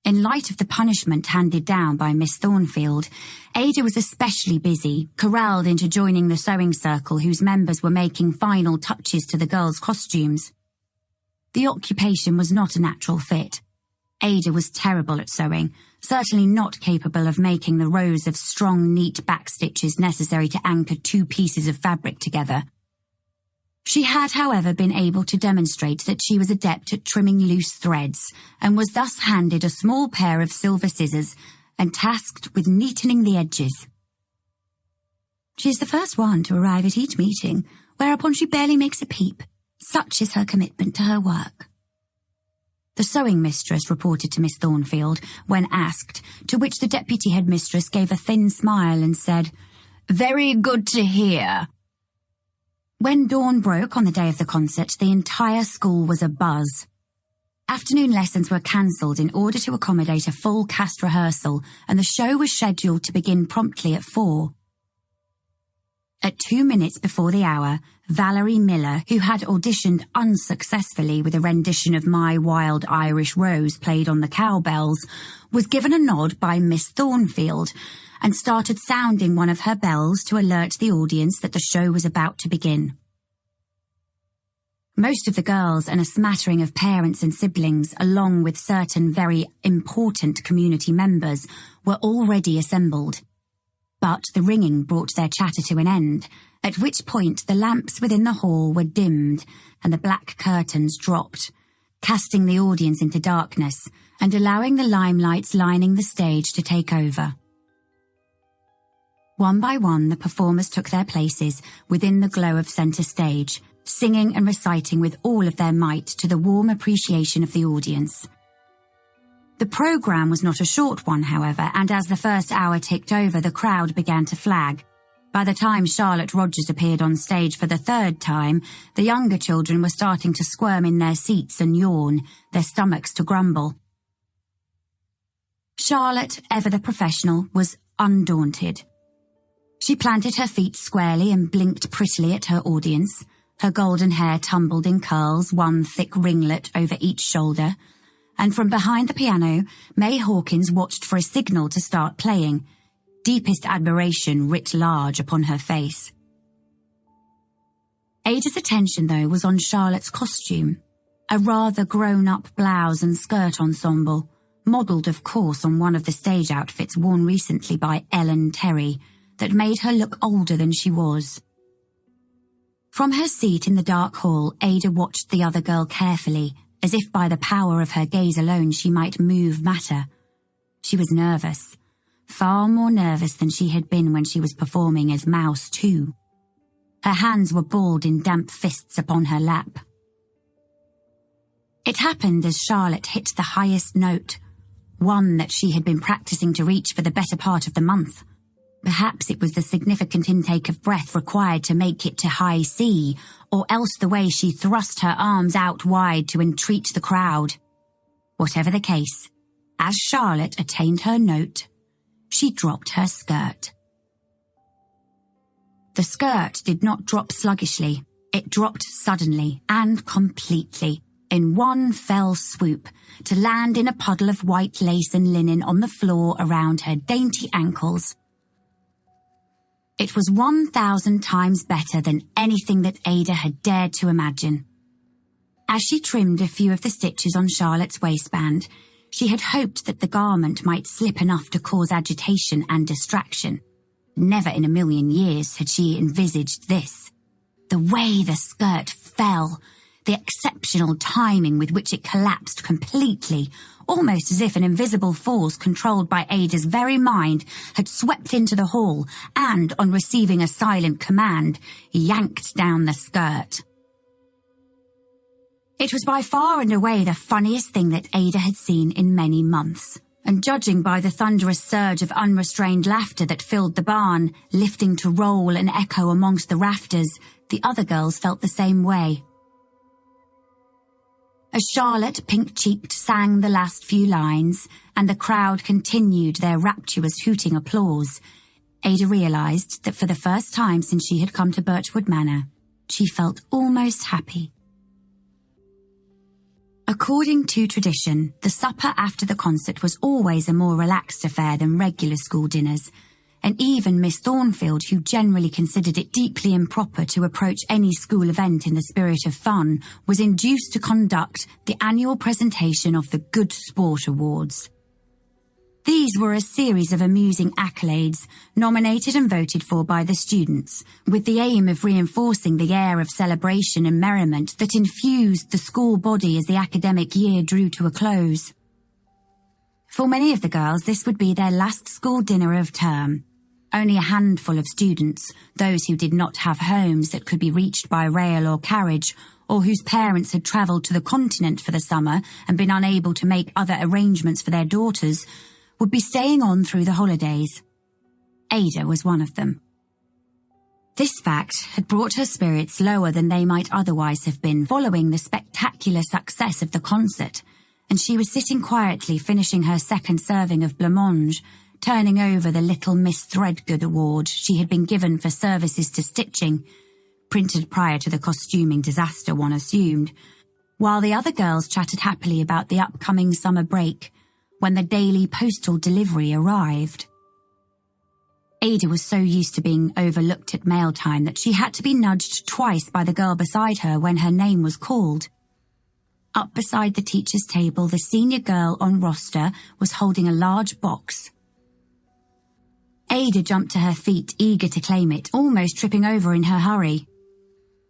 In light of the punishment handed down by Miss Thornfield, Ada was especially busy, corralled into joining the sewing circle whose members were making final touches to the girls' costumes. The occupation was not a natural fit. Ada was terrible at sewing, certainly not capable of making the rows of strong, neat backstitches necessary to anchor two pieces of fabric together. She had, however, been able to demonstrate that she was adept at trimming loose threads, and was thus handed a small pair of silver scissors and tasked with neatening the edges. She is the first one to arrive at each meeting, whereupon she barely makes a peep. Such is her commitment to her work. The sewing mistress reported to Miss Thornfield when asked, to which the deputy headmistress gave a thin smile and said, "Very good to hear." When dawn broke on the day of the concert, the entire school was abuzz. Afternoon lessons were cancelled in order to accommodate a full cast rehearsal, and the show was scheduled to begin promptly at 4. At 2 minutes before the hour, Valerie Miller, who had auditioned unsuccessfully with a rendition of My Wild Irish Rose played on the cowbells, was given a nod by Miss Thornfield and started sounding one of her bells to alert the audience that the show was about to begin. Most of the girls and a smattering of parents and siblings, along with certain very important community members, were already assembled. But the ringing brought their chatter to an end, at which point the lamps within the hall were dimmed and the black curtains dropped, casting the audience into darkness and allowing the limelights lining the stage to take over. One by one, the performers took their places within the glow of centre stage, singing and reciting with all of their might to the warm appreciation of the audience. The programme was not a short one, however, and as the first hour ticked over, the crowd began to flag. By the time Charlotte Rogers appeared on stage for the third time, the younger children were starting to squirm in their seats and yawn, their stomachs to grumble. Charlotte, ever the professional, was undaunted. She planted her feet squarely and blinked prettily at her audience. Her golden hair tumbled in curls, one thick ringlet over each shoulder, and from behind the piano, May Hawkins watched for a signal to start playing, deepest admiration writ large upon her face. Ada's attention, though, was on Charlotte's costume, a rather grown-up blouse and skirt ensemble, modelled, of course, on one of the stage outfits worn recently by Ellen Terry, that made her look older than she was. From her seat in the dark hall, Ada watched the other girl carefully, as if by the power of her gaze alone she might move matter. She was nervous, far more nervous than she had been when she was performing as Mouse 2. Her hands were balled in damp fists upon her lap. It happened as Charlotte hit the highest note, one that she had been practicing to reach for the better part of the month. Perhaps it was the significant intake of breath required to make it to high C, or else the way she thrust her arms out wide to entreat the crowd. Whatever the case, as Charlotte attained her note, she dropped her skirt. The skirt did not drop sluggishly. It dropped suddenly and completely, in one fell swoop, to land in a puddle of white lace and linen on the floor around her dainty ankles. It was 1,000 times better than anything that Ada had dared to imagine. As she trimmed a few of the stitches on Charlotte's waistband, she had hoped that the garment might slip enough to cause agitation and distraction. Never in a million years had she envisaged this. The way the skirt fell, the exceptional timing with which it collapsed completely, almost as if an invisible force controlled by Ada's very mind had swept into the hall and, on receiving a silent command, yanked down the skirt. It was by far and away the funniest thing that Ada had seen in many months, and judging by the thunderous surge of unrestrained laughter that filled the barn, lifting to roll and echo amongst the rafters, the other girls felt the same way. As Charlotte, pink-cheeked, sang the last few lines, and the crowd continued their rapturous hooting applause, Ada realised that for the first time since she had come to Birchwood Manor, she felt almost happy. According to tradition, the supper after the concert was always a more relaxed affair than regular school dinners, and even Miss Thornfield, who generally considered it deeply improper to approach any school event in the spirit of fun, was induced to conduct the annual presentation of the Good Sport Awards. These were a series of amusing accolades, nominated and voted for by the students, with the aim of reinforcing the air of celebration and merriment that infused the school body as the academic year drew to a close. For many of the girls, this would be their last school dinner of term. Only a handful of students, those who did not have homes that could be reached by rail or carriage, or whose parents had travelled to the continent for the summer and been unable to make other arrangements for their daughters, would be staying on through the holidays. Ada was one of them. This fact had brought her spirits lower than they might otherwise have been following the spectacular success of the concert, and she was sitting quietly finishing her second serving of blancmange, turning over the little Miss Threadgood award she had been given for services to stitching, printed prior to the costuming disaster one assumed, while the other girls chatted happily about the upcoming summer break, when the daily postal delivery arrived. Ada was so used to being overlooked at mail time that she had to be nudged twice by the girl beside her when her name was called. Up beside the teacher's table, the senior girl on roster was holding a large box. Ada jumped to her feet, eager to claim it, almost tripping over in her hurry.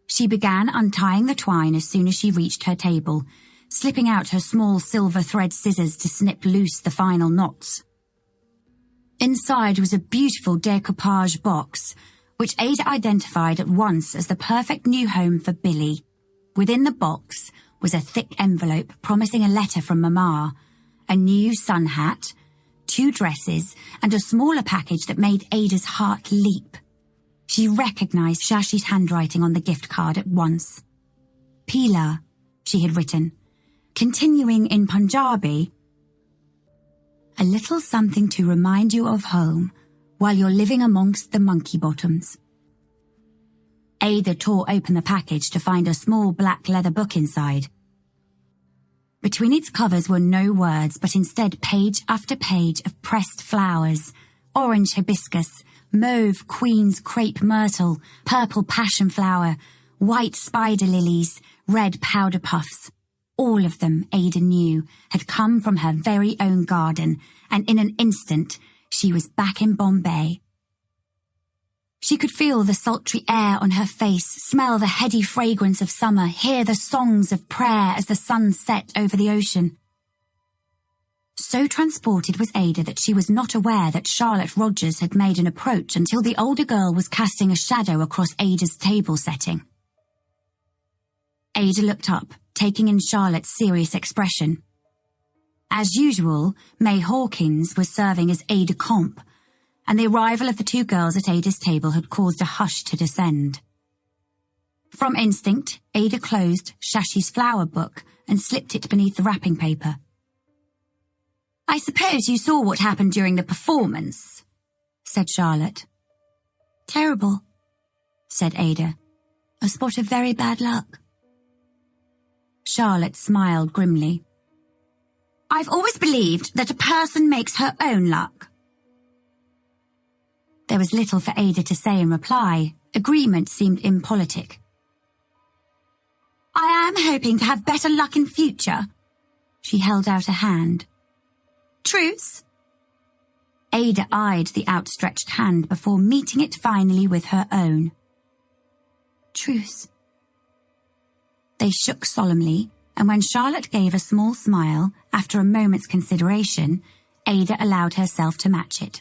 She began untying the twine as soon as she reached her table, slipping out her small silver thread scissors to snip loose the final knots. Inside was a beautiful decoupage box, which Ada identified at once as the perfect new home for Billy. Within the box was a thick envelope promising a letter from Mamma, a new sun hat, 2 dresses, and a smaller package that made Ada's heart leap. She recognised Shashi's handwriting on the gift card at once. Pila, she had written, continuing in Punjabi, a little something to remind you of home while you're living amongst the monkey bottoms. Ada tore open the package to find a small black leather book inside. Between its covers were no words, but instead page after page of pressed flowers, orange hibiscus, mauve queen's crepe myrtle, purple passion flower, white spider lilies, red powder puffs. All of them, Ada knew, had come from her very own garden, and in an instant she was back in Bombay. She could feel the sultry air on her face, smell the heady fragrance of summer, hear the songs of prayer as the sun set over the ocean. So transported was Ada that she was not aware that Charlotte Rogers had made an approach until the older girl was casting a shadow across Ada's table setting. Ada looked up, taking in Charlotte's serious expression. As usual, May Hawkins was serving as aide-de-camp, and the arrival of the two girls at Ada's table had caused a hush to descend. From instinct, Ada closed Shashi's flower book and slipped it beneath the wrapping paper. "I suppose you saw what happened during the performance," said Charlotte. "Terrible," said Ada. "A spot of very bad luck." Charlotte smiled grimly. "I've always believed that a person makes her own luck." There was little for Ada to say in reply. Agreement seemed impolitic. "I am hoping to have better luck in future." She held out a hand. "Truce?" Ada eyed the outstretched hand before meeting it finally with her own. "Truce." They shook solemnly, and when Charlotte gave a small smile, after a moment's consideration, Ada allowed herself to match it.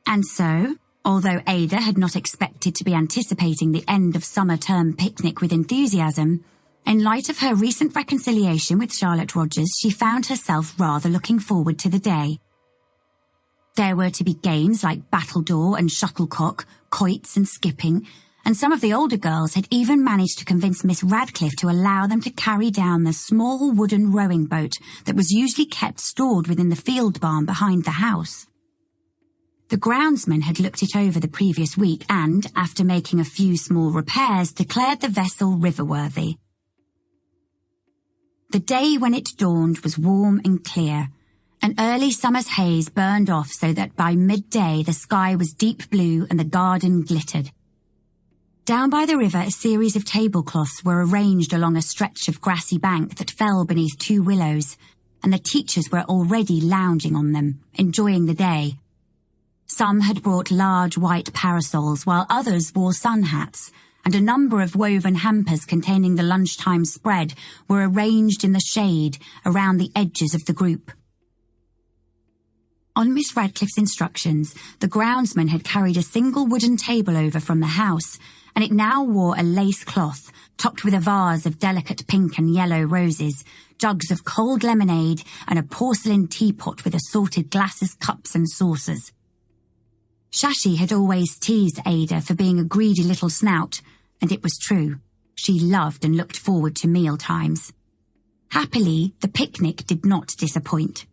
And so, although Ada had not expected to be anticipating the end of summer term picnic with enthusiasm, in light of her recent reconciliation with Charlotte Rogers, she found herself rather looking forward to the day. There were to be games like battledore and shuttlecock, quoits and skipping, and some of the older girls had even managed to convince Miss Radcliffe to allow them to carry down the small wooden rowing boat that was usually kept stored within the field barn behind the house. The groundsman had looked it over the previous week and, after making a few small repairs, declared the vessel riverworthy. The day when it dawned was warm and clear. An early summer's haze burned off so that by midday the sky was deep blue and the garden glittered. Down by the river, a series of tablecloths were arranged along a stretch of grassy bank that fell beneath two willows, and the teachers were already lounging on them, enjoying the day. Some had brought large white parasols, while others wore sun hats, and a number of woven hampers containing the lunchtime spread were arranged in the shade around the edges of the group. On Miss Radcliffe's instructions, the groundsman had carried a single wooden table over from the house, and it now wore a lace cloth, topped with a vase of delicate pink and yellow roses, jugs of cold lemonade, and a porcelain teapot with assorted glasses, cups and saucers. Shashi had always teased Ada for being a greedy little snout, and it was true. She loved and looked forward to meal times. Happily, the picnic did not disappoint.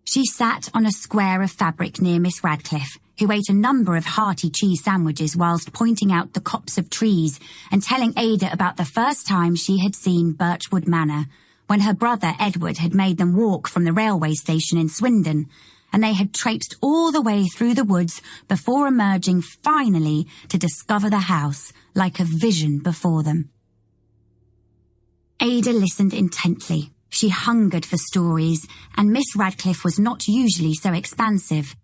She sat on a square of fabric near Miss Radcliffe, who ate a number of hearty cheese sandwiches whilst pointing out the copse of trees and telling Ada about the first time she had seen Birchwood Manor, when her brother Edward had made them walk from the railway station in Swindon, and they had traipsed all the way through the woods before emerging finally to discover the house like a vision before them. Ada listened intently. She hungered for stories, and Miss Radcliffe was not usually so expansive.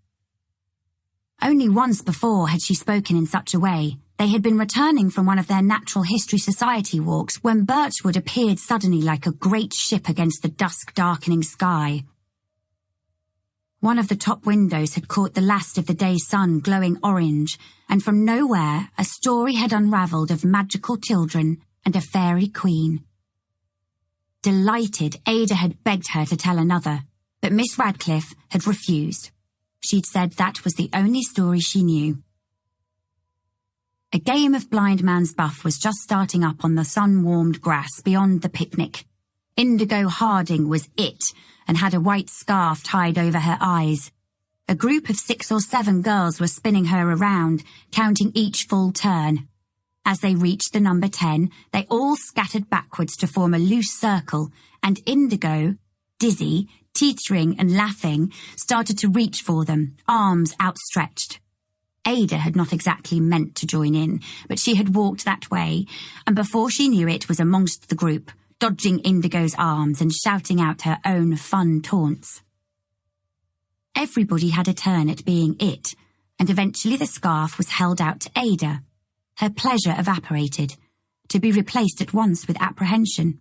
Only once before had she spoken in such a way. They had been returning from one of their Natural History Society walks when Birchwood appeared suddenly like a great ship against the dusk-darkening sky. One of the top windows had caught the last of the day's sun glowing orange, and from nowhere a story had unravelled of magical children and a fairy queen. Delighted, Ada had begged her to tell another, but Miss Radcliffe had refused. She'd said that was the only story she knew. A game of blind man's buff was just starting up on the sun-warmed grass beyond the picnic. Indigo Harding was it, and had a white scarf tied over her eyes. A group of 6 or 7 girls were spinning her around, counting each full turn. As they reached the number 10, they all scattered backwards to form a loose circle, and Indigo, dizzy, teetering and laughing, started to reach for them, arms outstretched. Ada had not exactly meant to join in, but she had walked that way, and before she knew it was amongst the group, dodging Indigo's arms and shouting out her own fun taunts. Everybody had a turn at being it, and eventually the scarf was held out to Ada. Her pleasure evaporated, to be replaced at once with apprehension.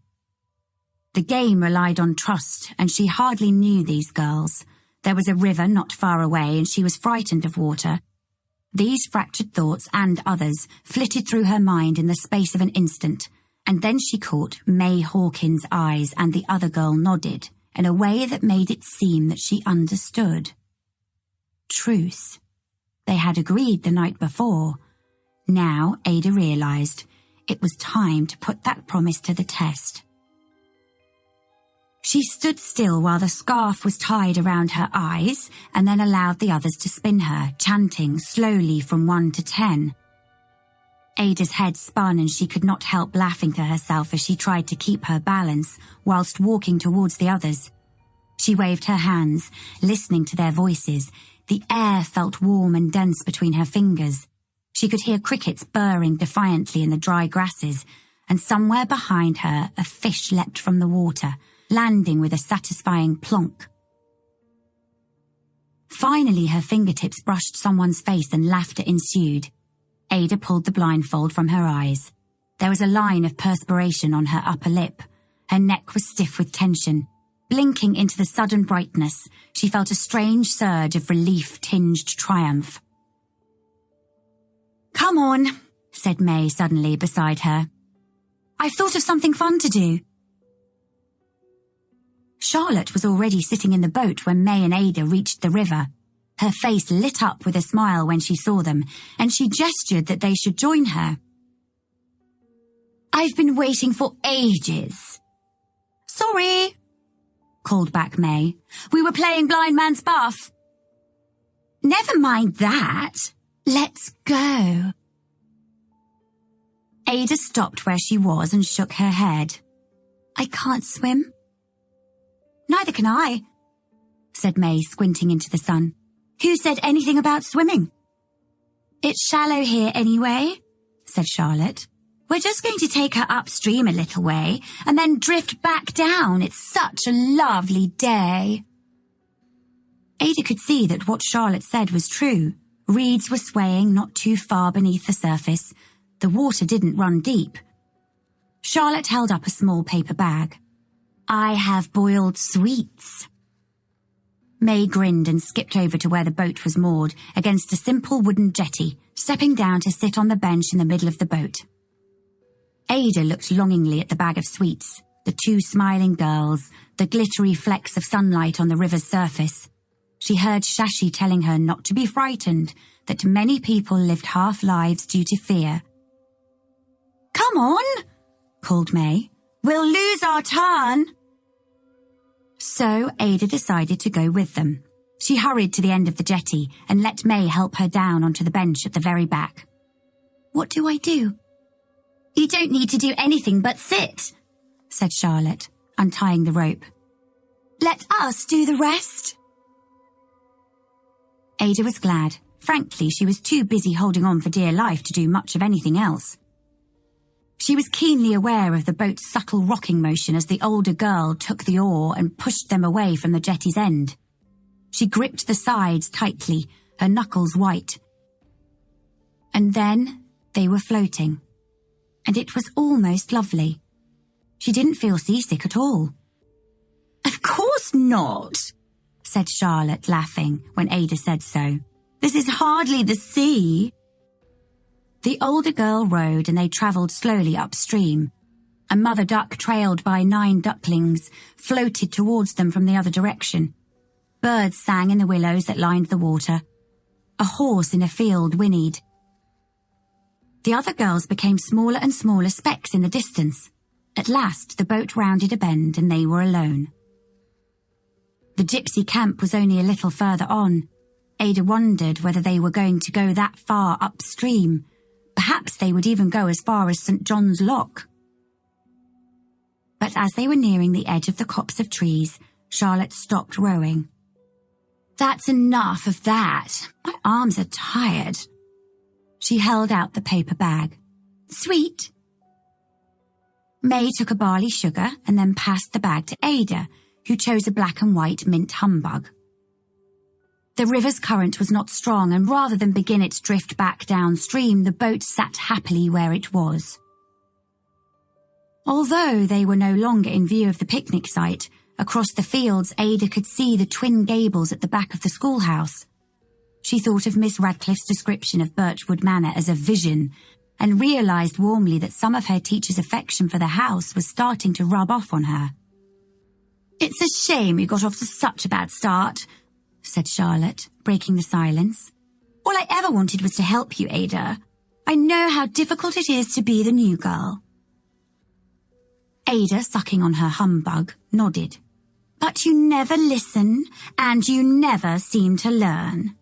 The game relied on trust, and she hardly knew these girls. There was a river not far away, and she was frightened of water. These fractured thoughts and others flitted through her mind in the space of an instant, and then she caught May Hawkins' eyes, and the other girl nodded in a way that made it seem that she understood. truce. They had agreed the night before. Now Ada realized it was time to put that promise to the test. She stood still while the scarf was tied around her eyes and then allowed the others to spin her, chanting slowly from 1 to 10. Ada's head spun and she could not help laughing to herself as she tried to keep her balance whilst walking towards the others. She waved her hands, listening to their voices. The air felt warm and dense between her fingers. She could hear crickets burring defiantly in the dry grasses, and somewhere behind her a fish leapt from the water, landing with a satisfying plonk. Finally her fingertips brushed someone's face and laughter ensued. Ada pulled the blindfold from her eyes. There was a line of perspiration on her upper lip. Her neck was stiff with tension. Blinking into the sudden brightness, she felt a strange surge of relief-tinged triumph. "Come on," said May suddenly beside her. "I've thought of something fun to do." Charlotte was already sitting in the boat when May and Ada reached the river. Her face lit up with a smile when she saw them, and she gestured that they should join her. "I've been waiting for ages." "Sorry," called back May. "We were playing Blind Man's Buff." "Never mind that. Let's go." Ada stopped where she was and shook her head. "I can't swim." "Neither can I," said May, squinting into the sun. "Who said anything about swimming?" "It's shallow here anyway," said Charlotte. "We're just going to take her upstream a little way and then drift back down. It's such a lovely day." Ada could see that what Charlotte said was true. Reeds were swaying not too far beneath the surface. The water didn't run deep. Charlotte held up a small paper bag. "I have boiled sweets." May grinned and skipped over to where the boat was moored against a simple wooden jetty, stepping down to sit on the bench in the middle of the boat. Ada looked longingly at the bag of sweets, the two smiling girls, the glittery flecks of sunlight on the river's surface. She heard Shashi telling her not to be frightened, that many people lived half lives due to fear. "Come on," called May. "We'll lose our turn." So Ada decided to go with them. She hurried to the end of the jetty and let May help her down onto the bench at the very back. "What do I do?" "You don't need to do anything but sit," said Charlotte, untying the rope. "Let us do the rest." Ada was glad. Frankly, she was too busy holding on for dear life to do much of anything else. She was keenly aware of the boat's subtle rocking motion as the older girl took the oar and pushed them away from the jetty's end. She gripped the sides tightly, her knuckles white. And then they were floating. And it was almost lovely. She didn't feel seasick at all. "Of course not," said Charlotte, laughing when Ada said so. "This is hardly the sea." The older girl rowed and they travelled slowly upstream. A mother duck trailed by 9 ducklings floated towards them from the other direction. Birds sang in the willows that lined the water. A horse in a field whinnied. The other girls became smaller and smaller specks in the distance. At last the boat rounded a bend and they were alone. The gypsy camp was only a little further on. Ada wondered whether they were going to go that far upstream. Perhaps they would even go as far as St. John's Lock. But as they were nearing the edge of the copse of trees, Charlotte stopped rowing. "That's enough of that. My arms are tired." She held out the paper bag. "Sweet." May took a barley sugar and then passed the bag to Ada, who chose a black and white mint humbug. The river's current was not strong, and rather than begin its drift back downstream, the boat sat happily where it was. Although they were no longer in view of the picnic site, across the fields Ada could see the twin gables at the back of the schoolhouse. She thought of Miss Radcliffe's description of Birchwood Manor as a vision, and realised warmly that some of her teacher's affection for the house was starting to rub off on her. "It's a shame you got off to such a bad start," said Charlotte, breaking the silence. "All I ever wanted was to help you, Ada. I know how difficult it is to be the new girl." Ada, sucking on her humbug, nodded. "But you never listen, and you never seem to learn."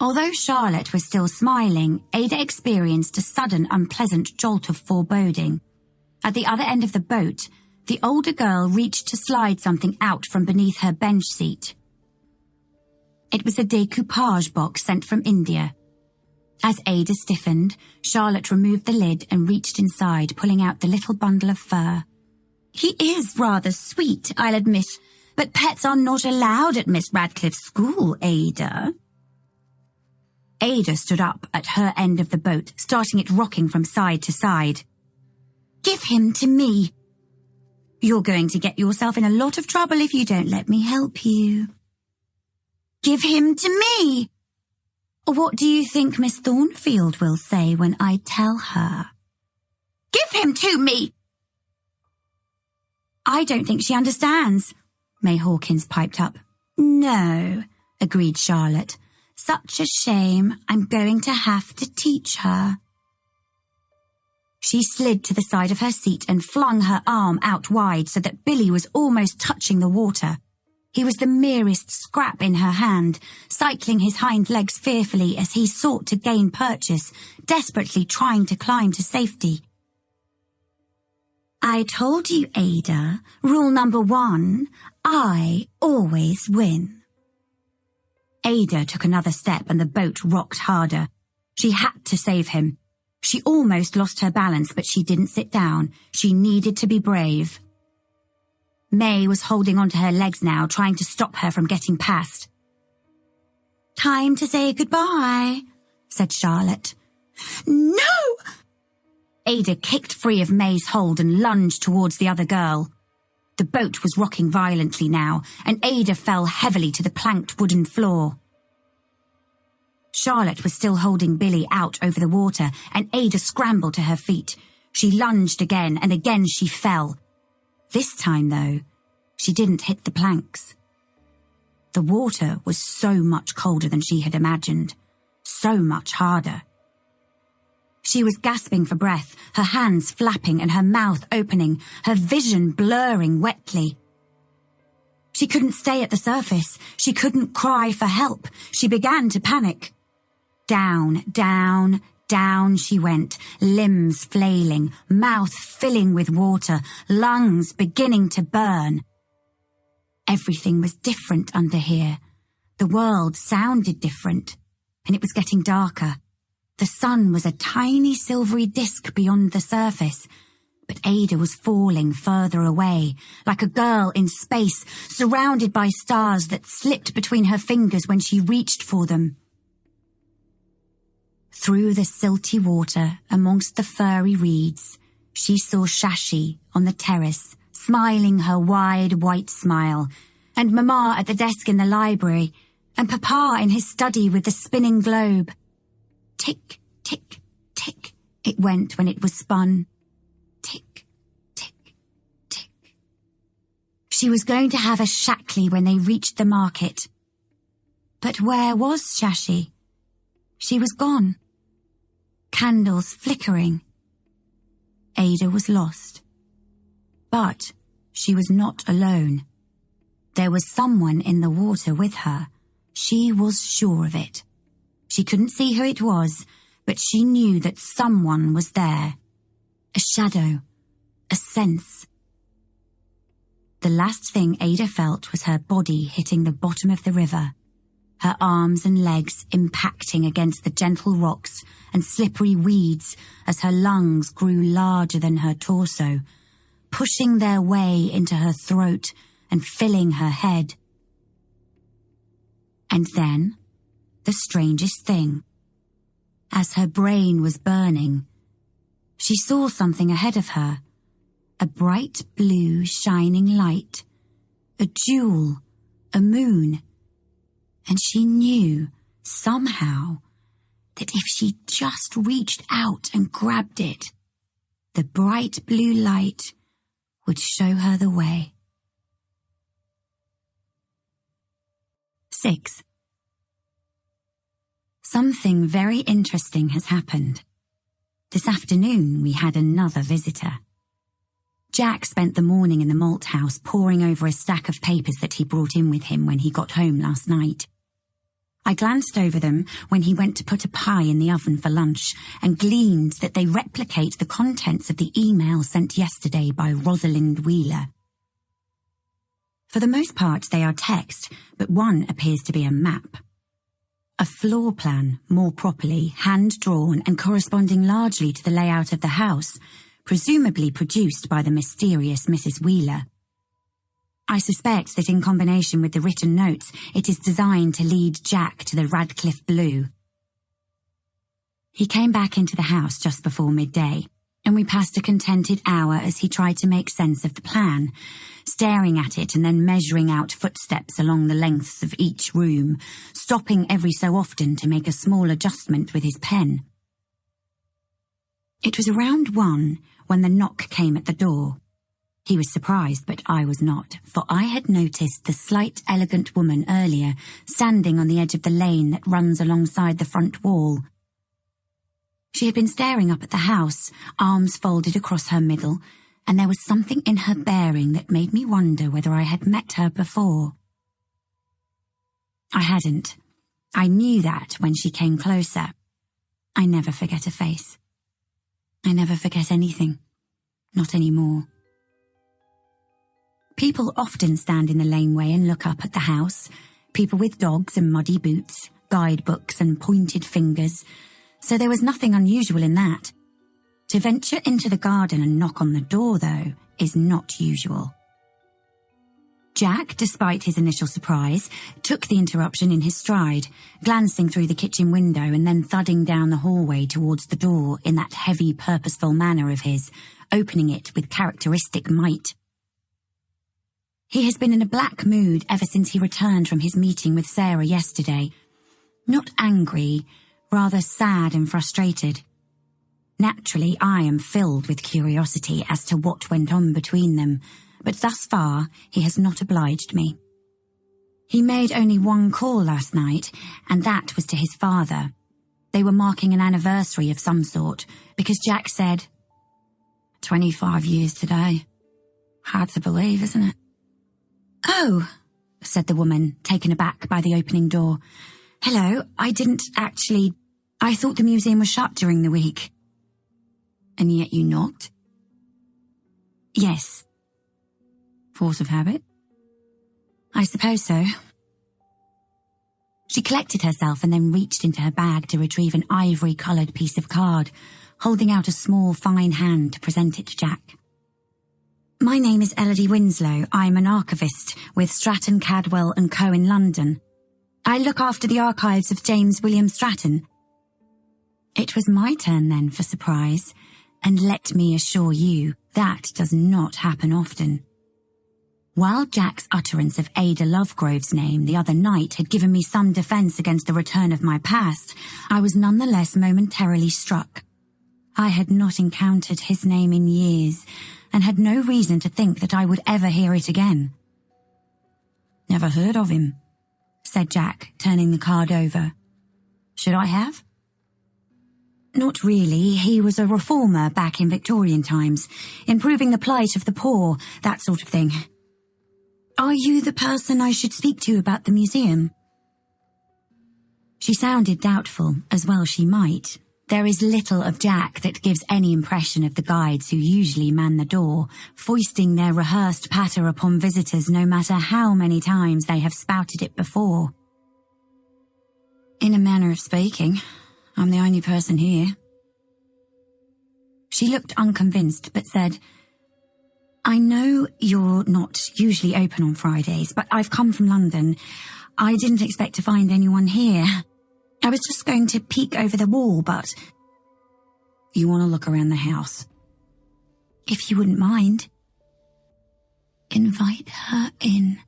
Although Charlotte was still smiling, Ada experienced a sudden unpleasant jolt of foreboding. At the other end of the boat, the older girl reached to slide something out from beneath her bench seat. It was a decoupage box sent from India. As Ada stiffened, Charlotte removed the lid and reached inside, pulling out the little bundle of fur. "He is rather sweet, I'll admit, but pets are not allowed at Miss Radcliffe's school, Ada." Ada stood up at her end of the boat, starting it rocking from side to side. "Give him to me. You're going to get yourself in a lot of trouble if you don't let me help you." "Give him to me!" "What do you think Miss Thornfield will say when I tell her?" "Give him to me!" "I don't think she understands," May Hawkins piped up. "No," agreed Charlotte. "Such a shame. I'm going to have to teach her." She slid to the side of her seat and flung her arm out wide so that Billy was almost touching the water. He was the merest scrap in her hand, cycling his hind legs fearfully as he sought to gain purchase, desperately trying to climb to safety. "I told you, Ada, rule number 1, I always win." Ada took another step and the boat rocked harder. She had to save him. She almost lost her balance, but she didn't sit down. She needed to be brave. May was holding onto her legs now, trying to stop her from getting past. "Time to say goodbye," said Charlotte. "No!" Ada kicked free of May's hold and lunged towards the other girl. The boat was rocking violently now, and Ada fell heavily to the planked wooden floor. Charlotte was still holding Billy out over the water, and Ada scrambled to her feet. She lunged again, and again she fell. This time, though, she didn't hit the planks. The water was so much colder than she had imagined, so much harder. She was gasping for breath, her hands flapping and her mouth opening, her vision blurring wetly. She couldn't stay at the surface. She couldn't cry for help. She began to panic. Down, down, down she went, limbs flailing, mouth filling with water, lungs beginning to burn. Everything was different under here. The world sounded different, and it was getting darker. The sun was a tiny silvery disk beyond the surface, but Ada was falling further away, like a girl in space, surrounded by stars that slipped between her fingers when she reached for them. Through the silty water, amongst the furry reeds, she saw Shashi on the terrace, smiling her wide white smile, and Mama at the desk in the library, and Papa in his study with the spinning globe. Tick, tick, tick, it went when it was spun. Tick, tick, tick. She was going to have a Shackley when they reached the market. But where was Shashi? She was gone. Candles flickering. Ada was lost. But she was not alone. There was someone in the water with her. She was sure of it. She couldn't see who it was, but she knew that someone was there. A shadow, a sense. The last thing Ada felt was her body hitting the bottom of the river, her arms and legs impacting against the gentle rocks and slippery weeds as her lungs grew larger than her torso, pushing their way into her throat and filling her head. And then, the strangest thing. As her brain was burning, she saw something ahead of her, a bright blue shining light, a jewel, a moon, and she knew, somehow, that if she just reached out and grabbed it, the bright blue light would show her the way. 6. Something very interesting has happened. This afternoon we had another visitor. Jack spent the morning in the malt house poring over a stack of papers that he brought in with him when he got home last night. I glanced over them when he went to put a pie in the oven for lunch and gleaned that they replicate the contents of the email sent yesterday by Rosalind Wheeler. For the most part they are text, but one appears to be a map. A floor plan, more properly, hand-drawn and corresponding largely to the layout of the house, presumably produced by the mysterious Mrs. Wheeler. I suspect that in combination with the written notes, it is designed to lead Jack to the Radcliffe Blue. He came back into the house just before midday, and we passed a contented hour as he tried to make sense of the plan, staring at it and then measuring out footsteps along the lengths of each room, stopping every so often to make a small adjustment with his pen. It was around 1 when the knock came at the door. He was surprised, but I was not, for I had noticed the slight, elegant woman earlier, standing on the edge of the lane that runs alongside the front wall. She had been staring up at the house, arms folded across her middle, and there was something in her bearing that made me wonder whether I had met her before. I hadn't. I knew that when she came closer. I never forget a face. I never forget anything. Not anymore. People often stand in the laneway and look up at the house. People with dogs and muddy boots, guidebooks and pointed fingers. So there was nothing unusual in that. To venture into the garden and knock on the door, though, is not usual. Jack, despite his initial surprise, took the interruption in his stride, glancing through the kitchen window and then thudding down the hallway towards the door in that heavy, purposeful manner of his, opening it with characteristic might. He has been in a black mood ever since he returned from his meeting with Sarah yesterday. Not angry, rather sad and frustrated. Naturally, I am filled with curiosity as to what went on between them, but thus far he has not obliged me. He made only one call last night, and that was to his father. They were marking an anniversary of some sort, because Jack said, 25 years today. Hard to believe, isn't it? Oh, said the woman, taken aback by the opening door. Hello, I thought the museum was shut during the week. And yet you knocked? Yes. Force of habit? I suppose so. She collected herself and then reached into her bag to retrieve an ivory-coloured piece of card, holding out a small, fine hand to present it to Jack. My name is Elodie Winslow. I'm an archivist with Stratton, Cadwell & Co. in London. I look after the archives of James William Stratton. It was my turn then for surprise, and let me assure you, that does not happen often. While Jack's utterance of Ada Lovegrove's name the other night had given me some defence against the return of my past, I was nonetheless momentarily struck. I had not encountered his name in years, and had no reason to think that I would ever hear it again. Never heard of him, said Jack, turning the card over. Should I have? Not really. He was a reformer back in Victorian times, improving the plight of the poor, that sort of thing. Are you the person I should speak to about the museum? She sounded doubtful, as well she might. There is little of Jack that gives any impression of the guides who usually man the door, foisting their rehearsed patter upon visitors no matter how many times they have spouted it before. In a manner of speaking, I'm the only person here. She looked unconvinced, but said, I know you're not usually open on Fridays, but I've come from London. I didn't expect to find anyone here. I was just going to peek over the wall, but... You want to look around the house? If you wouldn't mind. Invite her in.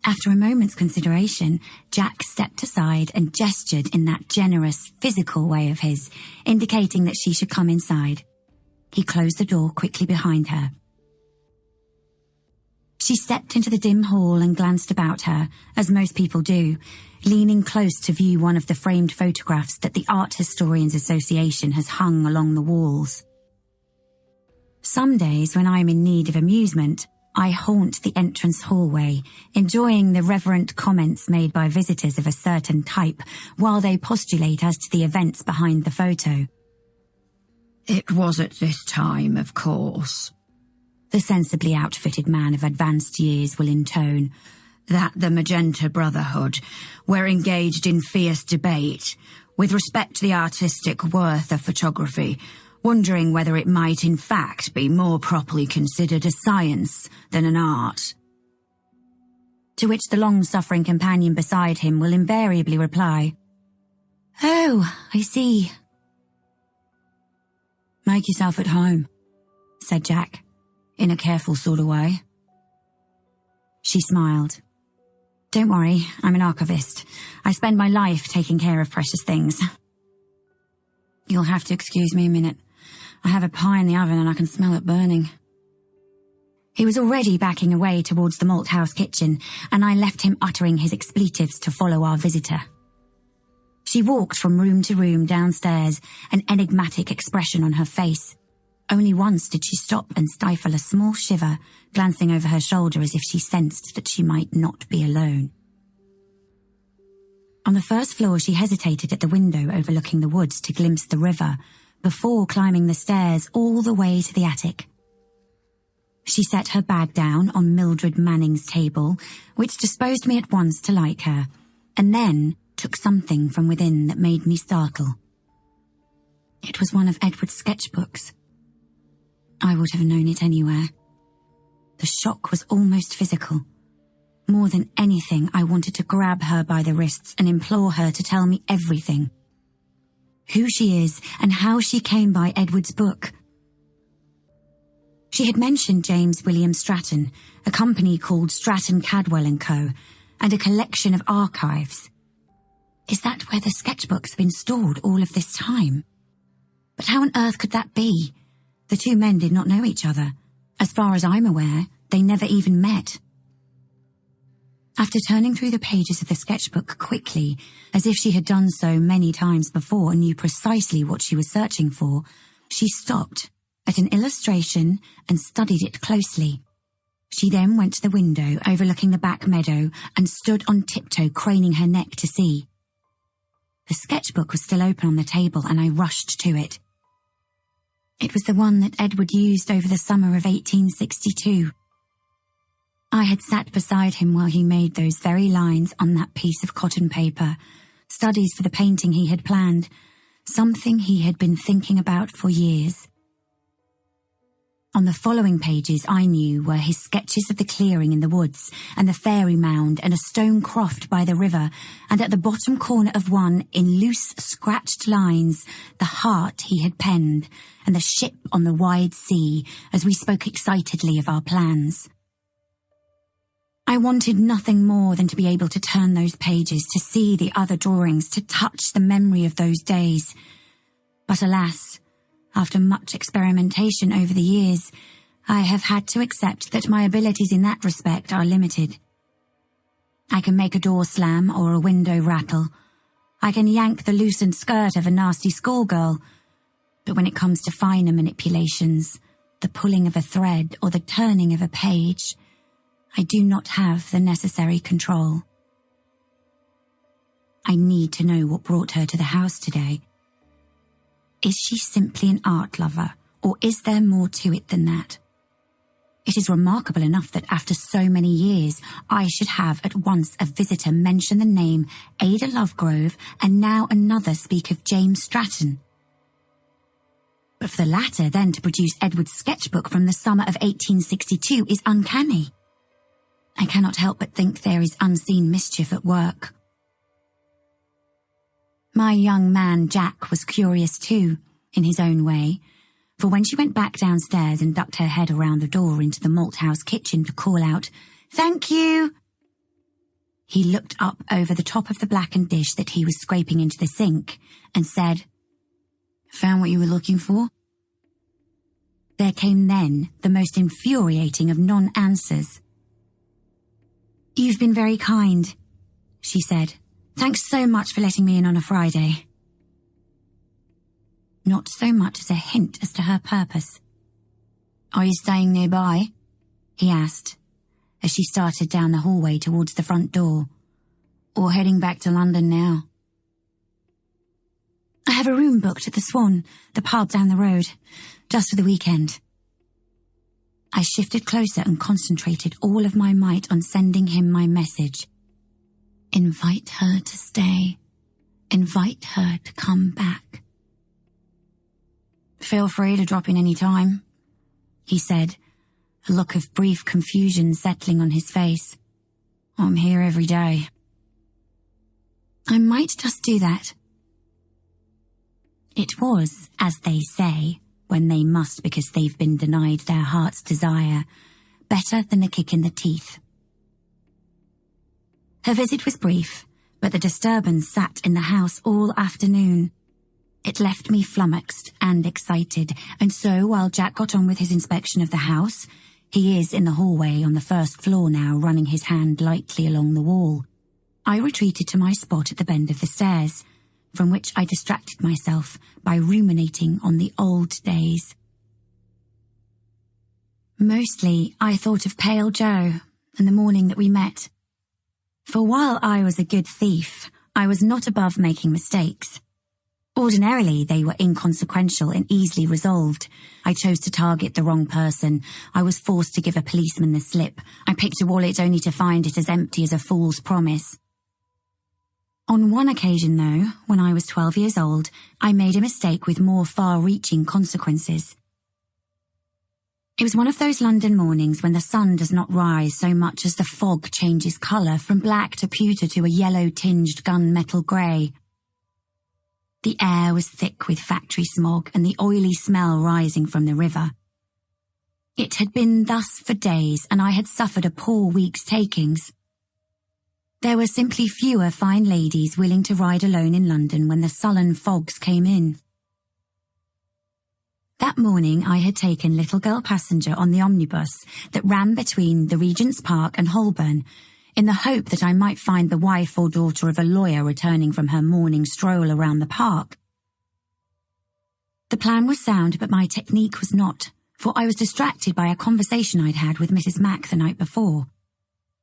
After a moment's consideration, Jack stepped aside and gestured in that generous, physical way of his, indicating that she should come inside. He closed the door quickly behind her. She stepped into the dim hall and glanced about her, as most people do, leaning close to view one of the framed photographs that the Art Historians Association has hung along the walls. Some days when I'm in need of amusement, I haunt the entrance hallway, enjoying the reverent comments made by visitors of a certain type while they postulate as to the events behind the photo. "It was at this time, of course," the sensibly outfitted man of advanced years will intone, "that the Magenta Brotherhood were engaged in fierce debate with respect to the artistic worth of photography, wondering whether it might in fact be more properly considered a science than an art." To which the long-suffering companion beside him will invariably reply, "Oh, I see." "Make yourself at home," said Jack, in a careful sort of way. She smiled. "Don't worry, I'm an archivist. I spend my life taking care of precious things." "You'll have to excuse me a minute. I have a pie in the oven and I can smell it burning." He was already backing away towards the malt house kitchen, and I left him uttering his expletives to follow our visitor. She walked from room to room downstairs, an enigmatic expression on her face. Only once did she stop and stifle a small shiver, glancing over her shoulder as if she sensed that she might not be alone. On the first floor, she hesitated at the window overlooking the woods to glimpse the river, before climbing the stairs all the way to the attic. She set her bag down on Mildred Manning's table, which disposed me at once to like her, and then took something from within that made me startle. It was one of Edward's sketchbooks. I would have known it anywhere. The shock was almost physical. More than anything, I wanted to grab her by the wrists and implore her to tell me everything. Who she is and how she came by Edward's book. She had mentioned James William Stratton, a company called Stratton Cadwell & Co., and a collection of archives. Is that where the sketchbooks have been stored all of this time? But how on earth could that be? The two men did not know each other. As far as I'm aware, they never even met. After turning through the pages of the sketchbook quickly, as if she had done so many times before and knew precisely what she was searching for, she stopped at an illustration and studied it closely. She then went to the window overlooking the back meadow and stood on tiptoe, craning her neck to see. The sketchbook was still open on the table, and I rushed to it. It was the one that Edward used over the summer of 1862. I had sat beside him while he made those very lines on that piece of cotton paper, studies for the painting he had planned, something he had been thinking about for years. On the following pages I knew were his sketches of the clearing in the woods and the fairy mound and a stone croft by the river, and at the bottom corner of one, in loose, scratched lines, the heart he had penned and the ship on the wide sea as we spoke excitedly of our plans. I wanted nothing more than to be able to turn those pages, to see the other drawings, to touch the memory of those days. But alas, after much experimentation over the years, I have had to accept that my abilities in that respect are limited. I can make a door slam or a window rattle. I can yank the loosened skirt of a nasty schoolgirl. But when it comes to finer manipulations, the pulling of a thread or the turning of a page, I do not have the necessary control. I need to know what brought her to the house today. Is she simply an art lover, or is there more to it than that? It is remarkable enough that after so many years, I should have at once a visitor mention the name Ada Lovegrove and now another speak of James Stratton. But for the latter then to produce Edward's sketchbook from the summer of 1862 is uncanny. I cannot help but think there is unseen mischief at work. My young man Jack was curious too, in his own way, for when she went back downstairs and ducked her head around the door into the malt house kitchen to call out, "Thank you," he looked up over the top of the blackened dish that he was scraping into the sink and said, "Found what you were looking for?" There came then the most infuriating of non-answers. "You've been very kind," she said. "Thanks so much for letting me in on a Friday." Not so much as a hint as to her purpose. "Are you staying nearby?" he asked, as she started down the hallway towards the front door. "Or heading back to London now?" "I have a room booked at the Swan, the pub down the road, just for the weekend." I shifted closer and concentrated all of my might on sending him my message. Invite her to stay. Invite her to come back. "Feel free to drop in any time," he said, a look of brief confusion settling on his face. "I'm here every day." "I might just do that." It was, as they say, when they must because they've been denied their heart's desire, better than a kick in the teeth. Her visit was brief, but the disturbance sat in the house all afternoon. It left me flummoxed and excited, and so while Jack got on with his inspection of the house, he is in the hallway on the first floor now, running his hand lightly along the wall, I retreated to my spot at the bend of the stairs, from which I distracted myself by ruminating on the old days. Mostly, I thought of Pale Joe and the morning that we met. For while I was a good thief, I was not above making mistakes. Ordinarily, they were inconsequential and easily resolved. I chose to target the wrong person. I was forced to give a policeman the slip. I picked a wallet only to find it as empty as a fool's promise. On one occasion, though, when I was 12 years old, I made a mistake with more far-reaching consequences. It was one of those London mornings when the sun does not rise so much as the fog changes colour from black to pewter to a yellow-tinged gunmetal grey. The air was thick with factory smog and the oily smell rising from the river. It had been thus for days, and I had suffered a poor week's takings. There were simply fewer fine ladies willing to ride alone in London when the sullen fogs came in. That morning I had taken little girl passenger on the omnibus that ran between the Regent's Park and Holborn, in the hope that I might find the wife or daughter of a lawyer returning from her morning stroll around the park. The plan was sound, but my technique was not, for I was distracted by a conversation I'd had with Mrs. Mack the night before.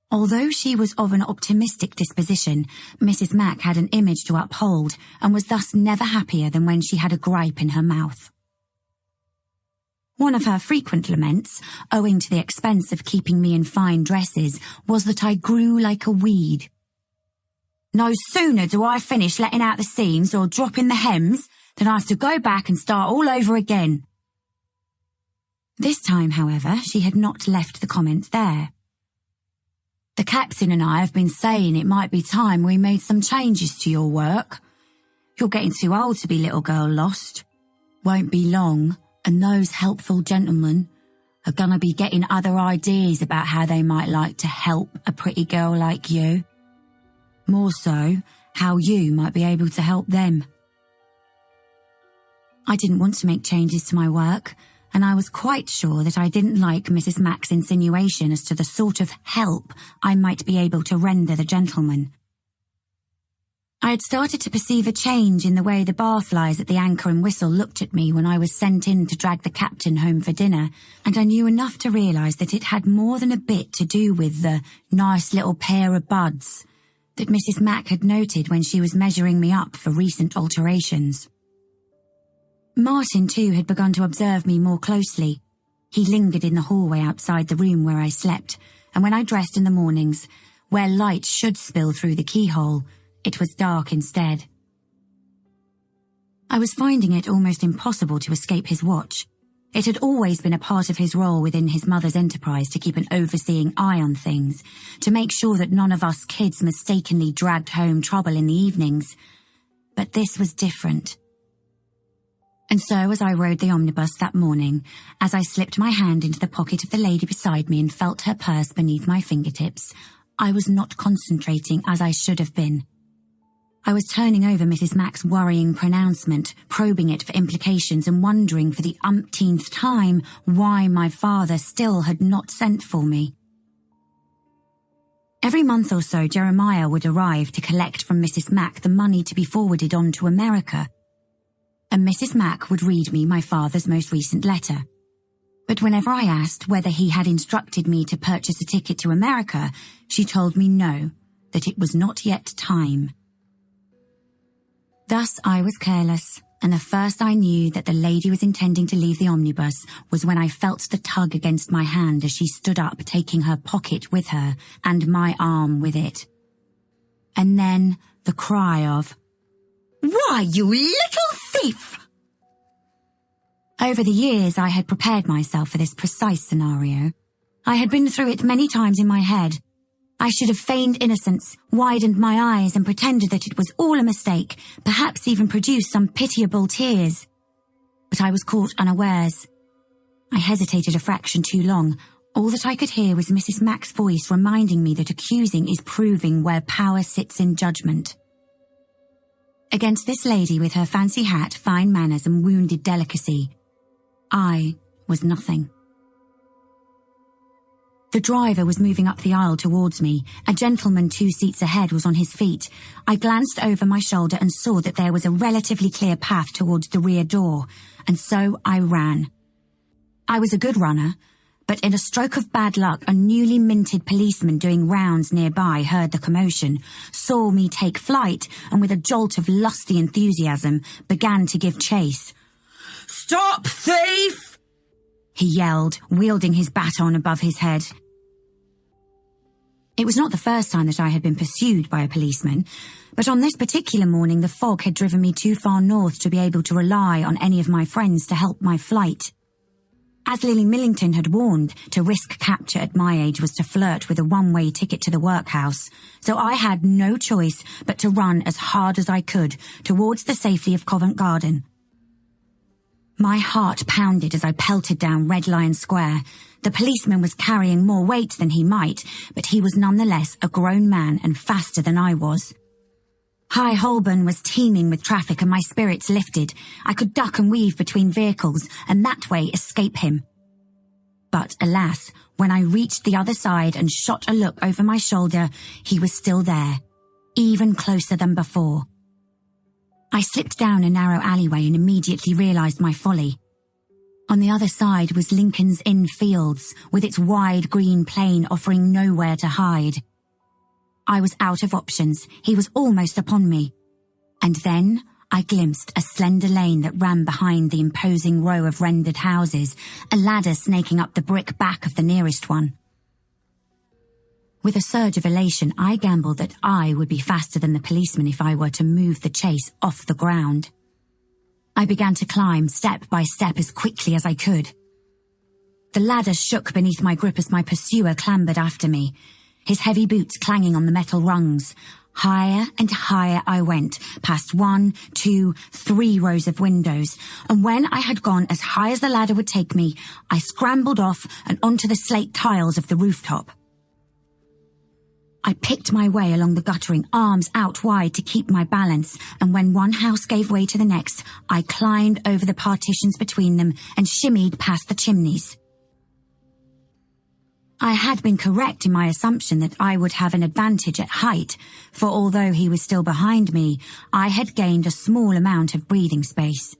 Although she was of an optimistic disposition, Mrs. Mack had an image to uphold and was thus never happier than when she had a gripe in her mouth. One of her frequent laments, owing to the expense of keeping me in fine dresses, was that I grew like a weed. "No sooner do I finish letting out the seams or drop in the hems than I have to go back and start all over again." This time, however, she had not left the comment there. "The captain and I have been saying it might be time we made some changes to your work. You're getting too old to be little girl lost. Won't be long, and those helpful gentlemen are gonna be getting other ideas about how they might like to help a pretty girl like you. More so, how you might be able to help them." I didn't want to make changes to my work, and I was quite sure that I didn't like Mrs. Mack's insinuation as to the sort of help I might be able to render the gentleman. I had started to perceive a change in the way the barflies at the Anchor and Whistle looked at me when I was sent in to drag the captain home for dinner, and I knew enough to realise that it had more than a bit to do with the nice little pair of buds that Mrs. Mack had noted when she was measuring me up for recent alterations. Martin, too, had begun to observe me more closely. He lingered in the hallway outside the room where I slept, and when I dressed in the mornings, where light should spill through the keyhole, it was dark instead. I was finding it almost impossible to escape his watch. It had always been a part of his role within his mother's enterprise to keep an overseeing eye on things, to make sure that none of us kids mistakenly dragged home trouble in the evenings. But this was different. And so as I rode the omnibus that morning, as I slipped my hand into the pocket of the lady beside me and felt her purse beneath my fingertips, I was not concentrating as I should have been. I was turning over Mrs. Mack's worrying pronouncement, probing it for implications and wondering for the umpteenth time why my father still had not sent for me. Every month or so, Jeremiah would arrive to collect from Mrs. Mack the money to be forwarded on to America. And Mrs. Mack would read me my father's most recent letter. But whenever I asked whether he had instructed me to purchase a ticket to America, she told me no, that it was not yet time. Thus I was careless, and the first I knew that the lady was intending to leave the omnibus was when I felt the tug against my hand as she stood up, taking her pocket with her and my arm with it. And then the cry of, "Why, you little thief!" Over the years, I had prepared myself for this precise scenario. I had been through it many times in my head. I should have feigned innocence, widened my eyes and pretended that it was all a mistake, perhaps even produced some pitiable tears. But I was caught unawares. I hesitated a fraction too long. All that I could hear was Mrs. Mack's voice reminding me that accusing is proving where power sits in judgment. Against this lady with her fancy hat, fine manners and wounded delicacy, I was nothing. The driver was moving up the aisle towards me. A gentleman 2 seats ahead was on his feet. I glanced over my shoulder and saw that there was a relatively clear path towards the rear door, and so I ran. I was a good runner, but in a stroke of bad luck, a newly minted policeman doing rounds nearby heard the commotion, saw me take flight, and with a jolt of lusty enthusiasm began to give chase. "Stop, thief!" he yelled, wielding his baton above his head. It was not the first time that I had been pursued by a policeman, but on this particular morning the fog had driven me too far north to be able to rely on any of my friends to help my flight. As Lily Millington had warned, to risk capture at my age was to flirt with a one-way ticket to the workhouse, so I had no choice but to run as hard as I could towards the safety of Covent Garden. My heart pounded as I pelted down Red Lion Square. The policeman was carrying more weight than he might, but he was nonetheless a grown man and faster than I was. High Holborn was teeming with traffic and my spirits lifted. I could duck and weave between vehicles and that way escape him. But alas, when I reached the other side and shot a look over my shoulder, he was still there, even closer than before. I slipped down a narrow alleyway and immediately realised my folly. On the other side was Lincoln's Inn Fields, with its wide green plain offering nowhere to hide. I was out of options. He was almost upon me. And then I glimpsed a slender lane that ran behind the imposing row of rendered houses, a ladder snaking up the brick back of the nearest one. With a surge of elation, I gambled that I would be faster than the policeman if I were to move the chase off the ground. I began to climb step by step as quickly as I could. The ladder shook beneath my grip as my pursuer clambered after me, his heavy boots clanging on the metal rungs. Higher and higher I went, past 1, 2, 3 rows of windows, and when I had gone as high as the ladder would take me, I scrambled off and onto the slate tiles of the rooftop. I picked my way along the guttering, arms out wide to keep my balance, and when one house gave way to the next, I climbed over the partitions between them and shimmied past the chimneys. I had been correct in my assumption that I would have an advantage at height, for although he was still behind me, I had gained a small amount of breathing space.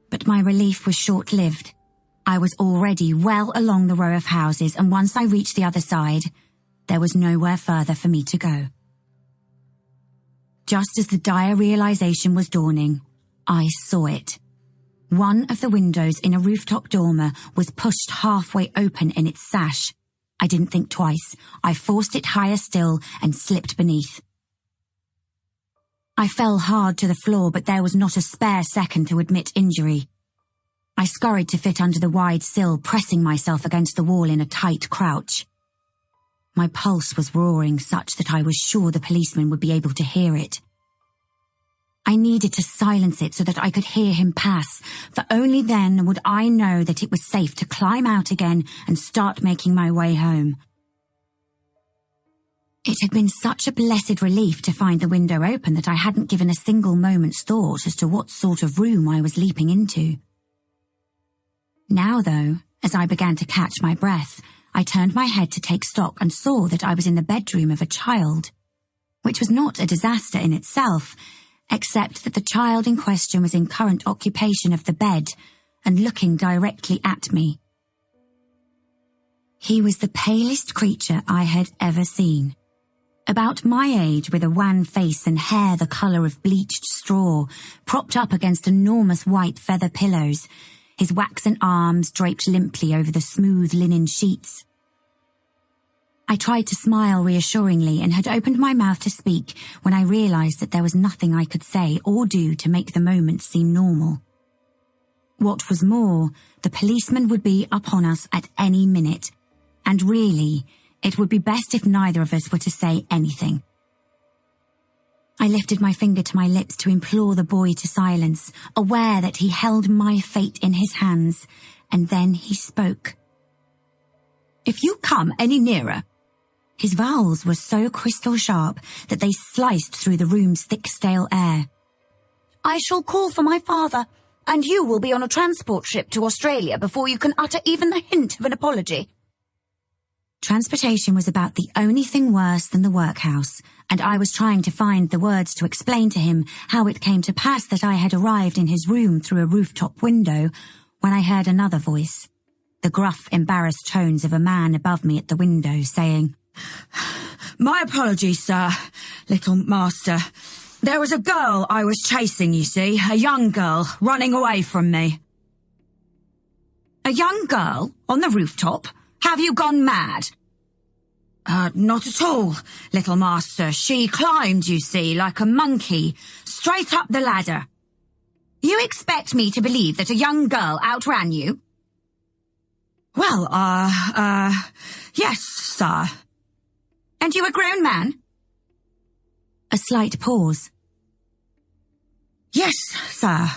But my relief was short-lived. I was already well along the row of houses, and once I reached the other side, there was nowhere further for me to go. Just as the dire realization was dawning, I saw it. One of the windows in a rooftop dormer was pushed halfway open in its sash. I didn't think twice. I forced it higher still and slipped beneath. I fell hard to the floor, but there was not a spare second to admit injury. I scurried to fit under the wide sill, pressing myself against the wall in a tight crouch. My pulse was roaring such that I was sure the policeman would be able to hear it. I needed to silence it so that I could hear him pass, for only then would I know that it was safe to climb out again and start making my way home. It had been such a blessed relief to find the window open that I hadn't given a single moment's thought as to what sort of room I was leaping into. Now, though, as I began to catch my breath, I turned my head to take stock and saw that I was in the bedroom of a child, which was not a disaster in itself, except that the child in question was in current occupation of the bed and looking directly at me. He was the palest creature I had ever seen. About my age, with a wan face and hair the colour of bleached straw, propped up against enormous white feather pillows, his waxen arms draped limply over the smooth linen sheets. I tried to smile reassuringly and had opened my mouth to speak when I realised that there was nothing I could say or do to make the moment seem normal. What was more, the policeman would be upon us at any minute, and really, it would be best if neither of us were to say anything. I lifted my finger to my lips to implore the boy to silence, aware that he held my fate in his hands, and then he spoke. "If you come any nearer..." His vowels were so crystal sharp that they sliced through the room's thick, stale air. "I shall call for my father, and you will be on a transport ship to Australia before you can utter even the hint of an apology." Transportation was about the only thing worse than the workhouse, and I was trying to find the words to explain to him how it came to pass that I had arrived in his room through a rooftop window when I heard another voice, the gruff, embarrassed tones of a man above me at the window, saying, "My apologies, sir, little master. There was a girl I was chasing, you see, a young girl running away from me." "A young girl on the rooftop? Have you gone mad?" Not at all, little master. She climbed, you see, like a monkey, straight up the ladder." "You expect me to believe that a young girl outran you?" "Well, yes, sir." "And you a grown man?" A slight pause. "Yes, sir."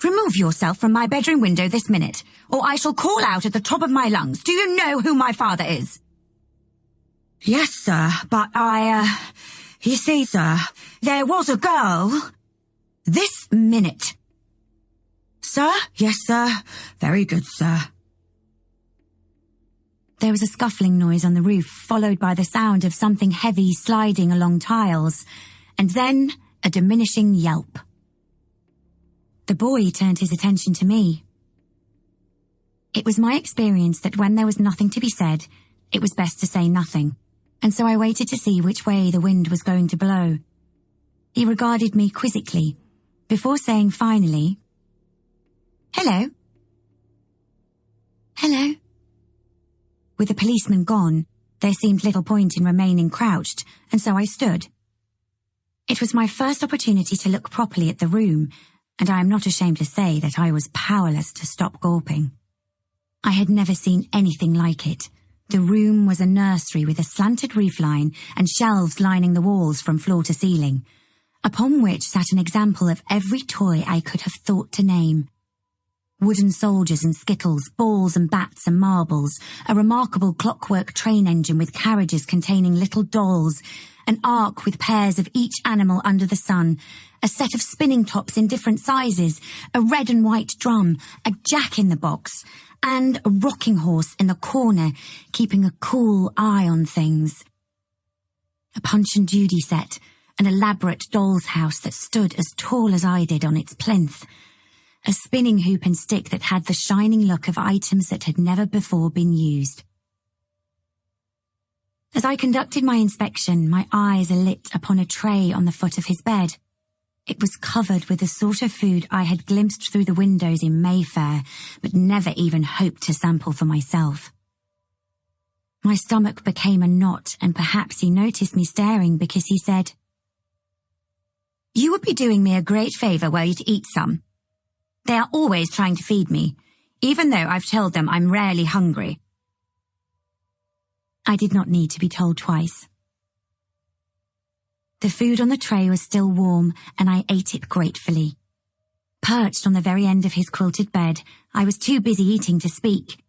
"Remove yourself from my bedroom window this minute, or I shall call out at the top of my lungs. Do you know who my father is?" "Yes, sir, but you see, sir, there was a girl..." "This minute." "Sir? Yes, sir. Very good, sir." There was a scuffling noise on the roof, followed by the sound of something heavy sliding along tiles, and then a diminishing yelp. The boy turned his attention to me. It was my experience that when there was nothing to be said, it was best to say nothing, and so I waited to see which way the wind was going to blow. He regarded me quizzically, before saying finally, "Hello." "Hello." With the policeman gone, there seemed little point in remaining crouched, and so I stood. It was my first opportunity to look properly at the room, and I am not ashamed to say that I was powerless to stop gulping. I had never seen anything like it. The room was a nursery with a slanted roofline and shelves lining the walls from floor to ceiling, upon which sat an example of every toy I could have thought to name. Wooden soldiers and skittles, balls and bats and marbles, a remarkable clockwork train engine with carriages containing little dolls, an ark with pairs of each animal under the sun, a set of spinning tops in different sizes, a red and white drum, a jack-in-the-box, and a rocking horse in the corner, keeping a cool eye on things. A Punch and Judy set, an elaborate doll's house that stood as tall as I did on its plinth, a spinning hoop and stick that had the shining look of items that had never before been used. As I conducted my inspection, my eyes alit upon a tray on the foot of his bed. It was covered with the sort of food I had glimpsed through the windows in Mayfair, but never even hoped to sample for myself. My stomach became a knot, and perhaps he noticed me staring because he said, "You would be doing me a great favour were you to eat some. They are always trying to feed me, even though I've told them I'm rarely hungry." I did not need to be told twice. The food on the tray was still warm, and I ate it gratefully. Perched on the very end of his quilted bed, I was too busy eating to speak,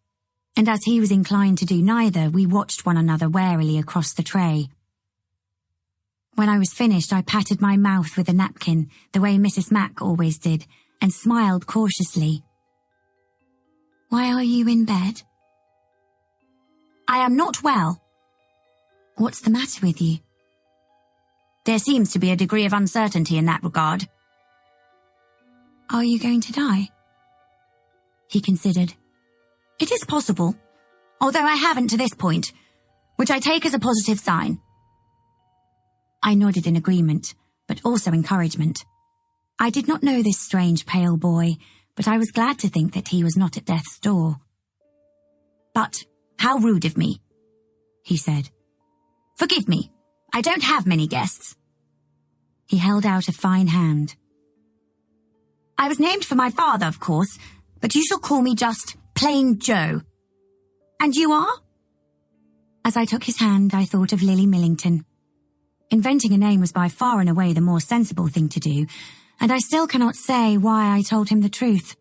and as he was inclined to do neither, we watched one another warily across the tray. When I was finished, I patted my mouth with a napkin, the way Mrs. Mack always did, and smiled cautiously. "Why are you in bed?" I am not well. What's the matter with you? There seems to be a degree of uncertainty in that regard. Are you going to die? He considered. It is possible, although I haven't to this point, which I take as a positive sign. I nodded in agreement, but also encouragement. I did not know this strange pale boy, but I was glad to think that he was not at death's door. But how rude of me, he said. Forgive me, I don't have many guests. He held out a fine hand. I was named for my father, of course, but you shall call me just plain Joe. And you are? As I took his hand, I thought of Lily Millington. Inventing a name was by far and away the more sensible thing to do, and I still cannot say why I told him the truth.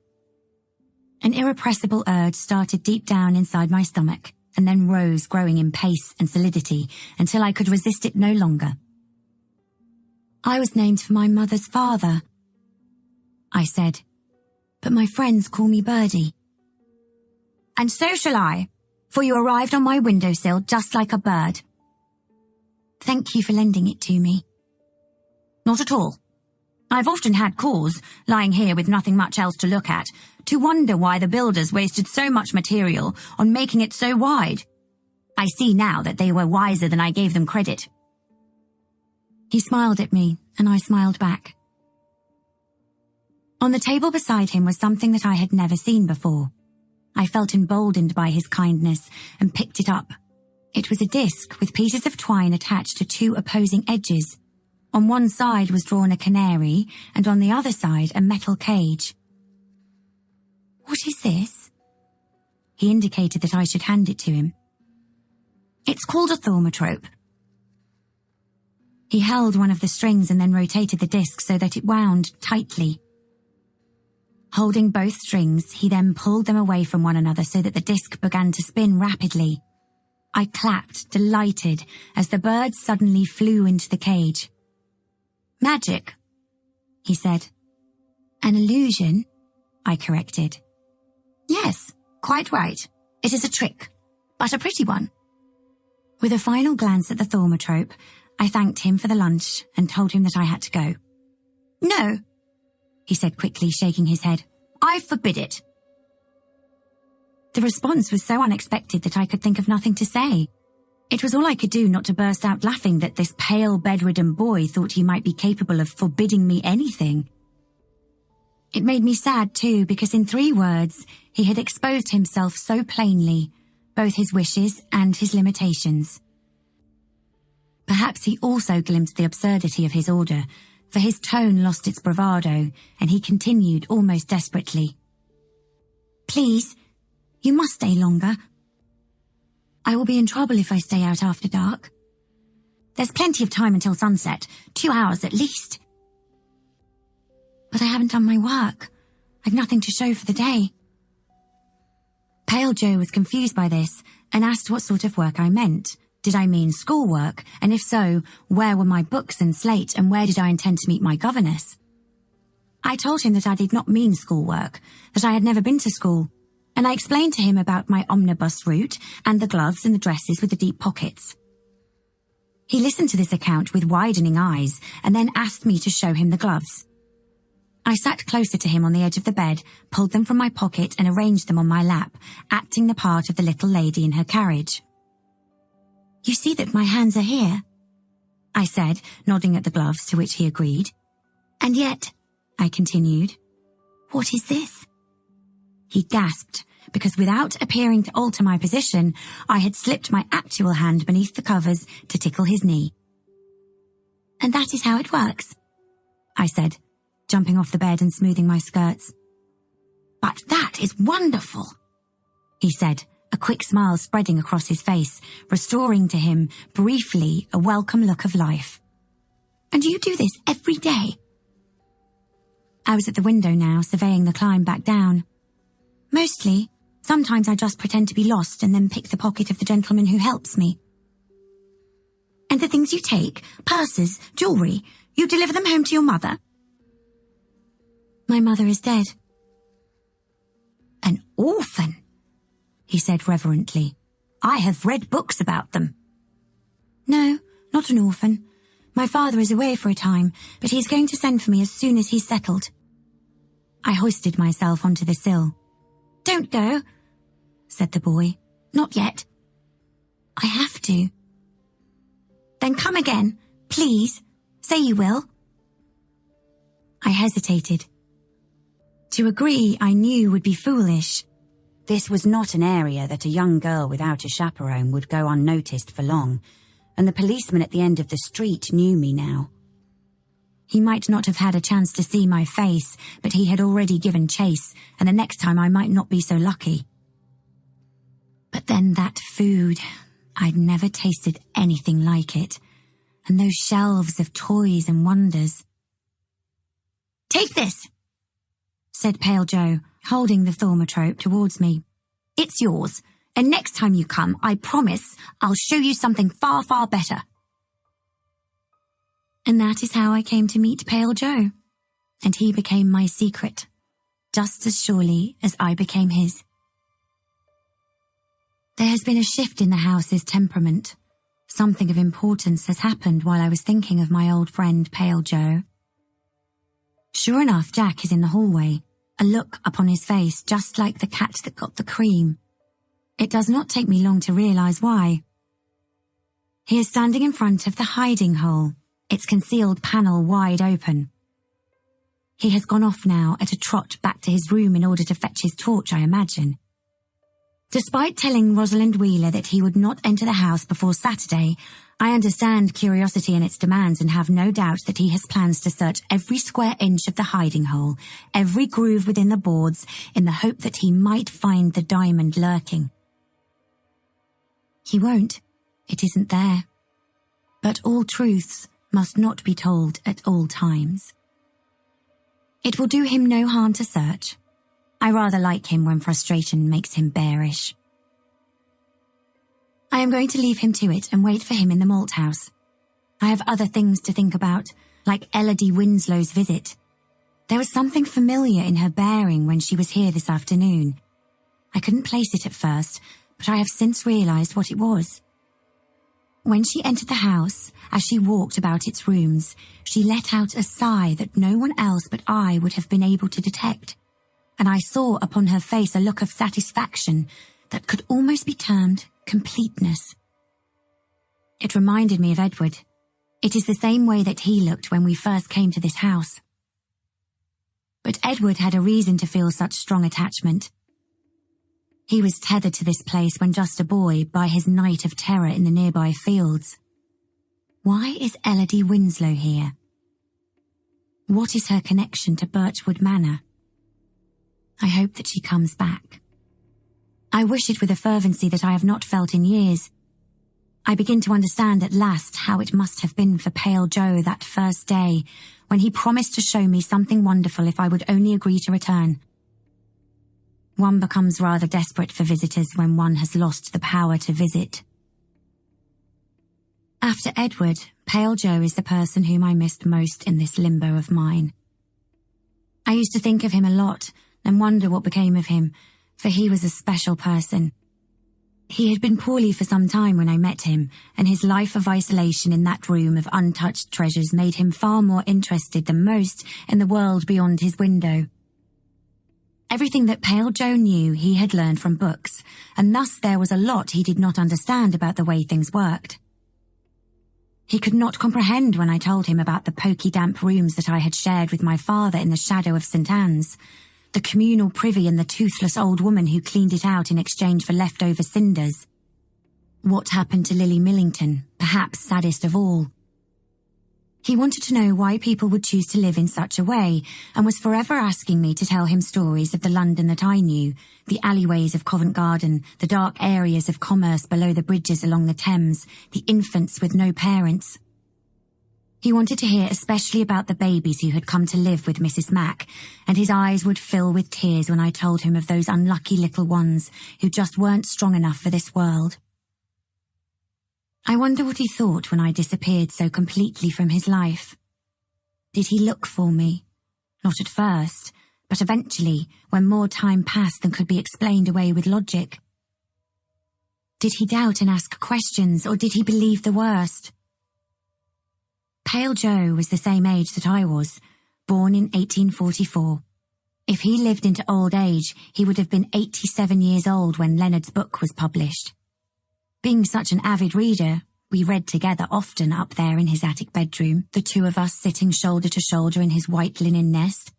An irrepressible urge started deep down inside my stomach, and then rose, growing in pace and solidity, until I could resist it no longer. I was named for my mother's father, I said, but my friends call me Birdie. And so shall I, for you arrived on my windowsill just like a bird. Thank you for lending it to me. Not at all. I've often had cause, lying here with nothing much else to look at, to wonder why the builders wasted so much material on making it so wide. I see now that they were wiser than I gave them credit. He smiled at me, and I smiled back. On the table beside him was something that I had never seen before. I felt emboldened by his kindness and picked it up. It was a disc with pieces of twine attached to two opposing edges. On one side was drawn a canary, and on the other side a metal cage. What is this? He indicated that I should hand it to him. It's called a thaumatrope. He held one of the strings and then rotated the disc so that it wound tightly. Holding both strings, he then pulled them away from one another so that the disc began to spin rapidly. I clapped, delighted, as the bird suddenly flew into the cage. Magic, he said. An illusion, I corrected. Yes, quite right. It is a trick, but a pretty one. With a final glance at the thaumatrope, I thanked him for the lunch and told him that I had to go. No, he said quickly, shaking his head. I forbid it. The response was so unexpected that I could think of nothing to say. It was all I could do not to burst out laughing that this pale, bedridden boy thought he might be capable of forbidding me anything. It made me sad too, because in 3 words he had exposed himself so plainly, both his wishes and his limitations. Perhaps he also glimpsed the absurdity of his order, for his tone lost its bravado, and he continued almost desperately. Please, you must stay longer. I will be in trouble if I stay out after dark. There's plenty of time until sunset, 2 hours at least. But I haven't done my work. I've nothing to show for the day. Pale Joe was confused by this and asked what sort of work I meant. Did I mean schoolwork? And if so, where were my books and slate, and where did I intend to meet my governess? I told him that I did not mean schoolwork, that I had never been to school, and I explained to him about my omnibus route and the gloves and the dresses with the deep pockets. He listened to this account with widening eyes and then asked me to show him the gloves. I sat closer to him on the edge of the bed, pulled them from my pocket and arranged them on my lap, acting the part of the little lady in her carriage. You see that my hands are here, I said, nodding at the gloves, to which he agreed. And yet, I continued, what is this? He gasped, because without appearing to alter my position, I had slipped my actual hand beneath the covers to tickle his knee. And that is how it works, I said, jumping off the bed and smoothing my skirts. But that is wonderful, he said, a quick smile spreading across his face, restoring to him, briefly, a welcome look of life. And you do this every day? I was at the window now, surveying the climb back down. Mostly. Sometimes I just pretend to be lost and then pick the pocket of the gentleman who helps me. And the things you take, purses, jewellery, you deliver them home to your mother? My mother is dead. An orphan, he said reverently. I have read books about them. No, not an orphan. My father is away for a time, but he is going to send for me as soon as he's settled. I hoisted myself onto the sill. Don't go, said the boy. Not yet. I have to. Then come again, please. Say you will. I hesitated. To agree, I knew would be foolish. This was not an area that a young girl without a chaperone would go unnoticed for long, and the policeman at the end of the street knew me now. He might not have had a chance to see my face, but he had already given chase, and the next time I might not be so lucky. But then that food, I'd never tasted anything like it, and those shelves of toys and wonders. Take this, said Pale Joe, holding the thaumatrope towards me. It's yours, and next time you come, I promise I'll show you something far, far better. And that is how I came to meet Pale Joe, and he became my secret, just as surely as I became his. There has been a shift in the house's temperament. Something of importance has happened while I was thinking of my old friend Pale Joe. Sure enough, Jack is in the hallway, a look upon his face just like the cat that got the cream. It does not take me long to realize why. He is standing in front of the hiding hole, its concealed panel wide open. He has gone off now at a trot back to his room in order to fetch his torch, I imagine. Despite telling Rosalind Wheeler that he would not enter the house before Saturday, I understand curiosity and its demands and have no doubt that he has plans to search every square inch of the hiding hole, every groove within the boards, in the hope that he might find the diamond lurking. He won't. It isn't there. But all truths must not be told at all times. It will do him no harm to search. I rather like him when frustration makes him bearish. I am going to leave him to it and wait for him in the malt house. I have other things to think about, like Elodie Winslow's visit. There was something familiar in her bearing when she was here this afternoon. I couldn't place it at first, but I have since realized what it was. When she entered the house, as she walked about its rooms, she let out a sigh that no one else but I would have been able to detect, and I saw upon her face a look of satisfaction that could almost be termed completeness. It reminded me of Edward. It is the same way that he looked when we first came to this house. But Edward had a reason to feel such strong attachment. He was tethered to this place when just a boy by his night of terror in the nearby fields. Why is Elodie Winslow here? What is her connection to Birchwood Manor? I hope that she comes back. I wish it with a fervency that I have not felt in years. I begin to understand at last how it must have been for Pale Joe that first day, when he promised to show me something wonderful if I would only agree to return. One becomes rather desperate for visitors when one has lost the power to visit. After Edward, Pale Joe is the person whom I missed most in this limbo of mine. I used to think of him a lot and wonder what became of him, for he was a special person. He had been poorly for some time when I met him, and his life of isolation in that room of untouched treasures made him far more interested than most in the world beyond his window. Everything that Pale Joe knew he had learned from books, and thus there was a lot he did not understand about the way things worked. He could not comprehend when I told him about the poky damp rooms that I had shared with my father in the shadow of St. Anne's, the communal privy and the toothless old woman who cleaned it out in exchange for leftover cinders. What happened to Lily Millington, perhaps saddest of all? He wanted to know why people would choose to live in such a way, and was forever asking me to tell him stories of the London that I knew, the alleyways of Covent Garden, the dark areas of commerce below the bridges along the Thames, the infants with no parents. He wanted to hear especially about the babies who had come to live with Mrs. Mac, and his eyes would fill with tears when I told him of those unlucky little ones who just weren't strong enough for this world. I wonder what he thought when I disappeared so completely from his life. Did he look for me? Not at first, but eventually, when more time passed than could be explained away with logic. Did he doubt and ask questions, or did he believe the worst? Pale Joe was the same age that I was, born in 1844. If he lived into old age, he would have been 87 years old when Leonard's book was published. Being such an avid reader, we read together often up there in his attic bedroom, the two of us sitting shoulder to shoulder in his white linen nest.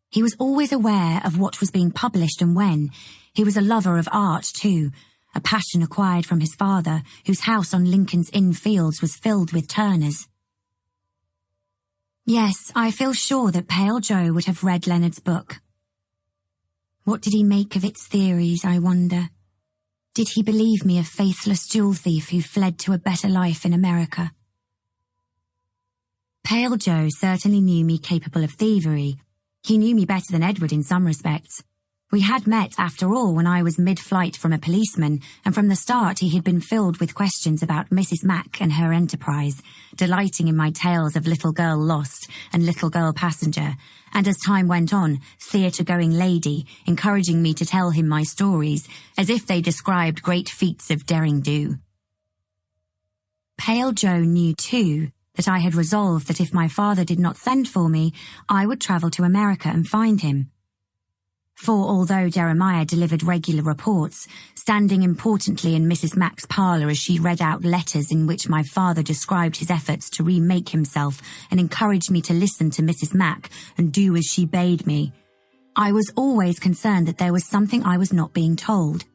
He was always aware of what was being published and when. He was a lover of art, too, a passion acquired from his father, whose house on Lincoln's Inn Fields was filled with Turners. Yes, I feel sure that Pale Joe would have read Leonard's book. What did he make of its theories, I wonder? Did he believe me a faithless jewel thief who fled to a better life in America? Pale Joe certainly knew me capable of thievery. He knew me better than Edward in some respects. We had met, after all, when I was mid-flight from a policeman, and from the start he had been filled with questions about Mrs. Mack and her enterprise, delighting in my tales of Little Girl Lost and Little Girl Passenger, and as time went on, theatre-going lady, encouraging me to tell him my stories, as if they described great feats of derring-do. Pale Joe knew, too, that I had resolved that if my father did not send for me, I would travel to America and find him. For although Jeremiah delivered regular reports, standing importantly in Mrs. Mack's parlour as she read out letters in which my father described his efforts to remake himself and encouraged me to listen to Mrs. Mack and do as she bade me, I was always concerned that there was something I was not being told.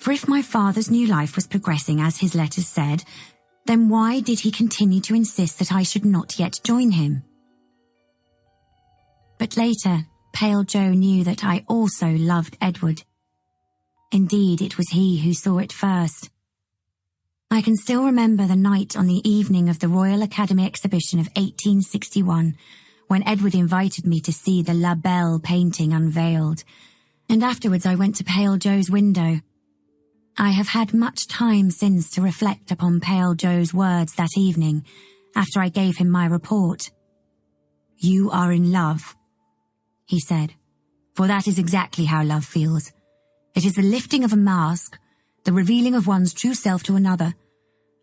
For if my father's new life was progressing as his letters said, then why did he continue to insist that I should not yet join him? But later, Pale Joe knew that I also loved Edward. Indeed, it was he who saw it first. I can still remember the night on the evening of the Royal Academy exhibition of 1861, when Edward invited me to see the La Belle painting unveiled, and afterwards I went to Pale Joe's window. I have had much time since to reflect upon Pale Joe's words that evening, after I gave him my report. "You are in love," he said, "for that is exactly how love feels. It is the lifting of a mask, the revealing of one's true self to another,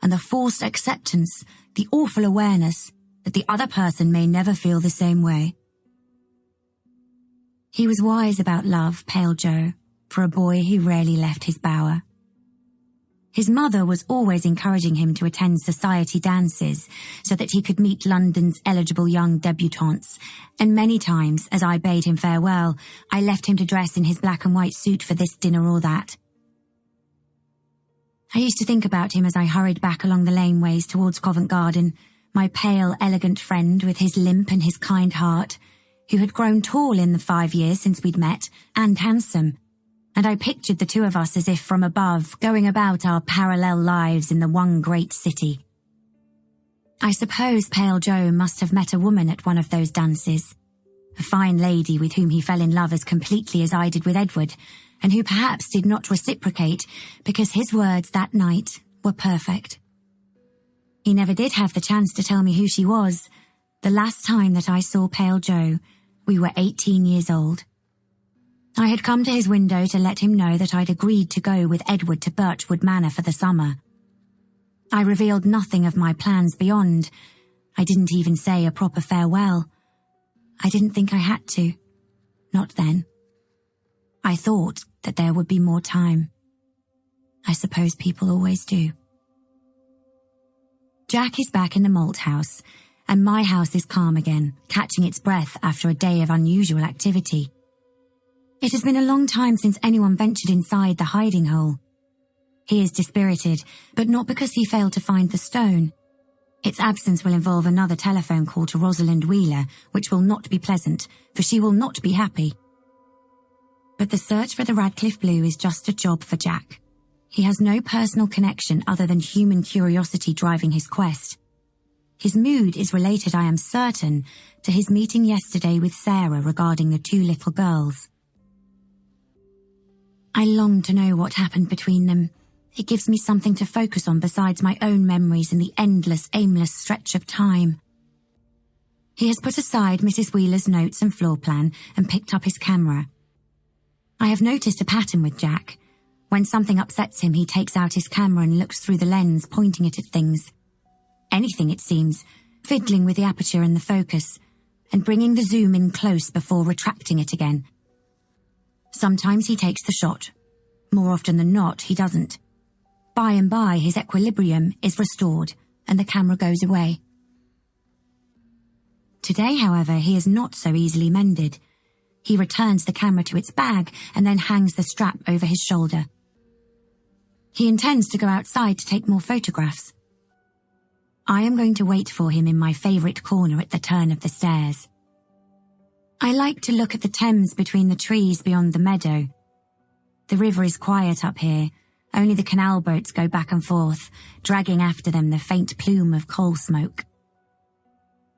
and the forced acceptance, the awful awareness that the other person may never feel the same way." He was wise about love, Pale Joe, for a boy who rarely left his bower. His mother was always encouraging him to attend society dances so that he could meet London's eligible young debutantes, and many times, as I bade him farewell, I left him to dress in his black and white suit for this dinner or that. I used to think about him as I hurried back along the laneways towards Covent Garden, my pale, elegant friend with his limp and his kind heart, who had grown tall in the 5 years since we'd met, and handsome, and I pictured the two of us as if from above, going about our parallel lives in the one great city. I suppose Pale Joe must have met a woman at one of those dances, a fine lady with whom he fell in love as completely as I did with Edward, and who perhaps did not reciprocate because his words that night were perfect. He never did have the chance to tell me who she was. The last time that I saw Pale Joe, we were 18 years old. I had come to his window to let him know that I'd agreed to go with Edward to Birchwood Manor for the summer. I revealed nothing of my plans beyond. I didn't even say a proper farewell. I didn't think I had to. Not then. I thought that there would be more time. I suppose people always do. Jack is back in the malt house, and my house is calm again, catching its breath after a day of unusual activity. It has been a long time since anyone ventured inside the hiding hole. He is dispirited, but not because he failed to find the stone. Its absence will involve another telephone call to Rosalind Wheeler, which will not be pleasant, for she will not be happy. But the search for the Radcliffe Blue is just a job for Jack. He has no personal connection other than human curiosity driving his quest. His mood is related, I am certain, to his meeting yesterday with Sarah regarding the two little girls. I long to know what happened between them. It gives me something to focus on besides my own memories in the endless, aimless stretch of time. He has put aside Mrs. Wheeler's notes and floor plan and picked up his camera. I have noticed a pattern with Jack. When something upsets him, he takes out his camera and looks through the lens, pointing it at things. Anything, it seems, fiddling with the aperture and the focus, and bringing the zoom in close before retracting it again. Sometimes he takes the shot. More often than not, he doesn't. By and by, his equilibrium is restored, and the camera goes away. Today, however, he is not so easily mended. He returns the camera to its bag and then hangs the strap over his shoulder. He intends to go outside to take more photographs. I am going to wait for him in my favourite corner at the turn of the stairs. I like to look at the Thames between the trees beyond the meadow. The river is quiet up here. Only the canal boats go back and forth, dragging after them the faint plume of coal smoke.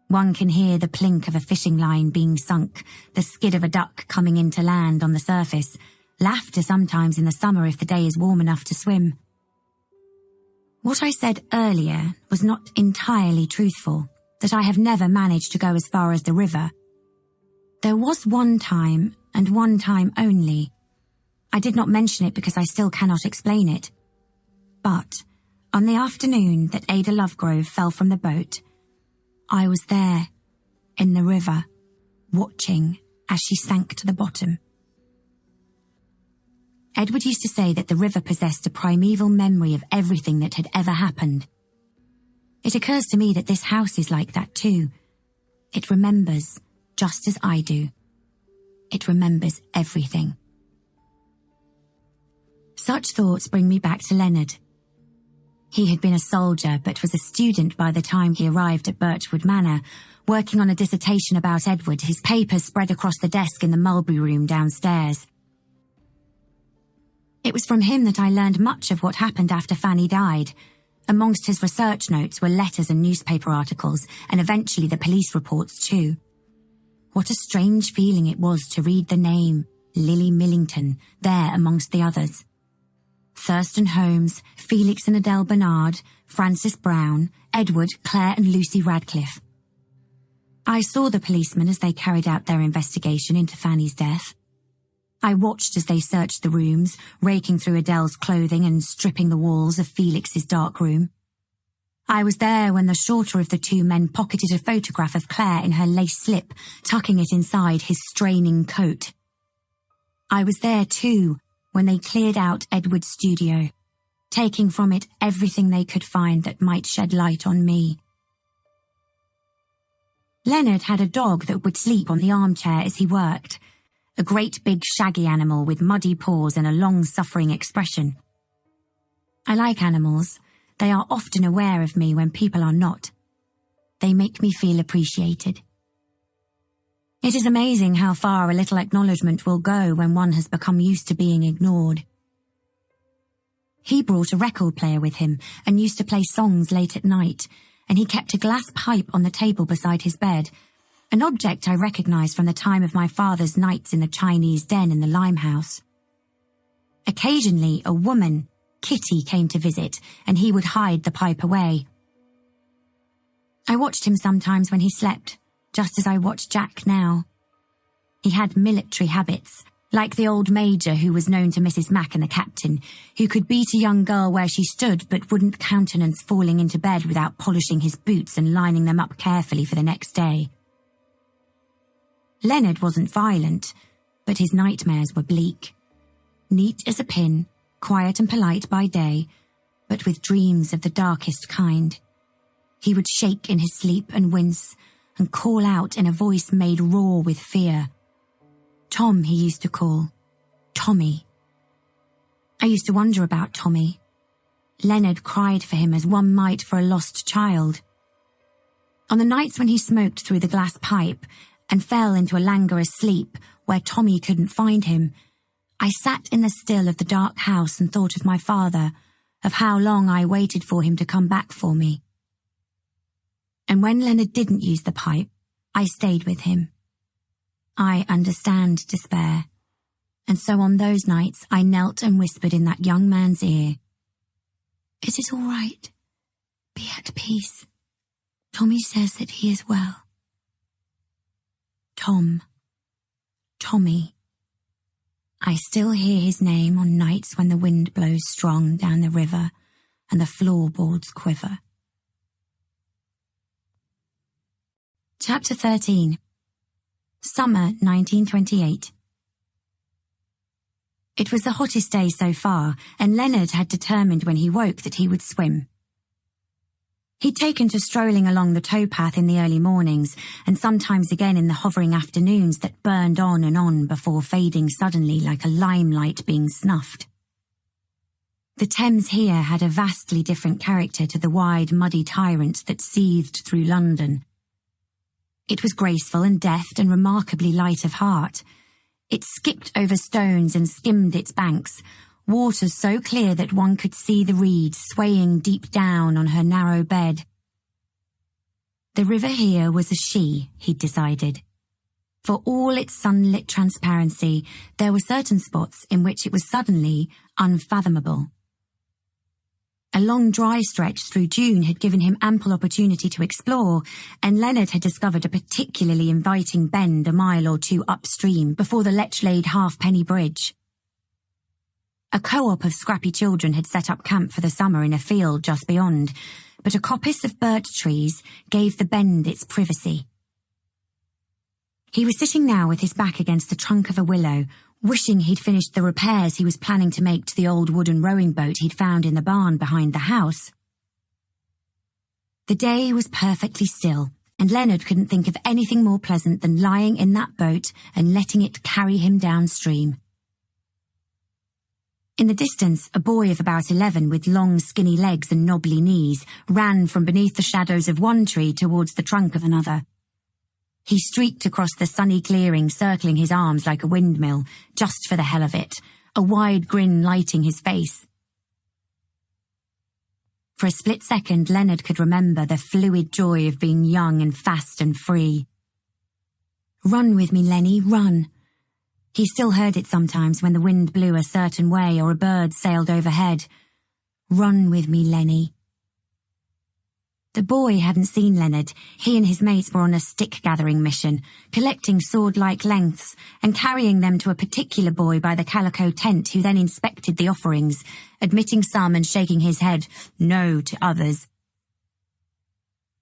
One can hear the plink of a fishing line being sunk, the skid of a duck coming into land on the surface, laughter sometimes in the summer if the day is warm enough to swim. What I said earlier was not entirely truthful, that I have never managed to go as far as the river. There was one time, and one time only. I did not mention it because I still cannot explain it. But, on the afternoon that Ada Lovegrove fell from the boat, I was there, in the river, watching as she sank to the bottom. Edward used to say that the river possessed a primeval memory of everything that had ever happened. It occurs to me that this house is like that too. It remembers, just as I do. It remembers everything. Such thoughts bring me back to Leonard. He had been a soldier, but was a student by the time he arrived at Birchwood Manor, working on a dissertation about Edward, his papers spread across the desk in the mulberry room downstairs. It was from him that I learned much of what happened after Fanny died. Amongst his research notes were letters and newspaper articles, and eventually the police reports too. What a strange feeling it was to read the name, Lily Millington, there amongst the others. Thurston Holmes, Felix and Adele Bernard, Francis Brown, Edward, Claire and Lucy Radcliffe. I saw the policemen as they carried out their investigation into Fanny's death. I watched as they searched the rooms, raking through Adele's clothing and stripping the walls of Felix's dark room. I was there when the shorter of the two men pocketed a photograph of Claire in her lace slip, tucking it inside his straining coat. I was there too when they cleared out Edward's studio, taking from it everything they could find that might shed light on me. Leonard had a dog that would sleep on the armchair as he worked, a great big shaggy animal with muddy paws and a long-suffering expression. I like animals. They are often aware of me when people are not. They make me feel appreciated. It is amazing how far a little acknowledgement will go when one has become used to being ignored. He brought a record player with him and used to play songs late at night, and he kept a glass pipe on the table beside his bed, an object I recognised from the time of my father's nights in the Chinese den in the Limehouse. Occasionally, a woman, Kitty, came to visit, and he would hide the pipe away. I watched him sometimes when he slept, just as I watch Jack now. He had military habits, like the old major who was known to Mrs. Mack and the captain, who could beat a young girl where she stood but wouldn't countenance falling into bed without polishing his boots and lining them up carefully for the next day. Leonard wasn't violent, but his nightmares were bleak. Neat as a pin, quiet and polite by day, but with dreams of the darkest kind. He would shake in his sleep and wince, and call out in a voice made raw with fear. Tom, he used to call. Tommy. I used to wonder about Tommy. Leonard cried for him as one might for a lost child. On the nights when he smoked through the glass pipe and fell into a languorous sleep where Tommy couldn't find him, I sat in the still of the dark house and thought of my father, of how long I waited for him to come back for me. And when Leonard didn't use the pipe, I stayed with him. I understand despair, and so on those nights I knelt and whispered in that young man's ear, "It is all right. Be at peace. Tommy says that he is well." Tom. Tommy. I still hear his name on nights when the wind blows strong down the river and the floorboards quiver. Chapter 13. Summer 1928. It was the hottest day so far, and Leonard had determined when he woke that he would swim. He'd taken to strolling along the towpath in the early mornings, and sometimes again in the hovering afternoons that burned on and on before fading suddenly like a limelight being snuffed. The Thames here had a vastly different character to the wide, muddy tyrant that seethed through London. It was graceful and deft and remarkably light of heart. It skipped over stones and skimmed its banks, water so clear that one could see the reeds swaying deep down on her narrow bed. The river here was a she, he'd decided. For all its sunlit transparency, there were certain spots in which it was suddenly unfathomable. A long dry stretch through June had given him ample opportunity to explore, and Leonard had discovered a particularly inviting bend a mile or two upstream before the Lechlade halfpenny bridge. A co-op of scrappy children had set up camp for the summer in a field just beyond, but a coppice of birch trees gave the bend its privacy. He was sitting now with his back against the trunk of a willow, wishing he'd finished the repairs he was planning to make to the old wooden rowing boat he'd found in the barn behind the house. The day was perfectly still, and Leonard couldn't think of anything more pleasant than lying in that boat and letting it carry him downstream. In the distance, a boy of about 11 with long skinny legs and knobbly knees ran from beneath the shadows of one tree towards the trunk of another. He streaked across the sunny clearing, circling his arms like a windmill, just for the hell of it, a wide grin lighting his face. For a split second, Leonard could remember the fluid joy of being young and fast and free. "Run with me, Lenny, run." He still heard it sometimes when the wind blew a certain way or a bird sailed overhead. "Run with me, Lenny." The boy hadn't seen Leonard. He and his mates were on a stick-gathering mission, collecting sword-like lengths and carrying them to a particular boy by the calico tent who then inspected the offerings, admitting some and shaking his head no to others.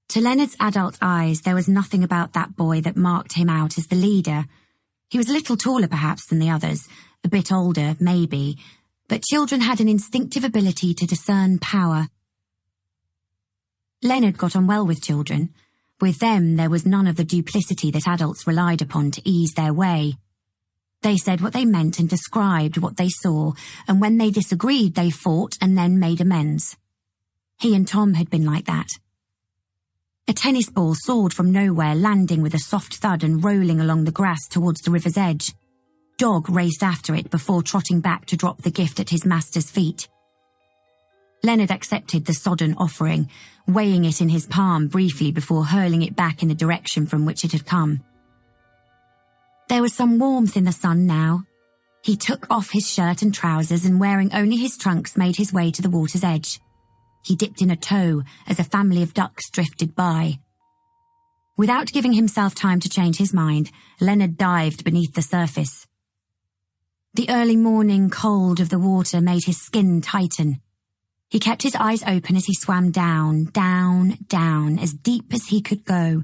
To Leonard's adult eyes, there was nothing about that boy that marked him out as the leader. He was a little taller perhaps than the others, a bit older, maybe, but children had an instinctive ability to discern power. Leonard got on well with children. With them there was none of the duplicity that adults relied upon to ease their way. They said what they meant and described what they saw, and when they disagreed they fought and then made amends. He and Tom had been like that. A tennis ball soared from nowhere, landing with a soft thud and rolling along the grass towards the river's edge. Dog raced after it before trotting back to drop the gift at his master's feet. Leonard accepted the sodden offering, weighing it in his palm briefly before hurling it back in the direction from which it had come. There was some warmth in the sun now. He took off his shirt and trousers and, wearing only his trunks, made his way to the water's edge. He dipped in a toe as a family of ducks drifted by. Without giving himself time to change his mind, Leonard dived beneath the surface. The early morning cold of the water made his skin tighten. He kept his eyes open as he swam down, down, down, as deep as he could go,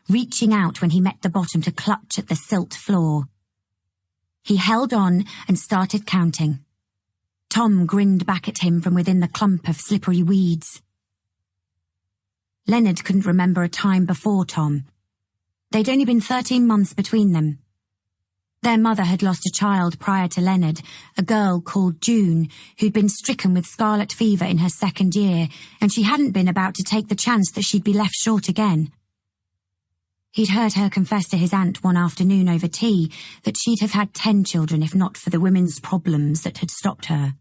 reaching out when he met the bottom to clutch at the silt floor. He held on and started counting. Tom grinned back at him from within the clump of slippery weeds. Leonard couldn't remember a time before Tom. They'd only been 13 months between them. Their mother had lost a child prior to Leonard, a girl called June, who'd been stricken with scarlet fever in her second year, and she hadn't been about to take the chance that she'd be left short again. He'd heard her confess to his aunt one afternoon over tea that she'd have had 10 children if not for the women's problems that had stopped her.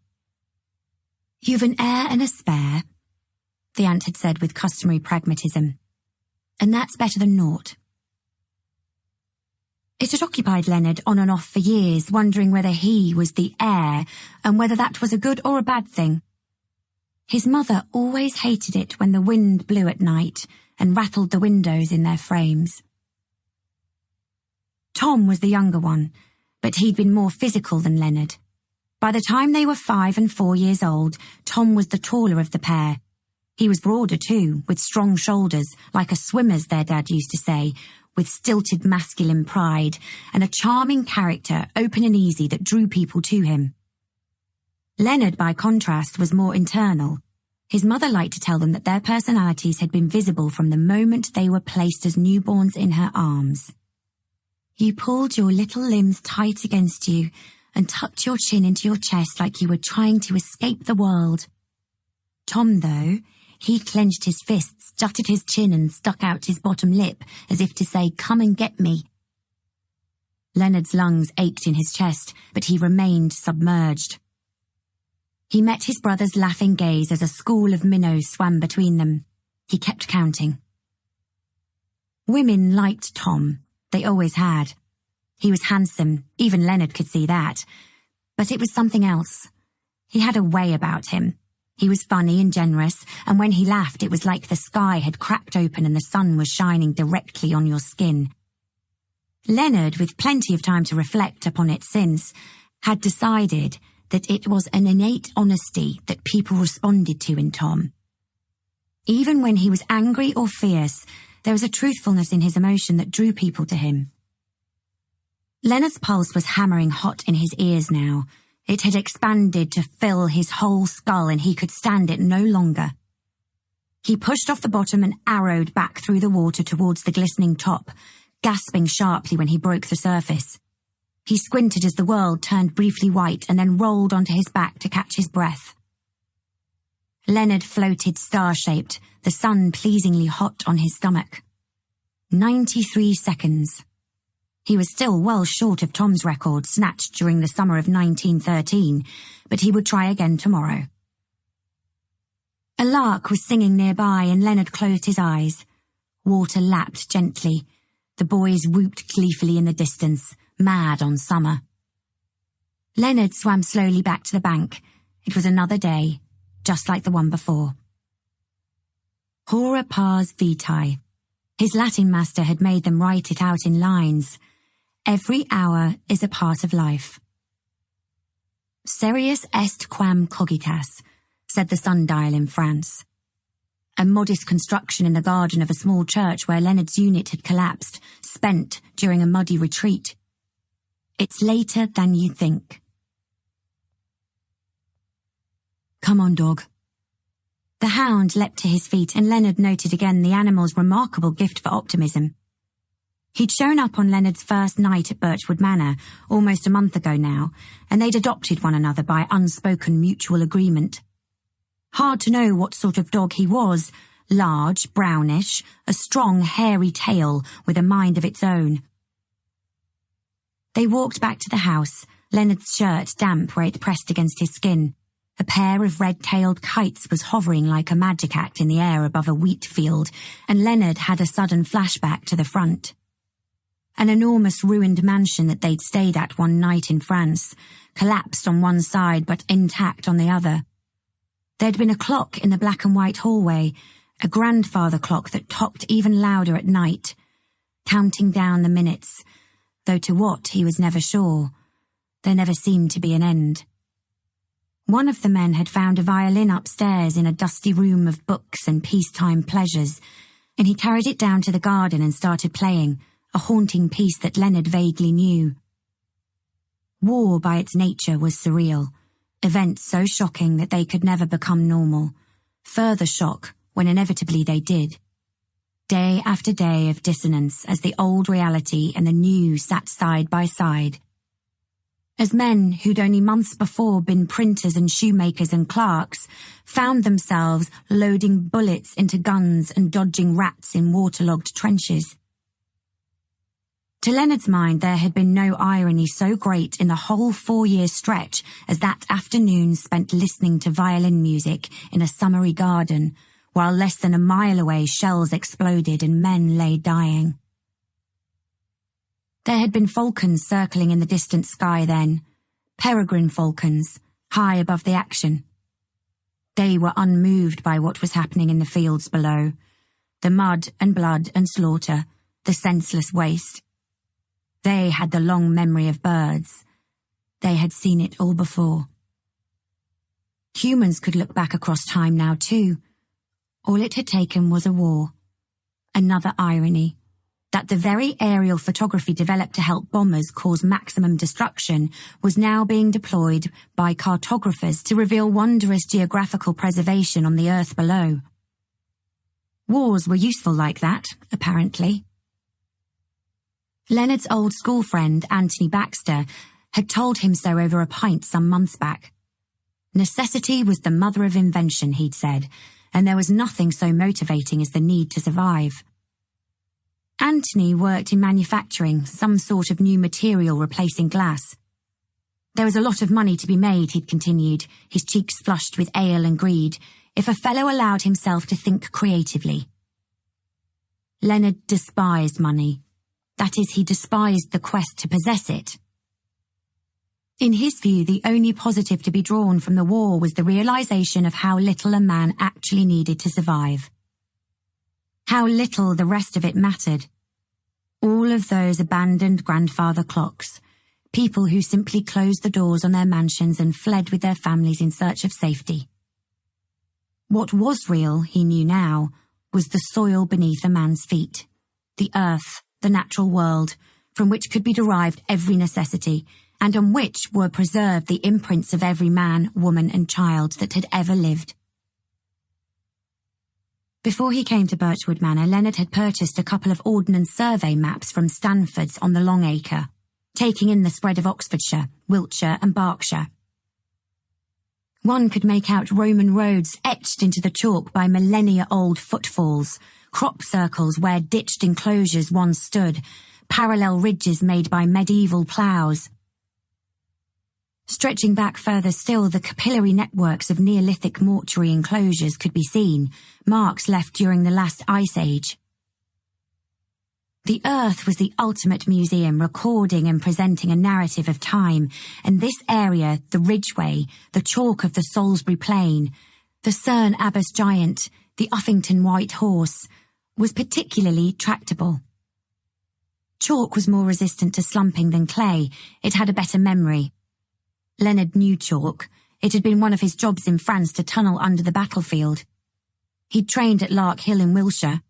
"You've an heir and a spare," the aunt had said with customary pragmatism, "and that's better than naught." It had occupied Leonard on and off for years, wondering whether he was the heir and whether that was a good or a bad thing. His mother always hated it when the wind blew at night and rattled the windows in their frames. Tom was the younger one, but he'd been more physical than Leonard. By the time they were 5 and 4 years old, Tom was the taller of the pair. He was broader too, with strong shoulders, like a swimmer's, their dad used to say, with stilted masculine pride, and a charming character, open and easy, that drew people to him. Leonard, by contrast, was more internal. His mother liked to tell them that their personalities had been visible from the moment they were placed as newborns in her arms. You pulled your little limbs tight against you and tucked your chin into your chest like you were trying to escape the world. Tom, though, he clenched his fists, jutted his chin and stuck out his bottom lip as if to say, "Come and get me." Leonard's lungs ached in his chest, but he remained submerged. He met his brother's laughing gaze as a school of minnows swam between them. He kept counting. Women liked Tom. They always had. He was handsome, even Leonard could see that. But it was something else. He had a way about him. He was funny and generous, and when he laughed it was like the sky had cracked open and the sun was shining directly on your skin. Leonard, with plenty of time to reflect upon it since, had decided that it was an innate honesty that people responded to in Tom. Even when he was angry or fierce, there was a truthfulness in his emotion that drew people to him. Leonard's pulse was hammering hot in his ears now. It had expanded to fill his whole skull and he could stand it no longer. He pushed off the bottom and arrowed back through the water towards the glistening top, gasping sharply when he broke the surface. He squinted as the world turned briefly white and then rolled onto his back to catch his breath. Leonard floated star-shaped, the sun pleasingly hot on his stomach. 93 seconds. He was still well short of Tom's record, snatched during the summer of 1913, but he would try again tomorrow. A lark was singing nearby and Leonard closed his eyes. Water lapped gently. The boys whooped gleefully in the distance, mad on summer. Leonard swam slowly back to the bank. It was another day, just like the one before. Hora pars vitae. His Latin master had made them write it out in lines. Every hour is a part of life. Serius est quam cogitas, said the sundial in France. A modest construction in the garden of a small church where Leonard's unit had collapsed, spent during a muddy retreat. It's later than you think. Come on, dog. The hound leapt to his feet and Leonard noted again the animal's remarkable gift for optimism. He'd shown up on Leonard's first night at Birchwood Manor, almost a month ago now, and they'd adopted one another by unspoken mutual agreement. Hard to know what sort of dog he was, large, brownish, a strong, hairy tail with a mind of its own. They walked back to the house, Leonard's shirt damp where it pressed against his skin. A pair of red-tailed kites was hovering like a magic act in the air above a wheat field, and Leonard had a sudden flashback to the front. An enormous ruined mansion that they'd stayed at one night in France, collapsed on one side but intact on the other. There'd been a clock in the black and white hallway, a grandfather clock that tocked even louder at night, counting down the minutes, though to what he was never sure. There never seemed to be an end. One of the men had found a violin upstairs in a dusty room of books and peacetime pleasures, and he carried it down to the garden and started playing, a haunting piece that Leonard vaguely knew. War by its nature was surreal, events so shocking that they could never become normal, further shock when inevitably they did. Day after day of dissonance as the old reality and the new sat side by side. As men who'd only months before been printers and shoemakers and clerks found themselves loading bullets into guns and dodging rats in waterlogged trenches. To Leonard's mind, there had been no irony so great in the whole 4-year stretch as that afternoon spent listening to violin music in a summery garden, while less than a mile away shells exploded and men lay dying. There had been falcons circling in the distant sky then, peregrine falcons, high above the action. They were unmoved by what was happening in the fields below, the mud and blood and slaughter, the senseless waste. They had the long memory of birds. They had seen it all before. Humans could look back across time now too. All it had taken was a war. Another irony, that the very aerial photography developed to help bombers cause maximum destruction was now being deployed by cartographers to reveal wondrous geographical preservation on the earth below. Wars were useful like that, apparently. Leonard's old school friend, Anthony Baxter, had told him so over a pint some months back. Necessity was the mother of invention, he'd said, and there was nothing so motivating as the need to survive. Anthony worked in manufacturing, some sort of new material replacing glass. There was a lot of money to be made, he'd continued, his cheeks flushed with ale and greed, if a fellow allowed himself to think creatively. Leonard despised money. That is, he despised the quest to possess it. In his view, the only positive to be drawn from the war was the realization of how little a man actually needed to survive. How little the rest of it mattered. All of those abandoned grandfather clocks, people who simply closed the doors on their mansions and fled with their families in search of safety. What was real, he knew now, was the soil beneath a man's feet, the earth, the natural world, from which could be derived every necessity, and on which were preserved the imprints of every man, woman and child that had ever lived. Before he came to Birchwood Manor, Leonard had purchased a couple of Ordnance Survey maps from Stanford's on the Long Acre, taking in the spread of Oxfordshire, Wiltshire and Berkshire. One could make out Roman roads etched into the chalk by millennia-old footfalls, crop circles where ditched enclosures once stood, parallel ridges made by medieval ploughs. Stretching back further still, the capillary networks of Neolithic mortuary enclosures could be seen, marks left during the last ice age. The Earth was the ultimate museum, recording and presenting a narrative of time, and this area, the Ridgeway, the chalk of the Salisbury Plain, the Cerne Abbas Giant, the Uffington White Horse, was particularly tractable. Chalk was more resistant to slumping than clay. It had a better memory. Leonard knew chalk. It had been one of his jobs in France to tunnel under the battlefield. He'd trained at Lark Hill in Wiltshire,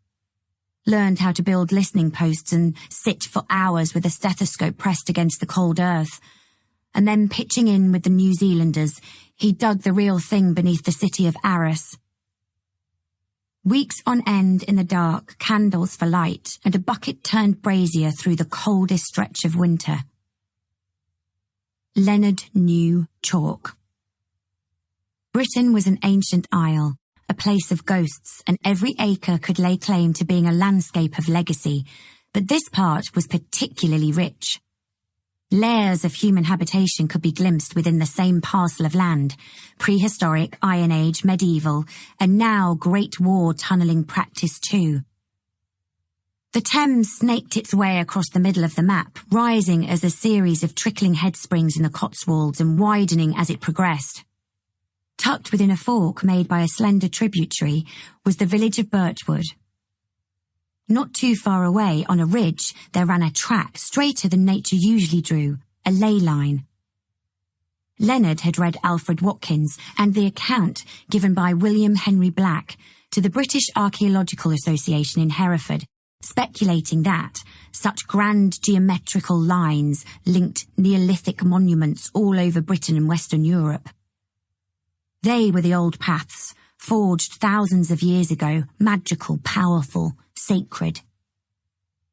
learned how to build listening posts and sit for hours with a stethoscope pressed against the cold earth. And then pitching in with the New Zealanders, he dug the real thing beneath the city of Arras. Weeks on end in the dark, candles for light, and a bucket-turned brazier through the coldest stretch of winter. Leonard knew chalk. Britain was an ancient isle, a place of ghosts, and every acre could lay claim to being a landscape of legacy, but this part was particularly rich. Layers of human habitation could be glimpsed within the same parcel of land, prehistoric, Iron Age, medieval, and now Great War tunnelling practice too. The Thames snaked its way across the middle of the map, rising as a series of trickling headsprings in the Cotswolds and widening as it progressed. Tucked within a fork made by a slender tributary was the village of Birchwood. Not too far away, on a ridge, there ran a track straighter than nature usually drew, a ley line. Leonard had read Alfred Watkins and the account given by William Henry Black to the British Archaeological Association in Hereford, speculating that such grand geometrical lines linked Neolithic monuments all over Britain and Western Europe. They were the old paths, forged thousands of years ago, magical, powerful, sacred.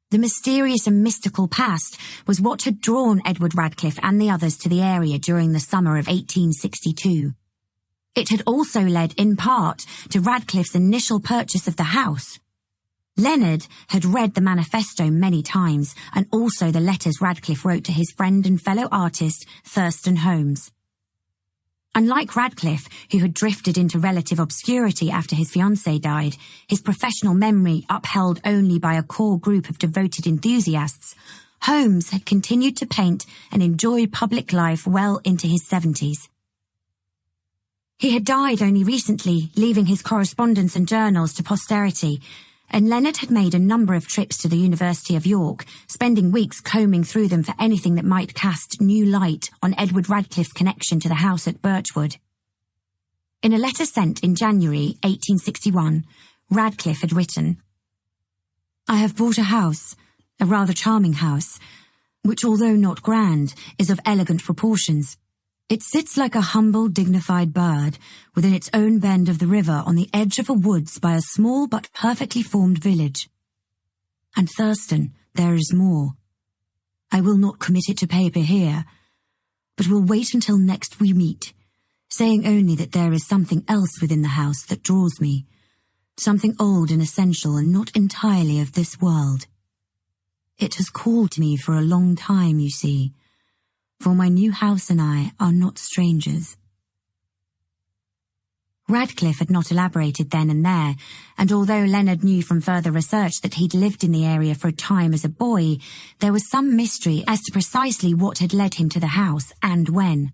The mysterious and mystical past was what had drawn Edward Radcliffe and the others to the area during the summer of 1862. It had also led, in part, to Radcliffe's initial purchase of the house. Leonard had read the manifesto many times, and also the letters Radcliffe wrote to his friend and fellow artist, Thurston Holmes. Unlike Radcliffe, who had drifted into relative obscurity after his fiancée died, his professional memory upheld only by a core group of devoted enthusiasts, Holmes had continued to paint and enjoy public life well into his 70s. He had died only recently, leaving his correspondence and journals to posterity, and Leonard had made a number of trips to the University of York, spending weeks combing through them for anything that might cast new light on Edward Radcliffe's connection to the house at Birchwood. In a letter sent in January 1861, Radcliffe had written, "I have bought a house, a rather charming house, which, although not grand, is of elegant proportions. It sits like a humble, dignified bird within its own bend of the river on the edge of a woods by a small but perfectly formed village. And Thurston, there is more. I will not commit it to paper here, but will wait until next we meet, saying only that there is something else within the house that draws me, something old and essential and not entirely of this world. It has called to me for a long time, you see, for my new house and I are not strangers." Radcliffe had not elaborated then and there, and although Leonard knew from further research that he'd lived in the area for a time as a boy, there was some mystery as to precisely what had led him to the house and when.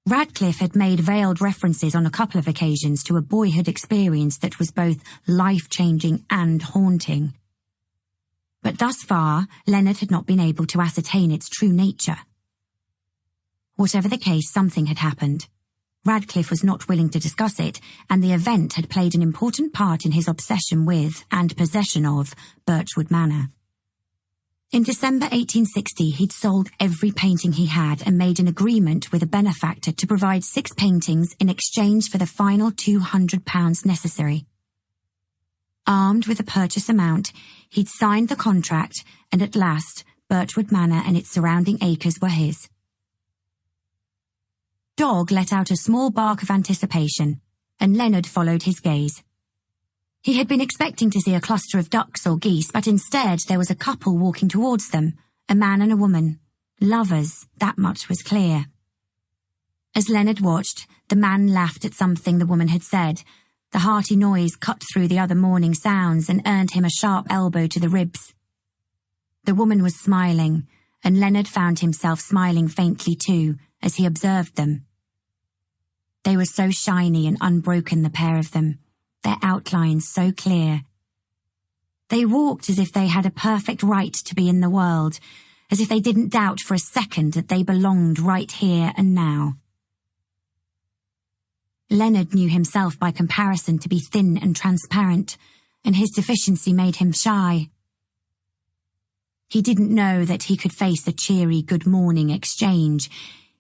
Radcliffe had made veiled references on a couple of occasions to a boyhood experience that was both life-changing and haunting. But thus far, Leonard had not been able to ascertain its true nature. Whatever the case, something had happened. Radcliffe was not willing to discuss it, and the event had played an important part in his obsession with and possession of Birchwood Manor. In December 1860, he'd sold every painting he had and made an agreement with a benefactor to provide 6 paintings in exchange for the final £200 necessary. Armed with the purchase amount, he'd signed the contract, and at last, Birchwood Manor and its surrounding acres were his. Dog let out a small bark of anticipation, and Leonard followed his gaze. He had been expecting to see a cluster of ducks or geese, but instead there was a couple walking towards them, a man and a woman. Lovers, that much was clear. As Leonard watched, the man laughed at something the woman had said. The hearty noise cut through the other morning sounds and earned him a sharp elbow to the ribs. The woman was smiling, and Leonard found himself smiling faintly too, as he observed them. They were so shiny and unbroken, the pair of them, their outlines so clear. They walked as if they had a perfect right to be in the world, as if they didn't doubt for a second that they belonged right here and now. Leonard knew himself by comparison to be thin and transparent, and his deficiency made him shy. He didn't know that he could face a cheery good morning exchange.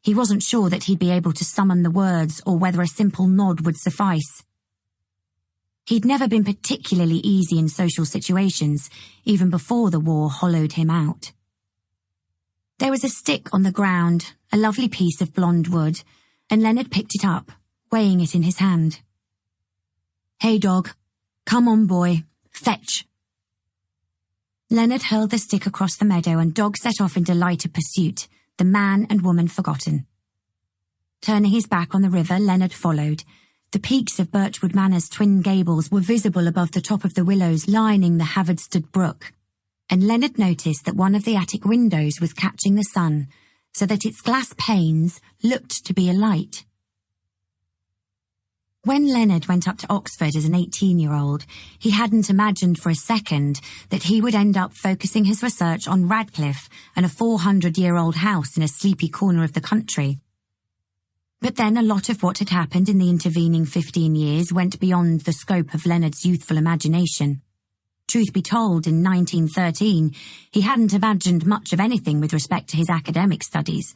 He wasn't sure that he'd be able to summon the words or whether a simple nod would suffice. He'd never been particularly easy in social situations, even before the war hollowed him out. There was a stick on the ground, a lovely piece of blonde wood, and Leonard picked it up, weighing it in his hand. "Hey, dog. Come on, boy. Fetch." Leonard hurled the stick across the meadow and Dog set off in delighted pursuit, the man and woman forgotten. Turning his back on the river, Leonard followed. The peaks of Birchwood Manor's twin gables were visible above the top of the willows lining the Haverstead Brook, and Leonard noticed that one of the attic windows was catching the sun, so that its glass panes looked to be alight. When Leonard went up to Oxford as an 18-year-old, he hadn't imagined for a second that he would end up focusing his research on Radcliffe and a 400-year-old house in a sleepy corner of the country. But then a lot of what had happened in the intervening 15 years went beyond the scope of Leonard's youthful imagination. Truth be told, in 1913, he hadn't imagined much of anything with respect to his academic studies.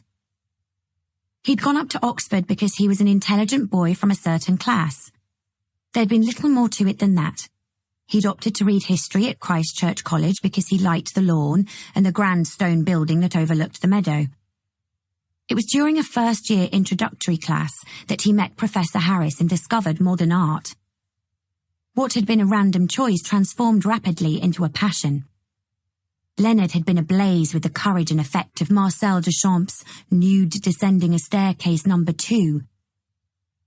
He'd gone up to Oxford because he was an intelligent boy from a certain class. There'd been little more to it than that. He'd opted to read history at Christ Church College because he liked the lawn and the grand stone building that overlooked the meadow. It was during a first-year introductory class that he met Professor Harris and discovered modern art. What had been a random choice transformed rapidly into a passion. Leonard had been ablaze with the courage and effect of Marcel Duchamp's nude descending a staircase number 2.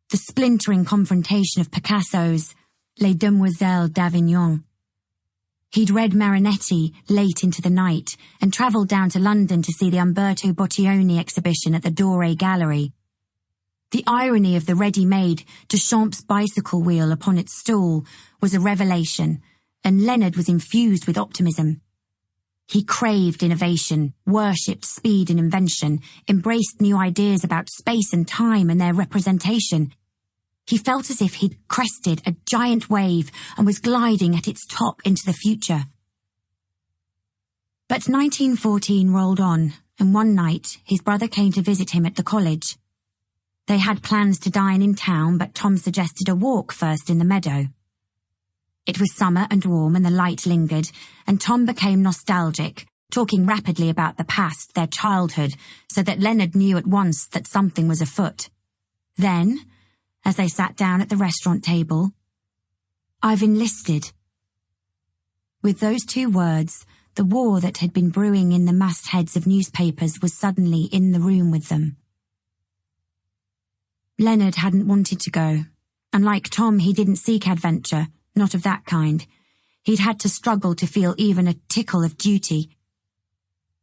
The splintering confrontation of Picasso's Les Demoiselles d'Avignon. He'd read Marinetti late into the night and travelled down to London to see the Umberto Bottioni exhibition at the Doré Gallery. The irony of the ready-made Deschamps bicycle wheel upon its stall was a revelation, and Leonard was infused with optimism. He craved innovation, worshipped speed and invention, embraced new ideas about space and time and their representation. He felt as if he'd crested a giant wave and was gliding at its top into the future. But 1914 rolled on, and one night his brother came to visit him at the college. They had plans to dine in town, but Tom suggested a walk first in the meadow. It was summer and warm, and the light lingered, and Tom became nostalgic, talking rapidly about the past, their childhood, so that Leonard knew at once that something was afoot. Then, as they sat down at the restaurant table, "I've enlisted." With those two words, the war that had been brewing in the mastheads of newspapers was suddenly in the room with them. Leonard hadn't wanted to go, and like Tom, he didn't seek adventure, not of that kind. He'd had to struggle to feel even a tickle of duty.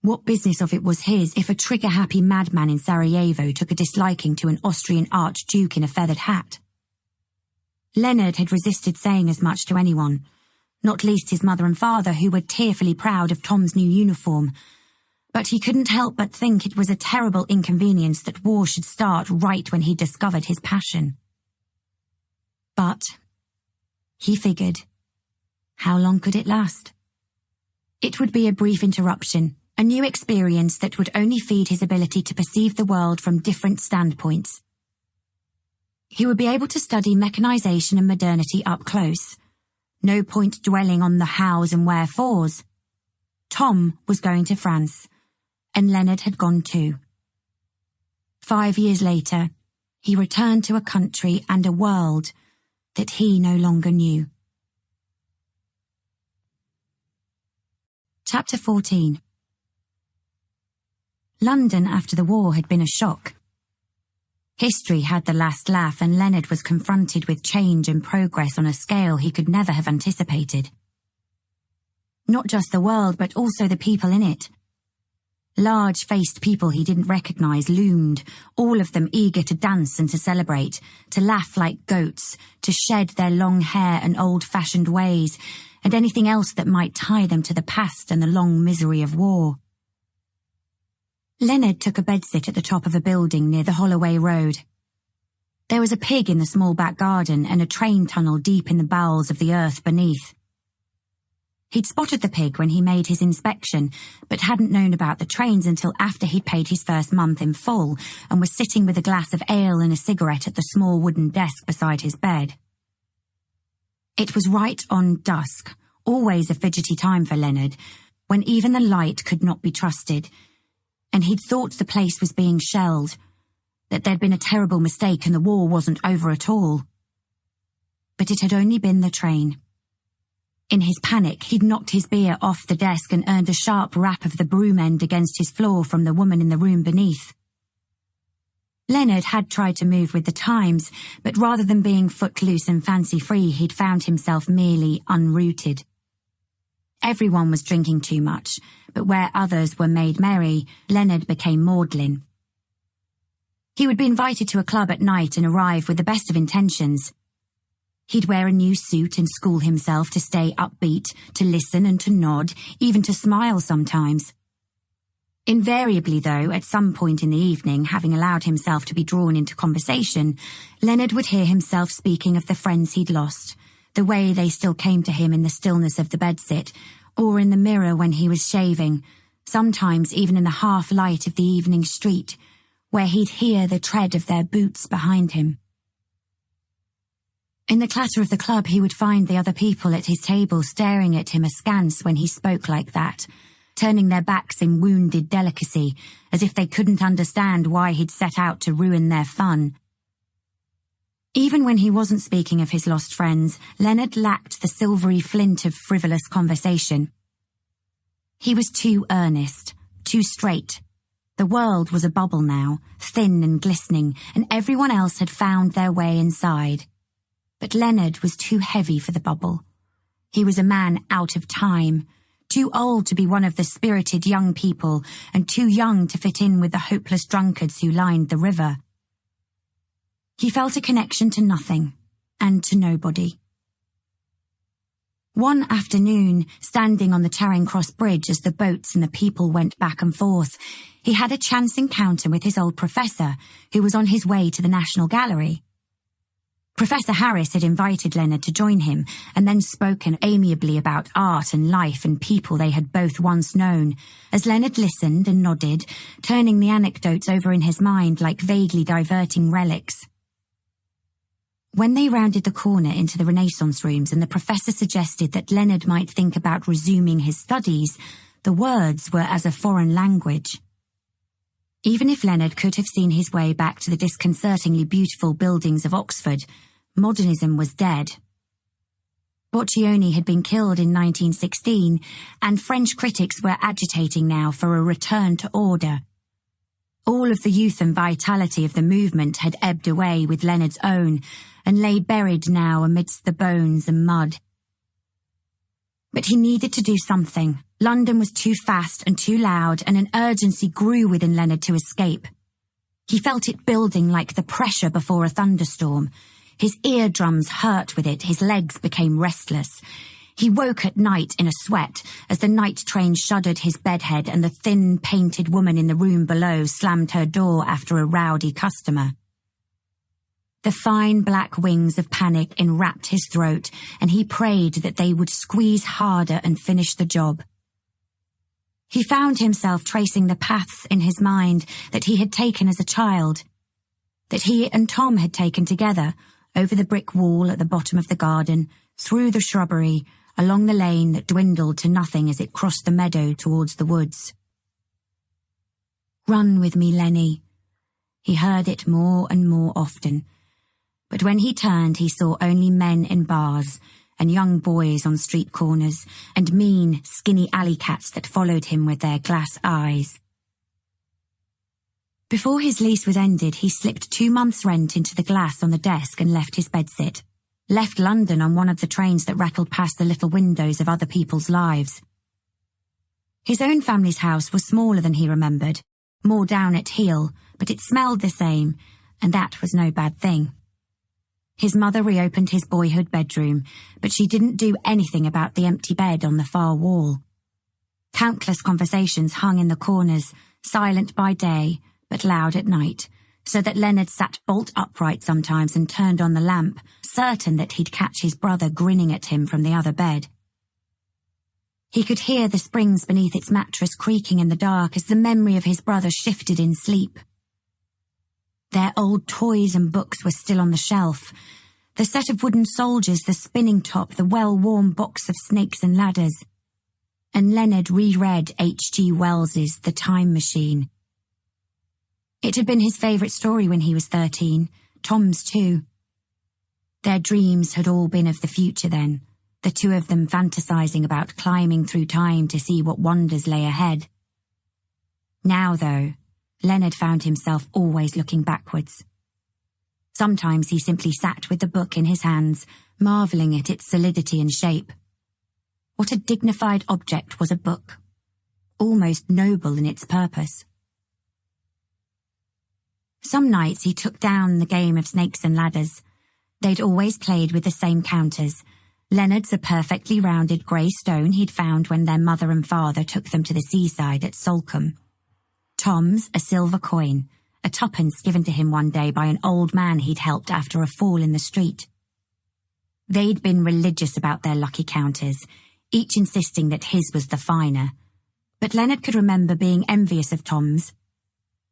What business of it was his if a trigger-happy madman in Sarajevo took a disliking to an Austrian archduke in a feathered hat? Leonard had resisted saying as much to anyone, not least his mother and father, who were tearfully proud of Tom's new uniform. But he couldn't help but think it was a terrible inconvenience that war should start right when he discovered his passion. But, he figured, how long could it last? It would be a brief interruption, a new experience that would only feed his ability to perceive the world from different standpoints. He would be able to study mechanization and modernity up close. No point dwelling on the hows and wherefores. Tom was going to France, and Leonard had gone too. 5 years later, he returned to a country and a world that he no longer knew. Chapter 14. London after the war had been a shock. History had the last laugh, and Leonard was confronted with change and progress on a scale he could never have anticipated. Not just the world, but also the people in it. Large-faced people he didn't recognize loomed, all of them eager to dance and to celebrate, to laugh like goats, to shed their long hair and old-fashioned ways, and anything else that might tie them to the past and the long misery of war. Leonard took a bedsit at the top of a building near the Holloway Road. There was a pig in the small back garden and a train tunnel deep in the bowels of the earth beneath. He'd spotted the pig when he made his inspection, but hadn't known about the trains until after he'd paid his first month in full and was sitting with a glass of ale and a cigarette at the small wooden desk beside his bed. It was right on dusk, always a fidgety time for Leonard, when even the light could not be trusted, and he'd thought the place was being shelled, that there'd been a terrible mistake and the war wasn't over at all. But it had only been the train. In his panic, he'd knocked his beer off the desk and earned a sharp rap of the broom end against his floor from the woman in the room beneath. Leonard had tried to move with the times, but rather than being footloose and fancy-free, he'd found himself merely unrooted. Everyone was drinking too much, but where others were made merry, Leonard became maudlin. He would be invited to a club at night and arrive with the best of intentions. He'd wear a new suit and school himself to stay upbeat, to listen and to nod, even to smile sometimes. Invariably, though, at some point in the evening, having allowed himself to be drawn into conversation, Leonard would hear himself speaking of the friends he'd lost, the way they still came to him in the stillness of the bedsit, or in the mirror when he was shaving, sometimes even in the half-light of the evening street, where he'd hear the tread of their boots behind him. In the clatter of the club, he would find the other people at his table staring at him askance when he spoke like that, turning their backs in wounded delicacy, as if they couldn't understand why he'd set out to ruin their fun. Even when he wasn't speaking of his lost friends, Leonard lacked the silvery flint of frivolous conversation. He was too earnest, too straight. The world was a bubble now, thin and glistening, and everyone else had found their way inside. But Leonard was too heavy for the bubble. He was a man out of time, too old to be one of the spirited young people, and too young to fit in with the hopeless drunkards who lined the river. He felt a connection to nothing and to nobody. One afternoon, standing on the Charing Cross Bridge as the boats and the people went back and forth, he had a chance encounter with his old professor, who was on his way to the National Gallery. Professor Harris had invited Leonard to join him and then spoken amiably about art and life and people they had both once known, as Leonard listened and nodded, turning the anecdotes over in his mind like vaguely diverting relics. When they rounded the corner into the Renaissance rooms and the professor suggested that Leonard might think about resuming his studies, the words were as a foreign language. Even if Leonard could have seen his way back to the disconcertingly beautiful buildings of Oxford, modernism was dead. Boccioni had been killed in 1916, and French critics were agitating now for a return to order. All of the youth and vitality of the movement had ebbed away with Leonard's own, and lay buried now amidst the bones and mud. But he needed to do something. London was too fast and too loud, and an urgency grew within Leonard to escape. He felt it building like the pressure before a thunderstorm. His eardrums hurt with it, his legs became restless. He woke at night in a sweat as the night train shuddered his bedhead and the thin, painted woman in the room below slammed her door after a rowdy customer. The fine black wings of panic enwrapped his throat, and he prayed that they would squeeze harder and finish the job. He found himself tracing the paths in his mind that he had taken as a child, that he and Tom had taken together, over the brick wall at the bottom of the garden, through the shrubbery, along the lane that dwindled to nothing as it crossed the meadow towards the woods. "Run with me, Lenny." He heard it more and more often. But when he turned, he saw only men in bars, and young boys on street corners, and mean, skinny alley cats that followed him with their glass eyes. Before his lease was ended, he slipped 2 months' rent into the glass on the desk and left his bedsit. Left London on one of the trains that rattled past the little windows of other people's lives. His own family's house was smaller than he remembered, more down at heel, but it smelled the same, and that was no bad thing. His mother reopened his boyhood bedroom, but she didn't do anything about the empty bed on the far wall. Countless conversations hung in the corners, silent by day, but loud at night, so that Leonard sat bolt upright sometimes and turned on the lamp, certain that he'd catch his brother grinning at him from the other bed. He could hear the springs beneath its mattress creaking in the dark as the memory of his brother shifted in sleep. Their old toys and books were still on the shelf. The set of wooden soldiers, the spinning top, the well-worn box of Snakes and Ladders. And Leonard reread H.G. Wells's The Time Machine. It had been his favourite story when he was 13, Tom's too. Their dreams had all been of the future then, the two of them fantasising about climbing through time to see what wonders lay ahead. Now, though, Leonard found himself always looking backwards. Sometimes he simply sat with the book in his hands, marvelling at its solidity and shape. What a dignified object was a book, almost noble in its purpose. Some nights he took down the game of Snakes and Ladders. They'd always played with the same counters. Leonard's a perfectly rounded grey stone he'd found when their mother and father took them to the seaside at Salcombe. Tom's a silver coin, a twopence given to him one day by an old man he'd helped after a fall in the street. They'd been religious about their lucky counters, each insisting that his was the finer. But Leonard could remember being envious of Tom's,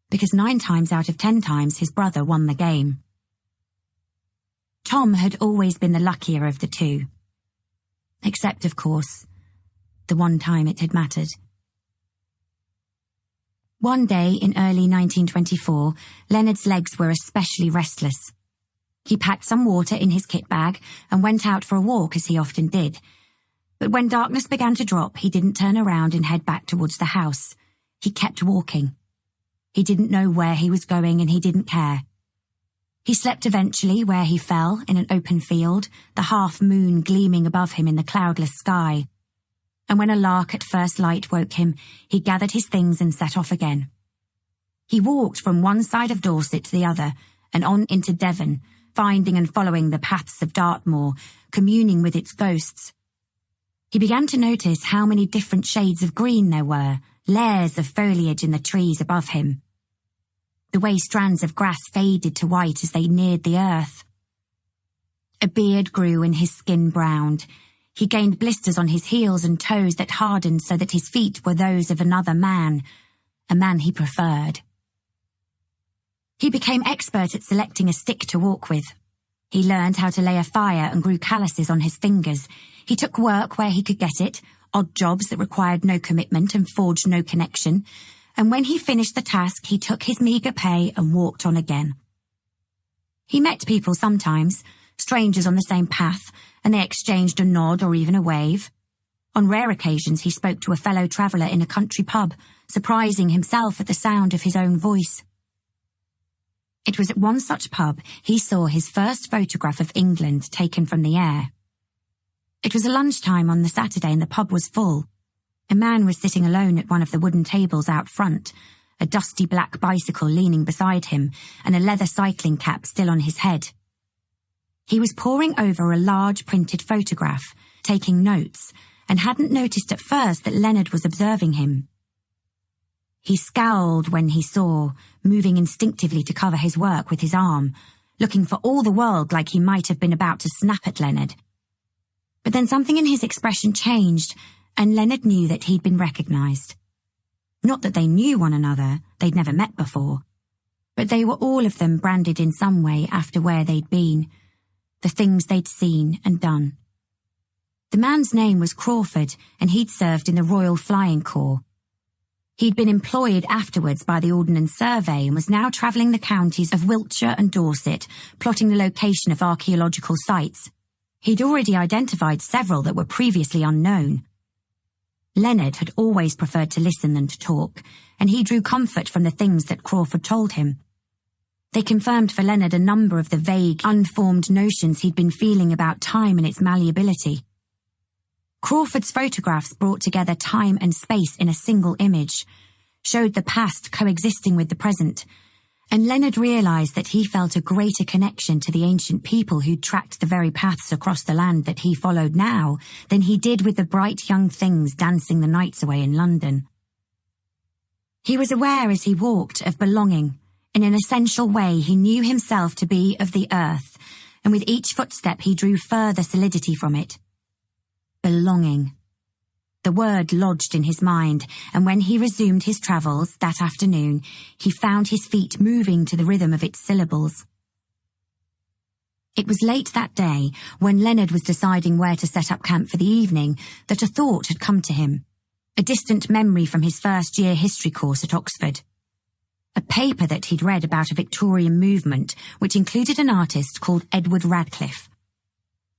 because 9 times out of 10 times his brother won the game. Tom had always been the luckier of the two. Except, of course, the one time it had mattered. One day in early 1924, Leonard's legs were especially restless. He packed some water in his kit bag and went out for a walk as he often did. But when darkness began to drop, he didn't turn around and head back towards the house. He kept walking. He didn't know where he was going and he didn't care. He slept eventually where he fell, in an open field, the half-moon gleaming above him in the cloudless sky. And when a lark at first light woke him, he gathered his things and set off again. He walked from one side of Dorset to the other, and on into Devon, finding and following the paths of Dartmoor, communing with its ghosts. He began to notice how many different shades of green there were, layers of foliage in the trees above him. The way strands of grass faded to white as they neared the earth. A beard grew and his skin browned. He gained blisters on his heels and toes that hardened so that his feet were those of another man, a man he preferred. He became expert at selecting a stick to walk with. He learned how to lay a fire and grew calluses on his fingers. He took work where he could get it, odd jobs that required no commitment and forged no connection, and when he finished the task, he took his meagre pay and walked on again. He met people sometimes, strangers on the same path, and they exchanged a nod or even a wave. On rare occasions, he spoke to a fellow traveller in a country pub, surprising himself at the sound of his own voice. It was at one such pub he saw his first photograph of England taken from the air. It was a lunchtime on the Saturday and the pub was full. A man was sitting alone at one of the wooden tables out front, a dusty black bicycle leaning beside him and a leather cycling cap still on his head. He was poring over a large printed photograph, taking notes, and hadn't noticed at first that Leonard was observing him. He scowled when he saw, moving instinctively to cover his work with his arm, looking for all the world like he might have been about to snap at Leonard. But then something in his expression changed, and Leonard knew that he'd been recognised. Not that they knew one another, they'd never met before, but they were all of them branded in some way after where they'd been, the things they'd seen and done. The man's name was Crawford, and he'd served in the Royal Flying Corps. He'd been employed afterwards by the Ordnance Survey and was now travelling the counties of Wiltshire and Dorset, plotting the location of archaeological sites. He'd already identified several that were previously unknown. Leonard had always preferred to listen than to talk, and he drew comfort from the things that Crawford told him. They confirmed for Leonard a number of the vague, unformed notions he'd been feeling about time and its malleability. Crawford's photographs brought together time and space in a single image, showed the past coexisting with the present, and Leonard realised that he felt a greater connection to the ancient people who'd tracked the very paths across the land that he followed now than he did with the bright young things dancing the nights away in London. He was aware as he walked of belonging. In an essential way, he knew himself to be of the earth, and with each footstep he drew further solidity from it. Belonging. The word lodged in his mind, and when he resumed his travels that afternoon, he found his feet moving to the rhythm of its syllables. It was late that day, when Leonard was deciding where to set up camp for the evening, that a thought had come to him, a distant memory from his first-year history course at Oxford. A paper that he'd read about a Victorian movement, which included an artist called Edward Radcliffe.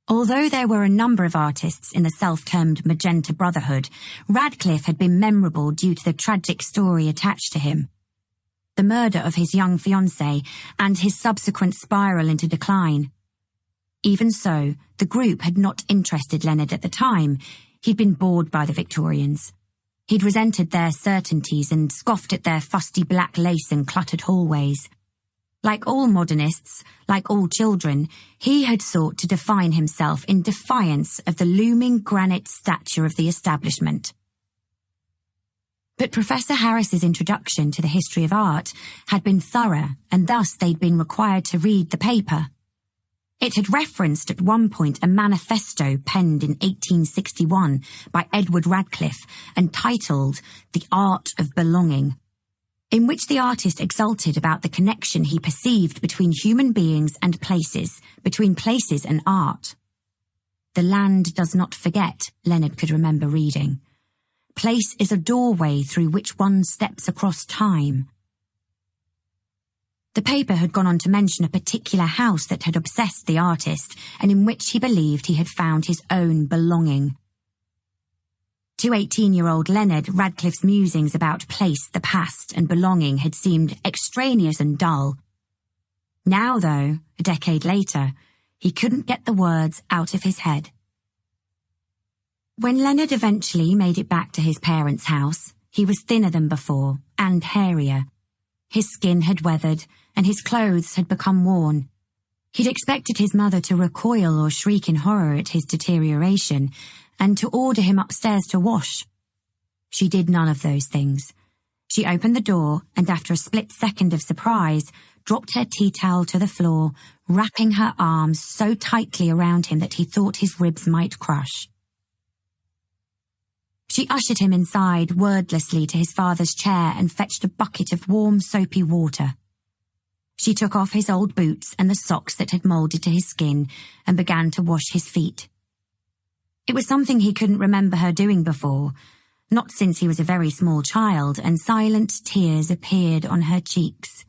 Although there were a number of artists in the self-termed Magenta Brotherhood, Radcliffe had been memorable due to the tragic story attached to him. The murder of his young fiancée and his subsequent spiral into decline. Even so, the group had not interested Leonard at the time. He'd been bored by the Victorians. He'd resented their certainties and scoffed at their fusty black lace and cluttered hallways. Like all modernists, like all children, he had sought to define himself in defiance of the looming granite stature of the establishment. But Professor Harris's introduction to the history of art had been thorough, and thus they'd been required to read the paper. It had referenced at one point a manifesto penned in 1861 by Edward Radcliffe and titled The Art of Belonging, in which the artist exulted about the connection he perceived between human beings and places, between places and art. The land does not forget, Leonard could remember reading. Place is a doorway through which one steps across time. The paper had gone on to mention a particular house that had obsessed the artist and in which he believed he had found his own belonging. To 18-year-old Leonard, Radcliffe's musings about place, the past, and belonging had seemed extraneous and dull. Now, though, a decade later, he couldn't get the words out of his head. When Leonard eventually made it back to his parents' house, he was thinner than before, and hairier. His skin had weathered, and his clothes had become worn. He'd expected his mother to recoil or shriek in horror at his deterioration, and to order him upstairs to wash. She did none of those things. She opened the door, and after a split second of surprise, dropped her tea towel to the floor, wrapping her arms so tightly around him that he thought his ribs might crush. She ushered him inside wordlessly to his father's chair and fetched a bucket of warm, soapy water. She took off his old boots and the socks that had moulded to his skin and began to wash his feet. It was something he couldn't remember her doing before, not since he was a very small child, and silent tears appeared on her cheeks.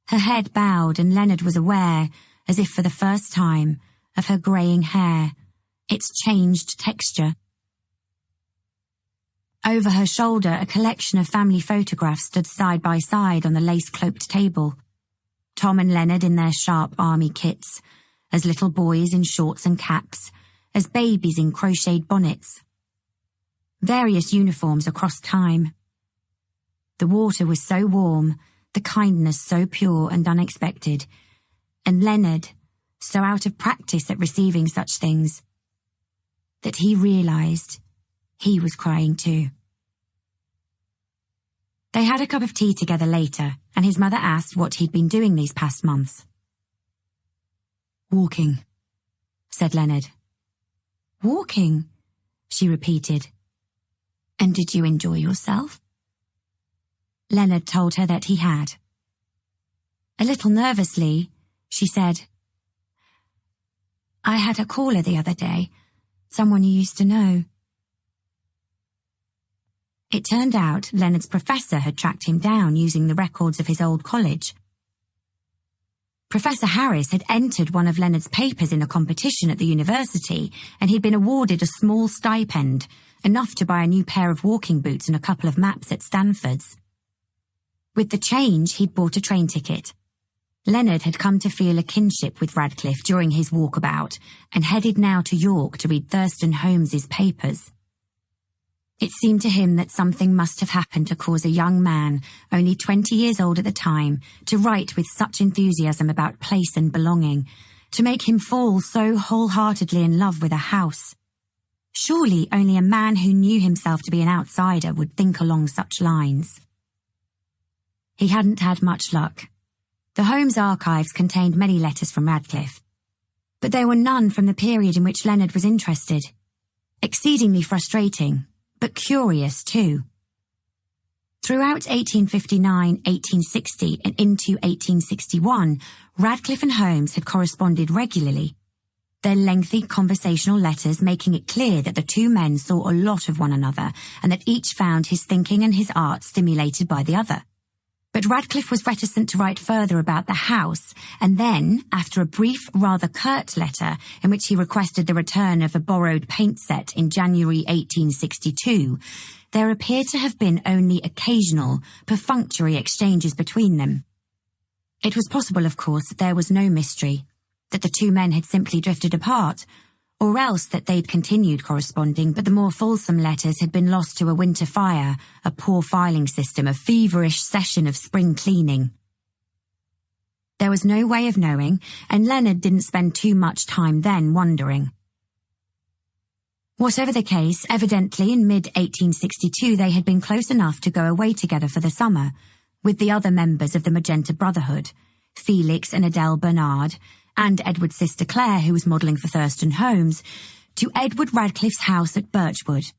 Her head bowed, and Leonard was aware, as if for the first time, of her greying hair, its changed texture. Over her shoulder, a collection of family photographs stood side by side on the lace-cloaked table. Tom and Leonard in their sharp army kits, as little boys in shorts and caps, as babies in crocheted bonnets. Various uniforms across time. The water was so warm, the kindness so pure and unexpected, and Leonard so out of practice at receiving such things, that he realised he was crying too. They had a cup of tea together later, and his mother asked what he'd been doing these past months. "Walking," said Leonard. "Walking?" she repeated. "And did you enjoy yourself?" Leonard told her that he had. A little nervously, she said, "I had a caller the other day, someone you used to know." It turned out Leonard's professor had tracked him down using the records of his old college. Professor Harris had entered one of Leonard's papers in a competition at the university, and he'd been awarded a small stipend, enough to buy a new pair of walking boots and a couple of maps at Stanford's. With the change, he'd bought a train ticket. Leonard had come to feel a kinship with Radcliffe during his walkabout, and headed now to York to read Thurston Holmes's papers. It seemed to him that something must have happened to cause a young man, only 20 years old at the time, to write with such enthusiasm about place and belonging, to make him fall so wholeheartedly in love with a house. Surely only a man who knew himself to be an outsider would think along such lines. He hadn't had much luck. The Holmes archives contained many letters from Radcliffe, but there were none from the period in which Leonard was interested. Exceedingly frustrating, but curious too. Throughout 1859, 1860 and into 1861, Radcliffe and Holmes had corresponded regularly, their lengthy conversational letters making it clear that the two men saw a lot of one another and that each found his thinking and his art stimulated by the other. But Radcliffe was reticent to write further about the house, and then, after a brief, rather curt letter in which he requested the return of a borrowed paint set in January 1862, there appeared to have been only occasional, perfunctory exchanges between them. It was possible, of course, that there was no mystery, that the two men had simply drifted apart, or else that they'd continued corresponding, but the more fulsome letters had been lost to a winter fire, a poor filing system, a feverish session of spring cleaning. There was no way of knowing, and Leonard didn't spend too much time then wondering. Whatever the case, evidently in mid-1862 they had been close enough to go away together for the summer, with the other members of the Magenta Brotherhood, Felix and Adele Bernard, and Edward's sister Claire, who was modelling for Thurston Holmes, to Edward Radcliffe's house at Birchwood.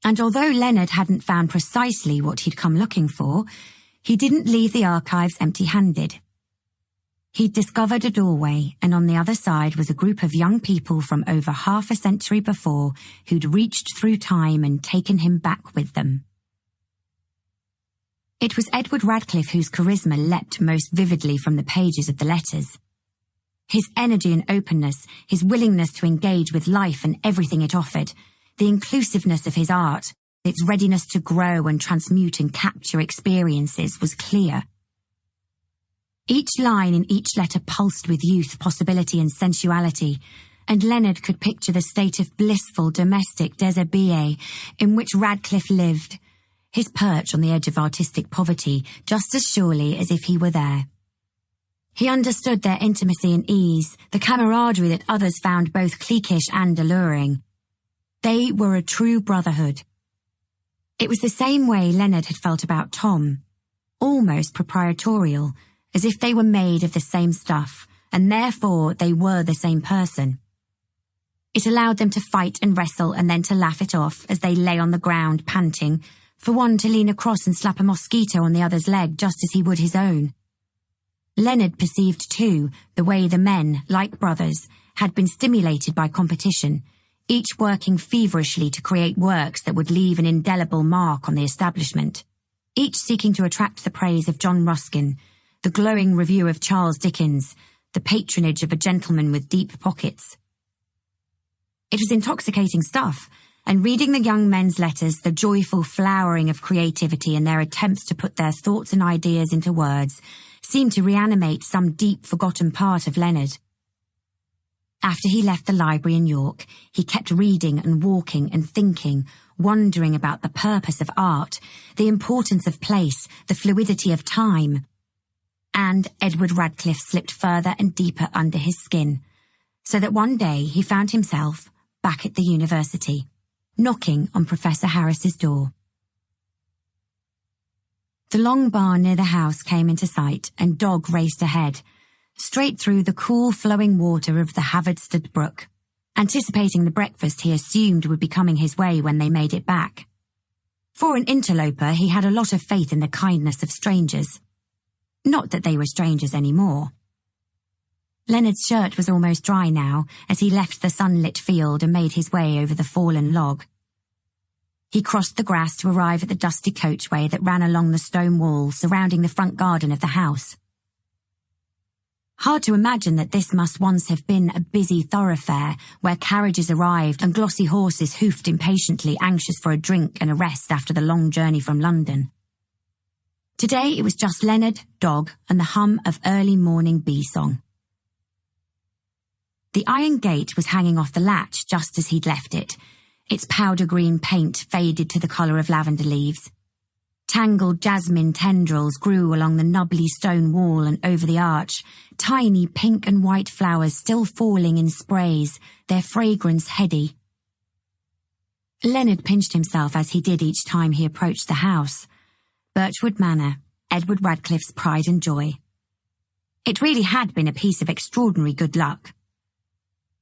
And although Leonard hadn't found precisely what he'd come looking for, he didn't leave the archives empty-handed. He'd discovered a doorway, and on the other side was a group of young people from over half a century before who'd reached through time and taken him back with them. It was Edward Radcliffe whose charisma leapt most vividly from the pages of the letters. His energy and openness, his willingness to engage with life and everything it offered, the inclusiveness of his art, its readiness to grow and transmute and capture experiences was clear. Each line in each letter pulsed with youth, possibility and sensuality, and Leonard could picture the state of blissful domestic déshabillé in which Radcliffe lived, his perch on the edge of artistic poverty just as surely as if he were there. He understood their intimacy and ease, the camaraderie that others found both cliquish and alluring. They were a true brotherhood. It was the same way Leonard had felt about Tom, almost proprietorial, as if they were made of the same stuff, and therefore they were the same person. It allowed them to fight and wrestle and then to laugh it off as they lay on the ground panting, for one to lean across and slap a mosquito on the other's leg just as he would his own. Leonard perceived, too, the way the men, like brothers, had been stimulated by competition, each working feverishly to create works that would leave an indelible mark on the establishment, each seeking to attract the praise of John Ruskin, the glowing review of Charles Dickens, the patronage of a gentleman with deep pockets. It was intoxicating stuff, and reading the young men's letters, the joyful flowering of creativity and their attempts to put their thoughts and ideas into words, seemed to reanimate some deep forgotten part of Leonard. After he left the library in York, he kept reading and walking and thinking, wondering about the purpose of art, the importance of place, the fluidity of time. And Edward Radcliffe slipped further and deeper under his skin, so that one day he found himself back at the university, knocking on Professor Harris's door. The long barn near the house came into sight, and Dog raced ahead, straight through the cool flowing water of the Haverstead Brook, anticipating the breakfast he assumed would be coming his way when they made it back. For an interloper, he had a lot of faith in the kindness of strangers. Not that they were strangers anymore. Leonard's shirt was almost dry now as he left the sunlit field and made his way over the fallen log. He crossed the grass to arrive at the dusty coachway that ran along the stone wall surrounding the front garden of the house. Hard to imagine that this must once have been a busy thoroughfare where carriages arrived and glossy horses hoofed impatiently, anxious for a drink and a rest after the long journey from London. Today it was just Leonard, Dog, and the hum of early morning bee song. The iron gate was hanging off the latch just as he'd left it. Its powder green paint faded to the colour of lavender leaves. Tangled jasmine tendrils grew along the nubbly stone wall and over the arch, tiny pink and white flowers still falling in sprays, their fragrance heady. Leonard pinched himself as he did each time he approached the house. Birchwood Manor, Edward Radcliffe's pride and joy. It really had been a piece of extraordinary good luck.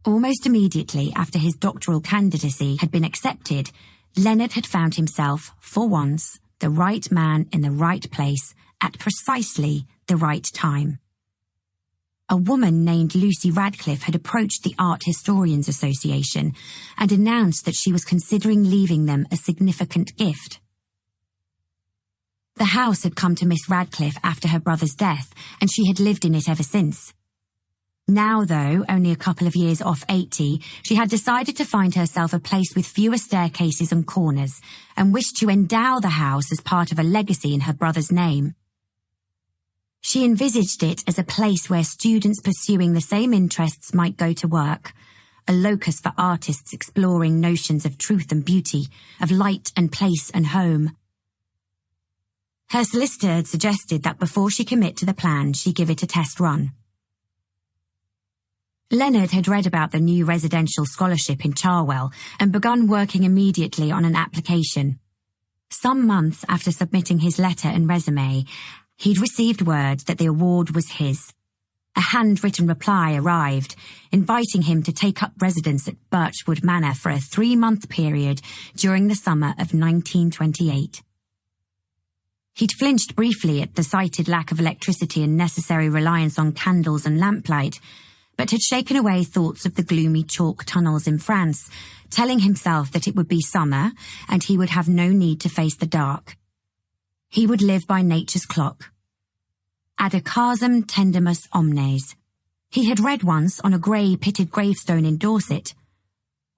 Almost immediately after his doctoral candidacy had been accepted, Leonard had found himself, for once, the right man in the right place at precisely the right time. A woman named Lucy Radcliffe had approached the Art Historians Association and announced that she was considering leaving them a significant gift. The house had come to Miss Radcliffe after her brother's death, and she had lived in it ever since. Now, though, only a couple of years off 80, she had decided to find herself a place with fewer staircases and corners, and wished to endow the house as part of a legacy in her brother's name. She envisaged it as a place where students pursuing the same interests might go to work, a locus for artists exploring notions of truth and beauty, of light and place and home. Her solicitor had suggested that before she commit to the plan, she give it a test run. Leonard had read about the new residential scholarship in Charwell and begun working immediately on an application. Some months after submitting his letter and resume, he'd received word that the award was his. A handwritten reply arrived, inviting him to take up residence at Birchwood Manor for a 3-month period during the summer of 1928. He'd flinched briefly at the cited lack of electricity and necessary reliance on candles and lamplight, but had shaken away thoughts of the gloomy chalk tunnels in France, telling himself that it would be summer and he would have no need to face the dark. He would live by nature's clock. Ad occasum tendimus omnes. He had read once on a grey pitted gravestone in Dorset,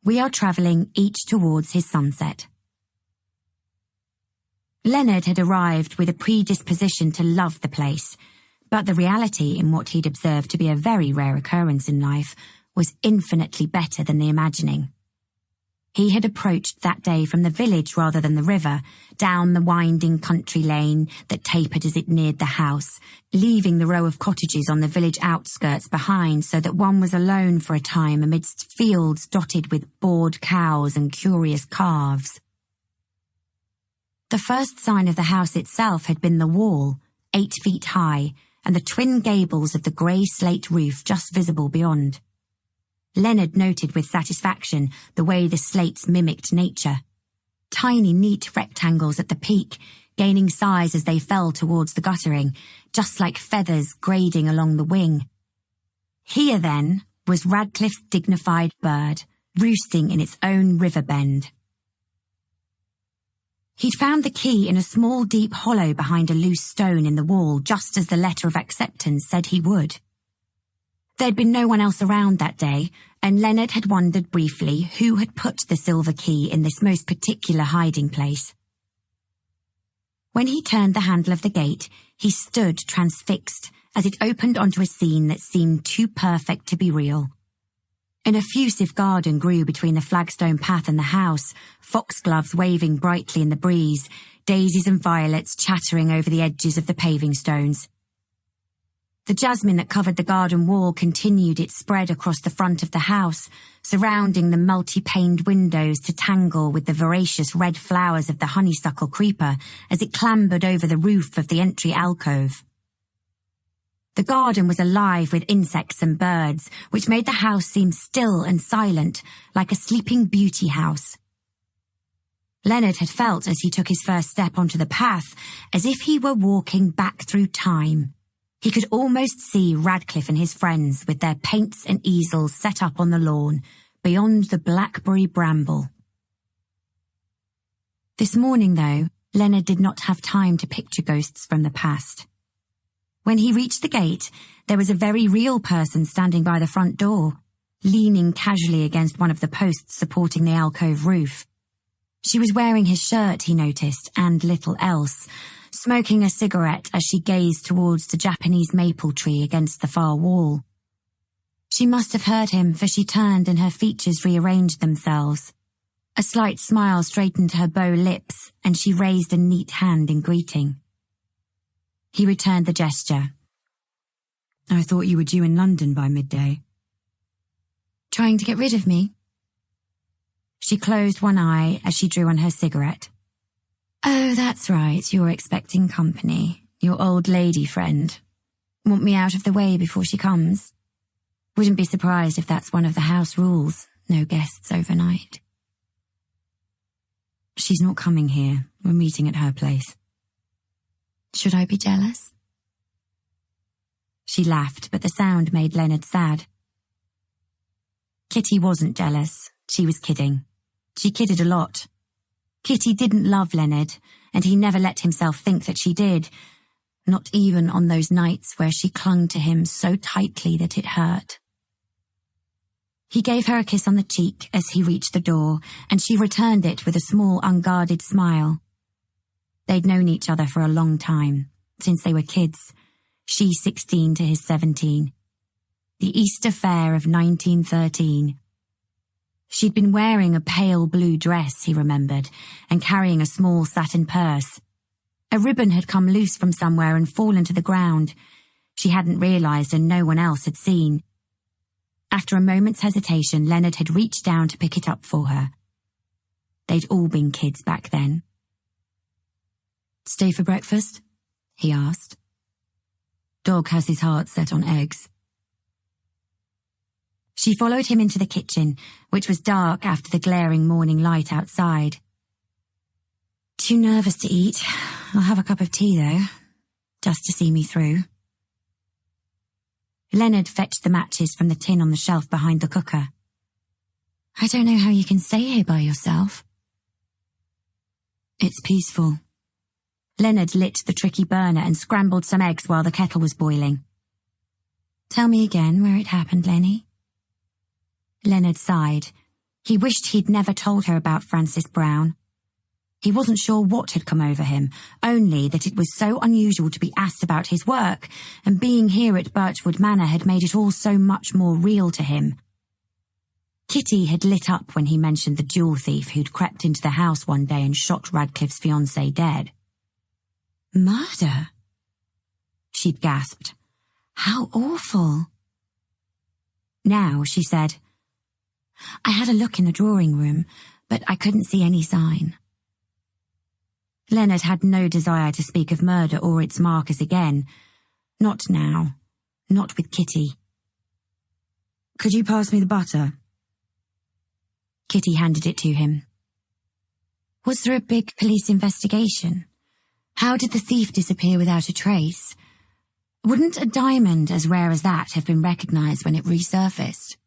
"We are travelling each towards his sunset." Leonard had arrived with a predisposition to love the place, but the reality in what he'd observed to be a very rare occurrence in life was infinitely better than the imagining. He had approached that day from the village rather than the river, down the winding country lane that tapered as it neared the house, leaving the row of cottages on the village outskirts behind so that one was alone for a time amidst fields dotted with bored cows and curious calves. The first sign of the house itself had been the wall, 8 feet high, and the twin gables of the grey slate roof just visible beyond. Leonard noted with satisfaction the way the slates mimicked nature. Tiny, neat rectangles at the peak, gaining size as they fell towards the guttering, just like feathers grading along the wing. Here, then, was Radcliffe's dignified bird, roosting in its own river bend. He'd found the key in a small, deep hollow behind a loose stone in the wall, just as the letter of acceptance said he would. There'd been no one else around that day, and Leonard had wondered briefly who had put the silver key in this most particular hiding place. When he turned the handle of the gate, he stood transfixed as it opened onto a scene that seemed too perfect to be real. An effusive garden grew between the flagstone path and the house, foxgloves waving brightly in the breeze, daisies and violets chattering over the edges of the paving stones. The jasmine that covered the garden wall continued its spread across the front of the house, surrounding the multi-paned windows to tangle with the voracious red flowers of the honeysuckle creeper as it clambered over the roof of the entry alcove. The garden was alive with insects and birds, which made the house seem still and silent, like a sleeping beauty house. Leonard had felt as he took his first step onto the path, as if he were walking back through time. He could almost see Radcliffe and his friends with their paints and easels set up on the lawn, beyond the blackberry bramble. This morning, though, Leonard did not have time to picture ghosts from the past. When he reached the gate, there was a very real person standing by the front door, leaning casually against one of the posts supporting the alcove roof. She was wearing his shirt, he noticed, and little else, smoking a cigarette as she gazed towards the Japanese maple tree against the far wall. She must have heard him, for she turned and her features rearranged themselves. A slight smile straightened her bow lips, and she raised a neat hand in greeting. He returned the gesture. "I thought you were due in London by midday." "Trying to get rid of me?" She closed one eye as she drew on her cigarette. "Oh, that's right, you're expecting company. Your old lady friend. Want me out of the way before she comes? Wouldn't be surprised if that's one of the house rules, no guests overnight." "She's not coming here. We're meeting at her place." "Should I be jealous?" She laughed, but the sound made Leonard sad. Kitty wasn't jealous. She was kidding. She kidded a lot. Kitty didn't love Leonard, and he never let himself think that she did, not even on those nights where she clung to him so tightly that it hurt. He gave her a kiss on the cheek as he reached the door, and she returned it with a small, unguarded smile. They'd known each other for a long time, since they were kids, she 16 to his 17. The Easter Fair of 1913. She'd been wearing a pale blue dress, he remembered, and carrying a small satin purse. A ribbon had come loose from somewhere and fallen to the ground. She hadn't realised, and no one else had seen. After a moment's hesitation, Leonard had reached down to pick it up for her. They'd all been kids back then. "Stay for breakfast?" he asked. "Dog has his heart set on eggs." She followed him into the kitchen, which was dark after the glaring morning light outside. "Too nervous to eat. I'll have a cup of tea, though, just to see me through." Leonard fetched the matches from the tin on the shelf behind the cooker. "I don't know how you can stay here by yourself." "It's peaceful." Leonard lit the tricky burner and scrambled some eggs while the kettle was boiling. "Tell me again where it happened, Lenny." Leonard sighed. He wished he'd never told her about Francis Brown. He wasn't sure what had come over him, only that it was so unusual to be asked about his work, and being here at Birchwood Manor had made it all so much more real to him. Kitty had lit up when he mentioned the jewel thief who'd crept into the house one day and shot Radcliffe's fiancée dead. "Murder?" she'd gasped. "How awful." Now she said, "I had a look in the drawing room, but I couldn't see any sign." Leonard had no desire to speak of murder or its markers again. Not now. Not with Kitty. "Could you pass me the butter?" Kitty handed it to him. "Was there a big police investigation? How did the thief disappear without a trace? Wouldn't a diamond as rare as that have been recognised when it resurfaced?"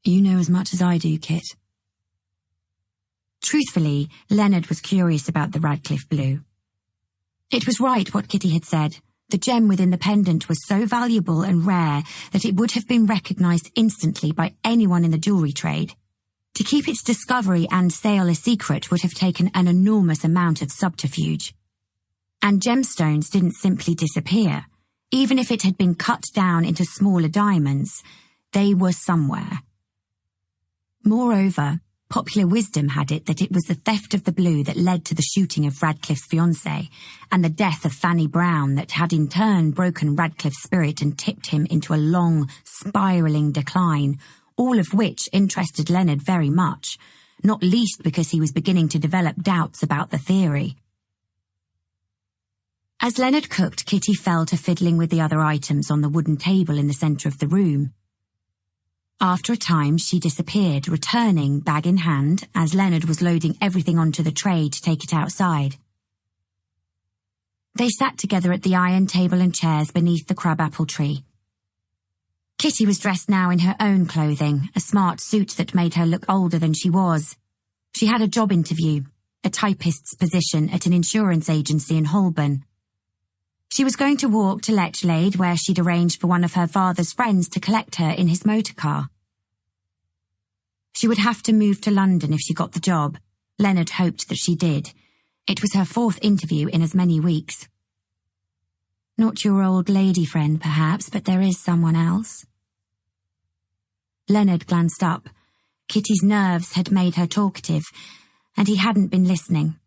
"You know as much as I do, Kit." Truthfully, Leonard was curious about the Radcliffe blue. It was right what Kitty had said. The gem within the pendant was so valuable and rare that it would have been recognised instantly by anyone in the jewellery trade. To keep its discovery and sale a secret would have taken an enormous amount of subterfuge. And gemstones didn't simply disappear. Even if it had been cut down into smaller diamonds, they were somewhere. Moreover, popular wisdom had it that it was the theft of the blue that led to the shooting of Radcliffe's fiancée and the death of Fanny Brown that had in turn broken Radcliffe's spirit and tipped him into a long, spiralling decline, all of which interested Leonard very much, not least because he was beginning to develop doubts about the theory. As Leonard cooked, Kitty fell to fiddling with the other items on the wooden table in the centre of the room. After a time, she disappeared, returning, bag in hand, as Leonard was loading everything onto the tray to take it outside. They sat together at the iron table and chairs beneath the crabapple tree. Kitty was dressed now in her own clothing, a smart suit that made her look older than she was. She had a job interview, a typist's position at an insurance agency in Holborn. She was going to walk to Lechlade, where she'd arranged for one of her father's friends to collect her in his motor car. She would have to move to London if she got the job. Leonard hoped that she did. It was her 4th interview in as many weeks. "Not your old lady friend, perhaps, but there is someone else." Leonard glanced up. Kitty's nerves had made her talkative, and he hadn't been listening.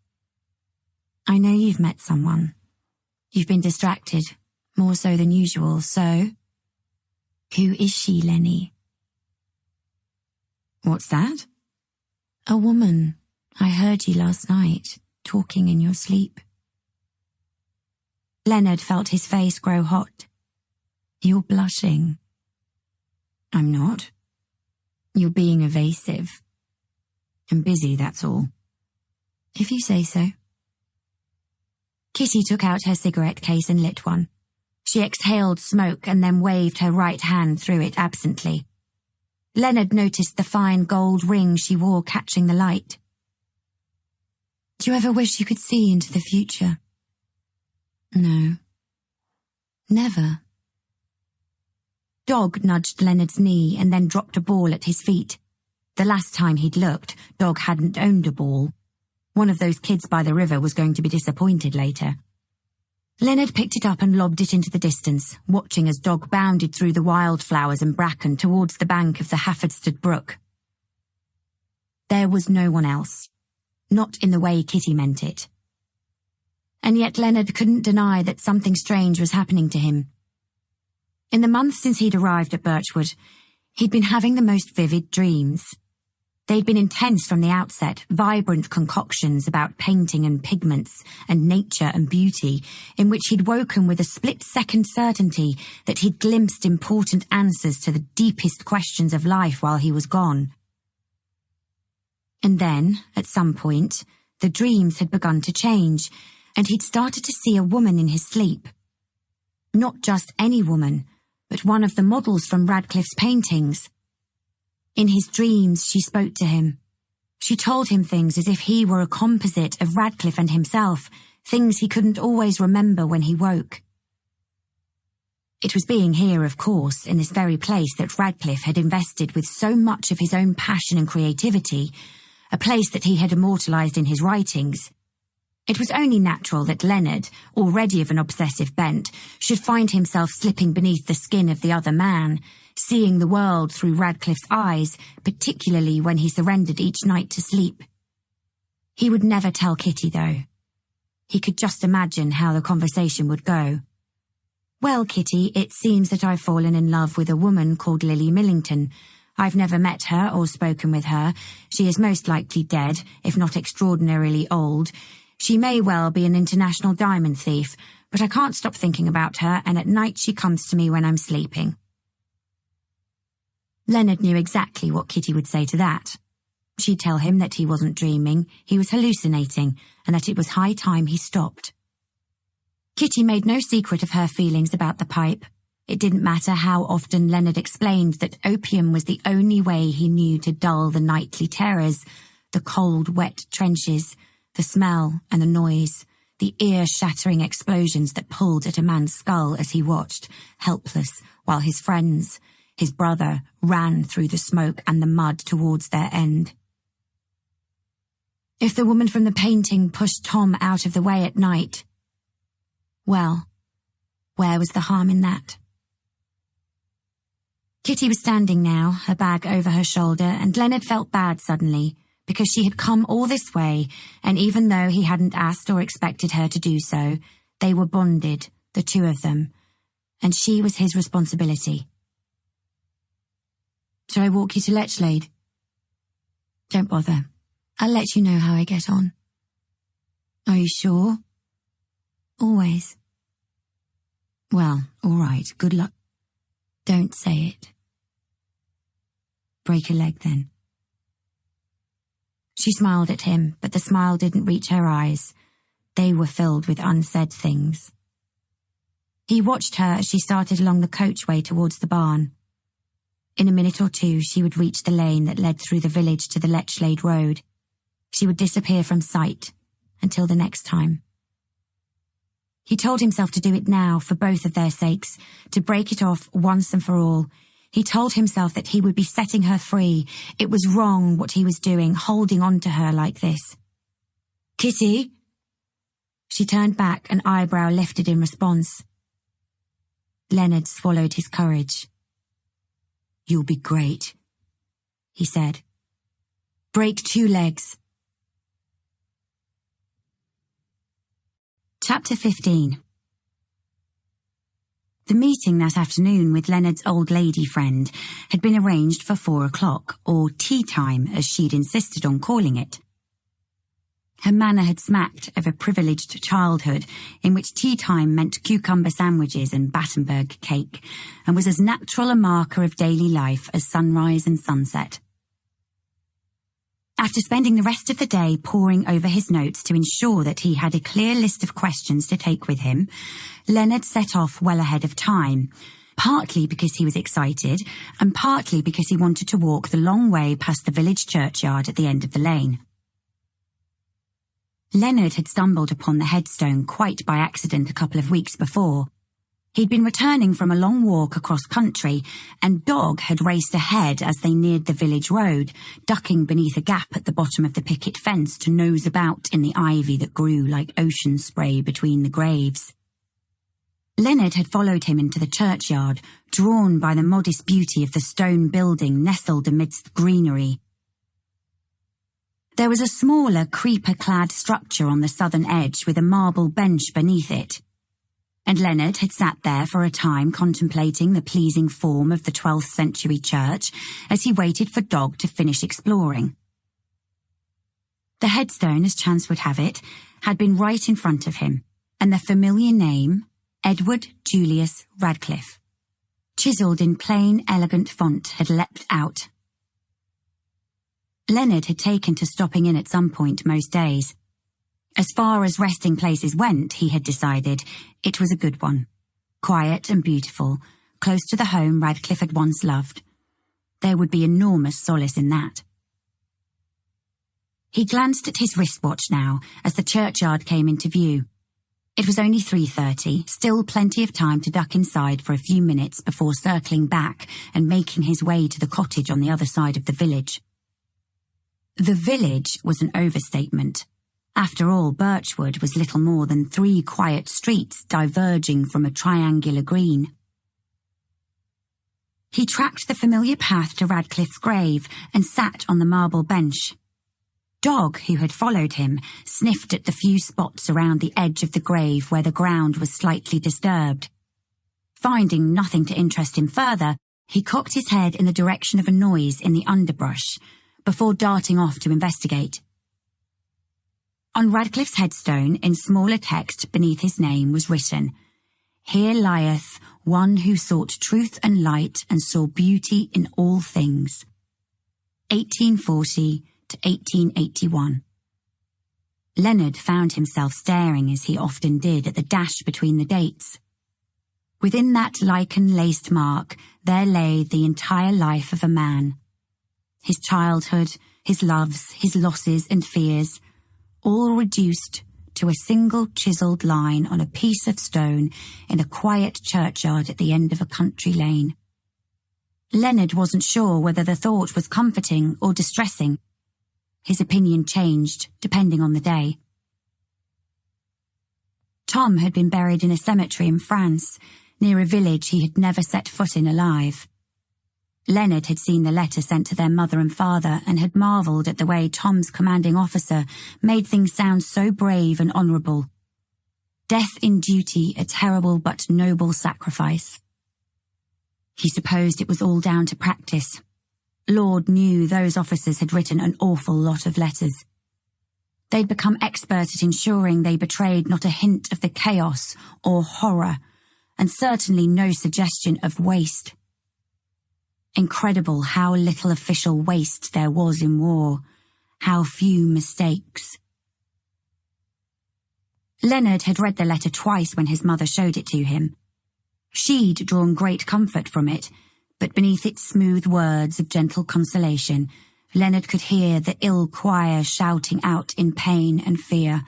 "I know you've met someone. You've been distracted, more so than usual, so..." "Who is she, Lenny?" "What's that?" "A woman. I heard you last night, talking in your sleep." Leonard felt his face grow hot. "You're blushing." "I'm not." "You're being evasive." "I'm busy, that's all." "If you say so." Kitty took out her cigarette case and lit one. She exhaled smoke and then waved her right hand through it absently. Leonard noticed the fine gold ring she wore catching the light. "Do you ever wish you could see into the future?" "No. Never." Dog nudged Leonard's knee and then dropped a ball at his feet. The last time he'd looked, Dog hadn't owned a ball. One of those kids by the river was going to be disappointed later. Leonard picked it up and lobbed it into the distance, watching as Dog bounded through the wildflowers and bracken towards the bank of the Haffordstead Brook. There was no one else. Not in the way Kitty meant it. And yet Leonard couldn't deny that something strange was happening to him. In the months since he'd arrived at Birchwood, he'd been having the most vivid dreams. They'd been intense from the outset, vibrant concoctions about painting and pigments and nature and beauty, in which he'd woken with a split-second certainty that he'd glimpsed important answers to the deepest questions of life while he was gone. And then, at some point, the dreams had begun to change, and he'd started to see a woman in his sleep. Not just any woman, but one of the models from Radcliffe's paintings. In his dreams, she spoke to him. She told him things as if he were a composite of Radcliffe and himself, things he couldn't always remember when he woke. It was being here, of course, in this very place that Radcliffe had invested with so much of his own passion and creativity, a place that he had immortalised in his writings. It was only natural that Leonard, already of an obsessive bent, should find himself slipping beneath the skin of the other man, seeing the world through Radcliffe's eyes, particularly when he surrendered each night to sleep. He would never tell Kitty, though. He could just imagine how the conversation would go. "Well, Kitty, it seems that I've fallen in love with a woman called Lily Millington. I've never met her or spoken with her. She is most likely dead, if not extraordinarily old. She may well be an international diamond thief, but I can't stop thinking about her, and at night she comes to me when I'm sleeping." Leonard knew exactly what Kitty would say to that. She'd tell him that he wasn't dreaming, he was hallucinating, and that it was high time he stopped. Kitty made no secret of her feelings about the pipe. It didn't matter how often Leonard explained that opium was the only way he knew to dull the nightly terrors, the cold, wet trenches, the smell and the noise, the ear-shattering explosions that pulled at a man's skull as he watched, helpless, while his friends, his brother, ran through the smoke and the mud towards their end. If the woman from the painting pushed Tom out of the way at night, well, where was the harm in that? Kitty was standing now, her bag over her shoulder, and Leonard felt bad suddenly, because she had come all this way, and even though he hadn't asked or expected her to do so, they were bonded, the two of them, and she was his responsibility. "Shall I walk you to Lechlade?" "Don't bother. I'll let you know how I get on." "Are you sure?" "Always." "Well, all right, good luck." "Don't say it." "Break a leg, then." She smiled at him, but the smile didn't reach her eyes. They were filled with unsaid things. He watched her as she started along the coachway towards the barn. In a minute or two, she would reach the lane that led through the village to the Lechlade Road. She would disappear from sight until the next time. He told himself to do it now for both of their sakes, to break it off once and for all. He told himself that he would be setting her free. It was wrong what he was doing, holding on to her like this. "Kitty?" She turned back, an eyebrow lifted in response. Leonard swallowed his courage. "You'll be great," he said. "Break 2 legs." Chapter 15. The meeting that afternoon with Leonard's old lady friend had been arranged for 4 o'clock, or tea time as she'd insisted on calling it. Her manner had smacked of a privileged childhood in which tea time meant cucumber sandwiches and Battenberg cake, and was as natural a marker of daily life as sunrise and sunset. After spending the rest of the day poring over his notes to ensure that he had a clear list of questions to take with him, Leonard set off well ahead of time, partly because he was excited and partly because he wanted to walk the long way past the village churchyard at the end of the lane. Leonard had stumbled upon the headstone quite by accident a couple of weeks before. He'd been returning from a long walk across country, and Dog had raced ahead as they neared the village road, ducking beneath a gap at the bottom of the picket fence to nose about in the ivy that grew like ocean spray between the graves. Leonard had followed him into the churchyard, drawn by the modest beauty of the stone building nestled amidst greenery. There was a smaller, creeper-clad structure on the southern edge with a marble bench beneath it, and Leonard had sat there for a time contemplating the pleasing form of the 12th century church as he waited for Dog to finish exploring. The headstone, as chance would have it, had been right in front of him, and the familiar name, Edward Julius Radcliffe, chiselled in plain, elegant font, had leapt out. Leonard had taken to stopping in at some point most days. As far as resting places went, he had decided, it was a good one. Quiet and beautiful, close to the home Radcliffe had once loved. There would be enormous solace in that. He glanced at his wristwatch now as the churchyard came into view. It was only 3:30, still plenty of time to duck inside for a few minutes before circling back and making his way to the cottage on the other side of the village. The village was an overstatement. After all, Birchwood was little more than 3 quiet streets diverging from a triangular green. He tracked the familiar path to Radcliffe's grave and sat on the marble bench. Dog, who had followed him, sniffed at the few spots around the edge of the grave where the ground was slightly disturbed. Finding nothing to interest him further, he cocked his head in the direction of a noise in the underbrush, before darting off to investigate. On Radcliffe's headstone, in smaller text beneath his name, was written, "Here lieth one who sought truth and light and saw beauty in all things. 1840 to 1881. Leonard found himself staring, as he often did, at the dash between the dates. Within that lichen-laced mark there lay the entire life of a man. His childhood, his loves, his losses and fears, all reduced to a single chiselled line on a piece of stone in a quiet churchyard at the end of a country lane. Leonard wasn't sure whether the thought was comforting or distressing. His opinion changed, depending on the day. Tom had been buried in a cemetery in France, near a village he had never set foot in alive. Leonard had seen the letter sent to their mother and father and had marvelled at the way Tom's commanding officer made things sound so brave and honourable. Death in duty, a terrible but noble sacrifice. He supposed it was all down to practice. Lord knew those officers had written an awful lot of letters. They'd become expert at ensuring they betrayed not a hint of the chaos or horror, and certainly no suggestion of waste. Incredible how little official waste there was in war, how few mistakes. Leonard had read the letter twice when his mother showed it to him. She'd drawn great comfort from it, but beneath its smooth words of gentle consolation, Leonard could hear the ill choir shouting out in pain and fear,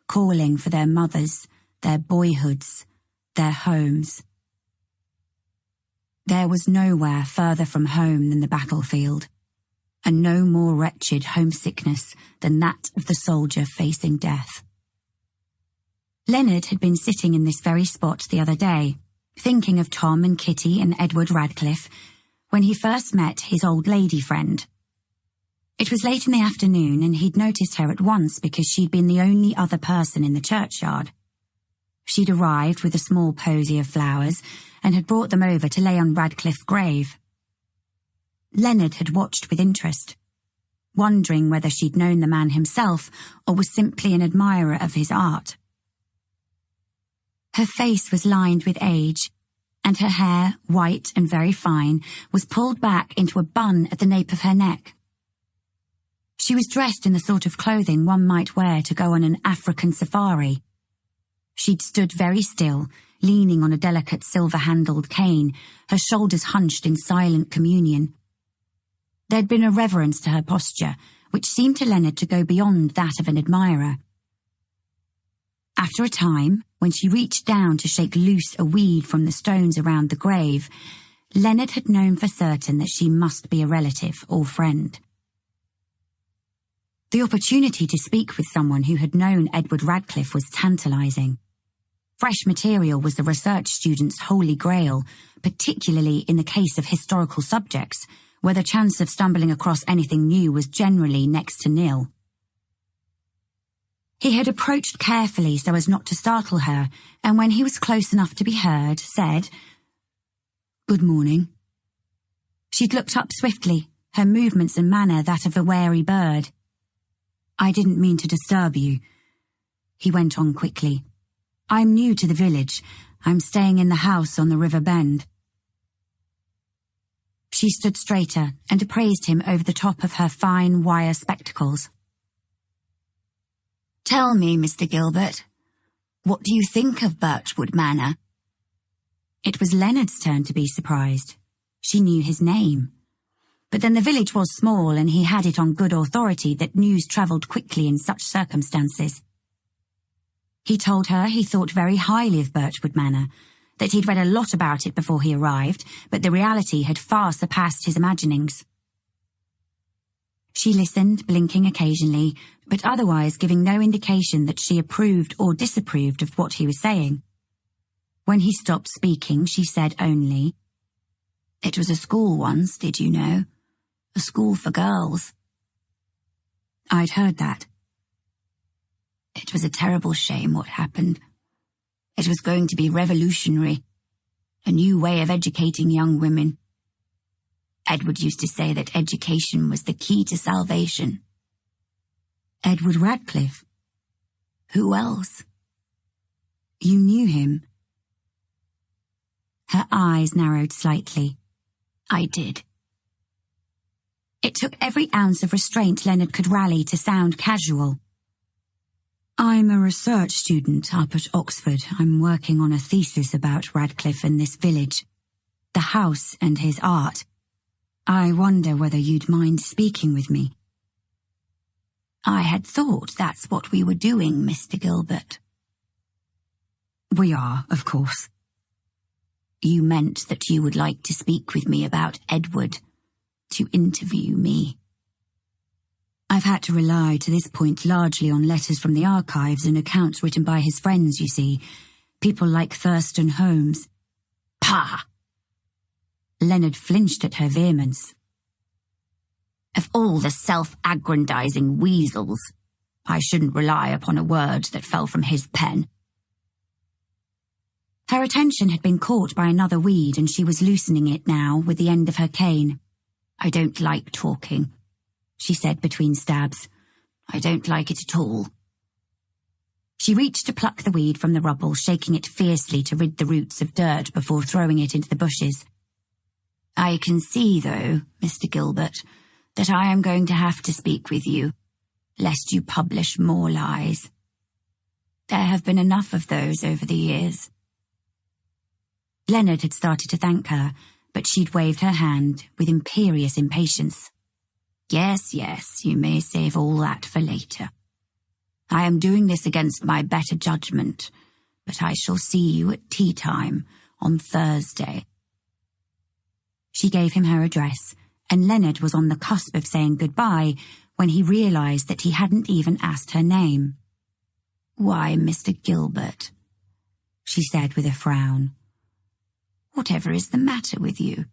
calling for their mothers, their boyhoods, their homes. There was nowhere further from home than the battlefield, and no more wretched homesickness than that of the soldier facing death. Leonard had been sitting in this very spot the other day, thinking of Tom and Kitty and Edward Radcliffe, when he first met his old lady friend. It was late in the afternoon, and he'd noticed her at once because she'd been the only other person in the churchyard. She'd arrived with a small posy of flowers and had brought them over to lay on Radcliffe's grave. Leonard had watched with interest, wondering whether she'd known the man himself or was simply an admirer of his art. Her face was lined with age, and her hair, white and very fine, was pulled back into a bun at the nape of her neck. She was dressed in the sort of clothing one might wear to go on an African safari. She'd stood very still, leaning on a delicate silver-handled cane, her shoulders hunched in silent communion. There'd been a reverence to her posture, which seemed to Leonard to go beyond that of an admirer. After a time, when she reached down to shake loose a weed from the stones around the grave, Leonard had known for certain that she must be a relative or friend. The opportunity to speak with someone who had known Edward Radcliffe was tantalising. Fresh material was the research student's holy grail, particularly in the case of historical subjects, where the chance of stumbling across anything new was generally next to nil. He had approached carefully so as not to startle her, and when he was close enough to be heard, said, "Good morning." She'd looked up swiftly, her movements and manner that of a wary bird. "I didn't mean to disturb you," he went on quickly. "I'm new to the village. I'm staying in the house on the river bend." She stood straighter and appraised him over the top of her fine wire spectacles. "Tell me, Mr. Gilbert, what do you think of Birchwood Manor?" It was Leonard's turn to be surprised. She knew his name. But then the village was small, and he had it on good authority that news travelled quickly in such circumstances. He told her he thought very highly of Birchwood Manor, that he'd read a lot about it before he arrived, but the reality had far surpassed his imaginings. She listened, blinking occasionally, but otherwise giving no indication that she approved or disapproved of what he was saying. When he stopped speaking, she said only, It was a school once, did you know? A school for girls. I'd heard that. It was a terrible shame what happened. It was going to be revolutionary, a new way of educating young women. Edward used to say that education was the key to salvation. Edward Radcliffe? Who else? You knew him? Her eyes narrowed slightly. I did. It took every ounce of restraint Leonard could rally to sound casual. I'm a research student up at Oxford. I'm working on a thesis about Radcliffe and this village, the house and his art. I wonder whether you'd mind speaking with me. I had thought that's what we were doing, Mr. Gilbert. We are, of course. You meant that you would like to speak with me about Edward, to interview me. I've had to rely to this point largely on letters from the archives and accounts written by his friends, you see. People like Thurston Holmes. Pah! Leonard flinched at her vehemence. Of all the self-aggrandizing weasels, I shouldn't rely upon a word that fell from his pen. Her attention had been caught by another weed, and she was loosening it now with the end of her cane. I don't like talking, she said between stabs. I don't like it at all. She reached to pluck the weed from the rubble, shaking it fiercely to rid the roots of dirt before throwing it into the bushes. I can see, though, Mr. Gilbert, that I am going to have to speak with you, lest you publish more lies. There have been enough of those over the years. Leonard had started to thank her, but she'd waved her hand with imperious impatience. Yes, yes, you may save all that for later. I am doing this against my better judgment, but I shall see you at tea time on Thursday. She gave him her address, and Leonard was on the cusp of saying goodbye when he realized that he hadn't even asked her name. Why, Mr. Gilbert, she said with a frown. Whatever is the matter with you?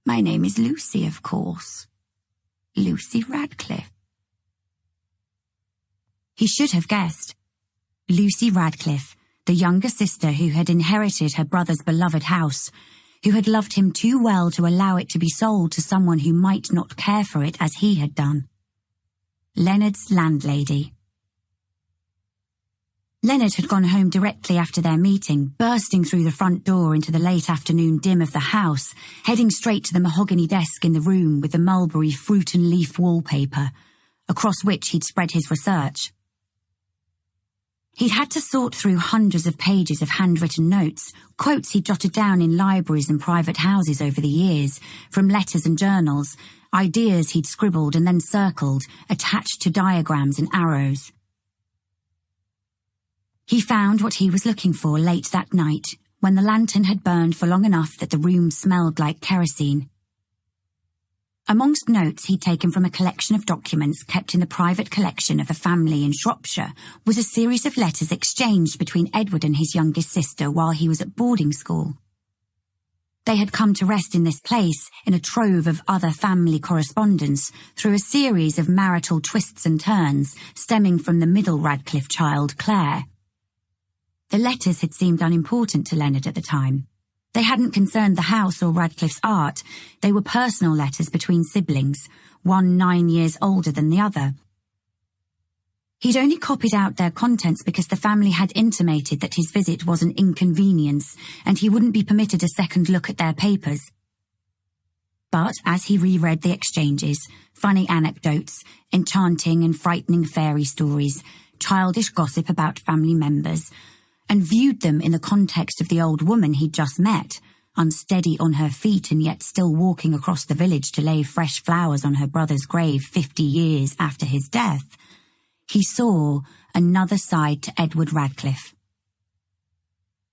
My name is Lucy, of course. Lucy Radcliffe. He should have guessed. Lucy Radcliffe, the younger sister who had inherited her brother's beloved house, who had loved him too well to allow it to be sold to someone who might not care for it as he had done. Leonard's landlady. Leonard had gone home directly after their meeting, bursting through the front door into the late afternoon dim of the house, heading straight to the mahogany desk in the room with the mulberry fruit and leaf wallpaper, across which he'd spread his research. He'd had to sort through hundreds of pages of handwritten notes, quotes he'd jotted down in libraries and private houses over the years, from letters and journals, ideas he'd scribbled and then circled, attached to diagrams and arrows. He found what he was looking for late that night, when the lantern had burned for long enough that the room smelled like kerosene. Amongst notes he'd taken from a collection of documents kept in the private collection of a family in Shropshire was a series of letters exchanged between Edward and his youngest sister while he was at boarding school. They had come to rest in this place in a trove of other family correspondence through a series of marital twists and turns stemming from the middle Radcliffe child, Claire. The letters had seemed unimportant to Leonard at the time. They hadn't concerned the house or Radcliffe's art. They were personal letters between siblings, one 9 years older than the other. He'd only copied out their contents because the family had intimated that his visit was an inconvenience and he wouldn't be permitted a second look at their papers. But as he reread the exchanges, funny anecdotes, enchanting and frightening fairy stories, childish gossip about family members, and viewed them in the context of the old woman he'd just met, unsteady on her feet and yet still walking across the village to lay fresh flowers on her brother's grave 50 years after his death, he saw another side to Edward Radcliffe.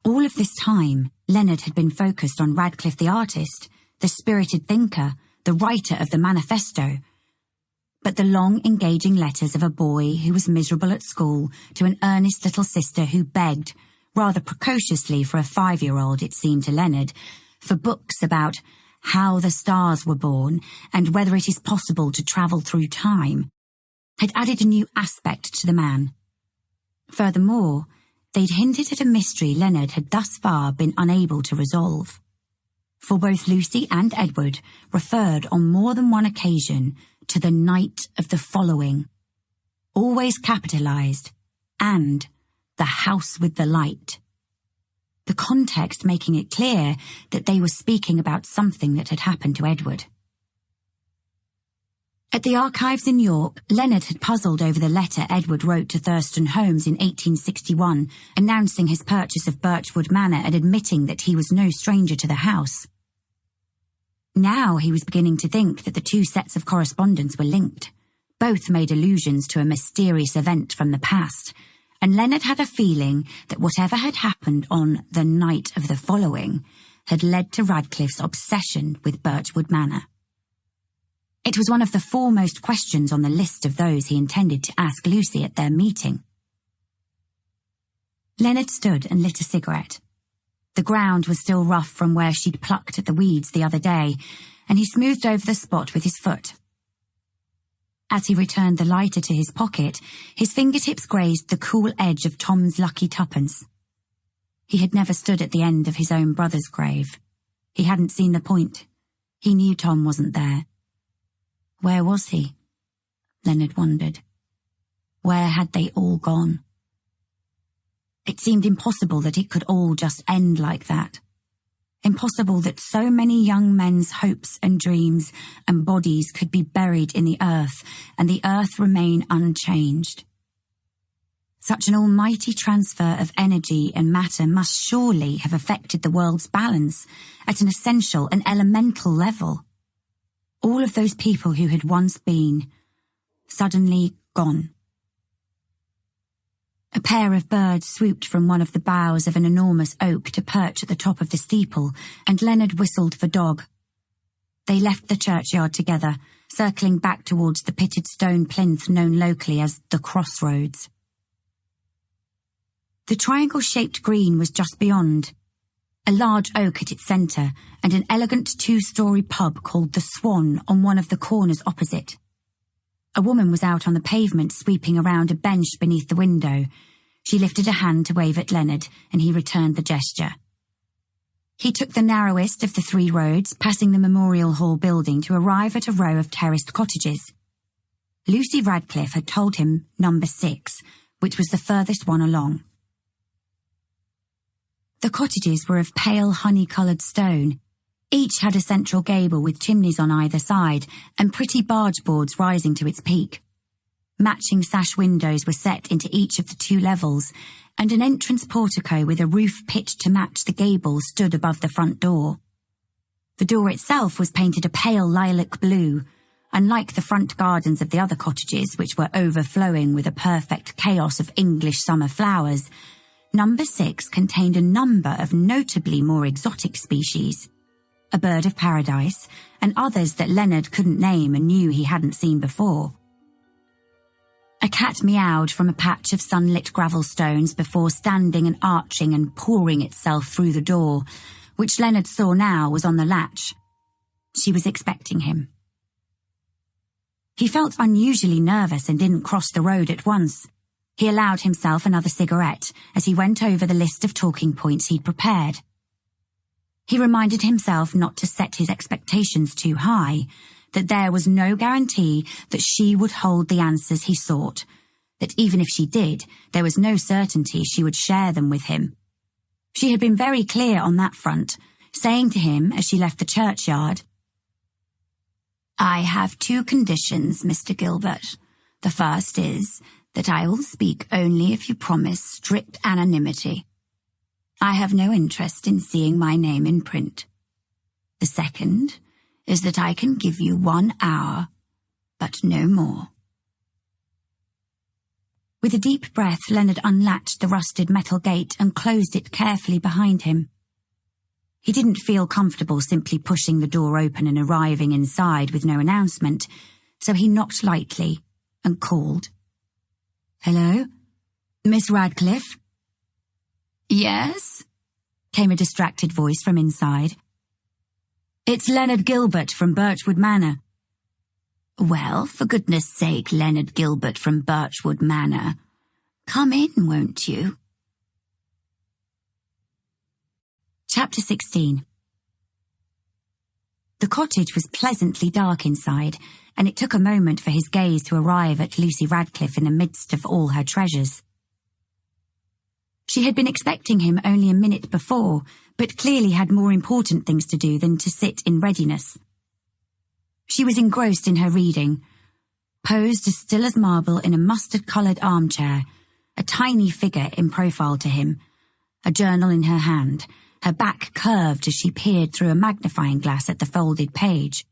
All of this time, Leonard had been focused on Radcliffe the artist, the spirited thinker, the writer of the manifesto. But the long, engaging letters of a boy who was miserable at school to an earnest little sister who begged, rather precociously for a 5-year-old it seemed to Leonard, for books about how the stars were born and whether it is possible to travel through time, had added a new aspect to the man. Furthermore, they'd hinted at a mystery Leonard had thus far been unable to resolve. For both Lucy and Edward referred on more than one occasion to the night of the following, always capitalized, and the house with the light. The context making it clear that they were speaking about something that had happened to Edward. At the archives in York, Leonard had puzzled over the letter Edward wrote to Thurston Holmes in 1861, announcing his purchase of Birchwood Manor and admitting that he was no stranger to the house. Now he was beginning to think that the two sets of correspondence were linked. Both made allusions to a mysterious event from the past, and Leonard had a feeling that whatever had happened on the night of the following had led to Radcliffe's obsession with Birchwood Manor. It was one of the foremost questions on the list of those he intended to ask Lucy at their meeting. Leonard stood and lit a cigarette. The ground was still rough from where she'd plucked at the weeds the other day, and he smoothed over the spot with his foot. As he returned the lighter to his pocket, his fingertips grazed the cool edge of Tom's lucky tuppence. He had never stood at the end of his own brother's grave. He hadn't seen the point. He knew Tom wasn't there. Where was he? Leonard wondered. Where had they all gone? It seemed impossible that it could all just end like that. Impossible that so many young men's hopes and dreams and bodies could be buried in the earth and the earth remain unchanged. Such an almighty transfer of energy and matter must surely have affected the world's balance at an essential and elemental level. All of those people who had once been, suddenly gone. A pair of birds swooped from one of the boughs of an enormous oak to perch at the top of the steeple, and Leonard whistled for Dog. They left the churchyard together, circling back towards the pitted stone plinth known locally as the Crossroads. The triangle-shaped green was just beyond, a large oak at its centre, and an elegant two-storey pub called the Swan on one of the corners opposite. A woman was out on the pavement sweeping around a bench beneath the window. She lifted a hand to wave at Leonard, and he returned the gesture. He took the narrowest of the three roads, passing the Memorial Hall building to arrive at a row of terraced cottages. Lucy Radcliffe had told him number 6, which was the furthest one along. The cottages were of pale honey-coloured stone. Each had a central gable with chimneys on either side and pretty barge boards rising to its peak. Matching sash windows were set into each of the 2 levels, and an entrance portico with a roof pitched to match the gable stood above the front door. The door itself was painted a pale lilac blue. Unlike the front gardens of the other cottages, which were overflowing with a perfect chaos of English summer flowers, number 6 contained a number of notably more exotic species. A bird of paradise, and others that Leonard couldn't name and knew he hadn't seen before. A cat meowed from a patch of sunlit gravel stones before standing and arching and pouring itself through the door, which Leonard saw now was on the latch. She was expecting him. He felt unusually nervous and didn't cross the road at once. He allowed himself another cigarette as he went over the list of talking points he'd prepared. He reminded himself not to set his expectations too high, that there was no guarantee that she would hold the answers he sought, that even if she did, there was no certainty she would share them with him. She had been very clear on that front, saying to him as she left the churchyard, "I have 2 conditions, Mr. Gilbert. The first is that I will speak only if you promise strict anonymity. I have no interest in seeing my name in print. The second is that I can give you 1 hour, but no more." With a deep breath, Leonard unlatched the rusted metal gate and closed it carefully behind him. He didn't feel comfortable simply pushing the door open and arriving inside with no announcement, so he knocked lightly and called. "Hello? Miss Radcliffe?" "Yes?" came a distracted voice from inside. It's Leonard Gilbert from Birchwood Manor." "Well, for goodness sake, Leonard Gilbert from Birchwood Manor. Come in, won't you?" Chapter 16. The cottage was pleasantly dark inside, and it took a moment for his gaze to arrive at Lucy Radcliffe in the midst of all her treasures. She had been expecting him only a minute before, but clearly had more important things to do than to sit in readiness. She was engrossed in her reading, posed as still as marble in a mustard-coloured armchair, a tiny figure in profile to him, a journal in her hand, her back curved as she peered through a magnifying glass at the folded page.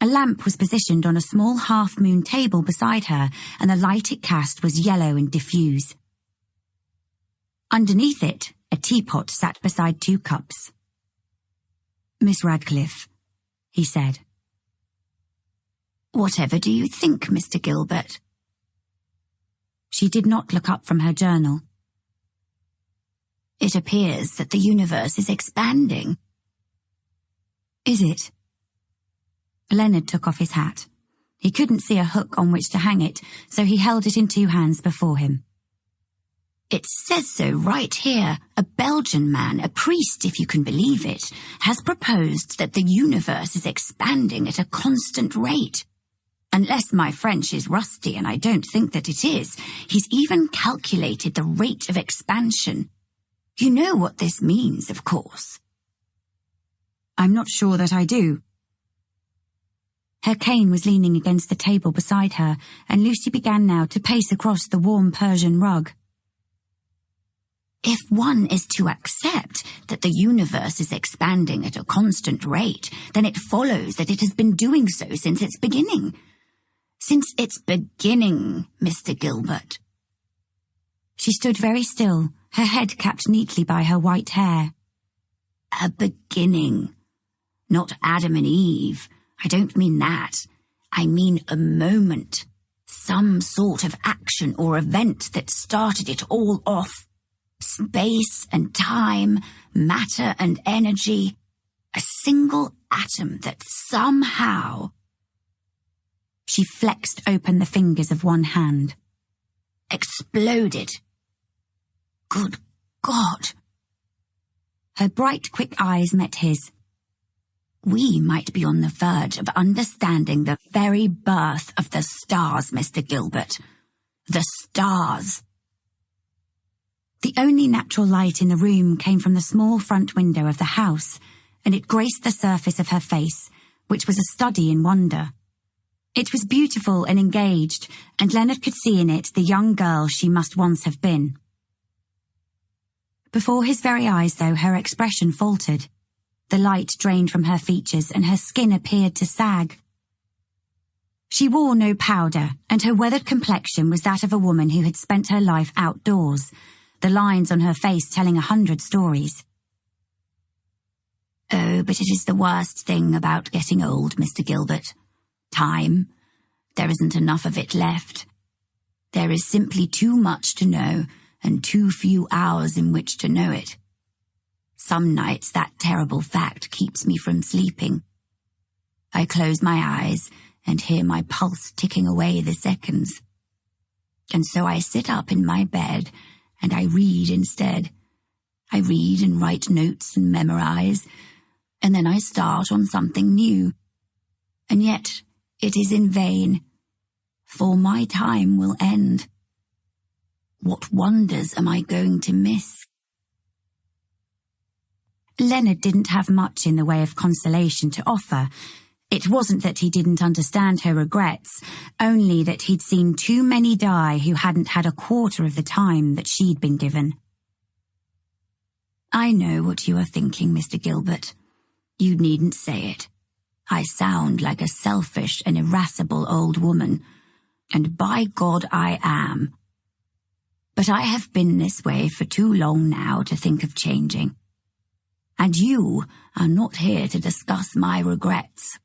A lamp was positioned on a small half-moon table beside her, and the light it cast was yellow and diffuse. Underneath it, a teapot sat beside 2 cups. "Miss Radcliffe," he said. "Whatever do you think, Mr. Gilbert?" She did not look up from her journal. "It appears that the universe is expanding." "Is it?" Leonard took off his hat. He couldn't see a hook on which to hang it, so he held it in 2 hands before him. "It says so right here. A Belgian man, a priest if you can believe it, has proposed that the universe is expanding at a constant rate. Unless my French is rusty, and I don't think that it is, he's even calculated the rate of expansion. You know what this means, of course." "I'm not sure that I do." Her cane was leaning against the table beside her, and Lucy began now to pace across the warm Persian rug. "If one is to accept that the universe is expanding at a constant rate, then it follows that it has been doing so since its beginning. Since its beginning, Mr. Gilbert." She stood very still, her head capped neatly by her white hair. "A beginning. Not Adam and Eve. I don't mean that. I mean a moment. Some sort of action or event that started it all off. Space and time, matter and energy. A single atom that somehow—" She flexed open the fingers of one hand. "Exploded. Good God." Her bright, quick eyes met his. "We might be on the verge of understanding the very birth of the stars, Mr. Gilbert. The stars." The only natural light in the room came from the small front window of the house, and it graced the surface of her face, which was a study in wonder. It was beautiful and engaged, and Leonard could see in it the young girl she must once have been. Before his very eyes, though, her expression faltered. The light drained from her features, and her skin appeared to sag. She wore no powder, and her weathered complexion was that of a woman who had spent her life outdoors, the lines on her face telling 100 stories. "Oh, but it is the worst thing about getting old, Mr. Gilbert. Time. There isn't enough of it left. There is simply too much to know, and too few hours in which to know it. Some nights that terrible fact keeps me from sleeping. I close my eyes and hear my pulse ticking away the seconds. And so I sit up in my bed and I read instead. I read and write notes and memorize, and then I start on something new. And yet it is in vain, for my time will end. What wonders am I going to miss?" Leonard didn't have much in the way of consolation to offer. It wasn't that he didn't understand her regrets, only that he'd seen too many die who hadn't had a quarter of the time that she'd been given. "I know what you are thinking, Mr. Gilbert. You needn't say it. I sound like a selfish and irascible old woman, and by God I am. But I have been this way for too long now to think of changing. And you are not here to discuss my regrets.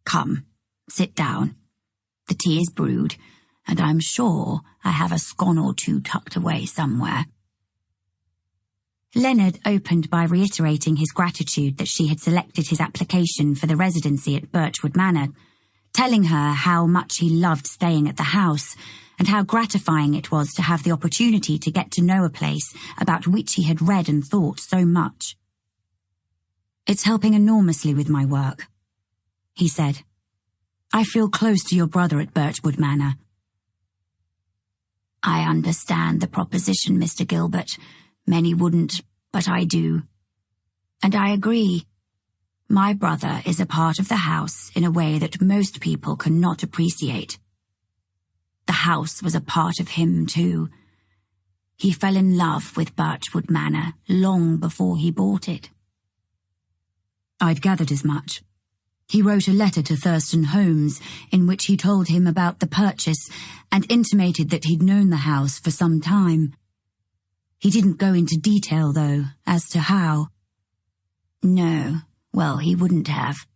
Come, sit down. The tea is brewed, and I'm sure I have a scone or two tucked away somewhere." Leonard opened by reiterating his gratitude that she had selected his application for the residency at Birchwood Manor, telling her how much he loved staying at the house and how gratifying it was to have the opportunity to get to know a place about which he had read and thought so much. "It's helping enormously with my work," he said. "I feel close to your brother at Birchwood Manor." "I understand the proposition, Mr. Gilbert. Many wouldn't, but I do. And I agree. My brother is a part of the house in a way that most people cannot appreciate. The house was a part of him, too. He fell in love with Birchwood Manor long before he bought it." I'd gathered as much. He wrote a letter to Thurston Holmes in which he told him about the purchase and intimated that he'd known the house for some time. He didn't go into detail, though, as to how. "No, well, he wouldn't have.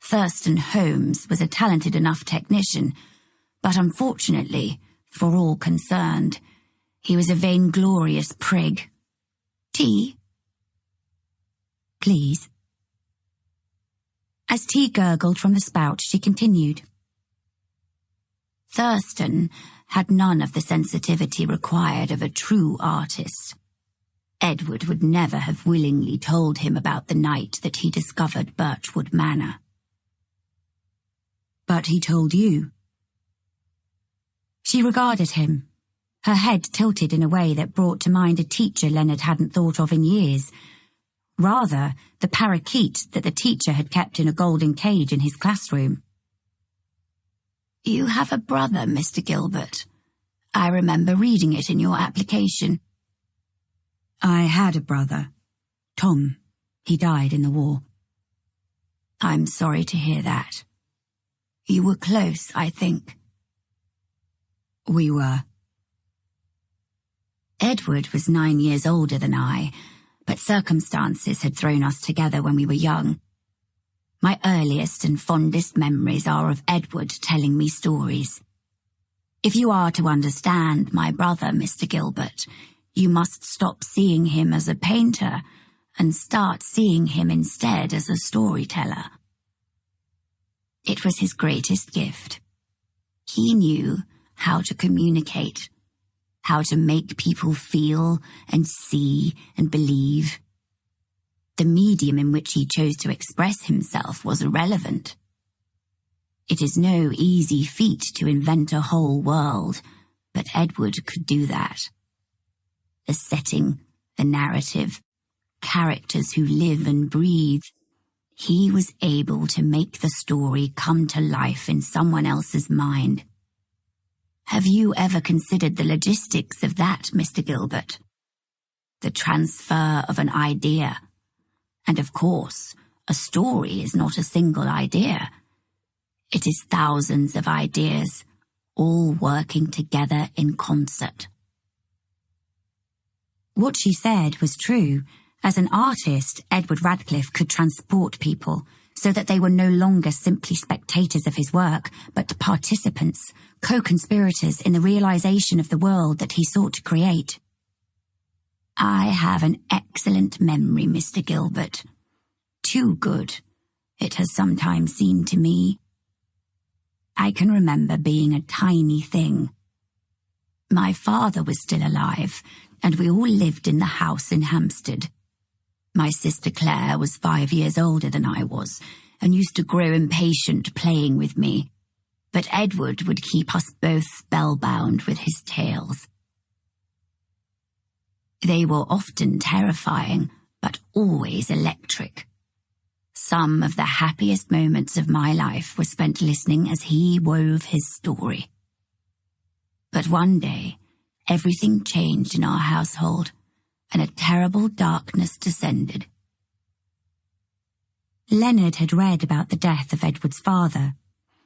Thurston Holmes was a talented enough technician, but unfortunately, for all concerned, he was a vainglorious prig. Tea?" "Please." As tea gurgled from the spout, she continued. "Thurston had none of the sensitivity required of a true artist. Edward would never have willingly told him about the night that he discovered Birchwood Manor." "But he told you." She regarded him, her head tilted in a way that brought to mind a teacher Leonard hadn't thought of in years. Rather, the parakeet that the teacher had kept in a golden cage in his classroom. "You have a brother, Mr. Gilbert. I remember reading it in your application." "I had a brother. Tom. He died in the war." "I'm sorry to hear that. You were close, I think." "We were." Edward was 9 years older than I, but circumstances had thrown us together when we were young. My earliest and fondest memories are of Edward telling me stories. If you are to understand my brother, Mr. Gilbert, you must stop seeing him as a painter and start seeing him instead as a storyteller. It was his greatest gift. He knew how to communicate, how to make people feel and see and believe. The medium in which he chose to express himself was irrelevant. It is no easy feat to invent a whole world, but Edward could do that. The setting, the narrative, characters who live and breathe. He was able to make the story come to life in someone else's mind. Have you ever considered the logistics of that, Mr. Gilbert? The transfer of an idea. And of course, a story is not a single idea. It is thousands of ideas, all working together in concert. What she said was true. As an artist, Edward Radcliffe could transport people so that they were no longer simply spectators of his work, but participants, co-conspirators in the realization of the world that he sought to create. I have an excellent memory, Mr. Gilbert. Too good, it has sometimes seemed to me. I can remember being a tiny thing. My father was still alive, and we all lived in the house in Hampstead. My sister Claire was 5 years older than I was, and used to grow impatient playing with me, but Edward would keep us both spellbound with his tales. They were often terrifying, but always electric. Some of the happiest moments of my life were spent listening as he wove his story. But one day, everything changed in our household, and a terrible darkness descended. Leonard had read about the death of Edward's father,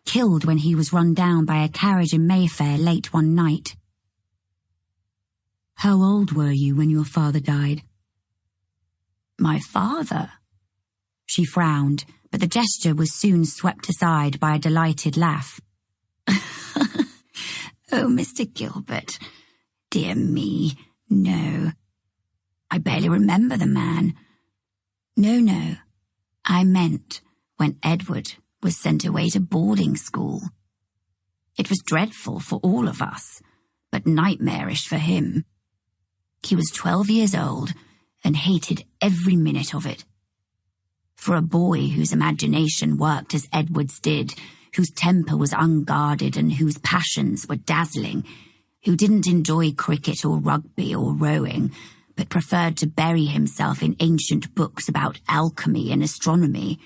killed when he was run down by a carriage in Mayfair late one night. "How old were you when your father died?" "My father?" She frowned, but the gesture was soon swept aside by a delighted laugh. "Oh, Mr. Gilbert, dear me, no. I barely remember the man. No, I meant when Edward was sent away to boarding school. It was dreadful for all of us, but nightmarish for him. He was 12 years old and hated every minute of it. For a boy whose imagination worked as Edward's did, whose temper was unguarded and whose passions were dazzling, who didn't enjoy cricket or rugby or rowing, but preferred to bury himself in ancient books about alchemy and astronomy,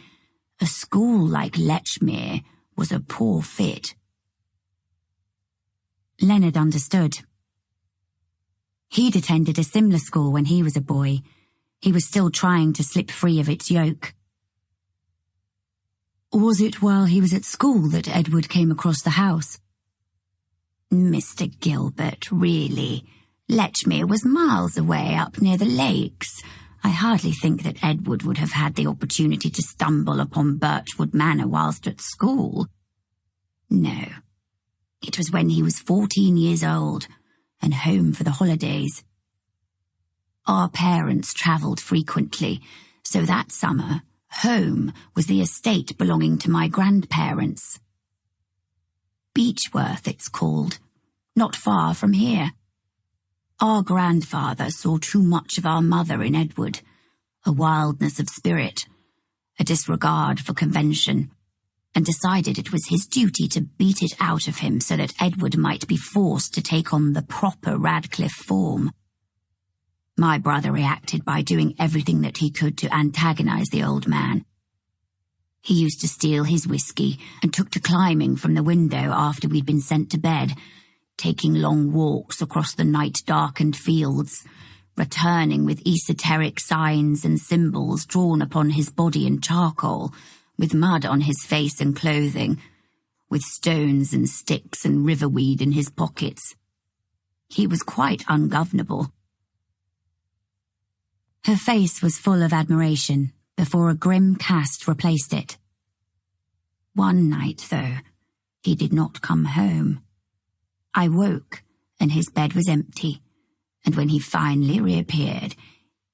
a school like Lechmere was a poor fit. Leonard understood. He'd attended a similar school when he was a boy. He was still trying to slip free of its yoke. Was it while he was at school that Edward came across the house? Mr. Gilbert, really. Lechmere was miles away up near the lakes. I hardly think that Edward would have had the opportunity to stumble upon Birchwood Manor whilst at school. No. It was when he was 14 years old and home for the holidays. Our parents travelled frequently, so that summer, home was the estate belonging to my grandparents. Beechworth, it's called, not far from here. Our grandfather saw too much of our mother in Edward, a wildness of spirit, a disregard for convention, and decided it was his duty to beat it out of him so that Edward might be forced to take on the proper Radcliffe form. My brother reacted by doing everything that he could to antagonize the old man. He used to steal his whiskey and took to climbing from the window after we'd been sent to bed, taking long walks across the night-darkened fields, returning with esoteric signs and symbols drawn upon his body in charcoal, with mud on his face and clothing, with stones and sticks and riverweed in his pockets. He was quite ungovernable. Her face was full of admiration before a grim cast replaced it. One night, though, he did not come home. I woke, and his bed was empty, and when he finally reappeared,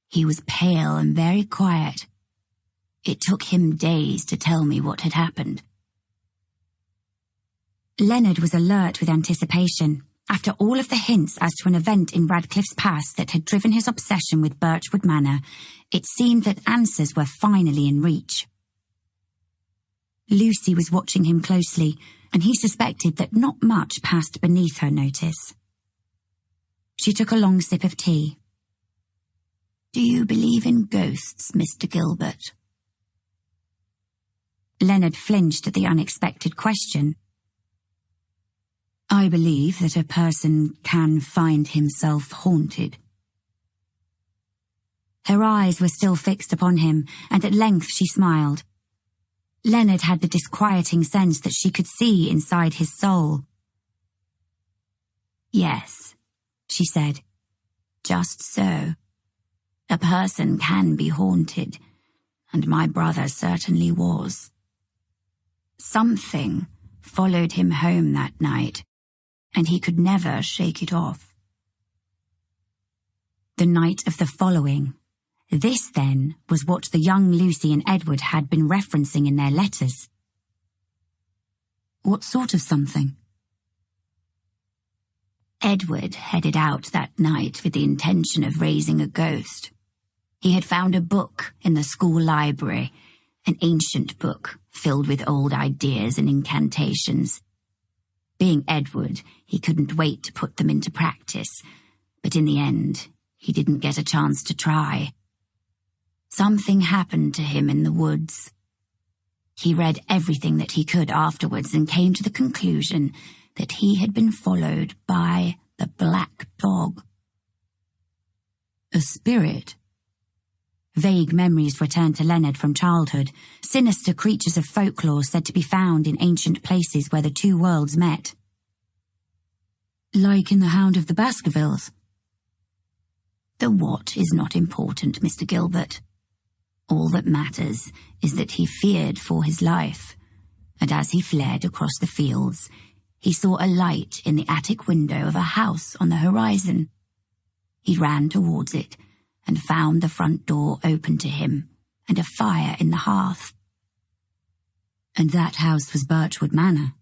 he was pale and very quiet. It took him days to tell me what had happened. Leonard was alert with anticipation. After all of the hints as to an event in Radcliffe's past that had driven his obsession with Birchwood Manor, it seemed that answers were finally in reach. Lucy was watching him closely, and he suspected that not much passed beneath her notice. She took a long sip of tea. "Do you believe in ghosts, Mr. Gilbert?" Leonard flinched at the unexpected question. "I believe that a person can find himself haunted." Her eyes were still fixed upon him, and at length she smiled. Leonard had the disquieting sense that she could see inside his soul. "Yes," she said, "just so. A person can be haunted, and my brother certainly was. Something followed him home that night, and he could never shake it off." The night of the following. This, then, was what the young Lucy and Edward had been referencing in their letters. What sort of something? Edward headed out that night with the intention of raising a ghost. He had found a book in the school library, an ancient book filled with old ideas and incantations. Being Edward, he couldn't wait to put them into practice, but in the end, he didn't get a chance to try. Something happened to him in the woods. He read everything that he could afterwards and came to the conclusion that he had been followed by the Black Dog. A spirit? Vague memories returned to Leonard from childhood, sinister creatures of folklore said to be found in ancient places where the two worlds met. Like in The Hound of the Baskervilles? The what is not important, Mr. Gilbert. All that matters is that he feared for his life, and as he fled across the fields, he saw a light in the attic window of a house on the horizon. He ran towards it and found the front door open to him and a fire in the hearth. And that house was Birchwood Manor.